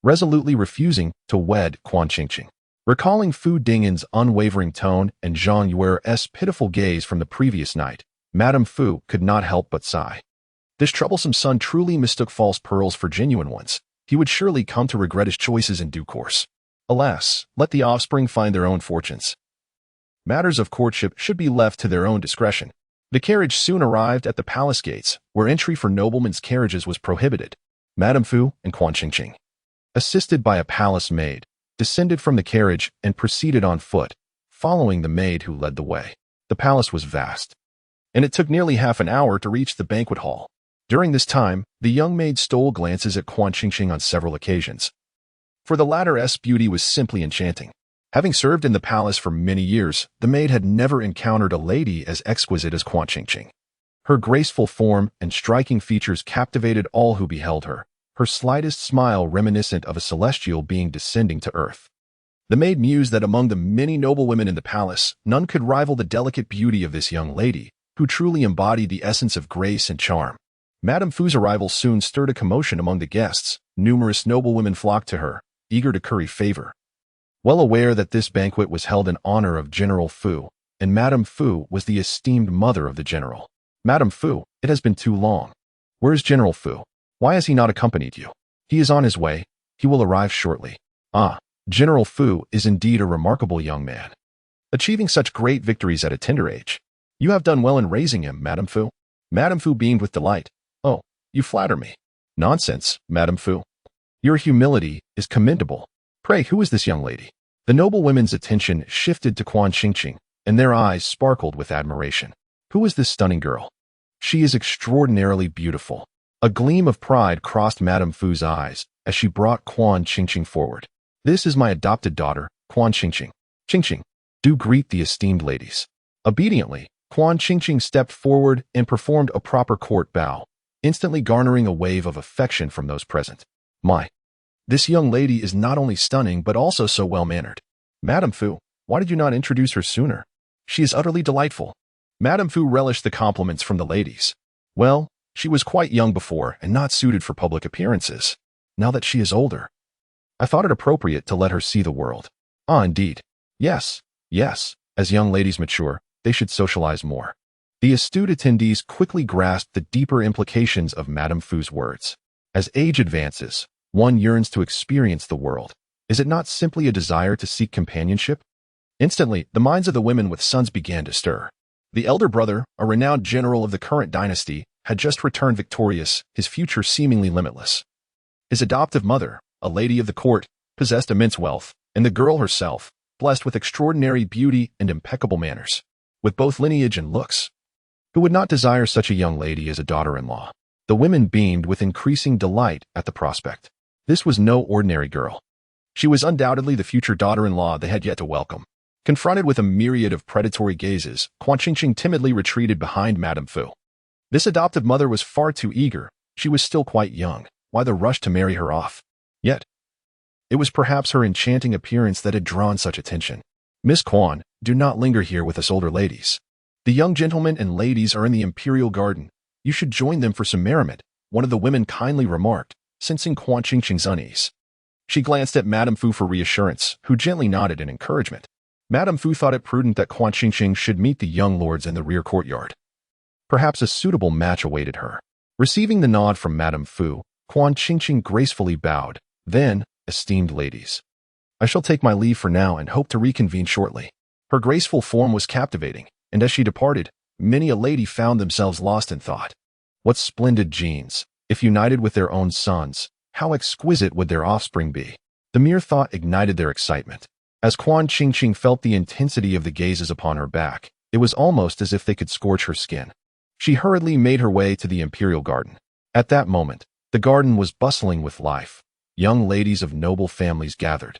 resolutely refusing to wed Quan Qingqing. Recalling Fu Dingyan's unwavering tone and Zhang Yuer's pitiful gaze from the previous night, Madame Fu could not help but sigh. This troublesome son truly mistook false pearls for genuine ones. He would surely come to regret his choices in due course. Alas, let the offspring find their own fortunes. Matters of courtship should be left to their own discretion. The carriage soon arrived at the palace gates, where entry for noblemen's carriages was prohibited. Madame Fu and Quan Qingqing, assisted by a palace maid, descended from the carriage and proceeded on foot, following the maid who led the way. The palace was vast, and it took nearly half an hour to reach the banquet hall. During this time, the young maid stole glances at Quan Qingqing on several occasions, for the latter's beauty was simply enchanting. Having served in the palace for many years, the maid had never encountered a lady as exquisite as Quan Qingqing. Her graceful form and striking features captivated all who beheld her, her slightest smile reminiscent of a celestial being descending to earth. The maid mused that among the many noble women in the palace, none could rival the delicate beauty of this young lady, who truly embodied the essence of grace and charm. Madame Fu's arrival soon stirred a commotion among the guests. Numerous noblewomen flocked to her, eager to curry favor. Well aware that this banquet was held in honor of General Fu, and Madame Fu was the esteemed mother of the general. "Madame Fu, it has been too long. Where is General Fu? Why has he not accompanied you?" "He is on his way. He will arrive shortly." "Ah, General Fu is indeed a remarkable young man, achieving such great victories at a tender age. You have done well in raising him, Madame Fu." Madame Fu beamed with delight. "Oh, you flatter me." "Nonsense, Madame Fu. Your humility is commendable. Pray, who is this young lady?" The noblewomen's attention shifted to Quan Qingqing, and their eyes sparkled with admiration. "Who is this stunning girl? She is extraordinarily beautiful." A gleam of pride crossed Madame Fu's eyes as she brought Quan Qingqing forward. "This is my adopted daughter, Quan Qingqing. Qingqing, do greet the esteemed ladies." Obediently, Quan Qingqing stepped forward and performed a proper court bow, instantly garnering a wave of affection from those present. "My, this young lady is not only stunning but also so well-mannered. Madame Fu, why did you not introduce her sooner? She is utterly delightful." Madame Fu relished the compliments from the ladies. "Well, she was quite young before and not suited for public appearances. Now that she is older, I thought it appropriate to let her see the world." "Ah, indeed. Yes, yes. As young ladies mature, they should socialize more." The astute attendees quickly grasped the deeper implications of Madame Fu's words. As age advances, one yearns to experience the world. Is it not simply a desire to seek companionship? Instantly, the minds of the women with sons began to stir. The elder brother, a renowned general of the current dynasty, had just returned victorious, his future seemingly limitless. His adoptive mother, a lady of the court, possessed immense wealth, and the girl herself, blessed with extraordinary beauty and impeccable manners, with both lineage and looks. Who would not desire such a young lady as a daughter-in-law? The women beamed with increasing delight at the prospect. This was no ordinary girl. She was undoubtedly the future daughter-in-law they had yet to welcome. Confronted with a myriad of predatory gazes, Quan Qingqing timidly retreated behind Madame Fu. This adoptive mother was far too eager. She was still quite young. Why the rush to marry her off? Yet, it was perhaps her enchanting appearance that had drawn such attention. "Miss Quan, do not linger here with us older ladies. The young gentlemen and ladies are in the imperial garden. You should join them for some merriment, one of the women kindly remarked, sensing Quan Qingqing's unease. She glanced at Madame Fu for reassurance, who gently nodded in encouragement. Madame Fu thought it prudent that Quan Qingqing should meet the young lords in the rear courtyard. Perhaps a suitable match awaited her. Receiving the nod from Madame Fu, Quan Qingqing gracefully bowed. Then, esteemed ladies, I shall take my leave for now and hope to reconvene shortly. Her graceful form was captivating, and as she departed, many a lady found themselves lost in thought. What splendid genes! If united with their own sons, how exquisite would their offspring be? The mere thought ignited their excitement. As Quan Qingqing felt the intensity of the gazes upon her back, it was almost as if they could scorch her skin. She hurriedly made her way to the imperial garden. At that moment, the garden was bustling with life. Young ladies of noble families gathered,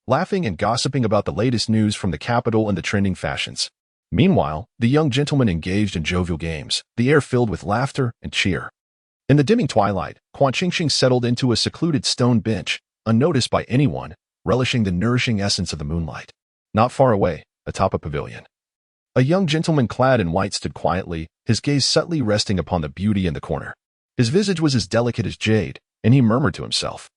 laughing and gossiping about the latest news from the capital and the trending fashions. Meanwhile, the young gentlemen engaged in jovial games, the air filled with laughter and cheer. In the dimming twilight, Quan Qingqing settled into a secluded stone bench, unnoticed by anyone, relishing the nourishing essence of the moonlight. Not far away, atop a pavilion, a young gentleman clad in white stood quietly, his gaze subtly resting upon the beauty in the corner. His visage was as delicate as jade, and he murmured to himself,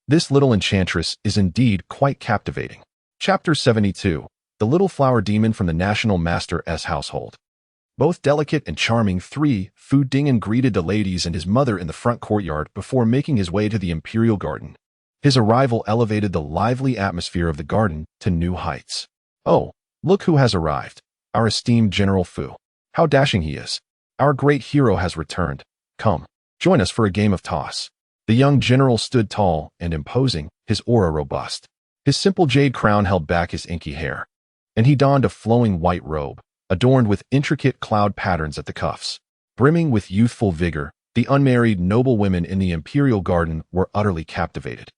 "This little enchantress is indeed quite captivating." Chapter 72. The Little Flower Demon from the National Master's Household. Both delicate and charming, Fu Dingyan greeted the ladies and his mother in the front courtyard before making his way to the imperial garden. His arrival elevated the lively atmosphere of the garden to new heights. "Oh, look who has arrived. Our esteemed General Fu. How dashing he is. Our great hero has returned. Come, join us for a game of toss." The young general stood tall and imposing, his aura robust. His simple jade crown held back his inky hair, and he donned a flowing white robe, adorned with intricate cloud patterns at the cuffs. Brimming with youthful vigor, the unmarried noble women in the imperial garden were utterly captivated.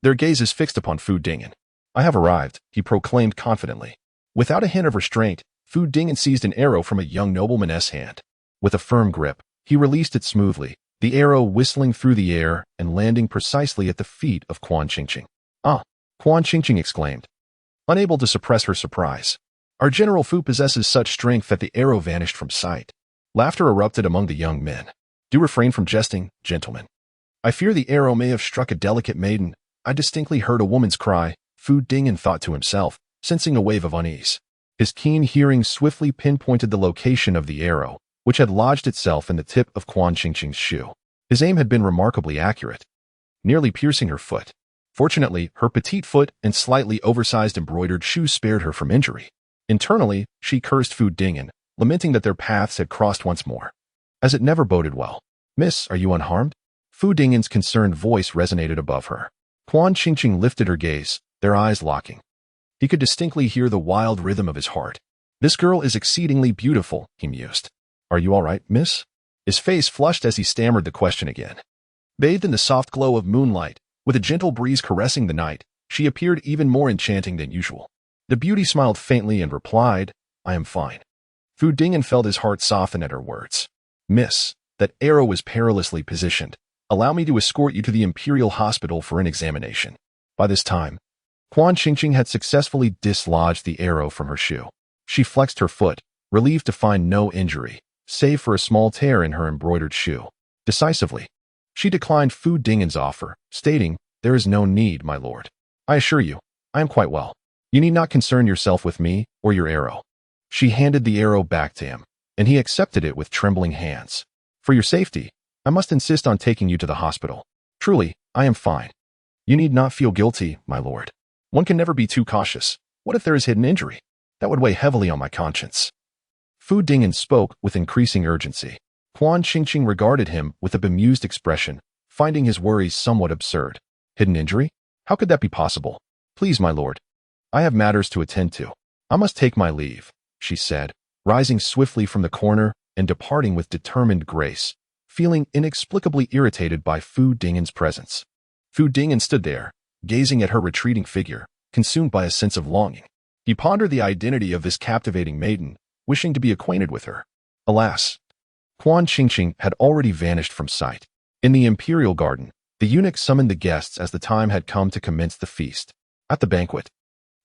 Their gazes fixed upon Fu Dingyan. "I have arrived," he proclaimed confidently. Without a hint of restraint, Fu Dingyan seized an arrow from a young nobleman's hand. With a firm grip, he released it smoothly, the arrow whistling through the air and landing precisely at the feet of Quan Qingqing. "Ah!" Quan Qingqing exclaimed, unable to suppress her surprise. "Our General Fu possesses such strength that the arrow vanished from sight." Laughter erupted among the young men. "Do refrain from jesting, gentlemen. I fear the arrow may have struck a delicate maiden. I distinctly heard a woman's cry," Fu Dingyan thought to himself, sensing a wave of unease. His keen hearing swiftly pinpointed the location of the arrow, which had lodged itself in the tip of Quan Qingqing's shoe. His aim had been remarkably accurate, nearly piercing her foot. Fortunately, her petite foot and slightly oversized embroidered shoes spared her from injury. Internally, she cursed Fu Dingyan, lamenting that their paths had crossed once more, as it never boded well. "Miss, are you unharmed?" Fu Dingyan's concerned voice resonated above her. Quan Qingqing lifted her gaze, their eyes locking. He could distinctly hear the wild rhythm of his heart. "This girl is exceedingly beautiful," he mused. "Are you all right, miss?" His face flushed as he stammered the question again. Bathed in the soft glow of moonlight, with a gentle breeze caressing the night, she appeared even more enchanting than usual. The beauty smiled faintly and replied, "I am fine." Fu Dingyan felt his heart soften at her words. "Miss, that arrow is perilously positioned. Allow me to escort you to the Imperial Hospital for an examination." By this time, Quan Qingqing had successfully dislodged the arrow from her shoe. She flexed her foot, relieved to find no injury, save for a small tear in her embroidered shoe. Decisively, she declined Fu Dingyan's offer, stating, "There is no need, my lord. I assure you, I am quite well. You need not concern yourself with me or your arrow." She handed the arrow back to him, and he accepted it with trembling hands. "For your safety, I must insist on taking you to the hospital. Truly, I am fine. You need not feel guilty, my lord. One can never be too cautious. What if there is hidden injury? That would weigh heavily on my conscience." Fu Dingyan spoke with increasing urgency. Quan Qingqing regarded him with a bemused expression, finding his worries somewhat absurd. "Hidden injury? How could that be possible? Please, my lord, I have matters to attend to. I must take my leave," she said, rising swiftly from the corner and departing with determined grace, feeling inexplicably irritated by Fu Dingyan's presence. Fu Dingyan stood there, gazing at her retreating figure, consumed by a sense of longing. He pondered the identity of this captivating maiden, wishing to be acquainted with her. Alas, Quan Qingqing had already vanished from sight. In the imperial garden, the eunuch summoned the guests as the time had come to commence the feast. At the banquet,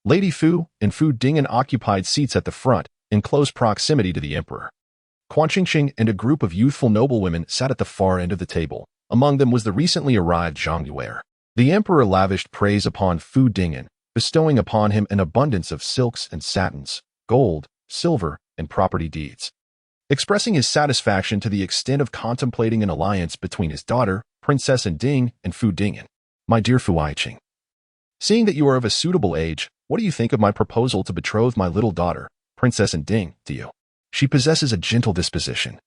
Lady Fu and Fu Dingyan occupied seats at the front, in close proximity to the emperor. Quan Qingqing and a group of youthful noblewomen sat at the far end of the table. Among them was the recently arrived Zhang Yue. The emperor lavished praise upon Fu Dingyan, bestowing upon him an abundance of silks and satins, gold, silver, and property deeds. Expressing his satisfaction to the extent of contemplating an alliance between his daughter, Princess Ding, and Fu Dingyan. My dear Fu Aiqing, seeing that you are of a suitable age, what do you think of my proposal to betroth my little daughter, Princess Ding, to you? She possesses a gentle disposition,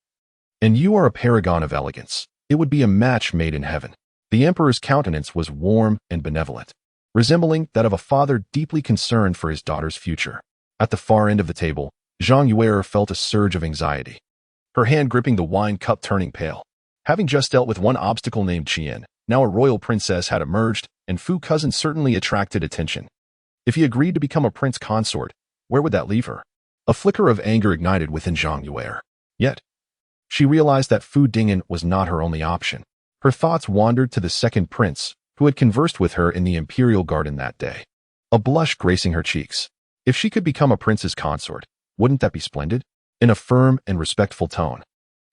and you are a paragon of elegance. It would be a match made in heaven. The emperor's countenance was warm and benevolent, resembling that of a father deeply concerned for his daughter's future. At the far end of the table, Zhang Yue felt a surge of anxiety, her hand gripping the wine cup turning pale. Having just dealt with one obstacle named Qian, now a royal princess had emerged, and Fu cousin certainly attracted attention. If he agreed to become a prince consort, where would that leave her? A flicker of anger ignited within Zhang Yue. Yet, she realized that Fu Dingyan was not her only option. Her thoughts wandered to the second prince, who had conversed with her in the imperial garden that day. A blush gracing her cheeks. If she could become a prince's consort, wouldn't that be splendid? In a firm and respectful tone,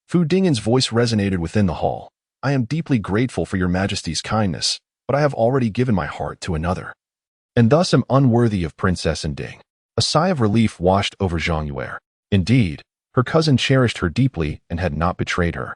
Fu Dingyan's voice resonated within the hall. I am deeply grateful for your majesty's kindness, but I have already given my heart to another, and thus am unworthy of Princess Ding. A sigh of relief washed over Zhang Yue. Indeed, her cousin cherished her deeply and had not betrayed her.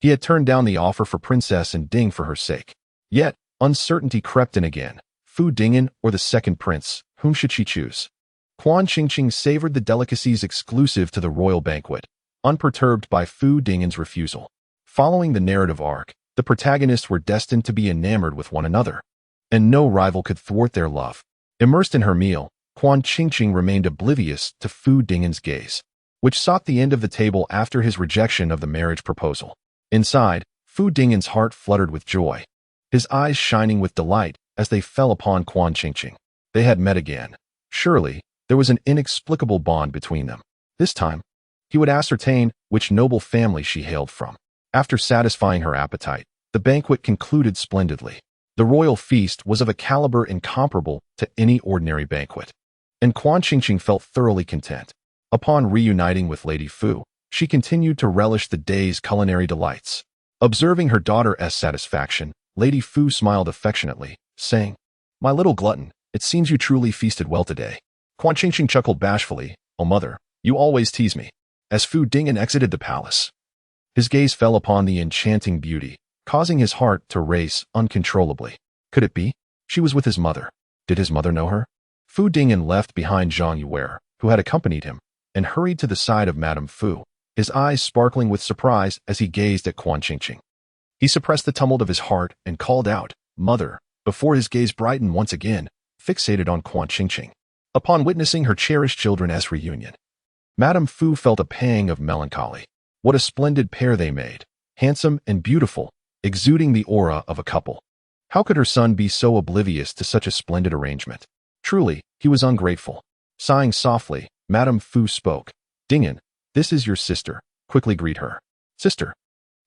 He had turned down the offer for Princess Ding for her sake. Yet, uncertainty crept in again. Fu Dingyan or the second prince, whom should she choose? Quan Qingqing savored the delicacies exclusive to the royal banquet, unperturbed by Fu Dingyan's refusal. Following the narrative arc, the protagonists were destined to be enamored with one another, and no rival could thwart their love. Immersed in her meal, Quan Qingqing remained oblivious to Fu Dingyan's gaze, which sought the end of the table after his rejection of the marriage proposal. Inside, Fu Dingyan's heart fluttered with joy, his eyes shining with delight as they fell upon Quan Qingqing. They had met again. Surely, there was an inexplicable bond between them. This time, he would ascertain which noble family she hailed from. After satisfying her appetite, the banquet concluded splendidly. The royal feast was of a caliber incomparable to any ordinary banquet, and Quan Qingqing felt thoroughly content. Upon reuniting with Lady Fu, she continued to relish the day's culinary delights. Observing her daughter's satisfaction, Lady Fu smiled affectionately, saying, My little glutton, it seems you truly feasted well today. Quan Qingqing chuckled bashfully, Oh mother, you always tease me. As Fu Dingyan exited the palace, his gaze fell upon the enchanting beauty, causing his heart to race uncontrollably. Could it be? She was with his mother. Did his mother know her? Fu Dingyan left behind Zhang Yue, who had accompanied him, and hurried to the side of Madame Fu, his eyes sparkling with surprise as he gazed at Quan Qingqing. He suppressed the tumult of his heart and called out, Mother, before his gaze brightened once again, fixated on Quan Qingqing. Upon witnessing her cherished children's reunion, Madame Fu felt a pang of melancholy. What a splendid pair they made, handsome and beautiful, exuding the aura of a couple. How could her son be so oblivious to such a splendid arrangement? Truly, he was ungrateful. Sighing softly, Madame Fu spoke. Dingyan, this is your sister. Quickly greet her. Sister.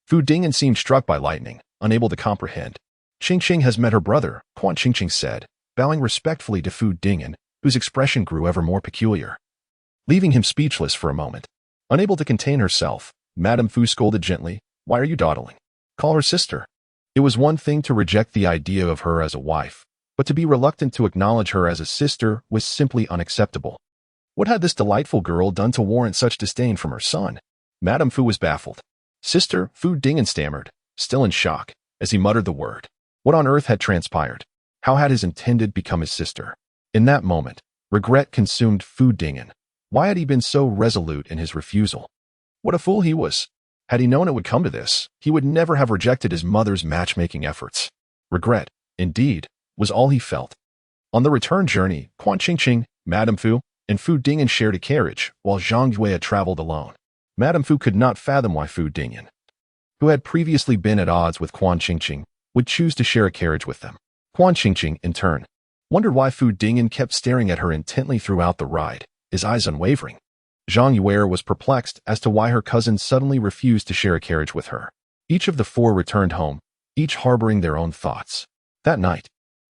Fu Dingyan seemed struck by lightning, unable to comprehend. Qingqing has met her brother, Quan Qingqing said, bowing respectfully to Fu Dingyan, whose expression grew ever more peculiar, leaving him speechless for a moment. Unable to contain herself, Madame Fu scolded gently, Why are you dawdling? Call her sister. It was one thing to reject the idea of her as a wife, but to be reluctant to acknowledge her as a sister was simply unacceptable. What had this delightful girl done to warrant such disdain from her son? Madame Fu was baffled. Sister, Fu Dingyan stammered, still in shock, as he muttered the word. What on earth had transpired? How had his intended become his sister? In that moment, regret consumed Fu Dingyan. Why had he been so resolute in his refusal? What a fool he was. Had he known it would come to this, he would never have rejected his mother's matchmaking efforts. Regret, indeed, was all he felt. On the return journey, Quan Qingqing, Madame Fu, and Fu Dingyan shared a carriage, while Zhang Yue traveled alone. Madame Fu could not fathom why Fu Dingyan, who had previously been at odds with Quan Qingqing, would choose to share a carriage with them. Quan Qingqing, in turn, wondered why Fu Dingyan kept staring at her intently throughout the ride, his eyes unwavering. Zhang Yue was perplexed as to why her cousin suddenly refused to share a carriage with her. Each of the four returned home, each harboring their own thoughts. That night,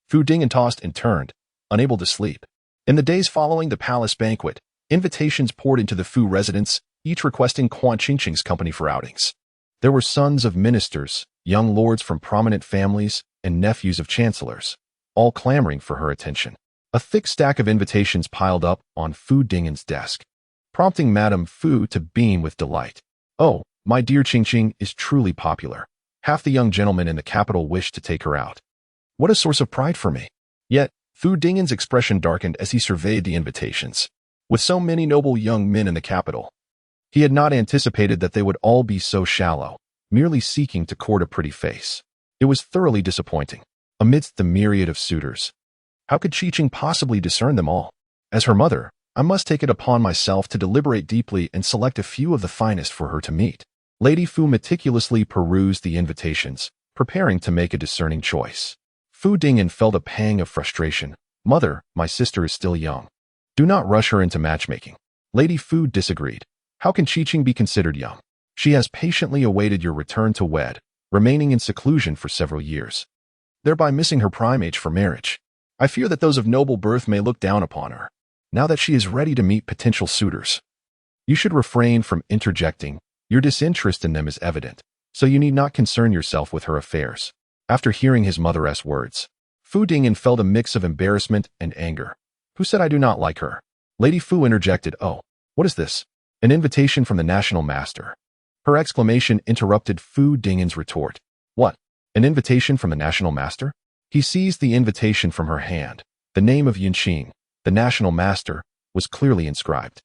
Fu Dingyan tossed and turned, unable to sleep. In the days following the palace banquet, invitations poured into the Fu residence, each requesting Quan Qingqing's company for outings. There were sons of ministers, young lords from prominent families, and nephews of chancellors, all clamoring for her attention. A thick stack of invitations piled up on Fu Dingen's desk, prompting Madame Fu to beam with delight. "Oh, my dear Qingqing is truly popular. Half the young gentlemen in the capital wish to take her out. What a source of pride for me." Yet, Fu Dingen's expression darkened as he surveyed the invitations. With so many noble young men in the capital, he had not anticipated that they would all be so shallow, merely seeking to court a pretty face. It was thoroughly disappointing. Amidst the myriad of suitors, how could Qingqing possibly discern them all? As her mother, I must take it upon myself to deliberate deeply and select a few of the finest for her to meet. Lady Fu meticulously perused the invitations, preparing to make a discerning choice. Fu Dingen felt a pang of frustration. "Mother, my sister is still young. Do not rush her into matchmaking." Lady Fu disagreed. "How can Qingqing be considered young? She has patiently awaited your return to wed, remaining in seclusion for several years, thereby missing her prime age for marriage. I fear that those of noble birth may look down upon her, now that she is ready to meet potential suitors. You should refrain from interjecting. Your disinterest in them is evident, so you need not concern yourself with her affairs." After hearing his mother's words, Fu Dingen felt a mix of embarrassment and anger. "Who said I do not like her?" Lady Fu interjected. "Oh, what is this? An invitation from the national master." Her exclamation interrupted Fu Dingen's retort. "What? An invitation from the national master?" He seized the invitation from her hand. The name of Yunqing, the national master, was clearly inscribed.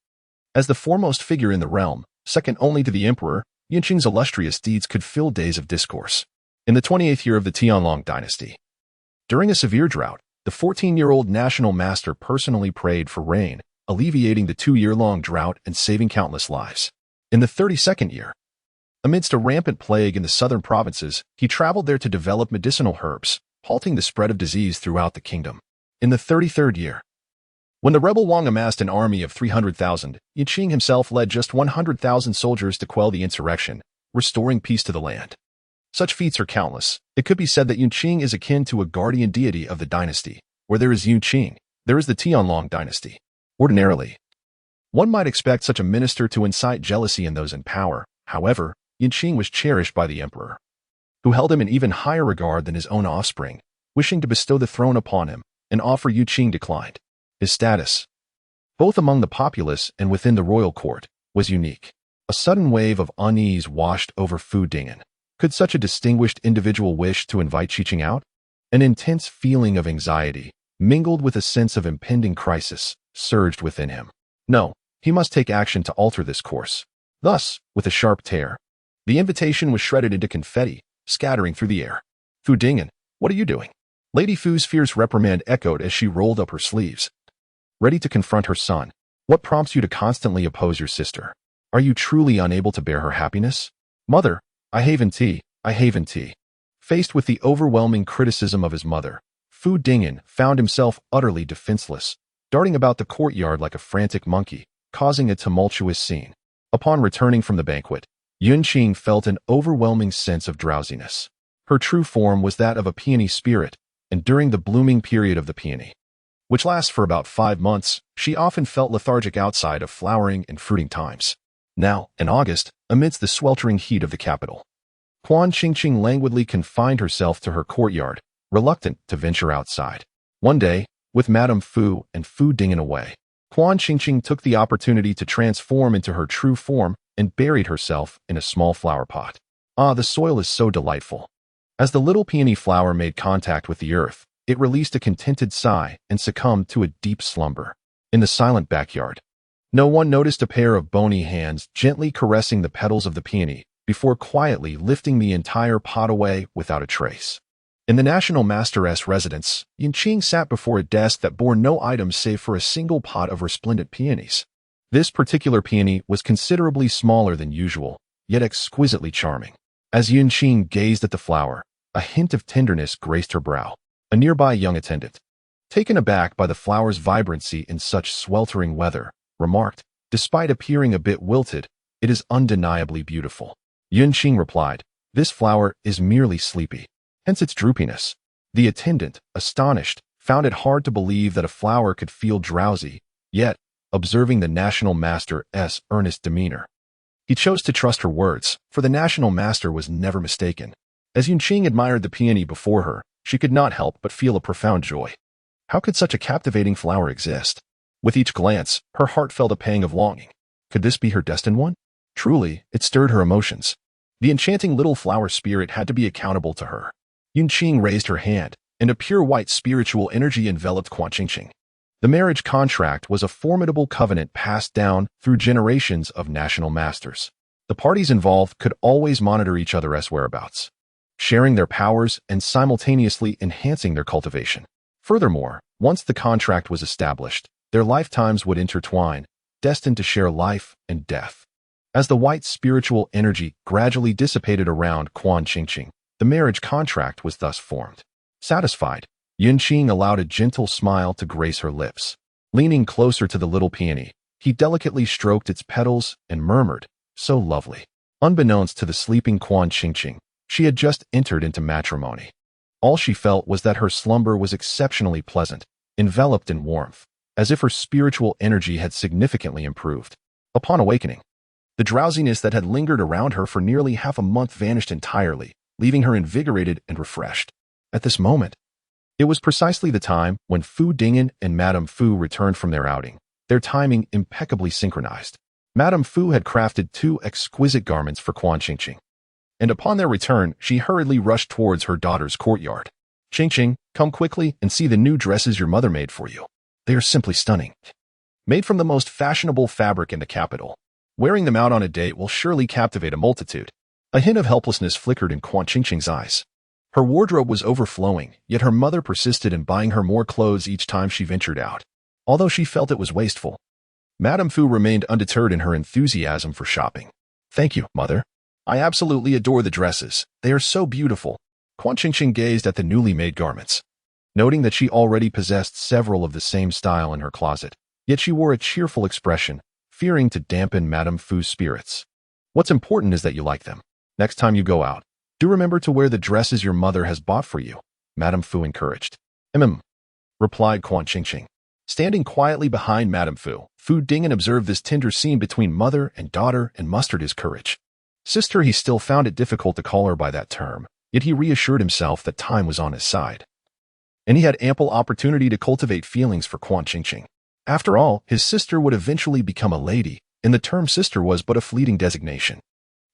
As the foremost figure in the realm, second only to the emperor, Yunqing's illustrious deeds could fill days of discourse. In the 28th year of the Tianlong dynasty, during a severe drought, the 14-year-old national master personally prayed for rain, alleviating the 2-year-long drought and saving countless lives. In the 32nd year, amidst a rampant plague in the southern provinces, he traveled there to develop medicinal herbs, halting the spread of disease throughout the kingdom. In the 33rd year, when the rebel Wang amassed an army of 300,000, Yunqing himself led just 100,000 soldiers to quell the insurrection, restoring peace to the land. Such feats are countless. It could be said that Yunqing is akin to a guardian deity of the dynasty. Where there is Yunqing, there is the Tianlong dynasty. Ordinarily, one might expect such a minister to incite jealousy in those in power. However, Yunqing was cherished by the emperor, who held him in even higher regard than his own offspring. Wishing to bestow the throne upon him, an offer Yunqing declined. His status, both among the populace and within the royal court, was unique. A sudden wave of unease washed over Fu Dingen. Could such a distinguished individual wish to invite Qingqing out? An intense feeling of anxiety, mingled with a sense of impending crisis, surged within him. No, he must take action to alter this course. Thus, with a sharp tear, the invitation was shredded into confetti, scattering through the air. "Fu Dingen, what are you doing?" Lady Fu's fierce reprimand echoed as she rolled up her sleeves, ready to confront her son. "What prompts you to constantly oppose your sister? Are you truly unable to bear her happiness?" "Mother, I haven tea. Faced with the overwhelming criticism of his mother, Fu Dingen found himself utterly defenseless, darting about the courtyard like a frantic monkey, causing a tumultuous scene. Upon returning from the banquet, Yunqing felt an overwhelming sense of drowsiness. Her true form was that of a peony spirit, and during the blooming period of the peony, which lasts for about 5 months, she often felt lethargic outside of flowering and fruiting times. Now, in August, amidst the sweltering heat of the capital, Quan Qingqing languidly confined herself to her courtyard, reluctant to venture outside. One day, with Madame Fu and Fu Dingen away, Quan Qingqing took the opportunity to transform into her true form and buried herself in a small flower pot. Ah, the soil is so delightful. As the little peony flower made contact with the earth, it released a contented sigh and succumbed to a deep slumber. In the silent backyard, no one noticed a pair of bony hands gently caressing the petals of the peony before quietly lifting the entire pot away without a trace. In the national master's residence, Yunqing sat before a desk that bore no items save for a single pot of resplendent peonies. This particular peony was considerably smaller than usual, yet exquisitely charming. As Yunqing gazed at the flower, a hint of tenderness graced her brow. A nearby young attendant, taken aback by the flower's vibrancy in such sweltering weather, remarked, "Despite appearing a bit wilted, it is undeniably beautiful." Yunqing replied, "This flower is merely sleepy, hence its droopiness." The attendant, astonished, found it hard to believe that a flower could feel drowsy, yet, observing the national master's earnest demeanor, He chose to trust her words, for the national master was never mistaken. As Yunqing admired the peony before her, she could not help but feel a profound joy. How could such a captivating flower exist? With each glance, her heart felt a pang of longing. Could this be her destined one? Truly, it stirred her emotions. The enchanting little flower spirit had to be accountable to her. Yunqing raised her hand, and a pure white spiritual energy enveloped Quan Qingqing. The marriage contract was a formidable covenant passed down through generations of national masters. The parties involved could always monitor each other's whereabouts, sharing their powers and simultaneously enhancing their cultivation. Furthermore, once the contract was established, their lifetimes would intertwine, destined to share life and death. As the white spiritual energy gradually dissipated around Quan Qingqing, the marriage contract was thus formed. Satisfied, Yunqing allowed a gentle smile to grace her lips. Leaning closer to the little peony, he delicately stroked its petals and murmured, "So lovely." Unbeknownst to the sleeping Quan Qingqing, she had just entered into matrimony. All she felt was that her slumber was exceptionally pleasant, enveloped in warmth, as if her spiritual energy had significantly improved. Upon awakening, the drowsiness that had lingered around her for nearly half a month vanished entirely, leaving her invigorated and refreshed. At this moment, it was precisely the time when Fu Dingyan and Madame Fu returned from their outing, their timing impeccably synchronized. Madame Fu had crafted 2 exquisite garments for Quan Qingqing, and upon their return, she hurriedly rushed towards her daughter's courtyard. "Qingqing, come quickly and see the new dresses your mother made for you. They are simply stunning. Made from the most fashionable fabric in the capital. Wearing them out on a date will surely captivate a multitude." A hint of helplessness flickered in Quan Qingqing's eyes. Her wardrobe was overflowing, yet her mother persisted in buying her more clothes each time she ventured out. Although she felt it was wasteful, Madame Fu remained undeterred in her enthusiasm for shopping. "Thank you, mother. I absolutely adore the dresses. They are so beautiful." Quan Qingqing gazed at the newly made garments, noting that she already possessed several of the same style in her closet, yet she wore a cheerful expression, fearing to dampen Madame Fu's spirits. "What's important is that you like them. Next time you go out, do remember to wear the dresses your mother has bought for you," Madame Fu encouraged. Replied Quan Qingqing. Standing quietly behind Madame Fu, Fu Dingyan observed this tender scene between mother and daughter and mustered his courage. Sister, he still found it difficult to call her by that term, yet he reassured himself that time was on his side, and he had ample opportunity to cultivate feelings for Quan Qingqing. After all, his sister would eventually become a lady, and the term sister was but a fleeting designation.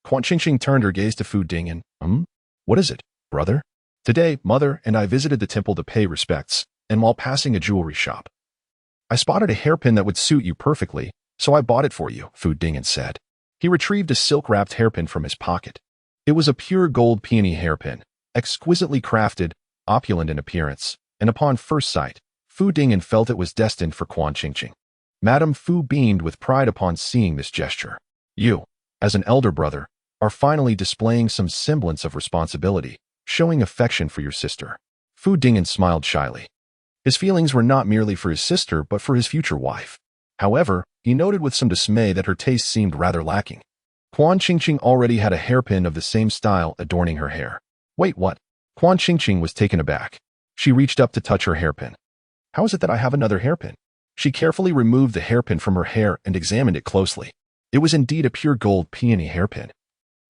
Quan Qingqing turned her gaze to Fu Dingyan. What is it, brother?" "Today, mother and I visited the temple to pay respects, and while passing a jewelry shop, I spotted a hairpin that would suit you perfectly, so I bought it for you," Fu Dingyan said. He retrieved a silk-wrapped hairpin from his pocket. It was a pure gold peony hairpin, exquisitely crafted, opulent in appearance, and upon first sight, Fu Dingyan felt it was destined for Quan Qingqing. Madame Fu beamed with pride upon seeing this gesture. "You, as an elder brother, are finally displaying some semblance of responsibility, showing affection for your sister." Fu Dingyan smiled shyly. His feelings were not merely for his sister, but for his future wife. However, he noted with some dismay that her taste seemed rather lacking. Quan Qingqing already had a hairpin of the same style adorning her hair. "Wait, what?" Quan Qingqing was taken aback. She reached up to touch her hairpin. "How is it that I have another hairpin?" She carefully removed the hairpin from her hair and examined it closely. It was indeed a pure gold peony hairpin,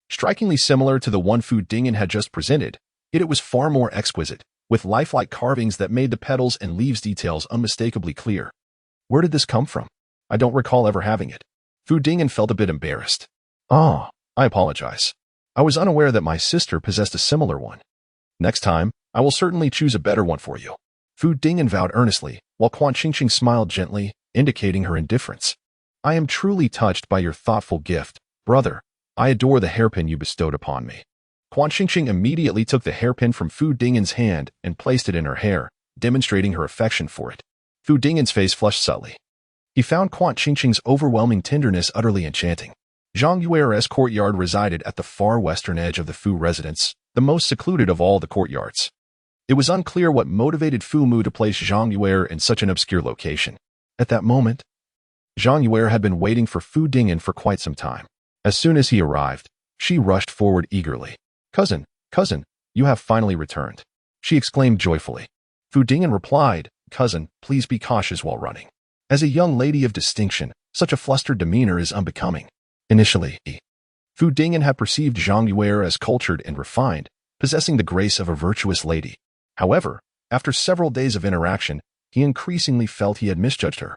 strikingly similar to the one Fu Dingyan had just presented, yet it was far more exquisite, with lifelike carvings that made the petals and leaves details unmistakably clear. "Where did this come from? I don't recall ever having it." Fu Dingyan felt a bit embarrassed. "Oh, I apologize. I was unaware that my sister possessed a similar one. Next time, I will certainly choose a better one for you." Fu Dingyan vowed earnestly, while Quan Qingqing smiled gently, indicating her indifference. "I am truly touched by your thoughtful gift, brother. I adore the hairpin you bestowed upon me." Quan Qingqing immediately took the hairpin from Fu Dingyan's hand and placed it in her hair, demonstrating her affection for it. Fu Dingyan's face flushed subtly. He found Quan Qingqing's overwhelming tenderness utterly enchanting. Zhang Yuer's courtyard resided at the far western edge of the Fu residence, the most secluded of all the courtyards. It was unclear what motivated Fu Mu to place Zhang Yuer in such an obscure location. At that moment, Zhang Yuer had been waiting for Fu Dingyan for quite some time. As soon as he arrived, she rushed forward eagerly. Cousin, you have finally returned," she exclaimed joyfully. Fu Dingyan replied, "Cousin, please be cautious while running. As a young lady of distinction, such a flustered demeanor is unbecoming." Initially, Fu Dingyan had perceived Zhang Yue as cultured and refined, possessing the grace of a virtuous lady. However, after several days of interaction, he increasingly felt he had misjudged her.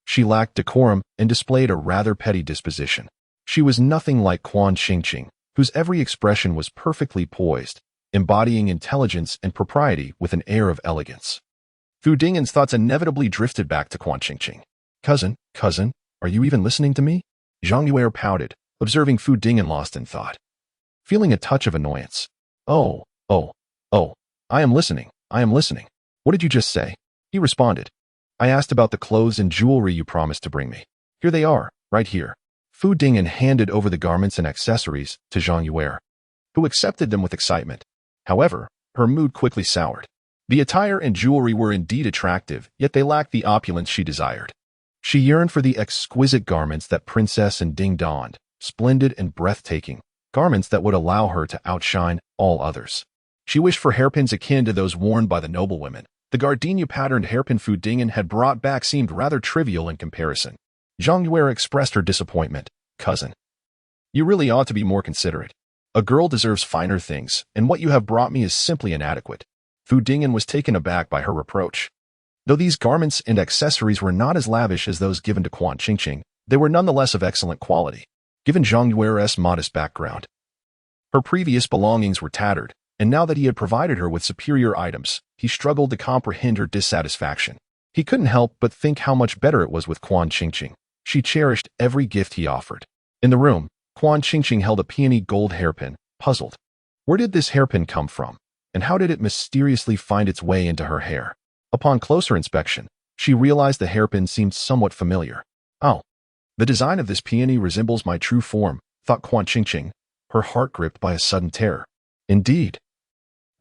She lacked decorum and displayed a rather petty disposition. She was nothing like Quan Qingqing, whose every expression was perfectly poised, embodying intelligence and propriety with an air of elegance. Fu Dingyan's thoughts inevitably drifted back to Quan Qingqing. Cousin, are you even listening to me? Zhang Yue pouted, observing Fu Dingyan lost in thought. Feeling a touch of annoyance. Oh, I am listening. What did you just say? He responded. I asked about the clothes and jewelry you promised to bring me. Here they are, right here. Fu Dingyan handed over the garments and accessories to Zhang Yue, who accepted them with excitement. However, her mood quickly soured. The attire and jewelry were indeed attractive, yet they lacked the opulence she desired. She yearned for the exquisite garments that Princess and Ding donned, splendid and breathtaking, garments that would allow her to outshine all others. She wished for hairpins akin to those worn by the noblewomen. The gardenia-patterned hairpin Fu Dingyan had brought back seemed rather trivial in comparison. Zhang Yue expressed her disappointment. Cousin, you really ought to be more considerate. A girl deserves finer things, and what you have brought me is simply inadequate. Fu Dingyan was taken aback by her reproach. Though these garments and accessories were not as lavish as those given to Quan Qingqing, they were nonetheless of excellent quality, given Zhang Yue's modest background. Her previous belongings were tattered, and now that he had provided her with superior items, he struggled to comprehend her dissatisfaction. He couldn't help but think how much better it was with Quan Qingqing. She cherished every gift he offered. In the room, Quan Qingqing held a peony gold hairpin, puzzled. Where did this hairpin come from, and how did it mysteriously find its way into her hair? Upon closer inspection, she realized the hairpin seemed somewhat familiar. Oh, the design of this peony resembles my true form, thought Quan Qingqing, her heart gripped by a sudden terror. Indeed.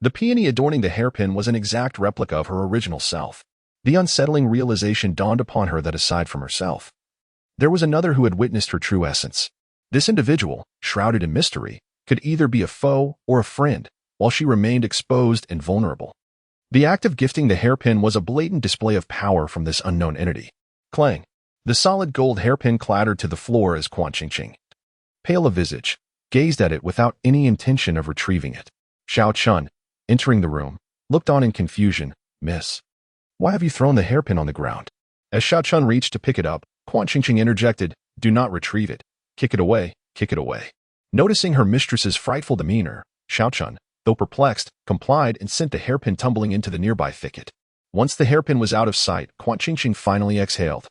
The peony adorning the hairpin was an exact replica of her original self. The unsettling realization dawned upon her that aside from herself, there was another who had witnessed her true essence. This individual, shrouded in mystery, could either be a foe or a friend, while she remained exposed and vulnerable. The act of gifting the hairpin was a blatant display of power from this unknown entity. Clang! The solid gold hairpin clattered to the floor as Quan Qingqing, pale of visage, gazed at it without any intention of retrieving it. Xiao Chun, entering the room, looked on in confusion. Miss, why have you thrown the hairpin on the ground? As Xiao Chun reached to pick it up, Quan Qingqing interjected, do not retrieve it. Kick it away, kick it away. Noticing her mistress's frightful demeanor, Xiao Chun, though perplexed, complied and sent the hairpin tumbling into the nearby thicket. Once the hairpin was out of sight, Quan Qingqing finally exhaled,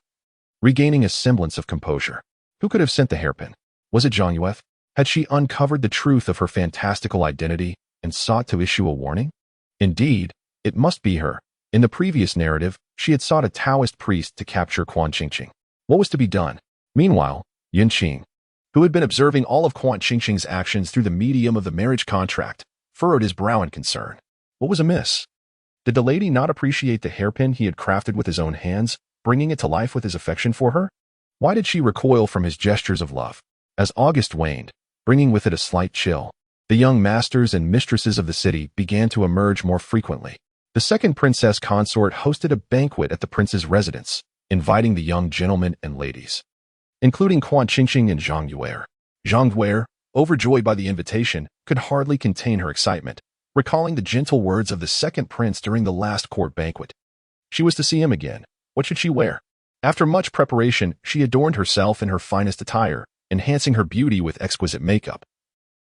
regaining a semblance of composure. Who could have sent the hairpin? Was it Zhang Yue? Had she uncovered the truth of her fantastical identity and sought to issue a warning? Indeed, it must be her. In the previous narrative, she had sought a Taoist priest to capture Quan Qingqing. What was to be done? Meanwhile, Yun Qing, who had been observing all of Quan Qingqing's actions through the medium of the marriage contract, furrowed his brow in concern. What was amiss? Did the lady not appreciate the hairpin he had crafted with his own hands, bringing it to life with his affection for her? Why did she recoil from his gestures of love? As August waned, bringing with it a slight chill, the young masters and mistresses of the city began to emerge more frequently. The second princess consort hosted a banquet at the prince's residence, inviting the young gentlemen and ladies, including Quan Qingqing and Zhang Yue. Zhang Yue, overjoyed by the invitation, could hardly contain her excitement, recalling the gentle words of the second prince during the last court banquet. She was to see him again. What should she wear? After much preparation, she adorned herself in her finest attire, enhancing her beauty with exquisite makeup,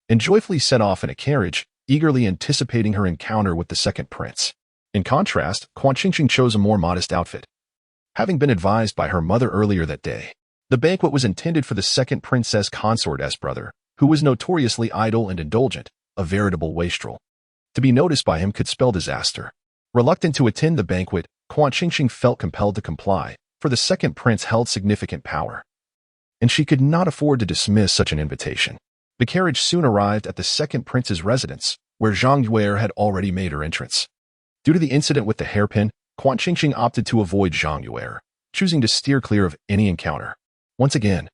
and joyfully set off in a carriage, eagerly anticipating her encounter with the second prince. In contrast, Quan Qingqing chose a more modest outfit. Having been advised by her mother earlier that day, the banquet was intended for the second princess consort's brother, who was notoriously idle and indulgent, a veritable wastrel. To be noticed by him could spell disaster. Reluctant to attend the banquet, Quan Qingqing felt compelled to comply, for the second prince held significant power, and she could not afford to dismiss such an invitation. The carriage soon arrived at the second prince's residence, where Zhang Yue had already made her entrance. Due to the incident with the hairpin, Quan Qingqing opted to avoid Zhang Yue, choosing to steer clear of any encounter. Once again,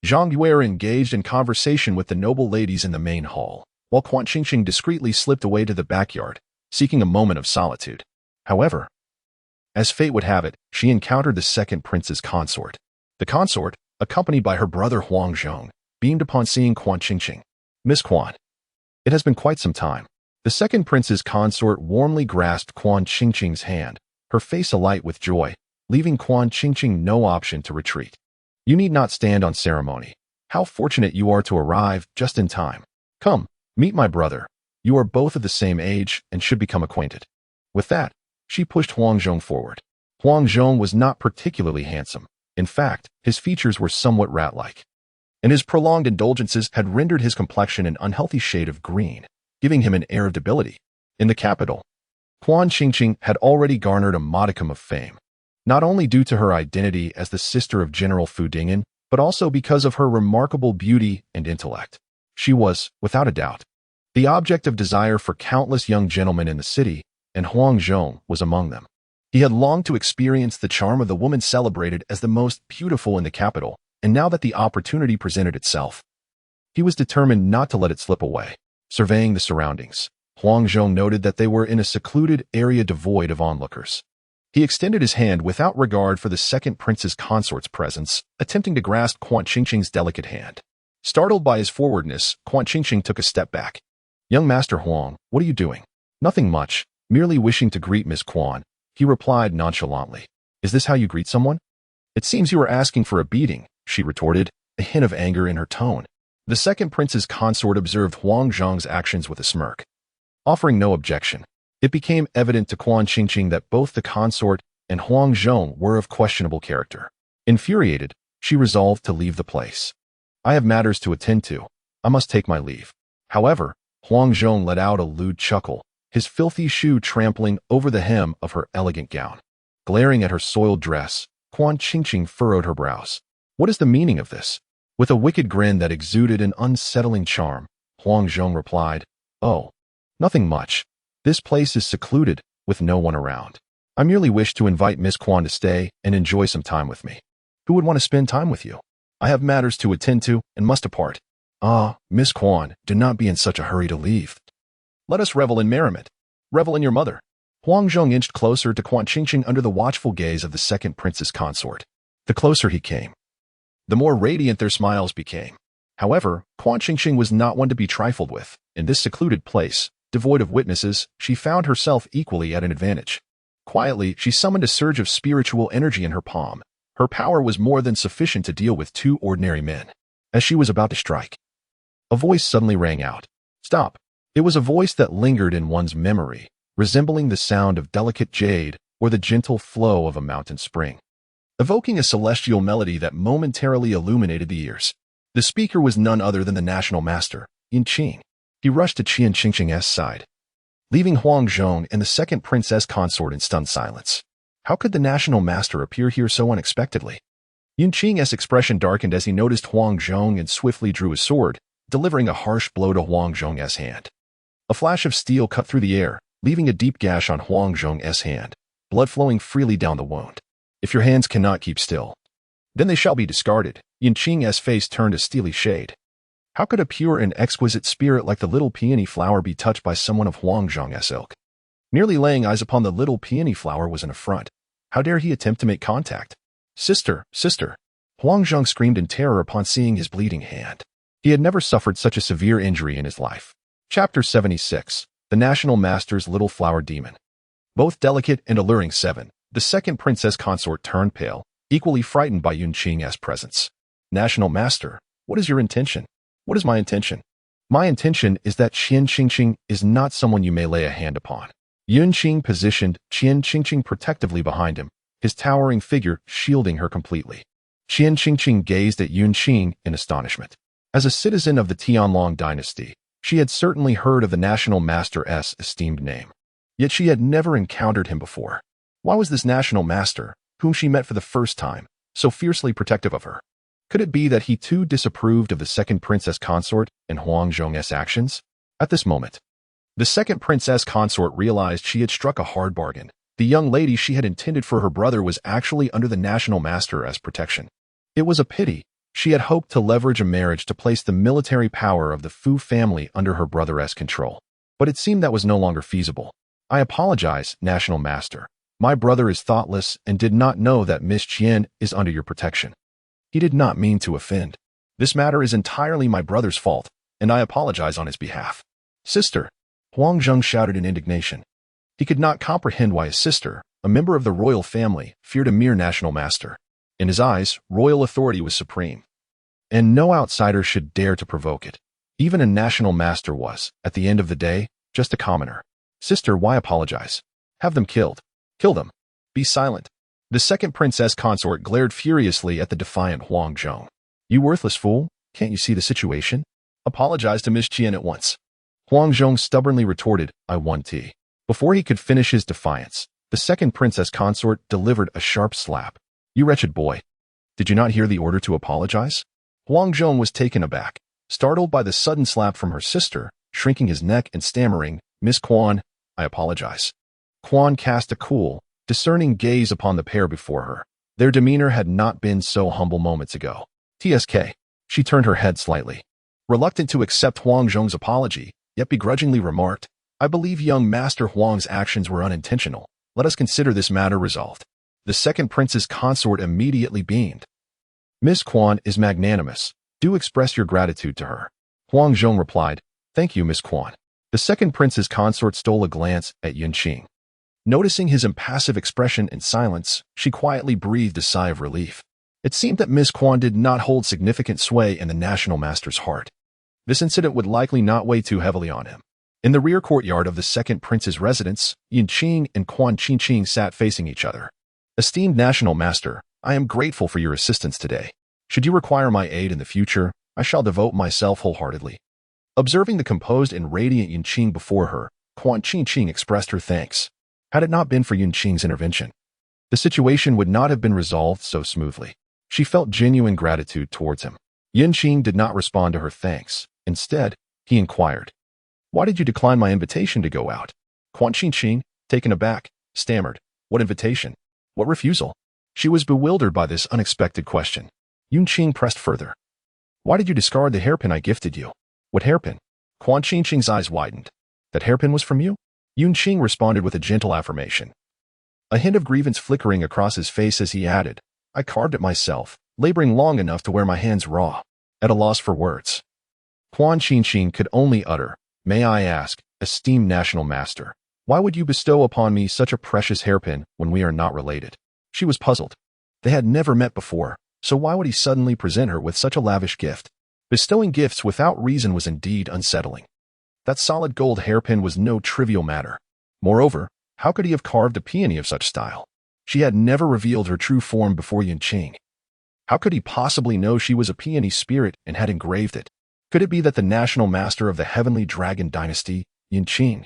Zhang Yue engaged in conversation with the noble ladies in the main hall, while Quan Qingqing discreetly slipped away to the backyard, seeking a moment of solitude. However, as fate would have it, she encountered the second prince's consort. The consort, accompanied by her brother Huang Zhong, beamed upon seeing Quan Qingqing. Miss Quan. It has been quite some time. The second prince's consort warmly grasped Quan Qingqing's hand, her face alight with joy, leaving Quan Qingqing no option to retreat. You need not stand on ceremony. How fortunate you are to arrive just in time. Come, meet my brother. You are both of the same age and should become acquainted. With that, she pushed Huang Zhong forward. Huang Zhong was not particularly handsome. In fact, his features were somewhat rat-like, and his prolonged indulgences had rendered his complexion an unhealthy shade of green, giving him an air of debility. In the capital, Quan Qingqing had already garnered a modicum of fame, not only due to her identity as the sister of General Fu Dingyan, but also because of her remarkable beauty and intellect. She was, without a doubt, the object of desire for countless young gentlemen in the city, and Huang Zhong was among them. He had longed to experience the charm of the woman celebrated as the most beautiful in the capital, and now that the opportunity presented itself, he was determined not to let it slip away. Surveying the surroundings, Huang Zhong noted that they were in a secluded area devoid of onlookers. He extended his hand without regard for the second prince's consort's presence, attempting to grasp Quan Qingqing's delicate hand. Startled by his forwardness, Quan Qingqing took a step back. Young Master Huang, what are you doing? Nothing much, merely wishing to greet Miss Quan, he replied nonchalantly. Is this how you greet someone? It seems you are asking for a beating, she retorted, a hint of anger in her tone. The second prince's consort observed Huang Zhong's actions with a smirk. Offering no objection, it became evident to Quan Qingqing that both the consort and Huang Zhong were of questionable character. Infuriated, she resolved to leave the place. I have matters to attend to. I must take my leave. However, Huang Zhong let out a lewd chuckle, his filthy shoe trampling over the hem of her elegant gown. Glaring at her soiled dress, Quan Qingqing furrowed her brows. What is the meaning of this? With a wicked grin that exuded an unsettling charm, Huang Zhong replied, Oh, nothing much. This place is secluded, with no one around. I merely wish to invite Miss Quan to stay and enjoy some time with me. Who would want to spend time with you? I have matters to attend to and must depart. Ah, Miss Quan, do not be in such a hurry to leave. Let us revel in merriment. Revel in your mother. Huang Zhong inched closer to Quan Qingqing under the watchful gaze of the second prince's consort. The closer he came, the more radiant their smiles became. However, Quan Qingqing was not one to be trifled with. In this secluded place, devoid of witnesses, she found herself equally at an advantage. Quietly, she summoned a surge of spiritual energy in her palm. Her power was more than sufficient to deal with two ordinary men. As she was about to strike, a voice suddenly rang out. Stop. It was a voice that lingered in one's memory, resembling the sound of delicate jade or the gentle flow of a mountain spring, evoking a celestial melody that momentarily illuminated the ears. The speaker was none other than the national master, Yin Qing. He rushed to Qian Qingqing's side, leaving Huang Zhong and the second princess consort in stunned silence. How could the national master appear here so unexpectedly? Yin Qing's expression darkened as he noticed Huang Zhong and swiftly drew his sword, delivering a harsh blow to Huang Zhong's hand. A flash of steel cut through the air, leaving a deep gash on Huang Zhong's hand, blood flowing freely down the wound. If your hands cannot keep still, then they shall be discarded. Yin Qing's face turned a steely shade. How could a pure and exquisite spirit like the little peony flower be touched by someone of Huang Zhong's ilk? Nearly laying eyes upon the little peony flower was an affront. How dare he attempt to make contact? Sister, sister! Huang Zhong screamed in terror upon seeing his bleeding hand. He had never suffered such a severe injury in his life. Chapter 76. The National Master's Little Flower Demon. Both delicate and alluring seven, the second princess consort turned pale, equally frightened by Yin Qing's presence. National Master, what is your intention? What is my intention? My intention is that Qian Qingqing is not someone you may lay a hand upon. Yin Qing positioned Qian Qingqing protectively behind him, his towering figure shielding her completely. Qian Qingqing gazed at Yin Qing in astonishment. As a citizen of the Tianlong dynasty, she had certainly heard of the national master's esteemed name. Yet she had never encountered him before. Why was this national master, whom she met for the first time, so fiercely protective of her? Could it be that he too disapproved of the second princess consort and Huang Zhong's actions? At this moment, the second princess consort realized she had struck a hard bargain. The young lady she had intended for her brother was actually under the national master as protection. It was a pity. She had hoped to leverage a marriage to place the military power of the Fu family under her brother's control. But it seemed that was no longer feasible. I apologize, national master. My brother is thoughtless and did not know that Miss Qian is under your protection. He did not mean to offend. This matter is entirely my brother's fault, and I apologize on his behalf. Sister, Huang Zheng shouted in indignation. He could not comprehend why his sister, a member of the royal family, feared a mere national master. In his eyes, royal authority was supreme, and no outsider should dare to provoke it. Even a national master was, at the end of the day, just a commoner. Sister, why apologize? Have them killed. Kill them. Be silent. The second princess consort glared furiously at the defiant Huang Zheng. You worthless fool, can't you see the situation? Apologize to Miss Qian at once. Huang Zheng stubbornly retorted, I want tea. Before he could finish his defiance, the second princess consort delivered a sharp slap. You wretched boy. Did you not hear the order to apologize? Huang Zheng was taken aback, startled by the sudden slap from her sister, shrinking his neck and stammering, Miss Quan, I apologize. Quan cast a cool, discerning gaze upon the pair before her. Their demeanor had not been so humble moments ago. TSK. She turned her head slightly. Reluctant to accept Huang Zheng's apology, yet begrudgingly remarked, I believe young Master Huang's actions were unintentional. Let us consider this matter resolved. The second prince's consort immediately beamed. Miss Quan is magnanimous. Do express your gratitude to her. Huang Zheng replied, Thank you, Miss Quan. The second prince's consort stole a glance at Yunqing. Noticing his impassive expression and silence, she quietly breathed a sigh of relief. It seemed that Miss Quan did not hold significant sway in the national master's heart. This incident would likely not weigh too heavily on him. In the rear courtyard of the second prince's residence, Yunqing and Quan Qingqing sat facing each other. Esteemed national master, I am grateful for your assistance today. Should you require my aid in the future, I shall devote myself wholeheartedly. Observing the composed and radiant Yunqing before her, Quan Qingqing expressed her thanks. Had it not been for Yunqing's intervention, the situation would not have been resolved so smoothly. She felt genuine gratitude towards him. Yunqing did not respond to her thanks. Instead, he inquired, Why did you decline my invitation to go out? Quan Qingqing, taken aback, stammered, What invitation? What refusal? She was bewildered by this unexpected question. Yunqing pressed further. Why did you discard the hairpin I gifted you? What hairpin? Quan Qingqing's eyes widened. That hairpin was from you? Yunqing responded with a gentle affirmation. A hint of grievance flickering across his face as he added, I carved it myself, laboring long enough to wear my hands raw, at a loss for words. Quan Qingqing could only utter, May I ask, esteemed national master, why would you bestow upon me such a precious hairpin when we are not related? She was puzzled. They had never met before, so why would he suddenly present her with such a lavish gift? Bestowing gifts without reason was indeed unsettling. That solid gold hairpin was no trivial matter. Moreover, how could he have carved a peony of such style? She had never revealed her true form before Yunqing. How could he possibly know she was a peony spirit and had engraved it? Could it be that the national master of the heavenly dragon dynasty, Yunqing,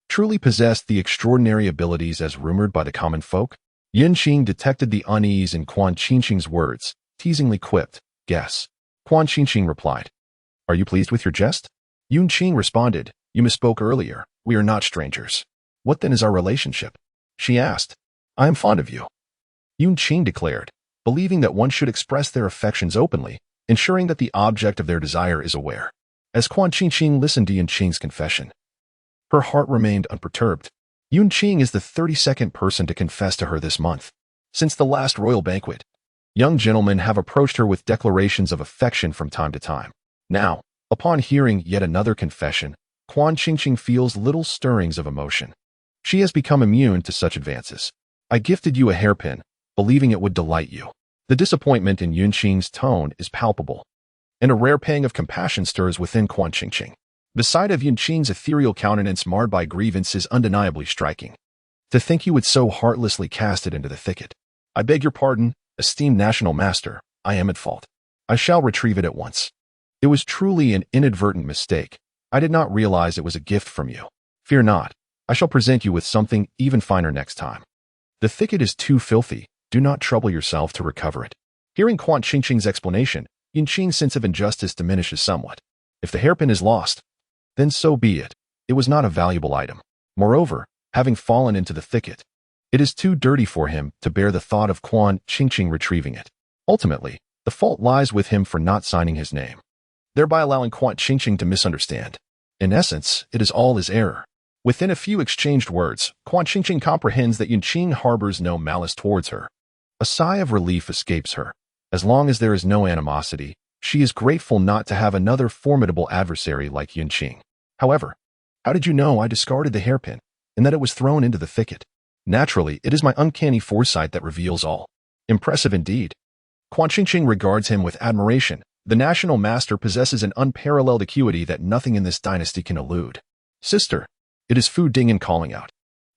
truly possessed the extraordinary abilities as rumored by the common folk? Yunqing detected the unease in Quan Qingqing's words, teasingly quipped, Guess. Quan Qingqing replied, Are you pleased with your jest? Yunqing responded, You misspoke earlier. We are not strangers. What then is our relationship? She asked. I am fond of you. Yunqing declared, believing that one should express their affections openly, ensuring that the object of their desire is aware. As Quan Qingqing listened to Yunqing's confession, her heart remained unperturbed. Yunqing is the 32nd person to confess to her this month. Since the last royal banquet, young gentlemen have approached her with declarations of affection from time to time. Now, upon hearing yet another confession, Quan Qingqing feels little stirrings of emotion. She has become immune to such advances. I gifted you a hairpin, believing it would delight you. The disappointment in Yunqing's tone is palpable, and a rare pang of compassion stirs within Quan Qingqing. The sight of Yunqing's ethereal countenance marred by grievance is undeniably striking. To think you would so heartlessly cast it into the thicket. I beg your pardon, esteemed national master, I am at fault. I shall retrieve it at once. It was truly an inadvertent mistake. I did not realize it was a gift from you. Fear not, I shall present you with something even finer next time. The thicket is too filthy, do not trouble yourself to recover it. Hearing Quan Qingqing's explanation, Yunqing's sense of injustice diminishes somewhat. If the hairpin is lost, then so be it. It was not a valuable item. Moreover, having fallen into the thicket, it is too dirty for him to bear the thought of Quan Qingqing retrieving it. Ultimately, the fault lies with him for not signing his name, thereby allowing Quan Qingqing to misunderstand. In essence, it is all his error. Within a few exchanged words, Quan Qingqing comprehends that Yunqing harbors no malice towards her. A sigh of relief escapes her. As long as there is no animosity, She is grateful not to have another formidable adversary like Yunqing. However, how did you know I discarded the hairpin and that it was thrown into the thicket? Naturally, it is my uncanny foresight that reveals all. Impressive indeed. Quan Qingqing regards him with admiration. The national master possesses an unparalleled acuity that nothing in this dynasty can elude. Sister, it is Fu Dingyan calling out.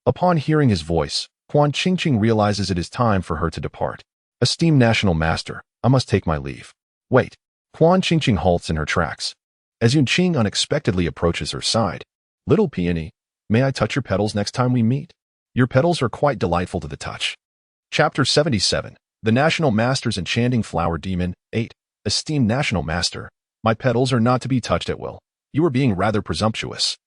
Upon hearing his voice, Quan Qingqing realizes it is time for her to depart. Esteemed national master, I must take my leave. Wait. Quan Qingqing halts in her tracks. As Yunqing unexpectedly approaches her side. Little peony, may I touch your petals next time we meet? Your petals are quite delightful to the touch. Chapter 77. The National Master's Enchanting Flower Demon. 8. Esteemed National Master, my petals are not to be touched at will. You are being rather presumptuous.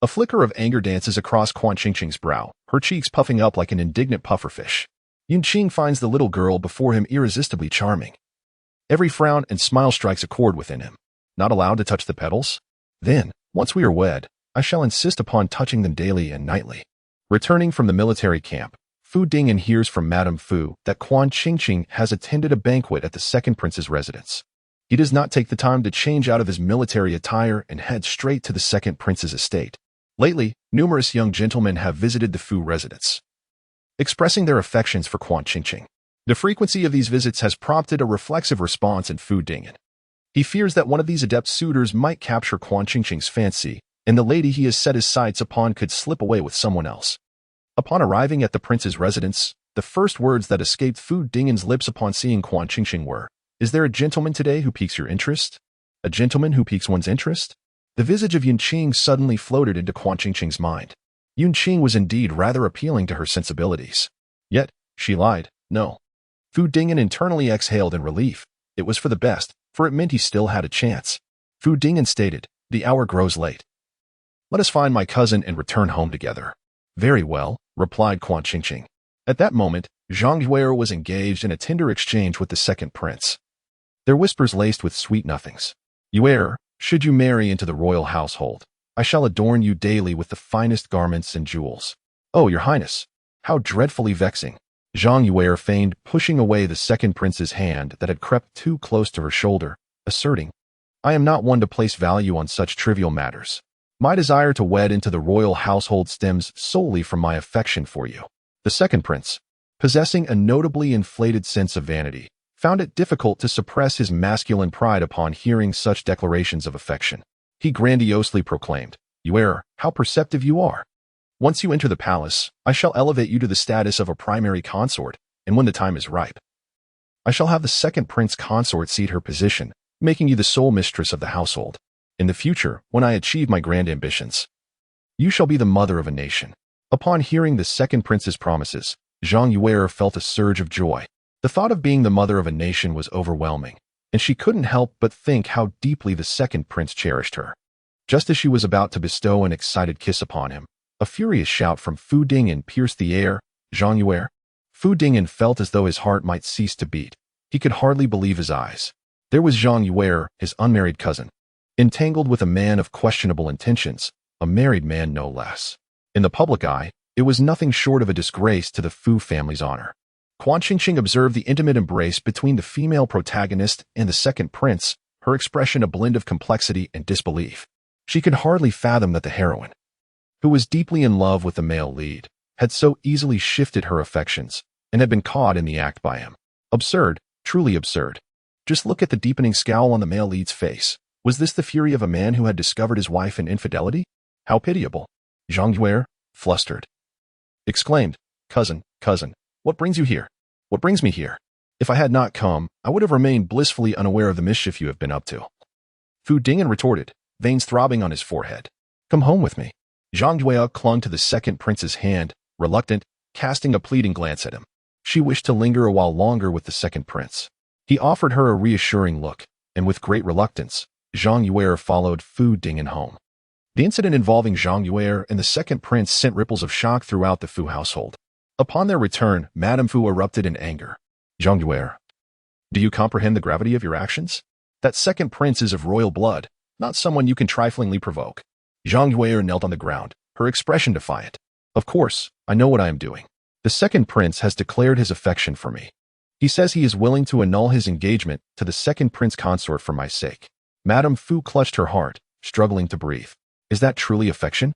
A flicker of anger dances across Quan Qingqing's brow, her cheeks puffing up like an indignant pufferfish. Yunqing finds the little girl before him irresistibly charming. Every frown and smile strikes a chord within him. Not allowed to touch the petals? Then, once we are wed, I shall insist upon touching them daily and nightly. Returning from the military camp, Fu Dingyan hears from Madame Fu that Quan Qingqing has attended a banquet at the second prince's residence. He does not take the time to change out of his military attire and head straight to the second prince's estate. Lately, numerous young gentlemen have visited the Fu residence, expressing their affections for Quan Qingqing. The frequency of these visits has prompted a reflexive response in Fu Dingyan. He fears that one of these adept suitors might capture Quan Qingqing's fancy, and the lady he has set his sights upon could slip away with someone else. Upon arriving at the prince's residence, the first words that escaped Fu Dingyan's lips upon seeing Quan Qingqing were, "Is there a gentleman today who piques your interest? A gentleman who piques one's interest?" The visage of Yunqing suddenly floated into Quan Qingqing's mind. Yunqing was indeed rather appealing to her sensibilities. Yet, she lied, no. Fu Dingyan internally exhaled in relief. It was for the best, for it meant he still had a chance. Fu Dingyan stated, "The hour grows late. Let us find my cousin and return home together." "Very well," replied Quan Qingqing. At that moment, Zhang Yuer was engaged in a tender exchange with the second prince. Their whispers laced with sweet nothings. "Yuer, should you marry into the royal household, I shall adorn you daily with the finest garments and jewels." "Oh, your highness, how dreadfully vexing." Zhang Yuer feigned pushing away the second prince's hand that had crept too close to her shoulder, asserting, "I am not one to place value on such trivial matters. My desire to wed into the royal household stems solely from my affection for you." The second prince, possessing a notably inflated sense of vanity, found it difficult to suppress his masculine pride upon hearing such declarations of affection. He grandiosely proclaimed, "Yuer, how perceptive you are. Once you enter the palace, I shall elevate you to the status of a primary consort, and when the time is ripe, I shall have the second prince consort cede her position, making you the sole mistress of the household. In the future, when I achieve my grand ambitions, you shall be the mother of a nation." Upon hearing the second prince's promises, Zhang Yuer felt a surge of joy. The thought of being the mother of a nation was overwhelming, and she couldn't help but think how deeply the second prince cherished her. Just as she was about to bestow an excited kiss upon him, a furious shout from Fu Dingyan pierced the air. "Zhang Yuer!" Fu Dingyan felt as though his heart might cease to beat. He could hardly believe his eyes. There was Zhang Yuer, his unmarried cousin, entangled with a man of questionable intentions, a married man no less. In the public eye, it was nothing short of a disgrace to the Fu family's honor. Quan Qingqing observed the intimate embrace between the female protagonist and the second prince, her expression a blend of complexity and disbelief. She could hardly fathom that the heroine, who was deeply in love with the male lead, had so easily shifted her affections and had been caught in the act by him. Absurd, truly absurd. Just look at the deepening scowl on the male lead's face. Was this the fury of a man who had discovered his wife in infidelity? How pitiable. Zhang Yuer, flustered, exclaimed, cousin, what brings you here? What brings me here? If I had not come, I would have remained blissfully unaware of the mischief you have been up to." Fu Dingyan retorted, veins throbbing on his forehead. "Come home with me." Zhang Yuer clung to the second prince's hand, reluctant, casting a pleading glance at him. She wished to linger a while longer with the second prince. He offered her a reassuring look, and with great reluctance, Zhang Yuer followed Fu Dingyan home. The incident involving Zhang Yuer and the second prince sent ripples of shock throughout the Fu household. Upon their return, Madame Fu erupted in anger. "Zhang Yuer, do you comprehend the gravity of your actions? That second prince is of royal blood, not someone you can triflingly provoke." Zhang Yuer knelt on the ground, her expression defiant. "Of course, I know what I am doing. The second prince has declared his affection for me. He says he is willing to annul his engagement to the second prince consort for my sake. Madame Fu clutched her heart, struggling to breathe. Is that truly affection?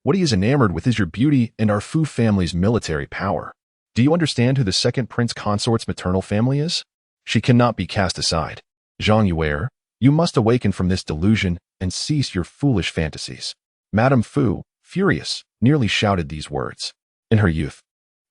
What he is enamored with is your beauty and our Fu family's military power. Do you understand who the second prince consort's maternal family is? She cannot be cast aside. Zhang Yuer, you must awaken from this delusion and cease your foolish fantasies. Madame Fu, furious, nearly shouted these words. In her youth,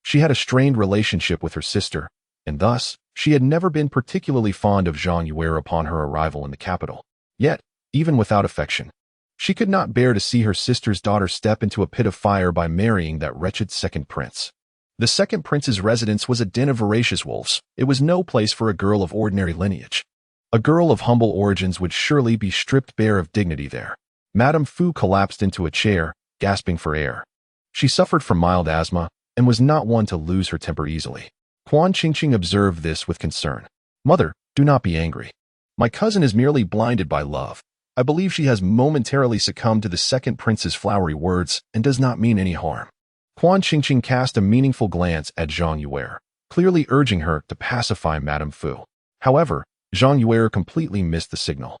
she had a strained relationship with her sister, and thus, she had never been particularly fond of Zhang Yuer upon her arrival in the capital. Yet, even without affection, she could not bear to see her sister's daughter step into a pit of fire by marrying that wretched second prince. The second prince's residence was a den of voracious wolves. It was no place for a girl of ordinary lineage. A girl of humble origins would surely be stripped bare of dignity there. Madame Fu collapsed into a chair, gasping for air. She suffered from mild asthma and was not one to lose her temper easily. Quan Qingqing observed this with concern. Mother, do not be angry. My cousin is merely blinded by love. I believe she has momentarily succumbed to the second prince's flowery words and does not mean any harm. Quan Qingqing cast a meaningful glance at Zhang Yuer, clearly urging her to pacify Madame Fu. However, Zhang Yuer completely missed the signal.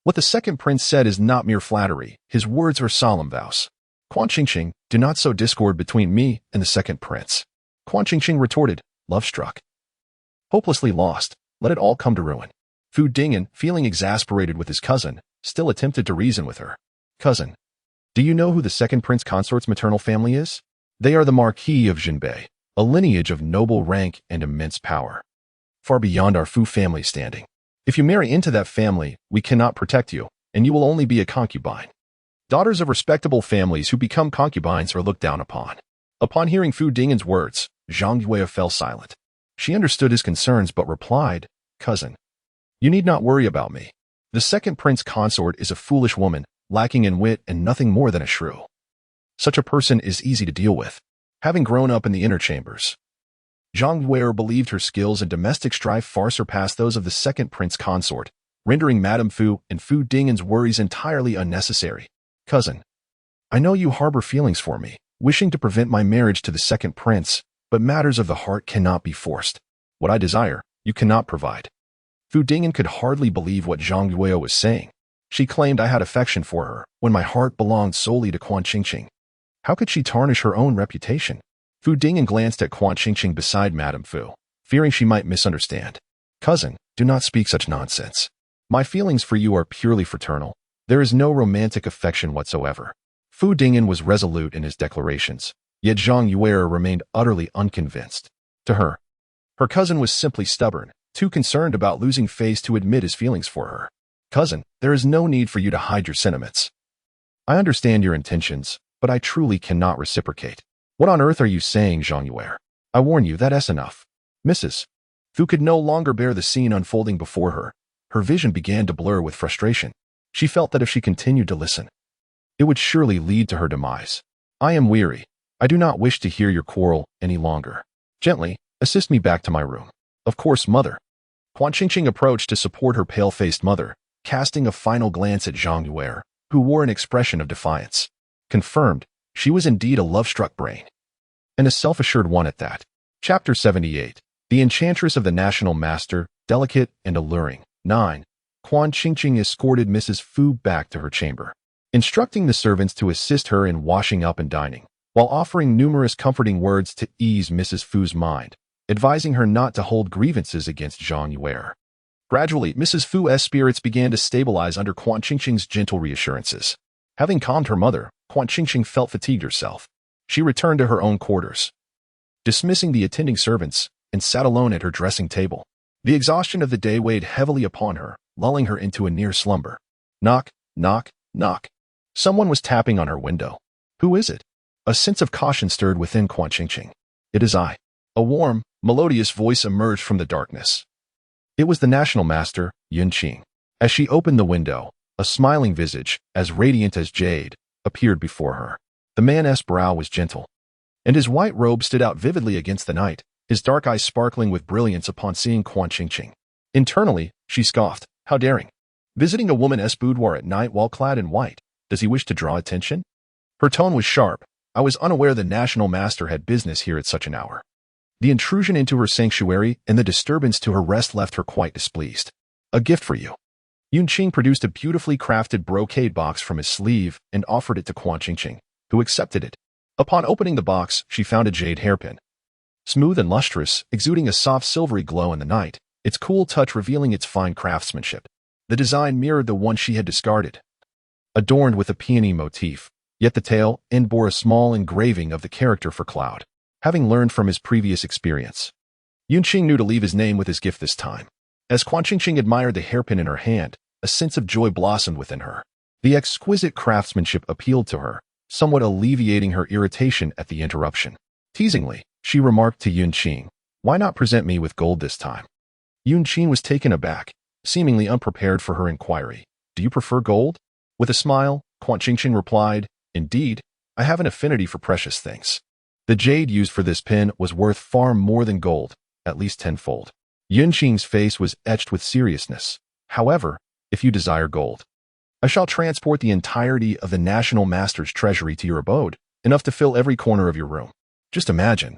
What the second prince said is not mere flattery. His words are solemn vows. Quan Qingqing, do not sow discord between me and the second prince. Quan Qingqing retorted, love-struck. Hopelessly lost, let it all come to ruin. Fu Dingyan, feeling exasperated with his cousin, still attempted to reason with her. Cousin, do you know who the second prince consort's maternal family is? They are the Marquis of Jinbei, a lineage of noble rank and immense power, far beyond our Fu family standing. If you marry into that family, we cannot protect you, and you will only be a concubine. Daughters of respectable families who become concubines are looked down upon. Upon hearing Fu Dingyan's words, Zhang Yuer fell silent. She understood his concerns but replied, Cousin, you need not worry about me. The second prince consort is a foolish woman, lacking in wit and nothing more than a shrew. Such a person is easy to deal with, having grown up in the inner chambers. Zhang Yuer believed her skills in domestic strife far surpassed those of the second prince consort, rendering Madame Fu and Fu Dingyan's worries entirely unnecessary. Cousin, I know you harbor feelings for me, wishing to prevent my marriage to the second prince, but matters of the heart cannot be forced. What I desire, you cannot provide. Fu Dingyan could hardly believe what Zhang Yuer was saying. She claimed I had affection for her, when my heart belonged solely to Quan Qingqing. How could she tarnish her own reputation? Fu Dingyan glanced at Quan Qingqing beside Madame Fu, fearing she might misunderstand. Cousin, do not speak such nonsense. My feelings for you are purely fraternal. There is no romantic affection whatsoever. Fu Dingyan was resolute in his declarations, yet Zhang Yuer remained utterly unconvinced. To her cousin was simply stubborn, too concerned about losing face to admit his feelings for her. Cousin, there is no need for you to hide your sentiments. I understand your intentions, but I truly cannot reciprocate. What on earth are you saying, Zhang Yuer? I warn you, that's enough. Mrs. Fu could no longer bear the scene unfolding before her. Her vision began to blur with frustration. She felt that if she continued to listen, it would surely lead to her demise. I am weary. I do not wish to hear your quarrel any longer. Gently, assist me back to my room. Of course, mother. Quan Qingqing approached to support her pale-faced mother, casting a final glance at Zhang Yuer, who wore an expression of defiance. Confirmed, she was indeed a love-struck brain. And a self-assured one at that. Chapter 78. The Enchantress of the National Master, Delicate and Alluring. 9. Quan Qingqing escorted Mrs. Fu back to her chamber, instructing the servants to assist her in washing up and dining, while offering numerous comforting words to ease Mrs. Fu's mind, advising her not to hold grievances against Zhang Yuer. Gradually, Mrs. Fu's spirits began to stabilize under Quan Qingqing's gentle reassurances. Having calmed her mother, Quan Qingqing felt fatigued herself. She returned to her own quarters, dismissing the attending servants, and sat alone at her dressing table. The exhaustion of the day weighed heavily upon her, lulling her into a near slumber. Knock, knock, knock. Someone was tapping on her window. Who is it? A sense of caution stirred within Quan Qingqing. It is I. A warm, melodious voice emerged from the darkness. It was the National Master, Yun Qing. As she opened the window, a smiling visage, as radiant as jade, appeared before her. The man's brow was gentle, and his white robe stood out vividly against the night, his dark eyes sparkling with brilliance upon seeing Quan Qingqing. Internally, she scoffed. How daring! Visiting a woman's boudoir at night while clad in white. Does he wish to draw attention? Her tone was sharp. I was unaware the National Master had business here at such an hour. The intrusion into her sanctuary and the disturbance to her rest left her quite displeased. A gift for you. Yunqing produced a beautifully crafted brocade box from his sleeve and offered it to Quan Qingqing, who accepted it. Upon opening the box, she found a jade hairpin. Smooth and lustrous, exuding a soft silvery glow in the night, its cool touch revealing its fine craftsmanship. The design mirrored the one she had discarded, adorned with a peony motif, yet the tail end bore a small engraving of the character for Cloud. Having learned from his previous experience, Yunqing knew to leave his name with his gift this time. As Quan Qingqing admired the hairpin in her hand, a sense of joy blossomed within her. The exquisite craftsmanship appealed to her, somewhat alleviating her irritation at the interruption. Teasingly, she remarked to Yunqing, "Why not present me with gold this time?" Yunqing was taken aback, seemingly unprepared for her inquiry. "Do you prefer gold?" With a smile, Quan Qingqing replied, "Indeed, I have an affinity for precious things." The jade used for this pin was worth far more than gold, at least tenfold. Yunqing's face was etched with seriousness. "However, if you desire gold, I shall transport the entirety of the National Master's treasury to your abode, enough to fill every corner of your room. Just imagine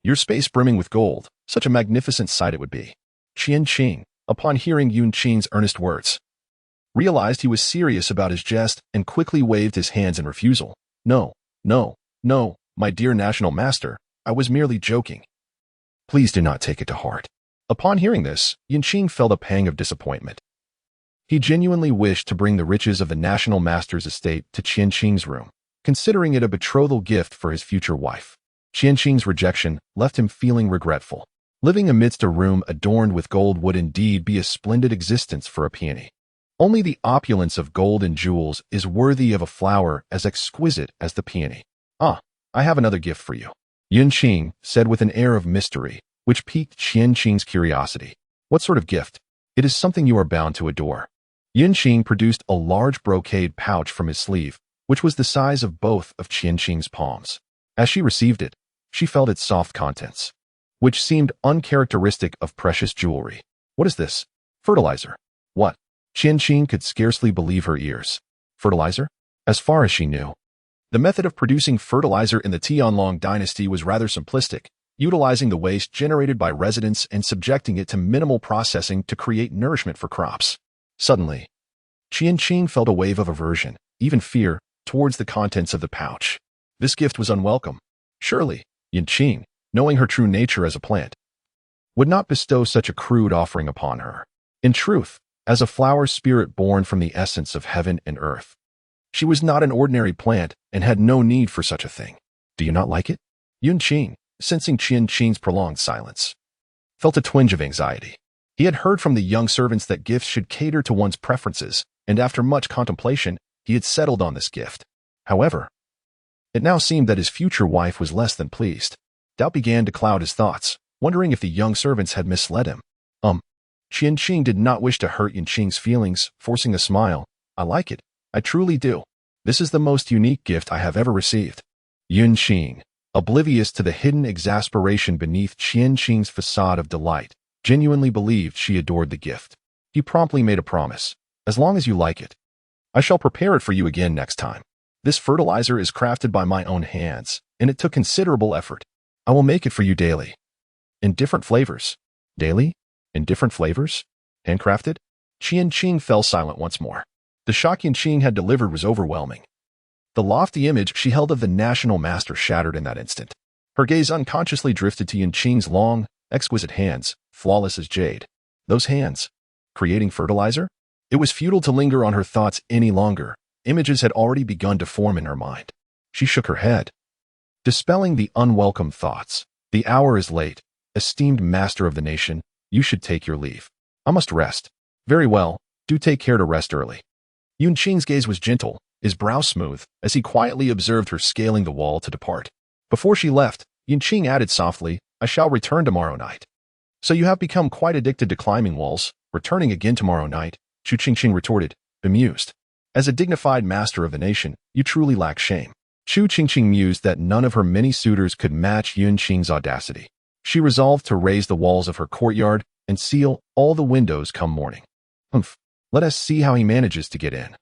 your space brimming with gold, such a magnificent sight it would be." Qianqing, upon hearing Yunqing's earnest words, realized he was serious about his jest and quickly waved his hands in refusal. "No, no, no, my dear National Master, I was merely joking. Please do not take it to heart." Upon hearing this, Yunqing felt a pang of disappointment. He genuinely wished to bring the riches of the National Master's estate to Qianqing's room, considering it a betrothal gift for his future wife. Qianqing's rejection left him feeling regretful. Living amidst a room adorned with gold would indeed be a splendid existence for a peony. Only the opulence of gold and jewels is worthy of a flower as exquisite as the peony. "Ah, I have another gift for you," Yunqing said with an air of mystery, which piqued Qianqing's curiosity. "What sort of gift?" "It is something you are bound to adore." Yunqing produced a large brocade pouch from his sleeve, which was the size of both of Qianqing's palms. As she received it, she felt its soft contents, which seemed uncharacteristic of precious jewelry. "What is this?" "Fertilizer." "What?" Qianqing could scarcely believe her ears. Fertilizer? As far as she knew, the method of producing fertilizer in the Tianlong dynasty was rather simplistic, utilizing the waste generated by residents and subjecting it to minimal processing to create nourishment for crops. Suddenly, Qianqing felt a wave of aversion, even fear, towards the contents of the pouch. This gift was unwelcome. Surely, Yunqing, knowing her true nature as a plant, would not bestow such a crude offering upon her. In truth, as a flower spirit born from the essence of heaven and earth, she was not an ordinary plant and had no need for such a thing. "Do you not like it?" Yunqing, sensing Qianqing's prolonged silence, felt a twinge of anxiety. He had heard from the young servants that gifts should cater to one's preferences, and after much contemplation, he had settled on this gift. However, it now seemed that his future wife was less than pleased. Doubt began to cloud his thoughts, wondering if the young servants had misled him. Qianqing did not wish to hurt Yunqing's feelings, forcing a smile. "I like it. I truly do. This is the most unique gift I have ever received." Yunqing, oblivious to the hidden exasperation beneath Qianqing's facade of delight, genuinely believed she adored the gift. He promptly made a promise. "As long as you like it, I shall prepare it for you again next time. This fertilizer is crafted by my own hands, and it took considerable effort. I will make it for you daily, in different flavors." "Daily? In different flavors? Handcrafted?" Qianqing fell silent once more. The shock Yunqing had delivered was overwhelming. The lofty image she held of the National Master shattered in that instant. Her gaze unconsciously drifted to Yunqing's long, exquisite hands, flawless as jade. Those hands, creating fertilizer? It was futile to linger on her thoughts any longer. Images had already begun to form in her mind. She shook her head, dispelling the unwelcome thoughts. "The hour is late. Esteemed master of the nation, you should take your leave. I must rest." "Very well, do take care to rest early." Yunqing's gaze was gentle, his brow smooth, as he quietly observed her scaling the wall to depart. Before she left, Yunqing added softly, "I shall return tomorrow night." "So you have become quite addicted to climbing walls, returning again tomorrow night?" Qianqing retorted, bemused. "As a dignified master of the nation, you truly lack shame." Qianqing mused that none of her many suitors could match Yunqing's audacity. She resolved to raise the walls of her courtyard and seal all the windows come morning. Let us see how he manages to get in.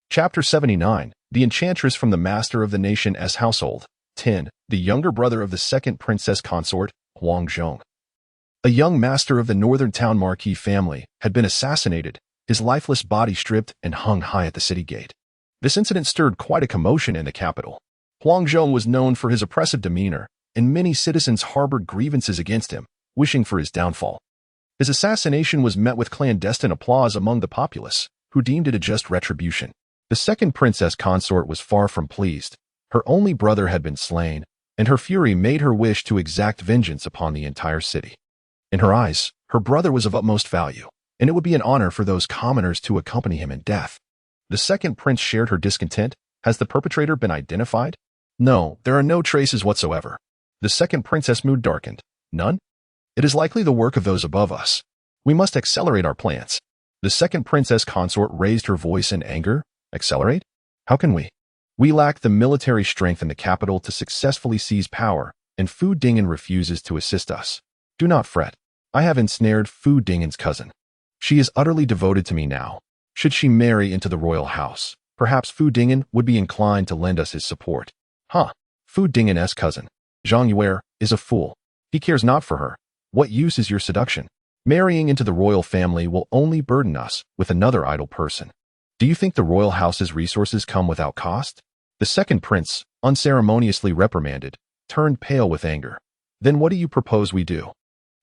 Chapter 79, The Enchantress from the Master of the Nation's Household. 10. The younger brother of the second princess consort, Huang Zhong. A young master of the northern town marquis family had been assassinated, his lifeless body stripped and hung high at the city gate. This incident stirred quite a commotion in the capital. Huang Zhong was known for his oppressive demeanor, and many citizens harbored grievances against him, wishing for his downfall. His assassination was met with clandestine applause among the populace, who deemed it a just retribution. The second princess consort was far from pleased. Her only brother had been slain, and her fury made her wish to exact vengeance upon the entire city. In her eyes, her brother was of utmost value, and it would be an honor for those commoners to accompany him in death. The second prince shared her discontent. Has the perpetrator been identified? No, there are no traces whatsoever. The second princess' mood darkened. None? It is likely the work of those above us. We must accelerate our plans. The second princess consort raised her voice in anger. Accelerate? How can we? We lack the military strength in the capital to successfully seize power, and Fu Dingen refuses to assist us. Do not fret. I have ensnared Fu Dingen's cousin. She is utterly devoted to me now. Should she marry into the royal house, perhaps Fu Dingen would be inclined to lend us his support. Fu Dingen's cousin, Zhang Yue, is a fool. He cares not for her. What use is your seduction? Marrying into the royal family will only burden us with another idle person. Do you think the royal house's resources come without cost? The second prince, unceremoniously reprimanded, turned pale with anger. Then what do you propose we do?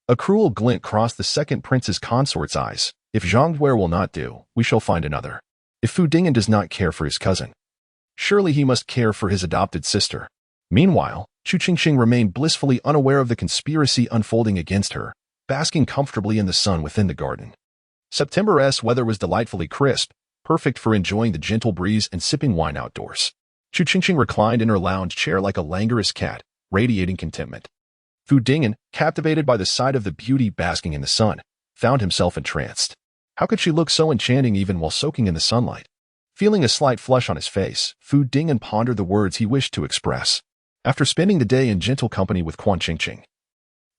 A cruel glint crossed the second prince's consort's eyes. If Zhang Yue will not do, we shall find another. If Fu Dingen does not care for his cousin, surely he must care for his adopted sister. Meanwhile, Chu Qingqing remained blissfully unaware of the conspiracy unfolding against her, basking comfortably in the sun within the garden. September's weather was delightfully crisp, perfect for enjoying the gentle breeze and sipping wine outdoors. Chu Qingqing reclined in her lounge chair like a languorous cat, radiating contentment. Fu Dingen, captivated by the sight of the beauty basking in the sun, found himself entranced. How could she look so enchanting even while soaking in the sunlight? Feeling a slight flush on his face, Fu Dingen pondered the words he wished to express. After spending the day in gentle company with Quan Qingqing,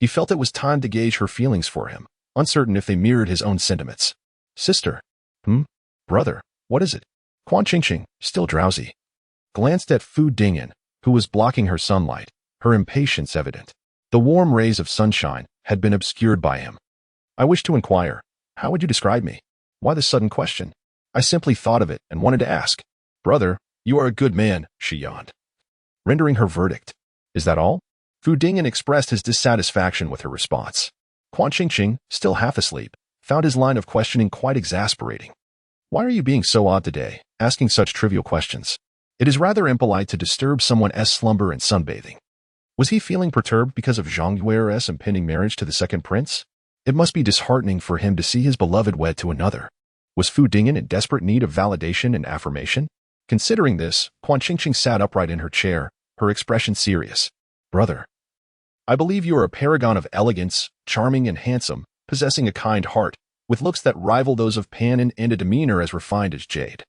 he felt it was time to gauge her feelings for him, uncertain if they mirrored his own sentiments. Sister? Brother? What is it? Quan Qingqing, still drowsy, glanced at Fu Dingen, who was blocking her sunlight, her impatience evident. The warm rays of sunshine had been obscured by him. I wish to inquire, how would you describe me? Why this sudden question? I simply thought of it and wanted to ask. Brother, you are a good man, she yawned, rendering her verdict. Is that all? Fu Dingen expressed his dissatisfaction with her response. Quan Qingqing, still half asleep, found his line of questioning quite exasperating. Why are you being so odd today, asking such trivial questions? It is rather impolite to disturb someone's slumber and sunbathing. Was he feeling perturbed because of Zhang Yue's impending marriage to the second prince? It must be disheartening for him to see his beloved wed to another. Was Fu Dingen in desperate need of validation and affirmation? Considering this, Quan Qingqing sat upright in her chair, her expression serious. Brother, I believe you are a paragon of elegance, charming and handsome, possessing a kind heart, with looks that rival those of Pan and a demeanor as refined as jade.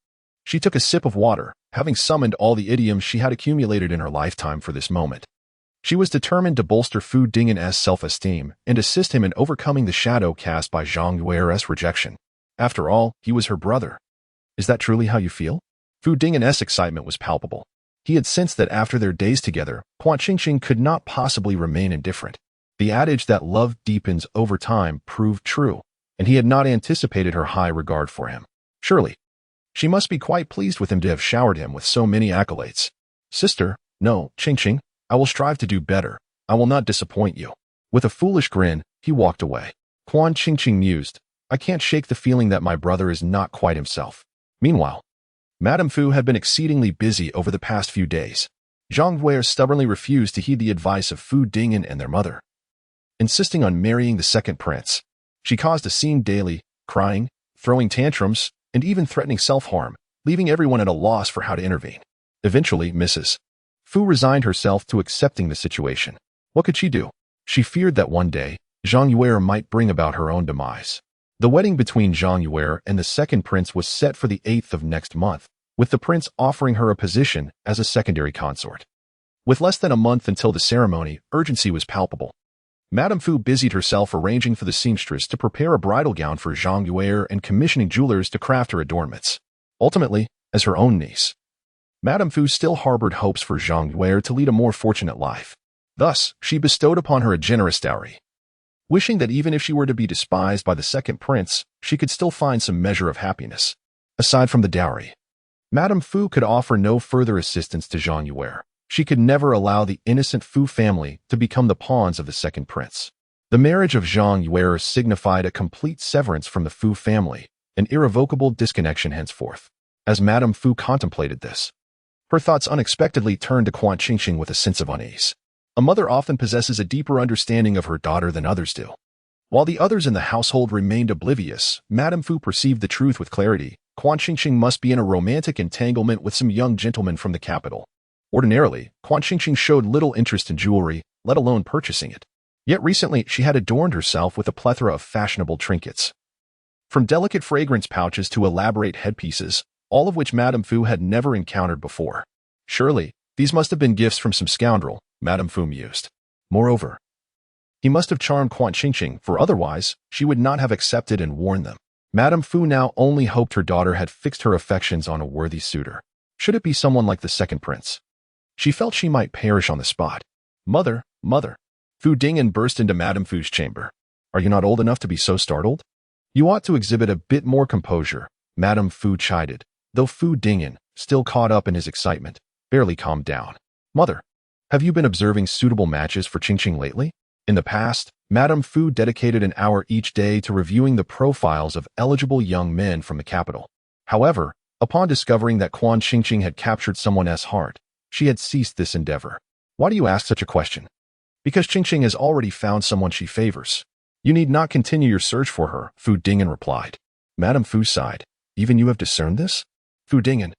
She took a sip of water, having summoned all the idioms she had accumulated in her lifetime for this moment. She was determined to bolster Fu Dingen's self-esteem and assist him in overcoming the shadow cast by Zhang Yue's rejection. After all, he was her brother. Is that truly how you feel? Fu Dingen's excitement was palpable. He had sensed that after their days together, Quan Qingqing could not possibly remain indifferent. The adage that love deepens over time proved true, and he had not anticipated her high regard for him. Surely, she must be quite pleased with him to have showered him with so many accolades. Sister, no, Qingqing, I will strive to do better. I will not disappoint you. With a foolish grin, he walked away. Quan Qingqing mused, I can't shake the feeling that my brother is not quite himself. Meanwhile, Madame Fu had been exceedingly busy over the past few days. Zhang Yue stubbornly refused to heed the advice of Fu Dingen and their mother, insisting on marrying the second prince. She caused a scene daily, crying, throwing tantrums, and even threatening self-harm, leaving everyone at a loss for how to intervene. Eventually, Mrs. Fu resigned herself to accepting the situation. What could she do? She feared that one day, Zhang Yue might bring about her own demise. The wedding between Zhang Yue and the second prince was set for the 8th of next month, with the prince offering her a position as a secondary consort. With less than a month until the ceremony, urgency was palpable. Madame Fu busied herself arranging for the seamstress to prepare a bridal gown for Zhang Yue and commissioning jewelers to craft her adornments. Ultimately, as her own niece, Madame Fu still harbored hopes for Zhang Yue to lead a more fortunate life. Thus, she bestowed upon her a generous dowry, wishing that even if she were to be despised by the second prince, she could still find some measure of happiness. Aside from the dowry, Madame Fu could offer no further assistance to Zhang Yue. She could never allow the innocent Fu family to become the pawns of the second prince. The marriage of Zhang Yue signified a complete severance from the Fu family, an irrevocable disconnection henceforth. As Madame Fu contemplated this, her thoughts unexpectedly turned to Quan Qingqing with a sense of unease. A mother often possesses a deeper understanding of her daughter than others do. While the others in the household remained oblivious, Madame Fu perceived the truth with clarity. Quan Qingqing must be in a romantic entanglement with some young gentleman from the capital. Ordinarily, Quan Qingqing showed little interest in jewelry, let alone purchasing it. Yet recently, she had adorned herself with a plethora of fashionable trinkets. From delicate fragrance pouches to elaborate headpieces, all of which Madame Fu had never encountered before. Surely, these must have been gifts from some scoundrel, Madame Fu mused. Moreover, he must have charmed Quan Qingqing, for otherwise, she would not have accepted and worn them. Madame Fu now only hoped her daughter had fixed her affections on a worthy suitor. Should it be someone like the second prince? She felt she might perish on the spot. Mother, mother. Fu Dingyan burst into Madame Fu's chamber. Are you not old enough to be so startled? You ought to exhibit a bit more composure, Madame Fu chided, though Fu Dingyan, still caught up in his excitement, barely calmed down. Mother, have you been observing suitable matches for Qingqing lately? In the past, Madame Fu dedicated an hour each day to reviewing the profiles of eligible young men from the capital. However, upon discovering that Quan Qingqing had captured someone's heart, she had ceased this endeavor. Why do you ask such a question? Because Qingqing has already found someone she favors. You need not continue your search for her, Fu Dingyan replied. Madame Fu sighed. Even you have discerned this? Fu Dingyan,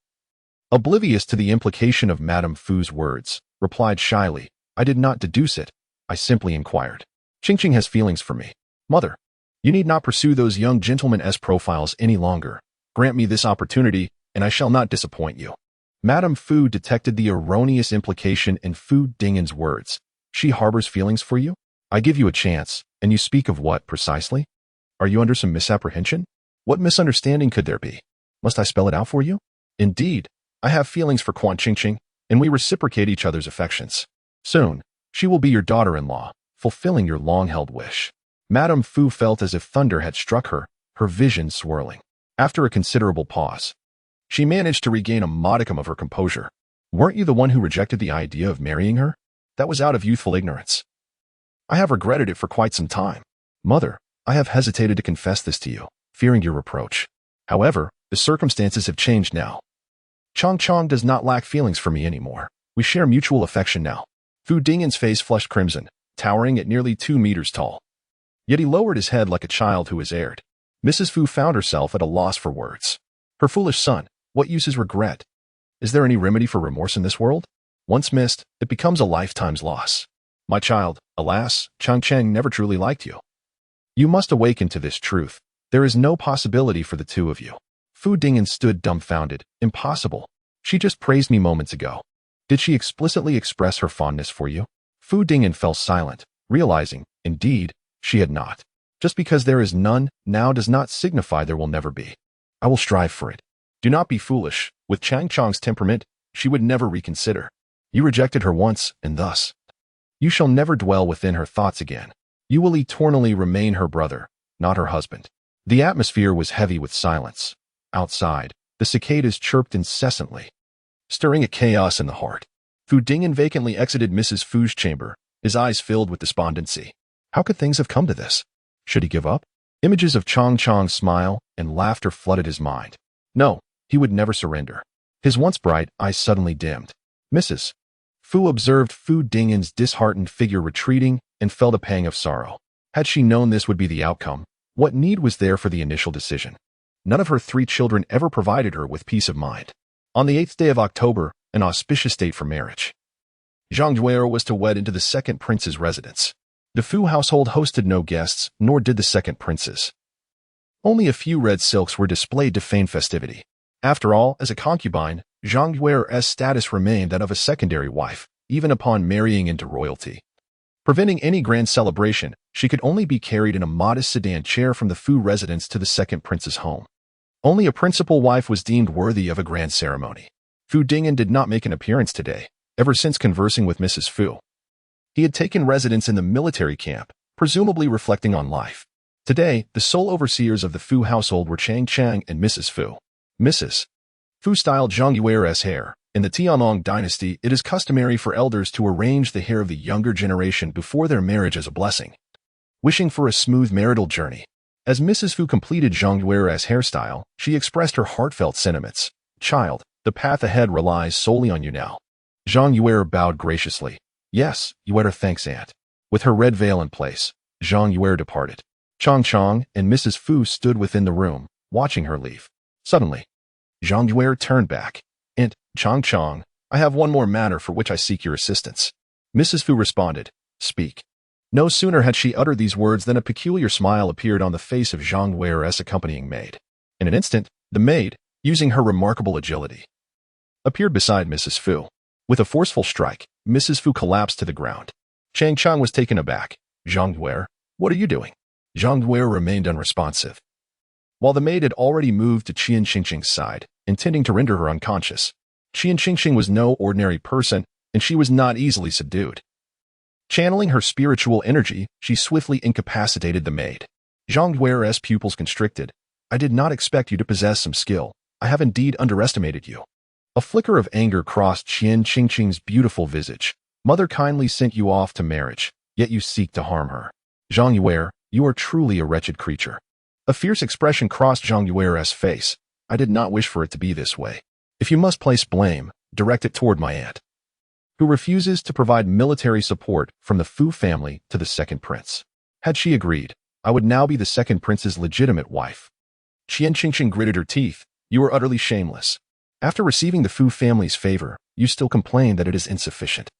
oblivious to the implication of Madame Fu's words, replied shyly, I did not deduce it. I simply inquired. Qingqing has feelings for me. Mother, you need not pursue those young gentlemen's profiles any longer. Grant me this opportunity, and I shall not disappoint you. Madame Fu detected the erroneous implication in Fu Dingyan's words. She harbors feelings for you? I give you a chance, and you speak of what, precisely? Are you under some misapprehension? What misunderstanding could there be? Must I spell it out for you? Indeed, I have feelings for Quan Qingqing, and we reciprocate each other's affections. Soon, she will be your daughter-in-law, fulfilling your long-held wish. Madame Fu felt as if thunder had struck her, her vision swirling. After a considerable pause, she managed to regain a modicum of her composure. Weren't you the one who rejected the idea of marrying her? That was out of youthful ignorance. I have regretted it for quite some time. Mother, I have hesitated to confess this to you, fearing your reproach. However, the circumstances have changed now. Chong does not lack feelings for me anymore. We share mutual affection now. Fu Dingyan's face flushed crimson, towering at nearly 2 meters tall. Yet he lowered his head like a child who is aired. Mrs. Fu found herself at a loss for words. Her foolish son, what use is regret? Is there any remedy for remorse in this world? Once missed, it becomes a lifetime's loss. My child, alas, Chang never truly liked you. You must awaken to this truth. There is no possibility for the two of you. Fu Dingyan stood dumbfounded. Impossible. She just praised me moments ago. Did she explicitly express her fondness for you? Fu Dingyan fell silent, realizing, indeed, she had not. Just because there is none now does not signify there will never be. I will strive for it. Do not be foolish. With Chang's temperament, she would never reconsider. You rejected her once, and thus, you shall never dwell within her thoughts again. You will eternally remain her brother, not her husband. The atmosphere was heavy with silence. Outside, the cicadas chirped incessantly, stirring a chaos in the heart. Fu Dingyan vacantly exited Mrs. Fu's chamber, his eyes filled with despondency. How could things have come to this? Should he give up? Images of Chang's smile and laughter flooded his mind. No, he would never surrender. His once bright eyes suddenly dimmed. Mrs. Fu observed Fu Dingyan's disheartened figure retreating and felt a pang of sorrow. Had she known this would be the outcome, what need was there for the initial decision? None of her 3 children ever provided her with peace of mind. On the 8th day of October, an auspicious date for marriage, Zhang Yue was to wed into the second prince's residence. The Fu household hosted no guests, nor did the second princes. Only a few red silks were displayed to feign festivity. After all, as a concubine, Zhang Yue's status remained that of a secondary wife, even upon marrying into royalty. Preventing any grand celebration, she could only be carried in a modest sedan chair from the Fu residence to the second prince's home. Only a principal wife was deemed worthy of a grand ceremony. Fu Dingyan did not make an appearance today, ever since conversing with Mrs. Fu. He had taken residence in the military camp, presumably reflecting on life. Today, the sole overseers of the Fu household were Chang Chang and Mrs. Fu. Mrs. Fu styled Zhang Yuer's hair. In the Tianlong dynasty, it is customary for elders to arrange the hair of the younger generation before their marriage as a blessing, wishing for a smooth marital journey. As Mrs. Fu completed Zhang Yuer's hairstyle, she expressed her heartfelt sentiments. "Child, the path ahead relies solely on you now." Zhang Yuer bowed graciously. "Yes, Yuer, thanks, aunt." With her red veil in place, Zhang Yuer departed. Chang Chang and Mrs. Fu stood within the room, watching her leave. Suddenly, Zhang Yuer turned back. "Aunt, Chang Chang, I have one more matter for which I seek your assistance." Mrs. Fu responded, "Speak." No sooner had she uttered these words than a peculiar smile appeared on the face of Zhang Yuer's accompanying maid. In an instant, the maid, using her remarkable agility, appeared beside Mrs. Fu. With a forceful strike, Mrs. Fu collapsed to the ground. Chang Chang was taken aback. "Zhang Yuer, what are you doing?" Zhang Yuer remained unresponsive, while the maid had already moved to Qian Qingqing's side, intending to render her unconscious. Qian Qingqing was no ordinary person, and she was not easily subdued. Channeling her spiritual energy, she swiftly incapacitated the maid. Zhang Yuer's pupils constricted. "I did not expect you to possess some skill. I have indeed underestimated you." A flicker of anger crossed Qian Qingqing's beautiful visage. "Mother kindly sent you off to marriage, yet you seek to harm her. Zhang Yuer, you are truly a wretched creature." A fierce expression crossed Zhang Yuer's face. "I did not wish for it to be this way. If you must place blame, direct it toward my aunt, who refuses to provide military support from the Fu family to the second prince. Had she agreed, I would now be the second prince's legitimate wife." Qian Qingqing gritted her teeth. "You are utterly shameless. After receiving the Fu family's favor, you still complain that it is insufficient.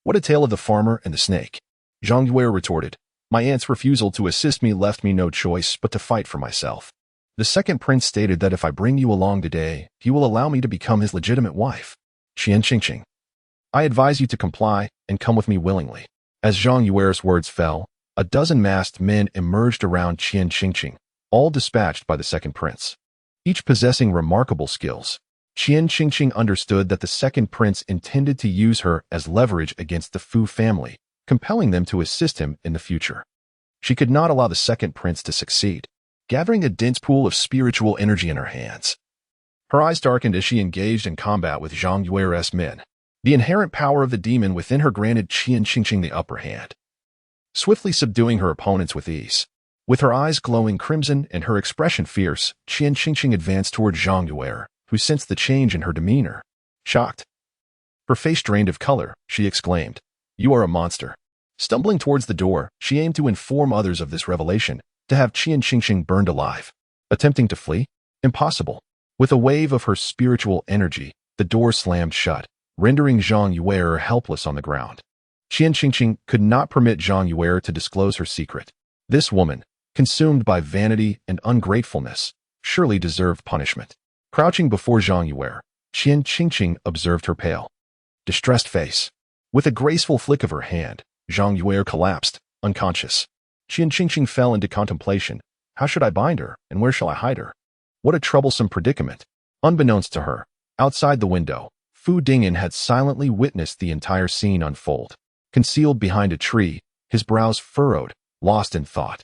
What a tale of the farmer and the snake." Zhang Yuer retorted. "My aunt's refusal to assist me left me no choice but to fight for myself. The second prince stated that if I bring you along today, he will allow me to become his legitimate wife. Qian Qingqing, I advise you to comply and come with me willingly." As Zhang Yuer's words fell, a dozen masked men emerged around Qian Qingqing, all dispatched by the second prince, each possessing remarkable skills. Qian Qingqing understood that the second prince intended to use her as leverage against the Fu family, compelling them to assist him in the future. She could not allow the second prince to succeed. Gathering a dense pool of spiritual energy in her hands, her eyes darkened as she engaged in combat with Zhang Yuer's men. The inherent power of the demon within her granted Qian Qingqing the upper hand, swiftly subduing her opponents with ease. With her eyes glowing crimson and her expression fierce, Qian Qingqing advanced toward Zhang Yuer, who sensed the change in her demeanor. Shocked, her face drained of color, she exclaimed, "You are a monster." Stumbling towards the door, she aimed to inform others of this revelation, to have Qian Qingqing burned alive. Attempting to flee? Impossible. With a wave of her spiritual energy, the door slammed shut, rendering Zhang Yuer helpless on the ground. Qian Qingqing could not permit Zhang Yuer to disclose her secret. This woman, consumed by vanity and ungratefulness, surely deserved punishment. Crouching before Zhang Yuer, Qian Qingqing observed her pale, distressed face. With a graceful flick of her hand, Zhang Yuer collapsed, unconscious. Qian Qingqing fell into contemplation. How should I bind her, and where shall I hide her? What a troublesome predicament. Unbeknownst to her, outside the window, Fu Dingyan had silently witnessed the entire scene unfold. Concealed behind a tree, his brows furrowed, lost in thought.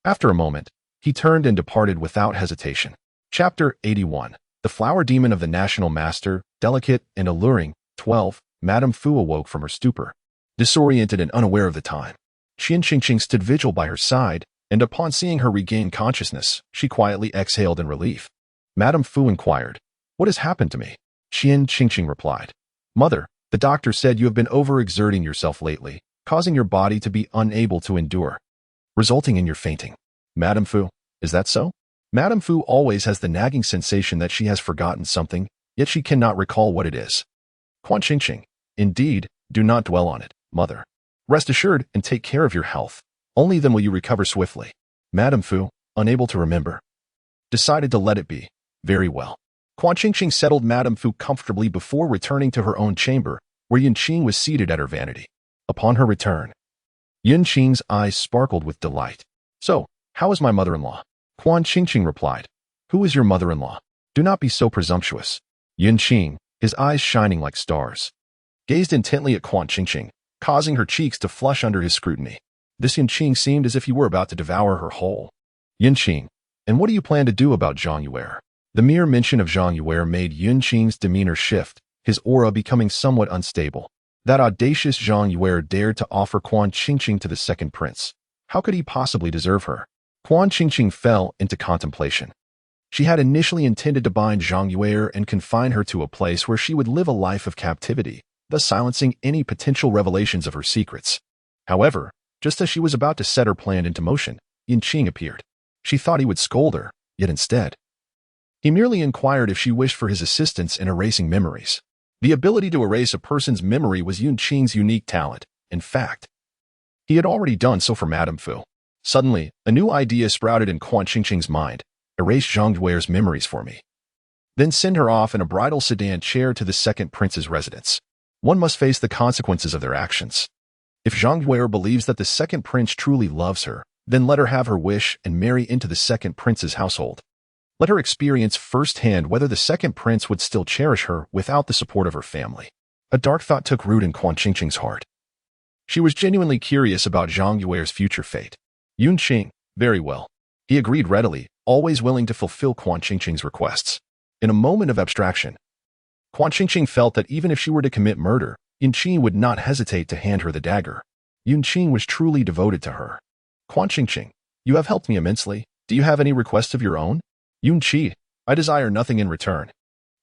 After a moment, he turned and departed without hesitation. Chapter 81. The Flower Demon of the National Master, delicate and alluring. 12. Madame Fu awoke from her stupor, disoriented and unaware of the time. Qian Qingqing stood vigil by her side, and upon seeing her regain consciousness, she quietly exhaled in relief. Madame Fu inquired, "What has happened to me?" Qian Qingqing replied, "Mother, the doctor said you have been overexerting yourself lately, causing your body to be unable to endure, resulting in your fainting." Madame Fu, is that so? Madame Fu always has the nagging sensation that she has forgotten something, yet she cannot recall what it is. Quan Qingqing, indeed, do not dwell on it, mother. Rest assured and take care of your health. Only then will you recover swiftly. Madame Fu, unable to remember, decided to let it be. Very well. Quan Qingqing settled Madame Fu comfortably before returning to her own chamber, where Yunqing was seated at her vanity. Upon her return, Yunqing's eyes sparkled with delight. "So, how is my mother-in-law?" Quan Qingqing replied, "Who is your mother-in-law? Do not be so presumptuous." Yunqing, his eyes shining like stars, gazed intently at Quan Qingqing, causing her cheeks to flush under his scrutiny. This Yunqing seemed as if he were about to devour her whole. Yunqing, and what do you plan to do about Zhang Yuer? The mere mention of Zhang Yuer made Yunqing's demeanor shift, his aura becoming somewhat unstable. That audacious Zhang Yuer dared to offer Quan Qingqing to the second prince. How could he possibly deserve her? Quan Qingqing fell into contemplation. She had initially intended to bind Zhang Yuer and confine her to a place where she would live a life of captivity, thus silencing any potential revelations of her secrets. However, just as she was about to set her plan into motion, Yunqing appeared. She thought he would scold her, yet instead, he merely inquired if she wished for his assistance in erasing memories. The ability to erase a person's memory was Yunqing's unique talent. In fact, he had already done so for Madame Fu. Suddenly, a new idea sprouted in Quan Qingqing's mind. Erase Zhang Yuer's memories for me. Then send her off in a bridal sedan chair to the second prince's residence. One must face the consequences of their actions. If Zhang Yuer believes that the second prince truly loves her, then let her have her wish and marry into the second prince's household. Let her experience firsthand whether the second prince would still cherish her without the support of her family. A dark thought took root in Quan Qingqing's heart. She was genuinely curious about Zhang Yuer's future fate. Yunqing, very well. He agreed readily, always willing to fulfill Quan Qingqing's requests. In a moment of abstraction, Quan Qingqing felt that even if she were to commit murder, Yunqing would not hesitate to hand her the dagger. Yunqing was truly devoted to her. Quan Qingqing, you have helped me immensely. Do you have any requests of your own? Yunqi, I desire nothing in return.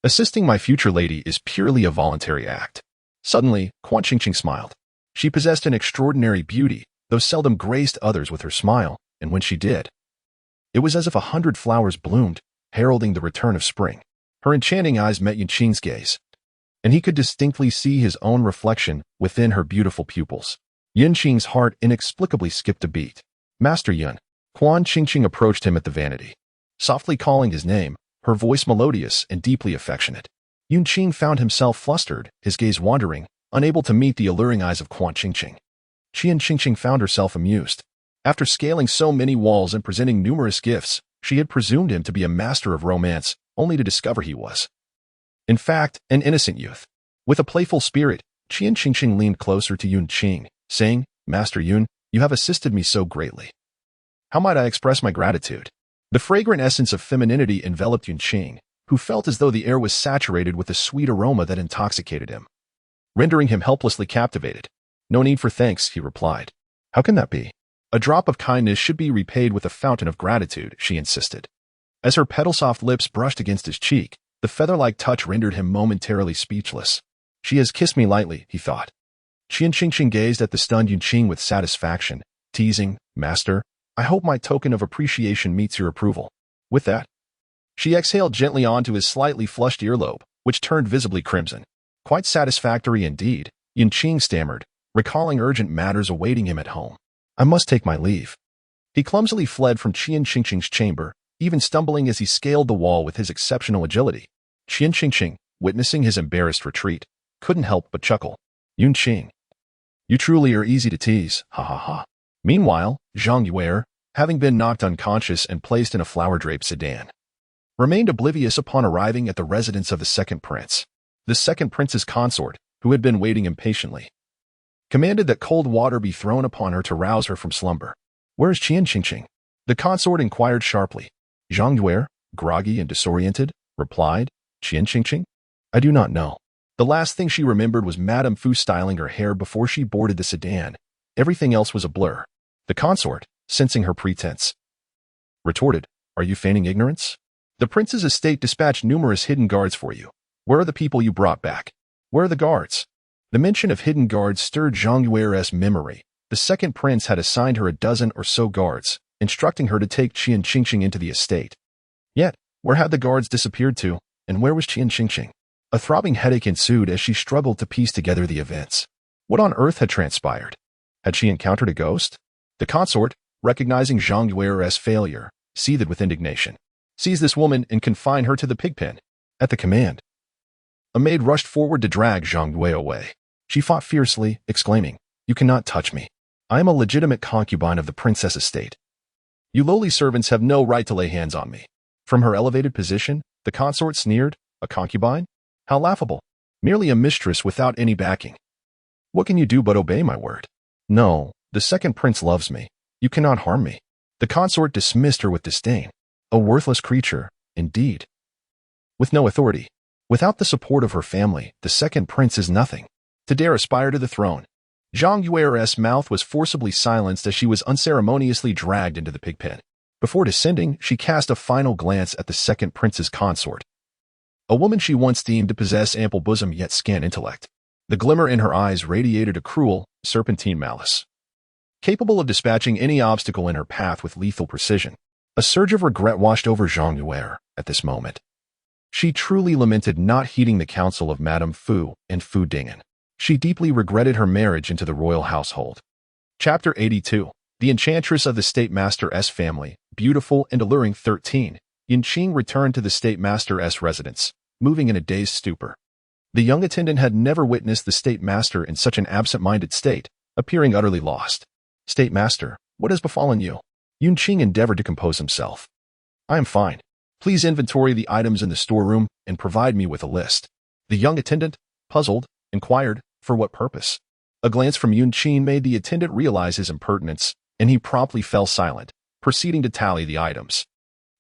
Assisting my future lady is purely a voluntary act. Suddenly, Quan Qingqing smiled. She possessed an extraordinary beauty, though seldom graced others with her smile, and when she did, it was as if 100 flowers bloomed, heralding the return of spring. Her enchanting eyes met Yunqing's gaze, and he could distinctly see his own reflection within her beautiful pupils. Yunqing's heart inexplicably skipped a beat. Master Yun. Quan Qingqing approached him at the vanity, softly calling his name, her voice melodious and deeply affectionate. Yunqing found himself flustered, his gaze wandering, unable to meet the alluring eyes of Quan Qingqing. Qian Qingqing found herself amused. After scaling so many walls and presenting numerous gifts, she had presumed him to be a master of romance, only to discover he was, in fact, an innocent youth. With a playful spirit, Qian Qingqing leaned closer to Yunqing, saying, Master Yun, you have assisted me so greatly. How might I express my gratitude? The fragrant essence of femininity enveloped Yunqing, who felt as though the air was saturated with a sweet aroma that intoxicated him, rendering him helplessly captivated. No need for thanks, he replied. How can that be? A drop of kindness should be repaid with a fountain of gratitude, she insisted. As her petal-soft lips brushed against his cheek, the feather-like touch rendered him momentarily speechless. She has kissed me lightly, he thought. Qian Qingqing gazed at the stunned Yunqing with satisfaction, teasing, Master, I hope my token of appreciation meets your approval. With that, she exhaled gently onto his slightly flushed earlobe, which turned visibly crimson. Quite satisfactory indeed, Yunqing stammered, recalling urgent matters awaiting him at home. I must take my leave. He clumsily fled from Qian Qingqing's chamber, even stumbling as he scaled the wall with his exceptional agility. Qian Qingqing, witnessing his embarrassed retreat, couldn't help but chuckle. Yunqing, you truly are easy to tease, ha ha ha. Meanwhile, Zhang Yuer, having been knocked unconscious and placed in a flower-draped sedan, remained oblivious upon arriving at the residence of the second prince. The second prince's consort, who had been waiting impatiently, commanded that cold water be thrown upon her to rouse her from slumber. Where is Qian Qingqing? The consort inquired sharply. Zhang Yuer, groggy and disoriented, replied, Qian Qingqing? I do not know. The last thing she remembered was Madame Fu styling her hair before she boarded the sedan. Everything else was a blur. The consort, sensing her pretense, retorted, Are you feigning ignorance? The prince's estate dispatched numerous hidden guards for you. Where are the people you brought back? Where are the guards? The mention of hidden guards stirred Zhang Yuer's memory. The second prince had assigned her a dozen or so guards, instructing her to take Qian Qingqing into the estate. Yet, where had the guards disappeared to, and where was Qian Qingqing? A throbbing headache ensued as she struggled to piece together the events. What on earth had transpired? Had she encountered a ghost? The consort, recognizing Zhang Yuer's failure, seethed with indignation. Seize this woman and confine her to the pigpen. At the command, a maid rushed forward to drag Zhang Yue away. She fought fiercely, exclaiming, You cannot touch me. I am a legitimate concubine of the princess estate. You lowly servants have no right to lay hands on me. From her elevated position, the consort sneered, A concubine? How laughable. Merely a mistress without any backing. What can you do but obey my word? No, the second prince loves me. You cannot harm me. The consort dismissed her with disdain. A worthless creature, indeed. With no authority. Without the support of her family, the second prince is nothing. To dare aspire to the throne. Zhang Yuer's mouth was forcibly silenced as she was unceremoniously dragged into the pig pen. Before descending, she cast a final glance at the second prince's consort. A woman she once deemed to possess ample bosom yet scant intellect. The glimmer in her eyes radiated a cruel, serpentine malice. Capable of dispatching any obstacle in her path with lethal precision, a surge of regret washed over Zhang Yuer at this moment. She truly lamented not heeding the counsel of Madame Fu and Fu Dingen. She deeply regretted her marriage into the royal household. Chapter 82. The Enchantress of the State Master S family, beautiful and alluring 13. Yinqing returned to the State Master S residence, moving in a dazed stupor. The young attendant had never witnessed the State Master in such an absent-minded state, appearing utterly lost. State Master, what has befallen you? Yinqing endeavored to compose himself. I am fine. Please inventory the items in the storeroom and provide me with a list. The young attendant, puzzled, inquired, for what purpose? A glance from Yinqing made the attendant realize his impertinence, and he promptly fell silent, proceeding to tally the items.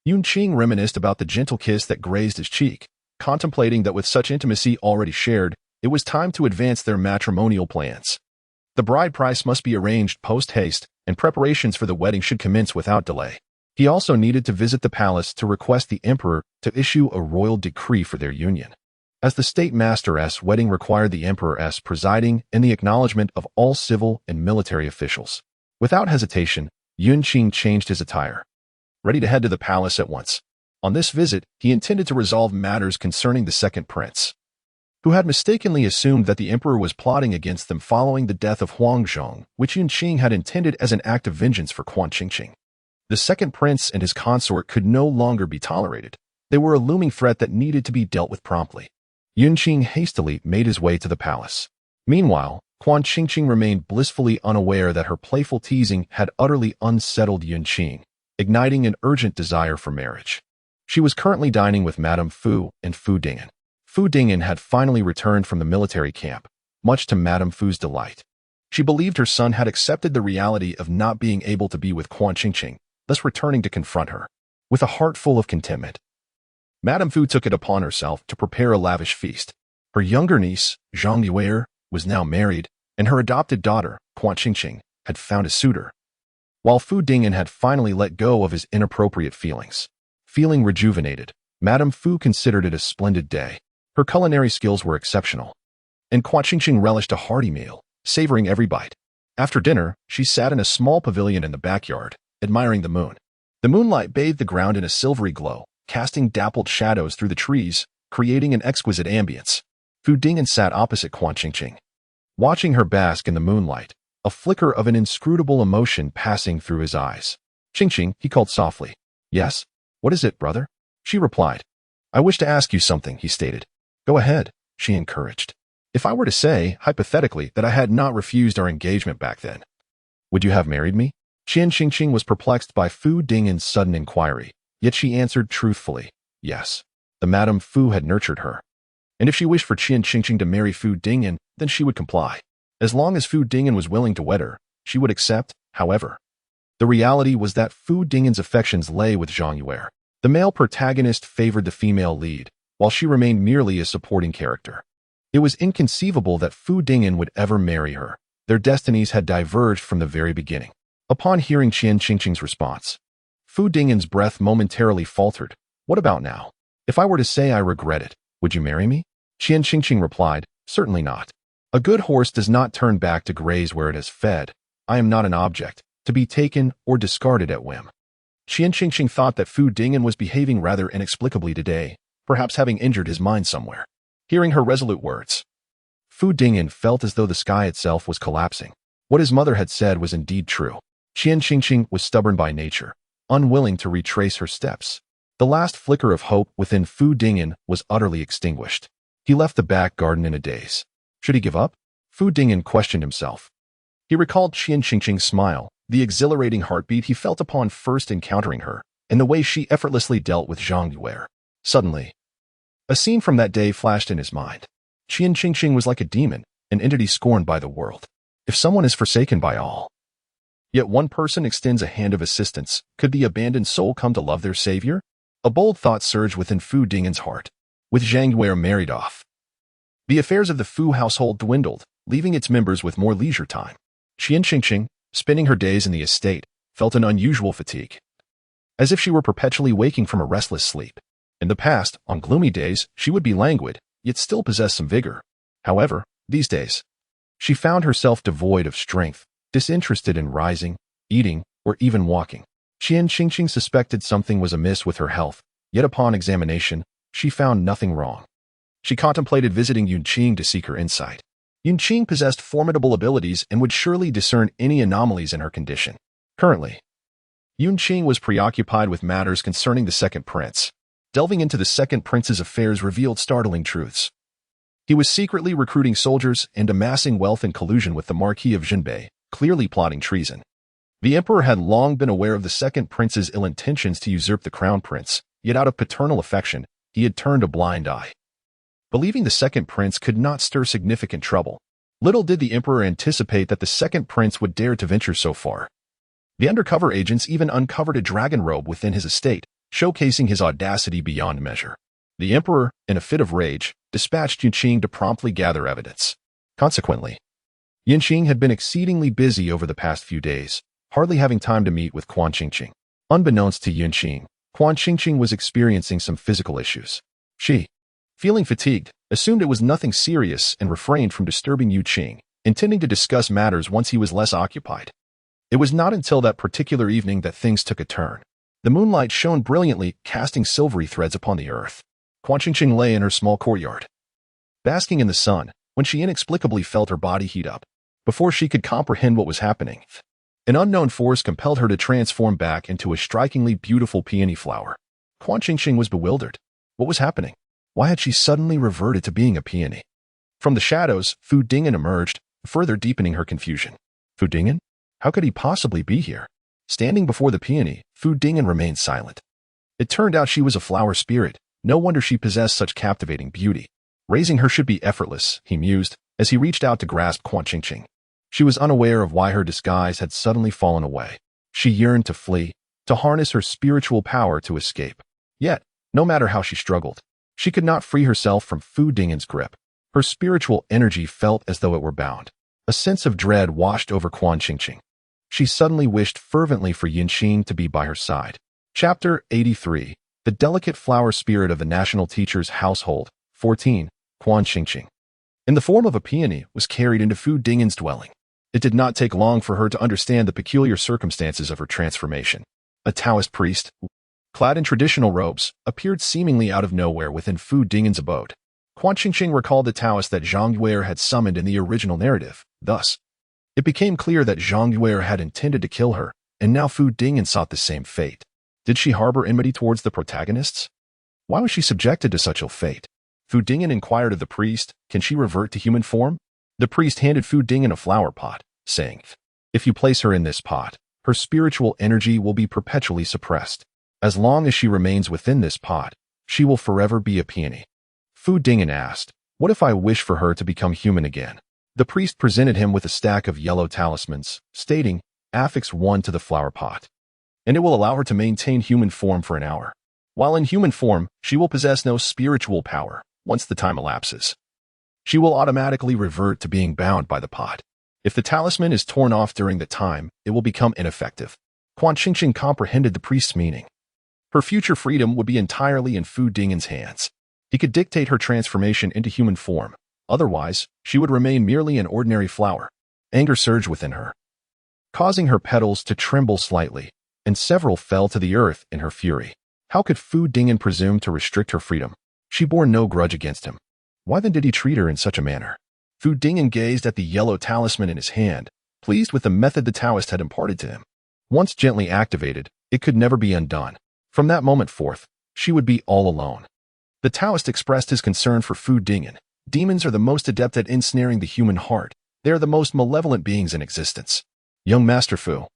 Yinqing reminisced about the gentle kiss that grazed his cheek, contemplating that with such intimacy already shared, it was time to advance their matrimonial plans. The bride price must be arranged post-haste, and preparations for the wedding should commence without delay. He also needed to visit the palace to request the emperor to issue a royal decree for their union. As the State Master's wedding required the emperor's presiding and the acknowledgement of all civil and military officials. Without hesitation, Yinqing changed his attire, ready to head to the palace at once. On this visit, he intended to resolve matters concerning the second prince, who had mistakenly assumed that the emperor was plotting against them following the death of Huangzhong, which Yinqing had intended as an act of vengeance for Quan Qingqing. The second prince and his consort could no longer be tolerated. They were a looming threat that needed to be dealt with promptly. Yinqing hastily made his way to the palace. Meanwhile, Quan Qingqing remained blissfully unaware that her playful teasing had utterly unsettled Yinqing, igniting an urgent desire for marriage. She was currently dining with Madame Fu and Fu Dingen. Fu Dingen had finally returned from the military camp, much to Madame Fu's delight. She believed her son had accepted the reality of not being able to be with Quan Qingqing, thus returning to confront her. With a heart full of contentment, Madame Fu took it upon herself to prepare a lavish feast. Her younger niece, Zhang Yuer, was now married, and her adopted daughter, Quan Qingqing, had found a suitor. While Fu Dingen had finally let go of his inappropriate feelings. Feeling rejuvenated, Madame Fu considered it a splendid day. Her culinary skills were exceptional, and Quan Qingqing relished a hearty meal, savoring every bite. After dinner, she sat in a small pavilion in the backyard, admiring the moon. The moonlight bathed the ground in a silvery glow, casting dappled shadows through the trees, creating an exquisite ambience. Fu Dingen sat opposite Quan Qingqing, watching her bask in the moonlight, a flicker of an inscrutable emotion passing through his eyes. Qingqing, he called softly. Yes? What is it, brother? She replied. I wish to ask you something, he stated. Go ahead, she encouraged. If I were to say, hypothetically, that I had not refused our engagement back then, would you have married me? Qingqing was perplexed by Fu Dingen's sudden inquiry. Yet she answered truthfully, yes. The Madame Fu had nurtured her. And if she wished for Qingqing to marry Fu Dingen, then she would comply. As long as Fu Dingen was willing to wed her, she would accept, however. The reality was that Fu Dingen's affections lay with Zhang Yuer. The male protagonist favored the female lead, while she remained merely a supporting character. It was inconceivable that Fu Dingen would ever marry her. Their destinies had diverged from the very beginning. Upon hearing Qingqing's response, Fu Dingen's breath momentarily faltered. What about now? If I were to say I regret it, would you marry me? Qingqing replied, certainly not. A good horse does not turn back to graze where it has fed. I am not an object, to be taken or discarded at whim. Qingqing thought that Fu Dingen was behaving rather inexplicably today, perhaps having injured his mind somewhere. Hearing her resolute words, Fu Dingen felt as though the sky itself was collapsing. What his mother had said was indeed true. Qingqing was stubborn by nature, unwilling to retrace her steps. The last flicker of hope within Fu Dingen was utterly extinguished. He left the back garden in a daze. Should he give up? Fu Dingen questioned himself. He recalled Qingqing's smile, the exhilarating heartbeat he felt upon first encountering her, and the way she effortlessly dealt with Zhang Yuer. Suddenly, a scene from that day flashed in his mind. Qingqing was like a demon, an entity scorned by the world. If someone is forsaken by all, yet one person extends a hand of assistance, could the abandoned soul come to love their savior? A bold thought surged within Fu Dingen's heart. With Zhang Yue married off, the affairs of the Fu household dwindled, leaving its members with more leisure time. Qian Qingqing, spending her days in the estate, felt an unusual fatigue, as if she were perpetually waking from a restless sleep. In the past, on gloomy days, she would be languid, yet still possess some vigor. However, these days, she found herself devoid of strength, disinterested in rising, eating, or even walking. Qian Qingqing suspected something was amiss with her health, yet upon examination, she found nothing wrong. She contemplated visiting Yunqing to seek her insight. Yunqing possessed formidable abilities and would surely discern any anomalies in her condition. Currently, Yunqing was preoccupied with matters concerning the second prince. Delving into the second prince's affairs revealed startling truths. He was secretly recruiting soldiers and amassing wealth in collusion with the Marquis of Jinbei, clearly plotting treason. The emperor had long been aware of the second prince's ill intentions to usurp the crown prince, yet out of paternal affection, he had turned a blind eye. Believing the second prince could not stir significant trouble, little did the emperor anticipate that the second prince would dare to venture so far. The undercover agents even uncovered a dragon robe within his estate, showcasing his audacity beyond measure. The emperor, in a fit of rage, dispatched Yunqing to promptly gather evidence. Consequently, Yunqing had been exceedingly busy over the past few days, hardly having time to meet with Quan Qingqing. Unbeknownst to Yunqing, Quan Qingqing was experiencing some physical issues. She, feeling fatigued, assumed it was nothing serious and refrained from disturbing Yunqing, intending to discuss matters once he was less occupied. It was not until that particular evening that things took a turn. The moonlight shone brilliantly, casting silvery threads upon the earth. Quan Qingqing lay in her small courtyard, basking in the sun, when she inexplicably felt her body heat up. Before she could comprehend what was happening, an unknown force compelled her to transform back into a strikingly beautiful peony flower. Quan Qingqing was bewildered. What was happening? Why had she suddenly reverted to being a peony? From the shadows, Fu Dingen emerged, further deepening her confusion. Fu Dingen? How could he possibly be here? Standing before the peony, Fu Dingen remained silent. It turned out she was a flower spirit. No wonder she possessed such captivating beauty. Raising her should be effortless, he mused, as he reached out to grasp Quan Qingqing. She was unaware of why her disguise had suddenly fallen away. She yearned to flee, to harness her spiritual power to escape. Yet, no matter how she struggled, she could not free herself from Fu Dingen's grip. Her spiritual energy felt as though it were bound. A sense of dread washed over Quan Qingqing. She suddenly wished fervently for Yunqing to be by her side. Chapter 83. The Delicate Flower Spirit of the National Teacher's Household. 14. Quan Qingqing, in the form of a peony, was carried into Fu Dingen's dwelling. It did not take long for her to understand the peculiar circumstances of her transformation. A Taoist priest, clad in traditional robes, appeared seemingly out of nowhere within Fu Dingen's abode. Quan Qingqing recalled the Taoist that Zhang Yue had summoned in the original narrative. Thus, it became clear that Zhang Yue had intended to kill her, and now Fu Dingen sought the same fate. Did she harbor enmity towards the protagonists? Why was she subjected to such ill fate? Fu Dingen inquired of the priest, can she revert to human form? The priest handed Fu Dingen a flower pot, saying, if you place her in this pot, her spiritual energy will be perpetually suppressed. As long as she remains within this pot, she will forever be a peony. Fu Dingen asked, what if I wish for her to become human again? The priest presented him with a stack of yellow talismans, stating, affix one to the flower pot, and it will allow her to maintain human form for an hour. While in human form, she will possess no spiritual power. Once the time elapses, she will automatically revert to being bound by the pot. If the talisman is torn off during the time, it will become ineffective. Quan Qingqing comprehended the priest's meaning. Her future freedom would be entirely in Fu Dingen's hands. He could dictate her transformation into human form. Otherwise, she would remain merely an ordinary flower. Anger surged within her, causing her petals to tremble slightly, and several fell to the earth in her fury. How could Fu Dingen presume to restrict her freedom? She bore no grudge against him. Why then did he treat her in such a manner? Fu Dingen gazed at the yellow talisman in his hand, pleased with the method the Taoist had imparted to him. Once gently activated, it could never be undone. From that moment forth, she would be all alone. The Taoist expressed his concern for Fu Dingen. Demons are the most adept at ensnaring the human heart. They are the most malevolent beings in existence. Young Master Fu,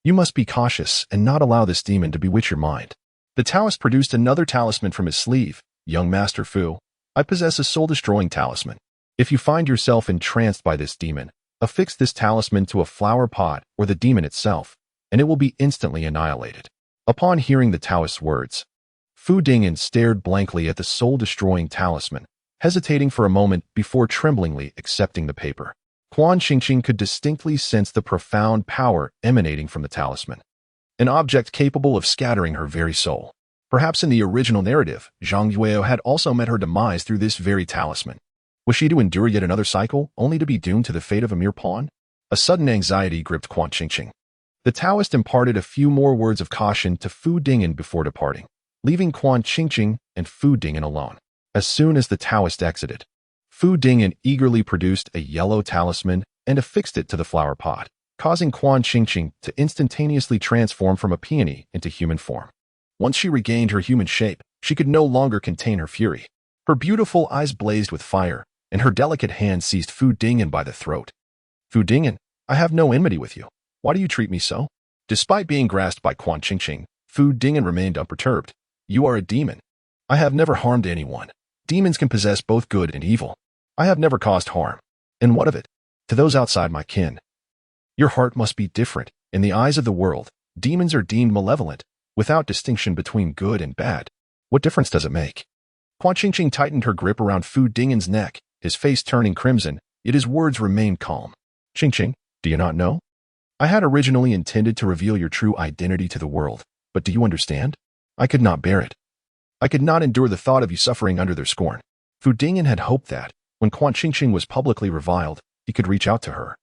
you must be cautious and not allow this demon to bewitch your mind. The Taoist produced another talisman from his sleeve. Young Master Fu, I possess a soul-destroying talisman. If you find yourself entranced by this demon, affix this talisman to a flower pot or the demon itself, and it will be instantly annihilated. Upon hearing the Taoist's words, Fu Dingyan stared blankly at the soul-destroying talisman, hesitating for a moment before tremblingly accepting the paper. Quan Qingqing could distinctly sense the profound power emanating from the talisman, an object capable of scattering her very soul. Perhaps in the original narrative, Zhang Yueo had also met her demise through this very talisman. Was she to endure yet another cycle, only to be doomed to the fate of a mere pawn? A sudden anxiety gripped Quan Qingqing. The Taoist imparted a few more words of caution to Fu Dingyan before departing, leaving Quan Qingqing and Fu Dingyan alone. As soon as the Taoist exited, Fu Dingyan eagerly produced a yellow talisman and affixed it to the flower pot, causing Quan Qingqing to instantaneously transform from a peony into human form. Once she regained her human shape, she could no longer contain her fury. Her beautiful eyes blazed with fire, and her delicate hand seized Fu Dingyan by the throat. Fu Dingyan, I have no enmity with you. Why do you treat me so? Despite being grasped by Quan Qingqing, Fu Dingyan remained unperturbed. You are a demon. I have never harmed anyone. Demons can possess both good and evil. I have never caused harm. And what of it? To those outside my kin. Your heart must be different. In the eyes of the world, demons are deemed malevolent, without distinction between good and bad. What difference does it make? Quan Qingqing tightened her grip around Fu Dingyan's neck, his face turning crimson, yet his words remained calm. Qingqing, do you not know? I had originally intended to reveal your true identity to the world, but do you understand? I could not bear it. I could not endure the thought of you suffering under their scorn. Fu Dingyan had hoped that, when Quan Qingqing was publicly reviled, he could reach out to her,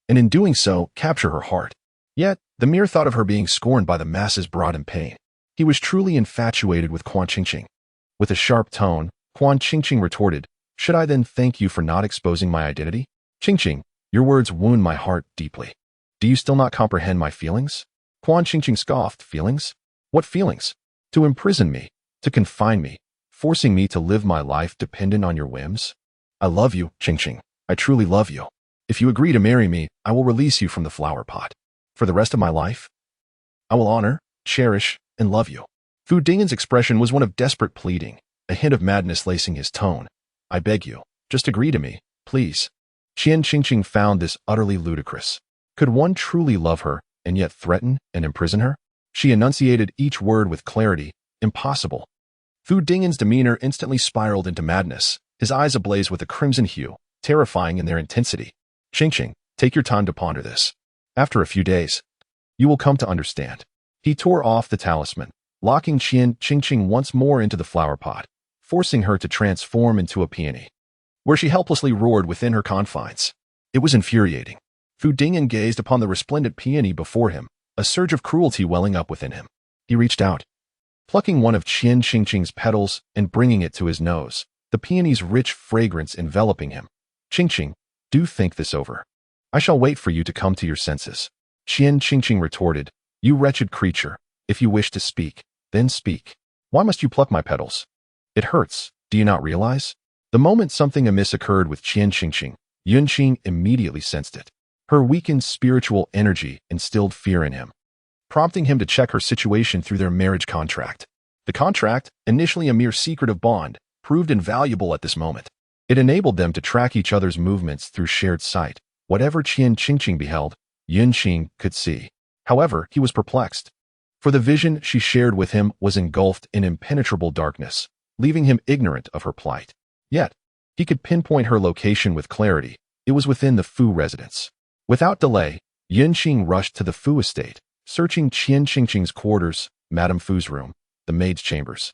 and in doing so, capture her heart. Yet, the mere thought of her being scorned by the masses brought him pain. He was truly infatuated with Quan Qingqing. With a sharp tone, Quan Qingqing retorted, Should I then thank you for not exposing my identity? Qingqing, your words wound my heart deeply. Do you still not comprehend my feelings? Quan Qingqing scoffed. Feelings? What feelings? To imprison me, to confine me, forcing me to live my life dependent on your whims? I love you, Qingqing. I truly love you. If you agree to marry me, I will release you from the flower pot. For the rest of my life, I will honor, cherish, and love you. Fu Dingyan's expression was one of desperate pleading, a hint of madness lacing his tone. I beg you, just agree to me, please. Qian Qingqing found this utterly ludicrous. Could one truly love her and yet threaten and imprison her? She enunciated each word with clarity. Impossible. Fu Dingyan's demeanor instantly spiraled into madness, his eyes ablaze with a crimson hue, terrifying in their intensity. Qingqing, take your time to ponder this. After a few days, you will come to understand. He tore off the talisman, locking Qian Qingqing once more into the flower pot, forcing her to transform into a peony, where she helplessly roared within her confines. It was infuriating. Fu Dingyan gazed upon the resplendent peony before him, a surge of cruelty welling up within him. He reached out, plucking one of Qian Qingqing's petals and bringing it to his nose, the peony's rich fragrance enveloping him. Qingqing, do think this over. I shall wait for you to come to your senses. Qian Qingqing retorted, You wretched creature, if you wish to speak, then speak. Why must you pluck my petals? It hurts, do you not realize? The moment something amiss occurred with Qian Qingqing, Yunqing immediately sensed it. Her weakened spiritual energy instilled fear in him, prompting him to check her situation through their marriage contract. The contract, initially a mere secretive bond, proved invaluable at this moment. It enabled them to track each other's movements through shared sight. Whatever Qian Qingqing beheld, Yunqing could see. However, he was perplexed, for the vision she shared with him was engulfed in impenetrable darkness, leaving him ignorant of her plight. Yet, he could pinpoint her location with clarity. It was within the Fu residence. Without delay, Yunqing rushed to the Fu estate, searching Qian Qingqing's quarters, Madame Fu's room, the maid's chambers,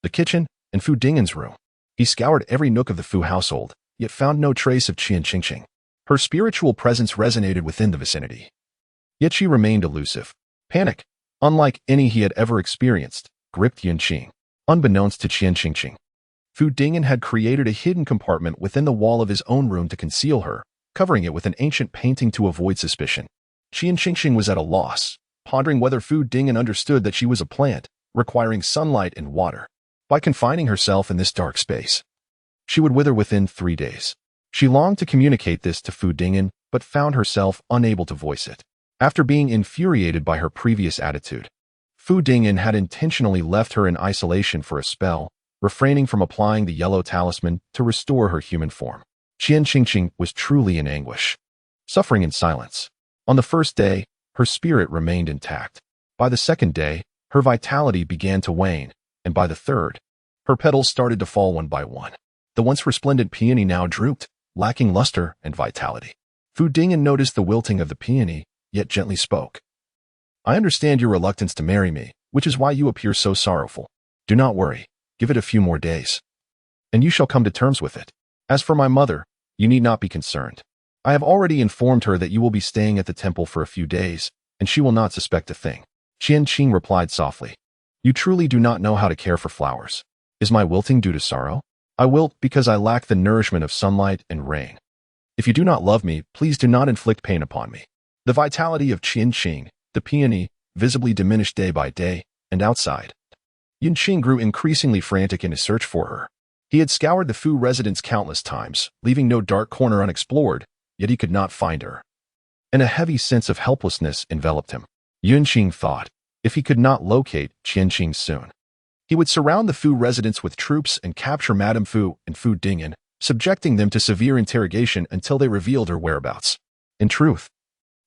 the kitchen, and Fu Dingyan's room. He scoured every nook of the Fu household, yet found no trace of Qian Qingqing. Her spiritual presence resonated within the vicinity. Yet she remained elusive. Panic, unlike any he had ever experienced, gripped Yunqing. Unbeknownst to Qian Qingqing, Fu Dingyan had created a hidden compartment within the wall of his own room to conceal her, covering it with an ancient painting to avoid suspicion. Qian Qingqing was at a loss, pondering whether Fu Dingyan understood that she was a plant, requiring sunlight and water. By confining herself in this dark space, she would wither within 3 days. She longed to communicate this to Fu Dingyan, but found herself unable to voice it. After being infuriated by her previous attitude, Fu Dingyan had intentionally left her in isolation for a spell, refraining from applying the yellow talisman to restore her human form. Qian Qingqing was truly in anguish, suffering in silence. On the first day, her spirit remained intact. By the second day, her vitality began to wane, and by the third, her petals started to fall one by one. The once resplendent peony now drooped, lacking luster and vitality. Fu Dingyan noticed the wilting of the peony, yet gently spoke. I understand your reluctance to marry me, which is why you appear so sorrowful. Do not worry, give it a few more days, and you shall come to terms with it. As for my mother, you need not be concerned. I have already informed her that you will be staying at the temple for a few days, and she will not suspect a thing. Qian Qing replied softly. You truly do not know how to care for flowers. Is my wilting due to sorrow? I wilt because I lack the nourishment of sunlight and rain. If you do not love me, please do not inflict pain upon me. The vitality of Qian Qing, the peony, visibly diminished day by day, and outside. Yun Qing grew increasingly frantic in his search for her. He had scoured the Fu residence countless times, leaving no dark corner unexplored, yet he could not find her. And a heavy sense of helplessness enveloped him. Yun Qing thought, if he could not locate Qian Qing soon, he would surround the Fu residence with troops and capture Madame Fu and Fu Dingyan, subjecting them to severe interrogation until they revealed her whereabouts. In truth,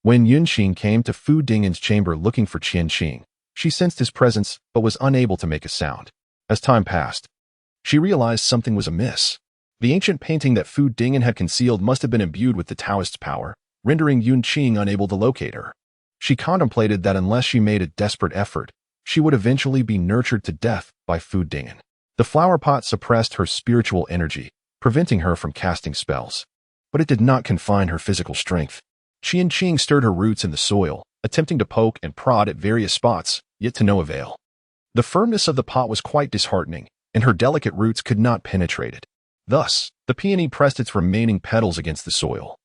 when Yun Qing came to Fu Dingyan's chamber looking for Qian Qing, she sensed his presence but was unable to make a sound. As time passed, she realized something was amiss. The ancient painting that Fu Dingyan had concealed must have been imbued with the Taoist's power, rendering Yun Qing unable to locate her. She contemplated that unless she made a desperate effort, she would eventually be nurtured to death by Fu Dingyan. The flower pot suppressed her spiritual energy, preventing her from casting spells. But it did not confine her physical strength. Qian Qing stirred her roots in the soil, attempting to poke and prod at various spots, yet to no avail. The firmness of the pot was quite disheartening, and her delicate roots could not penetrate it. Thus, the peony pressed its remaining petals against the soil,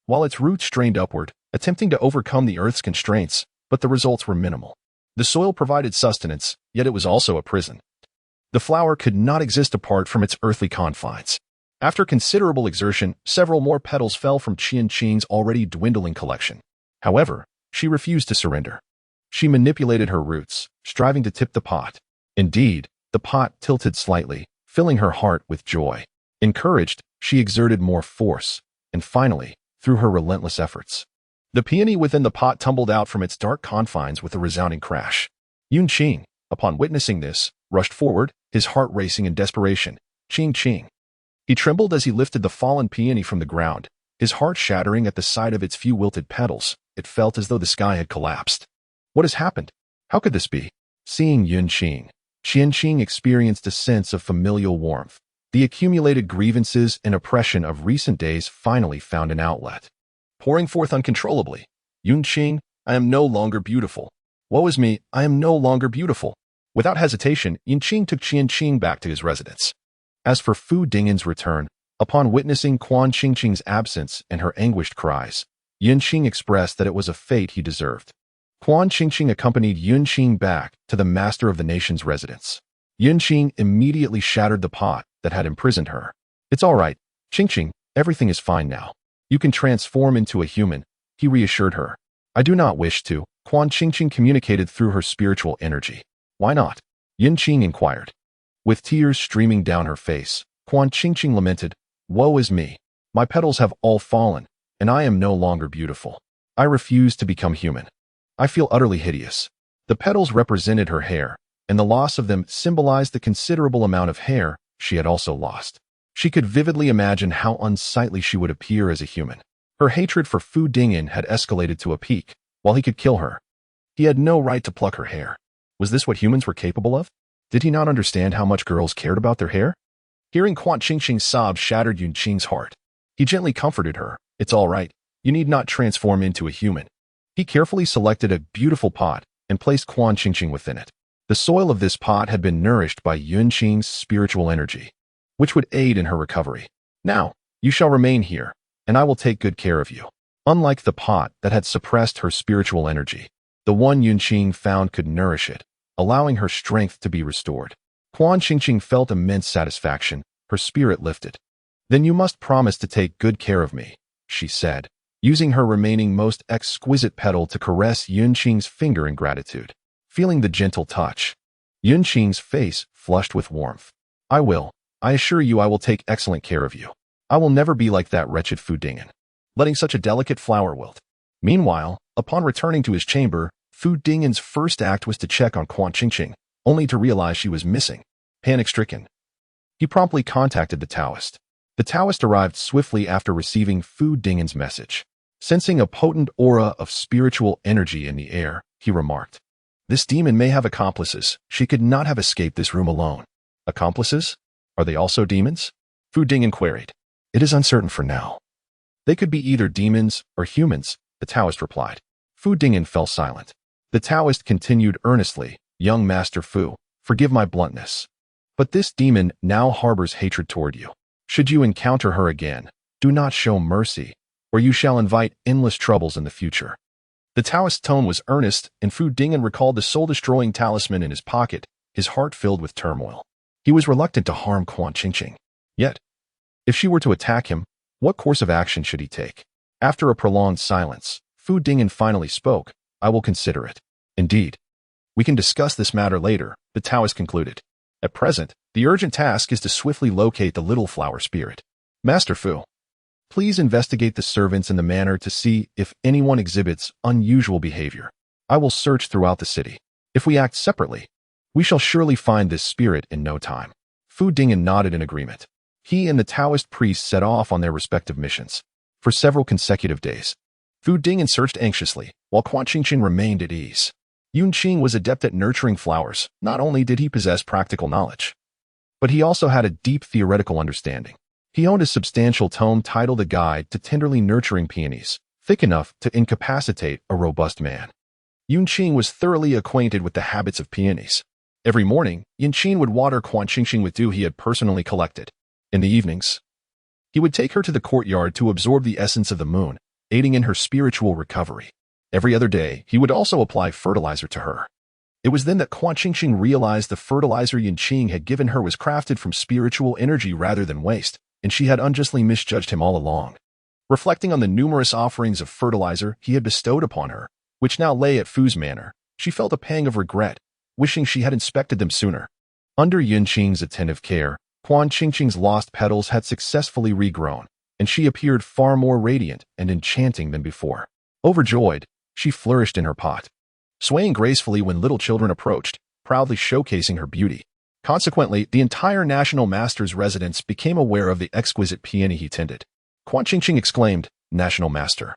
while its roots strained upward, attempting to overcome the earth's constraints, but the results were minimal. The soil provided sustenance, yet it was also a prison. The flower could not exist apart from its earthly confines. After considerable exertion, several more petals fell from Qian Qing's already dwindling collection. However, she refused to surrender. She manipulated her roots, striving to tip the pot. Indeed, the pot tilted slightly, filling her heart with joy. Encouraged, she exerted more force, and finally, through her relentless efforts, the peony within the pot tumbled out from its dark confines with a resounding crash. Yun Qing, upon witnessing this, rushed forward, his heart racing in desperation. Qing Qing. He trembled as he lifted the fallen peony from the ground, his heart shattering at the sight of its few wilted petals. It felt as though the sky had collapsed. What has happened? How could this be? Seeing Yun Qing, Qian Qing experienced a sense of familial warmth. The accumulated grievances and oppression of recent days finally found an outlet. Pouring forth uncontrollably, Yun Qing, I am no longer beautiful. Woe is me, I am no longer beautiful. Without hesitation, Yun Qing took Qian Qing back to his residence. As for Fu Dingyan's return, upon witnessing Quan Qingqing's absence and her anguished cries, Yun Qing expressed that it was a fate he deserved. Quan Qingqing accompanied Yun Qing back to the master of the nation's residence. Yun Qing immediately shattered the pot that had imprisoned her. It's all right, Qingqing, everything is fine now. You can transform into a human, he reassured her. I do not wish to, Quan Qingqing communicated through her spiritual energy. Why not? Yun Qing inquired. With tears streaming down her face, Quan Qingqing lamented, Woe is me. My petals have all fallen, and I am no longer beautiful. I refuse to become human. I feel utterly hideous. The petals represented her hair, and the loss of them symbolized the considerable amount of hair she had also lost. She could vividly imagine how unsightly she would appear as a human. Her hatred for Fu Dingyan had escalated to a peak. While he could kill her, he had no right to pluck her hair. Was this what humans were capable of? Did he not understand how much girls cared about their hair? Hearing Quan Qingqing's sobs shattered Yun Qing's heart. He gently comforted her. It's all right. You need not transform into a human. He carefully selected a beautiful pot and placed Quan Qingqing within it. The soil of this pot had been nourished by Yun Qing's spiritual energy, which would aid in her recovery. Now, you shall remain here, and I will take good care of you. Unlike the pot that had suppressed her spiritual energy, the one Yun Qing found could nourish it, allowing her strength to be restored. Quan Qingqing felt immense satisfaction, her spirit lifted. Then you must promise to take good care of me, she said, using her remaining most exquisite petal to caress Yun Qing's finger in gratitude. Feeling the gentle touch, Yun Qing's face flushed with warmth. I will. I assure you I will take excellent care of you. I will never be like that wretched Fu Dingin, letting such a delicate flower wilt. Meanwhile, upon returning to his chamber, Fu Dingin's first act was to check on Quan Qingqing, only to realize she was missing. Panic-stricken, he promptly contacted the Taoist. The Taoist arrived swiftly after receiving Fu Dingin's message. Sensing a potent aura of spiritual energy in the air, he remarked, "This demon may have accomplices. She could not have escaped this room alone." Accomplices? Are they also demons? Fu Dingin queried. It is uncertain for now. They could be either demons or humans, the Taoist replied. Fu Dingin fell silent. The Taoist continued earnestly, Young Master Fu, forgive my bluntness. But this demon now harbors hatred toward you. Should you encounter her again, do not show mercy, or you shall invite endless troubles in the future. The Taoist's tone was earnest, and Fu Dingin recalled the soul-destroying talisman in his pocket, his heart filled with turmoil. He was reluctant to harm Quan Qingqing. Yet, if she were to attack him, what course of action should he take? After a prolonged silence, Fu Dingin finally spoke, I will consider it. Indeed. We can discuss this matter later, the Taoist concluded. At present, the urgent task is to swiftly locate the little flower spirit. Master Fu, please investigate the servants in the manor to see if anyone exhibits unusual behavior. I will search throughout the city. If we act separately, we shall surely find this spirit in no time. Fu Dingin nodded in agreement. He and the Taoist priest set off on their respective missions. For several consecutive days, Fu Dingin searched anxiously, while Quan Qingqing remained at ease. Yunqing was adept at nurturing flowers. Not only did he possess practical knowledge, but he also had a deep theoretical understanding. He owned a substantial tome titled A Guide to Tenderly Nurturing Peonies, thick enough to incapacitate a robust man. Yunqing was thoroughly acquainted with the habits of peonies. Every morning, Yunqing would water Quan Qingqing with dew he had personally collected. In the evenings, he would take her to the courtyard to absorb the essence of the moon, aiding in her spiritual recovery. Every other day, he would also apply fertilizer to her. It was then that Quan Qingqing realized the fertilizer Yunqing had given her was crafted from spiritual energy rather than waste, and she had unjustly misjudged him all along. Reflecting on the numerous offerings of fertilizer he had bestowed upon her, which now lay at Fu's manor, she felt a pang of regret, wishing she had inspected them sooner. Under Yunqing's attentive care, Quan Qingqing's lost petals had successfully regrown, and she appeared far more radiant and enchanting than before. Overjoyed, she flourished in her pot, swaying gracefully when little children approached, proudly showcasing her beauty. Consequently, the entire National Master's residence became aware of the exquisite peony he tended. Quan Qingqing exclaimed, National Master,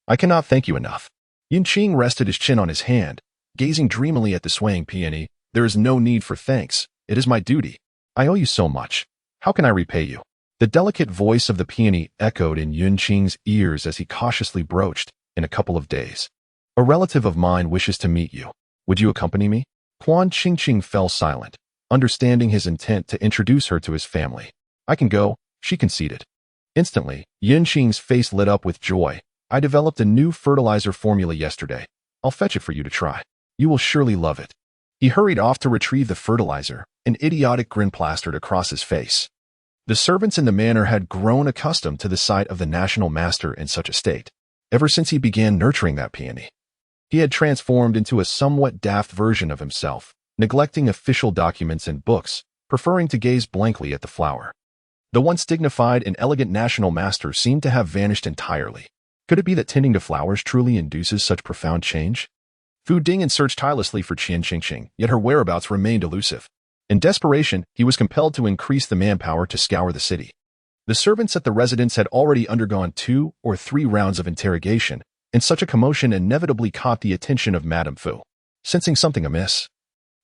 I cannot thank you enough. Yunqing rested his chin on his hand, gazing dreamily at the swaying peony. There is no need for thanks. It is my duty. I owe you so much. How can I repay you? The delicate voice of the peony echoed in Yunqing's ears as he cautiously broached, in a couple of days. A relative of mine wishes to meet you. Would you accompany me? Quan Qingqing fell silent, understanding his intent to introduce her to his family. I can go, she conceded. Instantly, Yunqing's face lit up with joy. I developed a new fertilizer formula yesterday. I'll fetch it for you to try. You will surely love it. He hurried off to retrieve the fertilizer, an idiotic grin plastered across his face. The servants in the manor had grown accustomed to the sight of the National Master in such a state. Ever since he began nurturing that peony, he had transformed into a somewhat daft version of himself, neglecting official documents and books, preferring to gaze blankly at the flower. The once dignified and elegant National Master seemed to have vanished entirely. Could it be that tending to flowers truly induces such profound change? Fu Dingin searched tirelessly for Quan Qingqing, yet her whereabouts remained elusive. In desperation, he was compelled to increase the manpower to scour the city. The servants at the residence had already undergone 2 or 3 rounds of interrogation, and such a commotion inevitably caught the attention of Madame Fu. Sensing something amiss,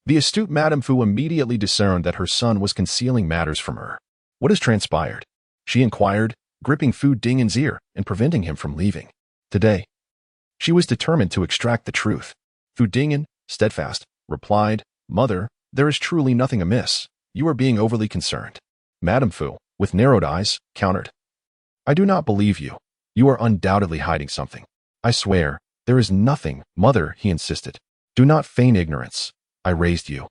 the astute Madame Fu immediately discerned that her son was concealing matters from her. What has transpired? She inquired, gripping Fu Dingin's ear and preventing him from leaving. Today, she was determined to extract the truth. Fu Dingin, steadfast, replied, Mother, there is truly nothing amiss. You are being overly concerned. Madame Fu, with narrowed eyes, countered. I do not believe you. You are undoubtedly hiding something. I swear, there is nothing, Mother, he insisted. Do not feign ignorance. I raised you,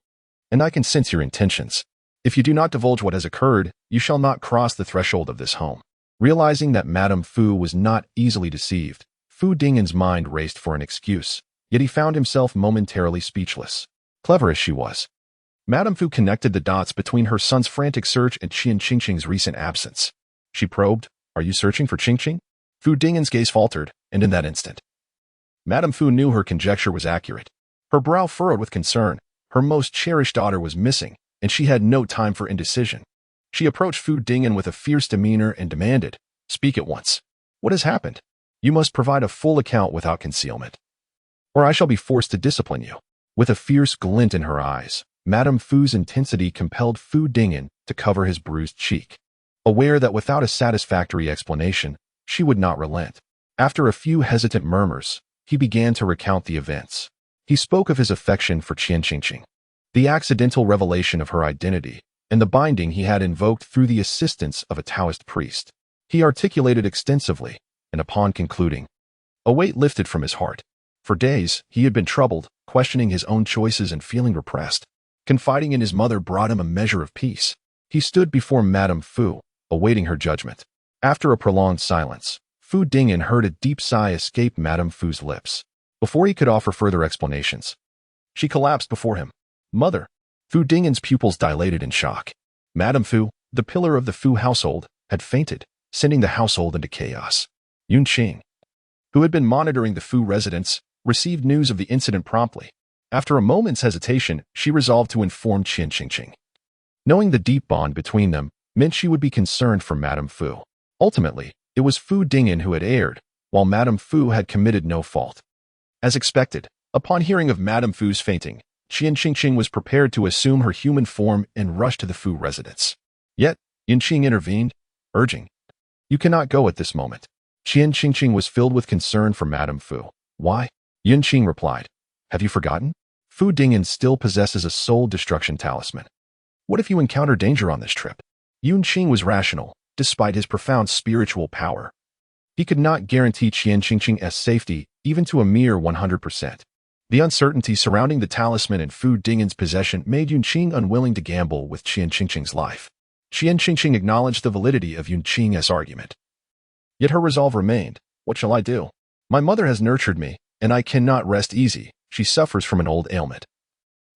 and I can sense your intentions. If you do not divulge what has occurred, you shall not cross the threshold of this home. Realizing that Madame Fu was not easily deceived, Fu Dingin's mind raced for an excuse, yet he found himself momentarily speechless. Clever as she was, Madame Fu connected the dots between her son's frantic search and Quan Qingqing's recent absence. She probed, "Are you searching for Qingqing?" Fu Dingen's gaze faltered, and in that instant, Madame Fu knew her conjecture was accurate. Her brow furrowed with concern. Her most cherished daughter was missing, and she had no time for indecision. She approached Fu Dingen with a fierce demeanor and demanded, "Speak at once. What has happened? You must provide a full account without concealment, or I shall be forced to discipline you." With a fierce glint in her eyes, Madame Fu's intensity compelled Fu Dingen to cover his bruised cheek. Aware that without a satisfactory explanation, she would not relent. After a few hesitant murmurs, he began to recount the events. He spoke of his affection for Qian Qingqing, the accidental revelation of her identity, and the binding he had invoked through the assistance of a Taoist priest. He articulated extensively, and upon concluding, a weight lifted from his heart. For days, he had been troubled, questioning his own choices and feeling repressed. Confiding in his mother brought him a measure of peace. He stood before Madame Fu, awaiting her judgment. After a prolonged silence, Fu Dingen heard a deep sigh escape Madame Fu's lips. Before he could offer further explanations, she collapsed before him. "Mother!" Fu Dingen's pupils dilated in shock. Madame Fu, the pillar of the Fu household, had fainted, sending the household into chaos. Yun Qing, who had been monitoring the Fu residence, received news of the incident promptly. After a moment's hesitation, she resolved to inform Qian Qingqing. Knowing the deep bond between them meant she would be concerned for Madame Fu. Ultimately, it was Fu Dingen who had erred, while Madame Fu had committed no fault. As expected, upon hearing of Madame Fu's fainting, Qian Qingqing was prepared to assume her human form and rush to the Fu residence. Yet, Yun Qing intervened, urging, "You cannot go at this moment." Qian Qingqing was filled with concern for Madame Fu. "Why?" Yun Qing replied, "Have you forgotten? Fu Dingen still possesses a soul destruction talisman. What if you encounter danger on this trip?" Yun Qing was rational, despite his profound spiritual power. He could not guarantee Qian Qingqing's safety, even to a mere 100%. The uncertainty surrounding the talisman and Fu Dingen's possession made Yun Qing unwilling to gamble with Qian Qingqing's life. Qian Qingqing acknowledged the validity of Yun Qing's argument. Yet her resolve remained. "What shall I do? My mother has nurtured me, and I cannot rest easy. She suffers from an old ailment,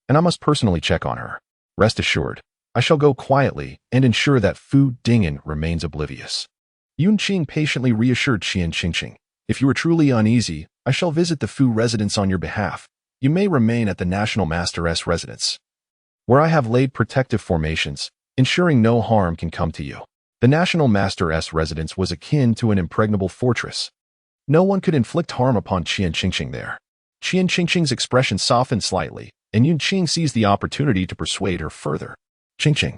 and I must personally check on her. Rest assured, I shall go quietly and ensure that Fu Dingen remains oblivious." Yun Qing patiently reassured Qian Qingqing, "If you are truly uneasy, I shall visit the Fu residence on your behalf. You may remain at the National Master's residence, where I have laid protective formations, ensuring no harm can come to you." The National Master's residence was akin to an impregnable fortress. No one could inflict harm upon Qian Qingqing there. Qian Qingqing's expression softened slightly, and Yun Qing seized the opportunity to persuade her further. "Qingqing,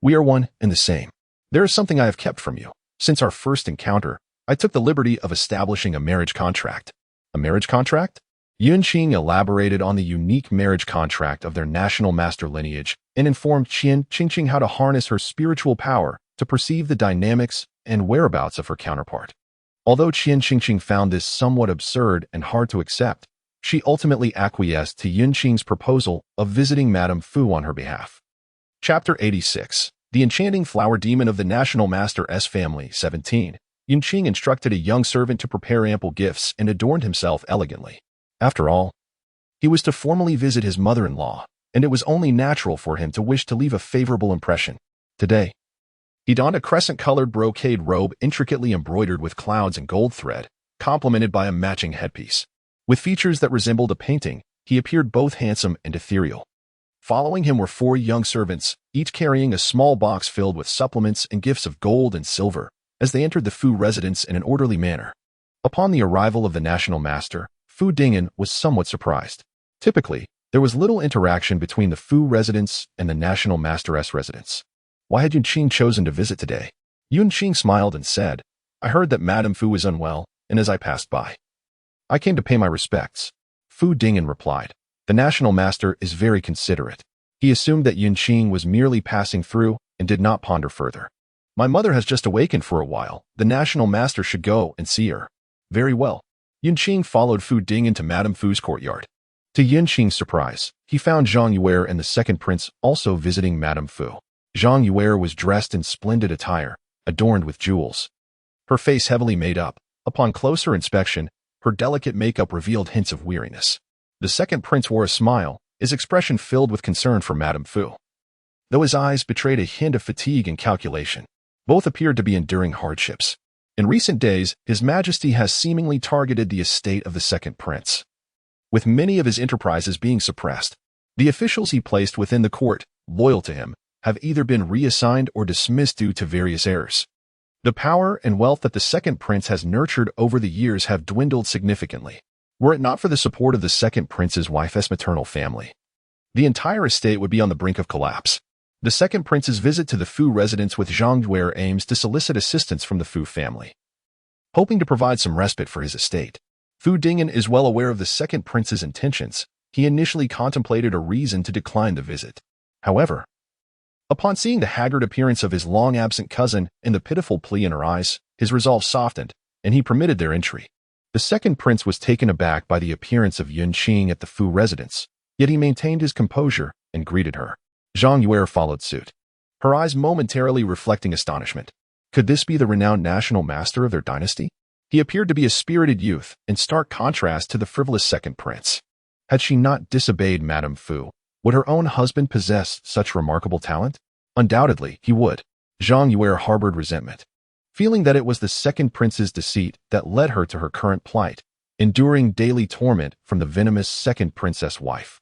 we are one and the same. There is something I have kept from you. Since our first encounter, I took the liberty of establishing a marriage contract." "A marriage contract?" Yun Qing elaborated on the unique marriage contract of their national master lineage and informed Qian Qingqing how to harness her spiritual power to perceive the dynamics and whereabouts of her counterpart. Although Qian Qingqing found this somewhat absurd and hard to accept, she ultimately acquiesced to Yun Qing's proposal of visiting Madame Fu on her behalf. Chapter 86. The Enchanting Flower Demon of the National Master's Family, 17. Yun Qing instructed a young servant to prepare ample gifts and adorned himself elegantly. After all, he was to formally visit his mother-in-law, and it was only natural for him to wish to leave a favorable impression. Today, he donned a crescent-colored brocade robe intricately embroidered with clouds and gold thread, complemented by a matching headpiece. With features that resembled a painting, he appeared both handsome and ethereal. Following him were 4 young servants, each carrying a small box filled with supplements and gifts of gold and silver, as they entered the Fu residence in an orderly manner. Upon the arrival of the National Master, Fu Dingen was somewhat surprised. Typically, there was little interaction between the Fu residence and the National Master's residence. Why had Yun Qing chosen to visit today? Yun Qing smiled and said, "I heard that Madame Fu was unwell, and as I passed by, I came to pay my respects." Fu Dingen replied, "The National Master is very considerate." He assumed that Yun Qing was merely passing through and did not ponder further. "My mother has just awakened for a while. The National Master should go and see her." "Very well." Yun Qing followed Fu Dingen to Madame Fu's courtyard. To Yun Qing's surprise, he found Zhang Yuer and the second prince also visiting Madame Fu. Zhang Yuer was dressed in splendid attire, adorned with jewels. Her face heavily made up. Upon closer inspection, her delicate makeup revealed hints of weariness. The second prince wore a smile, his expression filled with concern for Madame Fu, though his eyes betrayed a hint of fatigue and calculation. Both appeared to be enduring hardships. In recent days, His Majesty has seemingly targeted the estate of the second prince, with many of his enterprises being suppressed. The officials he placed within the court, loyal to him, have either been reassigned or dismissed due to various errors. The power and wealth that the second prince has nurtured over the years have dwindled significantly. Were it not for the support of the second prince's wife's maternal family, the entire estate would be on the brink of collapse. The second prince's visit to the Fu residence with Zhang Yue aims to solicit assistance from the Fu family, hoping to provide some respite for his estate. Fu Dingyan is well aware of the second prince's intentions. He initially contemplated a reason to decline the visit. However, upon seeing the haggard appearance of his long-absent cousin and the pitiful plea in her eyes, his resolve softened, and he permitted their entry. The second prince was taken aback by the appearance of Yunqing at the Fu residence, yet he maintained his composure and greeted her. Zhang Yue followed suit, her eyes momentarily reflecting astonishment. Could this be the renowned national master of their dynasty? He appeared to be a spirited youth, in stark contrast to the frivolous second prince. Had she not disobeyed Madame Fu, would her own husband possess such remarkable talent? Undoubtedly, he would. Zhang Yue harbored resentment, feeling that it was the second prince's deceit that led her to her current plight, enduring daily torment from the venomous second princess wife.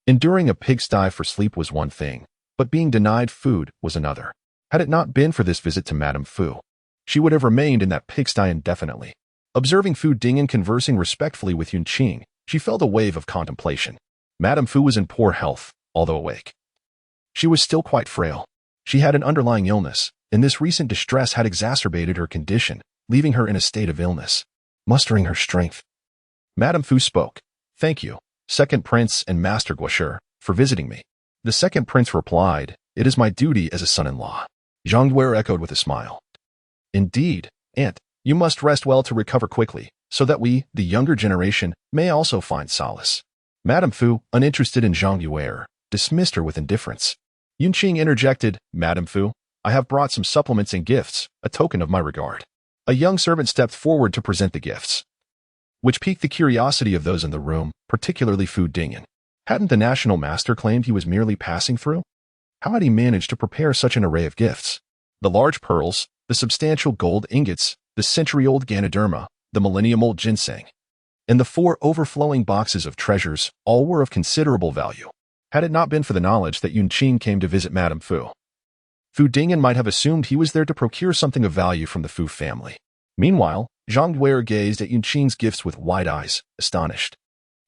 Enduring a pigsty for sleep was one thing, but being denied food was another. Had it not been for this visit to Madame Fu, she would have remained in that pigsty indefinitely. Observing Fu Dingyan conversing respectfully with Yunqing, she felt a wave of contemplation. Madame Fu was in poor health, although awake. She was still quite frail. She had an underlying illness, and this recent distress had exacerbated her condition, leaving her in a state of illness. Mustering her strength, Madame Fu spoke. "Thank you, Second Prince and Master Guosher, for visiting me." The second prince replied, "It is my duty as a son-in-law." Zhang Yue echoed with a smile. "Indeed, Aunt, you must rest well to recover quickly, so that we, the younger generation, may also find solace." Madame Fu, uninterested in Zhang Yue, dismissed her with indifference. Yunqing interjected, "Madame Fu, I have brought some supplements and gifts, a token of my regard." A young servant stepped forward to present the gifts, which piqued the curiosity of those in the room, particularly Fu Dingyan. Hadn't the national master claimed he was merely passing through? How had he managed to prepare such an array of gifts? The large pearls, the substantial gold ingots, the century-old Ganoderma, the millennium-old ginseng, and the 4 overflowing boxes of treasures, all were of considerable value. Had it not been for the knowledge that Yunqing came to visit Madame Fu, Fu Dingyan might have assumed he was there to procure something of value from the Fu family. Meanwhile, Zhang Yue gazed at Yunqing's gifts with wide eyes, astonished.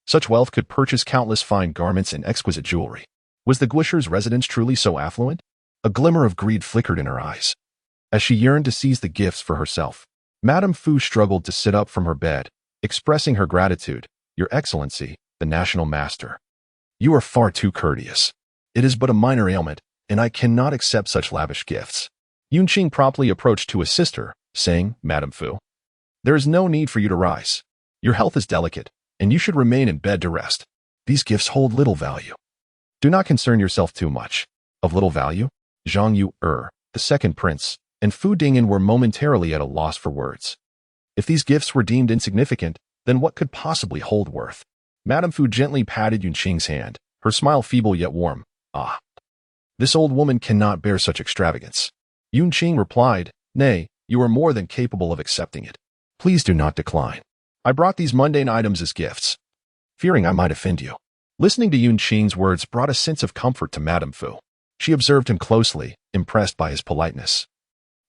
Such wealth could purchase countless fine garments and exquisite jewelry. Was the Guosher's residence truly so affluent? A glimmer of greed flickered in her eyes, as she yearned to seize the gifts for herself. Madame Fu struggled to sit up from her bed, expressing her gratitude. "Your Excellency, the national master, you are far too courteous. It is but a minor ailment, and I cannot accept such lavish gifts." Yunqing promptly approached to assist her, saying, "Madame Fu, there is no need for you to rise. Your health is delicate, and you should remain in bed to rest. These gifts hold little value. Do not concern yourself too much." Of little value? Zhang Yue, the second prince, and Fu Dingyan were momentarily at a loss for words. If these gifts were deemed insignificant, then what could possibly hold worth? Madame Fu gently patted Yunqing's hand, her smile feeble yet warm. "Ah, this old woman cannot bear such extravagance." Yunqing replied, "Nay, you are more than capable of accepting it. Please do not decline. I brought these mundane items as gifts, fearing I might offend you." Listening to Yunqing's words brought a sense of comfort to Madame Fu. She observed him closely, impressed by his politeness,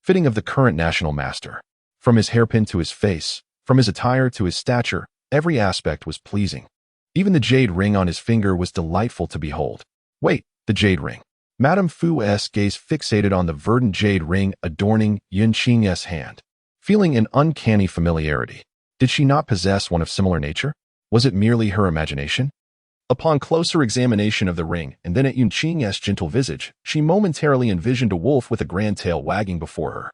fitting of the current national master. From his hairpin to his face, from his attire to his stature, every aspect was pleasing. Even the jade ring on his finger was delightful to behold. Wait, the jade ring. Madame Fu's gaze fixated on the verdant jade ring adorning Yunqing's hand, feeling an uncanny familiarity. Did she not possess one of similar nature? Was it merely her imagination? Upon closer examination of the ring and then at Yunqing's gentle visage, she momentarily envisioned a wolf with a grand tail wagging before her.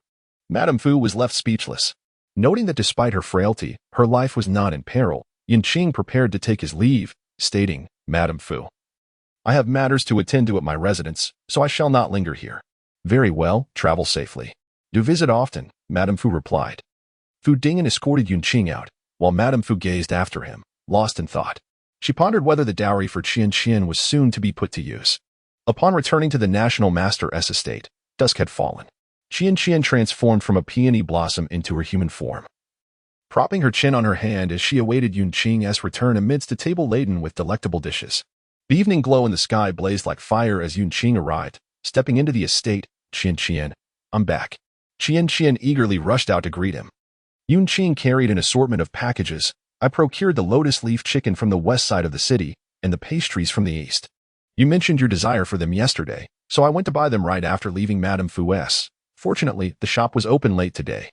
Madame Fu was left speechless. Noting that despite her frailty, her life was not in peril, Yunqing prepared to take his leave, stating, "Madame Fu, I have matters to attend to at my residence, so I shall not linger here." "Very well, travel safely. Do visit often," Madame Fu replied. Fu Dingyan escorted Yunqing out, while Madame Fu gazed after him, lost in thought. She pondered whether the dowry for Qian was soon to be put to use. Upon returning to the national master's estate, dusk had fallen. Qian transformed from a peony blossom into her human form. Propping her chin on her hand as she awaited Yunqing's return amidst a table laden with delectable dishes. The evening glow in the sky blazed like fire as Yunqing arrived, stepping into the estate. Qian, I'm back. Qian eagerly rushed out to greet him. Yunqing carried an assortment of packages. I procured the lotus leaf chicken from the west side of the city and the pastries from the east. You mentioned your desire for them yesterday, so I went to buy them right after leaving Madame Fu's. Fortunately, the shop was open late today.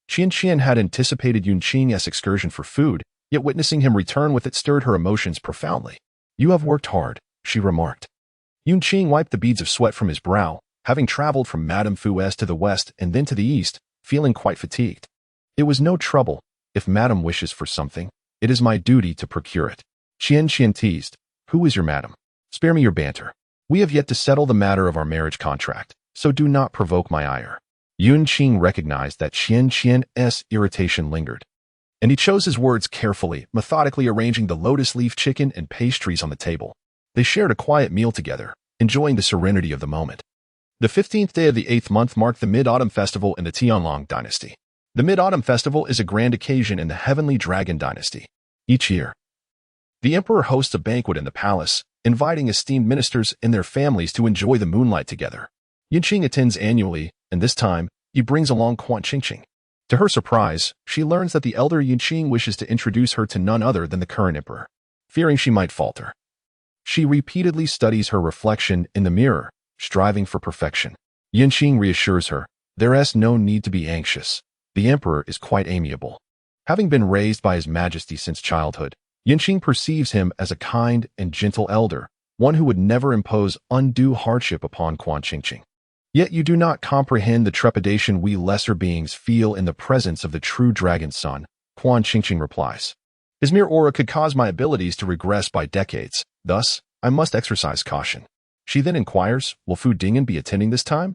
Qian had anticipated Yunqing's excursion for food, yet witnessing him return with it stirred her emotions profoundly. You have worked hard, she remarked. Yunqing wiped the beads of sweat from his brow, having traveled from Madame Fu's to the west and then to the east, feeling quite fatigued. It was no trouble. If Madame wishes for something, it is my duty to procure it. Qian teased. Who is your Madame? Spare me your banter. We have yet to settle the matter of our marriage contract, so do not provoke my ire. Yunqing recognized that Qian's irritation lingered, and he chose his words carefully, methodically arranging the lotus leaf chicken and pastries on the table. They shared a quiet meal together, enjoying the serenity of the moment. The 15th day of the 8th month marked the Mid-Autumn Festival in the Tianlong dynasty. The Mid-Autumn Festival is a grand occasion in the Heavenly Dragon dynasty. Each year, the emperor hosts a banquet in the palace, inviting esteemed ministers and their families to enjoy the moonlight together. Yunqing attends annually, and this time, he brings along Qingqing. To her surprise, she learns that the elder Yunqing wishes to introduce her to none other than the current emperor. Fearing she might falter, she repeatedly studies her reflection in the mirror, striving for perfection. Yunqing reassures her, there is no need to be anxious. The emperor is quite amiable. Having been raised by his majesty since childhood, Yunqing perceives him as a kind and gentle elder, one who would never impose undue hardship upon Qingqing. Yet you do not comprehend the trepidation we lesser beings feel in the presence of the true dragon's son, Qingqing replies. His mere aura could cause my abilities to regress by decades, thus, I must exercise caution. She then inquires, will Fu Dingyan be attending this time?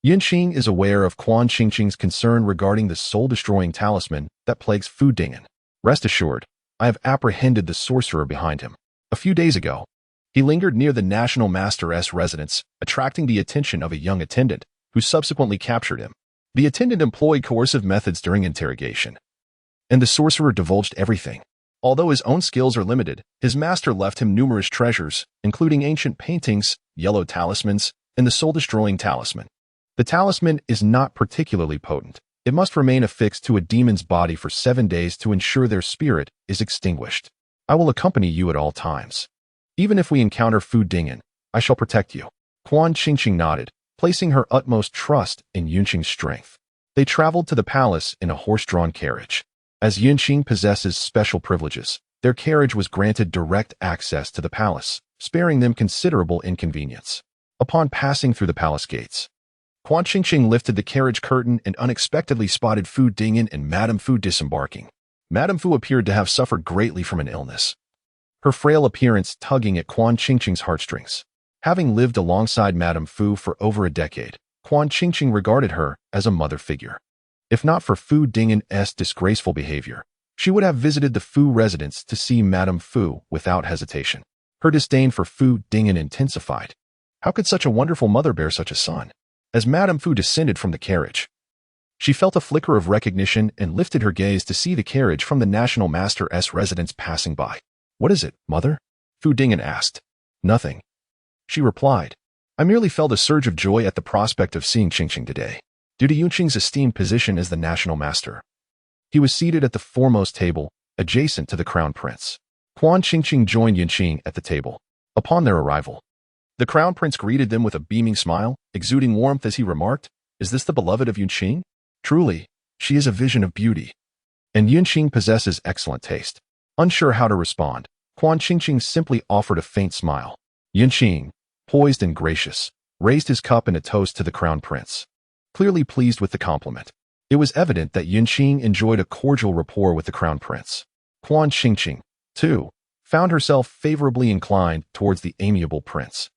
Yunqing is aware of Qingqing's concern regarding the soul-destroying talisman that plagues Fu Dingyan. Rest assured, I have apprehended the sorcerer behind him. A few days ago, he lingered near the National Master's residence, attracting the attention of a young attendant, who subsequently captured him. The attendant employed coercive methods during interrogation, and the sorcerer divulged everything. Although his own skills are limited, his master left him numerous treasures, including ancient paintings, yellow talismans, and the soul-destroying talisman. The talisman is not particularly potent. It must remain affixed to a demon's body for 7 days to ensure their spirit is extinguished. I will accompany you at all times. Even if we encounter Fu Dingyan, I shall protect you. Qingqing nodded, placing her utmost trust in Yunqing's strength. They traveled to the palace in a horse-drawn carriage. As Yunqing possesses special privileges, their carriage was granted direct access to the palace, sparing them considerable inconvenience. Upon passing through the palace gates, Qingqing lifted the carriage curtain and unexpectedly spotted Fu Dingyan and Madame Fu disembarking. Madame Fu appeared to have suffered greatly from an illness, her frail appearance tugging at Qingqing's heartstrings. Having lived alongside Madame Fu for over a decade, Qingqing regarded her as a mother figure. If not for Fu Dingyan's disgraceful behavior, she would have visited the Fu residence to see Madame Fu without hesitation. Her disdain for Fu Dingyan intensified. How could such a wonderful mother bear such a son? As Madame Fu descended from the carriage, she felt a flicker of recognition and lifted her gaze to see the carriage from the National Master's residence passing by. What is it, mother? Fu Dingyan asked. Nothing, she replied. I merely felt a surge of joy at the prospect of seeing Qingqing today, due to Yunqing's esteemed position as the National Master. He was seated at the foremost table, adjacent to the Crown Prince. Qingqing joined Yunqing at the table. Upon their arrival, the Crown Prince greeted them with a beaming smile, exuding warmth as he remarked, Is this the beloved of Yunqing? Truly, she is a vision of beauty. And Yunqing possesses excellent taste. Unsure how to respond, Qingqing simply offered a faint smile. Yunqing, poised and gracious, raised his cup in a toast to the Crown Prince. Clearly pleased with the compliment, it was evident that Yunqing enjoyed a cordial rapport with the Crown Prince. Qingqing, too, found herself favorably inclined towards the amiable prince,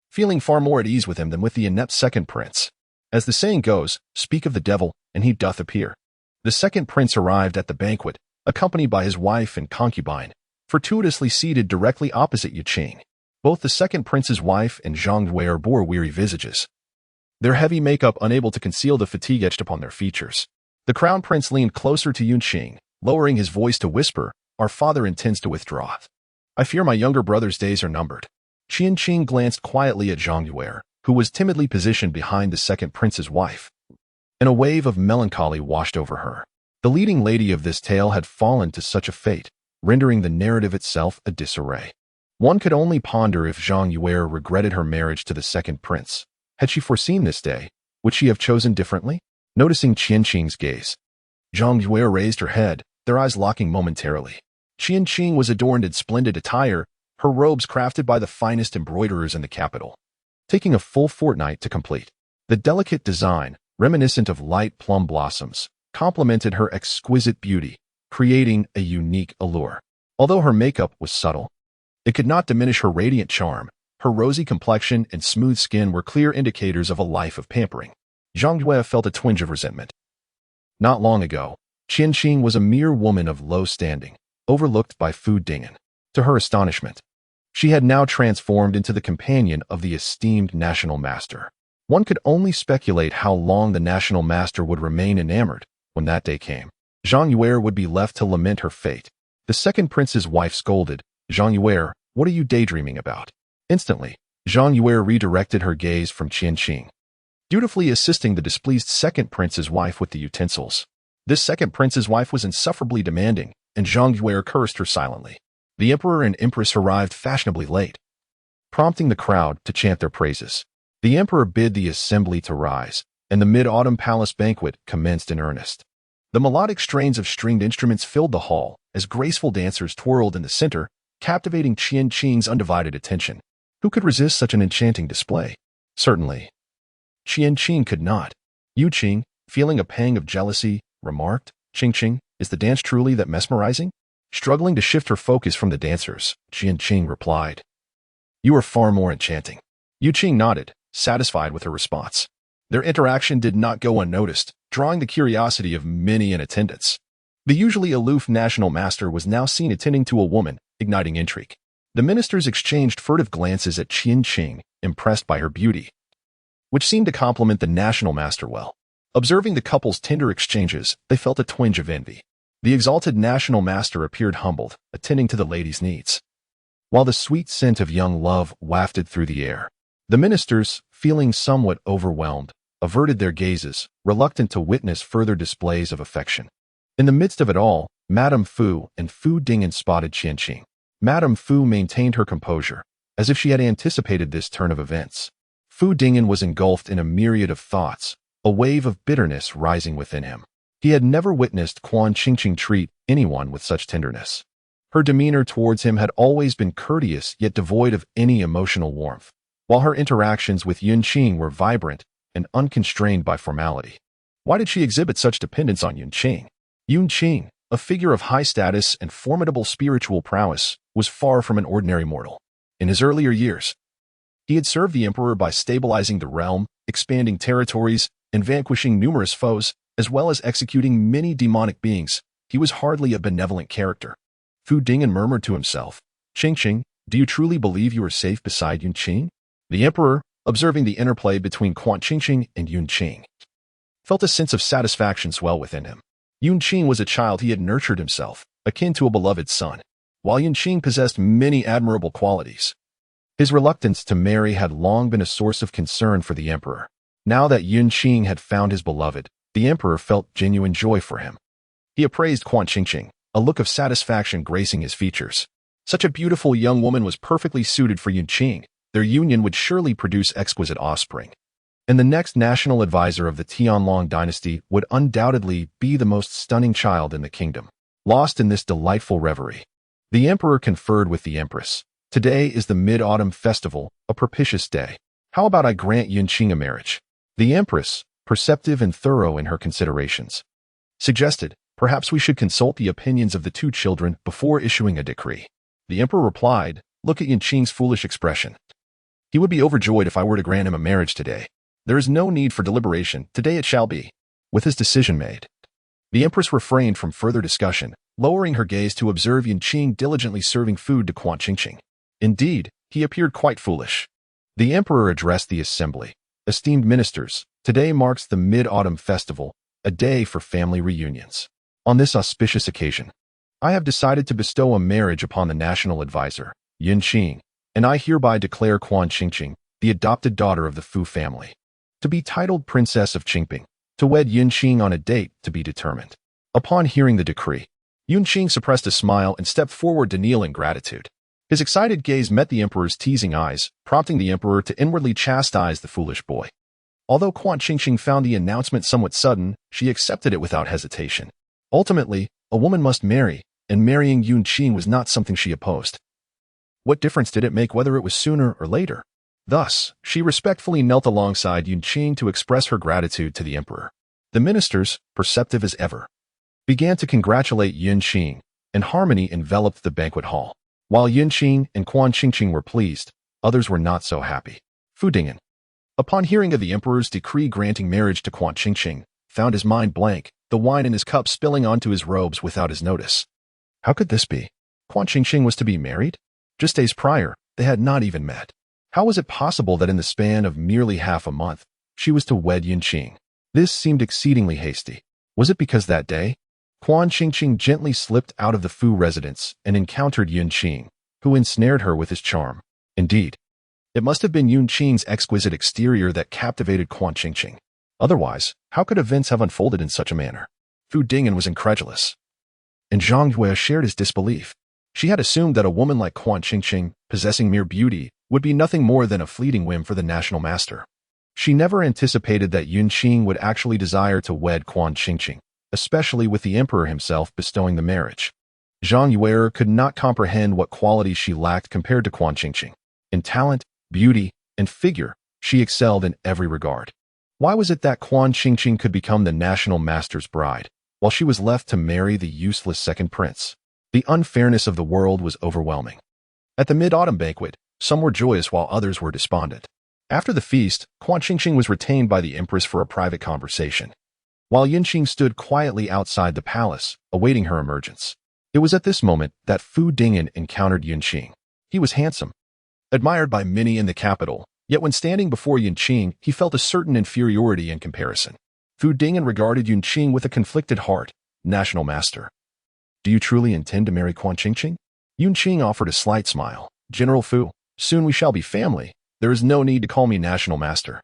feeling far more at ease with him than with the inept second prince. As the saying goes, speak of the devil, and he doth appear. The second prince arrived at the banquet, accompanied by his wife and concubine, fortuitously seated directly opposite Yunqing. Both the second prince's wife and Zhang Wei bore weary visages. their heavy makeup unable to conceal the fatigue etched upon their features. The crown prince leaned closer to Yunqing, lowering his voice to whisper, "Our father intends to withdraw. I fear my younger brother's days are numbered." Qianqing glanced quietly at Zhang Yue, who was timidly positioned behind the second prince's wife, and a wave of melancholy washed over her. The leading lady of this tale had fallen to such a fate, rendering the narrative itself a disarray. One could only ponder if Zhang Yue regretted her marriage to the second prince. Had she foreseen this day, would she have chosen differently? Noticing Qianqing's gaze, Zhang Yue raised her head, their eyes locking momentarily. Qianqing was adorned in splendid attire, her robes crafted by the finest embroiderers in the capital, taking a full fortnight to complete. The delicate design, reminiscent of light plum blossoms, complemented her exquisite beauty, creating a unique allure. Although her makeup was subtle, it could not diminish her radiant charm. Her rosy complexion and smooth skin were clear indicators of a life of pampering. Zhang Yue felt a twinge of resentment. Not long ago, Qianqing was a mere woman of low standing, overlooked by Fu Dingyan. To her astonishment, she had now transformed into the companion of the esteemed national master. One could only speculate how long the national master would remain enamored when that day came. Zhang Yue would be left to lament her fate. The second prince's wife scolded, "Zhang Yue, what are you daydreaming about?" Instantly, Zhang Yue redirected her gaze from Qianqing, dutifully assisting the displeased second prince's wife with the utensils. This second prince's wife was insufferably demanding, and Zhang Yue cursed her silently. The emperor and empress arrived fashionably late, prompting the crowd to chant their praises. The emperor bid the assembly to rise, and the mid-autumn palace banquet commenced in earnest. The melodic strains of stringed instruments filled the hall as graceful dancers twirled in the center, captivating Qianqing's undivided attention. Who could resist such an enchanting display? Certainly, Qianqing could not. Yunqing, feeling a pang of jealousy, remarked, "Qingqing, is the dance truly that mesmerizing?" Struggling to shift her focus from the dancers, Qianqing replied, "You are far more enchanting." Yunqing nodded, satisfied with her response. Their interaction did not go unnoticed, drawing the curiosity of many in attendance. The usually aloof national master was now seen attending to a woman, igniting intrigue. The ministers exchanged furtive glances at Qianqing, impressed by her beauty, which seemed to complement the national master well. Observing the couple's tender exchanges, they felt a twinge of envy. The exalted national master appeared humbled, attending to the lady's needs, while the sweet scent of young love wafted through the air. The ministers, feeling somewhat overwhelmed, averted their gazes, reluctant to witness further displays of affection. In the midst of it all, Madame Fu and Fu Dingyan spotted Qianqing. Madame Fu maintained her composure, as if she had anticipated this turn of events. Fu Dingyan was engulfed in a myriad of thoughts, a wave of bitterness rising within him. He had never witnessed Qianqing treat anyone with such tenderness. Her demeanor towards him had always been courteous yet devoid of any emotional warmth, while her interactions with Yunqing were vibrant and unconstrained by formality. Why did she exhibit such dependence on Yunqing? Yunqing, a figure of high status and formidable spiritual prowess, was far from an ordinary mortal. In his earlier years, he had served the emperor by stabilizing the realm, expanding territories, and vanquishing numerous foes, as well as executing many demonic beings. He was hardly a benevolent character. Fu Dingyan murmured to himself, "Qingqing, do you truly believe you are safe beside Yunqing?" The emperor, observing the interplay between Qianqing and Yunqing, felt a sense of satisfaction swell within him. Yunqing was a child he had nurtured himself, akin to a beloved son, while Yunqing possessed many admirable qualities. His reluctance to marry had long been a source of concern for the emperor. Now that Yunqing had found his beloved, the emperor felt genuine joy for him. He appraised Qianqing, a look of satisfaction gracing his features. Such a beautiful young woman was perfectly suited for Yunqing. Their union would surely produce exquisite offspring, and the next national advisor of the Tianlong dynasty would undoubtedly be the most stunning child in the kingdom. Lost in this delightful reverie, the emperor conferred with the empress. "Today is the Mid-Autumn Festival, a propitious day. How about I grant Yunqing a marriage?" The empress, perceptive and thorough in her considerations, suggested, "Perhaps we should consult the opinions of the two children before issuing a decree." The emperor replied, "Look at Yunqing's foolish expression. He would be overjoyed if I were to grant him a marriage today. There is no need for deliberation. Today it shall be." With his decision made, the empress refrained from further discussion, lowering her gaze to observe Yunqing diligently serving food to Qianqing. Indeed, he appeared quite foolish. The emperor addressed the assembly, Esteemed ministers, today marks the Mid-Autumn Festival, a day for family reunions. On this auspicious occasion, I have decided to bestow a marriage upon the national advisor, Yun Qing, and I hereby declare Quan Qingqing, the adopted daughter of the Fu family, to be titled Princess of Qingping, to wed Yun Qing on a date to be determined. Upon hearing the decree, Yun Qing suppressed a smile and stepped forward to kneel in gratitude. His excited gaze met the emperor's teasing eyes, prompting the emperor to inwardly chastise the foolish boy. Although Quan Qingqing found the announcement somewhat sudden, she accepted it without hesitation. Ultimately, a woman must marry, and marrying Yun Qing was not something she opposed. What difference did it make whether it was sooner or later? Thus, she respectfully knelt alongside Yun Qing to express her gratitude to the emperor. The ministers, perceptive as ever, began to congratulate Yun Qing, and harmony enveloped the banquet hall. While Yun Qing and Quan Qingqing were pleased, others were not so happy. Fu Dingyan, upon hearing of the emperor's decree granting marriage to Quan Qingqing, found his mind blank, the wine in his cup spilling onto his robes without his notice. How could this be? Quan Qingqing was to be married? Just days prior, they had not even met. How was it possible that in the span of merely half a month, she was to wed Yun Qing? This seemed exceedingly hasty. Was it because that day, Quan Qingqing gently slipped out of the Fu residence and encountered Yun Qing, who ensnared her with his charm? Indeed, it must have been Yun Qing's exquisite exterior that captivated Quan Qingqing. Otherwise, how could events have unfolded in such a manner? Fu Dingyan was incredulous, and Zhang Yue shared his disbelief. She had assumed that a woman like Quan Qingqing, possessing mere beauty, would be nothing more than a fleeting whim for the national master. She never anticipated that Yun Qing would actually desire to wed Quan Qingqing, especially with the emperor himself bestowing the marriage. Zhang Yue could not comprehend what qualities she lacked compared to Quan Qingqing. In talent, beauty, and figure, she excelled in every regard. Why was it that Quan Qingqing could become the national master's bride, while she was left to marry the useless second prince? The unfairness of the world was overwhelming. At the mid-autumn banquet, some were joyous while others were despondent. After the feast, Quan Qingqing was retained by the empress for a private conversation, while Yun Qing stood quietly outside the palace, awaiting her emergence. It was at this moment that Fu Dingyan encountered Yun Qing. He was handsome, admired by many in the capital, yet when standing before Yun Qing, he felt a certain inferiority in comparison. Fu Dingyan regarded Yun Qing with a conflicted heart. National master, do you truly intend to marry Quan Qingqing? Yun Qing offered a slight smile. General Fu, soon we shall be family. There is no need to call me national master.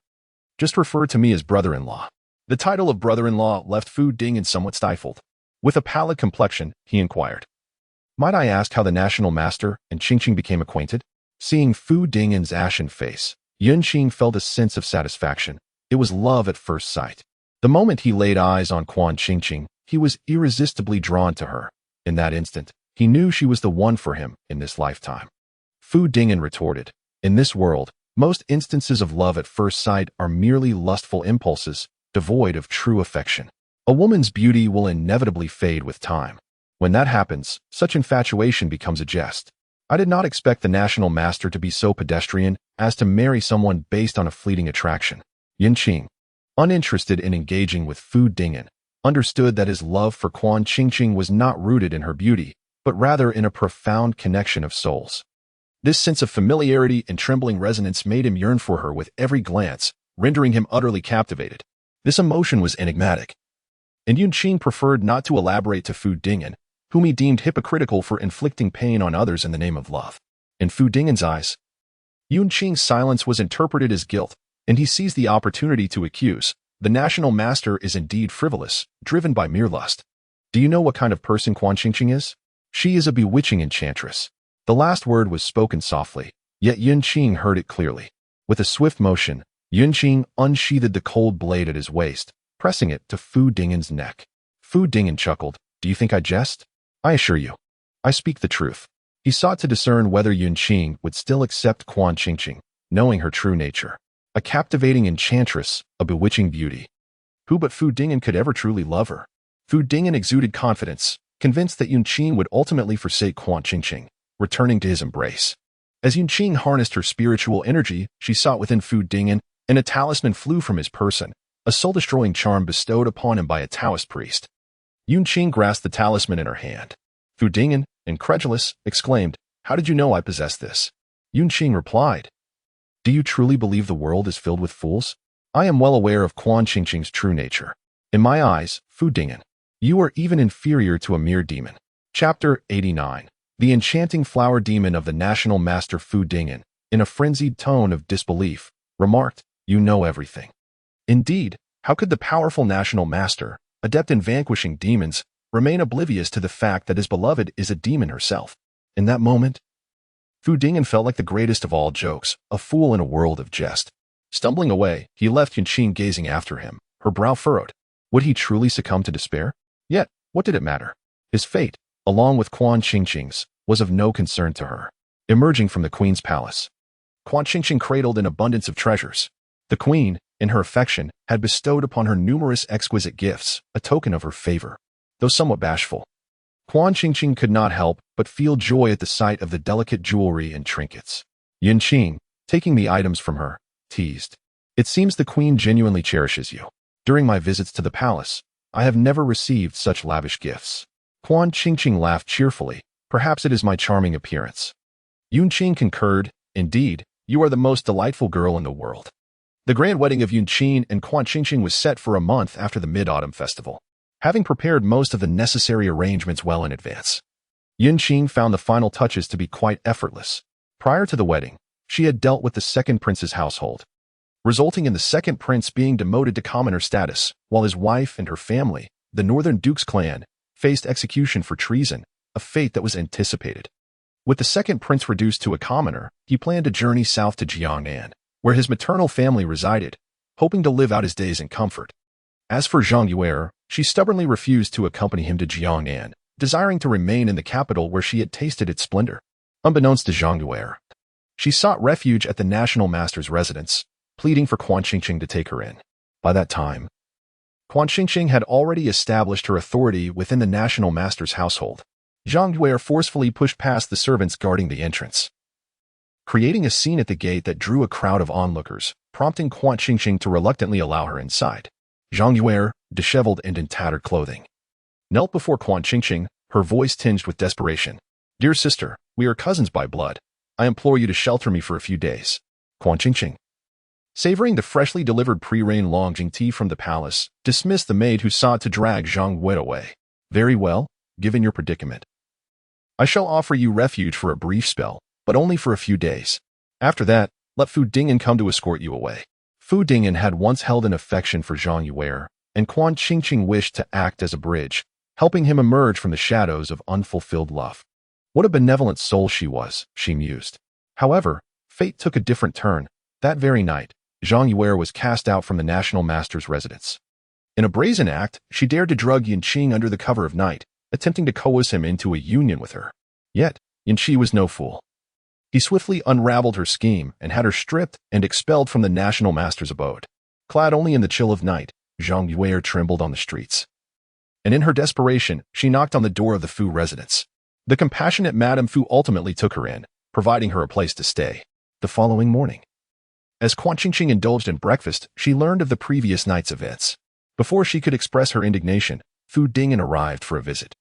Just refer to me as brother-in-law. The title of brother-in-law left Fu Dingyan somewhat stifled. With a pallid complexion, he inquired, "Might I ask how the national master and Qingqing became acquainted?" Seeing Fu Dingyan's ashen face, Yun Qing felt a sense of satisfaction. It was love at first sight. The moment he laid eyes on Quan Qingqing, he was irresistibly drawn to her. In that instant, he knew she was the one for him in this lifetime. Fu Dingyan retorted, "In this world, most instances of love at first sight are merely lustful impulses, devoid of true affection. A woman's beauty will inevitably fade with time. When that happens, such infatuation becomes a jest. I did not expect the national master to be so pedestrian as to marry someone based on a fleeting attraction." Yun Qing, uninterested in engaging with Fu Dingyan, understood that his love for Quan Qingqing was not rooted in her beauty, but rather in a profound connection of souls. This sense of familiarity and trembling resonance made him yearn for her with every glance, rendering him utterly captivated. This emotion was enigmatic, and Yun Qing preferred not to elaborate to Fu Dingyan, whom he deemed hypocritical for inflicting pain on others in the name of love. In Fu Dingyan's eyes, Yun Qing's silence was interpreted as guilt, and he seized the opportunity to accuse, "The national master is indeed frivolous, driven by mere lust. Do you know what kind of person Quan Qingqing is? She is a bewitching enchantress." The last word was spoken softly, yet Yun Qing heard it clearly. With a swift motion, Yun Qing unsheathed the cold blade at his waist, pressing it to Fu Dingyan's neck. Fu Dingyan chuckled, "Do you think I jest? I assure you, I speak the truth." He sought to discern whether Yun Qing would still accept Quan Qingqing, knowing her true nature. A captivating enchantress, a bewitching beauty. Who but Fu Dingyan could ever truly love her? Fu Dingyan exuded confidence, convinced that Yun Qing would ultimately forsake Quan Qingqing, returning to his embrace. As Yun Qing harnessed her spiritual energy, she sought within Fu Dingyan, and a talisman flew from his person, a soul-destroying charm bestowed upon him by a Taoist priest. Yun Qing grasped the talisman in her hand. Fu Dingyan, incredulous, exclaimed, "How did you know I possessed this?" Yun Qing replied, "Do you truly believe the world is filled with fools? I am well aware of Quan Qingqing's true nature. In my eyes, Fu Dingyan, you are even inferior to a mere demon. Chapter 89. The enchanting flower demon of the national master Fu Dingyan, in a frenzied tone of disbelief, remarked, "You know everything." Indeed, how could the powerful national master, adept in vanquishing demons, remain oblivious to the fact that his beloved is a demon herself? In that moment, Fu Dingyan felt like the greatest of all jokes, a fool in a world of jest. Stumbling away, he left Yunqing gazing after him, her brow furrowed. Would he truly succumb to despair? Yet, what did it matter? His fate, along with Quan Qingqing's, was of no concern to her. Emerging from the queen's palace, Quan Qingqing cradled an abundance of treasures. The queen, in her affection, had bestowed upon her numerous exquisite gifts, a token of her favor. Though somewhat bashful, Quan Qingqing could not help but feel joy at the sight of the delicate jewelry and trinkets. Yunqing, taking the items from her, teased, "It seems the queen genuinely cherishes you. During my visits to the palace, I have never received such lavish gifts." Quan Qingqing laughed cheerfully. "Perhaps it is my charming appearance." Yunqing concurred, "Indeed, you are the most delightful girl in the world." The grand wedding of Yunqing and Quan Qingqing was set for a month after the Mid-Autumn Festival. Having prepared most of the necessary arrangements well in advance, Yunqing found the final touches to be quite effortless. Prior to the wedding, she had dealt with the second prince's household, resulting in the second prince being demoted to commoner status, while his wife and her family, the Northern Duke's clan, faced execution for treason, a fate that was anticipated. With the second prince reduced to a commoner, he planned a journey south to Jiangnan, where his maternal family resided, hoping to live out his days in comfort. As for Zhang Yue, she stubbornly refused to accompany him to Jiangnan, desiring to remain in the capital where she had tasted its splendor. Unbeknownst to Zhang Yue, she sought refuge at the national master's residence, pleading for Quan Qingqing to take her in. By that time, Quan Qingqing had already established her authority within the national master's household. Zhang Yue forcefully pushed past the servants guarding the entrance, creating a scene at the gate that drew a crowd of onlookers, prompting Quan Qingqing to reluctantly allow her inside. Zhang Yue, disheveled and in tattered clothing, knelt before Quan Qingqing, her voice tinged with desperation. "Dear sister, we are cousins by blood. I implore you to shelter me for a few days." Quan Qingqing, savoring the freshly delivered pre-rain Longjing tea from the palace, dismissed the maid who sought to drag Zhang Yue away. "Very well, given your predicament, I shall offer you refuge for a brief spell, but only for a few days. After that, let Fu Dingyan come to escort you away." Fu Dingyan had once held an affection for Zhang Yue, and Quan Qingqing wished to act as a bridge, helping him emerge from the shadows of unfulfilled love. What a benevolent soul she was, she mused. However, fate took a different turn. That very night, Zhang Yue was cast out from the national master's residence. In a brazen act, she dared to drug Yunqing under the cover of night, attempting to coerce him into a union with her. Yet, Yunqing was no fool. He swiftly unraveled her scheme and had her stripped and expelled from the national master's abode. Clad only in the chill of night, Zhang Yue trembled on the streets. And in her desperation, she knocked on the door of the Fu residence. The compassionate Madame Fu ultimately took her in, providing her a place to stay. The following morning, as Quan Qingqing indulged in breakfast, she learned of the previous night's events. Before she could express her indignation, Fu Dingyan arrived for a visit.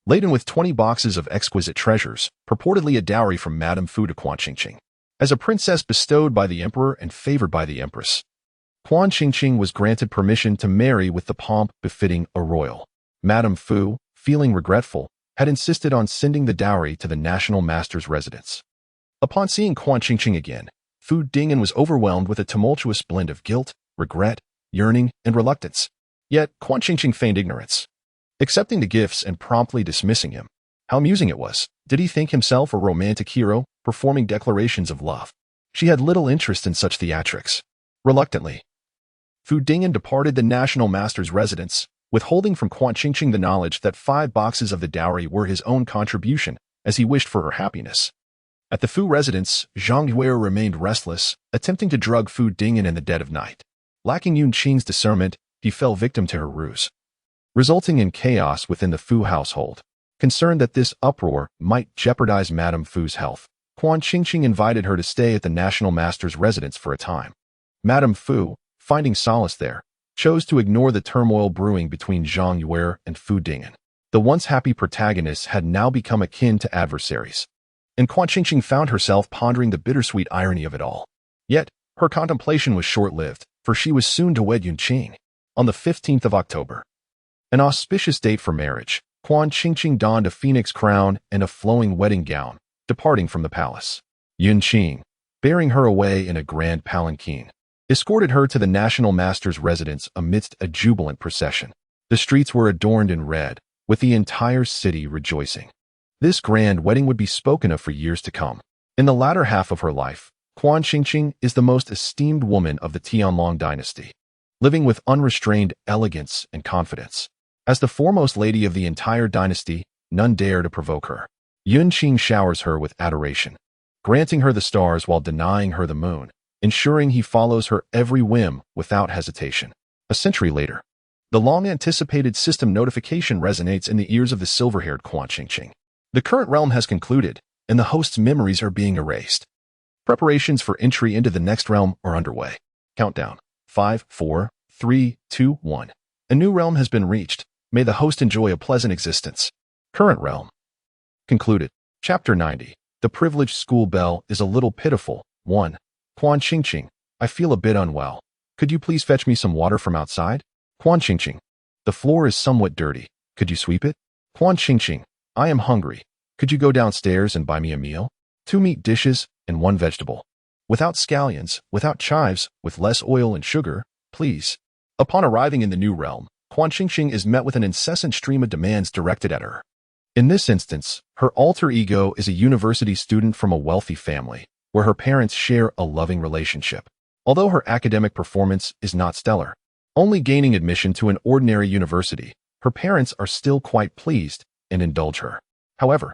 Laden with 20 boxes of exquisite treasures, purportedly a dowry from Madame Fu to Quan Qingqing. As a princess bestowed by the emperor and favored by the empress, Quan Qingqing was granted permission to marry with the pomp befitting a royal. Madame Fu, feeling regretful, had insisted on sending the dowry to the national master's residence. Upon seeing Quan Qingqing again, Fu Dingyan was overwhelmed with a tumultuous blend of guilt, regret, yearning, and reluctance. Yet Quan Qingqing feigned ignorance, accepting the gifts and promptly dismissing him. How amusing it was. Did he think himself a romantic hero, performing declarations of love? She had little interest in such theatrics. Reluctantly, Fu Dingyan departed the national master's residence, withholding from Quan Qingqing the knowledge that 5 boxes of the dowry were his own contribution, as he wished for her happiness. At the Fu residence, Zhang Yue remained restless, attempting to drug Fu Dingyan in the dead of night. Lacking Yunqing's discernment, he fell victim to her ruse, resulting in chaos within the Fu household. Concerned that this uproar might jeopardize Madame Fu's health, Quan Qingqing invited her to stay at the national master's residence for a time. Madame Fu, finding solace there, chose to ignore the turmoil brewing between Zhang Yue and Fu Dingyan. The once happy protagonists had now become akin to adversaries, and Quan Qingqing found herself pondering the bittersweet irony of it all. Yet, her contemplation was short-lived. for she was soon to wed Yunqing. On the 15th of October, an auspicious date for marriage, Quan Qingqing donned a phoenix crown and a flowing wedding gown, departing from the palace. Yunqing, bearing her away in a grand palanquin, escorted her to the national master's residence amidst a jubilant procession. The streets were adorned in red, with the entire city rejoicing. This grand wedding would be spoken of for years to come. In the latter half of her life, Quan Qingqing is the most esteemed woman of the Tianlong dynasty, living with unrestrained elegance and confidence. As the foremost lady of the entire dynasty, none dare to provoke her. Yunqing showers her with adoration, granting her the stars while denying her the moon, ensuring he follows her every whim without hesitation. A century later, the long-anticipated system notification resonates in the ears of the silver-haired Quan Qingqing. The current realm has concluded, and the host's memories are being erased. Preparations for entry into the next realm are underway. Countdown. 5, 4, 3, 2, 1. A new realm has been reached. May the host enjoy a pleasant existence. Current realm. Concluded. Chapter 90. The privileged school bell is a little pitiful. 1. Quan Qingqing, I feel a bit unwell. Could you please fetch me some water from outside? Quan Qingqing, the floor is somewhat dirty. Could you sweep it? Quan Qingqing, I am hungry. Could you go downstairs and buy me a meal? 2 meat dishes and 1 vegetable. Without scallions, without chives, with less oil and sugar, please. Upon arriving in the new realm, Quan Qingqing is met with an incessant stream of demands directed at her. In this instance, her alter ego is a university student from a wealthy family, where her parents share a loving relationship. Although her academic performance is not stellar, only gaining admission to an ordinary university, her parents are still quite pleased and indulge her. However,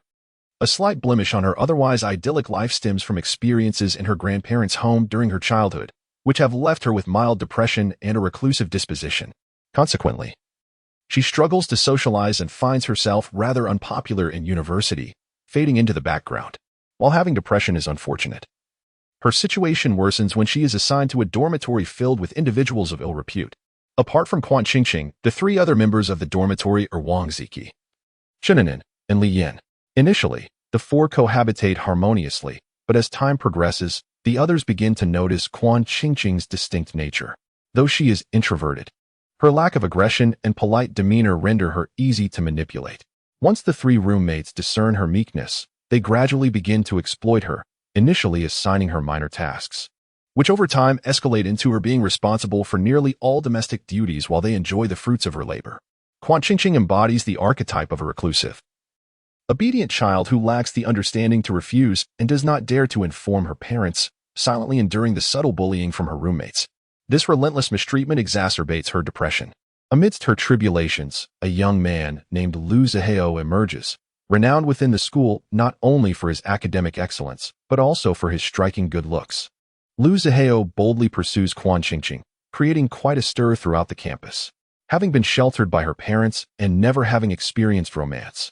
a slight blemish on her otherwise idyllic life stems from experiences in her grandparents' home during her childhood, which have left her with mild depression and a reclusive disposition. Consequently, she struggles to socialize and finds herself rather unpopular in university, fading into the background. While having depression is unfortunate, her situation worsens when she is assigned to a dormitory filled with individuals of ill repute. Apart from Quan Qingqing, the 3 other members of the dormitory are Wang Ziki, Chen and Li Yin. Initially, the 4 cohabitate harmoniously, but as time progresses, the others begin to notice Quan Qingqing's distinct nature. Though she is introverted, her lack of aggression and polite demeanor render her easy to manipulate. Once the 3 roommates discern her meekness, they gradually begin to exploit her, initially assigning her minor tasks, which over time escalate into her being responsible for nearly all domestic duties while they enjoy the fruits of her labor. Quan Qingqing embodies the archetype of a reclusive, obedient child who lacks the understanding to refuse and does not dare to inform her parents, silently enduring the subtle bullying from her roommates. This relentless mistreatment exacerbates her depression. Amidst her tribulations, a young man named Lu Zihao emerges, renowned within the school not only for his academic excellence, but also for his striking good looks. Lu Zihao boldly pursues Quan Qingqing, creating quite a stir throughout the campus. Having been sheltered by her parents and never having experienced romance,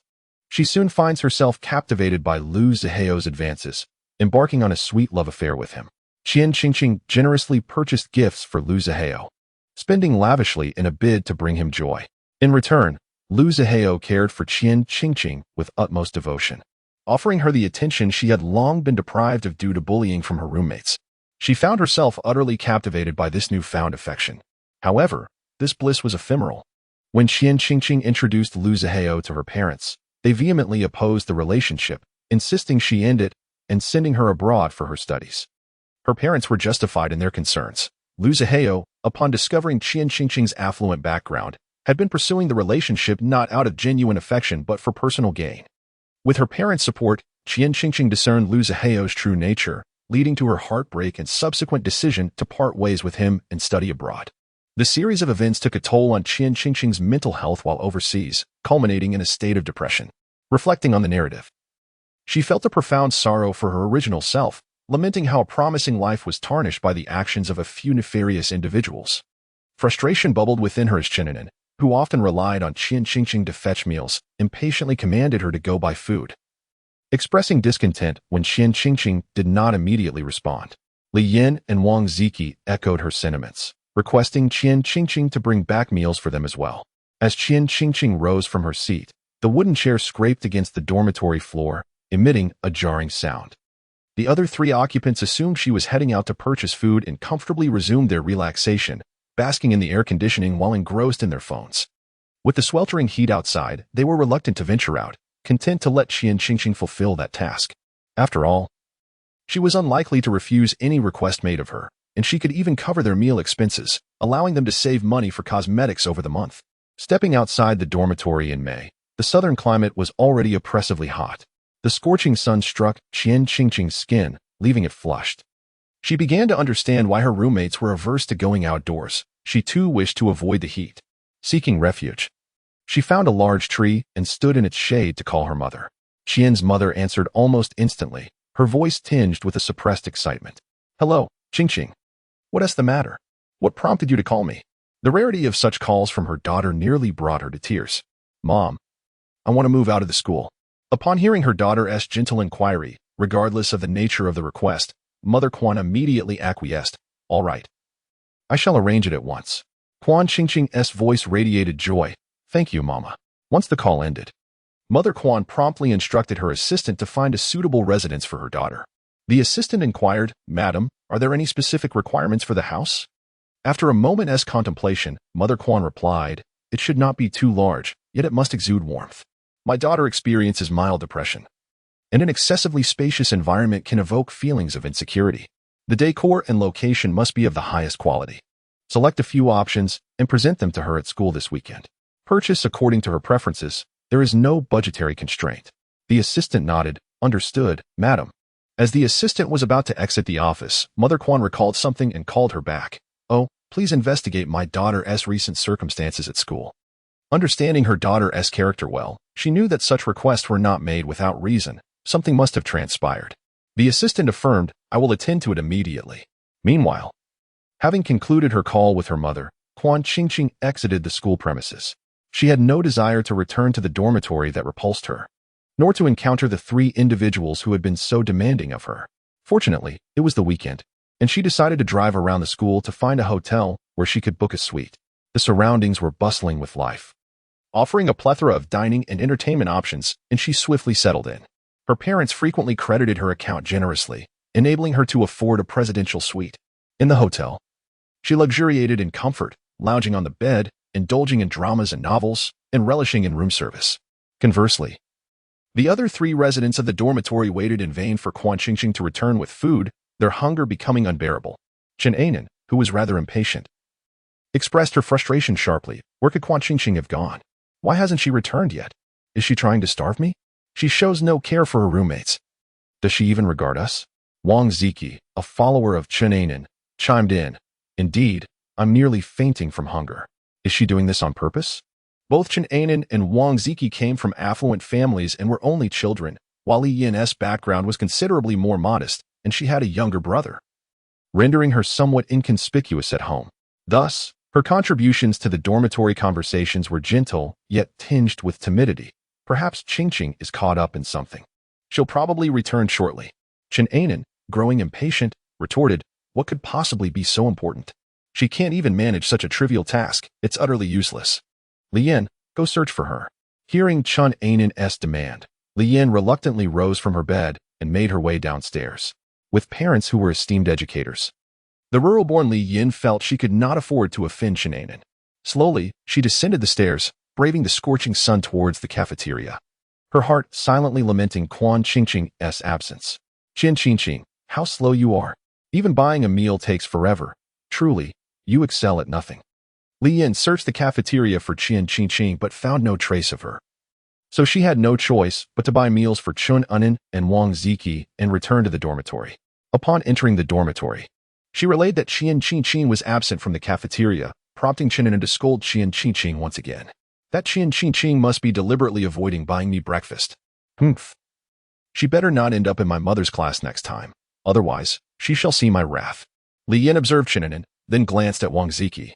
she soon finds herself captivated by Lu Zihao's advances, embarking on a sweet love affair with him. Quan Qingqing generously purchased gifts for Lu Zihao, spending lavishly in a bid to bring him joy. In return, Lu Zihao cared for Quan Qingqing with utmost devotion, offering her the attention she had long been deprived of due to bullying from her roommates. She found herself utterly captivated by this newfound affection. However, this bliss was ephemeral. When Quan Qingqing introduced Lu Zihao to her parents, they vehemently opposed the relationship, insisting she end it and sending her abroad for her studies. Her parents were justified in their concerns. Lu Zihao, upon discovering Quan Qingqing's affluent background, had been pursuing the relationship not out of genuine affection but for personal gain. With her parents' support, Quan Qingqing discerned Lu Zihao's true nature, leading to her heartbreak and subsequent decision to part ways with him and study abroad. The series of events took a toll on Quan Qingqing's mental health while overseas, culminating in a state of depression. Reflecting on the narrative, she felt a profound sorrow for her original self, lamenting how a promising life was tarnished by the actions of a few nefarious individuals. Frustration bubbled within her as Chen, who often relied on Quan Qingqing to fetch meals, impatiently commanded her to go buy food. Expressing discontent when Quan Qingqing did not immediately respond, Li Yin and Wang Ziki echoed her sentiments, requesting Quan Qingqing to bring back meals for them as well. As Quan Qingqing rose from her seat, the wooden chair scraped against the dormitory floor, emitting a jarring sound. The other three occupants assumed she was heading out to purchase food and comfortably resumed their relaxation, basking in the air conditioning while engrossed in their phones. With the sweltering heat outside, they were reluctant to venture out, content to let Qian Qingqing fulfill that task. After all, she was unlikely to refuse any request made of her, and she could even cover their meal expenses, allowing them to save money for cosmetics over the month. Stepping outside the dormitory in May, the southern climate was already oppressively hot. The scorching sun struck Qian Qingqing's skin, leaving it flushed. She began to understand why her roommates were averse to going outdoors. She too wished to avoid the heat. Seeking refuge, she found a large tree and stood in its shade to call her mother. Qian's mother answered almost instantly, her voice tinged with a suppressed excitement. "Hello, Qingqing. What is the matter? What prompted you to call me?" The rarity of such calls from her daughter nearly brought her to tears. "Mom, I want to move out of the school." Upon hearing her daughter's gentle inquiry, regardless of the nature of the request, Mother Quan immediately acquiesced. "All right. I shall arrange it at once." Quan Qingqing's voice radiated joy. "Thank you, Mama." Once the call ended, Mother Quan promptly instructed her assistant to find a suitable residence for her daughter. The assistant inquired, "Madam, are there any specific requirements for the house?" After a moment's contemplation, Mother Quan replied, "It should not be too large, yet it must exude warmth. My daughter experiences mild depression, and an excessively spacious environment can evoke feelings of insecurity. The decor and location must be of the highest quality. Select a few options and present them to her at school this weekend. Purchase according to her preferences. There is no budgetary constraint." The assistant nodded. "Understood, madam." As the assistant was about to exit the office, Mother Quan recalled something and called her back. "Oh, please investigate my daughter's recent circumstances at school." Understanding her daughter's character well, she knew that such requests were not made without reason. Something must have transpired. The assistant affirmed, "I will attend to it immediately." Meanwhile, having concluded her call with her mother, Quan Qingqing exited the school premises. She had no desire to return to the dormitory that repulsed her, nor to encounter the three individuals who had been so demanding of her. Fortunately, it was the weekend, and she decided to drive around the school to find a hotel where she could book a suite. The surroundings were bustling with life, offering a plethora of dining and entertainment options, and she swiftly settled in. Her parents frequently credited her account generously, enabling her to afford a presidential suite. In the hotel, she luxuriated in comfort, lounging on the bed, indulging in dramas and novels, and relishing in room service. Conversely, the other three residents of the dormitory waited in vain for Quan Qingqing to return with food, their hunger becoming unbearable. Chen Anan, who was rather impatient, expressed her frustration sharply. "Where could Quan Qingqing have gone? Why hasn't she returned yet? Is she trying to starve me? She shows no care for her roommates. Does she even regard us?" Wang Ziki, a follower of Chen Anan, chimed in. "Indeed, I'm nearly fainting from hunger. Is she doing this on purpose?" Both Chen Anan and Wang Ziki came from affluent families and were only children, while Li Yin's background was considerably more modest, and she had a younger brother, rendering her somewhat inconspicuous at home. Thus, her contributions to the dormitory conversations were gentle, yet tinged with timidity. Perhaps Qingqing is caught up in something. She'll probably return shortly. Chen Anan, growing impatient, retorted, "What could possibly be so important? She can't even manage such a trivial task. It's utterly useless. Li Yin, go search for her." Hearing Chen Anan's demand, Li Yin reluctantly rose from her bed and made her way downstairs. With parents who were esteemed educators, the rural-born Li Yin felt she could not afford to offend Chen Anan. Slowly, she descended the stairs, braving the scorching sun towards the cafeteria, her heart silently lamenting Quan Qingqing's absence. "Qian Qingqing, how slow you are. Even buying a meal takes forever. Truly, you excel at nothing." Li Yin searched the cafeteria for Qian Qingqing but found no trace of her. So she had no choice but to buy meals for Chen Anan and Wang Ziki and return to the dormitory. Upon entering the dormitory, she relayed that Qian Qingqing was absent from the cafeteria, prompting Chen Anan to scold Qian Qingqing once again. "That Qian Qingqing must be deliberately avoiding buying me breakfast. Humph. She better not end up in my mother's class next time. Otherwise, she shall see my wrath." Li Yin observed Chen Anan, then glanced at Wang Ziki,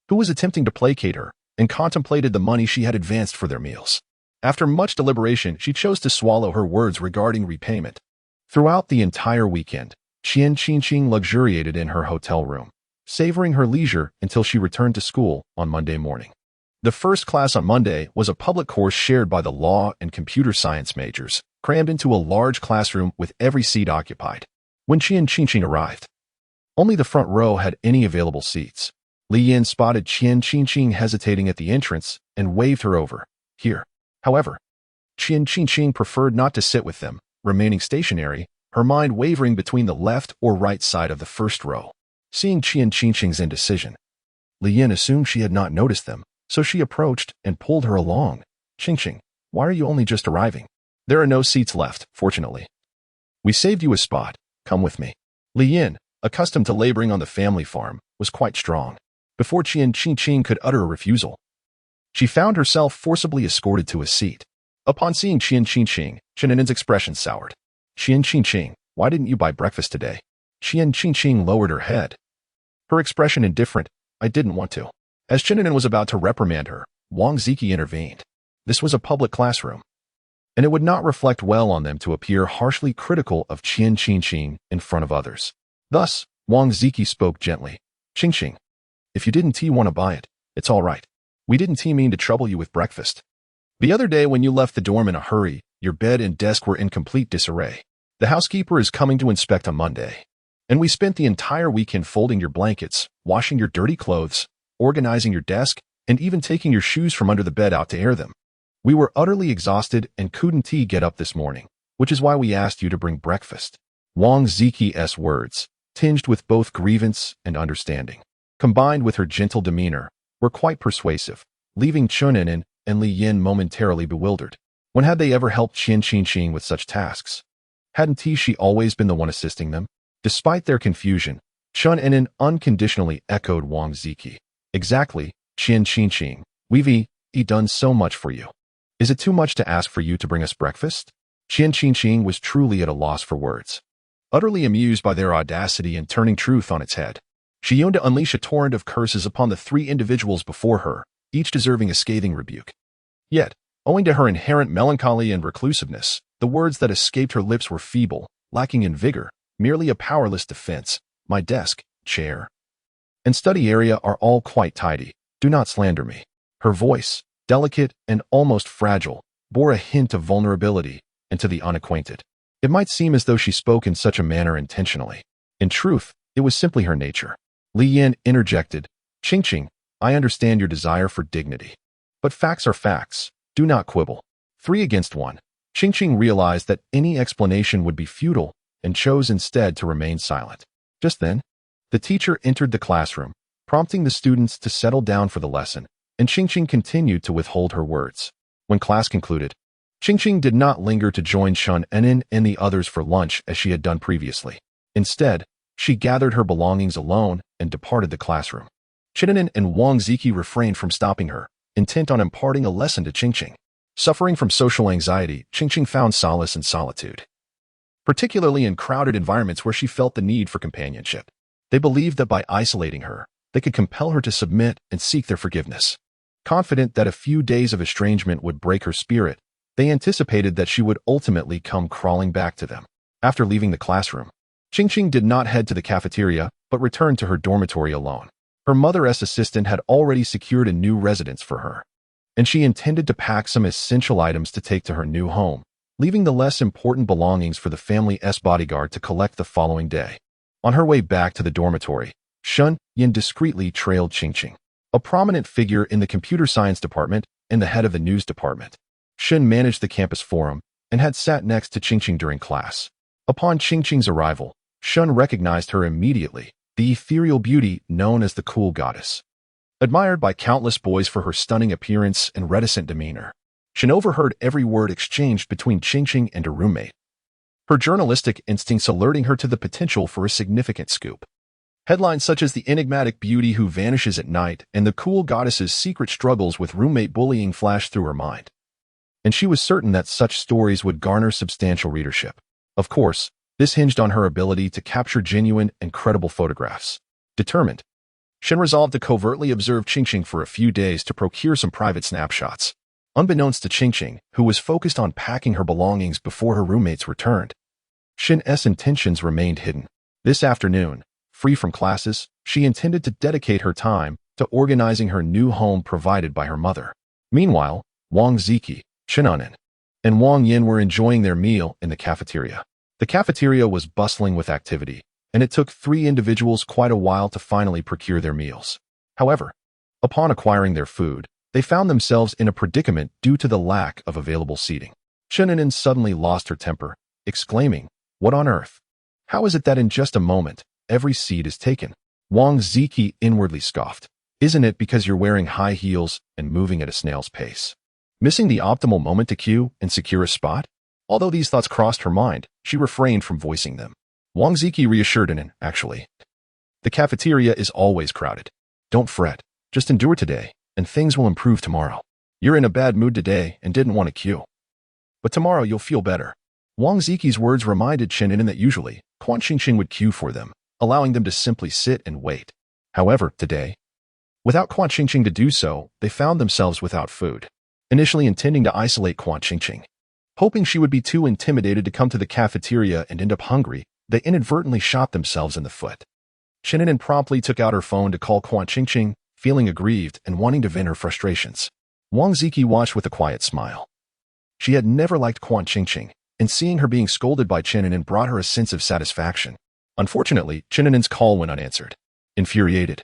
who was attempting to placate her, and contemplated the money she had advanced for their meals. After much deliberation, she chose to swallow her words regarding repayment. Throughout the entire weekend, Qian Qingqing luxuriated in her hotel room, savoring her leisure until she returned to school on Monday morning. The first class on Monday was a public course shared by the law and computer science majors, crammed into a large classroom with every seat occupied. When Qian Qingqing arrived, only the front row had any available seats. Li Yin spotted Qian Qingqing hesitating at the entrance and waved her over. Here. However, Qian Qingqing preferred not to sit with them, remaining stationary, her mind wavering between the left or right side of the first row. Seeing Qian Qingqing's indecision, Li Yin assumed she had not noticed them, so she approached and pulled her along. Qingqing, why are you only just arriving? There are no seats left, fortunately. We saved you a spot. Come with me. Li Yin, accustomed to laboring on the family farm, was quite strong. Before Qian Qingqing could utter a refusal, she found herself forcibly escorted to a seat. Upon seeing Qian Qingqing, Qianin's expression soured. Qian Qingqing, why didn't you buy breakfast today? Qian Qingqing lowered her head, her expression indifferent. I didn't want to. As Qianin was about to reprimand her, Wang Ziki intervened. This was a public classroom, and it would not reflect well on them to appear harshly critical of Qian Qingqing in front of others. Thus, Wang Ziki spoke gently. Qingqing, if you didn't want to buy it, it's all right. We didn't mean to trouble you with breakfast. The other day when you left the dorm in a hurry, your bed and desk were in complete disarray. The housekeeper is coming to inspect on Monday, and we spent the entire weekend folding your blankets, washing your dirty clothes, organizing your desk, and even taking your shoes from under the bed out to air them. We were utterly exhausted and couldn't get up this morning, which is why we asked you to bring breakfast. Wang Ziki's words, tinged with both grievance and understanding, combined with her gentle demeanor, were quite persuasive, leaving Qianin and Li Yin momentarily bewildered. When had they ever helped Qian Qingqing with such tasks? Hadn't she always been the one assisting them? Despite their confusion, Qianin unconditionally echoed Wang Ziki. Exactly, Qian Qingqing. We've done so much for you. Is it too much to ask for you to bring us breakfast? Qian Qingqing was truly at a loss for words. Utterly amused by their audacity and turning truth on its head, she yearned to unleash a torrent of curses upon the three individuals before her, each deserving a scathing rebuke. Yet, owing to her inherent melancholy and reclusiveness, the words that escaped her lips were feeble, lacking in vigor, merely a powerless defense. My desk, chair, and study area are all quite tidy. Do not slander me. Her voice, delicate and almost fragile, bore a hint of vulnerability, and to the unacquainted, it might seem as though she spoke in such a manner intentionally. In truth, it was simply her nature. Li Yin interjected, Qingqing, I understand your desire for dignity. But facts are facts. Do not quibble. 3 against 1. Qingqing realized that any explanation would be futile and chose instead to remain silent. Just then, the teacher entered the classroom, prompting the students to settle down for the lesson, and Qingqing continued to withhold her words. When class concluded, Qingqing did not linger to join Qianin and the others for lunch as she had done previously. Instead, she gathered her belongings alone and departed the classroom. Qianin and Wang Ziki refrained from stopping her, intent on imparting a lesson to Qingqing. Suffering from social anxiety, Qingqing found solace in solitude, particularly in crowded environments where she felt the need for companionship. They believed that by isolating her, they could compel her to submit and seek their forgiveness. Confident that a few days of estrangement would break her spirit, they anticipated that she would ultimately come crawling back to them. After leaving the classroom, Qingqing did not head to the cafeteria, but returned to her dormitory alone. Her mother's assistant had already secured a new residence for her, and she intended to pack some essential items to take to her new home, leaving the less important belongings for the family's bodyguard to collect the following day. On her way back to the dormitory, Qian Yin discreetly trailed Qingqing, a prominent figure in the computer science department and the head of the news department. Qian managed the campus forum and had sat next to Qingqing during class. Upon Qingqing's arrival, Qian recognized her immediately, the ethereal beauty known as the cool goddess. Admired by countless boys for her stunning appearance and reticent demeanor, Qian overheard every word exchanged between Qingqing and her roommate, her journalistic instincts alerting her to the potential for a significant scoop. Headlines such as the enigmatic beauty who vanishes at night and the cool goddess's secret struggles with roommate bullying flashed through her mind, and she was certain that such stories would garner substantial readership. Of course, this hinged on her ability to capture genuine and credible photographs. Determined, Qian resolved to covertly observe Qingqing for a few days to procure some private snapshots. Unbeknownst to Qingqing, who was focused on packing her belongings before her roommates returned, Qian's intentions remained hidden. This afternoon, free from classes, she intended to dedicate her time to organizing her new home provided by her mother. Meanwhile, Wang Ziki, Qianin, and Wang Yin were enjoying their meal in the cafeteria. The cafeteria was bustling with activity, and it took 3 individuals quite a while to finally procure their meals. However, upon acquiring their food, they found themselves in a predicament due to the lack of available seating. Chen suddenly lost her temper, exclaiming, "What on earth? How is it that in just a moment, every seat is taken?" Wang Ziki inwardly scoffed. "Isn't it because you're wearing high heels and moving at a snail's pace? Missing the optimal moment to queue and secure a spot?" Although these thoughts crossed her mind, she refrained from voicing them. Wang Ziki reassured actually. "The cafeteria is always crowded. Don't fret, just endure today, and things will improve tomorrow. You're in a bad mood today and didn't want to queue. But tomorrow you'll feel better." Wang Ziki's words reminded Chen that usually, Quan Qingqing would queue for them, allowing them to simply sit and wait. However, today, without Quan Qingqing to do so, they found themselves without food. Initially intending to isolate Quan Qingqing, hoping she would be too intimidated to come to the cafeteria and end up hungry, they inadvertently shot themselves in the foot. Chen promptly took out her phone to call Quan Qingqing, feeling aggrieved and wanting to vent her frustrations. Wang Ziki watched with a quiet smile. She had never liked Quan Qingqing, and seeing her being scolded by Chen brought her a sense of satisfaction. Unfortunately, Chen's call went unanswered. Infuriated,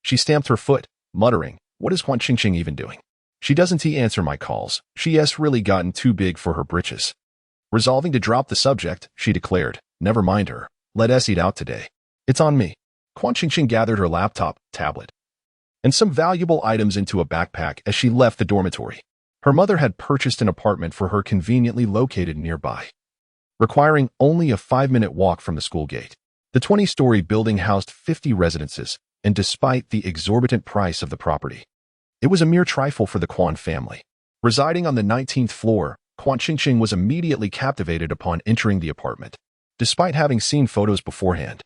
she stamped her foot, muttering, "What is Quan Qingqing even doing? She doesn't answer my calls. She's really gotten too big for her britches." Resolving to drop the subject, she declared, "Never mind her. Let us eat out today. It's on me." Quan Qingqing gathered her laptop, tablet, and some valuable items into a backpack as she left the dormitory. Her mother had purchased an apartment for her conveniently located nearby, requiring only a 5-minute walk from the school gate. The 20-story building housed 50 residences, and despite the exorbitant price of the property, it was a mere trifle for the Quan family. Residing on the 19th floor, Quan Qingqing was immediately captivated upon entering the apartment. Despite having seen photos beforehand,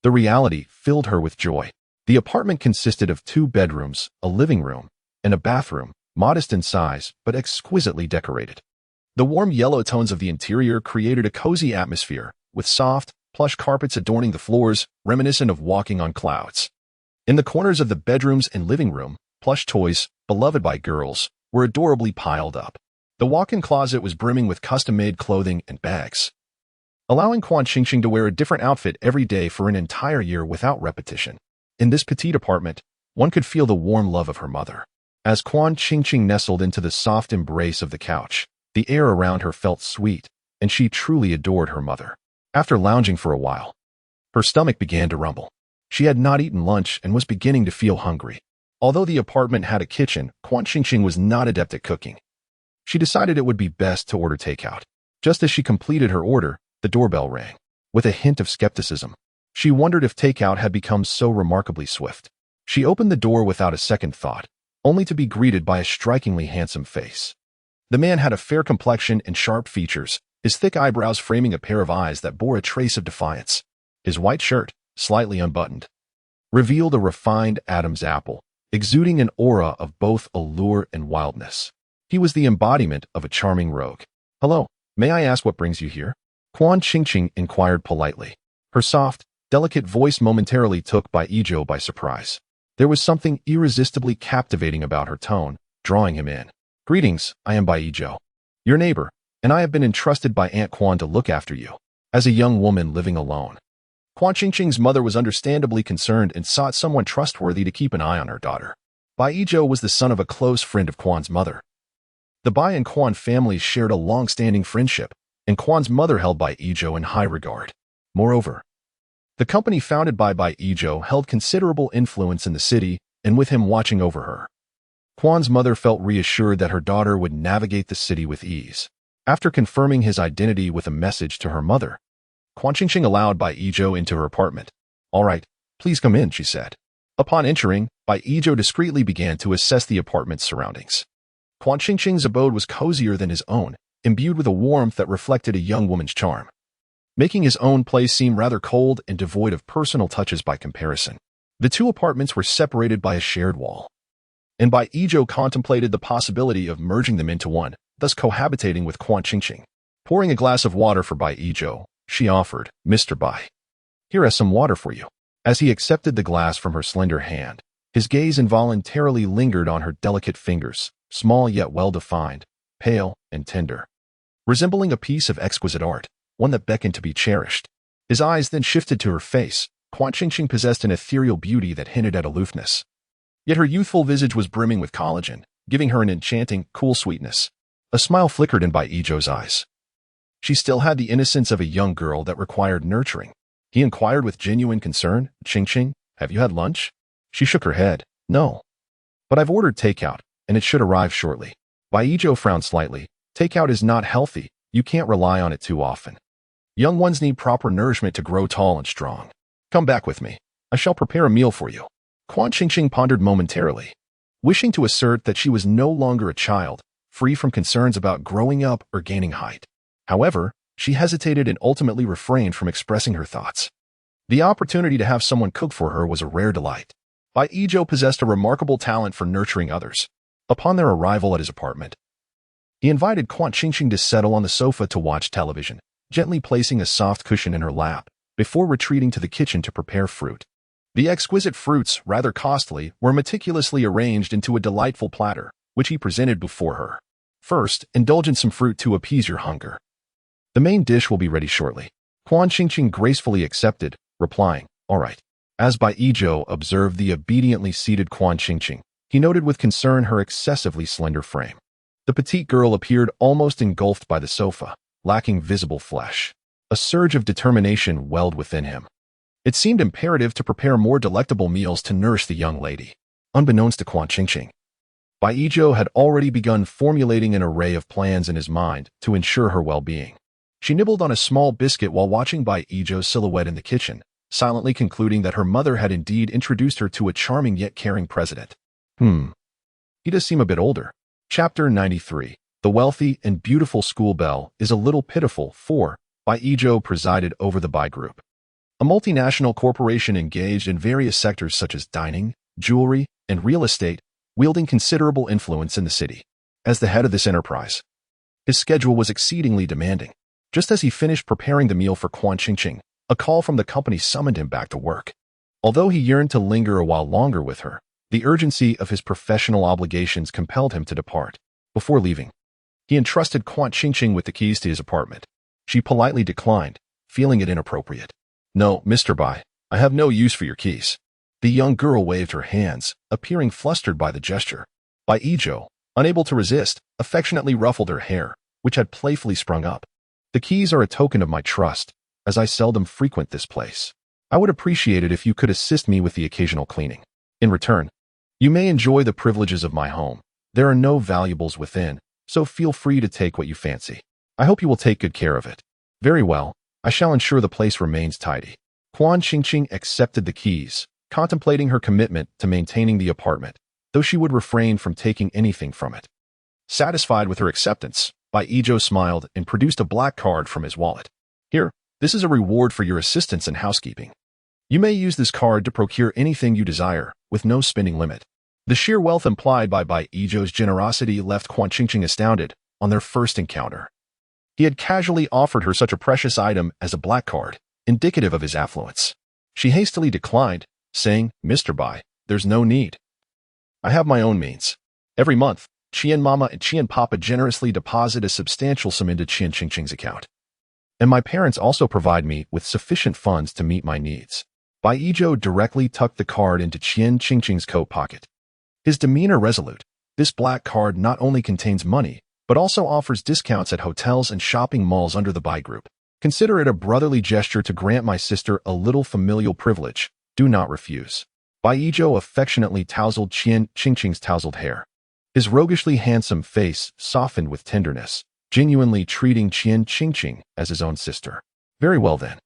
the reality filled her with joy. The apartment consisted of 2 bedrooms, a living room, and a bathroom, modest in size but exquisitely decorated. The warm yellow tones of the interior created a cozy atmosphere, with soft, plush carpets adorning the floors, reminiscent of walking on clouds. In the corners of the bedrooms and living room, plush toys, beloved by girls, were adorably piled up. The walk-in closet was brimming with custom-made clothing and bags, allowing Quan Qingqing to wear a different outfit every day for an entire year without repetition. In this petite apartment, one could feel the warm love of her mother. As Quan Qingqing nestled into the soft embrace of the couch, the air around her felt sweet, and she truly adored her mother. After lounging for a while, her stomach began to rumble. She had not eaten lunch and was beginning to feel hungry. Although the apartment had a kitchen, Quan Qingqing was not adept at cooking. She decided it would be best to order takeout. Just as she completed her order, the doorbell rang. With a hint of skepticism, she wondered if takeout had become so remarkably swift. She opened the door without a second thought, only to be greeted by a strikingly handsome face. The man had a fair complexion and sharp features, his thick eyebrows framing a pair of eyes that bore a trace of defiance. His white shirt, slightly unbuttoned, revealed a refined Adam's apple, exuding an aura of both allure and wildness. He was the embodiment of a charming rogue. "Hello, may I ask what brings you here?" Quan Qingqing inquired politely. Her soft, delicate voice momentarily took Bai Zhou by surprise. There was something irresistibly captivating about her tone, drawing him in. "Greetings, I am Bai Zhou, your neighbor, and I have been entrusted by Aunt Quan to look after you." As a young woman living alone, Quan Qingqing's mother was understandably concerned and sought someone trustworthy to keep an eye on her daughter. Bai Zhou was the son of a close friend of Quan's mother. The Bai and Quan families shared a long-standing friendship, and Quan's mother held Bai Zhou in high regard. Moreover, the company founded by Bai Zhou held considerable influence in the city, and with him watching over her, Quan's mother felt reassured that her daughter would navigate the city with ease. After confirming his identity with a message to her mother, Quan Qingqing allowed Bai Zhou into her apartment. "All right, please come in," she said. Upon entering, Bai Zhou discreetly began to assess the apartment's surroundings. Quan Qingqing's abode was cozier than his own, imbued with a warmth that reflected a young woman's charm, making his own place seem rather cold and devoid of personal touches by comparison. The 2 apartments were separated by a shared wall, and Bai Zhou contemplated the possibility of merging them into one, thus cohabitating with Quan Qingqing. Pouring a glass of water for Bai Zhou, she offered, "Mr. Bai, here is some water for you." As he accepted the glass from her slender hand, his gaze involuntarily lingered on her delicate fingers, small yet well-defined, pale and tender. resembling a piece of exquisite art, one that beckoned to be cherished. His eyes then shifted to her face. Quan Qingqing possessed an ethereal beauty that hinted at aloofness. Yet her youthful visage was brimming with collagen, giving her an enchanting, cool sweetness. A smile flickered in Bai Yizhou's eyes. She still had the innocence of a young girl that required nurturing. He inquired with genuine concern, "Qingqing, have you had lunch?" She shook her head. "No. But I've ordered takeout, and it should arrive shortly." Bai Yizhou frowned slightly. "Takeout is not healthy. You can't rely on it too often. Young ones need proper nourishment to grow tall and strong. Come back with me. I shall prepare a meal for you." Quan Qingqing pondered momentarily, wishing to assert that she was no longer a child, free from concerns about growing up or gaining height. However, she hesitated and ultimately refrained from expressing her thoughts. The opportunity to have someone cook for her was a rare delight. Bai Yizhou possessed a remarkable talent for nurturing others. Upon their arrival at his apartment, he invited Quan Qingqing to settle on the sofa to watch television, gently placing a soft cushion in her lap, before retreating to the kitchen to prepare fruit. The exquisite fruits, rather costly, were meticulously arranged into a delightful platter, which he presented before her. "First, indulge in some fruit to appease your hunger. The main dish will be ready shortly." Quan Qingqing gracefully accepted, replying, "All right." As Bai Yizhou observed the obediently seated Quan Qingqing, he noted with concern her excessively slender frame. The petite girl appeared almost engulfed by the sofa, lacking visible flesh. A surge of determination welled within him. It seemed imperative to prepare more delectable meals to nourish the young lady. Unbeknownst to Quan Qingqing, Bai Yizhou had already begun formulating an array of plans in his mind to ensure her well-being. She nibbled on a small biscuit while watching Bai Yizhou's silhouette in the kitchen, silently concluding that her mother had indeed introduced her to a charming yet caring president. He does seem a bit older. Chapter 93. The wealthy and beautiful school belle is a little pitiful, for Bai Yizhou presided over the Bai Group, a multinational corporation engaged in various sectors such as dining, jewelry, and real estate, wielding considerable influence in the city. As the head of this enterprise, his schedule was exceedingly demanding. Just as he finished preparing the meal for Quan Qingqing, a call from the company summoned him back to work. Although he yearned to linger a while longer with her, the urgency of his professional obligations compelled him to depart. Before leaving, he entrusted Quan Qingqing with the keys to his apartment. She politely declined, feeling it inappropriate. "No, Mr. Bai, I have no use for your keys." The young girl waved her hands, appearing flustered by the gesture. Bai Yizhou, unable to resist, affectionately ruffled her hair, which had playfully sprung up. "The keys are a token of my trust, as I seldom frequent this place. I would appreciate it if you could assist me with the occasional cleaning. In return, you may enjoy the privileges of my home. There are no valuables within, so feel free to take what you fancy. I hope you will take good care of it." "Very well, I shall ensure the place remains tidy." Quan Qingqing accepted the keys, contemplating her commitment to maintaining the apartment, though she would refrain from taking anything from it. Satisfied with her acceptance, Bai Yizhou smiled and produced a black card from his wallet. "Here, this is a reward for your assistance in housekeeping. You may use this card to procure anything you desire, with no spending limit." The sheer wealth implied by Bai Yizhou's generosity left Quan Qingqing astounded on their first encounter. He had casually offered her such a precious item as a black card, indicative of his affluence. She hastily declined, saying, "Mr. Bai, there's no need. I have my own means. Every month, Qian Mama and Qian Papa generously deposit a substantial sum into Qian Qingqing's account. And my parents also provide me with sufficient funds to meet my needs." Bai Yizhou directly tucked the card into Qian Qingqing's coat pocket. His demeanor resolute. "This black card not only contains money, but also offers discounts at hotels and shopping malls under the Bai Group. Consider it a brotherly gesture to grant my sister a little familial privilege. Do not refuse." Bai Yizhou affectionately tousled Qian Qingqing's tousled hair. His roguishly handsome face softened with tenderness, genuinely treating Qian Qingqing as his own sister. Very well then.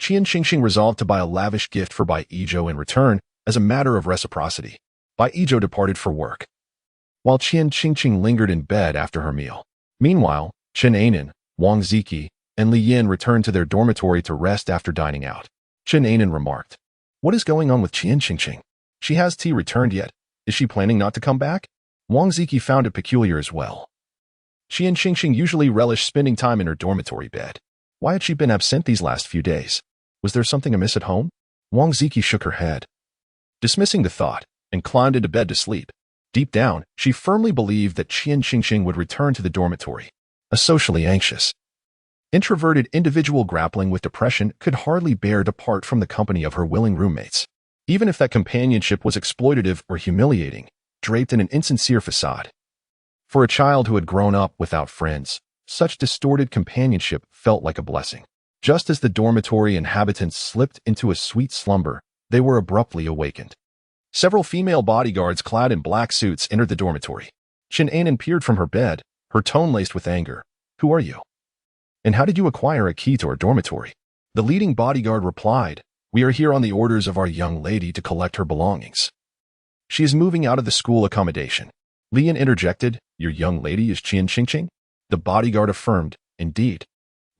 Qian Qingqing resolved to buy a lavish gift for Bai Yizhou in return, as a matter of reciprocity. Bai Yizhou departed for work, while Qian Qingqing lingered in bed after her meal. Meanwhile, Chen Anan, Wang Ziki, and Li Yin returned to their dormitory to rest after dining out. Chen Anan remarked, "What is going on with Qian Qingqing? She has tea returned yet? Is she planning not to come back?" Wang Ziki found it peculiar as well. Qian Qingqing usually relished spending time in her dormitory bed. Why had she been absent these last few days? Was there something amiss at home? Wang Ziki shook her head, dismissing the thought, and climbed into bed to sleep. Deep down, she firmly believed that Qian Qingqing would return to the dormitory. a socially anxious, introverted individual grappling with depression could hardly bear to part from the company of her willing roommates, even if that companionship was exploitative or humiliating, draped in an insincere facade. For a child who had grown up without friends, such distorted companionship felt like a blessing. Just as the dormitory inhabitants slipped into a sweet slumber, they were abruptly awakened. Several female bodyguards clad in black suits entered the dormitory. Shin-anon peered from her bed, her tone laced with anger. "Who are you? And how did you acquire a key to our dormitory?" The leading bodyguard replied, "We are here on the orders of our young lady to collect her belongings. She is moving out of the school accommodation." Lian interjected, "Your young lady is Qian Qingqing?" The bodyguard affirmed, "Indeed."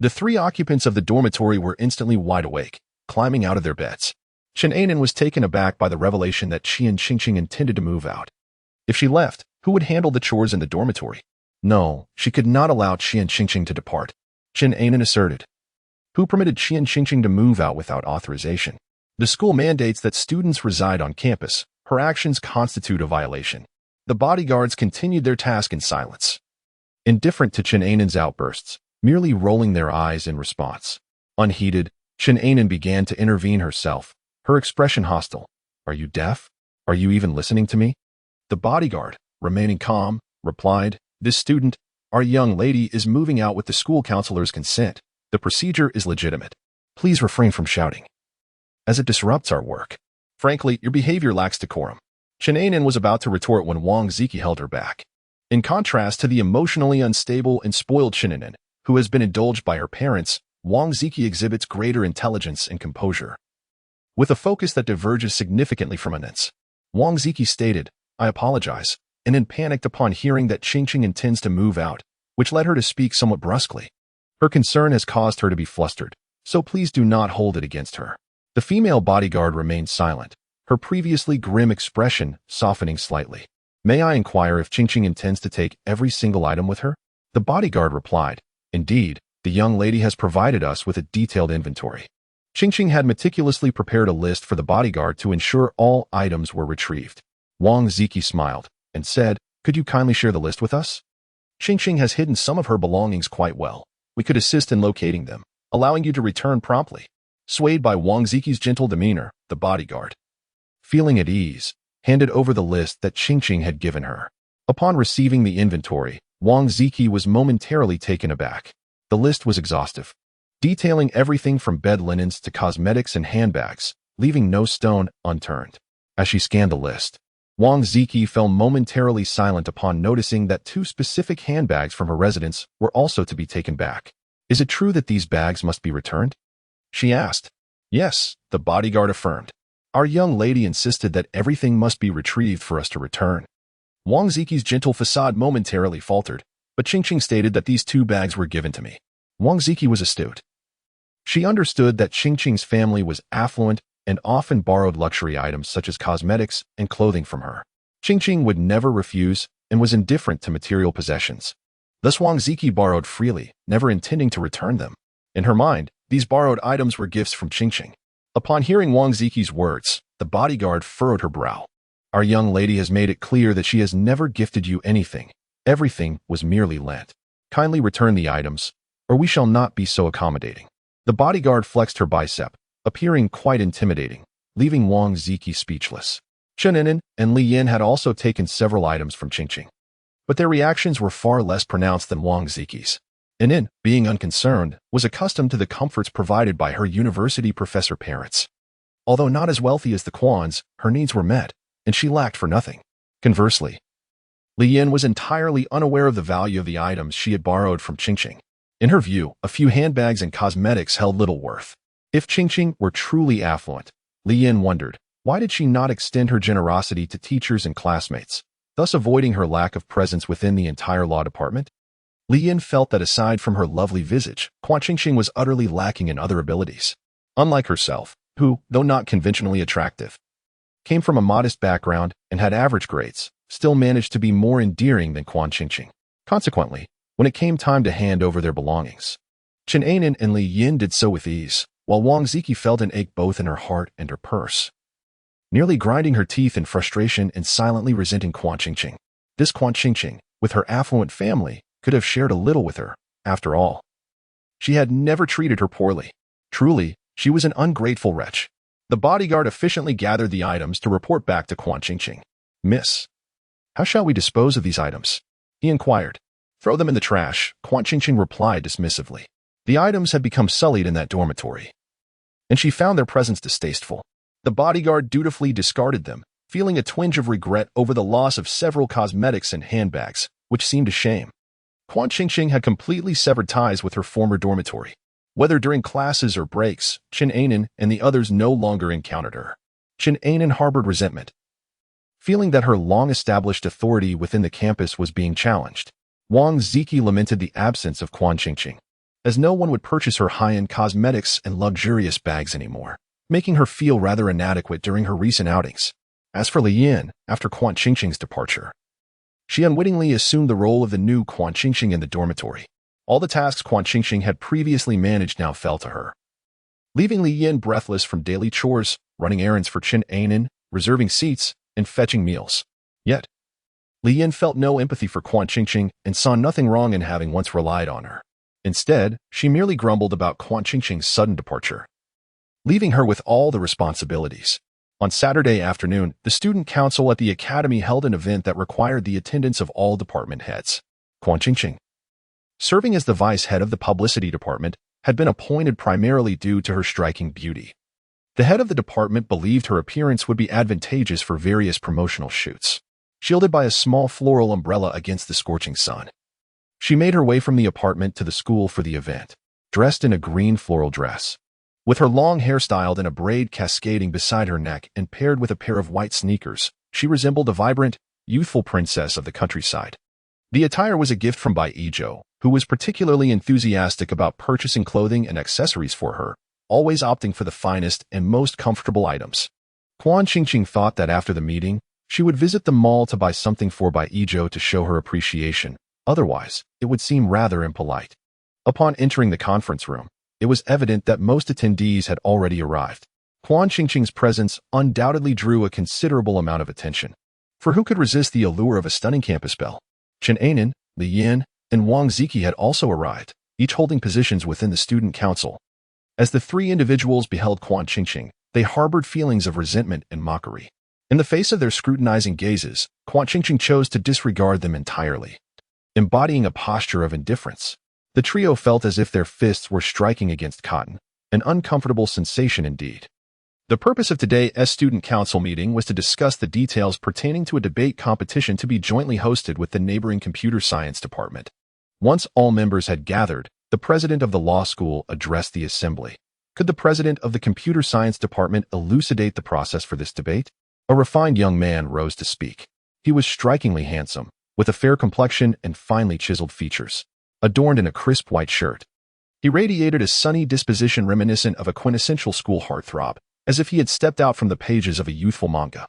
The three occupants of the dormitory were instantly wide awake, climbing out of their beds. Shin-anon was taken aback by the revelation that Qian Qingqing intended to move out. If she left, who would handle the chores in the dormitory? No, she could not allow Qian Qingqing to depart. Shin-anon asserted. Who permitted Qian Qingqing to move out without authorization? The school mandates that students reside on campus. Her actions constitute a violation. The bodyguards continued their task in silence, indifferent to Shin-anon's outbursts, merely rolling their eyes in response. Unheeded, Shin-anon began to intervene herself, her expression hostile. "Are you deaf? Are you even listening to me?" The bodyguard, remaining calm, replied, "This student, our young lady, is moving out with the school counselor's consent. The procedure is legitimate. Please refrain from shouting, as it disrupts our work. Frankly, your behavior lacks decorum." Shin-anon was about to retort when Wang Ziki held her back. In contrast to the emotionally unstable and spoiled Shin-anon, who has been indulged by her parents, Wang Ziki exhibits greater intelligence and composure. With a focus that diverges significantly from Anent's, Wang Ziki stated, "I apologize," and then panicked upon hearing that Qingqing intends to move out, which led her to speak somewhat brusquely. Her concern has caused her to be flustered, so please do not hold it against her. The female bodyguard remained silent, her previously grim expression softening slightly. "May I inquire if Qingqing intends to take every single item with her?" The bodyguard replied, "Indeed, the young lady has provided us with a detailed inventory." Qingqing had meticulously prepared a list for the bodyguard to ensure all items were retrieved. Wang Ziki smiled and said, "Could you kindly share the list with us? Qingqing has hidden some of her belongings quite well. We could assist in locating them, allowing you to return promptly." Swayed by Wang Ziki's gentle demeanor, the bodyguard, feeling at ease, handed over the list that Qingqing had given her. Upon receiving the inventory, Wang Ziki was momentarily taken aback. The list was exhaustive, detailing everything from bed linens to cosmetics and handbags, leaving no stone unturned. As she scanned the list, Wang Ziki fell momentarily silent upon noticing that 2 specific handbags from her residence were also to be taken back. "Is it true that these bags must be returned?" she asked. "Yes," the bodyguard affirmed. "Our young lady insisted that everything must be retrieved for us to return." Wang Ziki's gentle facade momentarily faltered, but Qingqing stated that these 2 bags were given to me. Wang Ziki was astute. She understood that Qingqing's family was affluent and often borrowed luxury items such as cosmetics and clothing from her. Qingqing would never refuse and was indifferent to material possessions. Thus Wang Ziki borrowed freely, never intending to return them. In her mind, these borrowed items were gifts from Qingqing. Upon hearing Wang Ziki's words, the bodyguard furrowed her brow. "Our young lady has made it clear that she has never gifted you anything. Everything was merely lent. Kindly return the items, or we shall not be so accommodating." The bodyguard flexed her bicep, appearing quite intimidating, leaving Wang Ziki speechless. Shin-anon and Li Yin had also taken several items from Qingqing, but their reactions were far less pronounced than Wang Ziki's. Yin, being unconcerned, was accustomed to the comforts provided by her university professor parents. Although not as wealthy as the Quans, her needs were met, and she lacked for nothing. Conversely, Li Yin was entirely unaware of the value of the items she had borrowed from Qingqing. In her view, a few handbags and cosmetics held little worth. If Qingqing were truly affluent, Li Yin wondered, why did she not extend her generosity to teachers and classmates, thus avoiding her lack of presence within the entire law department? Li Yin felt that aside from her lovely visage, Qingqing was utterly lacking in other abilities. Unlike herself, who, though not conventionally attractive, came from a modest background and had average grades, still managed to be more endearing than Qingqing. Consequently, when it came time to hand over their belongings, Shin-anon and Li Yin did so with ease, while Wang Ziki felt an ache both in her heart and her purse, nearly grinding her teeth in frustration and silently resenting Qingqing. This Qingqing, with her affluent family, could have shared a little with her, after all. She had never treated her poorly. Truly, she was an ungrateful wretch. The bodyguard efficiently gathered the items to report back to Quan Qingqing. "Miss, how shall we dispose of these items?" he inquired. "Throw them in the trash," Quan Qingqing replied dismissively. The items had become sullied in that dormitory, and she found their presence distasteful. The bodyguard dutifully discarded them, feeling a twinge of regret over the loss of several cosmetics and handbags, which seemed a shame. Quan Qingqing had completely severed ties with her former dormitory. Whether during classes or breaks, Chen Anan and the others no longer encountered her. Chen Anan harbored resentment, feeling that her long-established authority within the campus was being challenged. Wang Ziki lamented the absence of Quan Qingqing, as no one would purchase her high-end cosmetics and luxurious bags anymore, making her feel rather inadequate during her recent outings. As for Li Yin, after Quan Qingqing's departure, she unwittingly assumed the role of the new Quan Qingqing in the dormitory. All the tasks Quan Qingqing had previously managed now fell to her, leaving Li Yin breathless from daily chores, running errands for Chen Anan, reserving seats, and fetching meals. Yet, Li Yin felt no empathy for Quan Qingqing and saw nothing wrong in having once relied on her. Instead, she merely grumbled about Quan Qingqing's sudden departure, leaving her with all the responsibilities. On Saturday afternoon, the student council at the academy held an event that required the attendance of all department heads. Quan Qingqing, serving as the vice head of the publicity department, had been appointed primarily due to her striking beauty. The head of the department believed her appearance would be advantageous for various promotional shoots. Shielded by a small floral umbrella against the scorching sun, she made her way from the apartment to the school for the event, dressed in a green floral dress. With her long hair styled in a braid cascading beside her neck and paired with a pair of white sneakers, she resembled a vibrant, youthful princess of the countryside. The attire was a gift from Bai Yizhou, who was particularly enthusiastic about purchasing clothing and accessories for her, always opting for the finest and most comfortable items. Quan Qingqing thought that after the meeting, she would visit the mall to buy something for Bai Yizhou to show her appreciation. Otherwise, it would seem rather impolite. Upon entering the conference room, it was evident that most attendees had already arrived. Quan Qingqing's presence undoubtedly drew a considerable amount of attention. For who could resist the allure of a stunning campus belle? Chen Anan, Li Yin, and Wang Ziki had also arrived, each holding positions within the student council. As the three individuals beheld Quan Qingqing, they harbored feelings of resentment and mockery. In the face of their scrutinizing gazes, Quan Qingqing chose to disregard them entirely, embodying a posture of indifference. The trio felt as if their fists were striking against cotton, an uncomfortable sensation indeed. The purpose of today's student council meeting was to discuss the details pertaining to a debate competition to be jointly hosted with the neighboring computer science department. Once all members had gathered, the president of the law school addressed the assembly. Could the president of the computer science department elucidate the process for this debate? A refined young man rose to speak. He was strikingly handsome, with a fair complexion and finely chiseled features, adorned in a crisp white shirt. He radiated a sunny disposition reminiscent of a quintessential school heartthrob, as if he had stepped out from the pages of a youthful manga.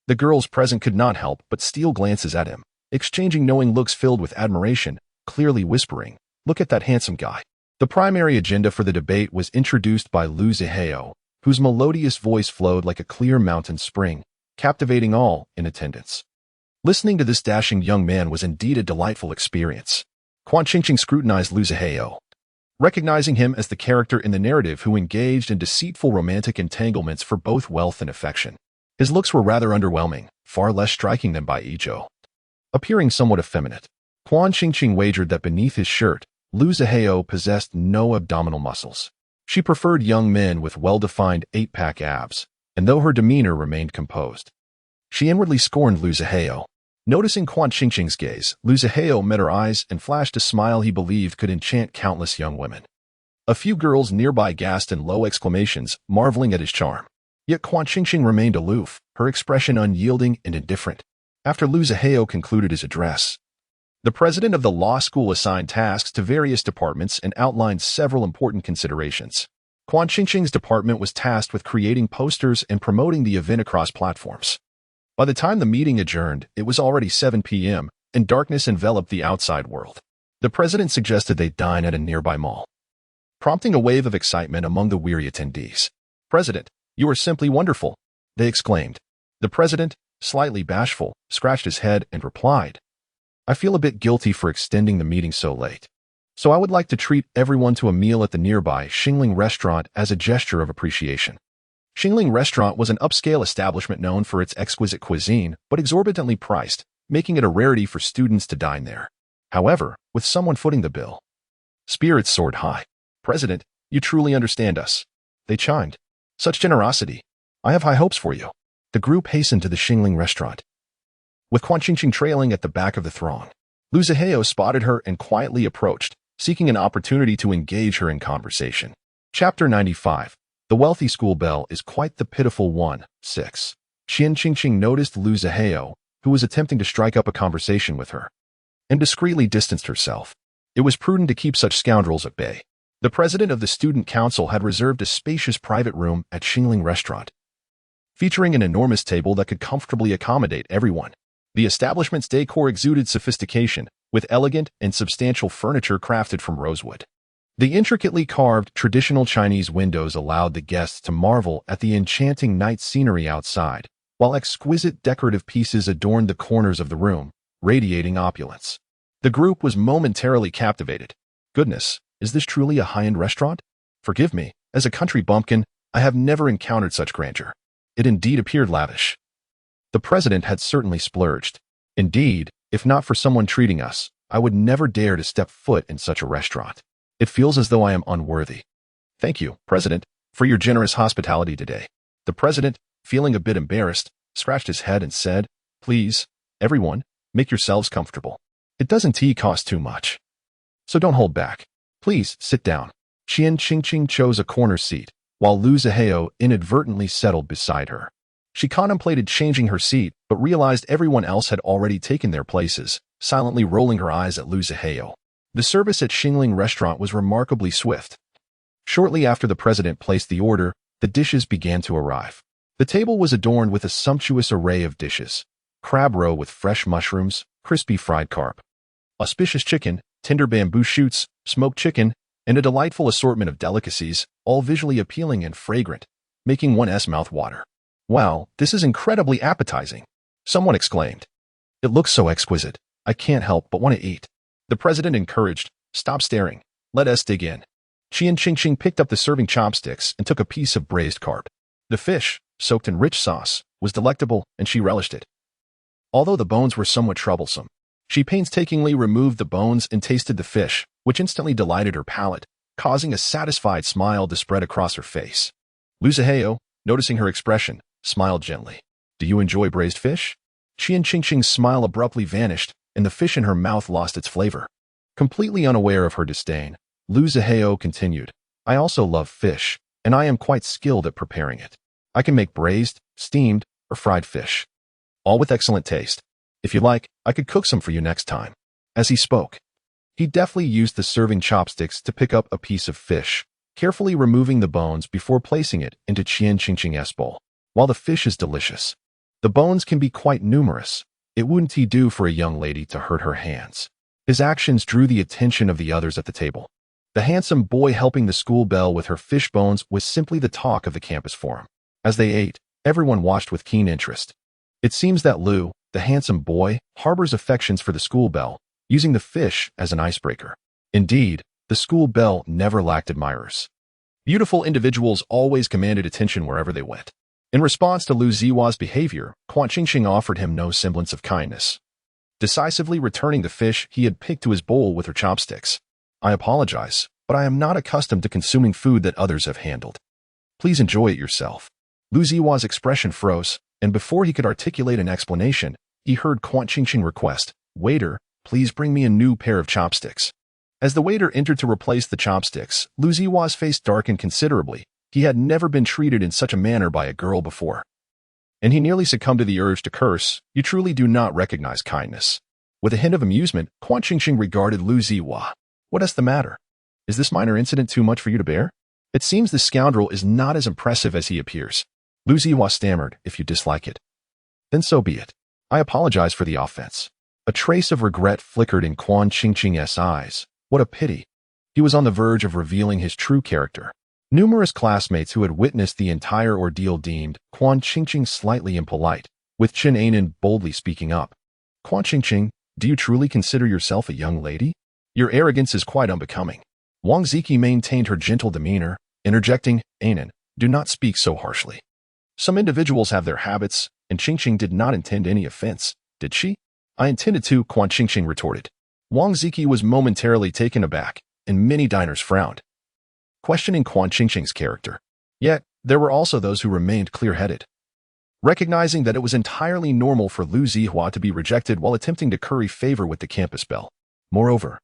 The girls present could not help but steal glances at him, exchanging knowing looks filled with admiration, clearly whispering, "Look at that handsome guy." The primary agenda for the debate was introduced by Lu Zihao, whose melodious voice flowed like a clear mountain spring, captivating all in attendance. Listening to this dashing young man was indeed a delightful experience. Quan Qingqing scrutinized Lu Zihao, recognizing him as the character in the narrative who engaged in deceitful romantic entanglements for both wealth and affection. His looks were rather underwhelming, far less striking than Bai Yizhou, appearing somewhat effeminate. Quan Qingqing wagered that beneath his shirt, Lu Zihao possessed no abdominal muscles. She preferred young men with well-defined 8-pack abs, and though her demeanor remained composed, she inwardly scorned Lu Zihao. Noticing Quan Qingqing's gaze, Lu Zihao met her eyes and flashed a smile he believed could enchant countless young women. A few girls nearby gasped in low exclamations, marveling at his charm. Yet Quan Qingqing remained aloof, her expression unyielding and indifferent. After Lu Zihao concluded his address, the president of the law school assigned tasks to various departments and outlined several important considerations. Quan Qingqing's department was tasked with creating posters and promoting the event across platforms. By the time the meeting adjourned, it was already 7 p.m., and darkness enveloped the outside world. The president suggested they dine at a nearby mall, prompting a wave of excitement among the weary attendees. "President, you are simply wonderful," they exclaimed. The president, slightly bashful, scratched his head and replied, "I feel a bit guilty for extending the meeting so late." So I would like to treat everyone to a meal at the nearby Xingling restaurant as a gesture of appreciation. Xingling Restaurant was an upscale establishment known for its exquisite cuisine, but exorbitantly priced, making it a rarity for students to dine there. However, with someone footing the bill, spirits soared high. "President, you truly understand us," they chimed. "Such generosity. I have high hopes for you." The group hastened to the Xingling restaurant. With Quan Qingqing trailing at the back of the throng, Lu Zihao spotted her and quietly approached, seeking an opportunity to engage her in conversation. Chapter 95. The wealthy school belle is quite the pitiful one. 6. Qian Qingqing noticed Lu Zihao, who was attempting to strike up a conversation with her, and discreetly distanced herself. It was prudent to keep such scoundrels at bay. The president of the student council had reserved a spacious private room at Xingling Restaurant, featuring an enormous table that could comfortably accommodate everyone. The establishment's decor exuded sophistication, with elegant and substantial furniture crafted from rosewood. The intricately carved traditional Chinese windows allowed the guests to marvel at the enchanting night scenery outside, while exquisite decorative pieces adorned the corners of the room, radiating opulence. The group was momentarily captivated. Goodness, is this truly a high-end restaurant? Forgive me, as a country bumpkin, I have never encountered such grandeur. It indeed appeared lavish. The president had certainly splurged. Indeed, if not for someone treating us, I would never dare to step foot in such a restaurant. It feels as though I am unworthy. Thank you, President, for your generous hospitality today. The president, feeling a bit embarrassed, scratched his head and said, "Please, everyone, make yourselves comfortable. It doesn't tea cost too much. So don't hold back. Please, sit down." Qian Qingqing chose a corner seat, while Lu Zihao inadvertently settled beside her. She contemplated changing her seat, but realized everyone else had already taken their places, silently rolling her eyes at Lu Zihao. The service at Xingling Restaurant was remarkably swift. Shortly after the president placed the order, the dishes began to arrive. The table was adorned with a sumptuous array of dishes: crab roe with fresh mushrooms, crispy fried carp, auspicious chicken, tender bamboo shoots, smoked chicken, and a delightful assortment of delicacies, all visually appealing and fragrant, making one's mouth water. "Wow, this is incredibly appetizing," someone exclaimed. "It looks so exquisite. I can't help but want to eat." The president encouraged, "Stop staring. Let us dig in." Qian Qingqing picked up the serving chopsticks and took a piece of braised carp. The fish, soaked in rich sauce, was delectable, and she relished it. Although the bones were somewhat troublesome, she painstakingly removed the bones and tasted the fish, which instantly delighted her palate, causing a satisfied smile to spread across her face. Lu Zihao, noticing her expression, smiled gently. "Do you enjoy braised fish?" Qian Qingqing's smile abruptly vanished, and the fish in her mouth lost its flavor. Completely unaware of her disdain, Lu Zihao continued, "I also love fish, and I am quite skilled at preparing it. I can make braised, steamed, or fried fish, all with excellent taste. If you like, I could cook some for you next time." As he spoke, he deftly used the serving chopsticks to pick up a piece of fish, carefully removing the bones before placing it into Qian Qingqing's bowl. While the fish is delicious, the bones can be quite numerous. It wouldn't do for a young lady to hurt her hands. His actions drew the attention of the others at the table. The handsome boy helping the school belle with her fish bones was simply the talk of the campus forum. As they ate, everyone watched with keen interest. It seems that Lu, the handsome boy, harbors affections for the school belle, using the fish as an icebreaker. Indeed, the school belle never lacked admirers. Beautiful individuals always commanded attention wherever they went. In response to Lu Zihua's behavior, Quan Qingqing offered him no semblance of kindness, decisively returning the fish he had picked to his bowl with her chopsticks. "I apologize, but I am not accustomed to consuming food that others have handled. Please enjoy it yourself." Lu Zihua's expression froze, and before he could articulate an explanation, he heard Quan Qingqing request, "Waiter, please bring me a new pair of chopsticks." As the waiter entered to replace the chopsticks, Lu Zihua's face darkened considerably. He had never been treated in such a manner by a girl before, and he nearly succumbed to the urge to curse. "You truly do not recognize kindness." With a hint of amusement, Quan Qingqing regarded Lu Zihua. "What is the matter? Is this minor incident too much for you to bear? It seems the scoundrel is not as impressive as he appears." Lu Zihua stammered, "If you dislike it, then so be it. I apologize for the offense." A trace of regret flickered in Quan Qingqing's eyes. What a pity. He was on the verge of revealing his true character. Numerous classmates who had witnessed the entire ordeal deemed Quan Qingqing slightly impolite, with Chen Anan boldly speaking up. "Quan Qingqing, do you truly consider yourself a young lady? Your arrogance is quite unbecoming. Wang Ziki maintained her gentle demeanor, interjecting, Anan, do not speak so harshly. Some individuals have their habits, and Qingqing did not intend any offense, did she? I intended to, Quan Qingqing retorted. Wang Ziki was momentarily taken aback, and many diners frowned, questioning Quan Qingqing's character. Yet, there were also those who remained clear-headed, recognizing that it was entirely normal for Lu Zihua to be rejected while attempting to curry favor with the campus belle. Moreover,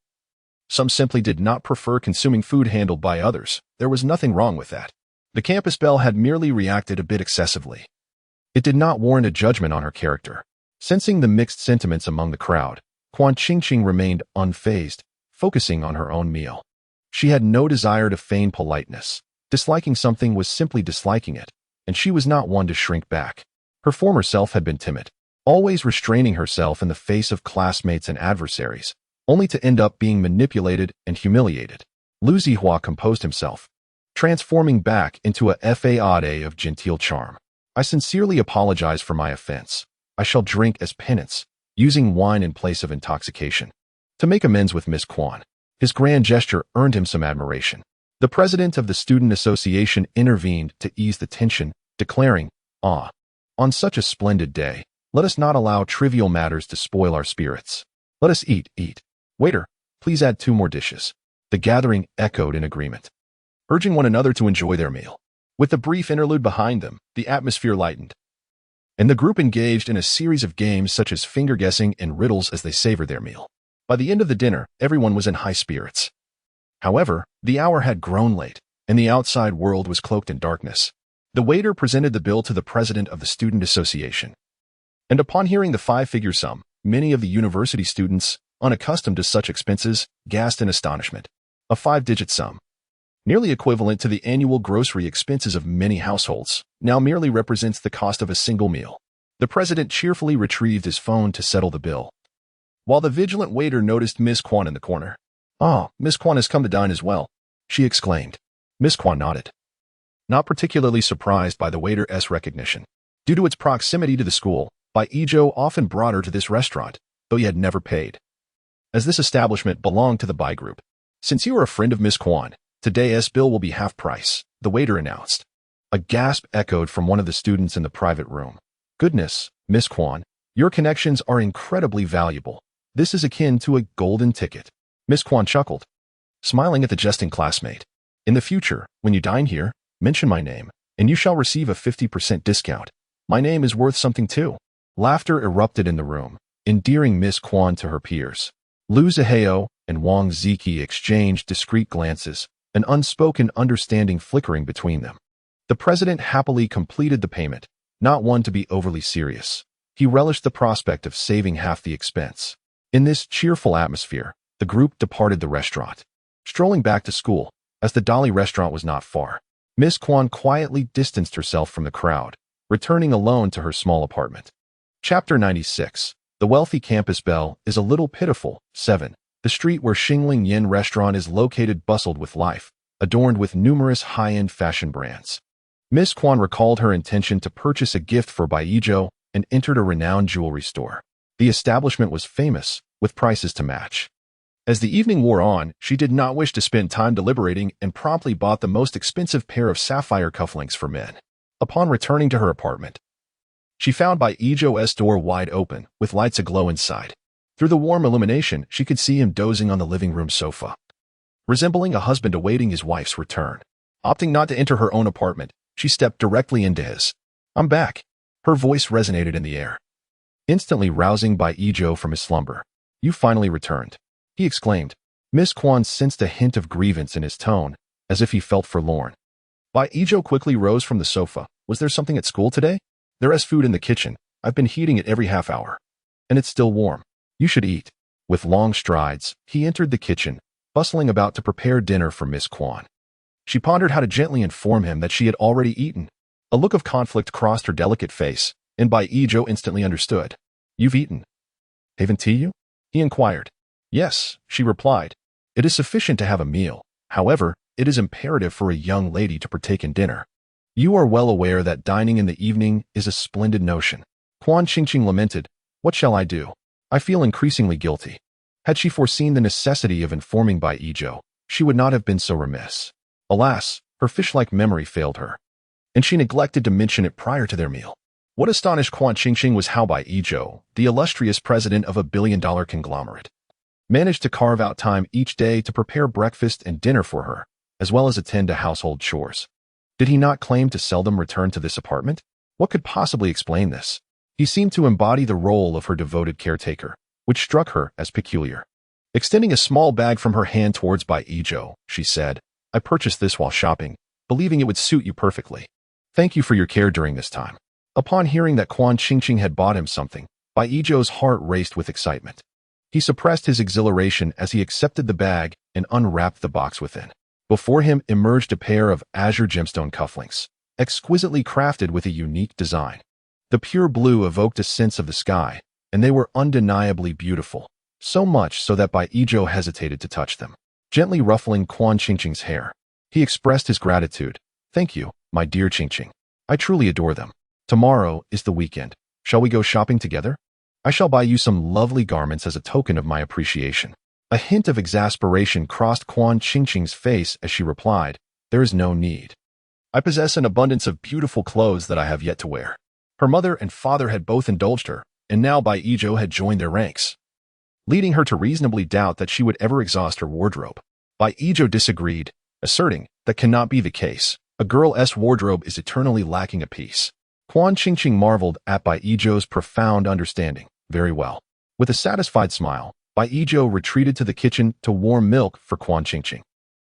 some simply did not prefer consuming food handled by others. There was nothing wrong with that. The campus belle had merely reacted a bit excessively. It did not warrant a judgment on her character. Sensing the mixed sentiments among the crowd, Quan Qingqing remained unfazed, focusing on her own meal. She had no desire to feign politeness. Disliking something was simply disliking it, and she was not one to shrink back. Her former self had been timid, always restraining herself in the face of classmates and adversaries, only to end up being manipulated and humiliated. Lu Zihua composed himself, transforming back into a fade of genteel charm. I sincerely apologize for my offense. I shall drink as penance, using wine in place of intoxication, to make amends with Miss Quan. His grand gesture earned him some admiration. The president of the student association intervened to ease the tension, declaring, on such a splendid day, let us not allow trivial matters to spoil our spirits. Let us eat. Waiter, please add 2 more dishes. The gathering echoed in agreement, urging one another to enjoy their meal. With the brief interlude behind them, the atmosphere lightened, and the group engaged in a series of games such as finger-guessing and riddles as they savored their meal. By the end of the dinner, everyone was in high spirits. However, the hour had grown late, and the outside world was cloaked in darkness. The waiter presented the bill to the president of the student association, and upon hearing the 5-figure sum, many of the university students, unaccustomed to such expenses, gasped in astonishment. A 5-digit sum, nearly equivalent to the annual grocery expenses of many households, now merely represents the cost of a single meal. The president cheerfully retrieved his phone to settle the bill, while the vigilant waiter noticed Miss Quan in the corner. Miss Quan has come to dine as well, she exclaimed. Miss Quan nodded, not particularly surprised by the waiter's recognition. Due to its proximity to the school, Bai Yizhou often brought her to this restaurant, though he had never paid, as this establishment belonged to the Bai group. Since you are a friend of Miss Quan, today's bill will be half price, the waiter announced. A gasp echoed from one of the students in the private room. Goodness, Miss Quan, your connections are incredibly valuable. This is akin to a golden ticket. Miss Quan chuckled, smiling at the jesting classmate. In the future, when you dine here, mention my name, and you shall receive a 50% discount. My name is worth something too. Laughter erupted in the room, endearing Miss Quan to her peers. Lu Zihao and Wang Ziki exchanged discreet glances, an unspoken understanding flickering between them. The president happily completed the payment, not one to be overly serious. He relished the prospect of saving half the expense. In this cheerful atmosphere, the group departed the restaurant, strolling back to school, as the Dolly restaurant was not far. Miss Quan quietly distanced herself from the crowd, returning alone to her small apartment. Chapter 96. The wealthy campus belle is a little pitiful. 7. The street where Xingling Yin restaurant is located bustled with life, adorned with numerous high-end fashion brands. Miss Quan recalled her intention to purchase a gift for Bai Yizhou and entered a renowned jewelry store. The establishment was famous, with prices to match. As the evening wore on, she did not wish to spend time deliberating and promptly bought the most expensive pair of sapphire cufflinks for men. Upon returning to her apartment, she found Bai Yizhou's door wide open, with lights aglow inside. Through the warm illumination, she could see him dozing on the living room sofa, resembling a husband awaiting his wife's return. Opting not to enter her own apartment, she stepped directly into his. I'm back. Her voice resonated in the air, instantly rousing Bai Yizhou from his slumber. You finally returned, he exclaimed. Miss Quan sensed a hint of grievance in his tone, as if he felt forlorn. Bai Yizhou quickly rose from the sofa. Was there something at school today? There is food in the kitchen. I've been heating it every half hour, and it's still warm. You should eat. With long strides, he entered the kitchen, bustling about to prepare dinner for Miss Quan. She pondered how to gently inform him that she had already eaten. A look of conflict crossed her delicate face, and Bai Yizhou instantly understood. You've eaten. Haven't you? He inquired. Yes, she replied. It is sufficient to have a meal. However, it is imperative for a young lady to partake in dinner. You are well aware that dining in the evening is a splendid notion. Quan Qingqing lamented. What shall I do? I feel increasingly guilty. Had she foreseen the necessity of informing Bai Ijo, she would not have been so remiss. Alas, her fish-like memory failed her, and she neglected to mention it prior to their meal. What astonished Quan Qingqing was how Bai Ijo, the illustrious president of a billion-dollar conglomerate, managed to carve out time each day to prepare breakfast and dinner for her, as well as attend to household chores. Did he not claim to seldom return to this apartment? What could possibly explain this? He seemed to embody the role of her devoted caretaker, which struck her as peculiar. Extending a small bag from her hand towards Bai Ijo, she said, "I purchased this while shopping, believing it would suit you perfectly. Thank you for your care during this time." Upon hearing that Quan Qingqing had bought him something, Bai Ijo's heart raced with excitement. He suppressed his exhilaration as he accepted the bag and unwrapped the box within. Before him emerged a pair of azure gemstone cufflinks, exquisitely crafted with a unique design. The pure blue evoked a sense of the sky, and they were undeniably beautiful, so much so that Bai Ijo hesitated to touch them. Gently ruffling Quan Qingqing's hair, he expressed his gratitude. "Thank you, my dear Qingqing. I truly adore them. Tomorrow is the weekend. Shall we go shopping together? I shall buy you some lovely garments as a token of my appreciation." A hint of exasperation crossed Quan Qingqing's face as she replied, "There is no need. I possess an abundance of beautiful clothes that I have yet to wear." Her mother and father had both indulged her, and now Bai Ijo had joined their ranks, leading her to reasonably doubt that she would ever exhaust her wardrobe. Bai Ijo disagreed, asserting that cannot be the case. A girl's wardrobe is eternally lacking a piece. Quan Qingqing marveled at Bai Ijo's profound understanding. "Very well." With a satisfied smile, Bai Ijo retreated to the kitchen to warm milk for Quan Qingqing.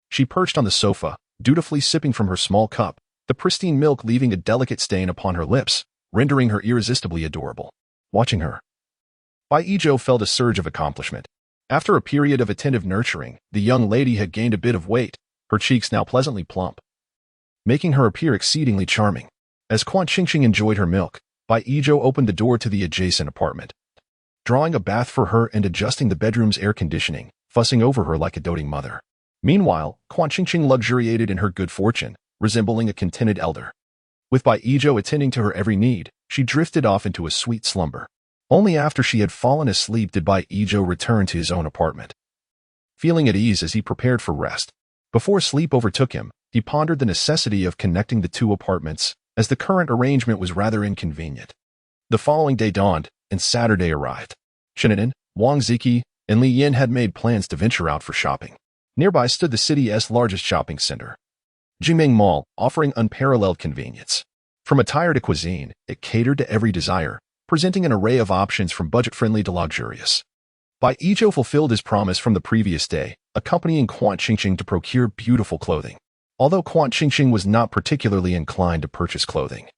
She perched on the sofa, dutifully sipping from her small cup, the pristine milk leaving a delicate stain upon her lips, rendering her irresistibly adorable. Watching her, Bai Ijo felt a surge of accomplishment. After a period of attentive nurturing, the young lady had gained a bit of weight, her cheeks now pleasantly plump, making her appear exceedingly charming. As Quan Qingqing enjoyed her milk, Bai Ijo opened the door to the adjacent apartment, drawing a bath for her and adjusting the bedroom's air conditioning, fussing over her like a doting mother. Meanwhile, Quan Qingqing luxuriated in her good fortune, resembling a contented elder. With Bai Ijo attending to her every need, she drifted off into a sweet slumber. Only after she had fallen asleep did Bai Ijo return to his own apartment, feeling at ease as he prepared for rest. Before sleep overtook him, he pondered the necessity of connecting the two apartments, as the current arrangement was rather inconvenient. The following day dawned, and Saturday arrived. Chen, Wang Ziki, and Li Yin had made plans to venture out for shopping. Nearby stood the city's largest shopping center, Jingming Mall, offering unparalleled convenience. From attire to cuisine, it catered to every desire, presenting an array of options from budget-friendly to luxurious. Bai Ijo fulfilled his promise from the previous day, accompanying Quan Qingqing to procure beautiful clothing. Although Quan Qingqing was not particularly inclined to purchase clothing,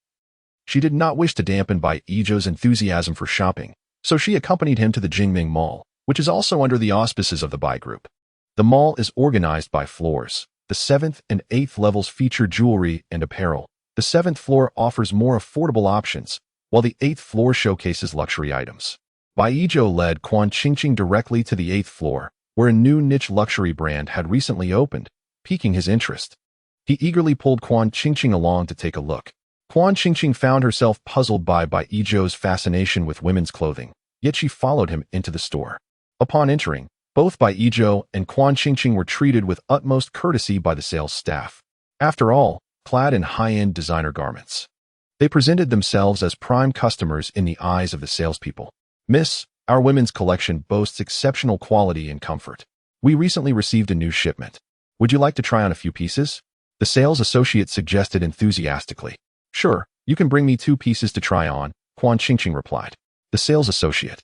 she did not wish to dampen Bai Ijo's enthusiasm for shopping, so she accompanied him to the Jingming Mall, which is also under the auspices of the Bai Group. The mall is organized by floors. The 7th and 8th levels feature jewelry and apparel. The 7th floor offers more affordable options, while the 8th floor showcases luxury items. Bai Ijo led Quan Qingqing directly to the 8th floor, where a new niche luxury brand had recently opened, piquing his interest. He eagerly pulled Quan Qingqing along to take a look. Quan Qingqing found herself puzzled by Bai Ijo's fascination with women's clothing, yet she followed him into the store. Upon entering, both Bai Ijo and Quan Qingqing were treated with utmost courtesy by the sales staff. After all, clad in high-end designer garments, they presented themselves as prime customers in the eyes of the salespeople. "Miss, our women's collection boasts exceptional quality and comfort. We recently received a new shipment. Would you like to try on a few pieces?" The sales associate suggested enthusiastically. "Sure, you can bring me 2 pieces to try on," Quan Qingqing replied. The sales associate,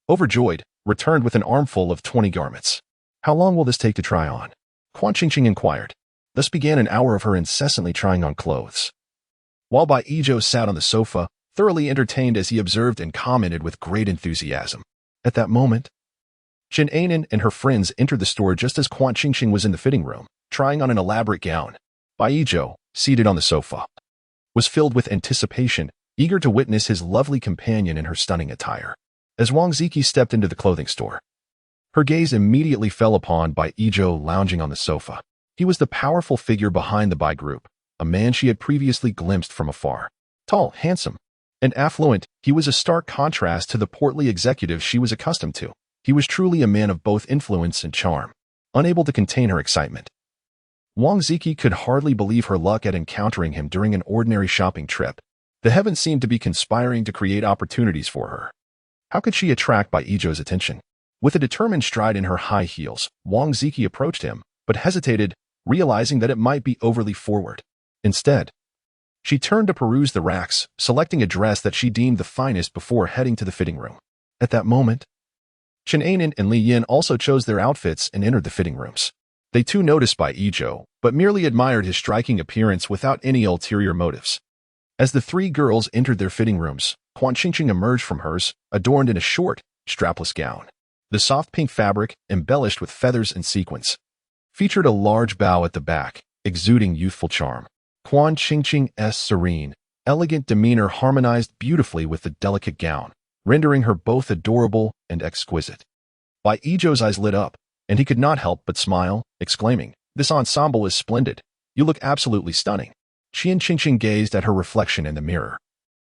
overjoyed, returned with an armful of 20 garments. "How long will this take to try on?" Quan Qingqing inquired. Thus began an hour of her incessantly trying on clothes. While Bai Ijo sat on the sofa, thoroughly entertained as he observed and commented with great enthusiasm. At that moment, Chen Anan and her friends entered the store just as Quan Qingqing was in the fitting room, trying on an elaborate gown. Bai Ijo, seated on the sofa, was filled with anticipation, eager to witness his lovely companion in her stunning attire. As Wang Ziki stepped into the clothing store, her gaze immediately fell upon Bai Ijo lounging on the sofa. He was the powerful figure behind the Bai Group, a man she had previously glimpsed from afar. Tall, handsome, and affluent, he was a stark contrast to the portly executive she was accustomed to. He was truly a man of both influence and charm, unable to contain her excitement. Wang Ziki could hardly believe her luck at encountering him during an ordinary shopping trip. The heavens seemed to be conspiring to create opportunities for her. How could she attract Bai Yijo's attention? With a determined stride in her high heels, Wang Ziki approached him, but hesitated, realizing that it might be overly forward. Instead, she turned to peruse the racks, selecting a dress that she deemed the finest before heading to the fitting room. At that moment, Chen Anan and Li Yin also chose their outfits and entered the fitting rooms. They too noticed Bai Yijo, but merely admired his striking appearance without any ulterior motives. As the three girls entered their fitting rooms, Quan Qingqing emerged from hers, adorned in a short, strapless gown. The soft pink fabric, embellished with feathers and sequins, featured a large bow at the back, exuding youthful charm. Quan Qingqing's serene, elegant demeanor harmonized beautifully with the delicate gown, rendering her both adorable and exquisite. Bai Yijo's eyes lit up, and he could not help but smile, exclaiming, "This ensemble is splendid. You look absolutely stunning." Qian Qingqing gazed at her reflection in the mirror,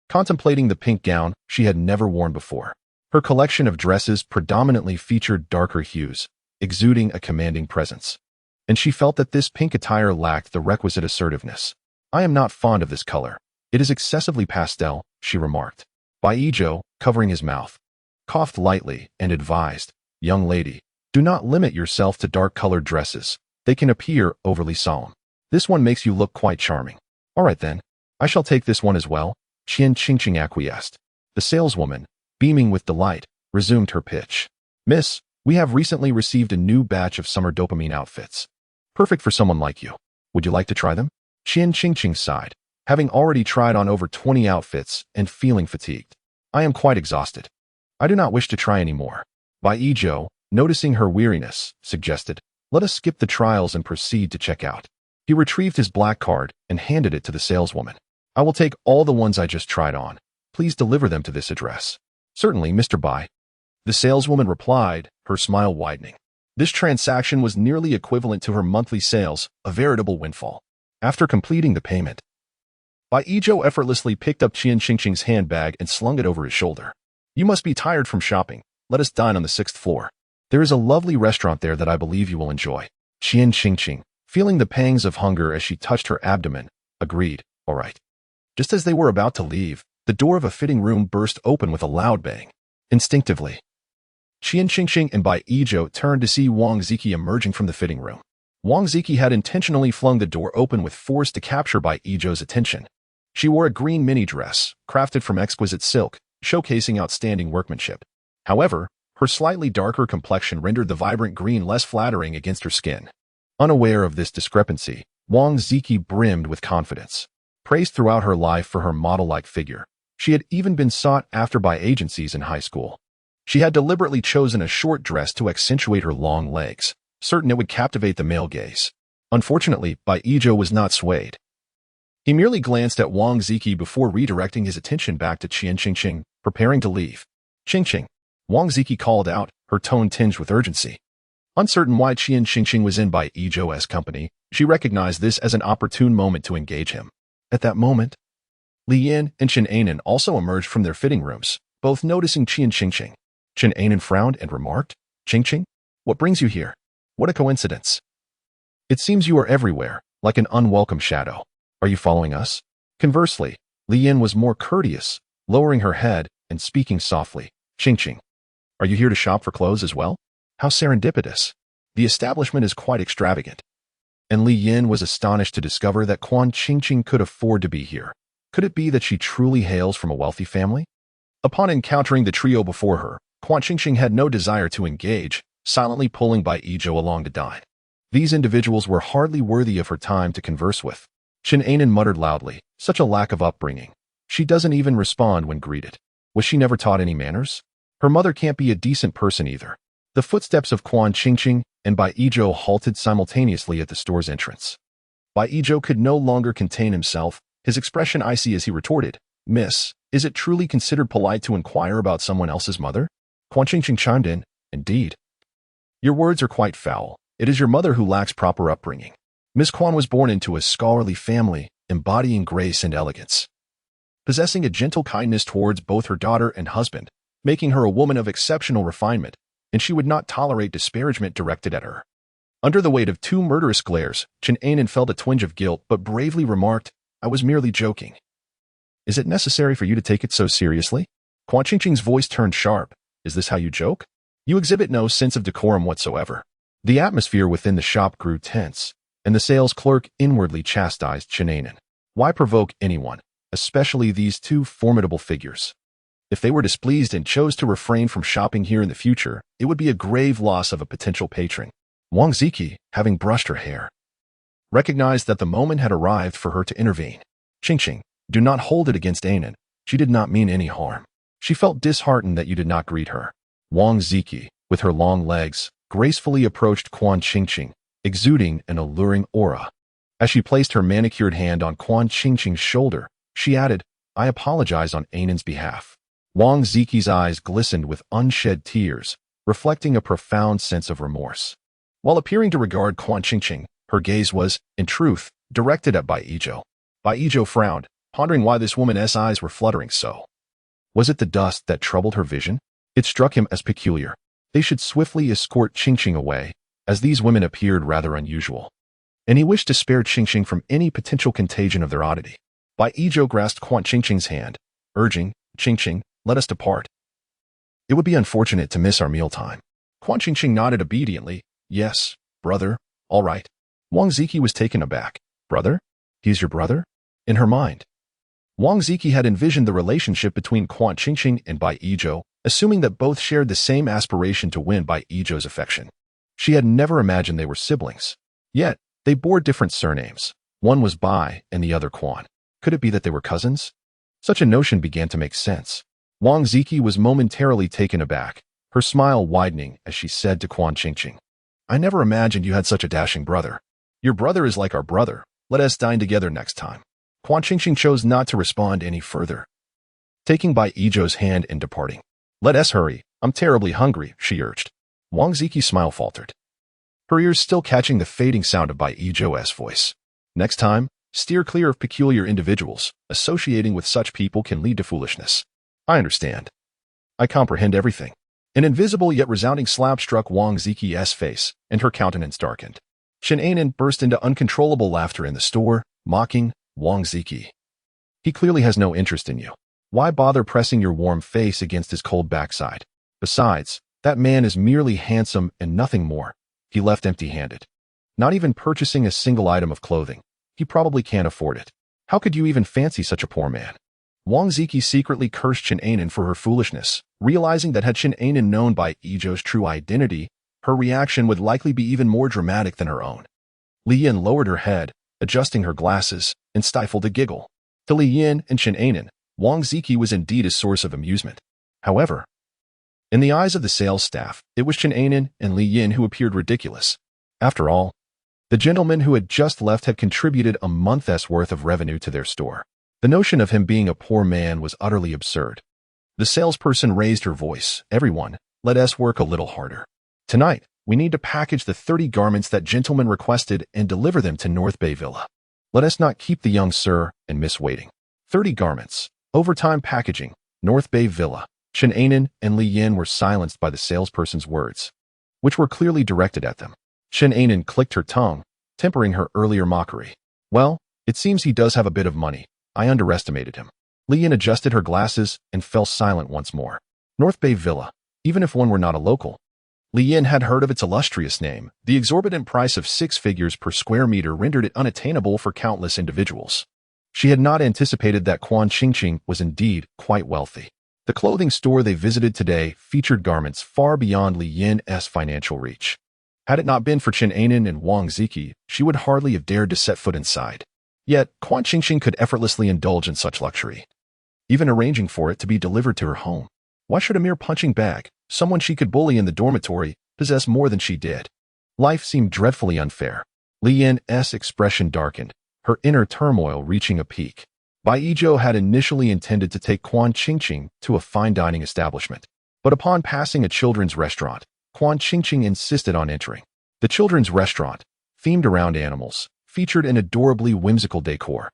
contemplating the pink gown she had never worn before. Her collection of dresses predominantly featured darker hues, exuding a commanding presence, and she felt that this pink attire lacked the requisite assertiveness. "I am not fond of this color. It is excessively pastel," she remarked. Bai Yijo, covering his mouth, coughed lightly and advised, "Young lady, do not limit yourself to dark-colored dresses. They can appear overly solemn. This one makes you look quite charming." "All right then, I shall take this one as well," Qian Qingqing acquiesced. The saleswoman, beaming with delight, resumed her pitch. "Miss, we have recently received a new batch of summer dopamine outfits. Perfect for someone like you. Would you like to try them?" Qian Qingqing sighed, having already tried on over 20 outfits and feeling fatigued. "I am quite exhausted. I do not wish to try any more." Bai Yijo, noticing her weariness, suggested, "Let us skip the trials and proceed to check out." He retrieved his black card and handed it to the saleswoman. "I will take all the ones I just tried on. Please deliver them to this address." "Certainly, Mr. Bai." The saleswoman replied, her smile widening. This transaction was nearly equivalent to her monthly sales, a veritable windfall. After completing the payment, Bai Yijo effortlessly picked up Qian Qingqing's handbag and slung it over his shoulder. "You must be tired from shopping. Let us dine on the 6th floor. There is a lovely restaurant there that I believe you will enjoy." Qian Qingqing, feeling the pangs of hunger as she touched her abdomen, agreed, "All right." Just as they were about to leave, the door of a fitting room burst open with a loud bang. Instinctively, Qian Qingqing and Bai Yijo turned to see Wang Ziki emerging from the fitting room. Wang Ziki had intentionally flung the door open with force to capture Bai Yijo's attention. She wore a green mini dress, crafted from exquisite silk, showcasing outstanding workmanship. However, her slightly darker complexion rendered the vibrant green less flattering against her skin. Unaware of this discrepancy, Wang Ziki brimmed with confidence. Praised throughout her life for her model-like figure, she had even been sought after by agencies in high school. She had deliberately chosen a short dress to accentuate her long legs, certain it would captivate the male gaze. Unfortunately, Bai Yijo was not swayed. He merely glanced at Wang Ziki before redirecting his attention back to Qian Qingqing, preparing to leave. "Qingqing," Wang Ziki called out, her tone tinged with urgency. Uncertain why Qian Qingqing was in Bai Yijo's company, she recognized this as an opportune moment to engage him. At that moment, Li Yin and Chen Anan also emerged from their fitting rooms, both noticing Qian Qingqing. Chen Anan frowned and remarked, "Qingqing, what brings you here? What a coincidence. It seems you are everywhere, like an unwelcome shadow. Are you following us?" Conversely, Li Yin was more courteous, lowering her head and speaking softly. "Qingqing, are you here to shop for clothes as well? How serendipitous. The establishment is quite extravagant." And Li Yin was astonished to discover that Quan Qingqing could afford to be here. Could it be that she truly hails from a wealthy family? Upon encountering the trio before her, Quan Qingqing had no desire to engage, silently pulling Bai Yijo along to dine. These individuals were hardly worthy of her time to converse with. Chen Anan muttered loudly, "Such a lack of upbringing. She doesn't even respond when greeted. Was she never taught any manners? Her mother can't be a decent person either." The footsteps of Quan Qingqing and Bai Yijo halted simultaneously at the store's entrance. Bai Yijo could no longer contain himself, his expression icy as he retorted, "Miss, is it truly considered polite to inquire about someone else's mother?" Quan Qingqing chimed in, "Indeed. Your words are quite foul. It is your mother who lacks proper upbringing. Miss Quan was born into a scholarly family, embodying grace and elegance, possessing a gentle kindness towards both her daughter and husband, making her a woman of exceptional refinement. and she would not tolerate disparagement directed at her. Under the weight of two murderous glares, Chen Anan felt a twinge of guilt but bravely remarked, "I was merely joking." "Is it necessary for you to take it so seriously?" Quan Qingqing's voice turned sharp. "Is this how you joke? You exhibit no sense of decorum whatsoever." The atmosphere within the shop grew tense, and the sales clerk inwardly chastised Chen Anan. Why provoke anyone, especially these two formidable figures? If they were displeased and chose to refrain from shopping here in the future, it would be a grave loss of a potential patron. Wang Ziki, having brushed her hair, recognized that the moment had arrived for her to intervene. "Qingqing, do not hold it against Anan. She did not mean any harm. She felt disheartened that you did not greet her." Wang Ziki, with her long legs, gracefully approached Quan Qingqing, exuding an alluring aura. As she placed her manicured hand on Quan Qingqing's shoulder, she added, "I apologize on Anan's behalf." Wang Ziki's eyes glistened with unshed tears, reflecting a profound sense of remorse. While appearing to regard Quan Qingqing, her gaze was, in truth, directed at Bai Yizhou. Bai Yizhou frowned, pondering why this woman's eyes were fluttering so. Was it the dust that troubled her vision? It struck him as peculiar. They should swiftly escort Qingqing away, as these women appeared rather unusual. And he wished to spare Qingqing from any potential contagion of their oddity. Bai Yizhou grasped Quan Qingqing's hand, urging, "Qingqing, let us depart. It would be unfortunate to miss our mealtime." Quan Qingqing nodded obediently. "Yes, brother, all right." Wang Ziki was taken aback. "Brother? He's your brother?" In her mind, Wang Ziki had envisioned the relationship between Quan Qingqing and Bai Yizhou, assuming that both shared the same aspiration to win Bai Yizhou's affection. She had never imagined they were siblings. Yet, they bore different surnames. One was Bai and the other Quan. Could it be that they were cousins? Such a notion began to make sense. Wang Ziki was momentarily taken aback, her smile widening as she said to Quan Qingqing, "I never imagined you had such a dashing brother. Your brother is like our brother. Let us dine together next time." Quan Qingqing chose not to respond any further, taking Bai Yizhou's hand and departing. "Let us hurry. I'm terribly hungry," she urged. Wang Ziki's smile faltered, her ears still catching the fading sound of Bai Yizhou's voice. "Next time, steer clear of peculiar individuals. Associating with such people can lead to foolishness." "I understand. I comprehend everything." An invisible yet resounding slap struck Wang Ziki's face, and her countenance darkened. Chen Anan burst into uncontrollable laughter in the store, mocking, "Wang Ziki. He clearly has no interest in you. Why bother pressing your warm face against his cold backside? Besides, that man is merely handsome and nothing more." He left empty-handed, not even purchasing a single item of clothing. He probably can't afford it. How could you even fancy such a poor man? Wang Ziki secretly cursed Chen Anan for her foolishness, realizing that had Chen Anan known Bai Yizhou's true identity, her reaction would likely be even more dramatic than her own. Li Yin lowered her head, adjusting her glasses, and stifled a giggle. To Li Yin and Chen Anan, Wang Ziki was indeed a source of amusement. However, in the eyes of the sales staff, it was Chen Anan and Li Yin who appeared ridiculous. After all, the gentleman who had just left had contributed a month's worth of revenue to their store. The notion of him being a poor man was utterly absurd. The salesperson raised her voice. "Everyone, let us work a little harder. Tonight, we need to package the 30 garments that gentleman requested and deliver them to North Bay Villa. Let us not keep the young sir and miss waiting. 30 garments, overtime packaging, North Bay Villa." Chen Anan and Li Yin were silenced by the salesperson's words, which were clearly directed at them. Chen Anan clicked her tongue, tempering her earlier mockery. "Well, it seems he does have a bit of money. I underestimated him." Li Yin adjusted her glasses and fell silent once more. North Bay Villa, even if one were not a local. Li Yin had heard of its illustrious name. The exorbitant price of 6 figures per square meter rendered it unattainable for countless individuals. She had not anticipated that Quan Qingqing was indeed quite wealthy. The clothing store they visited today featured garments far beyond Li Yin's financial reach. Had it not been for Chen Anan and Wang Ziki, she would hardly have dared to set foot inside. Yet, Quan Qingqing could effortlessly indulge in such luxury, even arranging for it to be delivered to her home. Why should a mere punching bag, someone she could bully in the dormitory, possess more than she did? Life seemed dreadfully unfair. Li Yin's expression darkened, her inner turmoil reaching a peak. Bai Yizhou had initially intended to take Quan Qingqing to a fine dining establishment, but upon passing a children's restaurant, Quan Qingqing insisted on entering. The children's restaurant, themed around animals, featured an adorably whimsical decor,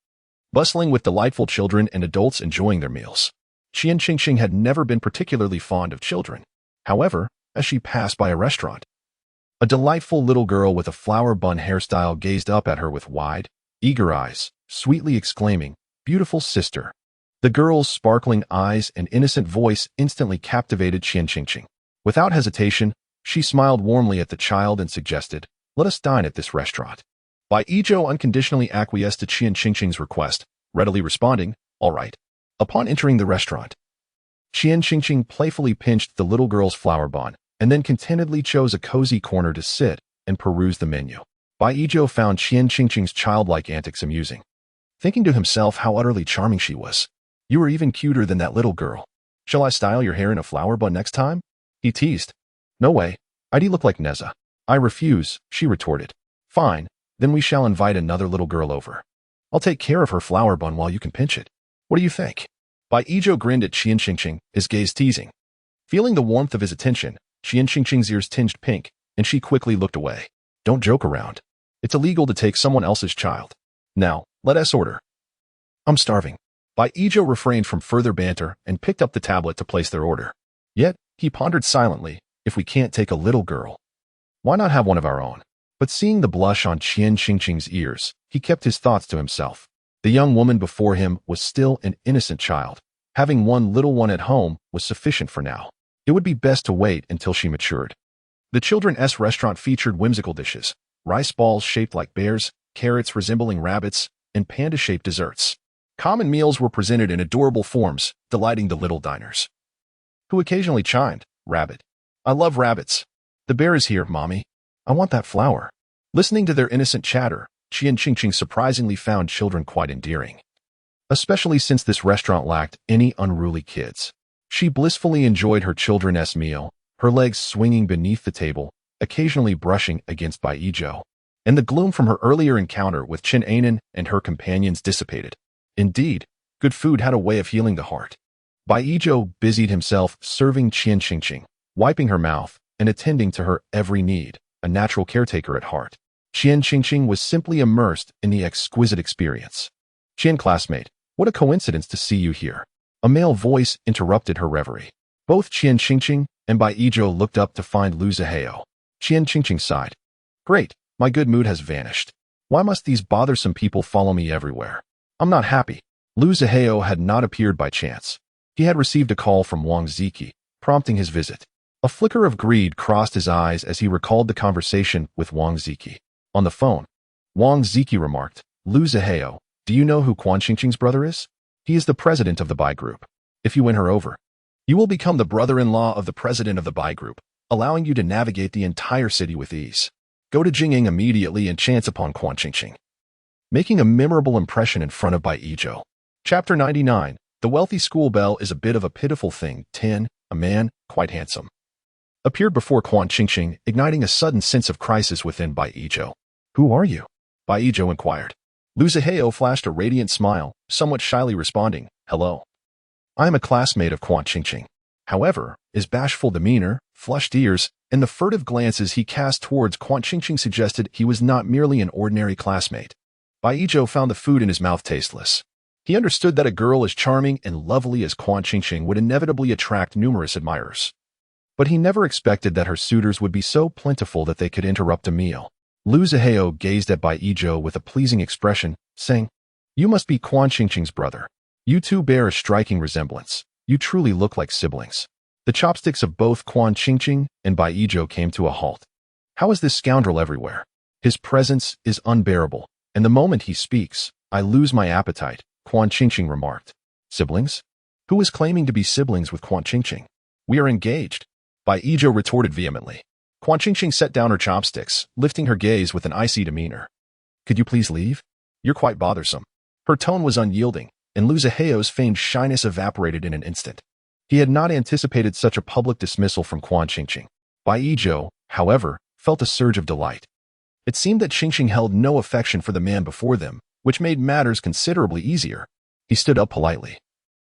bustling with delightful children and adults enjoying their meals. Qian Qingqing had never been particularly fond of children. However, as she passed by a restaurant. A delightful little girl with a flower bun hairstyle gazed up at her with wide, eager eyes, sweetly exclaiming, "Beautiful sister." The girl's sparkling eyes and innocent voice instantly captivated Qian Qingqing. Without hesitation, she smiled warmly at the child and suggested, "Let us dine at this restaurant." Bai Yizhou unconditionally acquiesced to Qian Qingqing's request, readily responding, "All right." Upon entering the restaurant, Qian Qingqing playfully pinched the little girl's flower bun and then contentedly chose a cozy corner to sit and peruse the menu. Bai Yizhou found Qian Qingqing's childlike antics amusing, thinking to himself how utterly charming she was. "You are even cuter than that little girl. Shall I style your hair in a flower bun next time?" he teased. "No way. I'd look like Neza." "I refuse," she retorted. "Fine, then we shall invite another little girl over. I'll take care of her flower bun while you can pinch it. What do you think?" Bai Yizhou grinned at Qian Qingqing, his gaze teasing. Feeling the warmth of his attention, Qian Qingqing's ears tinged pink, and she quickly looked away. "Don't joke around. It's illegal to take someone else's child. Now, let us order." "I'm starving." Bai Yizhou refrained from further banter and picked up the tablet to place their order. Yet, he pondered silently, if we can't take a little girl, why not have one of our own? But seeing the blush on Qian Qingqing's ears, he kept his thoughts to himself. The young woman before him was still an innocent child. Having one little one at home was sufficient for now. It would be best to wait until she matured. The children's restaurant featured whimsical dishes, rice balls shaped like bears, carrots resembling rabbits, and panda-shaped desserts. Common meals were presented in adorable forms, delighting the little diners, who occasionally chimed, "Rabbit. I love rabbits. The bear is here, Mommy. I want that flower." Listening to their innocent chatter, Qian Qingqing surprisingly found children quite endearing, especially since this restaurant lacked any unruly kids. She blissfully enjoyed her children's meal, her legs swinging beneath the table, occasionally brushing against Bai Yizhou, and the gloom from her earlier encounter with Chen Anan and her companions dissipated. Indeed, good food had a way of healing the heart. Bai Yizhou busied himself serving Qian Qingqing, wiping her mouth, and attending to her every need, a natural caretaker at heart. Qian Qingqing was simply immersed in the exquisite experience. "Qian classmate, what a coincidence to see you here." A male voice interrupted her reverie. Both Qian Qingqing and Bai Yizhou looked up to find Lu Zihao. Qian Qingqing sighed. "Great, my good mood has vanished. Why must these bothersome people follow me everywhere? I'm not happy." Lu Zihao had not appeared by chance. He had received a call from Wang Ziki, prompting his visit. A flicker of greed crossed his eyes as he recalled the conversation with Wang Ziki. On the phone, Wang Ziki remarked, "Lu Zihao, do you know who Quan Qingqing's brother is? He is the president of the Bai Group. If you win her over, you will become the brother-in-law of the president of the Bai Group, allowing you to navigate the entire city with ease. Go to Jing'ing immediately and chance upon Quan Qingqing," making a memorable impression in front of Bai Yizhou. Chapter 99. The wealthy school belle is a bit of a pitiful thing. 10. A man, quite handsome, appeared before Quan Qingqing, igniting a sudden sense of crisis within Bai Yizhou. "Who are you?" Bai Yizhou inquired. Lu Zihao flashed a radiant smile, somewhat shyly responding, "Hello. I am a classmate of Quan Qingqing." However, his bashful demeanor, flushed ears, and the furtive glances he cast towards Quan Qingqing suggested he was not merely an ordinary classmate. Bai Yizhou found the food in his mouth tasteless. He understood that a girl as charming and lovely as Quan Qingqing would inevitably attract numerous admirers. But he never expected that her suitors would be so plentiful that they could interrupt a meal. Lu Zihao gazed at Bai Yizhou with a pleasing expression, saying, "You must be Quan Qingqing's brother. You two bear a striking resemblance. You truly look like siblings." The chopsticks of both Quan Qingqing and Bai Yizhou came to a halt. "How is this scoundrel everywhere? His presence is unbearable, and the moment he speaks, I lose my appetite," Quan Qingqing remarked. "Siblings? Who is claiming to be siblings with Quan Qingqing? We are engaged," Bai Yizhou retorted vehemently. Quan Qingqing set down her chopsticks, lifting her gaze with an icy demeanor. "Could you please leave? You're quite bothersome." Her tone was unyielding, and Lu Zihao's feigned shyness evaporated in an instant. He had not anticipated such a public dismissal from Quan Qingqing. Bai Yizhou, however, felt a surge of delight. It seemed that Qingqing held no affection for the man before them, which made matters considerably easier. He stood up politely,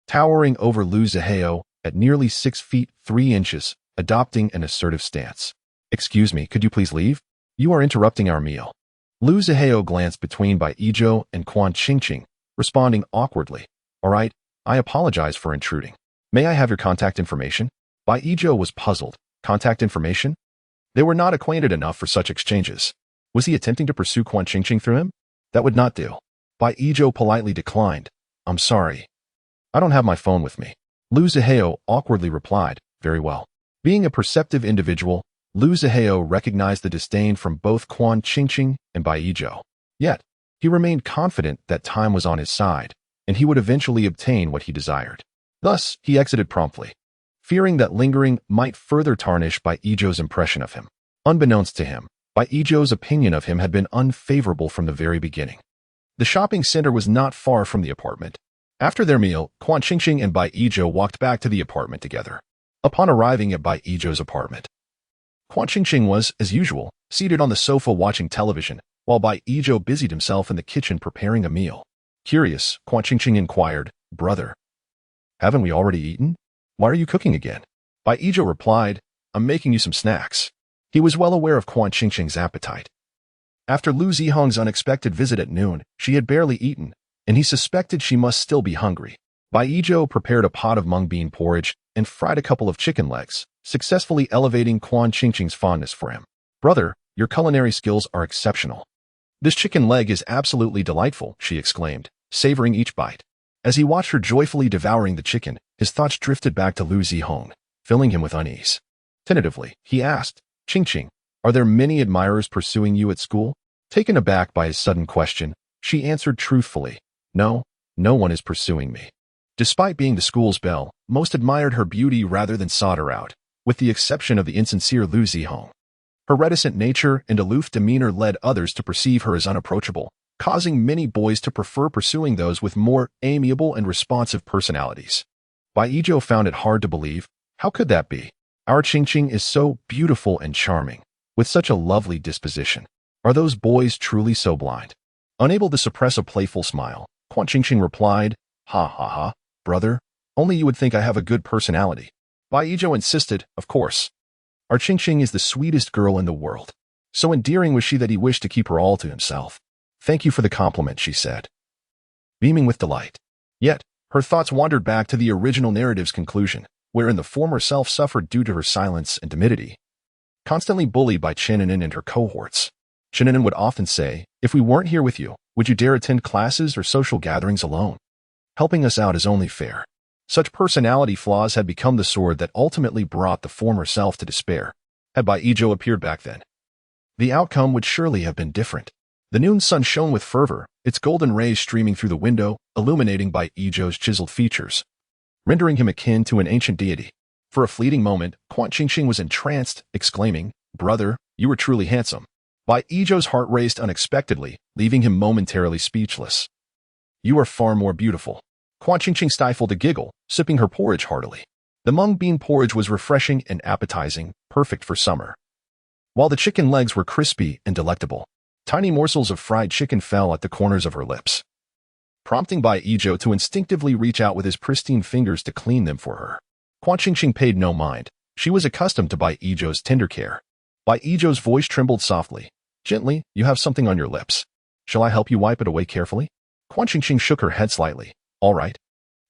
towering over Lu Zihao at nearly 6 feet 3 inches, adopting an assertive stance. "Excuse me, could you please leave? You are interrupting our meal." Lu Zihao glanced between Bai Yizhou and Quan Qingqing, responding awkwardly, "All right, I apologize for intruding. May I have your contact information?" Bai Yizhou was puzzled. Contact information? They were not acquainted enough for such exchanges. Was he attempting to pursue Quan Qingqing through him? That would not do. Bai Yizhou politely declined. I'm sorry. I don't have my phone with me. Lu Zihao awkwardly replied, very well. Being a perceptive individual, Lu Zihao recognized the disdain from both Quan Qingqing and Bai Yizhou. Yet, he remained confident that time was on his side, and he would eventually obtain what he desired. Thus, he exited promptly, fearing that lingering might further tarnish Bai Yizhou's impression of him. Unbeknownst to him, Bai Yizhou's opinion of him had been unfavorable from the very beginning. The shopping center was not far from the apartment. After their meal, Quan Qingqing and Bai Yizhou walked back to the apartment together. Upon arriving at Bai Yizhou's apartment, Quan Qingqing was, as usual, seated on the sofa watching television, while Bai Yizhou busied himself in the kitchen preparing a meal. Curious, Quan Qingqing inquired, Brother, haven't we already eaten? Why are you cooking again? Bai Yizhou replied, I'm making you some snacks. He was well aware of Quan Qingqing's appetite. After Lu Zihong's unexpected visit at noon, she had barely eaten, and he suspected she must still be hungry. Bai Yizhou prepared a pot of mung bean porridge and fried a couple of chicken legs, successfully elevating Quan Qingqing's fondness for him. Brother, your culinary skills are exceptional. This chicken leg is absolutely delightful, she exclaimed, savoring each bite. As he watched her joyfully devouring the chicken, his thoughts drifted back to Lu Zihong, filling him with unease. Tentatively, he asked, Qingqing, are there many admirers pursuing you at school? Taken aback by his sudden question, she answered truthfully, No, no one is pursuing me. Despite being the school's belle, most admired her beauty rather than sought her out, with the exception of the insincere Lu Zihong. Her reticent nature and aloof demeanor led others to perceive her as unapproachable, causing many boys to prefer pursuing those with more amiable and responsive personalities. Bai Yizhou found it hard to believe. How could that be? Our Qingqing is so beautiful and charming, with such a lovely disposition. Are those boys truly so blind? Unable to suppress a playful smile, Quan Qingqing replied, Ha ha ha, brother, only you would think I have a good personality. Bai Yizhou insisted, of course. Our Qingqing is the sweetest girl in the world. So endearing was she that he wished to keep her all to himself. Thank you for the compliment, she said, beaming with delight. Yet, her thoughts wandered back to the original narrative's conclusion, wherein the former self suffered due to her silence and timidity. Constantly bullied by Qiannian and her cohorts, Qiannian would often say, if we weren't here with you, would you dare attend classes or social gatherings alone? Helping us out is only fair. Such personality flaws had become the sword that ultimately brought the former self to despair. Had Bai Yizhou appeared back then, the outcome would surely have been different. The noon sun shone with fervor, its golden rays streaming through the window, illuminating Bai Yizhou's chiseled features, rendering him akin to an ancient deity. For a fleeting moment, Quan Qingqing was entranced, exclaiming, Brother, you are truly handsome. Bai Yizhou's heart raced unexpectedly, leaving him momentarily speechless. You are far more beautiful. Quan Qingqing stifled a giggle, sipping her porridge heartily. The mung bean porridge was refreshing and appetizing, perfect for summer. While the chicken legs were crispy and delectable, tiny morsels of fried chicken fell at the corners of her lips, prompting Bai Yizhou to instinctively reach out with his pristine fingers to clean them for her. Quan Qingqing paid no mind. She was accustomed to Bai Yizhou's tender care. Bai Yizhou's voice trembled softly. Gently, you have something on your lips. Shall I help you wipe it away carefully? Quan Qingqing shook her head slightly. All right.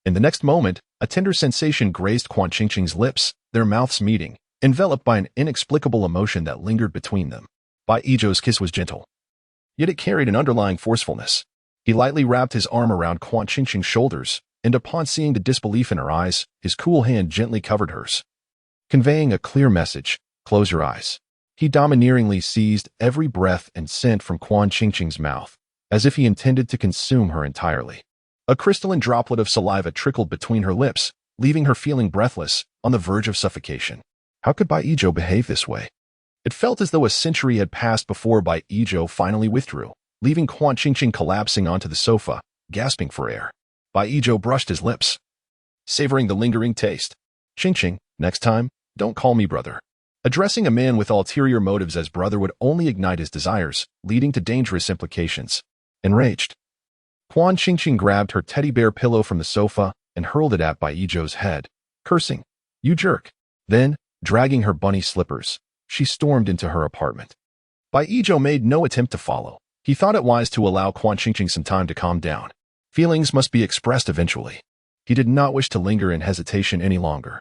In the next moment, a tender sensation grazed Quan Qingqing's lips, their mouths meeting, enveloped by an inexplicable emotion that lingered between them. Bai Yizhou's kiss was gentle, yet it carried an underlying forcefulness. He lightly wrapped his arm around Quan Qingqing's shoulders, and upon seeing the disbelief in her eyes, his cool hand gently covered hers, conveying a clear message, close your eyes. He domineeringly seized every breath and scent from Quan Qingqing's mouth, as if he intended to consume her entirely. A crystalline droplet of saliva trickled between her lips, leaving her feeling breathless, on the verge of suffocation. How could Bai Yizhou behave this way? It felt as though a century had passed before Bai Yizhou finally withdrew, leaving Quan Qingqing collapsing onto the sofa, gasping for air. Bai Yizhou brushed his lips, savoring the lingering taste. Qingqing, next time, don't call me brother. Addressing a man with ulterior motives as brother would only ignite his desires, leading to dangerous implications. Enraged, Quan Qingqing grabbed her teddy bear pillow from the sofa and hurled it at Bai Yizhou's head, cursing, You jerk. Then, dragging her bunny slippers, she stormed into her apartment. Bai Yizhou made no attempt to follow. He thought it wise to allow Quan Qingqing some time to calm down. Feelings must be expressed eventually. He did not wish to linger in hesitation any longer.